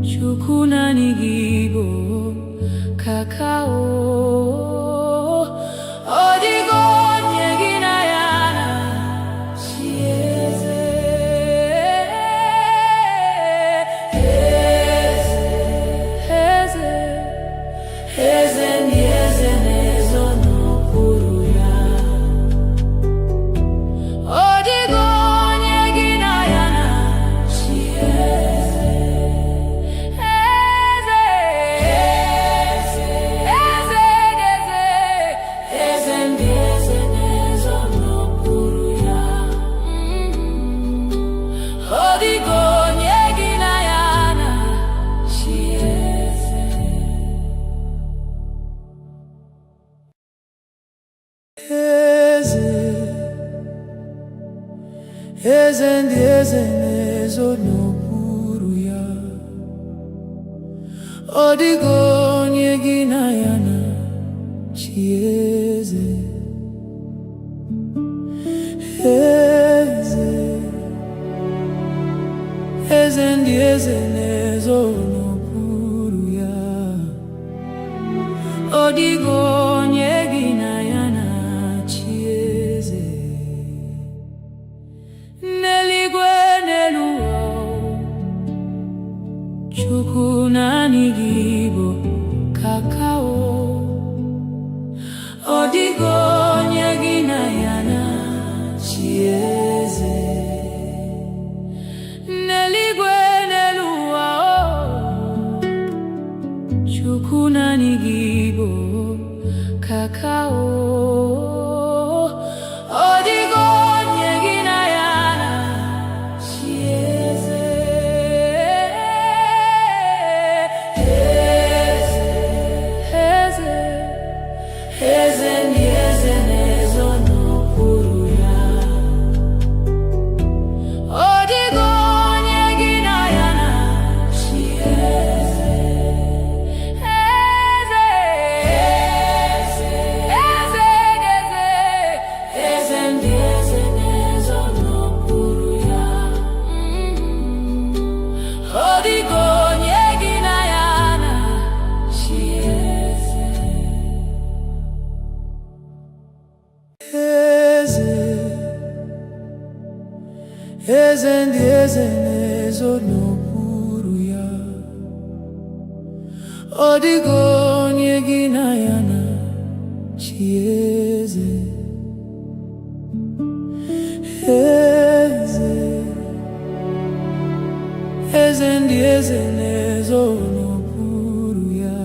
Chukwu naanị gị bụ kakao. Ọ dịghị onye gị na ya na-achị eze. Eze, eze ndị eze na-ezo n'okpuru ya. Ọ dịghị onye gị na ya na-achị eze. Eze, eze ndị eze na-ezo n'okpuru ya. Ọ dịghị onye gị na ya na-achị eze. Eze, eze ndị eze na-ezo n'okpuru ya. Ọ dịghị onye gị na ya na-achị eze. Eze, eze ndị eze na-ezo n'okpuru ya. Ọ dịghị onye gị na ya na-achị eze. N'eluigwe n'elu ụwa, Chukwu naanị gị bụ kakao. Ọ dịghị onye gị na ya na-achị eze. N'eluigwe n'elu ụwa, Chukwu naanị gị bụ kakao. Ọ dịghị onye gị na ya na-achị eze. Eze, eze ndị eze na-ezo n'okpuru ya. Ọ dịghị onye gị na ya na-achị eze. Eze, eze ndị eze na-ezo n'okpuru ya. Ọ dịghị onye gị na ya na-achị eze. Eze, eze ndị eze na-ezo n'okpuru ya.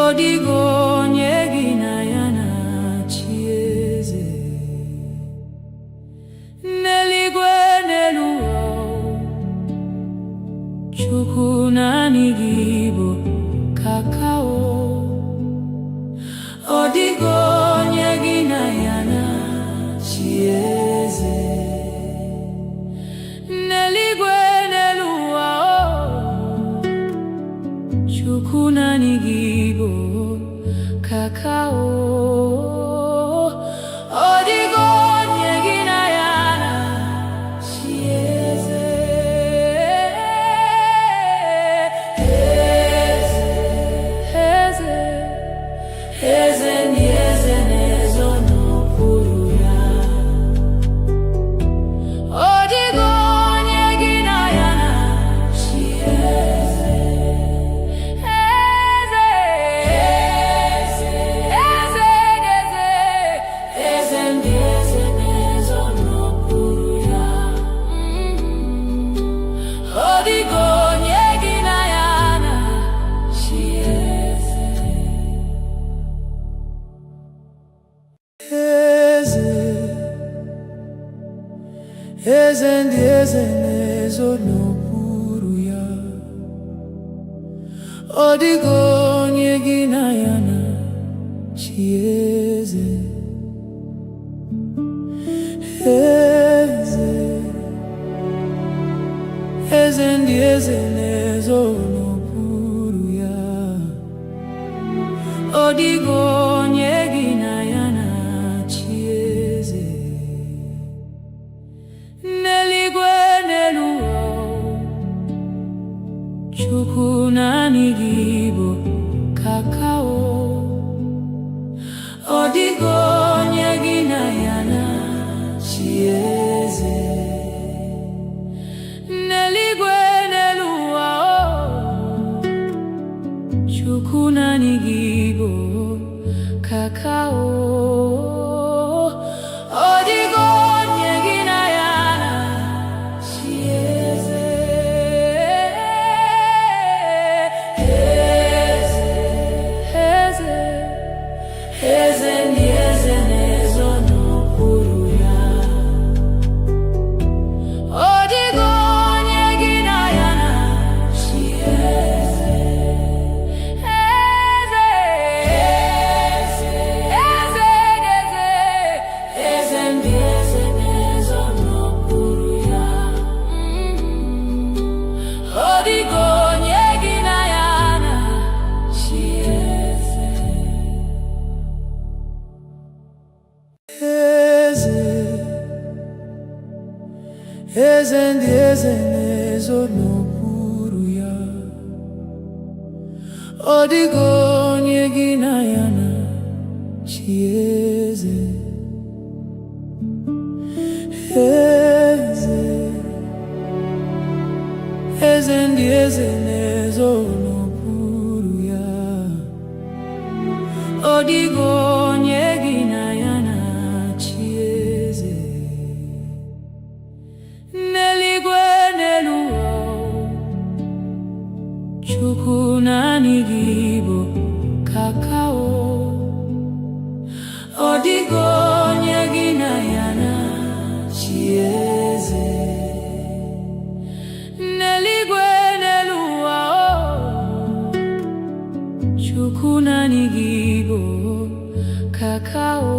Ọ dịghị onye gị na ya na-achị eze. N'eluigwe n'elu ụwa, Chukwu naanị gị bụ kakao. Ọ dịghị onye gị na ya na-achị eze. N'eluigwe n'elu ụwa, Chukwu naanị gị bụ kakao. Ọ dịghị onye gị na ya na-achị eze. Eze, eze ndị eze na-ezo n'okpuru ya. Ọ dịghị onye gị na ya na-achị eze. Eze, eze, eze, eze ndị eze na-ezo n'okpuru ya. Ọ dịghị onye gị na ya na-achị eze. Eze, eze ndị eze na-ezo n'okpuru ya. Ọ dịghị onye gị na ya na-achị eze. Eze, eze ndị eze na-ezo n'okpuru ya. Ọ dịghị onye gị na ya na-achị eze. N'eluigwe n'elu ụwa, Chukwu naanị gị bụ kakao. Ọ dịghị onye gị na ya na-achị eze. N'eluigwe n'elu ụwa, Chukwu naanị gị bụ kakao. Ọ dịghị onye gị na ya na-achị eze. Eze, eze ndị eze na-ezo n'okpuru ya. Ọ dịghị onye gị na ya na-achị eze. Eze, eze, eze, eze ndị eze na-ezo n'okpuru ya. Ọ dịghị onye gị na ya na-achị eze. Eze, eze ndị eze na-ezo n'okpuru ya. Ọ dịghị onye gị na ya na-achị eze. Eze, eze ndị eze na-ezo n'okpuru ya. Ọ dịghị onye gị na ya na-achị eze. N'eluigwe n'elu ụwa, Chukwu naanị gị bụ kakao. Ọ dịghị onye gị na ya na-achị eze. N'eluigwe n'elu ụwa, Chukwu naanị gị bụ kakao.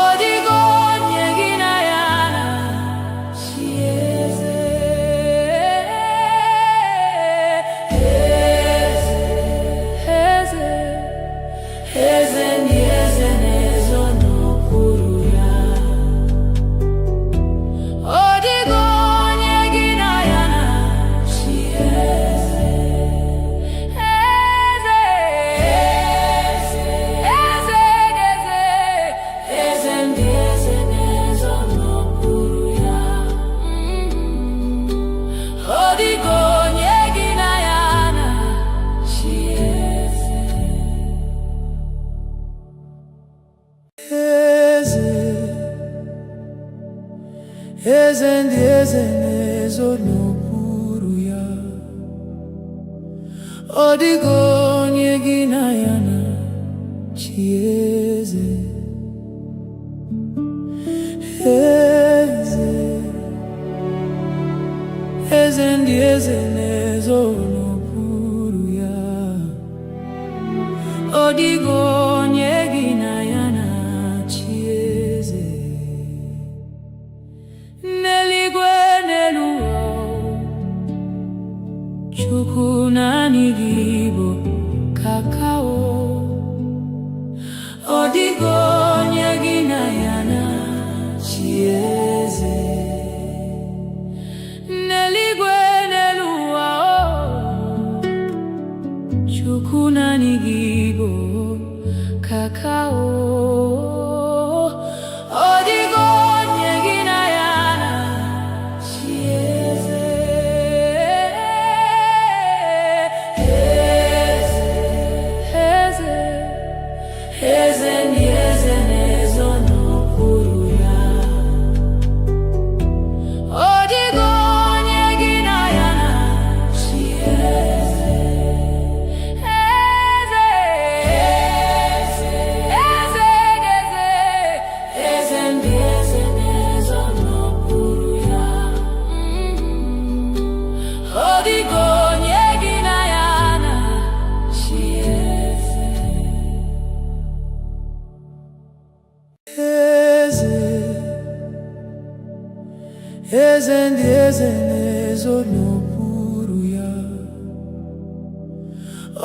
Ọ dịghị onye gị na ya na-achị eze. Eze, eze ndị eze na-ezo n'okpuru ya. Ọ dịghị onye gị na ya na-achị eze. Eze, eze, eze ndị eze na-ezo n'okpuru ya. Ọ dịghị onye gị na ya na-achị eze. Eze, eze ndị eze na-ezo n'okpuru ya. Ọ dịghị onye gị na ya na-achị eze. N'eluigwe n'elu ụwa, Chukwu naanị gị bụ kakao. Ọ dịghị onye gị na ya na-achị eze. N'eluigwe n'elu ụwa, Chukwu naanị gị bụ kakao. Ọ dịghị onye gị na ya na-achị eze. Eze, eze ndị eze na-ezo n'okpuru ya. Ọ dịghị onye gị na ya na-achị eze. Eze, eze, eze ndị eze na-ezo n'okpuru ya. Ọ dịghị onye gị na ya na-achị eze. Eze ndị eze na-ezo n'okpuru ya.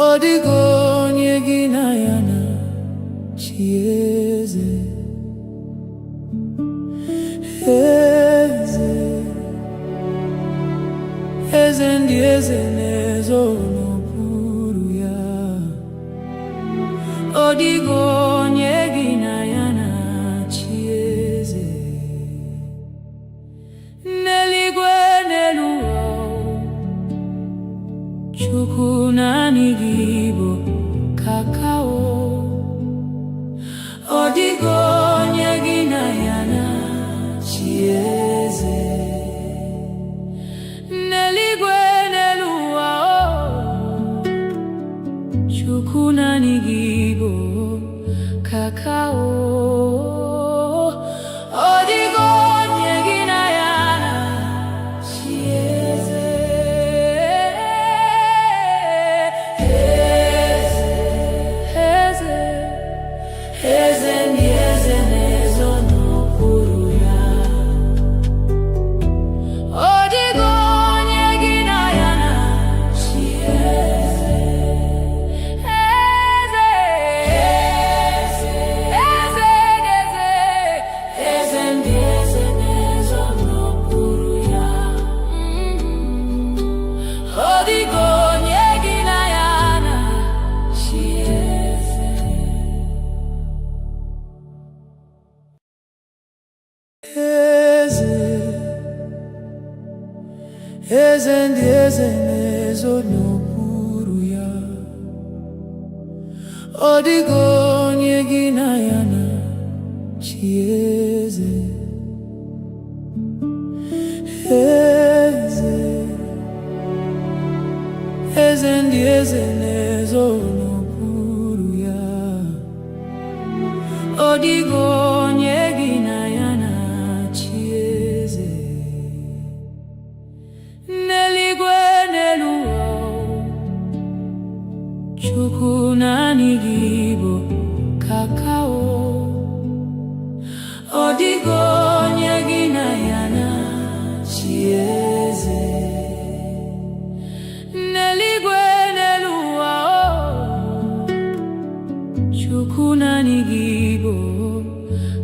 Ọ dịghị onye gị na ya na-achị eze. Eze, eze ndị eze na-ezo n'okpuru ya. Ọ dịghị onye gị na ya na-achị eze. N'eluigwe n'elu ụwa, Chukwu naanị gị bụ kakao. Ọ dịghị onye gị na ya na-achị eze. N'eluigwe n'elu ụwa, Chukwu naanị gị bụ kakao. Ọ dịghị onye gị na ya na-achị eze. Eze, eze ndị eze na-ezo n'okpuru ya. Ọ dịghị onye gị na ya na-achị eze. Eze, eze ndị eze na-ezo n'okpuru ya. Ọ dịghị onye gị na ya na-achị eze. Eze, eze ndị eze na-ezo n'okpuru ya. Ọ dịghị onye gị na ya na-achị eze. Eze, eze ndị eze na-ezo n'okpuru ya. Ọ dịghị onye gị na ya na-achị eze. N'eluigwe n'elu ụwa, Chukwu naanị gị bụ kakao. Ọ dịghị onye gị na ya na-achị eze. N'eluigwe n'elu ụwa, Chukwu naanị gị bụ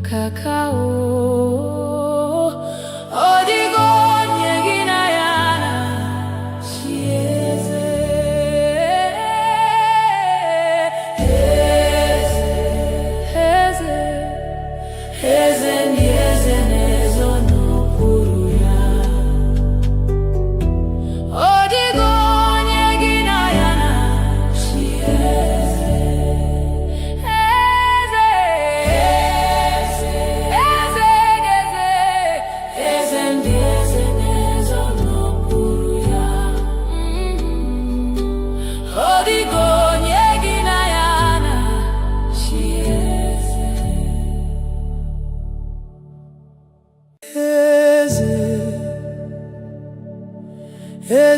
kakao. Ọ dịghị onye gị na ya na-achị eze. Eze, eze ndị eze na-ezo n'okpuru ya. Ọ dịghị onye gị na ya na-achị eze. Eze, eze,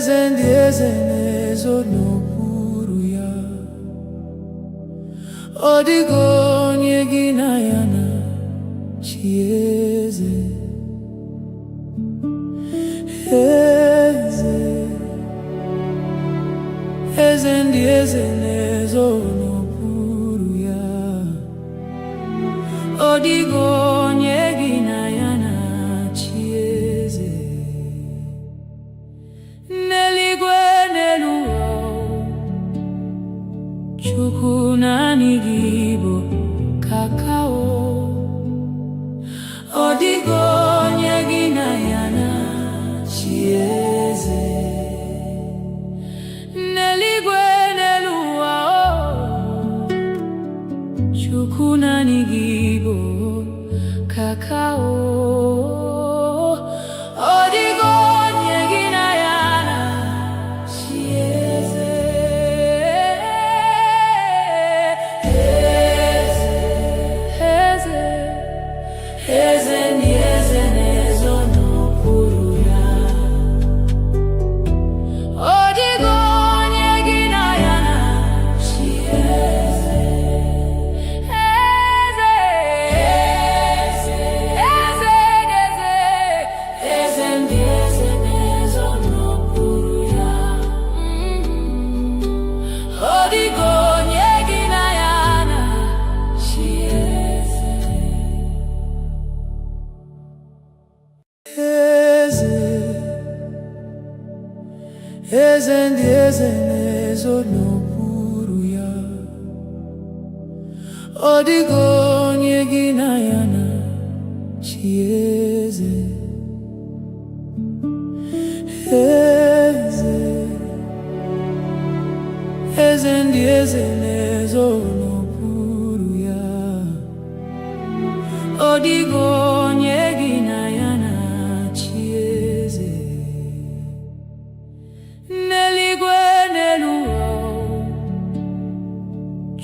eze ndị eze na-ezo n'okpuru ya. Ọ dịghị onye gị na ya na-achị eze. Eze, eze ndị eze na-ezo n'okpuru ya. Ọ dịghị onye gị na ya na-achị eze. N'eluigwe n'elu ụwa, Chukwu naanị gị bụ kakao. Ọ dịghị onye gị na ya na-achị eze. N'eluigwe n'elu ụwa, Chukwu naanị gị bụ kakao. Ọ dịghị onye gị na ya na-achị eze. Eze, eze ndị eze na-ezo n'okpuru ya. Ọ dịghị onye gị na ya na-achị eze. Eze, eze, eze, eze ndị eze na-ezo n'okpuru ya. Ọ dịghị onye gị na ya na-achị eze. Eze, eze ndị eze na-ezo n'okpuru ya. Ọ dịghị onye gị na ya na-achị eze. Eze, eze ndị eze na-ezo n'okpuru ya. Ọ dịghị onye gị na ya na-achị eze. N'eluigwe n'elu ụwa,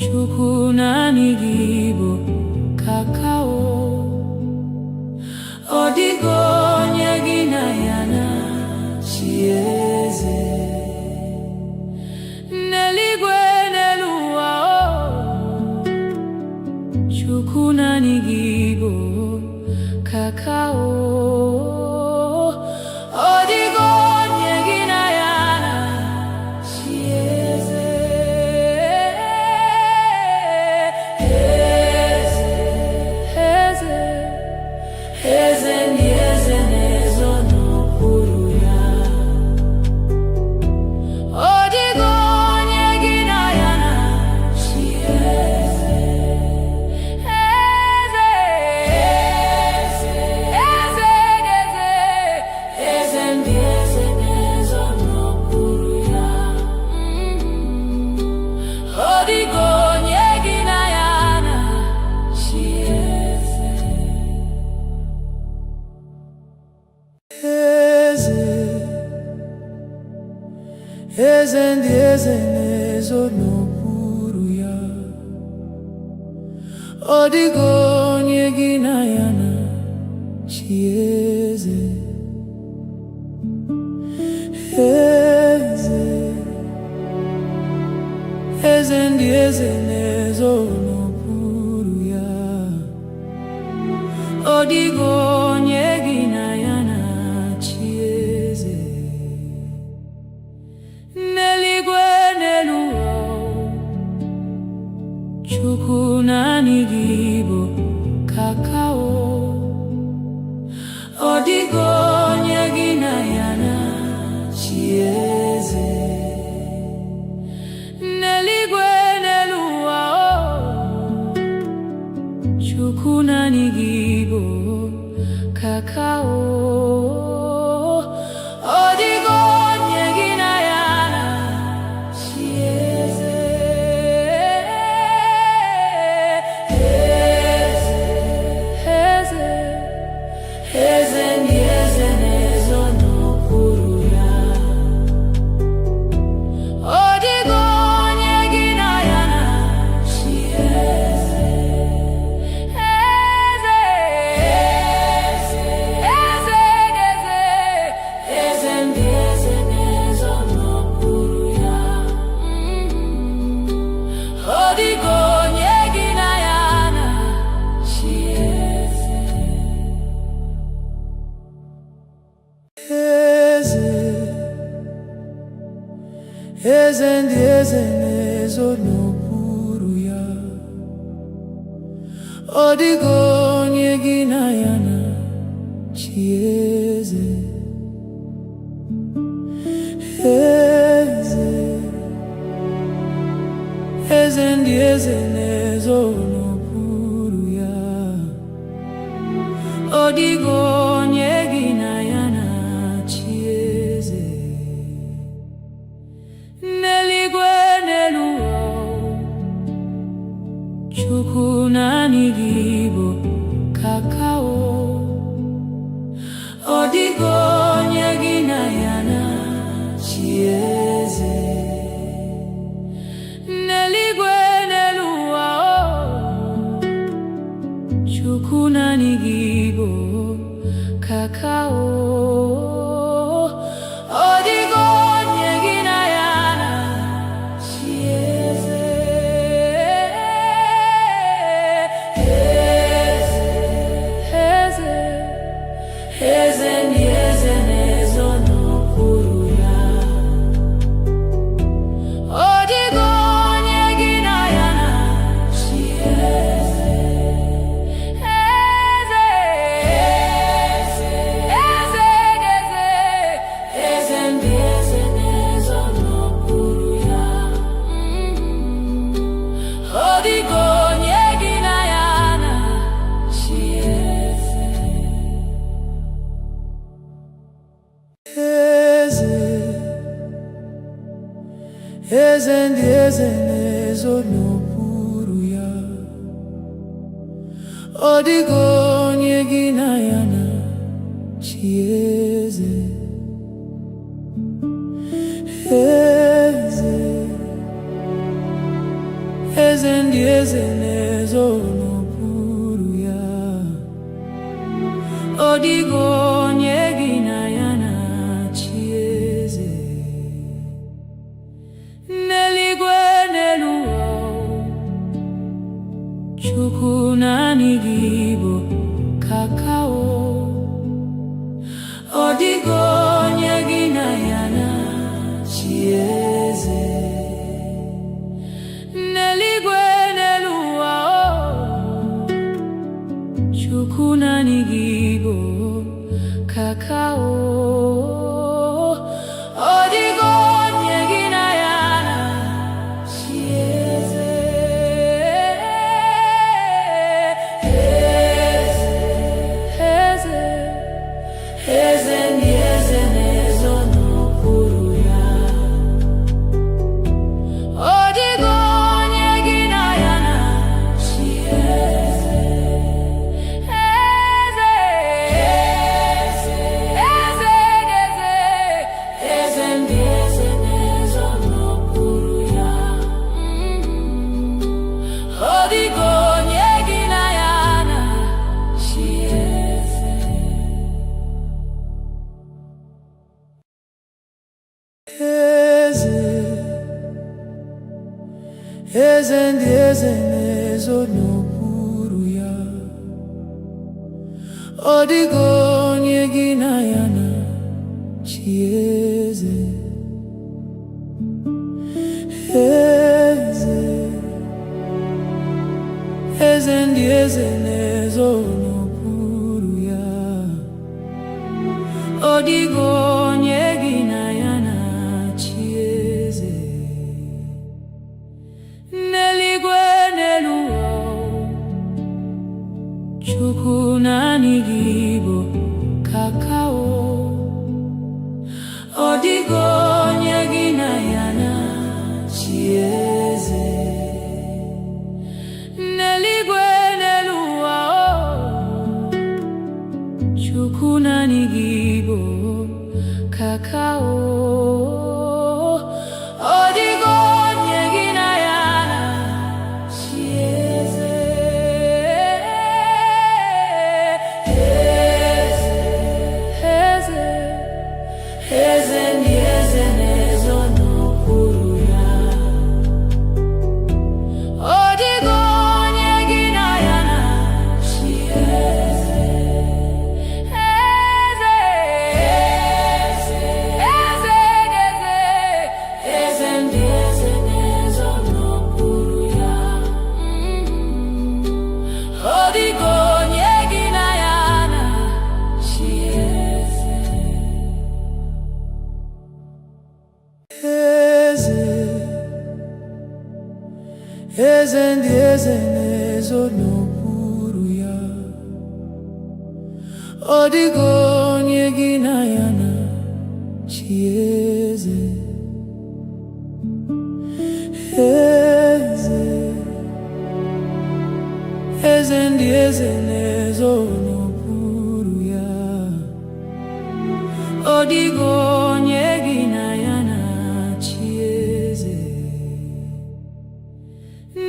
Chukwu naanị gị bụ kakao. Ọ dịghị onye gị na ya na-achị eze. N'eluigwe n'elu ụwa, Chukwu naanị gị bụ kakao. Ọ dịghị onye gị na ya na-achị eze. Eze, eze ndị eze na-ezo n'okpuru ya. Ọ dịghị onye gị na ya na-achị eze. Eze, eze, eze, eze ndị eze na-ezo n'okpuru ya. Ọ dịghị onye gị na ya na-achị eze. Eze, eze ndị eze na-ezo n'okpuru ya. Ọ dịghị onye gị na ya na-achị eze. Eze, eze ndị eze na-ezo n'okpuru ya. Ọ dịghị onye gị na ya na-achị eze. N'eluigwe n'elu ụwa, Chukwu naanị gị bụ kakao. Ọ dịghị onye gị na ya na-achị eze. N'eluigwe n'elu ụwa, Chukwu naanị gị bụ kakao. Ọ dịghị onye gị na ya na-achị eze. Eze, eze, eze ndị eze eze ndị eze na-ezo n'okpuru ya. Ọ dịghị onye gị na ya na-achị eze. Eze, eze ndị eze na-ezo n'okpuru ya. Ọ dịghị onye gị na ya na-achị eze. N'eluigwe n'elu ụwa, Chukwu naanị gị bụ kakao. Ọ dịghị onye gị na ya na-achị eze. N'eluigwe n'elu ụwa, Chukwu naanị gị bụ kakao. Ọ dịghị onye gị na ya na-achị eze. Eze, eze ndị eze na-ezo n'okpuru ya. Ọ dịghị onye gị na ya na-achị eze. Eze, eze, eze ndị eze na-ezo n'okpuru ya. Ọ dịghị onye gị na ya na-achị eze. Eze ndị eze na-ezo n'okpuru ya. Ọ dịghị onye gị na ya na-achị eze. Eze, eze ndị eze na-ezo n'okpuru ya. Ọ dịghị onye gị na ya na-achị eze. N'eluigwe n'elu ụwa, Chukwu naanị gị bụ kakao. Ọ dịghị onye gị na ya na-achị eze. N'eluigwe n'elu ụwa, Chukwu naanị gị bụ kakao. Ọ dịghị onye gị na ya na-achị eze. Eze, eze ndị eze na-ezo n'okpuru ya. Ọ dịghị onye gị na ya na-achị eze. Eze, eze ndị eze na-ezo n'okpuru ya. Ọ dịghị onye gị na ya na-achị eze. Eze, eze ndị eze na-ezo n'okpuru ya. Ọ dịghị onye gị na ya na-achị eze. Eze, eze ndị eze na-ezo n'okpuru ya. Ọ dịghị onye gị na ya na-achị eze. N'eluigwe n'elu ụwa, Chukwu naanị gị bụ kakao. Ọ dịghị onye gị na ya na-achị eze. N'eluigwe n'elu ụwa, Chukwu naanị gị bụ eze ndị eze na-ezo n'okpuru ya. Ọ dịghị onye gị na ya na-achị eze. Eze, eze ndị eze na-ezo n'okpuru ya. Ọ dịghị onye gị na ya na-achị eze.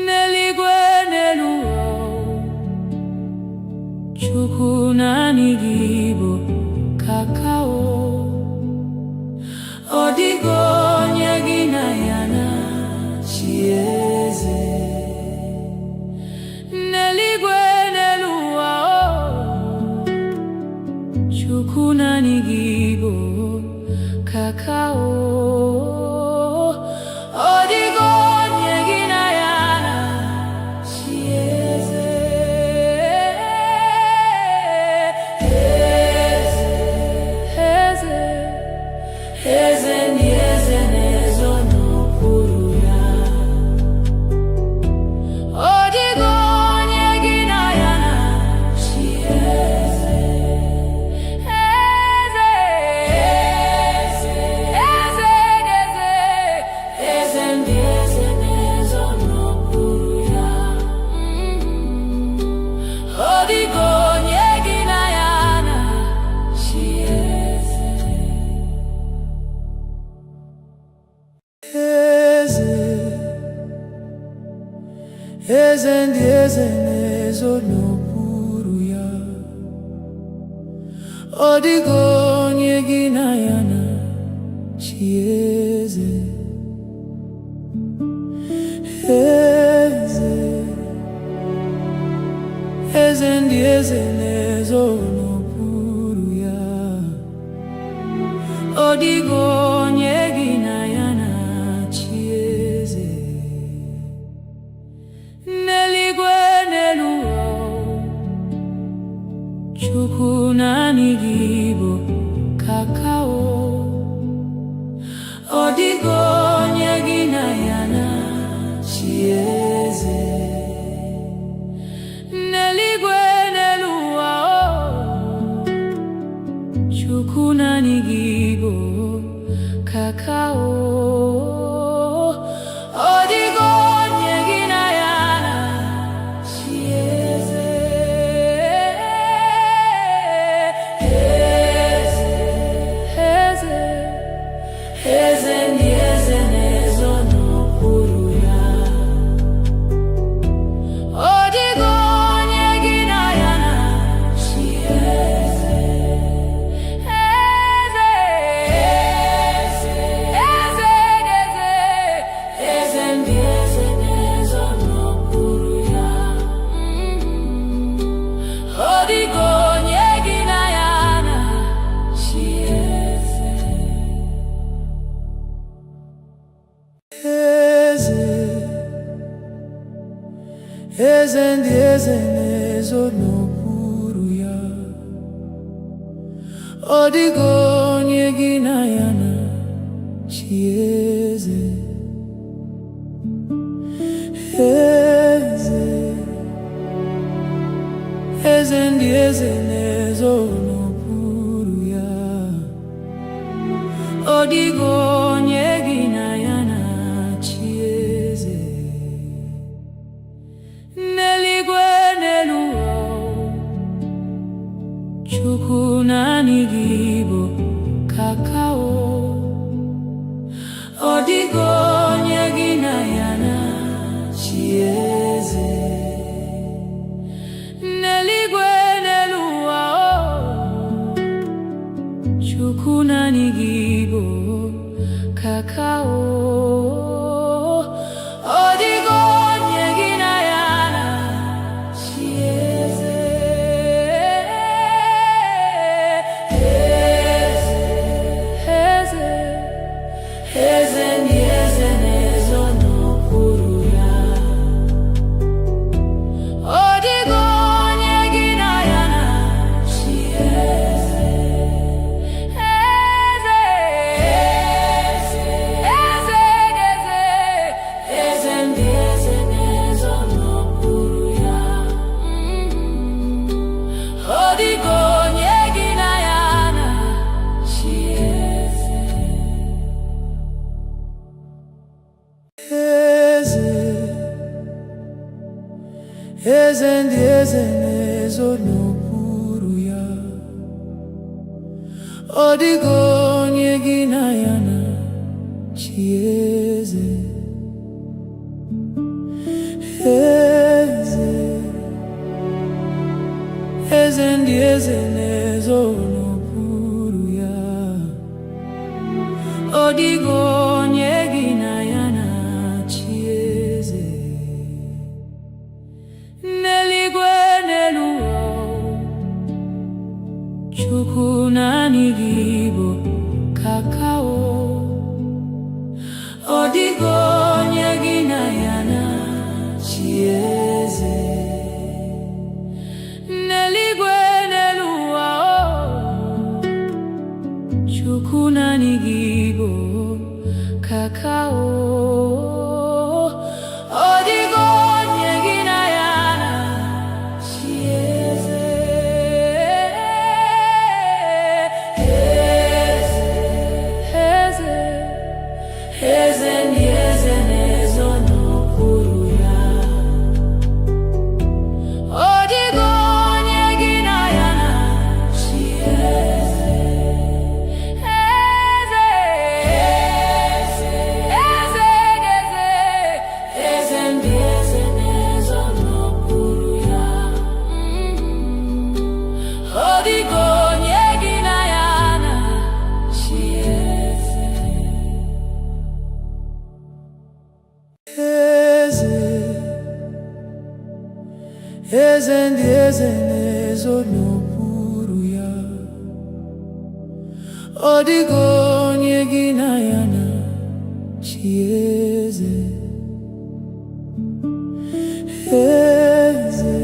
N'eluigwe n'elu ụwa, Chukwu naanị gị bụ kakao. Ọ dịghị onye gị na ya na-achị eze. N'eluigwe n'elu ụwa, Chukwu naanị gị bụ kakao. Ọ dịghị onye gị na ya na-achị eze. Eze, eze ndị eze na-ezo n'okpuru ya. Ọ dịghị onye gị na ya na-achị eze. Eze, eze, eze, eze ndị eze na-ezo n'okpuru ya. Ọ dịghị onye gị na ya na-achị eze. Eze, eze ndị eze na-ezo n'okpuru ya. Ọ dịghị onye gị na ya na-achị eze. Eze, eze ndị eze na-ezo n'okpuru ya. Ọ dịghị onye gị na ya na-achị eze. N'eluigwe n'elu ụwa, Chukwu naanị gị bụ kakao. Ọ dịghị onye gị na ya na-achị eze. N'eluigwe n'elu ụwa, Chukwu naanị gị bụ kakao. Ọ dịghị onye gị na ya na-achị eze. Eze, eze ndị eze na-ezo n'okpuru ya. Ọ dịghị onye gị na ya na-achị eze. Eze, eze, eze, eze ndị eze na-ezo n'okpuru ya. Ọ dịghị onye gị na ya na-achị eze. Eze, eze ndị eze na-ezo n'okpuru ya. Ọ dịghị onye gị na ya na-achị eze. Eze, eze ndị eze na-ezo n'okpuru ya. Ọ dịghị onye gị na ya na-achị eze. N'eluigwe n'elu ụwa, Chukwu naanị gị bụ kakao. Ọ dịghị onye gị na ya na-achị eze. N'eluigwe n'elu ụwa, Chukwu naanị gị bụ kakao. Ọ dịghị onye gị na ya na-achị eze. Eze, eze ndị eze na-ezo n'okpuru ya. eze ndị eze na-ezo n'okpuru ya. Ọ dịghị onye gị na ya na-achị eze. Eze, eze ndị eze na-ezo n'okpuru ya. Ọ dịghị onye gị na ya na-achị eze. N'eluigwe n'elu ụwa, Chukwu naanị gị bụ kakao. Ọ dịghị onye gị na ya na-achị eze. N'eluigwe n'elu ụwa, Chukwu naanị gị bụ kakao. Ọ dịghị onye gị na ya na-achị eze. Eze, eze ndị eze na-ezo n'okpuru ya. Ọ dịghị onye gị na ya na-achị eze. Eze, eze, eze ndị eze na-ezo n'okpuru ya. Ọ dịghị onye gị na ya na-achị eze. Eze ndị eze na-ezo n'okpuru ya. Ọ dịghị onye gị na ya na-achị eze. Eze,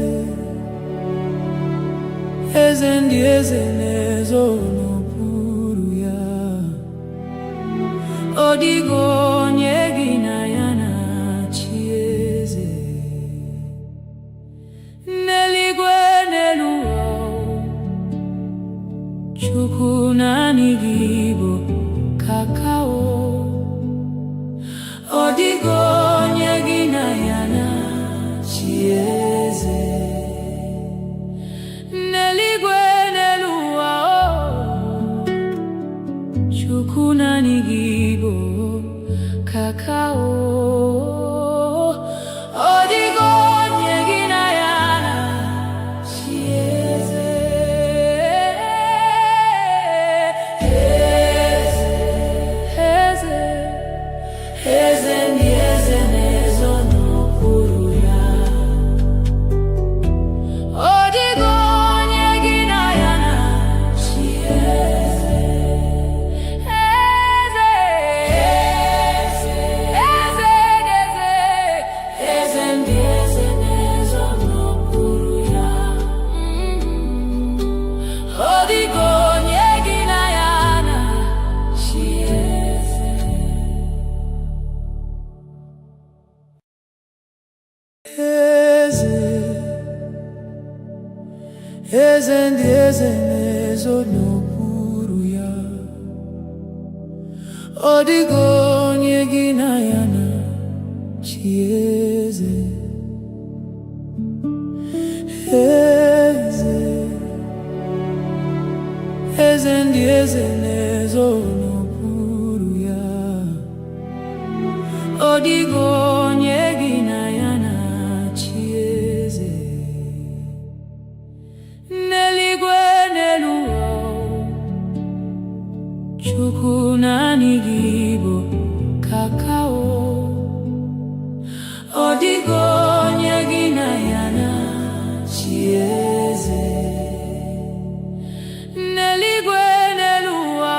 eze ndị eze na-ezo n'okpuru ya. Ọ dịghị onye gị na ya na-achị eze. N'eluigwe n'elu ụwa, Chukwu naanị gị bụ kakao. Ọ dịghị onye gị na ya na-achị eze. N'eluigwe n'elu ụwa, Chukwu naanị gị bụ kakao. Ọ dịghị onye gị na ya na-achị eze. Eze, eze ndị eze na-ezo n'okpuru ya. Ọ dịghị onye gị na ya na-achị eze. Eze, eze ndị eze na-ezo n'okpuru ya. Ọ dịghị onye gị na ya na-achị eze. Eze, eze ndị eze na-ezo n'okpuru ya. Ọ dịghị onye gị na ya na-achị eze. Eze, eze ndị eze na-ezo n'okpuru ya. Ọ dịghị onye gị na ya na-achị eze. N'eluigwe n'elu ụwa, Chukwu naanị gị bụ kakao. Ọ dịghị onye gị na ya na-achị eze. N'eluigwe n'elu ụwa,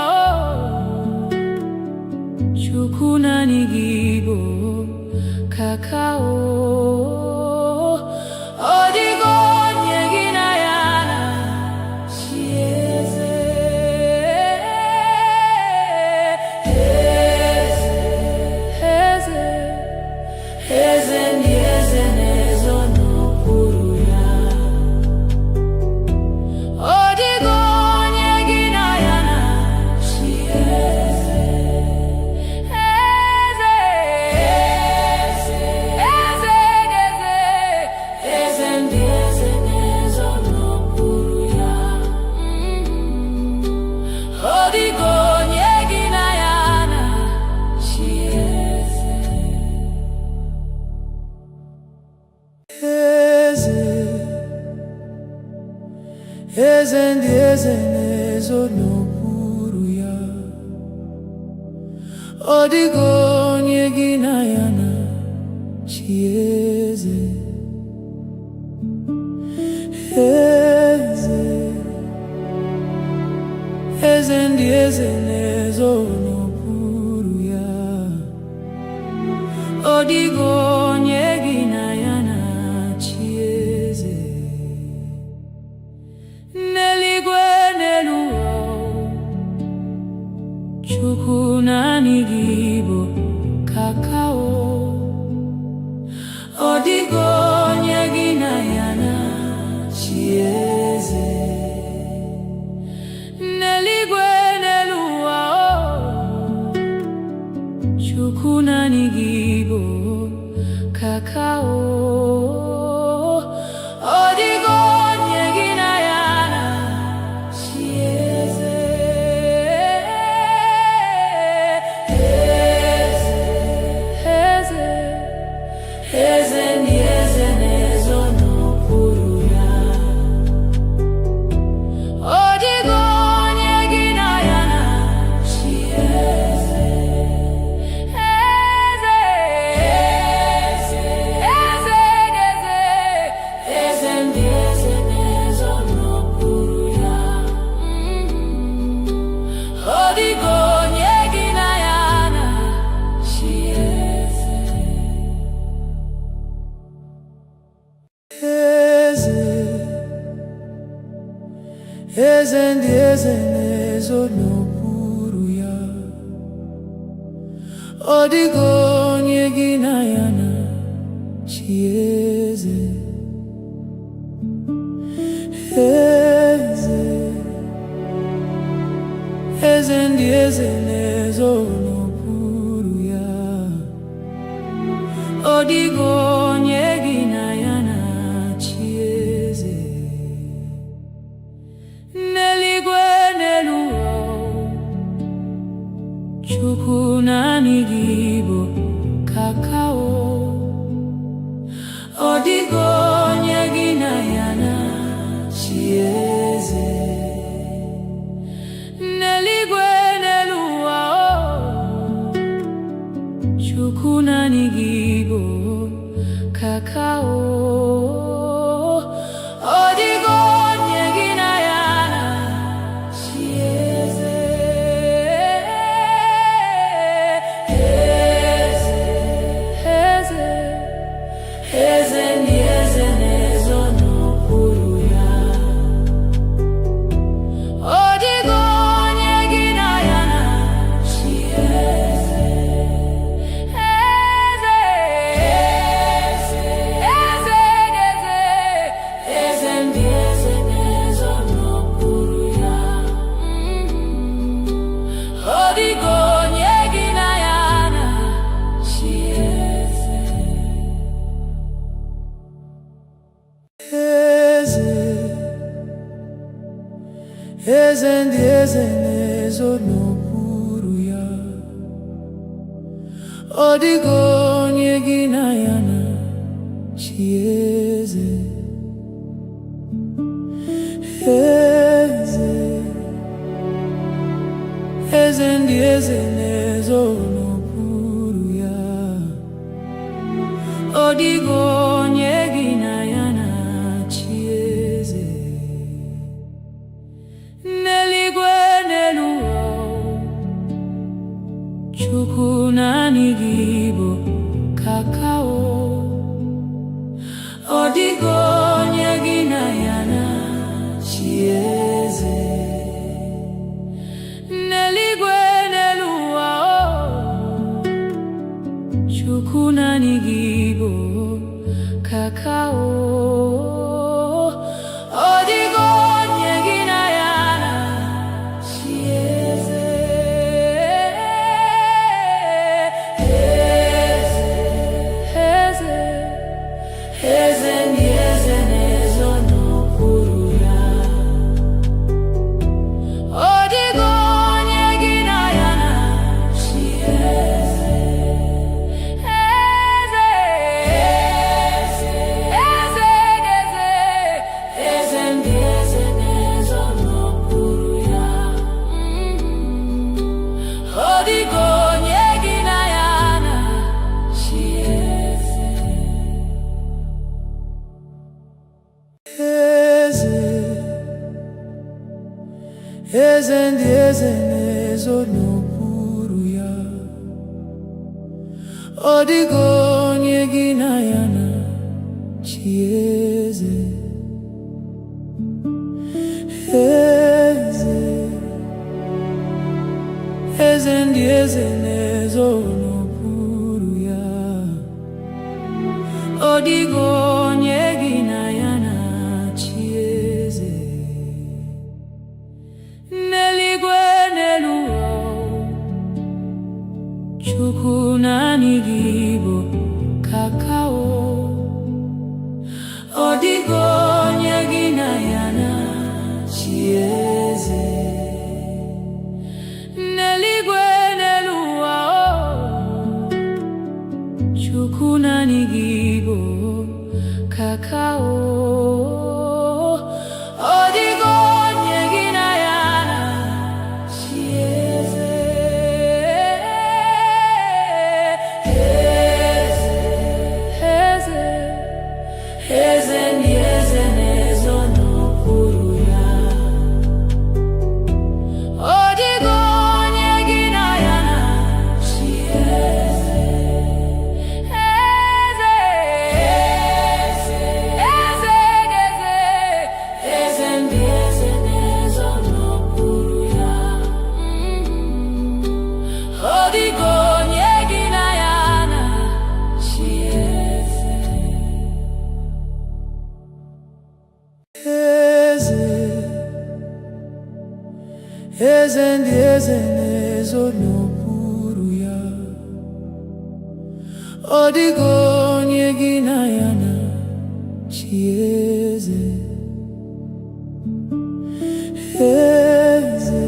eze ndị eze na-ezo n'okpuru ya. Ọ dịghị onye gị na ya na chi eze. Eze, eze ndị eze na-ezo n'okpuru ya. Ọ dịghị onye gị na ya na chi eze. N'eluigwe n'elu ụwa, Chukwu naanị gị bụ kakao. Ọ dịghị onye gị na ya na chi eze. N'eluigwe n'elu ụwa, Chukwu naanị gị bụ kakao. Ọ dịghị onye gị na ya na chi eze. Eze, eze ndị eze na-ezo n'okpuru ya. Ọ dịghị onye gị na ya na chi eze. Eze, eze, eze, eze ndị eze na-ezo n'okpuru ya. Ọ dịghị onye gị na ya na chi eze. Eze, eze ndị eze na-ezo n'okpuru ya. Ọ dịghị onye gị na ya na chi eze. Eze, eze ndị eze na-ezo n'okpuru ya. Ọ dịghị onye gị na ya na chi eze. N'eluigwe n'elu ụwa, Chukwu naanị gị bụ kakao. Ọ dịghị onye gị na ya na chi eze. N'eluigwe n'elu ụwa, Chukwu naanị gị bụ kakao. Ọ dịghị onye gị na ya na chi eze. Eze, eze, eze ndị eze na-ezo n'okpuru ya. Ọ dịghị onye gị na ya na chi eze. Eze, eze, eze, eze ndị eze na-ezo n'okpuru ya. Ọ dịghị onye gị na ya na chi eze. Eze, eze ndị eze na-ezo n'okpuru ya. Ọ dịghị onye gị na ya na chi eze. Eze, eze ndị eze na-ezo n'okpuru ya. Ọ dịghị onye gị na ya na chi eze. N'eluigwe n'elu ụwa, Chukwu naanị gị bụ kakao. Ọ dịghị onye gị na ya na chi eze. N'eluigwe n'elu ụwa, Chukwu naanị gị bụ kakao. Ọ dịghị onye gị na ya na chi eze. Eze, eze ndị eze na-ezo n'okpuru ya. Ọ dịghị onye gị na ya na chi eze. Eze, eze, eze ndị eze na-ezo n'okpuru ya. Ọ dịghị onye gị na ya na-achị eze. Eze, eze ndị eze na-ezo n'okpuru ya. Ọ dịghị onye gị na ya na-achị eze. N'eluigwe n'elu ụwa, Chukwu naanị gị bụ kakao. Ọ dịghị onye gị na ya na-achị eze. N'eluigwe n'elu ụwa, Chukwu naanị gị bụ kakao. Ọ dịghị onye gị na ya na-achị eze. Eze, eze ndị eze na-ezo n'okpuru ya. Ọ dịghị onye gị na ya na-achị eze. Eze, eze, eze ndị eze na-ezo n'okpuru ya. Ọ dịghị onye gị na ya na-achị eze. Eze ndị eze na-ezo n'okpuru ya. Ọ dịghị onye gị na ya na-achị eze. Eze,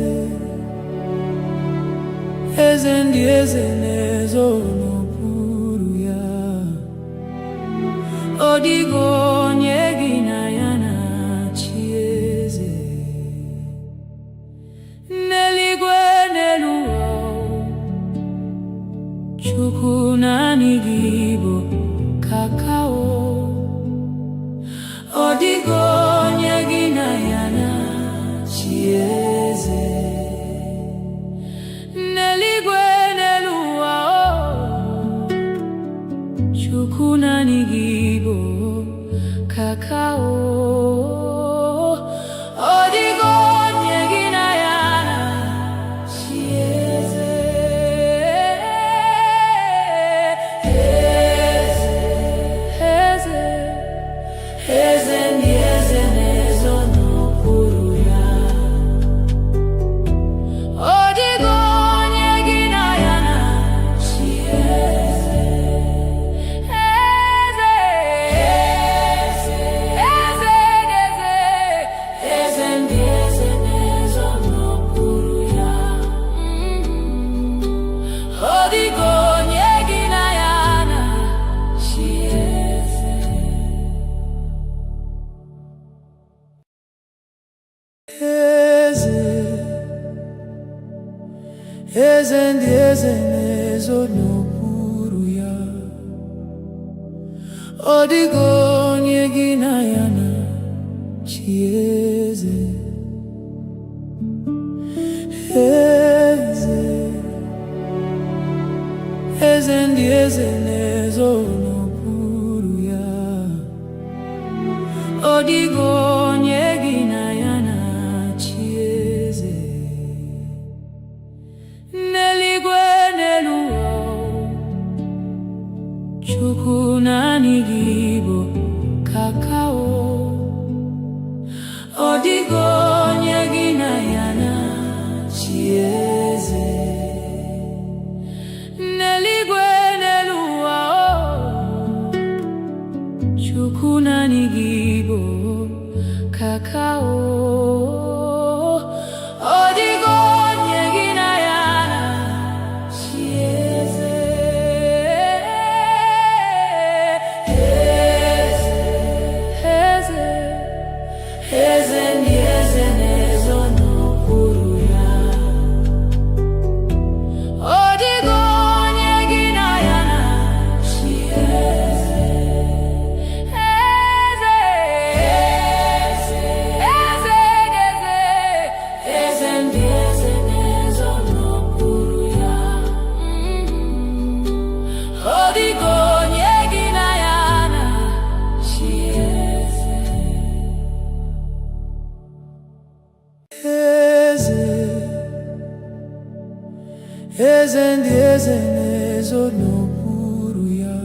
eze ndị eze na-ezo n'okpuru ya. Ọ dịghị onye gị na ya na-achị eze. N'eluigwe n'elu ụwa, Chukwu naanị gị bụ kakao. Ọ dịghị onye gị na ya na-achị eze. N'eluigwe n'elu ụwa, Chukwu naanị gị bụ kakao. Ọ dịghị onye gị na ya na-achị eze. Eze, eze ndị eze na-ezo n'okpuru ya. Ọ dịghị onye gị na ya na-achị eze. Eze, eze ndị eze na-ezo n'okpuru ya. Ọ dịghị onye gị na ya na-achị eze. Eze, eze ndị eze na-ezo n'okpuru ya. Ọ dịghị onye gị na ya na-achị eze. Eze, eze ndị eze na-ezo n'okpuru ya. Ọ dịghị onye gị na ya na-achị eze. N'eluigwe n'elu ụwa, Chukwu naanị gị bụ kakao. Ọ dịghị onye gị na ya na-achị eze. N'eluigwe n'elu ụwa, Chukwu naanị gị bụ kakao. Ọ dịghị onye gị na ya na-achị eze. Eze, eze ndị eze na-ezo n'okpuru ya. Ọ dịghị onye gị na ya na-achị eze. Eze, eze, eze ndị eze na-ezo n'okpuru ya.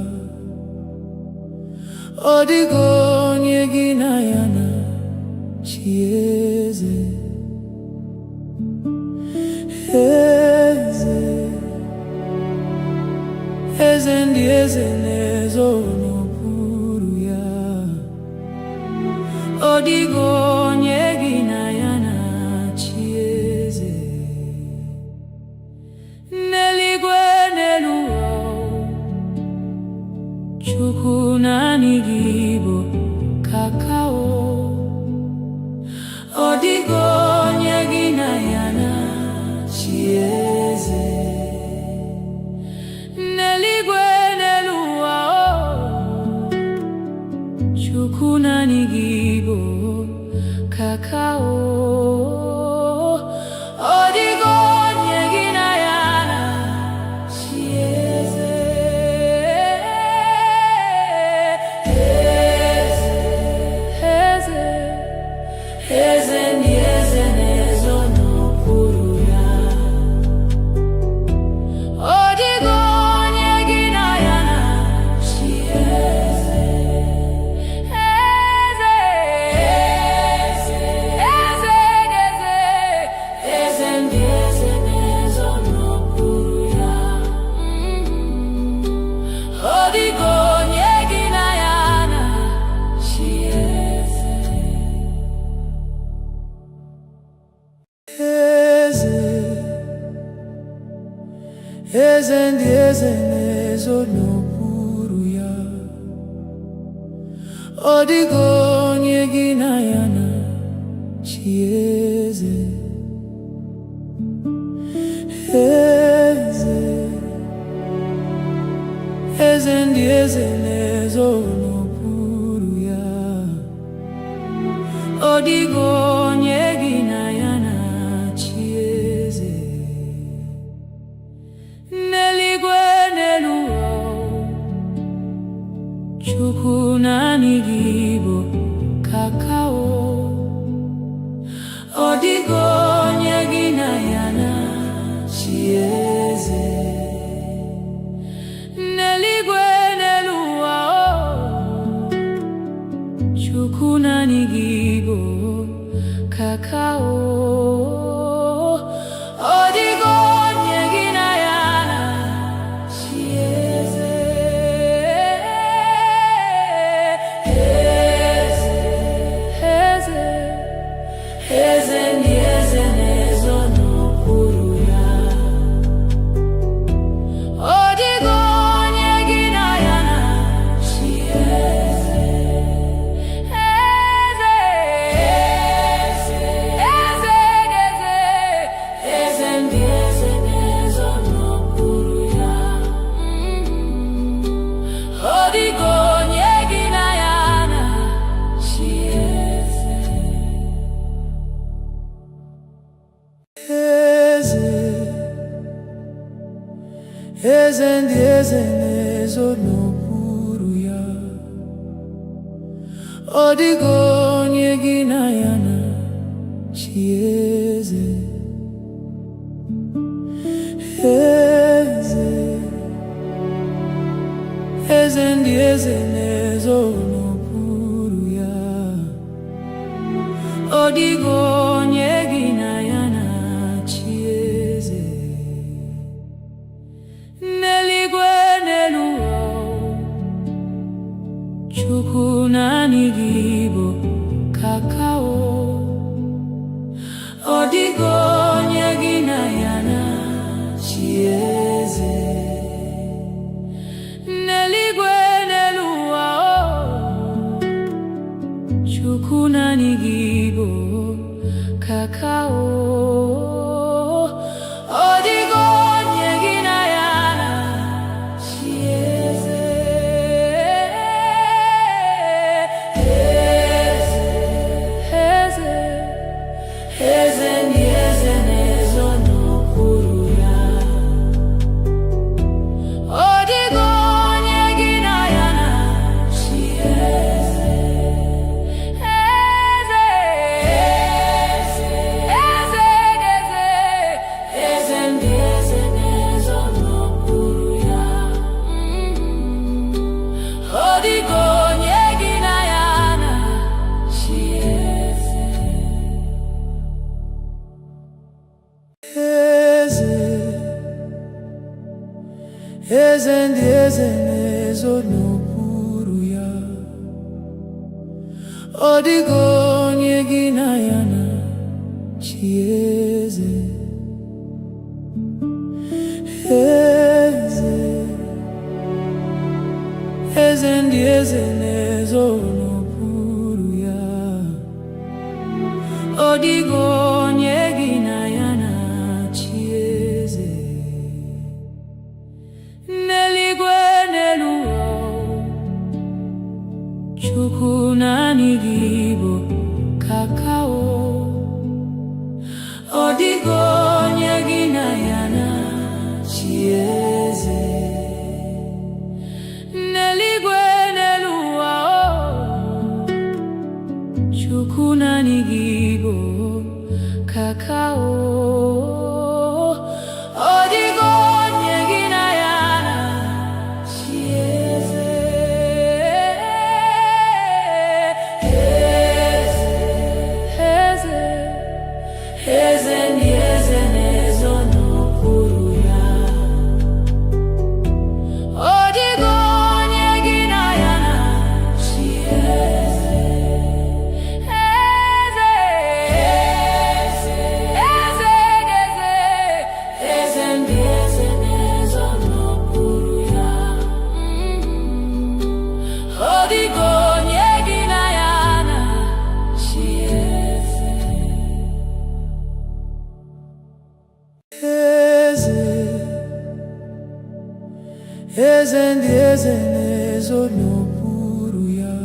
Ọ dịghị onye gị na ya na-achị eze. Eze, eze ndị eze na-ezo n'okpuru ya. Ọ dịghị onye gị na ya na-achị eze. N'eluigwe n'elu ụwa, Chukwu naanị gị bụ kakao. Ọ dịghị onye gị na ya na-achị eze. N'eluigwe n'elu ụwa, Chukwu naanị gị bụ kakao. Ọ dịghị onye gị na ya na-achị eze. Eze, eze ndị eze na-ezo n'okpuru ya. Ọ dịghị onye gị na ya na-achị eze. Eze, eze, eze ndị eze na-ezo n'okpuru ya. Ọ dịghị onye gị na ya na-achị eze. Eze, eze ndị eze na-ezo n'okpuru ya. Ọ dịghị onye gị na ya na-achị eze. Eze, eze ndị eze na-ezo n'okpuru ya. Ọ dịghị onye gị na ya na-achị eze. N'eluigwe n'elu ụwa, Chukwu naanị gị bụ kakao. Ọ dịghị onye gị na ya na-achị eze. N'eluigwe n'elu ụwa, Chukwu naanị gị bụ kakao. Ọ dịghị onye gị na ya na-achị eze. Eze, eze ndị eze na-ezo n'okpuru ya. Ọ dịghị onye gị na ya na-achị eze. Eze ndị eze na-ezo n'okpuru ya. Ọ dịghị onye gị na ya na-achị eze. Eze, eze ndị eze na-ezo n'okpuru ya. Ọ dịghị onye gị na ya na-achị eze. Eze, eze ndị eze na-ezo n'okpuru ya. Ọ dịghị onye gị na ya na-achị eze. N'eluigwe n'elu ụwa, Chukwu naanị gị bụ kakao. Ọ dịghị onye gị na ya na-achị eze. N'eluigwe n'elu ụwa, Chukwu naanị gị bụ kakao. Ọ dịghị onye gị na ya na-achị eze. Eze, eze ndị eze na-ezo n'okpuru ya. Ọ dịghị onye gị na ya na-achị eze. Eze, eze, eze ndị eze na-ezo n'okpuru ya. Ọ dịghị onye gị na ya na-achị eze. Eze, eze ndị eze na-ezo n'okpuru ya. Ọ dịghị onye gị na ya na-achị eze. N'eluigwe n'elu ụwa, Chukwu naanị gị bụ kakao. Ọ dịghị onye gị na ya na-achị eze. N'eluigwe n'elu ụwa, Chukwu naanị gị bụ kakao. Ọ dịghị onye gị na ya na-achị eze. Eze, eze ndị eze na-ezo n'okpuru ya. Ọ dịghị onye gị na ya na-achị eze. Eze, eze, eze ndị eze na-ezo n'okpuru ya. Ọ dịghị onye gị na ya na-achị eze. Eze, eze ndị eze na-ezo n'okpuru ya.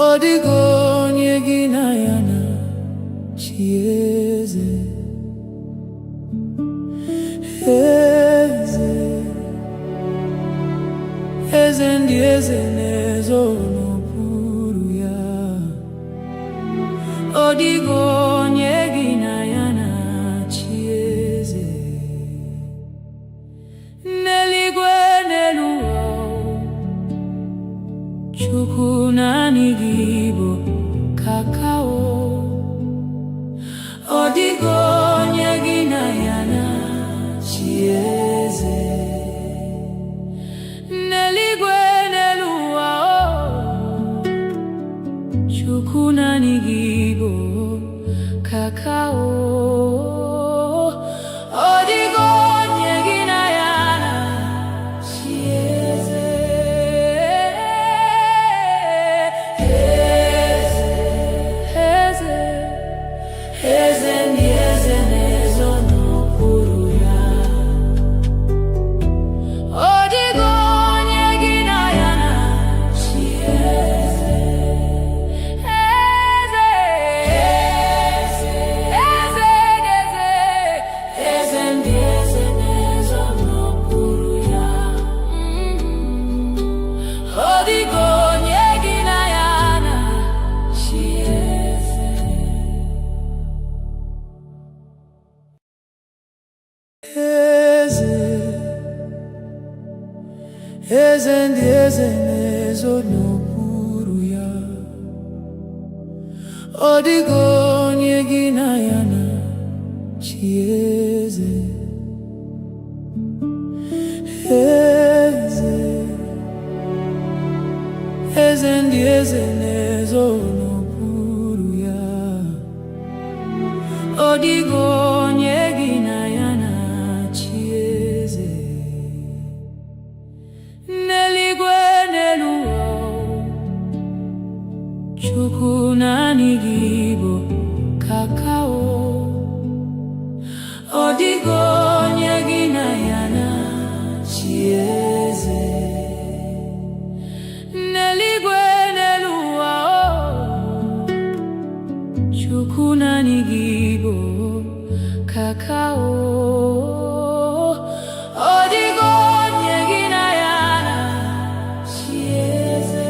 Ọ dịghị onye gị na ya na-achị eze. Eze, eze ndị eze na-ezo n'okpuru ya. Ọ dịghị onye gị na ya na-achị eze. N'eluigwe n'elu ụwa, Chukwu naanị gị bụ kakao. Ọ dịghị onye gị na ya na-achị eze. N'eluigwe n'elu ụwa, Chukwu naanị gị bụ kakao. Ọ dịghị onye gị na ya na-achị eze. Eze, eze ndị eze na-ezo n'okpuru ya. Ọ dịghị onye gị na ya na-achị eze. Eze, eze, eze ndị eze na-ezo n'okpuru ya. Ọ dịghị onye gị na ya na-achị eze. Eze, eze ndị eze na-ezo n'okpuru ya. Ọ dịghị onye gị na ya na-achị eze. Eze, eze ndị eze na-ezo n'okpuru ya. Ọ dịghị onye gị na ya na-achị eze. N'eluigwe n'elu ụwa, Chukwu naanị gị bụ kakao. Ọ dịghị onye gị na ya na-achị eze. N'eluigwe n'elu ụwa, Chukwu naanị gị bụ kakao. Ọ dịghị onye gị na ya na-achị eze.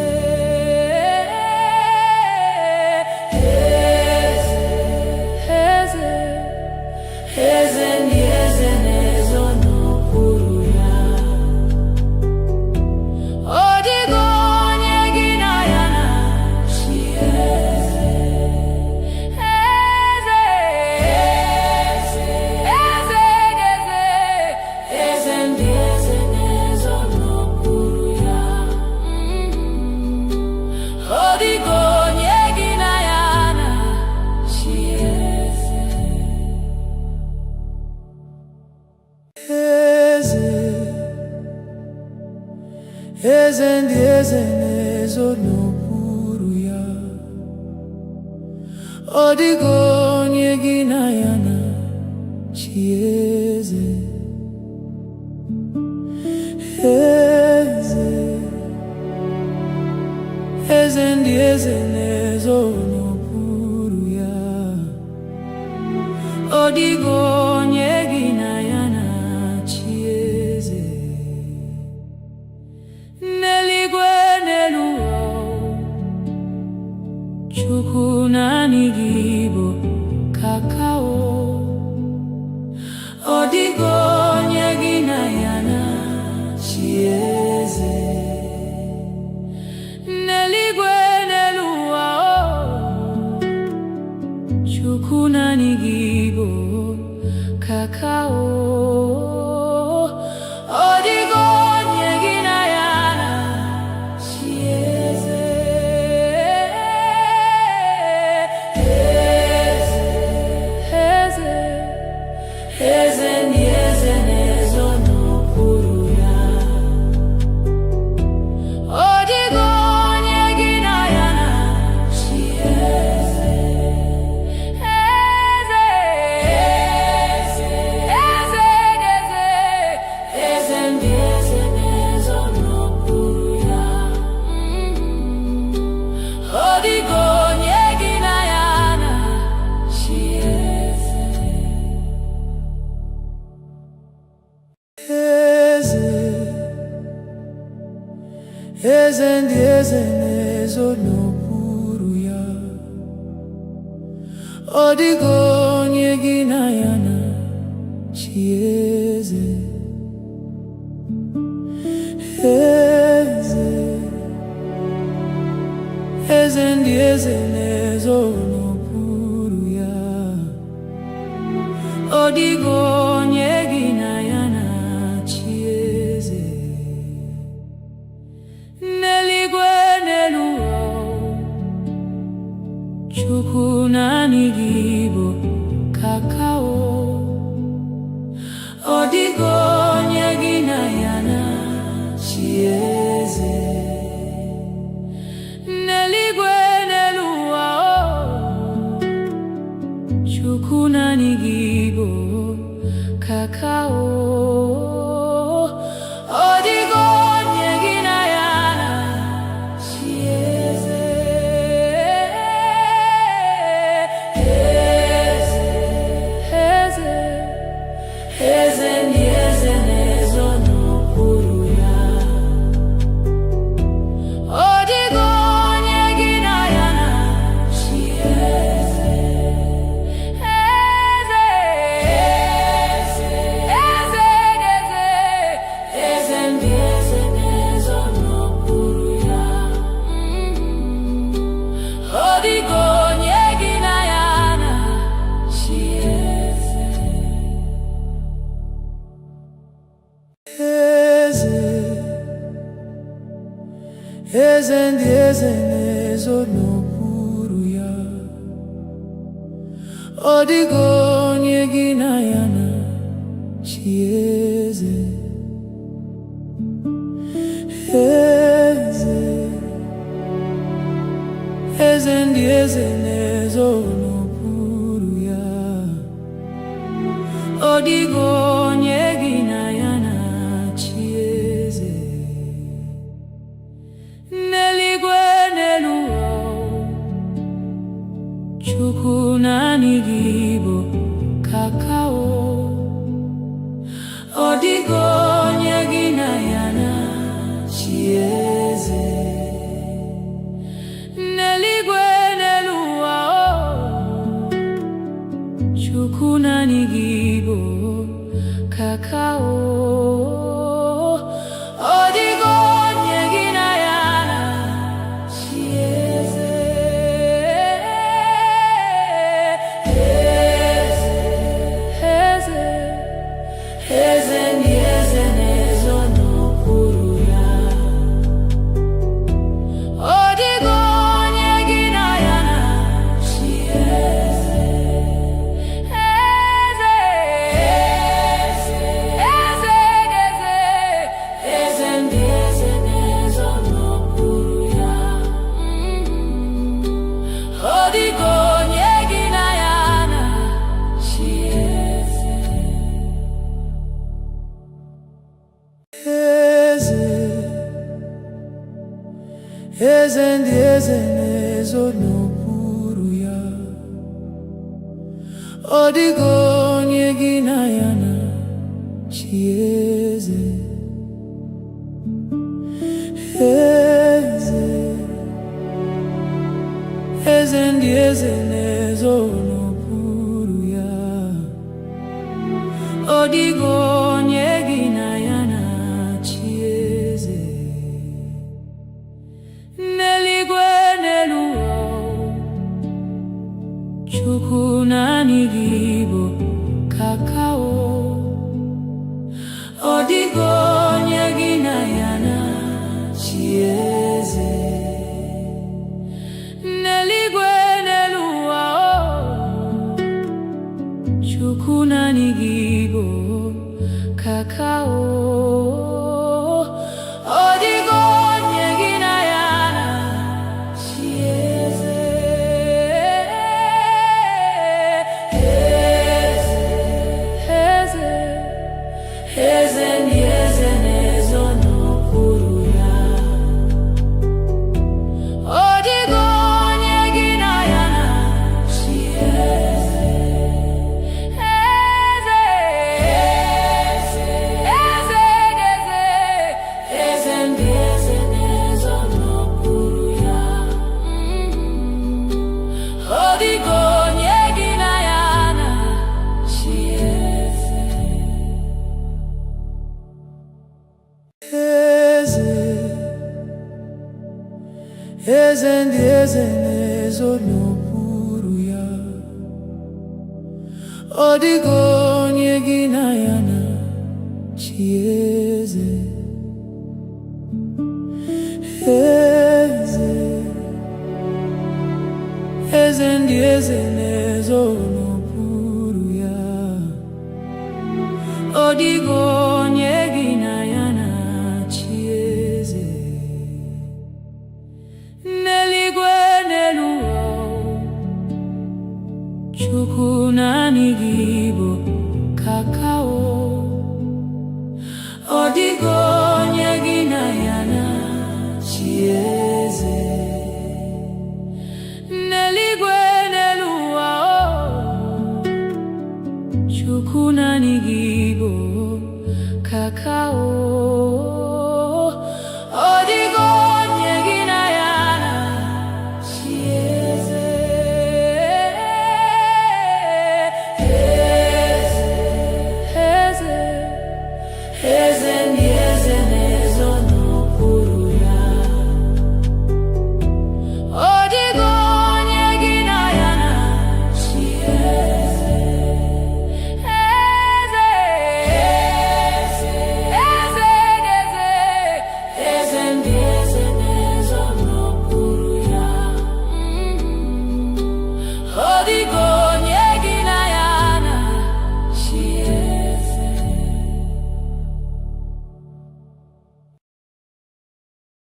Eze, eze ndị eze ezo n'okpuru ya. Ọ dịghị onye gị na ya na-achị eze. Eze, eze ndị eze na-ezo n'okpuru ya. Ọ dịghị onye gị na ya na-achị eze. N'eluigwe n'elu ụwa, Chukwu naanị gị bụ kakao. Ọ dịghị onye gị na ya na-achị eze. N'eluigwe n'elu ụwa, Chukwu naanị gị bụ kakao. Ọ dịghị onye gị na ya na-achị eze. Eze, eze ndị eze na-ezo n'okpuru ya. Ọ dịghị onye gị na ya na-achị eze. Eze, eze, eze, eze ndị eze na-ezo n'okpuru ya. Ọ dịghị onye gị na ya na-achị eze. Eze, eze ndị eze na-ezo n'okpuru ya. Ọ dịghị onye gị na ya na-achị eze. Eze, eze ndị eze na-ezo n'okpuru ya. Ọ dịghị onye gị na ya na-achị eze. N'eluigwe n'elu ụwa, Chukwu naanị gị bụ kakao. Ọ dịghị onye gị na ya na-achị eze. N'eluigwe n'elu ụwa, Chukwu naanị gị bụ kakao. Ọ dịghị onye gị na ya na-achị eze. Eze, eze ndị eze na-ezo n'okpuru ya. Ọ dịghị onye gị na ya na-achị eze. Eze, eze, eze, eze ndị eze na-ezo n'okpuru ya. Ọ dịghị onye gị na ya na-achị eze. Eze, eze ndị eze na-ezo n'okpuru ya. Ọ dịghị onye gị na ya na-achị eze. Eze, eze ndị eze na-ezo n'okpuru ya. Ọ dịghị onye gị na ya na-achị eze. N'eluigwe n'elu ụwa, Chukwu naanị gị bụ kakao. Ọ dịghị onye gị na ya na-achị eze. N'eluigwe n'elu ụwa, Chukwu naanị gị bụ eze ndị eze na-ezo n'okpuru ya. Ọ dịghị onye gị na ya na-achị eze. Eze, eze ndị eze na-ezo n'okpuru ya. Ọ dịghị onye gị na ya na-achị eze. N'eluigwe n'elu ụwa, Chukwu naanị gị bụ kakao. Ọ dịghị onye gị na ya na-achị eze. N'eluigwe n'elu ụwa, Chukwu naanị gị bụ kakao. Ọ dịghị onye gị na ya na-achị eze. Eze, eze ndị eze na-ezo n'okpuru ya. Ọ dịghị onye gị na ya na-achị eze. Eze, eze ndị eze na-ezo n'okpuru ya. Ọ dịghị onye gị na ya na-achị eze. Eze ndị eze na-ezo n'okpuru ya. Ọ dịghị onye gị na ya na-achị eze. Eze, eze ndị eze na-ezo n'okpuru ya. Ọ dịghị onye gị na ya na-achị eze. N'eluigwe n'elu ụwa, Chukwu naanị gị bụ kakao. Ọ dịghị onye gị na ya na-achị eze. N'eluigwe n'elu ụwa, Chukwu naanị gị bụ kakao. Ọ dịghị onye gị na ya na-achị eze. Eze, eze ndị eze na-ezo n'okpuru ya. Ọ dịghị onye gị na ya na-achị eze. Eze, eze ndị eze na-ezo n'okpuru ya. Ọ dịghị onye gị na ya na-achị eze.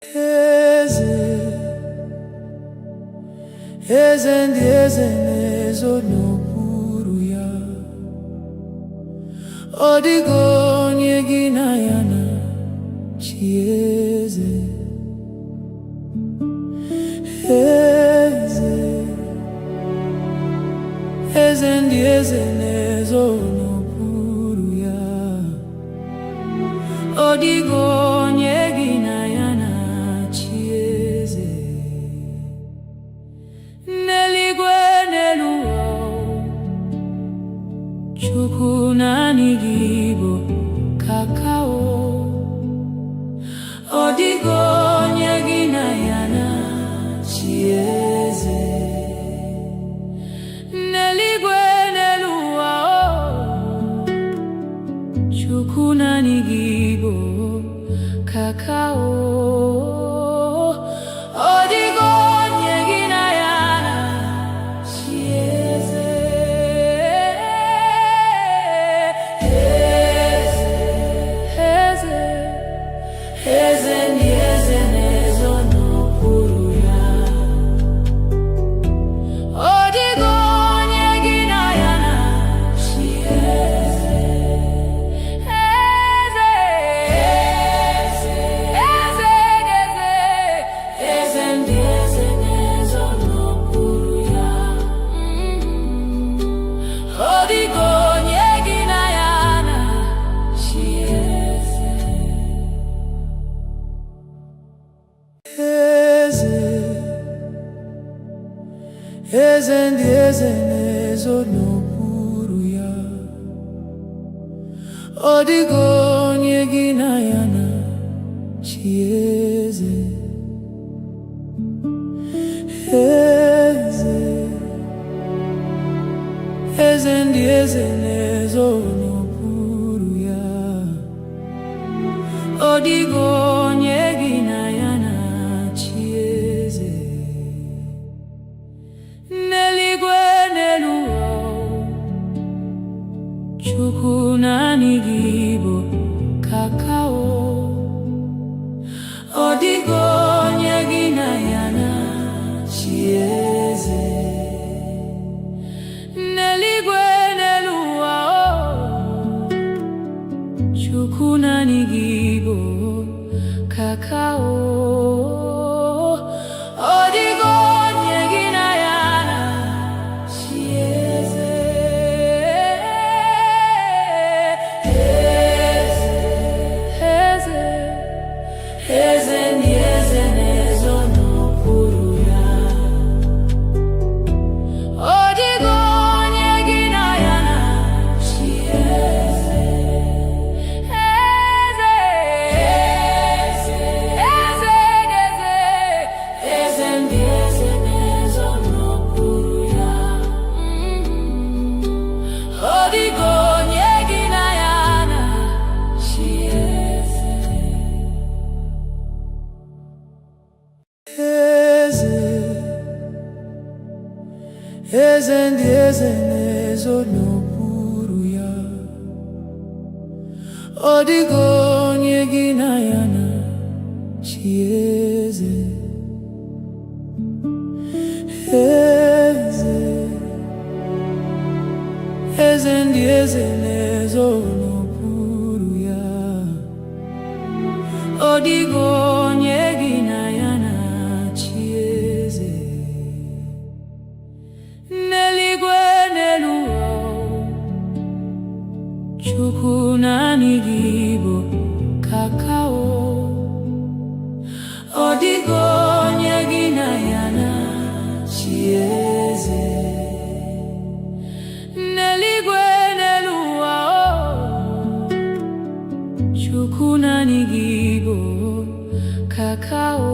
Eze, eze ndị eze na-ezo n'okpuru ya. Ọ dịghị onye gị na ya na-achị eze. Eze, eze ndị eze na-ezo n'okpuru ya. Ọ dịghị onye gị na ya na-achị eze. N'eluigwe n'elu ụwa, Chukwu naanị gị bụ kakao. Ọ dịghị onye gị na ya na-achị eze. N'eluigwe n'elu ụwa, Chukwu naanị gị bụ kakao. Ọ dịghị onye gị na ya na-achị eze. Eze, eze ndị eze na-ezo n'okpuru ya. eze ndị eze na-ezo n'okpuru ya. Ọ dịghị onye gị na ya na-achị eze. Eze, eze ndị eze na-ezo n'okpuru ya. Ọ dịghị onye gị na ya na-achị eze. N'eluigwe n'elu ụwa, Chukwu naanị gị bụ kakao. Ọ dịghị onye gị na ya na-achị eze. N'eluigwe n'elu ụwa, Chukwu naanị gị bụ kakao. Ọ dịghị onye gị na ya na-achị eze. Eze, eze ndị eze na-ezo n'okpuru ya. Ọ dịghị onye gị na ya na-achị eze. Eze, eze, eze ndị eze na-ezo n'okpuru ya. Ọ dịghị onye gị na ya na-achị eze. Eze, eze ndị eze na-ezo n'okpuru ya. Ọ dịghị onye gị na ya na-achị eze. Eze, eze ndị eze na-ezo n'okpuru ya. Ọ dịghị onye gị na ya na-achị eze. N'eluigwe n'elu ụwa, Chukwu naanị gị bụ kakao. Ọ dịghị onye gị na ya na-achị eze. N'eluigwe n'elu ụwa, Chukwu naanị gị bụ kakao.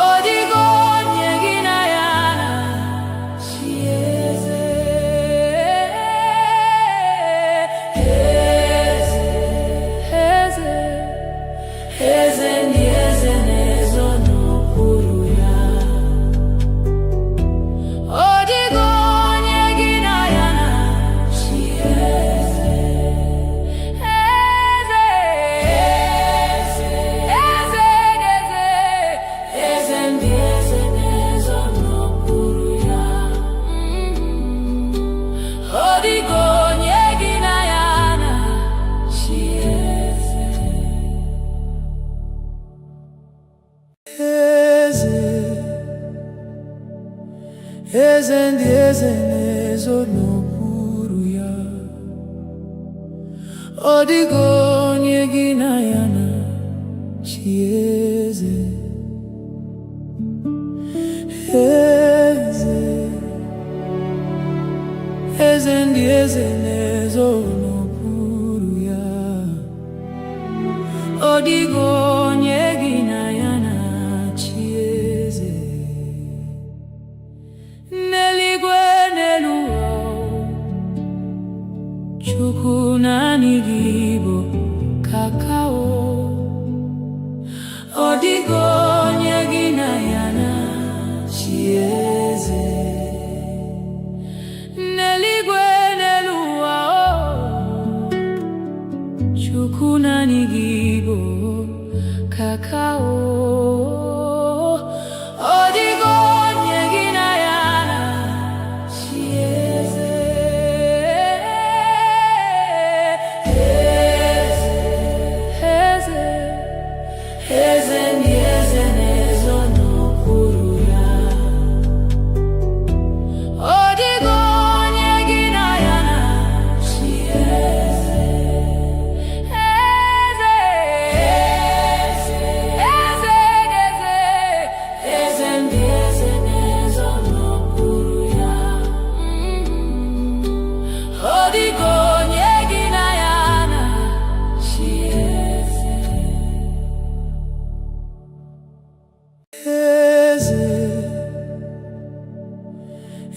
Ọ dịghị onye gị na ya na-achị eze. Eze, eze ndị eze na-ezo n'okpuru ya. Ọ dịghị onye gị na ya na-achị eze. Eze, eze ndị eze na-ezo n'okpuru ya. Ọ dịghị onye gị na ya na-achị eze. Eze, eze ndị eze na-ezo n'okpuru ya. Ọ dịghị onye gị na ya na-achị eze. Eze, eze ndị eze na-ezo n'okpuru ya. Ọ dịghị onye gị na ya na-achị eze. N'eluigwe n'elu ụwa, Chukwu naanị gị bụ kakao. Ọ dịghị onye gị na ya na-achị eze. N'eluigwe n'elu ụwa,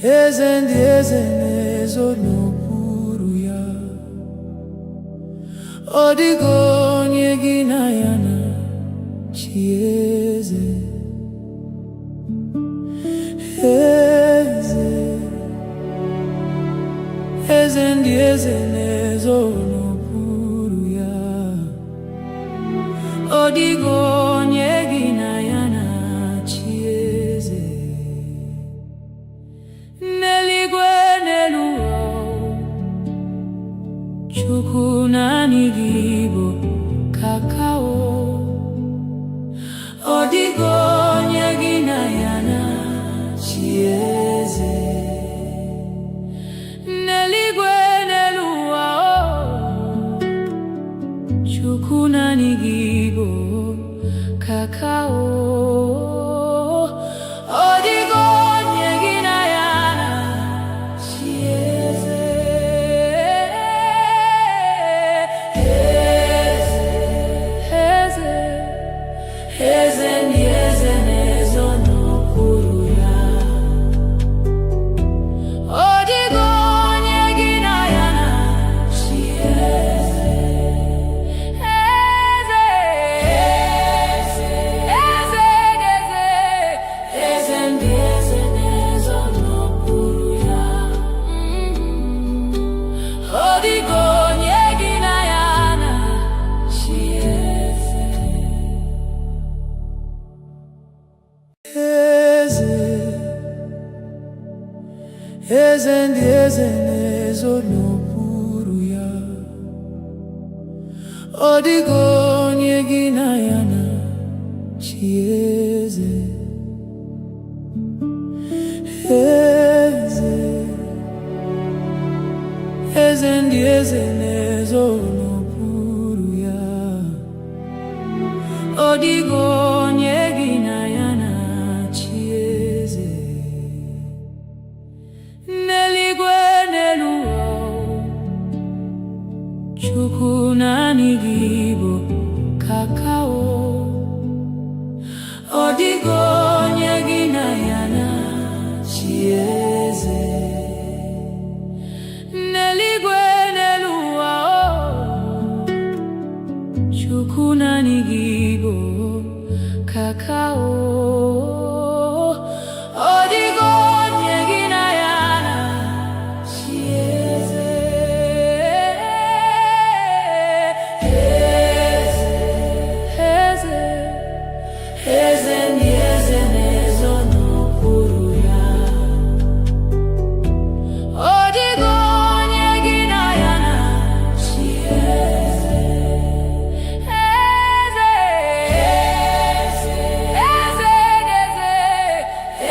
eze ndị eze na-ezo n'okpuru ya. Ọ dịghị onye gị na ya na-achị eze. Eze, eze ndị eze na-ezo n'okpuru ya. Ọ dịghị onye gị na ya na-achị eze. N'eluigwe n'elu ụwa, Chukwu naanị gị bụ kakao. Ọ dịghị onye gị na ya na-achị eze. N'eluigwe n'elu ụwa, Chukwu naanị gị bụ kakao. Ọ dịghị onye gị na ya na-achị eze. Eze, eze ndị eze na-ezo n'okpuru ya. Ọ dịghị onye gị na ya na-achị eze. Eze, eze, eze ndị eze na-ezo n'okpuru ya. Ọ dịghị onye gị na ya na-achị eze. Eze ndị eze na-ezo n'okpuru ya. Ọ dịghị onye gị na ya na-achị eze. Eze, eze ndị eze na-ezo n'okpuru ya. Ọ dịghị onye gị na ya na-achị eze. N'eluigwe n'elu ụwa, Chukwu naanị gị bụ kakao. Ọ dịghị onye gị na ya na-achị eze. N'eluigwe n'elu ụwa, Chukwu naanị gị bụ kakao. Ọ dịghị onye gị na ya na-achị eze. Eze, eze ndị eze na-ezo n'okpuru ya. Ọ dịghị onye gị na ya na-achị eze. Eze,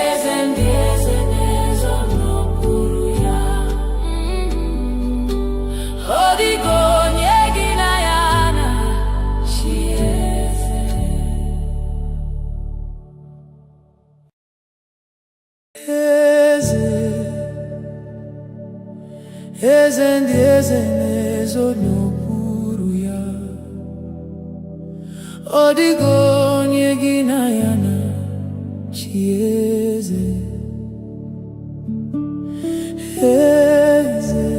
eze ndị eze na-ezo n'okpuru ya. Ọ dịghị onye gị na ya na-achị eze. Eze, eze ndị eze na-ezo n'okpuru ya. Ọ dịghị onye gị na ya na-achị eze. Eze,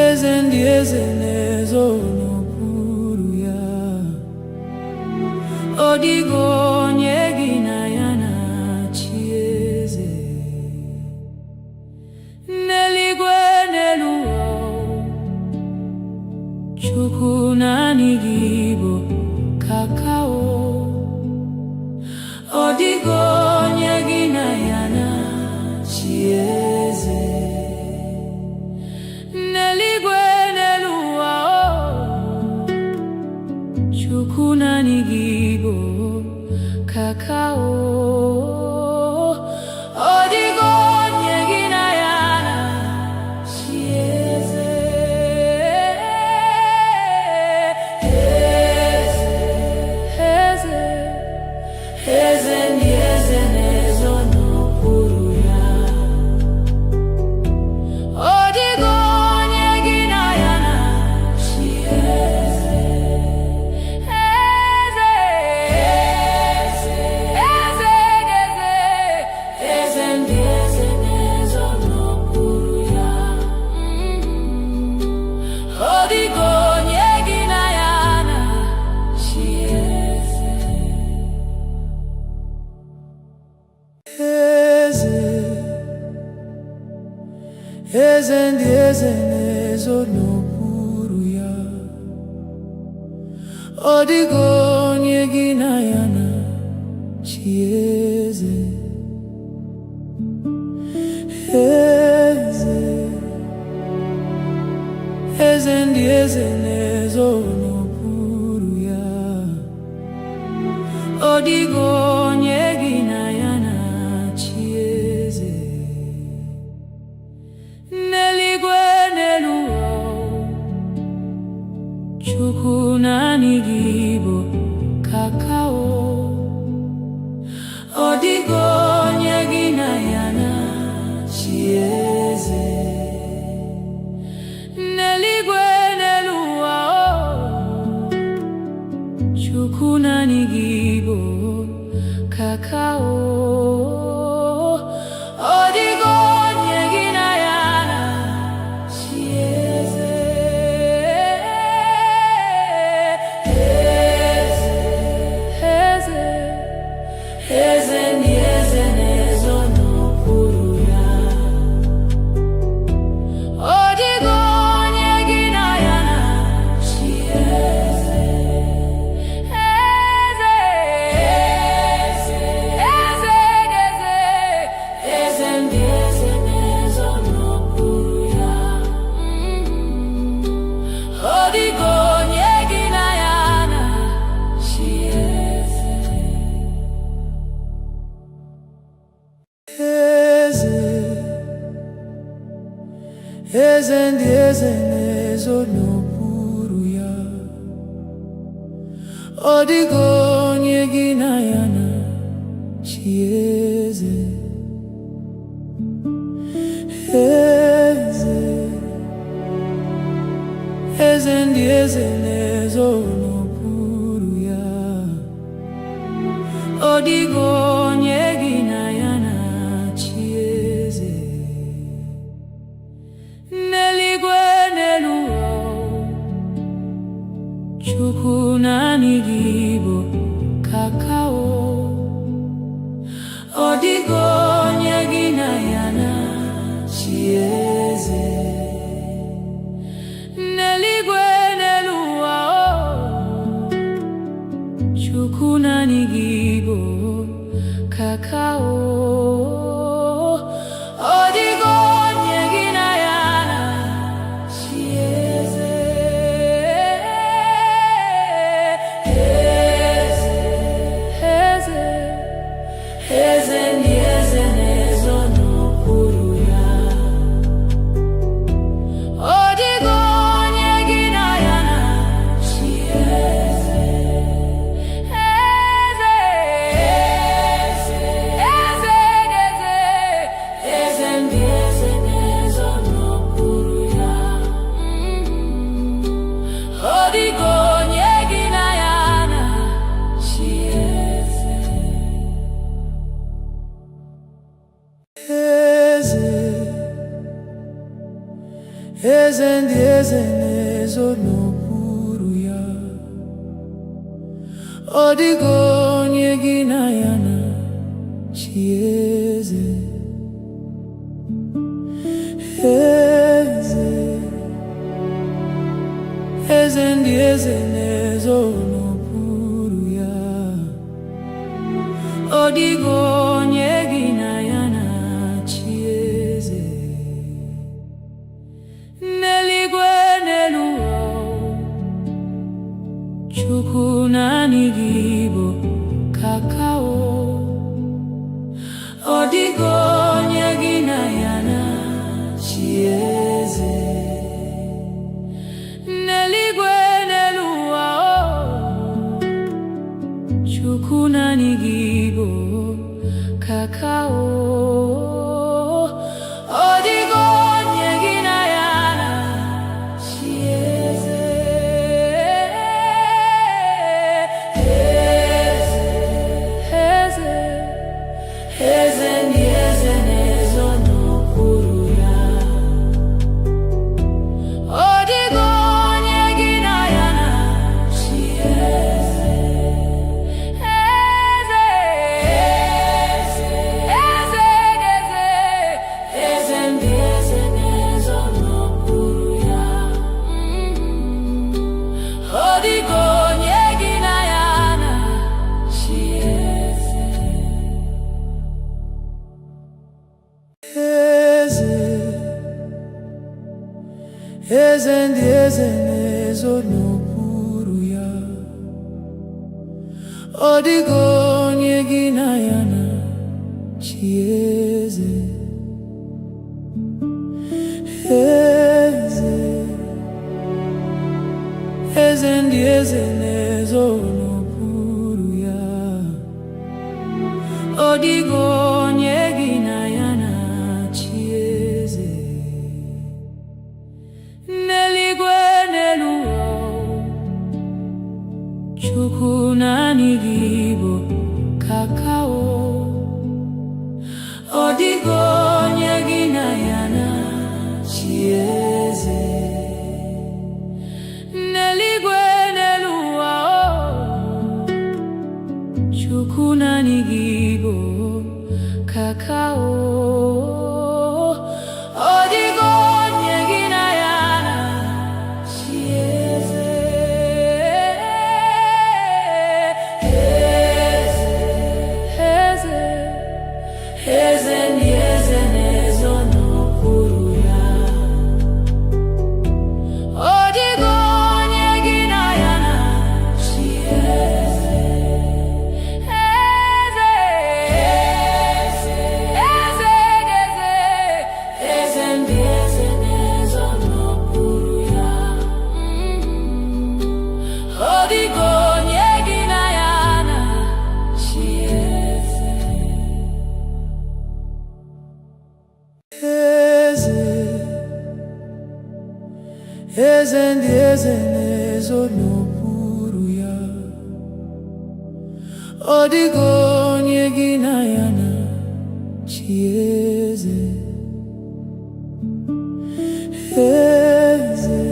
eze ndị eze na-ezo n'okpuru ya. Ọ dịghị onye gị na ya na-achị eze. N'eluigwe n'elu ụwa, Chukwu naanị gị bụ kakao. Ọ dịghị onye gị na ya na-achị eze. N'eluigwe n'elu ụwa, Chukwu naanị gị bụ kakao. Ọ dịghị onye gị na ya na-achị eze. Eze, eze ndị eze na-ezo n'okpuru ya. Ọ dịghị onye gị na ya na-achị eze. Eze, eze, eze eze na-ezo n'okpuru ya. Ọ dịghị onye gị na ya na-achị eze. Eze, eze ndị eze na-ezo n'okpuru ya. Ọ dịghị onye gị na ya na-achị eze. N'eluigwe n'elu ụwa, Chukwu naanị gị bụ kakao. Ọ dịghị onye gị na ya na-achị eze. N'eluigwe n'elu ụwa, Chukwu naanị gị bụ kakao. Ọ dịghị onye gị na ya na-achị eze. Eze, eze ndị eze na-ezo n'okpuru ya. Ọ dịghị onye gị na ya na-achị eze. Eze, eze, eze, eze ndị eze na-ezo n'okpuru ya. Ọ dịghị onye gị na ya na-achị eze. Eze, eze ndị eze na-ezo n'okpuru ya. Ọ dịghị onye gị na ya na-achị eze. Eze, eze ndị eze na-ezo n'okpuru ya. Ọ dịghị onye gị na ya na-achị eze. N'eluigwe n'elu ụwa, Chukwu naanị gị bụ kakao. Ọ dịghị onye gị na ya na-achị eze. N'eluigwe n'elu ụwa, Chukwu naanị gị bụ kakao. Ọ dịghị onye gị na ya na-achị eze. Eze, eze ndị eze na-ezo n'okpuru ya. Ọ dịghị onye gị na ya na-achị eze. Eze, eze, eze, eze ndị eze na-ezo n'okpuru ya. Ọ dịghị onye gị na ya na-achị eze. Eze, eze ndị eze na-ezo n'okpuru ya. Ọ dịghị onye gị na ya na-achị eze. Eze, eze ndị eze na-ezo n'okpuru ya. Ọ dịghị onye gị na ya na-achị eze. N'eluigwe n'elu ụwa, Chukwu naanị gị bụ kakao. Ọ dịghị onye gị na ya na-achị eze. N'eluigwe n'elu ụwa, Chukwu naanị gị bụ kakao. Ọ dịghị onye gị na ya na-achị eze. Eze, eze ndị eze na-ezo n'okpuru ya. Ọ dịghị onye gị na ya na-achị eze. Eze, eze, eze ndị eze na-ezo n'okpuru ya. Ọ dịghị onye gị na ya na-achị eze. Eze, eze ndị eze na-ezo n'okpuru ya. Ọ dịghị onye gị na ya na-achị eze. N'eluigwe n'elu ụwa, Chukwu naanị gị bụ kakao. Ọ dịghị onye gị na ya na-achị eze. N'eluigwe n'elu ụwa, Chukwu naanị gị bụ kakao. Ọ dịghị onye gị na ya na-achị eze. Eze, eze ndị eze na-ezo n'okpuru ya. Ọ dịghị onye gị na ya na-achị eze. Eze, eze, eze ndị eze na-ezo n'okpuru ya. Ọ dịghị onye gị na ya na-achị eze. Eze ndị eze na-ezo n'okpuru ya. Ọ dịghị onye gị na ya na-achị eze. Eze,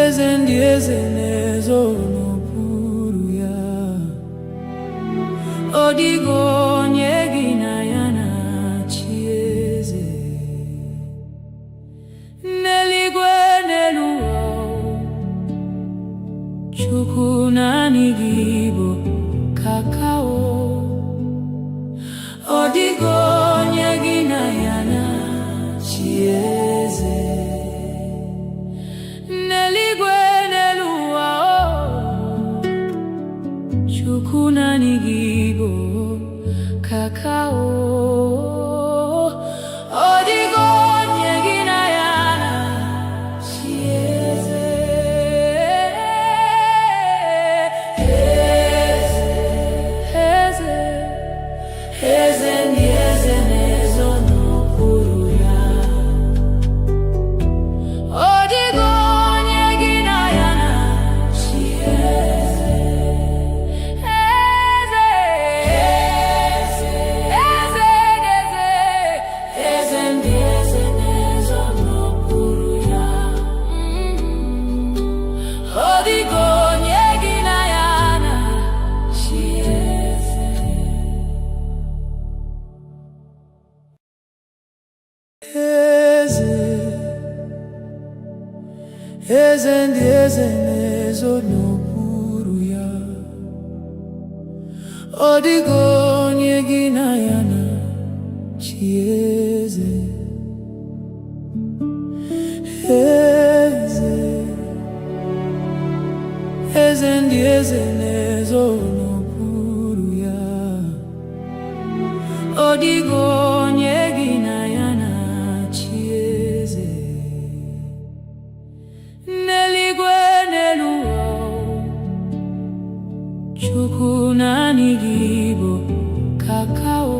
eze ndị eze na-ezo n'okpuru ya. Ọ dịghị onye gị na ya na-achị eze. N'eluigwe n'elu ụwa, Chukwu naanị gị bụ kakao. Ọ dịghị onye gị na ya na-achị eze. N'eluigwe n'elu ụwa, Chukwu naanị gị bụ kakao. Ọ dịghị onye gị na ya na-achị eze. Eze, eze ndị eze na-ezo n'okpuru ya. Ọ dịghị onye gị na ya na-achị eze. Eze, eze ndị eze na-ezo n'okpuru ya. Ọ dịghị onye gị na ya na-achị eze. Eze, eze ndị eze na-ezo n'okpuru ya. Ọ dịghị onye gị na ya na-achị eze. Eze, eze ndị eze na-ezo n'okpuru ya. Ọ dịghị onye gị na ya na-achị eze. N'eluigwe n'elu ụwa, Chukwu naanị gị bụ kakao.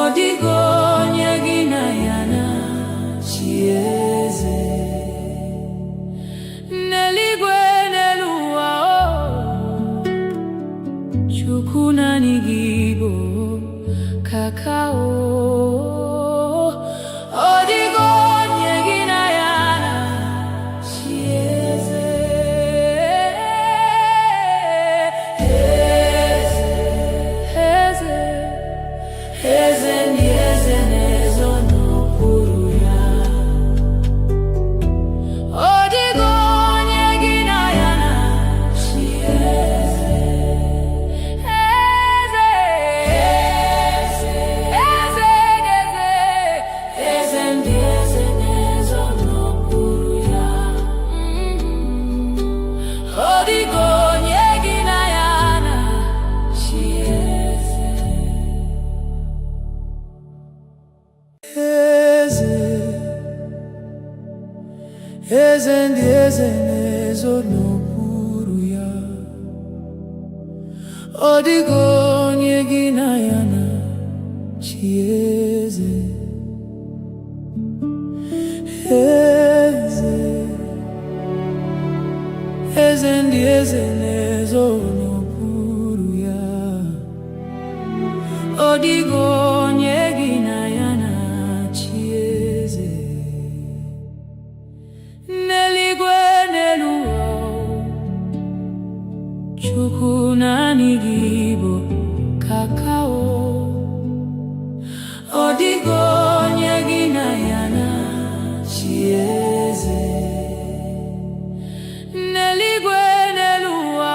Ọ dịghị onye gị na ya na-achị eze. N'eluigwe n'elu ụwa, Chukwu naanị gị bụ kakao. Ọ dịghị onye gị na ya na-achị eze. Eze, eze ndị eze na-ezo n'okpuru ya. Ọ dịghị onye gị na ya na-achị eze. Eze, 어디고 얘기나야나 chieze eze ndị eze na-ezo n'okpuru ya ọ dịghị onye gị na ya na-achị eze n'eluigwe n'elu ụwa Chukwu naanị gị bụ kakao ọ dịghị onye gị na ya na-achị eze n'eluigwe n'elu ụwa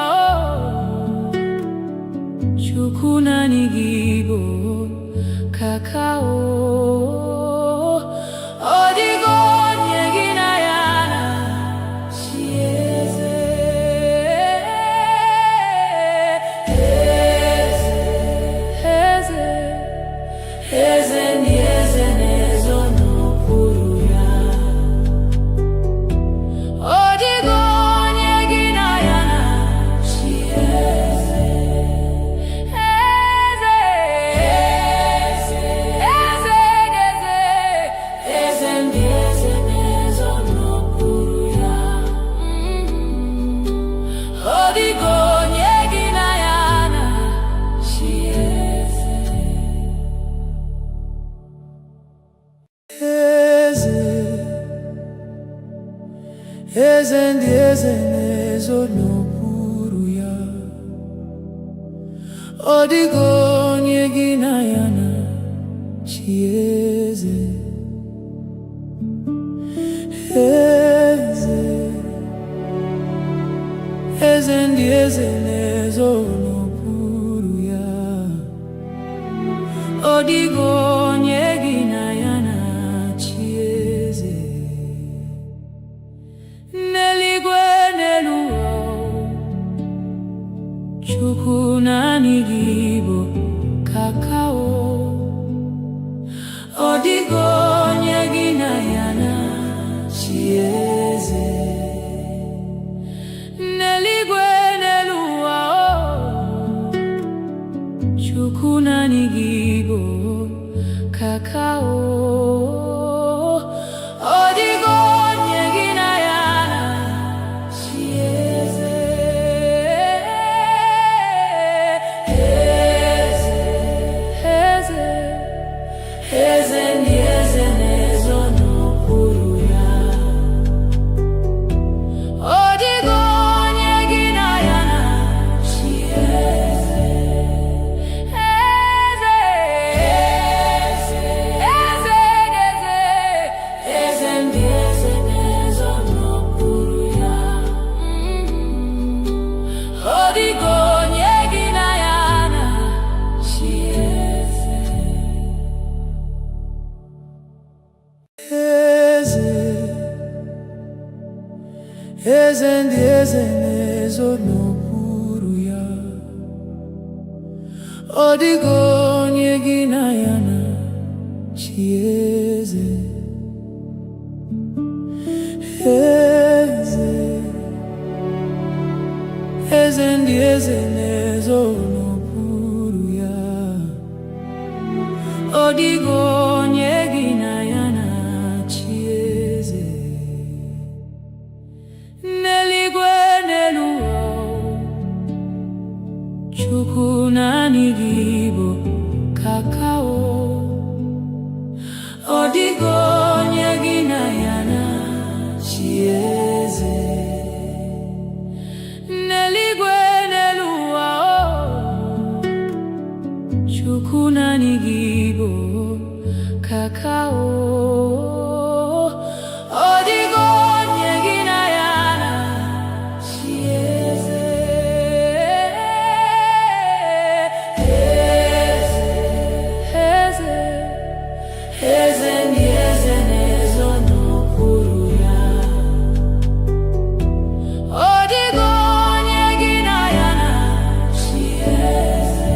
Chukwu naanị gị bụ kakao ọ dịghị onye gị na ya na-achị eze eze ndị eze na-ezo n'okpuru ya ọ dịghị onye gị na ya na-achị eze eze ndị eze na-ezo n'okpuru ya ọ dịghị onye gị na ya na-achị eze ndị eze na-ezo n'okpuru ya ọ dịghị onye gị na ya na-achị eze eze ndị eze na-ezo n'okpuru ya ọ dịghị onye gị na ya na-achị eze n'eluigwe n'elu ụwa Chukwu naanị gị bụ kakao ọ dịghị onye gị na ya na-achị eze n'eluigwe n'elu ụwa Chukwu naanị gị bụ kakao ọ dịghị onye gị na ya na-achị eze eze ndị eze na-ezo n'okpuru ya ọ dịghị onye gị na ya na-achị eze eze ndị eze na-ezo n'okpuru ya ọ dịghị onye gị na ya na-achị eze ndị eze na-ezo n'okpuru ya ọ dịghị onye gị na ya na-achị eze eze ndị eze na-ezo n'okpuru ya ọ dịghị onye gị na ya na-achị eze n'eluigwe n'elu ụwa Chukwu naanị gị bụ kakao ọ dịghị onye gị na ya na-achị eze n'eluigwe n'elu ụwa Chukwu naanị gị bụ kakao ọ dịghị onye gị na ya na-achị eze eze ndị eze na-ezo n'okpuru ya ọ dịghị onye gị na ya na-achị eze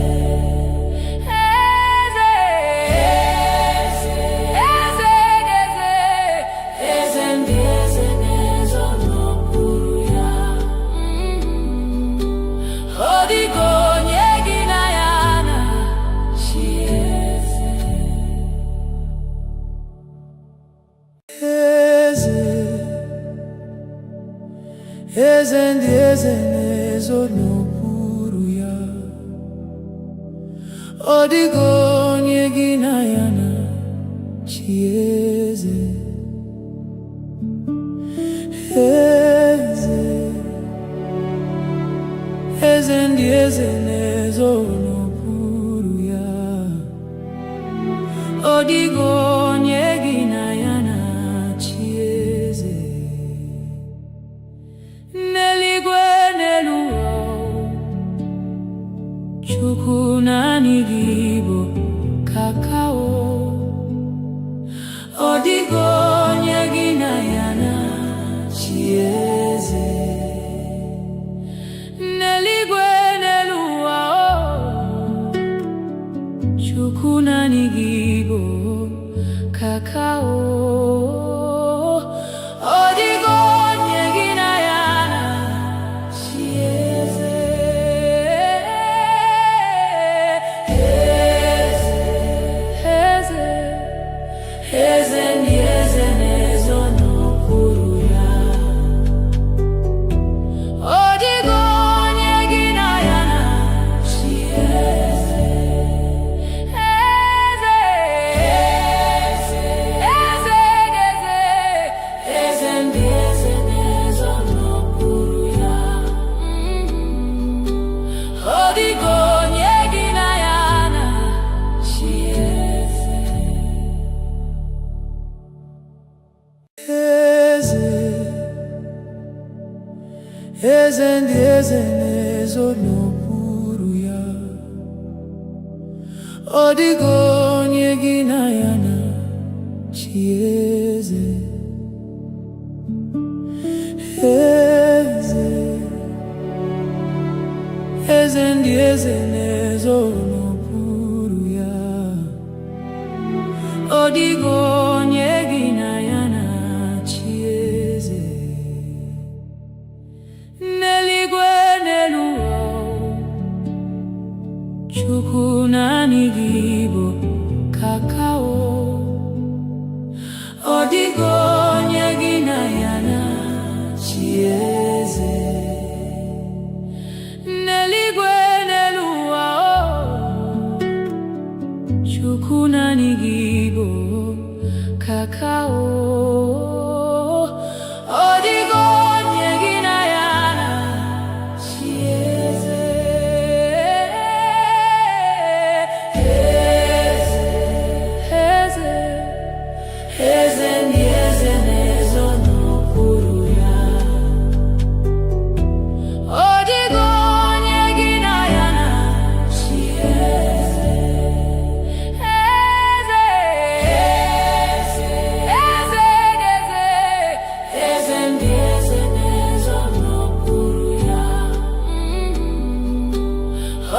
ọ dịghị onye eze ndị eze na-ezo n'okpuru ya. Ọ dịghị onye gị na ya na-achị eze. Eze, eze ndị eze na-ezo n'okpuru ya. Ọ dịghị onye gị na ya na-achị eze. N'eluigwe n'elu ụwa, Chukwu naanị gị bụ kakao. Ọ dịghị onye gị na ya na-achị eze. N'eluigwe n'elu ụwa, Chukwu naanị gị bụ kakao. Ọ dịghị onye gị na ya na-achị eze. Eze, eze ndị eze na-ezo n'okpuru ya. Ọ dịghị onye gị na ya na-achị eze. Eze, eze, eze ndị eze na-ezo n'okpuru ya. Ọ dịghị onye gị na ya na-achị eze. Eze ndị eze na-ezo n'okpuru ya. Ọ dịghị onye gị na ya na-achị eze. Eze, eze ndị eze na-ezo n'okpuru ya. Ọ dịghị onye gị na ya na-achị eze. N'eluigwe n'elu ụwa, Chukwu naanị gị bụ kakao. Ọ dịghị onye gị na ya na-achị eze. N'eluigwe n'elu ụwa, Chukwu naanị gị bụ kakao. Ọ dịghị onye gị na ya na-achị eze. Eze, eze ndị eze na-ezo n'okpuru ya. Ọ dịghị onye gị na ya na-achị eze. Eze, eze ndị eze na-ezo n'okpuru ya.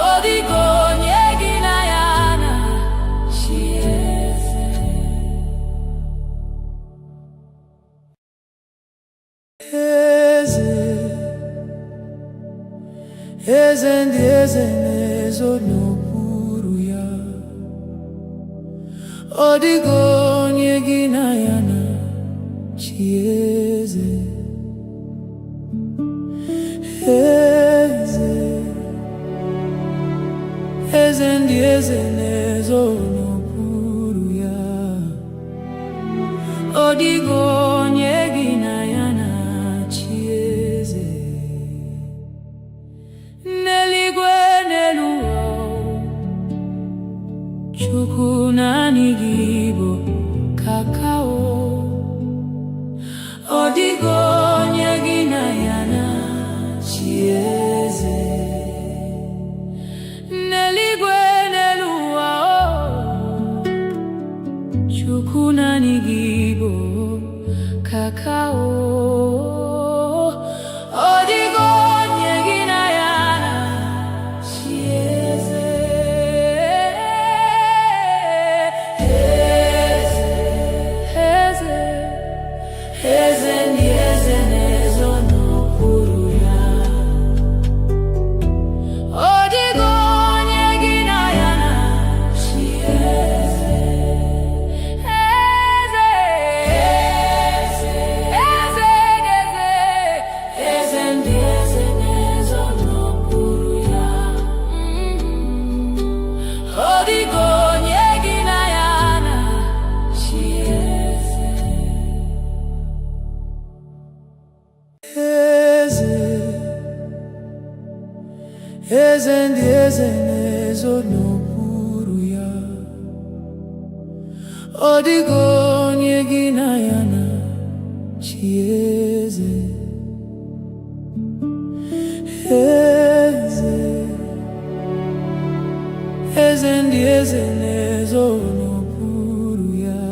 Ọ dịghị onye gị na ya na-achị eze. Eze, eze ndị eze na-ezo n'okpuru ya. Ọ dịghị onye gị na ya na-achị eze. Eze, eze ndị eze na-ezo n'okpuru ya. Ọ dịghị onye gị na ya na-achị eze. N'eluigwe n'elu ụwa, Chukwu naanị gị bụ kakao. Ọ dịghị onye gị na ya na-achị eze. N'eluigwe n'elu ụwa, Chukwu naanị gị bụ kakao. Ọ dịghị onye gị na ya na-achị eze. eze ndị eze na-ezo n'okpuru ya. Ọ dịghị onye gị na ya na-achị eze. Eze, eze ndị eze na-ezo n'okpuru ya.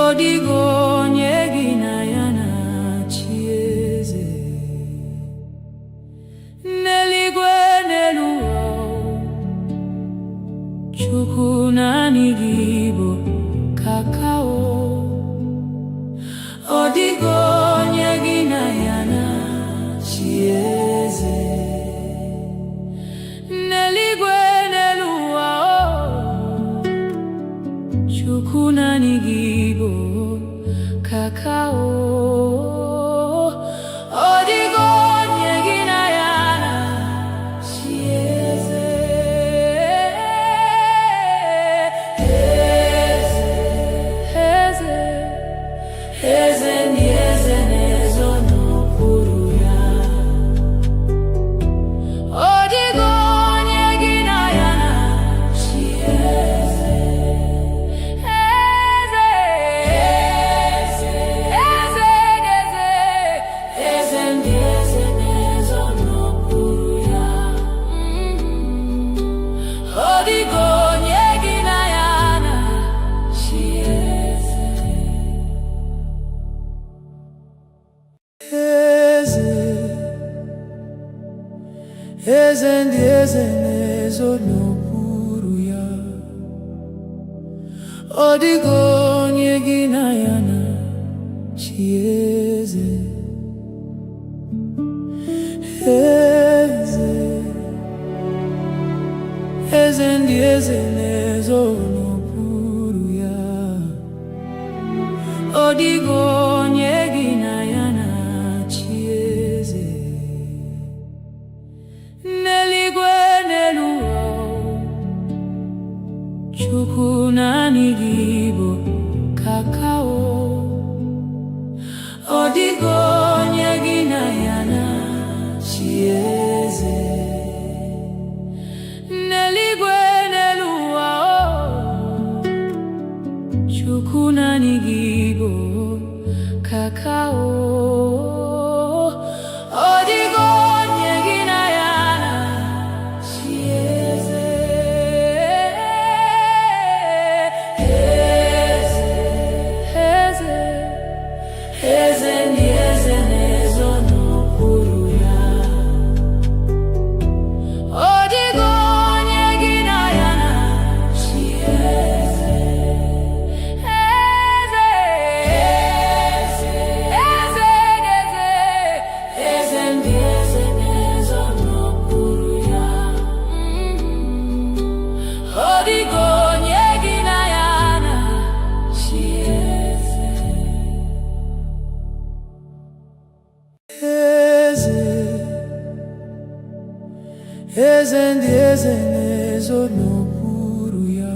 Ọ dịghị onye gị na ya na-achị eze. N'eluigwe n'elu ụwa, Chukwu naanị gị bụ kakao. Ọ dịghị onye gị na ya na-achị eze. N'eluigwe n'elu ụwa, Chukwu naanị gị bụ kakao. Ọ dịghị onye gị na ya na-achị eze. Eze, eze ndị eze na-ezo n'okpuru ya. Ọ dịghị onye gị na ya na-achị eze. Eze, eze, eze, eze ndị eze na-ezo n'okpuru ya. Ọ dịghị onye gị na ya na-achị eze. Eze, eze ndị eze na-ezo n'okpuru ya. Ọ dịghị onye gị na ya na-achị eze. Eze, eze ndị eze na-ezo n'okpuru ya. Ọ dịghị onye gị na ya na-achị eze. N'eluigwe n'elu ụwa, Chukwu naanị gị bụ kakao. Ọ dịghị onye gị na ya na-achị eze. N'eluigwe n'elu ụwa, Chukwu naanị gị bụ kakao. Ọ dịghị onye gị na ya na-achị eze. Eze, eze ndị eze na-ezo n'okpuru ya. Ọ dịghị onye gị na ya na-achị eze. Eze, eze, eze, eze ndị eze na-ezo n'okpuru ya. Ọ dịghị onye gị na ya na-achị eze. Eze, eze ndị eze na-ezo n'okpuru ya.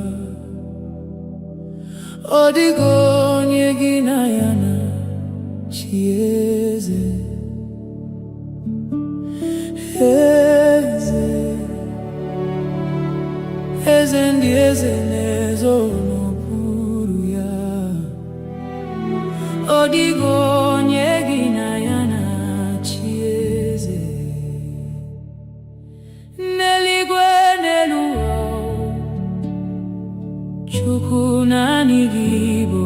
Ọ dịghị onye gị na ya na-achị eze. Eze, eze ndị eze na-ezo n'okpuru ya. Ọ dịghị onye gị na ya na-achị eze. N'eluigwe n'elu ụwa, Chukwu naanị gị bụ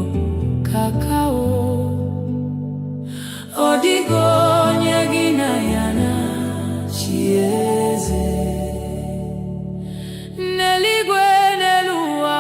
kakao. Ọ dịghị onye gị na ya na-achị eze. N'eluigwe n'elu ụwa,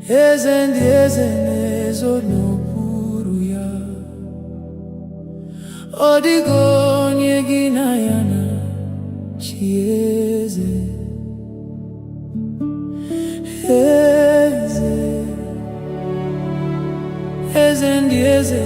eze ndị eze na-ezo n'okpuru ya. Ọ dịghị onye gị na ya na-achị eze. Eze ndị eze